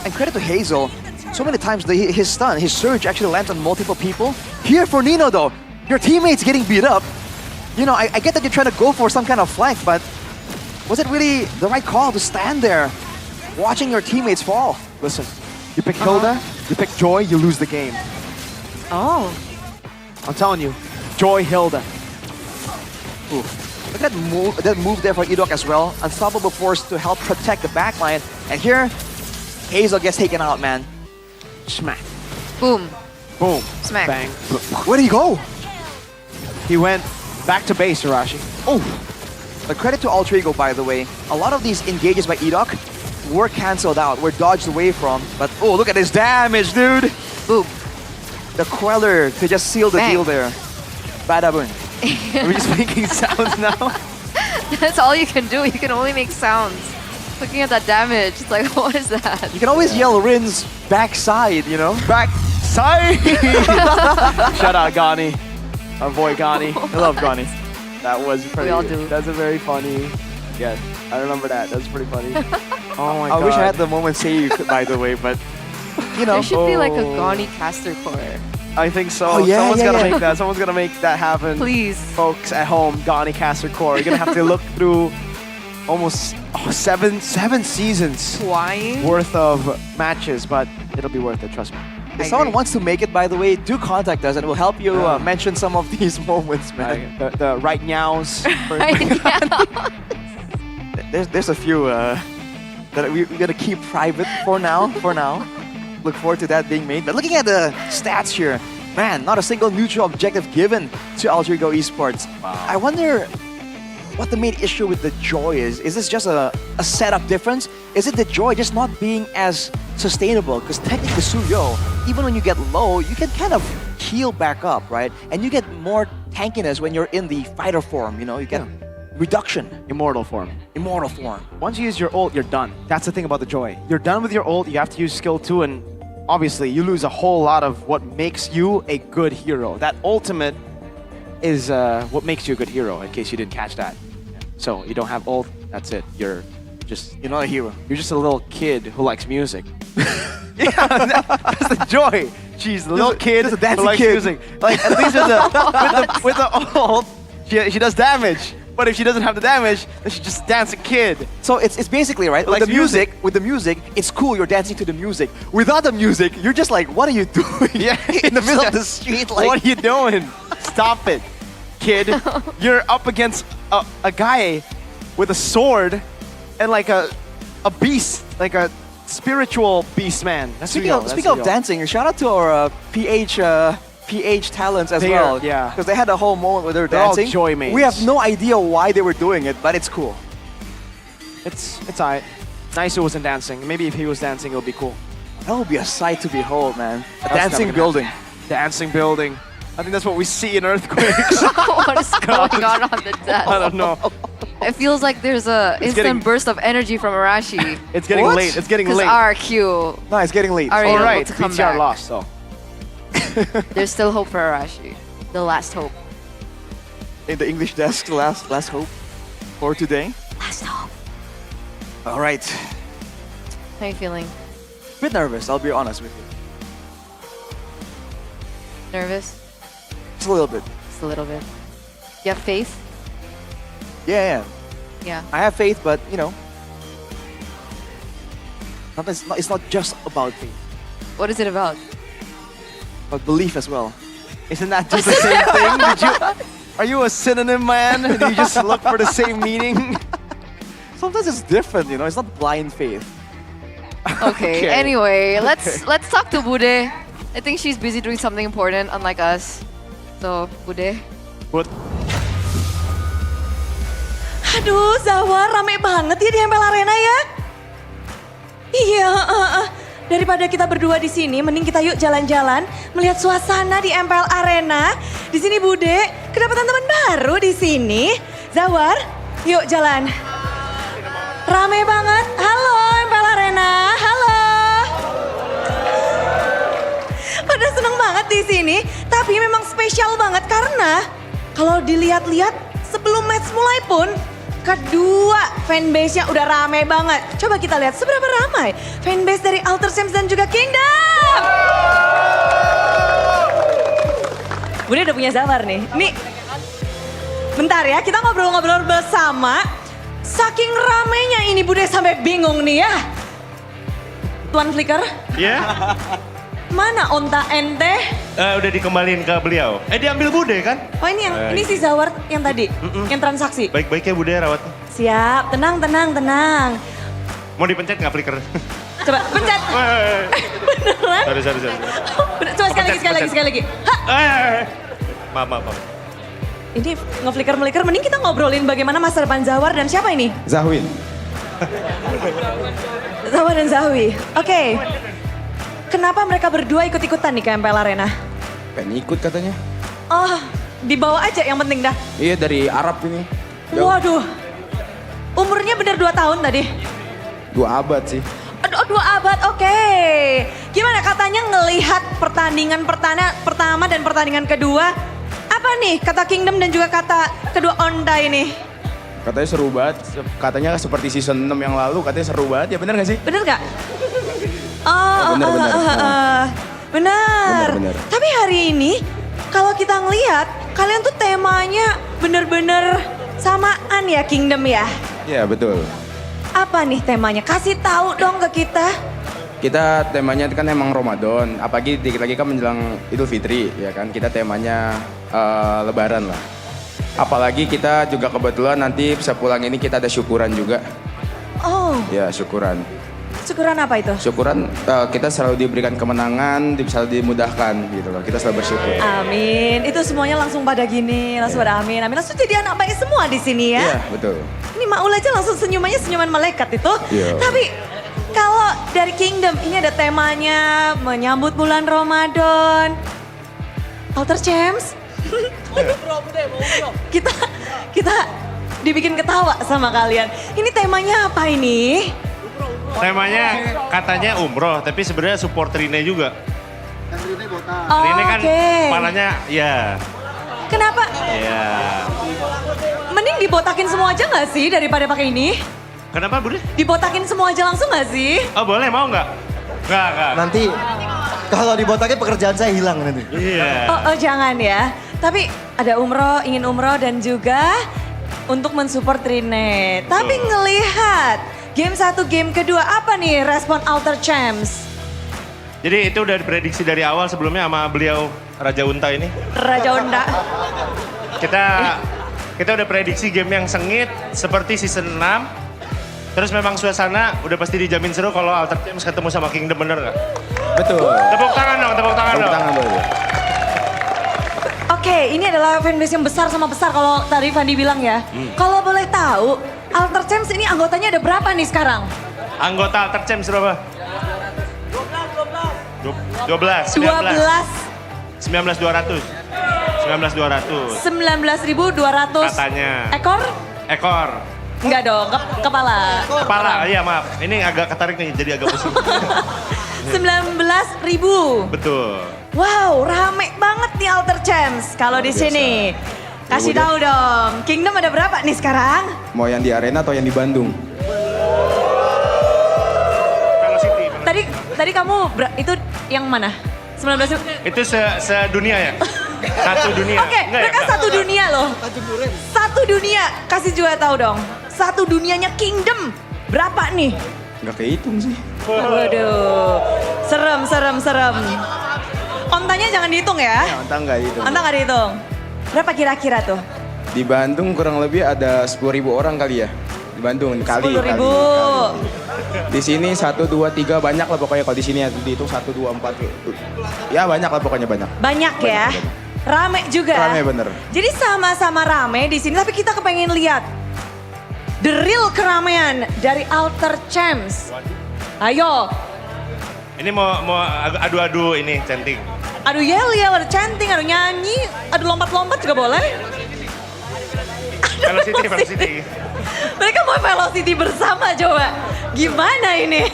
And credit to Hazel, so many times his stun, his surge actually lands on multiple people. Here for Nino though, your teammate's getting beat up. You know, I get that you're trying to go for some kind of flank, but was it really the right call to stand there watching your teammates fall? Listen, you pick Hilda, you pick Joy, you lose the game. Oh. I'm telling you, Joy, Hilda. Ooh. Look at that move there for Edok as well. Unstoppable force to help protect the backline. And here, Hazel gets taken out, man. Smack. Boom. Boom. Smack. Bang. Where'd he go? He went back to base, Arashi. Oh. But credit to Alter Ego, by the way. A lot of these engages by Edok were cancelled out, were dodged away from. But oh, look at this damage, dude. Boom. the queller to just seal the Bang. deal there. Bada boom. We're just making sounds now. That's all you can do. You can only make sounds. Looking at that damage, it's like, what is that? You can always yell Rin's backside, you know? Backside! Shout out Gani. Our boy Gani. I love Gani. That was pretty. all do. That's a very funny. Yeah, I remember that. That's pretty funny. Oh my god. I wish I had the moment saved, by the way, but you know. There should be like a Gani caster core. I think so. Oh, yeah, Someone's yeah, gonna yeah. make that. Someone's gonna make that happen. Please. Folks at home, Gani Caster Core. You're gonna have to look through almost seven seasons Why? worth of matches, but it'll be worth it, trust me. If someone wants to make it, by the way, do contact us and we'll help you mention some of these moments, man. The right nows. There's a few that we're gonna keep private for now. Look forward to that being made. But looking at the stats here, man, not a single neutral objective given to Alter Ego Esports. Wow. I wonder what the main issue with the Joy is. Is this just a setup difference? Is it the Joy just not being as sustainable? Because technically Suyo, even when you get low, you can kind of heal back up, right? And you get more tankiness when you're in the fighter form, you know? You get reduction. Immortal form. Immortal form. Once you use your ult, you're done. That's the thing about the Joy. You're done with your ult, you have to use skill 2, and obviously you lose a whole lot of what makes you a good hero. That ultimate is what makes you a good hero, in case you didn't catch that. So you don't have ult, that's it. You're not a hero. You're just a little kid who likes music. Yeah, that's the Joy. She's a little kid just a dancing who likes kid. music. Like at least with the ult, she does damage. But if she doesn't have the damage, then she's just a dancing kid. So it's basically, right, with Likes the music, it's cool, you're dancing to the music. Without the music, you're just like, what are you doing? Yeah, in the middle of the street, like. what are you doing? Stop it, kid. You're up against a guy with a sword and like a beast, like a spiritual beast man. Speaking of dancing, shout out to our PH talents as well. Yeah. Because they had a whole moment where they were They're all dancing. Joy mains. We have no idea why they were doing it, but it's cool. It's alright. Nice, it wasn't dancing. Maybe if he was dancing, it would be cool. That would be a sight to behold, man. A That's dancing never gonna building. happen. Dancing building. I think that's what we see in earthquakes. What is going on the desk? I don't know. It feels like there's a instant getting- burst of energy from Arashi. It's getting What? late. It's getting Because late. RQ, No, it's getting late. Are you All able right, to come BTR back? lost though. There's still hope for Arashi. The last hope. In the English desk, last hope for today. Last hope. All right. How are you feeling? Bit nervous, I'll be honest with you. Nervous? Just a little bit. Just a little bit. You have faith? Yeah. Yeah. I have faith, but you know, it's not just about faith, What is it about? but belief as well. Isn't that just the same thing? Are you a synonym man? Do you just look for the same meaning? Sometimes it's different, you know. It's not blind faith. Okay. Anyway, let's talk to Bude. I think she's busy doing something important, unlike us. So, Bude. What? Aduh, Zawar, rame banget ya di MPL Arena ya. Iya, daripada kita berdua di sini, mending kita yuk jalan-jalan melihat suasana di MPL Arena. Di sini Bude, kedapatan teman baru di sini. Zawar, yuk jalan. Rame banget. Halo MPL Arena, halo. Pada seneng banget di sini, tapi memang spesial banget karena kalau dilihat-lihat sebelum match mulai pun kedua fanbase-nya udah rame banget. Coba kita lihat seberapa ramai fanbase dari Alter Sames dan juga Kingdom. Bude udah punya Zawar nih. Nih, bentar ya, kita ngobrol-ngobrol bersama. Saking ramenya ini Bude sampai bingung nih ya. Tuan Flicker, Iya? mana onta ente? Udah dikembaliin ke beliau. Diambil Bude kan? Oh ini si Zawar yang tadi, yang transaksi. Baik-baiknya Bude rawat. Siap, tenang. Mau dipencet nggak flicker? Coba pencet. Beneran? Sorry. Coba sekali lagi. Maaf. Ini ngeflicker-flicker, mending kita ngobrolin bagaimana masa depan Zawar dan siapa ini? Zahwin. Zawar dan Zahwi. Oke. Kenapa mereka berdua ikut-ikutan nih ke MPL Arena? pengen ikut katanya. Oh, dibawa aja yang penting dah. Iya dari Arab ini. Waduh, umurnya bener 2 tahun tadi? 2 abad sih. Aduh, 2 abad, oke. Gimana katanya ngelihat pertandingan pertama dan pertandingan kedua, apa nih kata Kingdom dan juga kata kedua Onda ini? Katanya seru banget, katanya seperti season 6 yang lalu, katanya seru banget, ya bener gak sih? Bener gak? Oh, bener. Bener. Tapi hari ini kalau kita ngelihat kalian tuh temanya bener-bener samaan ya Kingdom ya? Iya betul. Apa nih temanya? Kasih tahu dong ke kita. Kita temanya kan emang Ramadan, apalagi dikit lagi kan menjelang Idul Fitri, ya kan? Kita temanya Lebaran lah. Apalagi kita juga kebetulan nanti bisa pulang ini kita ada syukuran juga. Oh. Ya syukuran. Syukuran apa itu? Syukuran kita selalu diberikan kemenangan, selalu dimudahkan gitu loh. Kita selalu bersyukur. Amin. Itu semuanya langsung pada gini, langsung pada amin. Amin. Langsung jadi anak baik semua di sini ya. Iya betul. Ini Maul aja langsung senyumannya senyuman malaikat itu. Iya. Tapi kalau dari Kingdom ini ada temanya menyambut bulan Ramadan. Alter Champs. kita dibikin ketawa sama kalian. Ini temanya apa ini? Temanya katanya umroh, tapi sebenarnya support Rine juga. Oh, Rine kan oke. kepalanya ya. Kenapa? Ya. Mending dibotakin semua aja gak sih daripada pakai ini? Kenapa Budi? Dibotakin semua aja langsung gak sih? Oh boleh, mau nggak? Nggak. Nanti kalau dibotakin pekerjaan saya hilang nanti. Iya. Oh jangan ya. Tapi ada umroh, ingin umroh dan juga untuk mensupport Rine. Tapi ngelihat game 1, game kedua apa nih respon Alter Champs? Jadi itu udah diprediksi dari awal sebelumnya sama beliau Raja Unta ini. Raja Onda. Kita udah prediksi game yang sengit seperti season 6. Terus memang suasana udah pasti dijamin seru kalau Alter Champs ketemu sama Kingdom, bener nggak? Betul. Tepuk tangan dong, tepuk tangan dong. Oke, ini adalah fanbase yang besar sama besar kalau tadi Fandi bilang ya. Kalau boleh tahu, Alter Champs ini anggotanya ada berapa nih sekarang? Anggota Alter Champs berapa? 12. 19.200. 19.200. 19.200. Katanya. Ekor. Enggak dong, kepala. Kepala, iya maaf. Ini agak ketarik nih, jadi agak pusing. 19.000. Betul. Wow, rame banget nih Alter Champs kalau di sini. Kasih tahu dong, Kingdom ada berapa nih sekarang? Mau yang di arena atau yang di Bandung? Tadi kamu itu yang mana? 19.000. Itu sedunia ya? Satu dunia. Oke, mereka satu dunia loh. Satu dunia, kasih juga tahu dong. Satu dunianya Kingdom, berapa nih? Nggak kehitung sih. Waduh, serem. Ontanya jangan dihitung ya? Ya, onta nggak dihitung. Onta nggak dihitung. Berapa kira-kira tuh? Di Bandung kurang lebih ada 10.000 orang kali ya. Di Bandung kali. 10.000. Di sini 1, 2, 3 banyak lah pokoknya kalau di sini ya dihitung 1, 2, 4. Ya banyak lah pokoknya banyak. Banyak ya. Rame juga. Rame bener. Jadi sama-sama rame di sini tapi kita kepengen lihat the real keramaian dari Alter Champs. Ayo. Ini mau adu-adu ini chanting. Adu yell, adu chanting, adu nyanyi, adu lompat-lompat juga boleh. Velocity. Mereka mau velocity bersama coba. Gimana ini?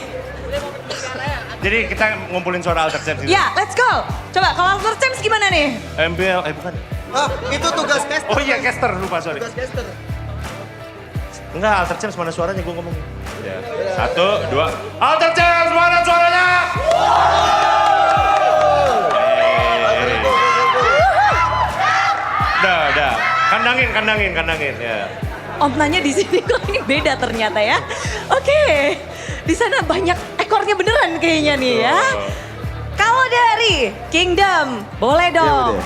Jadi kita ngumpulin suara Alter Champs. Ya, let's go. Coba kalau Alter Champs gimana nih? MPL, bukan. Itu tugas caster. Oh iya, caster, lupa sorry. Tugas caster. Enggak, Alter Champs mana suaranya gue ngomong. Ya. 1, 2. Alter Champs mana suaranya? Udah. Kandangin ya. Ontanya di sini kok ini beda ternyata ya. Oke. Di sana banyak ekornya beneran kayaknya nih ya. Kalau dari Kingdom, boleh dong.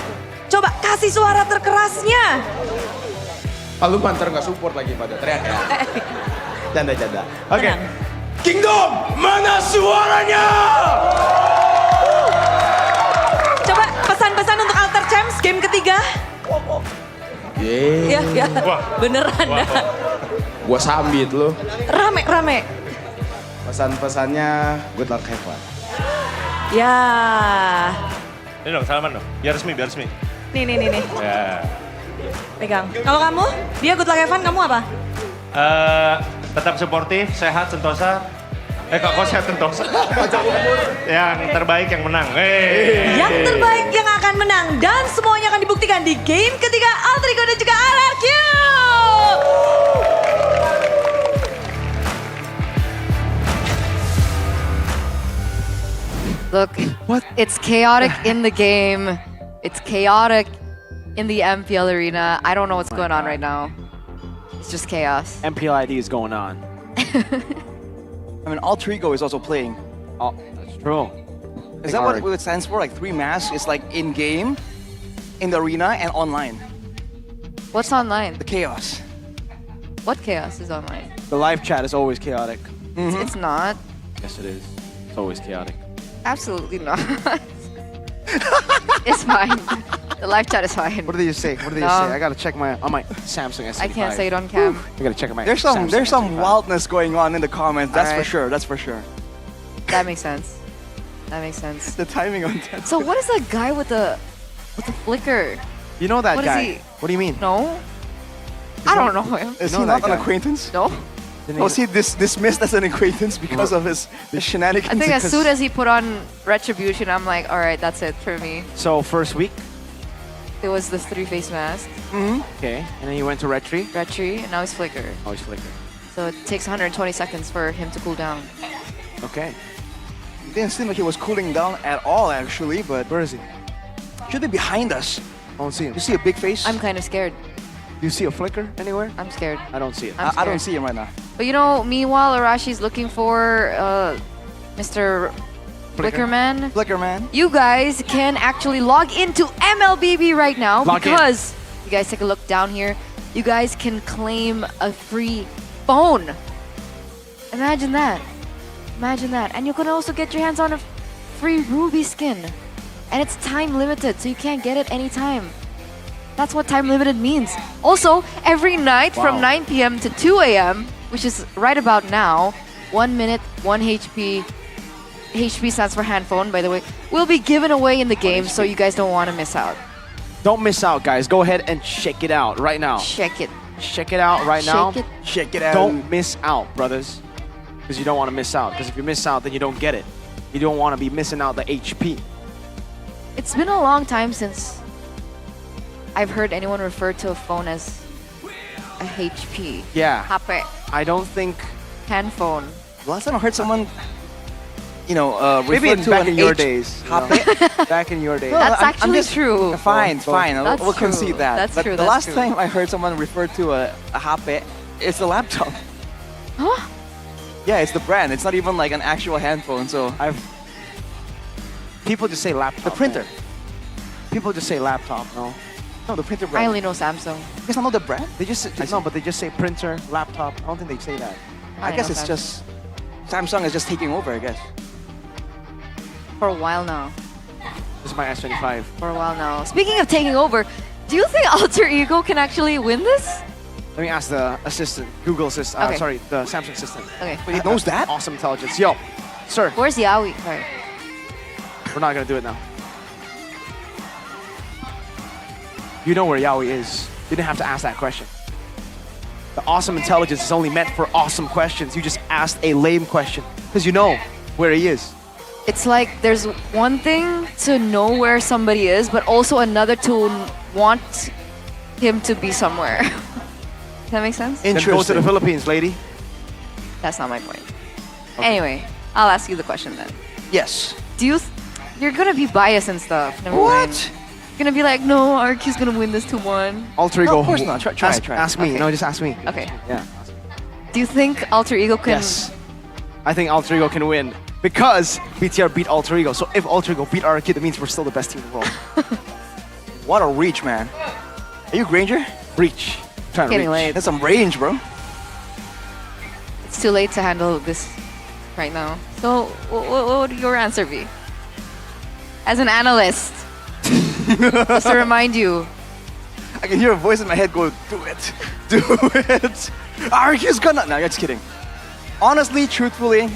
Coba kasih suara terkerasnya. Lu banter nggak support lagi pada teriak ya. Canda. Oke. Kingdom, mana suaranya? Coba pesan-pesan untuk Alter Champs game ketiga. Ya, beneran. Gua sambit lu. Rame. Pesan-pesannya good luck have fun. Ya. Ini dong, salaman dong. Biar resmi, biar resmi. Nih. Ya. Pegang. Kalau kamu, dia good luck Evan, kamu apa? Tetap suportif, sehat, sentosa. Kok sehat sentosa? Yang terbaik yang menang. Yang terbaik yang akan menang dan semuanya akan dibuktikan di game ketiga Alter Ego dan juga RRQ. Look, it's chaotic in the game. It's chaotic in the MPL arena. I don't know what's going on right now. It's just chaos. MPL ID is going on. I mean, Alter Ego is also playing. Oh, that's true. Is that what it stands for? Like 3 masks? It's like in-game, in the arena, and online. What's online? The chaos. What chaos is online? The live chat is always chaotic. It's not. Yes, it is. It's always chaotic. Absolutely not. It's fine. The live chat is fine. What did they just say? What did they just say? I gotta check on my Samsung S75. I can't say it on cam. I gotta check my There's Samsung some S75. wildness going on in the comments. That's for Alright. sure. That's for sure. That makes sense. That makes sense. The timing on that. So what is that guy with the flicker? You know that What is guy? he? What do you mean? No. I don't know him. Is You he know not that an guy. acquaintance? No. Was he dismissed as an acquaintance because of his shenanigans? I think as Because- soon as he put on Retribution, I'm like, all right, that's it for me. So first week, It was the 3-face mask, okay, and then you went to Retri. Retri, and now he's Flicker. Oh, he's flicker. So it takes 120 seconds for him to cool down. Okay. It didn't seem like he was cooling down at all, actually, but Where is he? should be behind us. I don't see him. You see a big face? I'm kind of scared. Do you see a flicker anywhere? I'm scared. I don't see it. I'm I don't scared. see him right now. But you know, meanwhile, Arashi's looking for Mr. Flickerman. Flicker man. You guys can actually log into MLBB right now Log in. because you guys take a look down here. You guys can claim a free phone. Imagine that. Imagine that. And you can also get your hands on a free Ruby skin. And it's time limited, so you can't get it anytime. That's what time limited means. Also, every night from 9 p.m. to 2 a.m., which is right about now, 1 minute, 1 HP. HP stands for hand phone, by the way, will be given away in the game, so you guys don't want to miss out. Don't miss out, guys. Go ahead and check it out right now. Check it. Check it out right now. Check it. Check it out. Don't miss out, brothers. Because you don't want to miss out. Because if you miss out, then you don't get it. You don't want to be missing out the HP. It's been a long time since I've heard anyone refer to a phone as a HP. Yeah. HP. I don't think... Hand phone. Last time I heard someone, Maybe refer to back an in your H- days. you know. Back in your days. No, That's I'm actually just- true. Fine. That's We'll true. concede that. That's but true, the that's last true. time I heard someone refer to a HP, it's a laptop. Huh? Yeah, it's the brand. It's not even like an actual handphone. So People just say laptop. the printer. man. People just say laptop, no? No, the printer I brand. only know Samsung. You guys don't know the brand? They just no, but they just say printer, laptop. I don't think they say that. I I guess know it's Samsung. just Samsung is just taking over. I guess. For a while now. This is my S25. For a while now. Speaking of taking over, do you think Alter Ego can actually win this? Let me ask the assistant, Google assistant. Okay. Sorry, the Samsung assistant. Okay. But he knows that. Awesome intelligence. Yo, sir, Where's Yaoi? Alright. we're not gonna do it now. You know where Yaoi is. You didn't have to ask that question. The awesome intelligence is only meant for awesome questions. You just asked a lame question because you know where he is. It's like there's one thing to know where somebody is, but also another to want him to be somewhere. Does that make sense? Then go to the Philippines, lady. That's not my point. Anyway, I'll ask you the question then. Yes. Do you... You're gonna be biased and stuff. Never What? mind. You're gonna be like, no, RQ's gonna win this 2-1. Alter No, Ego. of course not. Try ask, it, try it. Ask me. Okay. No, just ask me. Okay. Yeah. Do you think Alter Ego can... Yes. I think Alter Ego can win because BTR beat Alter Ego. So if Alter Ego beat RQ, that means we're still the best team in the world. What a reach, man. Are you Granger? Reach. Trying to Getting reach. late. That's some range, bro. It's too late to handle this right now. So, what would your answer be? As an analyst, just to remind you. I can hear a voice in my head go, do it. Do it. RQ's gonna... No, you're just kidding. Honestly, truthfully,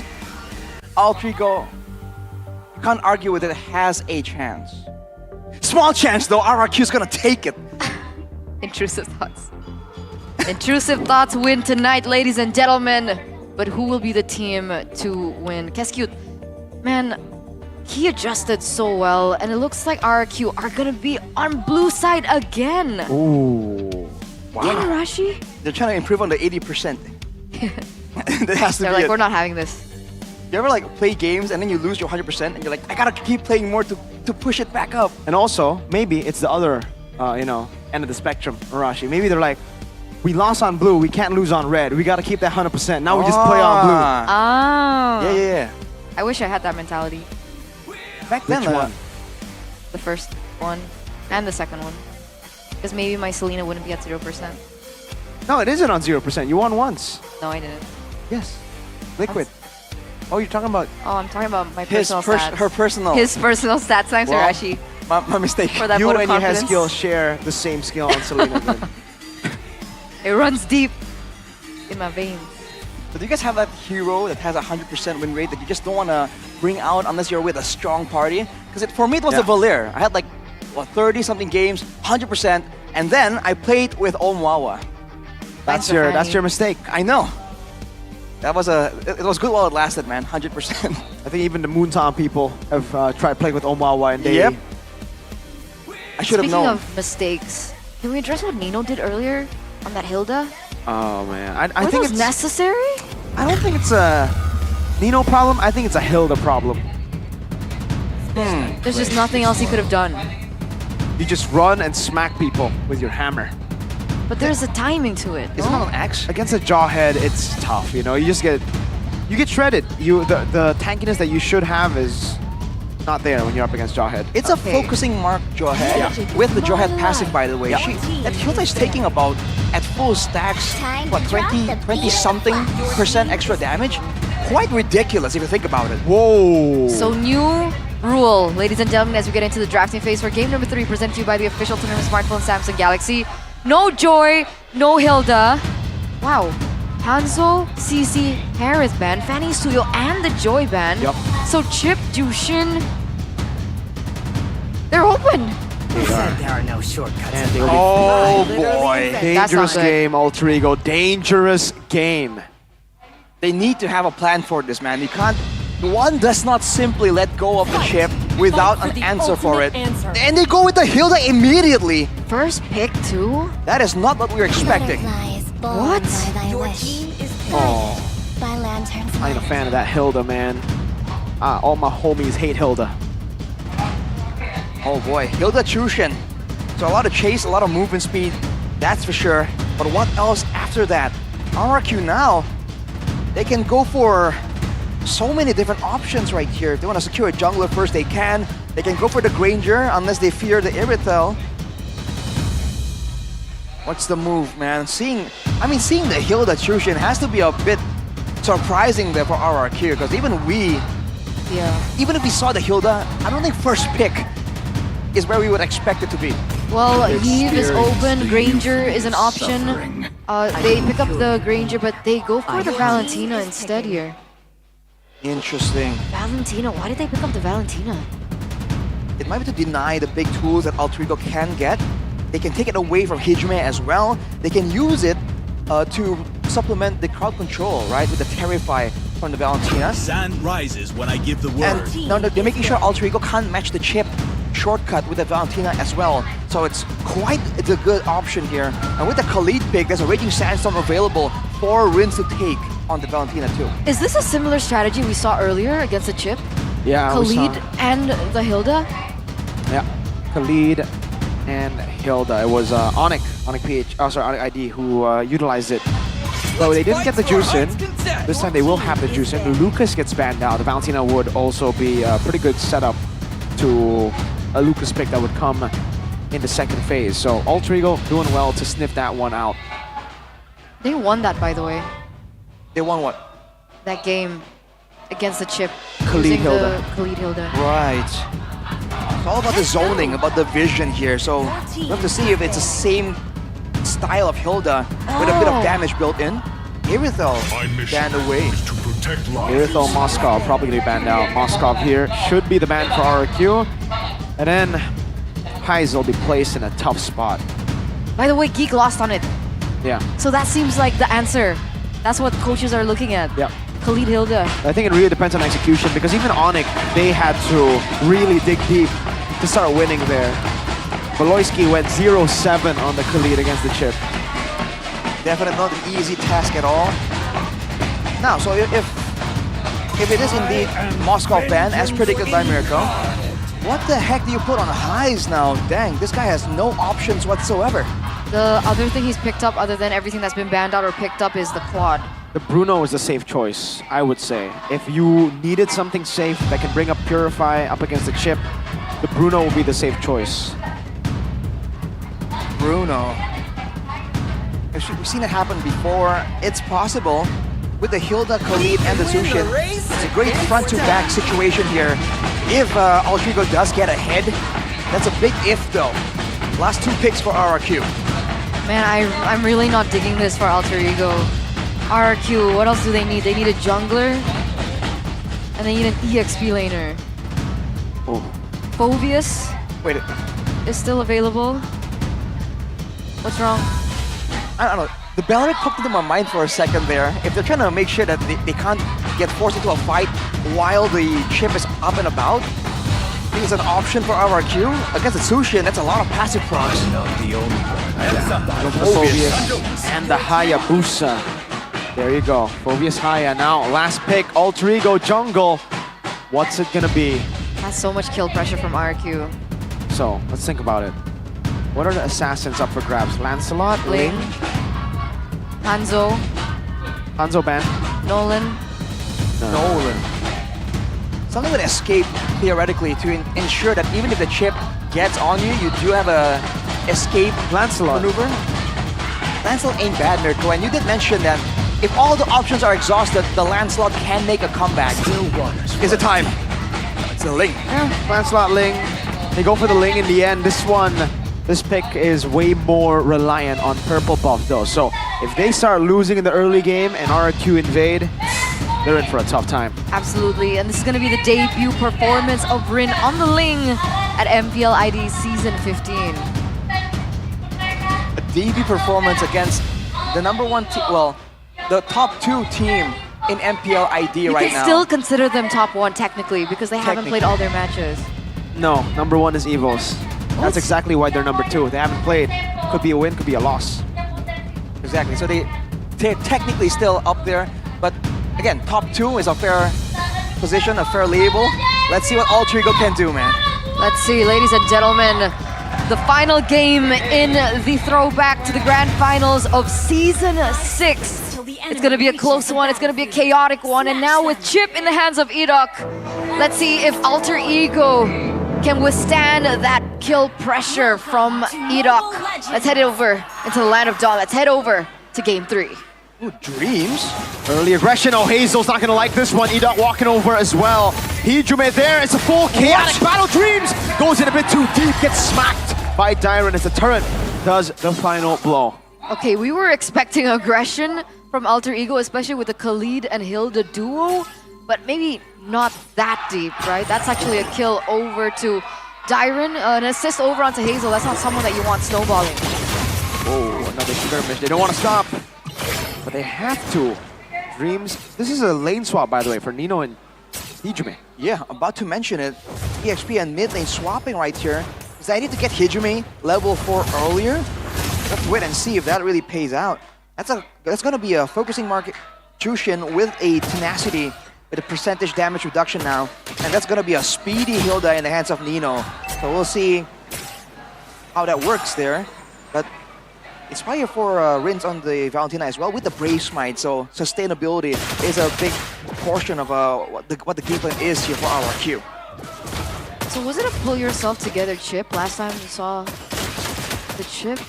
Alter Ego, can't argue with it, has a chance. small chance though. RRQ's gonna take it. Intrusive thoughts. Intrusive thoughts win tonight, ladies and gentlemen. But who will be the team to win? Keskute, man, he adjusted so well, and it looks like RRQ are gonna be on blue side again. Ooh. Wow. Yeah, Rashi. They're trying to improve on the 80%. That has to They're be like, it. we're not having this. You ever like play games and then you lose your 100% and you're like, I gotta keep playing more to push it back up. And also, maybe it's the other, end of the spectrum, Arashi. Maybe they're like, we lost on blue, we can't lose on red. We gotta keep that 100%. Now we just play on blue. Oh. Yeah. I wish I had that mentality. Back then, Which one? The first one and the second one. Because maybe my Selena wouldn't be at 0%. No, it isn't on 0%. You won once. No, I didn't. Yes. Liquid. Oh, you're talking about... Oh, I'm talking about my His personal stats. her personal. His personal stats. Thanks, Well, Arashi. My mistake. For that You vote of and your head confidence. skill share the same skill on Selena. Then. It runs deep in my veins. So do you guys have that hero that has a 100% win rate that you just don't want to bring out unless you're with a strong party? Because for me, it was the Valir. I had like 30-something games, 100%, and then I played with Omwawa. That's your mistake. I know. That was it was good while it lasted, man. 100%. I think even the Moontown people have tried playing with Omawa and they... Yep. I should have Speaking known. of mistakes, can we address what Nino did earlier on that Hilda? Oh man, I Were think those it's necessary? I don't think it's a Nino problem. I think it's a Hilda problem. There's just nothing else he could have done. You just run and smack people with your hammer. But there's a timing to it. Isn't no? that an axe? Against a Jawhead, it's tough. You get shredded. The tankiness that you should have is not there when you're up against Jawhead. It's a focusing mark Jawhead with the Jawhead passive, by the way. That Hilda is taking about, at full stacks, what, 20-something% extra damage? Quite ridiculous if you think about it. Whoa! So new rule, ladies and gentlemen, as we get into the drafting phase for game number 3, presented to you by the official tournament smartphone Samsung Galaxy. No Joy, no Hilda. Wow. Hanzo, CC, Harris ban, Fanny Studio, and the Joy ban. Yep. So Chip, Jushin, they're open. There are no shortcuts. And they'll be Oh boy. dangerous game, Alter Ego. Dangerous game. They need to have a plan for this, man. You can't... One does not simply let go of the chip without an answer for it. And they go with the Hilda immediately. First pick too? That is not what we were expecting. What? Your team is Oh, by lanterns. I ain't a fan of that Hilda, man. All my homies hate Hilda. Oh boy, Hilda Chushin. So a lot of chase, a lot of movement speed, that's for sure. But what else after that? RRQ now, they can go for so many different options right here. If they want to secure a jungler first, they can. They can go for the Granger unless they fear the Irithel. What's the move, man? Seeing the Hilda Chushin has to be a bit surprising there for RRQ, because even if we saw the Hilda, I don't think first pick is where we would expect it to be. Well, Heave is open, Granger is an option. They pick up the Granger, but they go for the Valentina instead here. Interesting. Valentina, why did they pick up the Valentina? It might be to deny the big tools that Alter Ego can get. They can take it away from Hijime as well. They can use it to supplement the crowd control, right? With the Terrify from the Valentina. Sun rises when I give the word. And now they're making sure Alter Ego can't match the chip shortcut with the Valentina as well. So it's a good option here. And with the Khalid pick, there's a Raging Sandstorm available. 4 rings to take on the Valentina too. Is this a similar strategy we saw earlier against the Chip? Yeah, Khalid and the Hilda? Yeah, Khalid and Hilda. It was Onyx ID who utilized it. Though they didn't get the juice in, this time they will have the juice in. Lucas gets banned out. The Valentina would also be a pretty good setup to a Lucas pick that would come in the second phase. So Alter Ego doing well to sniff that one out. They won that, by the way. They won what? That game against the Chip. Khalid using Hilda. the Khalid Hilda. Right. It's all about the zoning, about the vision here. So we have to see if it's the same style of Hilda with a bit of damage built in. Irithel banned away. Irithel Moskov probably going to be banned out. Moskov here should be the ban for RRQ. And then Heisel be placed in a tough spot. By the way, Geek lost on it. Yeah. So that seems like the answer. That's what coaches are looking at. Yeah. Khalid Hilda. I think it really depends on execution because even Onyx, they had to really dig deep to start winning there. Baloyski went 0-7 on the Khalid against the chip. Definitely not an easy task at all. Now, so if it is indeed Moscow ban as predicted by Mirko, what the heck do you put on highs now? Dang, this guy has no options whatsoever. The other thing he's picked up, other than everything that's been banned out or picked up, is the quad. The Bruno is a safe choice, I would say. If you needed something safe that can bring up Purify up against the chip, the Bruno will be the safe choice. Bruno. We've seen it happen before. It's possible with the Hilda, Khalid, and the Zushin. It's a great front-to-back situation here. If Altrigo does get ahead, that's a big if though. Last 2 picks for RRQ. Man, I'm really not digging this for Alter Ego. RRQ, what else do they need? They need a jungler, and they need an EXP laner. Oh. Wait. Phobius is still available. What's wrong? I don't know. The Beleric popped into my mind for a second there. If they're trying to make sure that they can't get forced into a fight while the chip is up and about, I think it's an option for RRQ. Against the Sushin, that's a lot of passive procs. Phobius and the Hayabusa. There you go. Phobius Haya now. Last pick, Alter Ego Jungle. What's it gonna be? Has so much kill pressure from RRQ. So, let's think about it. What are the assassins up for grabs? Lancelot? Ling. Hanzo. Hanzo ban? Nolan. Nolan. Something with escape, theoretically, to ensure that even if the chip gets on you, you do have a escape Lancelot maneuver. Lancelot ain't bad, Mirko, and you did mention that if all the options are exhausted, the Lancelot can make a comeback. Is it time? It's the Ling. Yeah, Lancelot Ling. They go for the Ling in the end. This pick is way more reliant on purple buff though. So if they start losing in the early game and RRQ invade, they're in for a tough time. Absolutely, and this is going to be the debut performance of Rin on the Ling at MPL ID Season 15. A debut performance against the #1 team, well, the top 2 team in MPL ID right now. You can still consider them top 1 technically because they haven't played all their matches. No, #1 is Evos. That's exactly why they're #2. They haven't played. Could be a win, could be a loss. Exactly, so they're technically still up there, but again, top 2 is a fair position, a fair label. Let's see what Alter Ego can do, man. Let's see, ladies and gentlemen, the final game in the throwback to the grand finals of Season 6. It's gonna be a close one, it's gonna be a chaotic one, and now with Chip in the hands of Edok, let's see if Alter Ego can withstand that kill pressure from Edok. Let's head over into the land of Dawn. Let's head over to game 3. Ooh, Dreams. Early aggression. Oh, Hazel's not gonna like this one. Edok walking over as well. Hijume there. It's a full chaotic battle. Dreams goes in a bit too deep. Gets smacked by Dyron as the turret does the final blow. Okay, we were expecting aggression from Alter Ego, especially with the Khalid and Hilda duo, but maybe not that deep, right? That's actually a kill over to Dyron, an assist over onto Hazel. That's not someone that you want snowballing. Oh, another skirmish. They don't want to stop, but they have to. Dreams. This is a lane swap, by the way, for Nino and Hijume. Yeah, about to mention it. EXP and mid lane swapping right here. Because I need to get Hijume level 4 earlier. Let's wait and see if that really pays out. That's gonna be a focusing market Jushin with a tenacity, with a percentage damage reduction now. And that's gonna be a speedy Hilda in the hands of Nino. So we'll see how that works there. But it's fire for Rins on the Valentina as well with the Brave Smite. So sustainability is a big portion of what the game plan is here for RRQ. So was it a pull yourself together chip last time we saw the chip?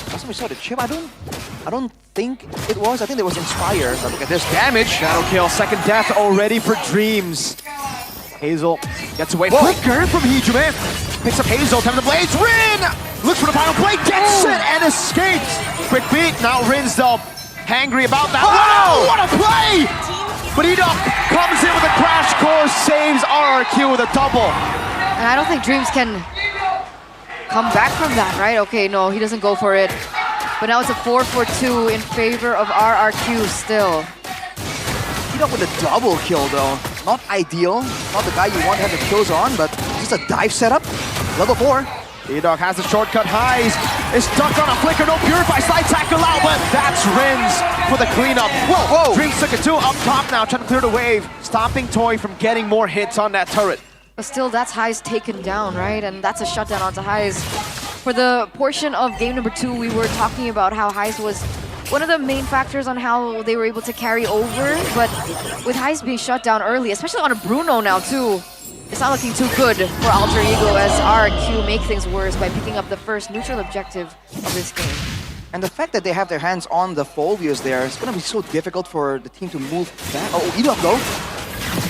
Last time we saw the chip, I don't think it was. I think it was Inspire. But look at this damage. Shadow kill, second death already for Dreams. Hazel gets away quicker from Hijume. Picks up Hazel, time to blaze. Rin looks for the final play, gets it and escapes. Quick beat, now Rin's though hangry about that. Wow, what a play! But Edok comes in with a crash course, saves RRQ with a double. And I don't think Dreams can come back from that, right? Okay, no, he doesn't go for it. But now it's a 4-4-2 in favor of RRQ still. Hidok with a double kill though. Not ideal, not the guy you want to have the kills on, but just a dive setup. Level 4. Hidok has a shortcut. Highs is stuck on a flicker. No Purify. Slide tackle out, but that's Rins for the cleanup. Whoa, whoa. Dreams took it too. Up top now, trying to clear the wave. Stopping Toy from getting more hits on that turret. But still, that's Highs taken down, right? And that's a shutdown onto Highs. For the portion of game number 2, we were talking about how Highs was one of the main factors on how they were able to carry over. But with Highs being shut down early, especially on a Bruno now too, it's not looking too good for Alter Ego as RQ make things worse by picking up the first neutral objective of this game. And the fact that they have their hands on the Phobias there is going to be so difficult for the team to move back. Oh, Hidok though.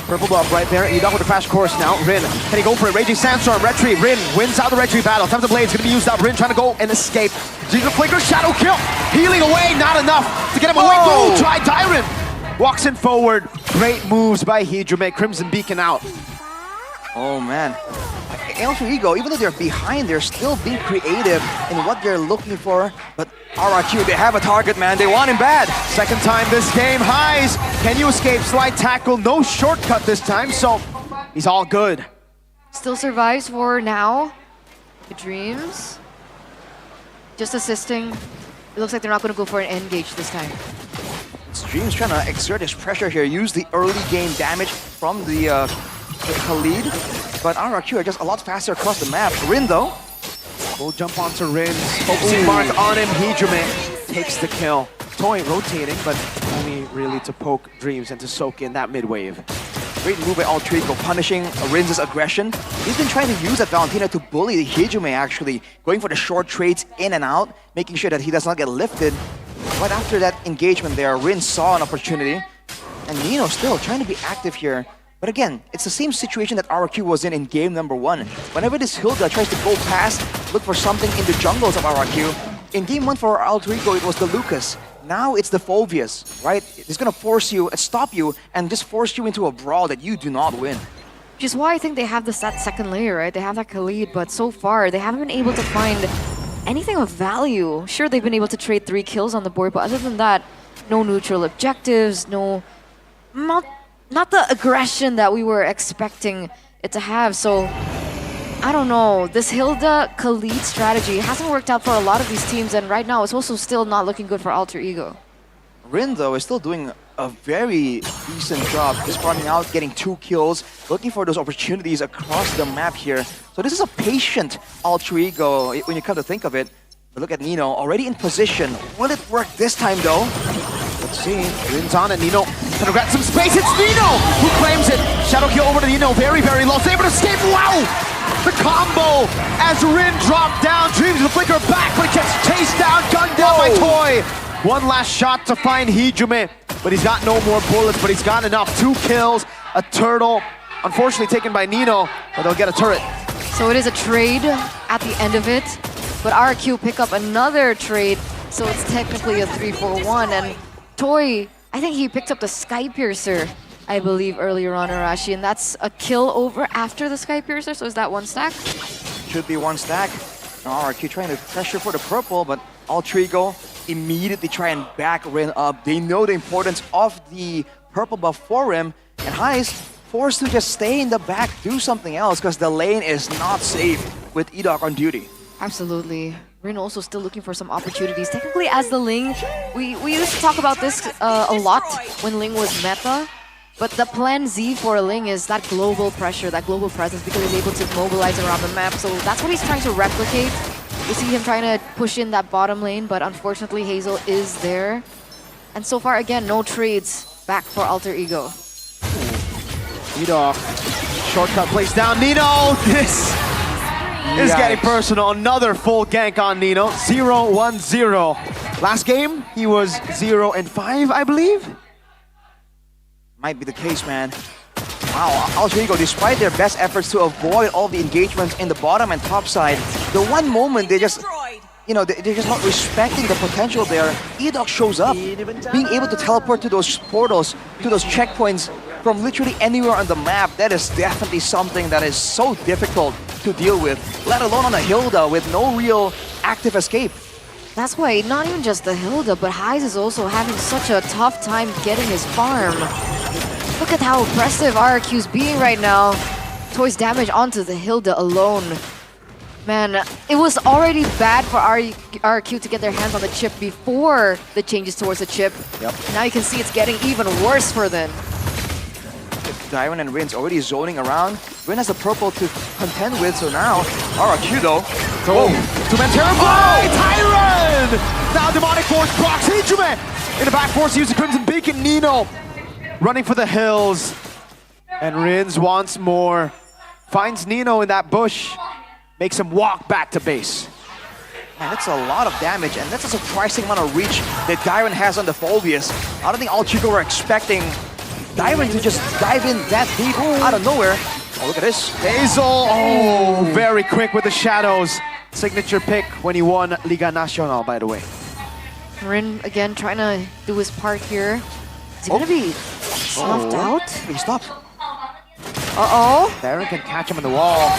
Purple buff right there. Hidok with a fast course now. Rin, can he go for it? Raging Sandstorm, Retry. Rin wins out the Retry battle. Time to Blade's gonna be used up. Rin trying to go and escape. Jesus Flicker, Shadow kill. Healing away, not enough to get him away. Oh, try Dyron. Walks in forward. Great moves by Hidrome. Crimson Beacon out. Oh man. Alter Ego, even though they're behind, they're still being creative in what they're looking for. But RRQ, they have a target, man. They want him bad. Second time this game. Highs, can you escape? Slide tackle, no shortcut this time, so he's all good. Still survives for now. The Dreams. Just assisting. It looks like they're not going to go for an engage this time. Dreams trying to exert his pressure here, use the early game damage from the Khalid. But RRQ are just a lot faster across the map. Rin though. We'll jump onto Rin. Focusing mark on him. Hidrome takes the kill. Toy rotating, but only really to poke Dreams and to soak in that mid wave. Great move by Alter Ego, punishing Rin's aggression. He's been trying to use that Valentina to bully the Hidrome actually, going for the short trades in and out, making sure that he does not get lifted. But after that engagement there, Rin saw an opportunity. And Nino still trying to be active here. But again, it's the same situation that RRQ was in game number 1. Whenever this Hilda tries to go past, look for something in the jungles of RRQ. In game 1 for Alter Ego, it was the Lucas. Now it's the Phobias, right? It's gonna force you, stop you, and just force you into a brawl that you do not win. Which is why I think they have that second layer, right? They have that Khalid, but so far they haven't been able to find anything of value. Sure, they've been able to trade 3 kills on the board, but other than that, no neutral objectives, not the aggression that we were expecting it to have. So I don't know, this Hilda Khalid strategy hasn't worked out for a lot of these teams, and right now it's also still not looking good for Alter Ego. Rin though is still doing a very decent job, just farming out, getting 2 kills, looking for those opportunities across the map here. So this is a patient Alter Ego when you come to think of it. But look at Nino, already in position. Will it work this time though? Let's see. Rin's on it. Nino trying to grab some space. It's Nino who claims it. Shadow kill over to Nino. Very, very low. Able to escape. Wow! The combo as Rin dropped down. Dreams the flicker back, but he gets chased down. Gunned down by Toy. One last shot to find Hidrome, but he's got no more bullets, but he's got enough. 2 kills, a turtle. Unfortunately taken by Nino, but they'll get a turret. So it is a trade at the end of it, but RQ pick up another trade, so it's technically a 3-4-1. And Toy, I think he picked up the Sky Piercer, I believe, earlier on, Arashi, and that's a kill over after the Sky Piercer, so is that 1 stack? Should be 1 stack. Now RQ trying to pressure for the purple, but Alter Ego immediately try and back Rin up. They know the importance of the purple buff for him, and Highs forced to just stay in the back, do something else, because the lane is not safe with Hidok on duty. Absolutely. Rin also still looking for some opportunities. Technically, as the Ling, we used to talk about this a lot when Ling was meta, but the plan Z for Ling is that global pressure, that global presence, because he's able to mobilize around the map. So that's what he's trying to replicate. We see him trying to push in that bottom lane, but unfortunately Hazel is there. And so far, again, no trades back for Alter Ego. Hidok, shortcut plays down. Nino, this is getting personal. Another full gank on Nino. 0-1-0. Last game, he was 0-5, I believe. Might be the case, man. Wow, Alter Ego, despite their best efforts to avoid all the engagements in the bottom and top side, the one moment they just they're just not respecting the potential there. E-Dog shows up, being able to teleport to those portals, to those checkpoints from literally anywhere on the map. That is definitely something that is so difficult to deal with, let alone on a Hilda with no real active escape. That's why not even just the Hilda, but Heiss is also having such a tough time getting his farm. Look at how aggressive RRQ's being right now. Toys damage onto the Hilda alone. Man, it was already bad for RRQ to get their hands on the chip before the changes towards the chip. Yep. Now you can see it's getting even worse for them. Dairon and Rin's already zoning around. Rin has the purple to contend with, so now RRQ though. Oh, two-man terrify! Tyron! Now Demonic Force blocks Hijume! In the back force, uses Crimson Beacon. Nino running for the hills. And Rins once more finds Nino in that bush. Makes him walk back to base. Man, that's a lot of damage, and that's a surprising amount of reach that Dairon has on the Phobius. I don't think all Chico were expecting Dairon to just dive in that deep out of nowhere. Oh, look at this. Hazel, oh, very quick with the shadows. Signature pick when he won Liga Nacional, by the way. Rin again trying to do his part here. Is he gonna be snuffed out? He stopped. Uh-oh. Dairon can catch him on the wall.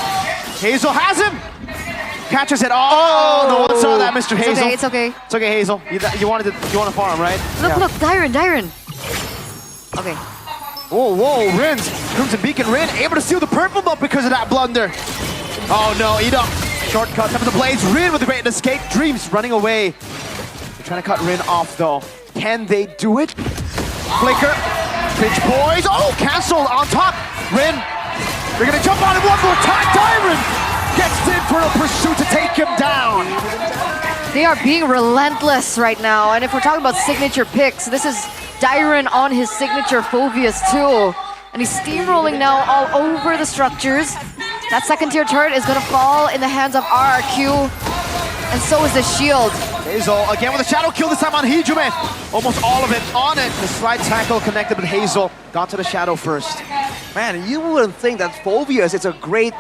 Hazel has him! Catches it. Oh, no one saw that, Mr. Hazel. It's okay. It's okay, Hazel. You want to farm, right? Look, Dairon. Okay. Whoa, Rins. Crimson Beacon, Rin able to steal the purple buff because of that blunder. Oh no, E-Dog. Shortcut, top of the blades. Rin with a great escape. Dreams running away. They're trying to cut Rin off though. Can they do it? Flicker. Pitch poise. Oh, canceled on top. Rin. They're gonna jump on him one more time. Dairon gets in for a pursuit to take him down. They are being relentless right now. And if we're talking about signature picks, this is Dairon on his signature Phobius too. And he's steamrolling now all over the structures. That second tier turret is gonna fall in the hands of RRQ. And so is the shield. Hazel again with a shadow kill, this time on Hijume. Almost all of it on it. The slide tackle connected with Hazel. Got to the shadow first. Man, you wouldn't think that Phobius is a great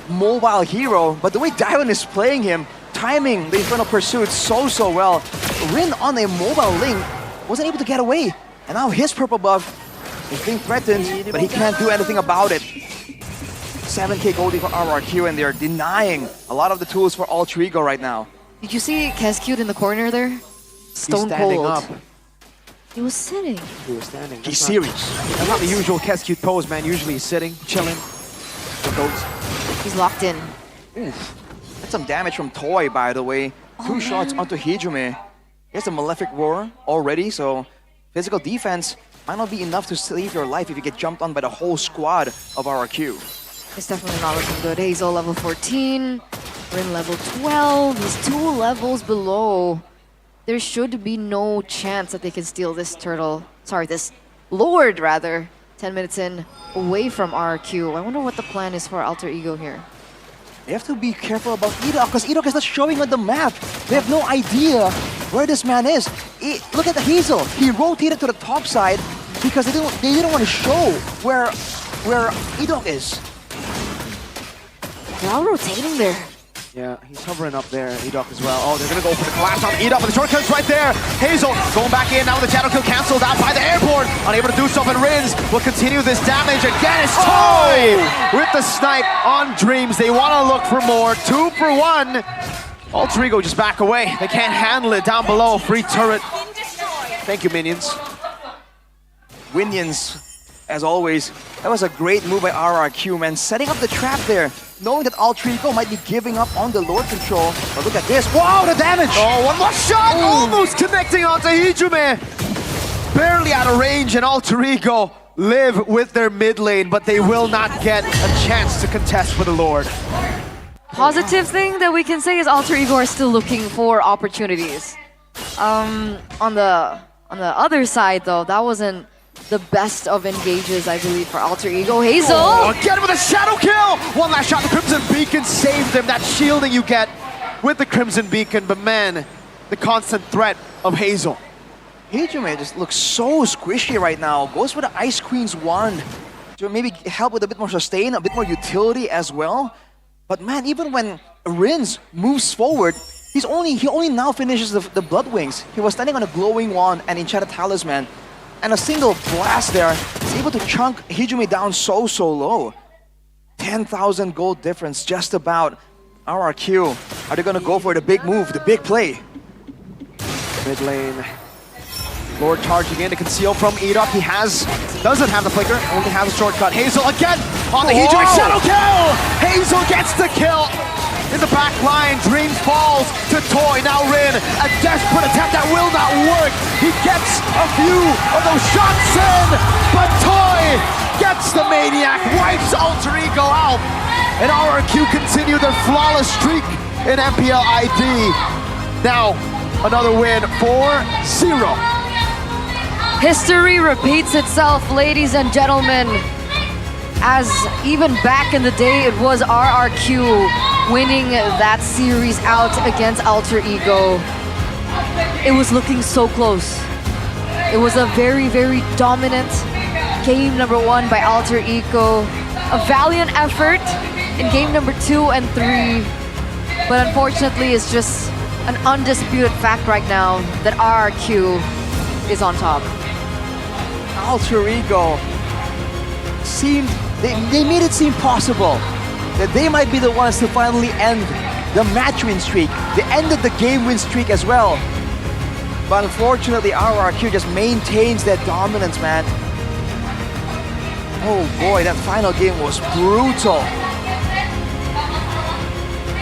mobile hero, but the way Dairon is playing him, timing the Infernal Pursuit so well. Rin on a mobile link wasn't able to get away. And now his purple buff is being threatened, but he can't do anything about it. 7k goldie for RRQ, and they're denying a lot of the tools for Alter Ego right now. Did you see Cascute in the corner there? Stone He's standing cold. up. He was sitting. He was standing. He's serious. That's not the usual Cascute pose, man. Usually he's sitting, chilling. He's locked in. Oof. That's some damage from Toy, by the way. Two shots onto Hijume. He has a Malefic Roar already, so physical defense might not be enough to save your life if you get jumped on by the whole squad of RRQ. It's definitely not looking good. Hazel level 14, Rin level 12. He's 2 levels below. There should be no chance that they can steal this turtle. Sorry, this Lord rather. 10 minutes in, away from RRQ. I wonder what the plan is for Alter Ego here. You have to be careful about E-Dog, because E-Dog is not showing on the map. They have no idea where this man is. Look at the Hazel. He rotated to the top side because they didn't want to show where E-Dog is. They're all rotating there. Yeah, he's hovering up there, E-Dog as well. Oh, they're gonna go for the collapse on E-Dog, but the shortcut's right there. Hazel going back in, now with the shadow kill canceled out by the airborne. Unable to do so, and Rins will continue this damage again. It's Toy with the snipe on Dreams. They wanna look for more. 2 for 1. Alter Ego just back away. They can't handle it down below. Free turret. Thank you, minions. Winions, as always, that was a great move by RRQ, man. Setting up the trap there, knowing that Alter Ego might be giving up on the Lord control. But look at this. Wow, the damage! Oh, one more shot! Ooh. Almost connecting onto Hijume. Barely out of range, and Alter Ego live with their mid lane, but they will not get a chance to contest for the Lord. Positive thing that we can say is Alter Ego are still looking for opportunities. On the other side though, that wasn't the best of engages, I believe, for Alter Ego. Hazel! Oh, again with a shadow kill! One last shot, the Crimson Beacon saved him. That shielding you get with the Crimson Beacon, but man, the constant threat of Hazel. Hijume just looks so squishy right now. Goes for the Ice Queen's wand to maybe help with a bit more sustain, a bit more utility as well. But man, even when Rins moves forward, he only now finishes the Blood Wings. He was standing on a glowing wand and Enchanted Talisman, and a single blast there is able to chunk Hijumi down so low. 10,000 gold difference just about. RRQ, are they gonna go for the big move, the big play? Mid lane. Lord charging in to conceal from Edok. He doesn't have the flicker, only has a shortcut. Hazel again on the Hijumi shadow kill! Hazel gets the kill! In the back line, Dream falls to Toy. Now Rin, a desperate attempt that will not work. He gets a few of those shots in, but Toy gets the Maniac, wipes Alter Ego out. And RRQ continue their flawless streak in MPL ID. Now, another win for Zero. History repeats itself, ladies and gentlemen. As even back in the day, it was RRQ winning that series out against Alter Ego. It was looking so close. It was a very, very dominant game number 1 by Alter Ego. A valiant effort in game number 2 and 3. But unfortunately, it's just an undisputed fact right now that RRQ is on top. Alter Ego they made it seem possible that they might be the ones to finally end the match win streak. They ended the game win streak as well. But unfortunately, RRQ just maintains that dominance, man. Oh boy, that final game was brutal.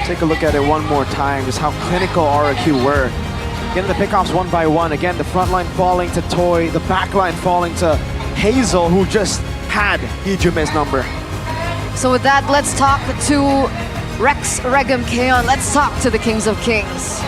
Take a look at it one more time, just how clinical RRQ were. Getting the pickoffs one by one. Again, the front line falling to Toy, the back line falling to Hazel, who just had Hijume's number. So with that, let's talk to Rex, Regum, Kaon. Let's talk to the Kings of Kings.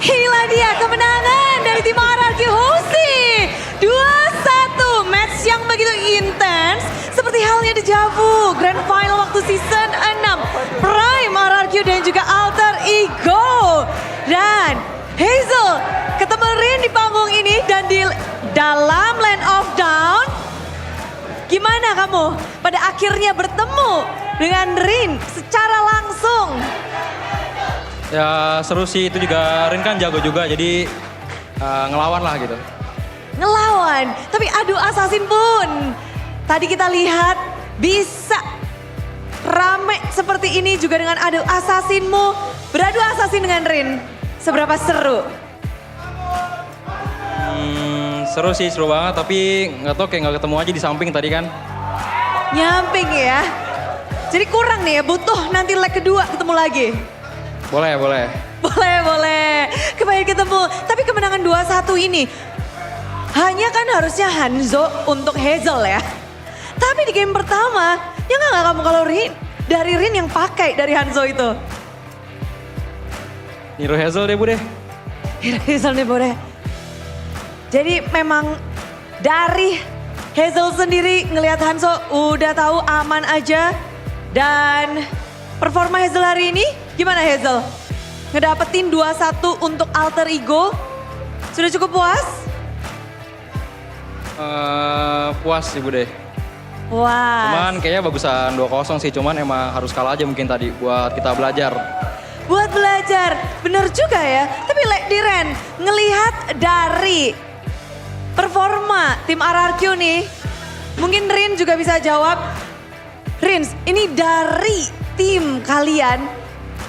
Inilah dia kemenangan dari tim RRQ Hoshi. 2-1, match yang begitu intens. Seperti halnya Deja Vu, Grand Final waktu season 6. Prime RRQ dan juga Alter Ego. Dan Hazel ketemu Rin di panggung ini dan di dalam Land of Dawn. Gimana kamu pada akhirnya bertemu dengan Rin secara langsung? Ya seru sih, itu juga Rin kan jago juga, jadi ngelawan lah gitu. Ngelawan, tapi adu assassin pun. Tadi kita lihat bisa rame seperti ini juga dengan adu assassinmu. Beradu assassin dengan Rin, seberapa seru? Seru sih, seru banget, tapi nggak tahu kayak nggak ketemu aja di samping tadi kan. Nyamping ya. Jadi kurang nih ya, butuh nanti leg kedua ketemu lagi. Boleh. Boleh. Kembali ketemu. Tapi kemenangan 2-1 ini hanya kan harusnya Hanzo untuk Hazel ya. Tapi di game pertama, ya nggak kamu kalau dari Rin yang pakai dari Hanzo itu. Hero Hazel deh Bu deh. Hero Hazel nih boleh. Jadi memang dari Hazel sendiri ngelihat Hanzo udah tahu aman aja. Dan performa Hazel hari ini gimana Hazel? Ngedapetin 2-1 untuk Alter Ego. Sudah cukup puas? Puas sih Bu deh. Puas. Cuman kayaknya bagusan 2-0 sih, cuman emang harus kalah aja mungkin tadi buat kita belajar. Buat belajar, bener juga ya. Tapi Diren, ngelihat dari performa tim RRQ nih, mungkin Rin juga bisa jawab. Rins, ini dari tim kalian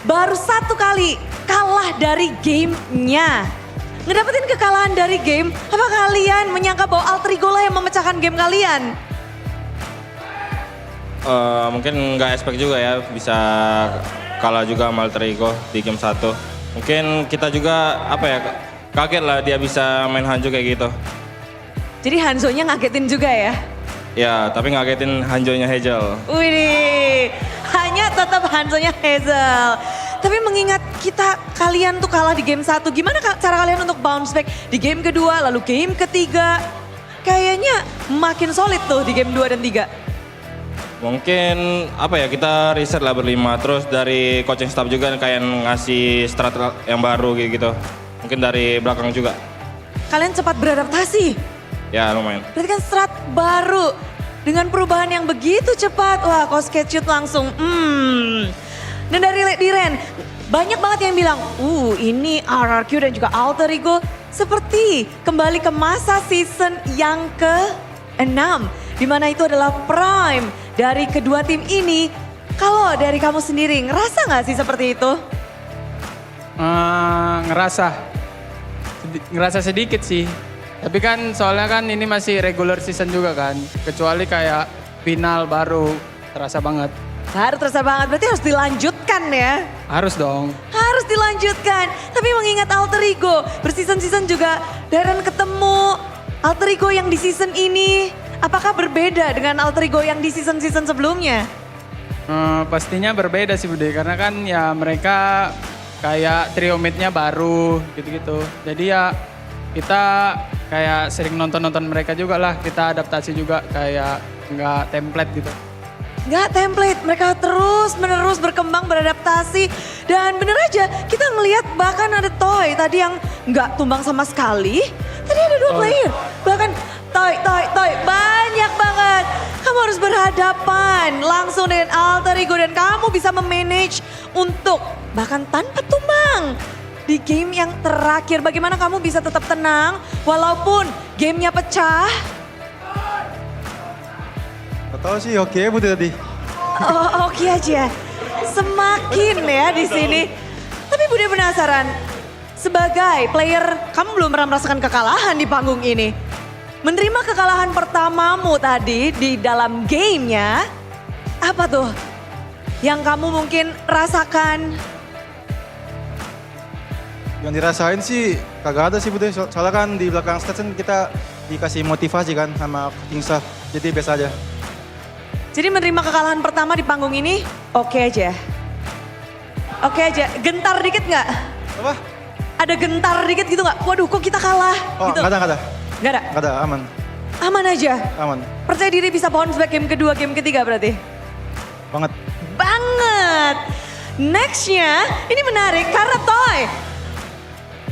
baru 1 kali kalah dari gamenya. Ngedapetin kekalahan dari game, apa kalian menyangka bahwa Alter Ego lah yang memecahkan game kalian? Mungkin nggak expect juga ya bisa kalah juga sama Alter Ego di game 1. Mungkin kita juga kaget lah dia bisa main Hanzo kayak gitu. Jadi Hanzo-nya ngagetin juga ya? Ya, tapi ngagetin Hanzo-nya Hazel. Wih, hanya tetap Hanzo-nya Hazel. Tapi mengingat kalian tuh kalah di game 1, gimana cara kalian untuk bounce back di game kedua, lalu game ketiga? Kayaknya makin solid tuh di game 2 dan 3. Mungkin kita riset lah berlima, terus dari coaching staff juga kayak ngasih strat yang baru gitu. Mungkin dari belakang juga. Kalian cepat beradaptasi. Ya lumayan. Berarti kan strat baru dengan perubahan yang begitu cepat. Wah, Coach Ketchut langsung, Dan dari Diren, banyak banget yang bilang, ini RRQ dan juga Alter Ego seperti kembali ke masa season yang ke-6. Di mana itu adalah prime dari kedua tim ini. Kalau dari kamu sendiri, ngerasa nggak sih seperti itu? Ngerasa sedikit sih. Tapi kan soalnya kan ini masih regular season juga kan. Kecuali kayak final baru terasa banget. Baru terasa banget, berarti harus dilanjutkan ya? Harus dong. Harus dilanjutkan. Tapi mengingat Alter Ego, berseason-season juga Darren ketemu Alter Ego yang di season ini. Apakah berbeda dengan Alter Ego yang di season-season sebelumnya? Pastinya berbeda sih Bude, karena kan ya mereka kayak trio mate-nya baru gitu-gitu. Jadi ya kita kayak sering nonton-nonton mereka juga lah, kita adaptasi juga kayak nggak template gitu. Nggak template, mereka terus menerus berkembang, beradaptasi. Dan bener aja, kita ngelihat bahkan ada Toy tadi yang nggak tumbang sama sekali. Tadi ada 2 player, bahkan Toy, banyak banget. Kamu harus berhadapan langsung dengan Alter Ego dan kamu bisa memanage untuk bahkan tanpa tumbang. Di game yang terakhir, bagaimana kamu bisa tetap tenang walaupun gamenya pecah? Tahu sih oke Bude tadi. Oh, oke aja. Semakin ya di sini. Tapi Bude penasaran, sebagai player kamu belum pernah merasakan kekalahan di panggung ini. Menerima kekalahan pertamamu tadi di dalam gamenya, apa tuh yang kamu mungkin rasakan? Yang dirasain sih kagak ada sih Bude. Soalnya kan di belakang stage kan kita dikasih motivasi kan sama coaching staff. Jadi biasa aja. Jadi menerima kekalahan pertama di panggung ini oke aja? Oke aja, gentar dikit nggak? Apa? Ada gentar dikit gitu nggak? Waduh kok kita kalah Oh gitu? nggak ada. Nggak ada? Nggak ada, aman. Aman aja? Aman. Percaya diri bisa bounce back game kedua, game ketiga berarti? Banget. Banget! Nextnya ini menarik karena Toy,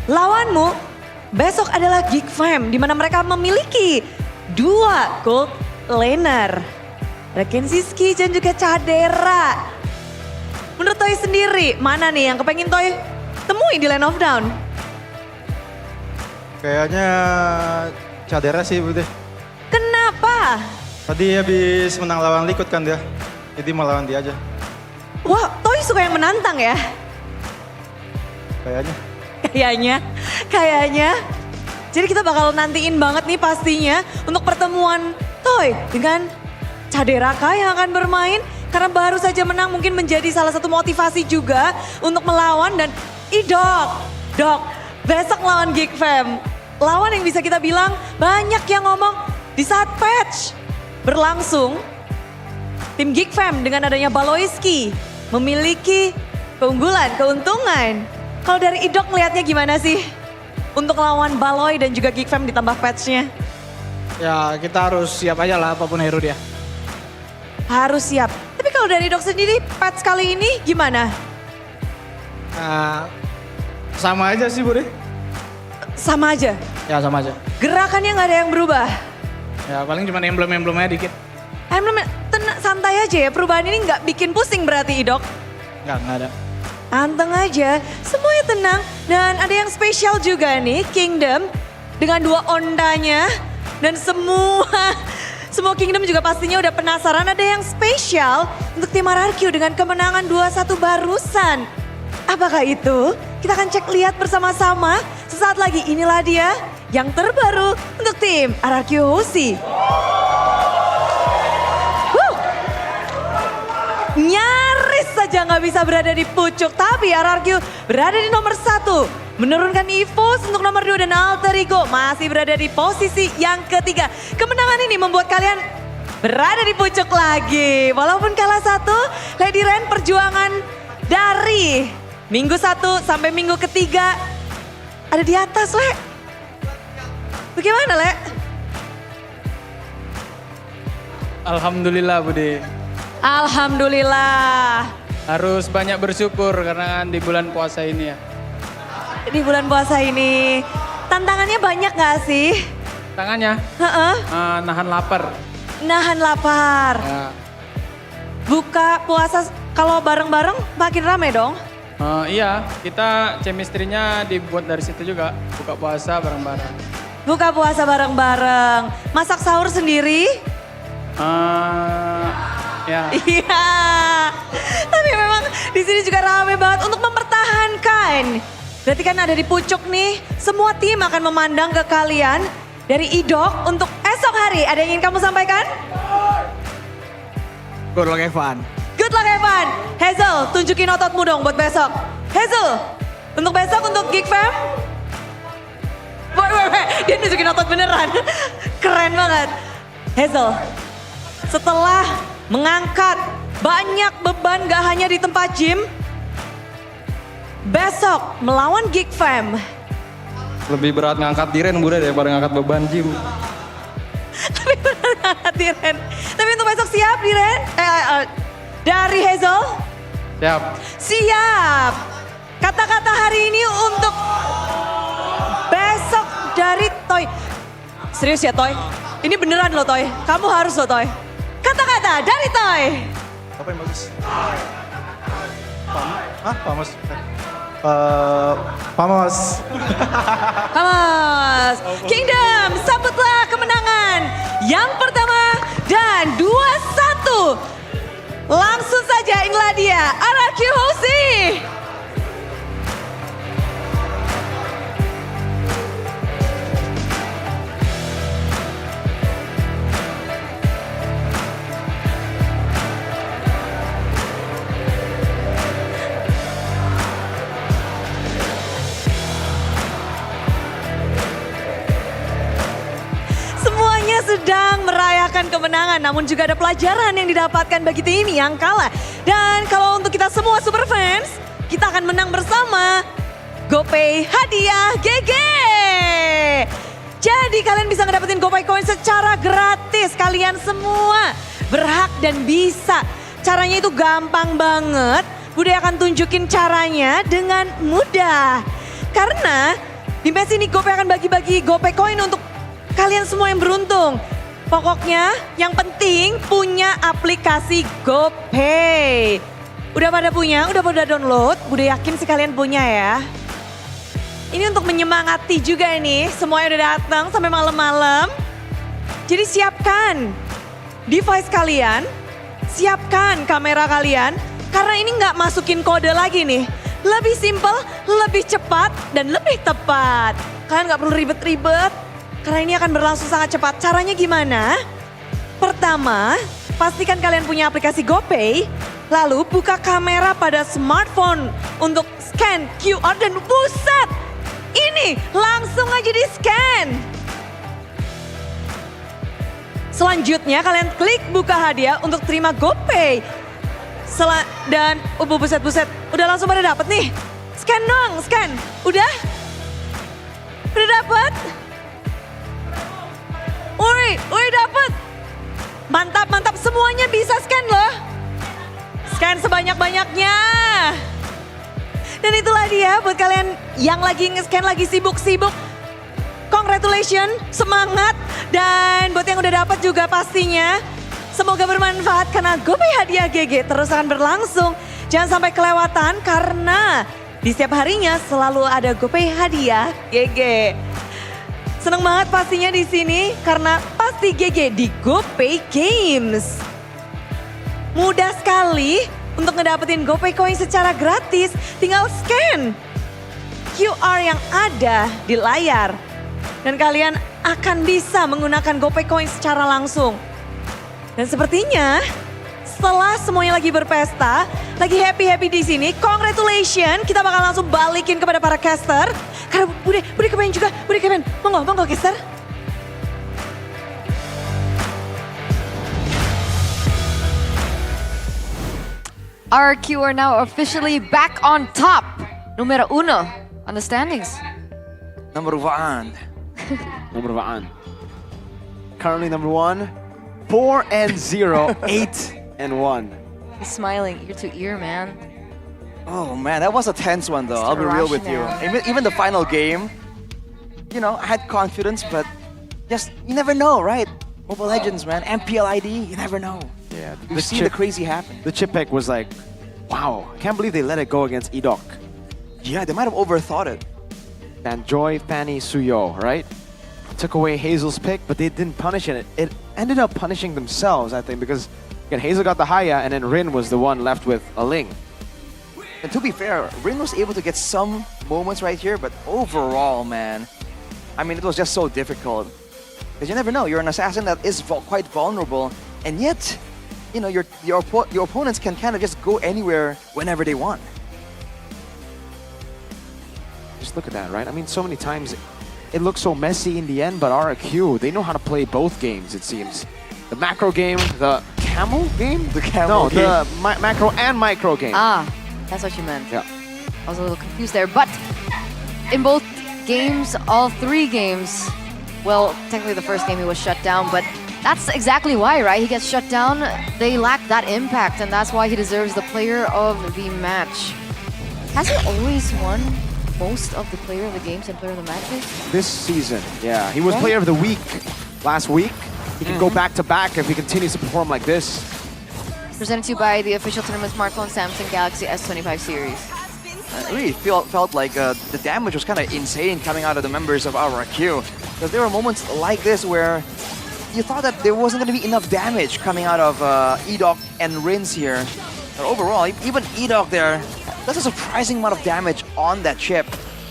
lawanmu besok adalah Geek Fam di mana mereka memiliki 2 gold laner. Rekensiski dan juga Cadera. Menurut Toy sendiri, mana nih yang kepengen Toy temui di Land of Down? Kayaknya Cadera sih Bude. Kenapa? Tadi habis menang lawan Liquid kan dia. Jadi mau lawan dia aja. Wah, Toy suka yang menantang ya? Kayaknya. Jadi kita bakal nantiin banget nih pastinya untuk pertemuan Toy dengan Cadera yang akan bermain. Karena baru saja menang mungkin menjadi salah satu motivasi juga untuk melawan. Dan Dok, besok lawan Geek Fam. Lawan yang bisa kita bilang banyak yang ngomong di saat patch berlangsung. Tim Geek Fam dengan adanya Baloiski memiliki keuntungan. Kalau dari Idok melihatnya gimana sih? Untuk lawan Baloy dan juga Geek Fam ditambah patchnya. Ya kita harus siap aja lah apapun hero dia. Harus siap. Tapi kalau dari Idok sendiri patch kali ini gimana? Sama aja sih Bude. Sama aja? Ya sama aja. Gerakannya nggak ada yang berubah? Ya paling cuma emblem-emblemnya dikit. Emblem santai aja ya, perubahan ini nggak bikin pusing berarti Idok? Nggak ada. Anteng aja, semuanya tenang. Dan ada yang spesial juga nih, Kingdom. Dengan 2 ondanya. Dan semua Kingdom juga pastinya udah penasaran. Ada yang spesial untuk tim RRQ dengan kemenangan 2-1 barusan. Apakah itu? Kita akan cek lihat bersama-sama. Sesaat lagi inilah dia yang terbaru untuk tim RRQ Hoshi. Nyaris saja nggak bisa berada di pucuk, tapi RRQ berada di nomor 1. Menurunkan EVOS untuk nomor 2 dan Alter Ego masih berada di posisi yang ketiga. Kemenangan ini membuat kalian berada di pucuk lagi. Walaupun kalah 1, Lady Ren perjuangan dari minggu 1 sampai minggu ketiga ada di atas, Le. Bagaimana, Le? Alhamdulillah Bude. Alhamdulillah. Harus banyak bersyukur karena di bulan puasa ini ya. Di bulan puasa ini tantangannya banyak gak sih? Tangannya? Heeh. Nahan lapar. nahan lapar. Ya. Buka puasa kalau bareng-bareng makin rame dong. Iya, kita chemistry-nya dibuat dari situ juga. Buka puasa bareng-bareng. Buka puasa bareng-bareng. Masak sahur sendiri? Ya. Iya. Tapi memang di sini juga rame banget untuk mempertahankan. Berarti kan ada di pucuk nih. Semua tim akan memandang ke kalian dari Idok untuk esok hari. Ada yang ingin kamu sampaikan? Good luck Evan. Good luck Evan. Hazel, tunjukin ototmu dong buat besok. Hazel, untuk besok untuk Geek Fam. Dia nunjukin otot beneran. Keren banget. Hazel, setelah mengangkat banyak beban gak hanya di tempat gym, besok melawan Geek Fam. Lebih berat ngangkat tiren Bunda daripada ngangkat beban gym. Tapi bener ngangkat Diren. Tapi untuk besok siap Diren? Dari Hazel? Siap. Siap. Kata-kata hari ini untuk besok dari Toy. Serius ya Toy? Ini beneran loh Toy. Kamu harus loh Toy. Kata-kata dari Toy. Apa yang bagus? Pamos. Pamos. Hamas. Kingdom, sambutlah kemenangan yang pertama dan 2-1. Langsung saja inilah dia, RRQ Hosi. Sedang merayakan kemenangan, namun juga ada pelajaran yang didapatkan bagi tim yang kalah. Dan kalau untuk kita semua super fans, kita akan menang bersama GoPay hadiah GG. Jadi kalian bisa ngedapetin GoPay Coin secara gratis. Kalian semua berhak dan bisa. Caranya itu gampang banget. Bude akan tunjukin caranya dengan mudah. Karena di match ini GoPay akan bagi-bagi GoPay Coin untuk kalian semua yang beruntung. Pokoknya yang penting punya aplikasi GoPay. Udah pada punya? Udah pada download? Udah yakin sih kalian punya ya? Ini untuk menyemangati juga ini. Semuanya udah datang sampai malam-malam. Jadi siapkan device kalian. Siapkan kamera kalian. Karena ini nggak masukin kode lagi nih. Lebih simple, lebih cepat, dan lebih tepat. Kalian nggak perlu ribet-ribet. Karena ini akan berlangsung sangat cepat. Caranya gimana? Pertama, pastikan kalian punya aplikasi GoPay. Lalu buka kamera pada smartphone untuk scan QR dan buset. Ini langsung aja di scan. Selanjutnya kalian klik buka hadiah untuk terima GoPay. Dan buset. Udah langsung pada dapet nih. Scan dong, scan. Udah? Udah dapet? Woi dapet. Mantap, semuanya bisa scan loh. Scan sebanyak-banyaknya. Dan itulah dia buat kalian yang lagi nge-scan, lagi sibuk-sibuk. Congratulations, semangat. Dan buat yang udah dapet juga pastinya. Semoga bermanfaat karena GoPay hadiah GG terus akan berlangsung. Jangan sampai kelewatan karena di setiap harinya selalu ada GoPay hadiah GG. Seneng banget pastinya di sini karena pasti GG di GoPay Games. Mudah sekali untuk ngedapetin GoPay Coin secara gratis. Tinggal scan QR yang ada di layar. Dan kalian akan bisa menggunakan GoPay Coin secara langsung. Dan sepertinya setelah semuanya lagi berpesta, lagi happy-happy di sini, congratulations, kita bakal langsung balikin kepada para caster. Karena Bude kepengen juga, Bude kepengen. Monggo caster. RQ are now officially back on top. Numero uno on the standings. Number one. Number one. Currently number one. 4-0, 8-1. He's smiling ear to ear, man. Oh man, that was a tense one though. I'll be real with you. Even the final game, you know, I had confidence, but just you never know, right? Mobile Legends, man. MPL ID, you never know. Yeah, You see the crazy happen. The chip pick was like, wow, I can't believe they let it go against Edok. Yeah, they might have overthought it. Fanjoy, Fanny, Suyo, right? Took away Hazel's pick, but they didn't punish it. It ended up punishing themselves, I think, because again, Hazel got the Haya, and then Rin was the one left with a Ling. And to be fair, Rin was able to get some moments right here, but overall, man, I mean, it was just so difficult. Because you never know, you're an assassin that is quite vulnerable, and yet, you know, your opponents can kind of just go anywhere whenever they want. Just look at that, right? I mean, so many times it looks so messy in the end, but RQ, they know how to play both games, it seems. The macro game, the camel game? The camel game. No, the macro and micro game. Ah, that's what you meant. Yeah. I was a little confused there, but in both games, all three games, well, technically the first game he was shut down, but that's exactly why, right? He gets shut down, they lack that impact, and that's why he deserves the player of the match. Has he always won most of the player of the games and player of the matches? This season, yeah. He was Right. player of the week last week. He can go back to back if he continues to perform like this. Presented to you by the official tournament smartphone Samsung Galaxy S25 series. I really felt like the damage was kind of insane coming out of the members of RRQ. Because there were moments like this where you thought that there wasn't going to be enough damage coming out of Edok and Rins here. But overall, even Edok there does a surprising amount of damage on that chip.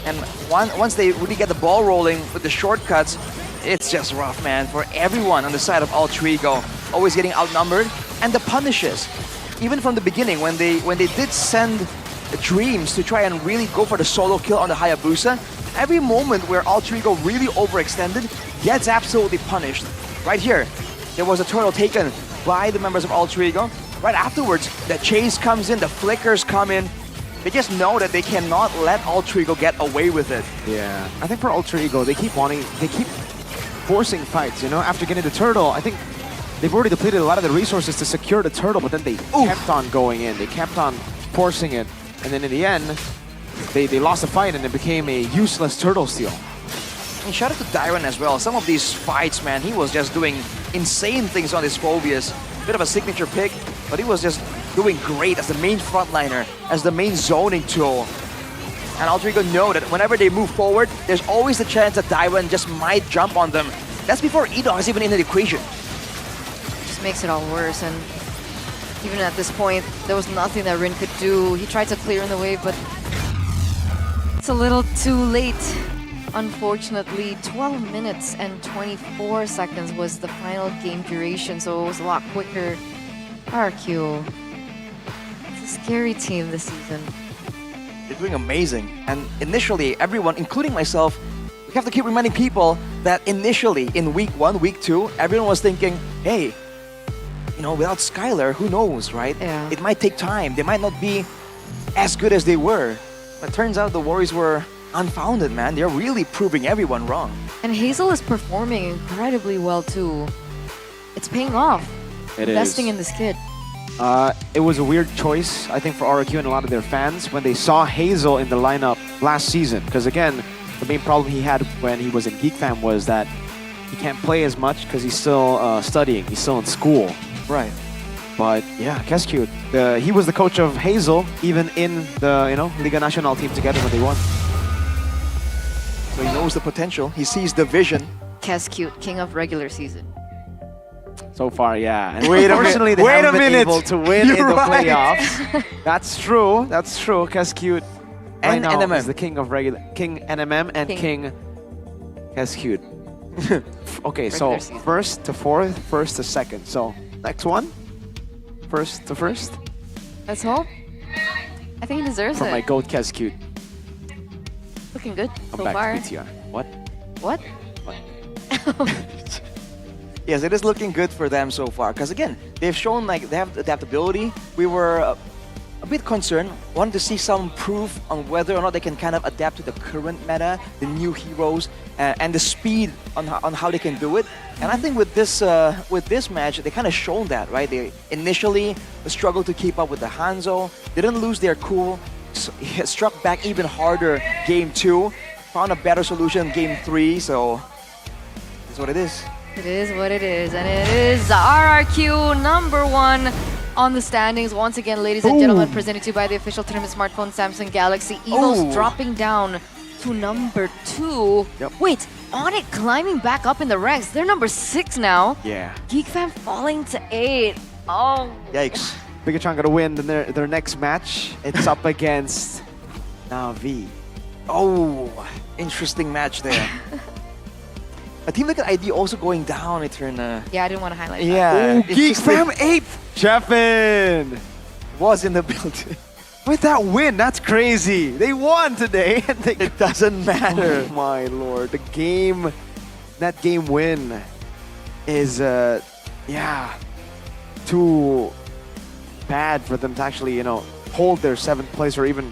And once they really get the ball rolling with the shortcuts, it's just rough, man, for everyone on the side of Altrigo. Always getting outnumbered. And the punishes, even from the beginning, when they did send Dreams to try and really go for the solo kill on the Hayabusa, every moment where Altrigo really overextended gets absolutely punished. Right here, there was a turtle taken by the members of Altrigo. Right afterwards, the chase comes in, the flickers come in. They just know that they cannot let Altrigo get away with it. Yeah, I think for Ultra Ego, they keep forcing fights, you know? After getting the turtle, I think they've already depleted a lot of the resources to secure the turtle, but then they kept on going in. They kept on forcing it. And then in the end, they lost the fight and it became a useless turtle steal. And shout out to Dyron as well. Some of these fights, man, he was just doing insane things on his Phobias. Bit of a signature pick, but he was just doing great as the main frontliner, as the main zoning tool. And Altrigo know that whenever they move forward, there's always the chance that Dyron just might jump on them. That's before Edok is even in the equation. Just makes it all worse, and even at this point, there was nothing that Rin could do. He tried to clear in the wave, but it's a little too late. Unfortunately, 12 minutes and 24 seconds was the final game duration, so it was a lot quicker. RQ, it's a scary team this season. They're doing amazing. And initially, everyone, including myself, we have to keep reminding people that initially, in week 1, week 2, everyone was thinking, hey, you know, without Skylar, who knows, right? Yeah. It might take time. They might not be as good as they were. But turns out the Warriors were unfounded, man. They're really proving everyone wrong. And Hazel is performing incredibly well too. It's paying off. It Investing is. in this kid. It was a weird choice, I think, for RQ and a lot of their fans when they saw Hazel in the lineup last season. Because again, the main problem he had when he was in Geek Fam was that he can't play as much because he's still studying. He's still in school. Right. But yeah, Keskute. He was the coach of Hazel, even in the Liga Nacional team together when they won. So he knows the potential. He sees the vision. Keskute, king of regular season. So far, yeah. And Wait a unfortunately, minute. they haven't been able to win You're in the right. playoffs. That's true. That's true. Keskute right And now NMM. is the king of regular, King NMM and King Keskute. Okay, so Regular season. first to fourth, first to second. So next one, first to first Let's hope. I think he deserves for it. my goat Keskute. Looking good Come so back far. to BTR. What? What? Yes, it is looking good for them so far. Because again, they've shown like they have adaptability. We were a bit concerned, wanted to see some proof on whether or not they can kind of adapt to the current meta, the new heroes, and the speed on how they can do it. And I think with this match, they kind of shown that, right? They initially struggled to keep up with the Hanzo, didn't lose their cool, struck back even harder game 2, found a better solution game 3. So that's what it is. It is what it is, and it is RRQ number 1 on the standings. Once again, ladies and gentlemen, presented to you by the official tournament smartphone Samsung Galaxy. Evos dropping down to number 2. Wait, Onyx climbing back up in the ranks. They're number 6 now. Yeah. Geek Fam falling to 8. Oh. Yikes. Bigatron gonna win their next match. It's up against Na'Vi. Oh, interesting match there. A team like ID also going down, Eterna. Yeah, I didn't want to highlight Yeah. Oh, it's Geek just Fam like- 8th! Jeffin! Was in the building. With that win, that's crazy. They won today. And It doesn't matter. Oh my lord. That game win is, too bad for them to actually, hold their 7th place or even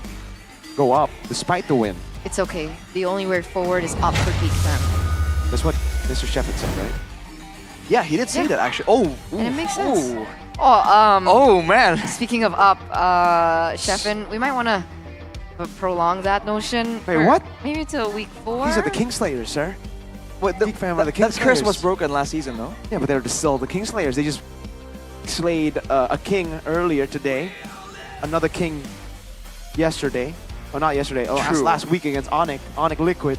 go up despite the win. It's okay. The only way forward is up for Geek Fam. That's what Mr. Shepard said, right? Yeah, he did say that actually. Oh, And it makes sense. ooh. Oh, man. Speaking of up, Sheffin, we might want to prolong that notion. Wait, for what? Maybe to week 4? These are the Kingslayers, sir. What, Geek Fam are the that curse Kingslayers. was broken last season, no? Yeah, but they're still the Kingslayers. They just slayed a king earlier today, another king yesterday. Oh, not yesterday. Oh, True. last week against Onyx Liquid.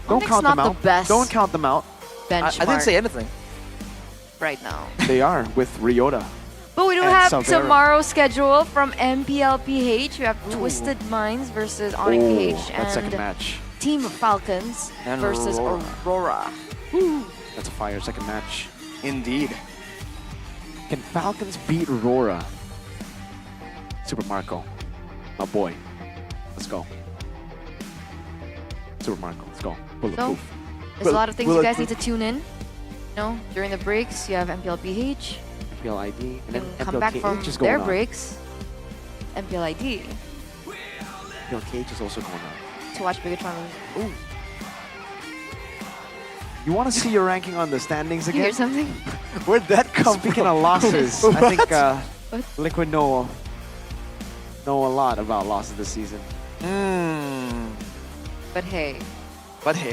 Don't Onyx count not them the out. best Don't count them out. benchmark I didn't say anything. right now. They are with Ryota. But we do And have Salvera. tomorrow's schedule from MPL PH. We have Twisted Minds versus Onyx PH That second and match. Team Falcons And versus Aurora. That's a fire second match. Indeed. Can Falcons beat Aurora? Super Marco, my boy. Let's go. Super Marco, let's go. So, Bulletproof. there's a lot of things you guys need to tune in. During the breaks, you have MPL PH. MPL ID. And then Come back MPL from KH is going their on. breaks. MPL ID MPL KH is also going on. to watch Bigatron. Ooh. You want to see your ranking on the standings You again? hear something? Where'd that come Speaking from? of losses, I think What? Liquid know a lot about losses this season. But hey,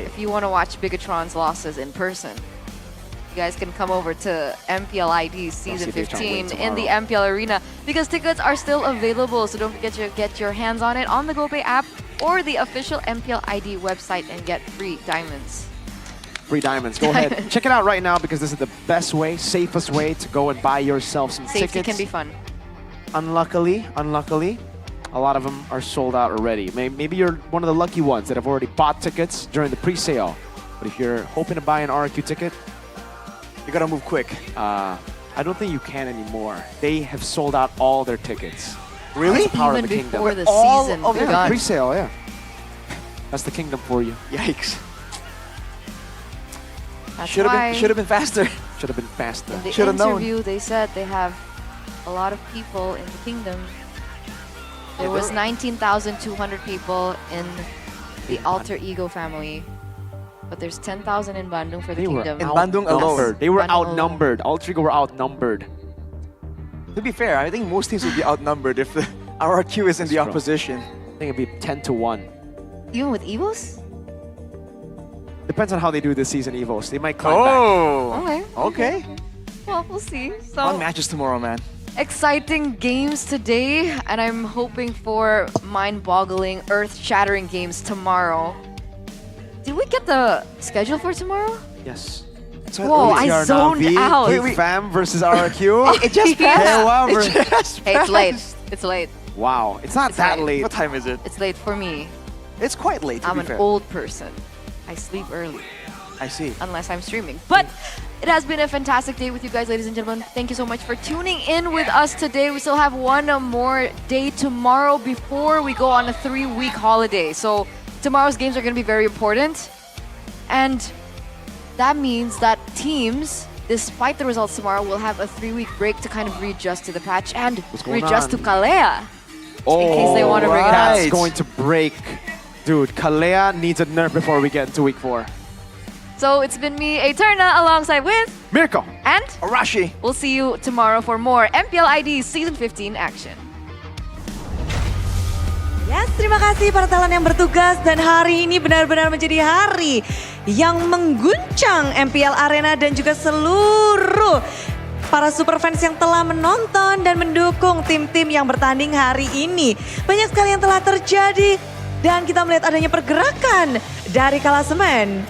If you want to watch Bigatron's losses in person, you guys can come over to MPL ID Season see Bigatron win 15 in the tomorrow. MPL Arena because tickets are still available. So don't forget to get your hands on it on the GoPay app or the official MPL ID website and get free diamonds. Free diamonds. Go ahead. Check it out right now because this is the best way, safest way to go and buy yourself some Safety tickets. can be fun. Unluckily, a lot of them are sold out already. Maybe you're one of the lucky ones that have already bought tickets during the pre-sale. But if you're hoping to buy an RRQ ticket, You gotta move quick. I don't think you can anymore. They have sold out all their tickets. Really? That's the power Even of the kingdom. before the All season of them? begun. Pre-sale, yeah. That's the kingdom for you. Yikes. That's Should why have been faster. Should have been faster. in the Should've known. interview they said they have a lot of people in the kingdom. There was 19,200 people in the Alter Ego family, but there's 10,000 in Bandung for the They were kingdom. In Bandung alone. outnumbered. They were Bandung alone. outnumbered. Alter Ego were outnumbered. To be fair, I think most teams would be outnumbered if the RRQ is in the That's true. opposition. I think it'd be 10 to 1. Even with Evos? Depends on how they do this season, Evos. They might climb back. Okay. Okay. Well, we'll see. Fun So matches tomorrow, man. exciting games today, and I'm hoping for mind-boggling, earth-shattering games tomorrow. Did we get the schedule for tomorrow? Yes. Whoa, I zoned out. Geek Fam versus RRQ. It just Yeah. passed. Hey, It just Hey, it's late. passed. It's late. Wow, it's not that late. What time is it? It's late for me. It's quite late, to I'm be an fair. old person. I sleep early, I see. unless I'm streaming. But it has been a fantastic day with you guys, ladies and gentlemen. Thank you so much for tuning in with us today. We still have one more day tomorrow before we go on a 3-week holiday. So tomorrow's games are going to be very important. And that means that teams, despite the results tomorrow, will have a 3-week break to kind of readjust to the patch and going readjust on? to Kalea. In case they want to bring it out. That's going to break. Dude, Kalea needs a nerf before we get into week 4. So it's been me, Eterna, alongside with Mirko and Arashi. We'll see you tomorrow for more MPL ID Season 15 action. Yes, terima kasih para talent yang bertugas dan hari ini benar-benar menjadi hari yang mengguncang MPL Arena dan juga seluruh para super fans yang telah menonton dan mendukung tim-tim yang bertanding hari ini. Banyak sekali yang telah terjadi dan kita melihat adanya pergerakan dari klasemen.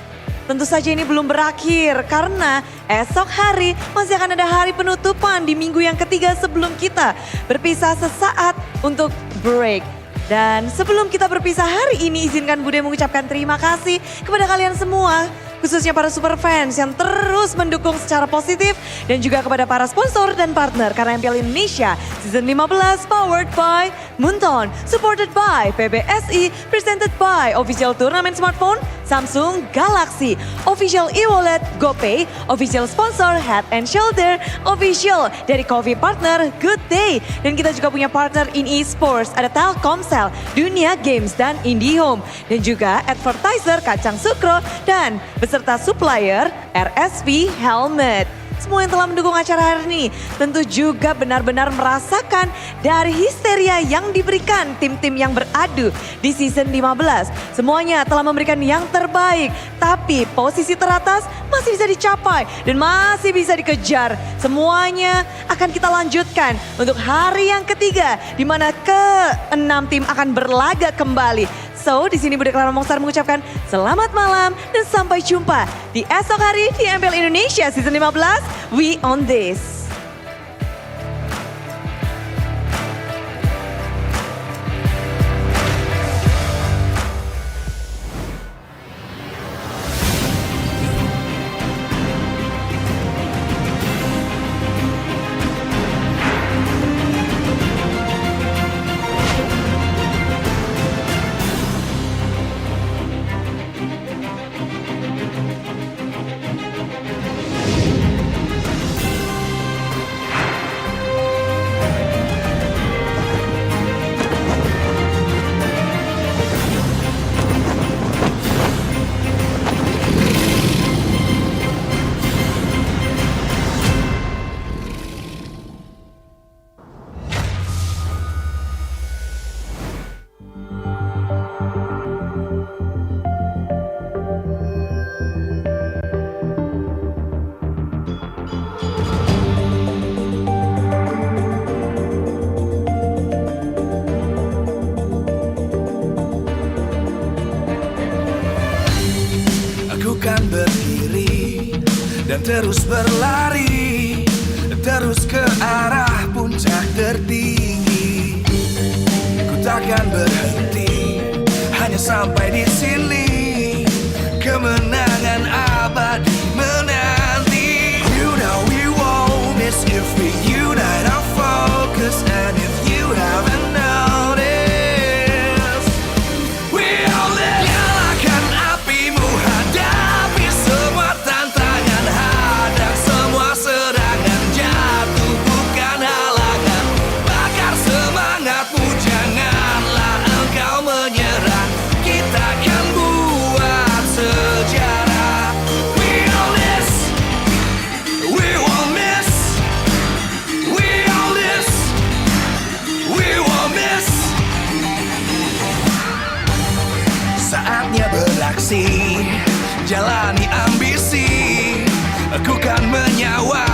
Tentu saja ini belum berakhir karena esok hari masih akan ada hari penutupan di minggu yang ketiga sebelum kita berpisah sesaat untuk break. Dan sebelum kita berpisah hari ini, izinkan Bude mengucapkan terima kasih kepada kalian semua, khususnya para super fans yang terus mendukung secara positif dan juga kepada para sponsor dan partner karena MPL Indonesia Season 15 powered by Munton, supported by PBSI, presented by Official Turnamen Smartphone Samsung Galaxy, Official e-wallet GoPay, Official Sponsor Head and Shoulder, Official dari Coffee Partner Good Day. Dan kita juga punya partner in e-sports, ada Telkomsel, Dunia Games dan IndiHome. Dan juga advertiser Kacang Sukro dan beserta supplier RSV Helmet. Semua yang telah mendukung acara hari ini tentu juga benar-benar merasakan dari histeria yang diberikan tim-tim yang beradu di season 15. Semuanya telah memberikan yang terbaik, tapi posisi teratas masih bisa dicapai dan masih bisa dikejar. Semuanya akan kita lanjutkan untuk hari yang ketiga di mana ke-6 tim akan berlaga kembali. So, di sini Bude Clara Mongstar mengucapkan selamat malam dan sampai jumpa di esok hari di MPL Indonesia Season 15. We on this. Kan berdiri dan terus berlari, terus ke arah puncak tertinggi. Ku takkan berhenti, hanya sampai di sini. Kemenangan abadi menanti. You know we won't miss if we unite our focus. And if you haven't noticed, we all live. Nyalakan apimu, hadapi semua tantangan, hadang semua serangan, jatuh bukan halangan. Bakar semangatmu, janganlah engkau menyerah. Kita akan buat sejarah. We all this, we won't miss. We all this, we won't miss. Saatnya beraksi, jalani ambisi. Aku kan menyawa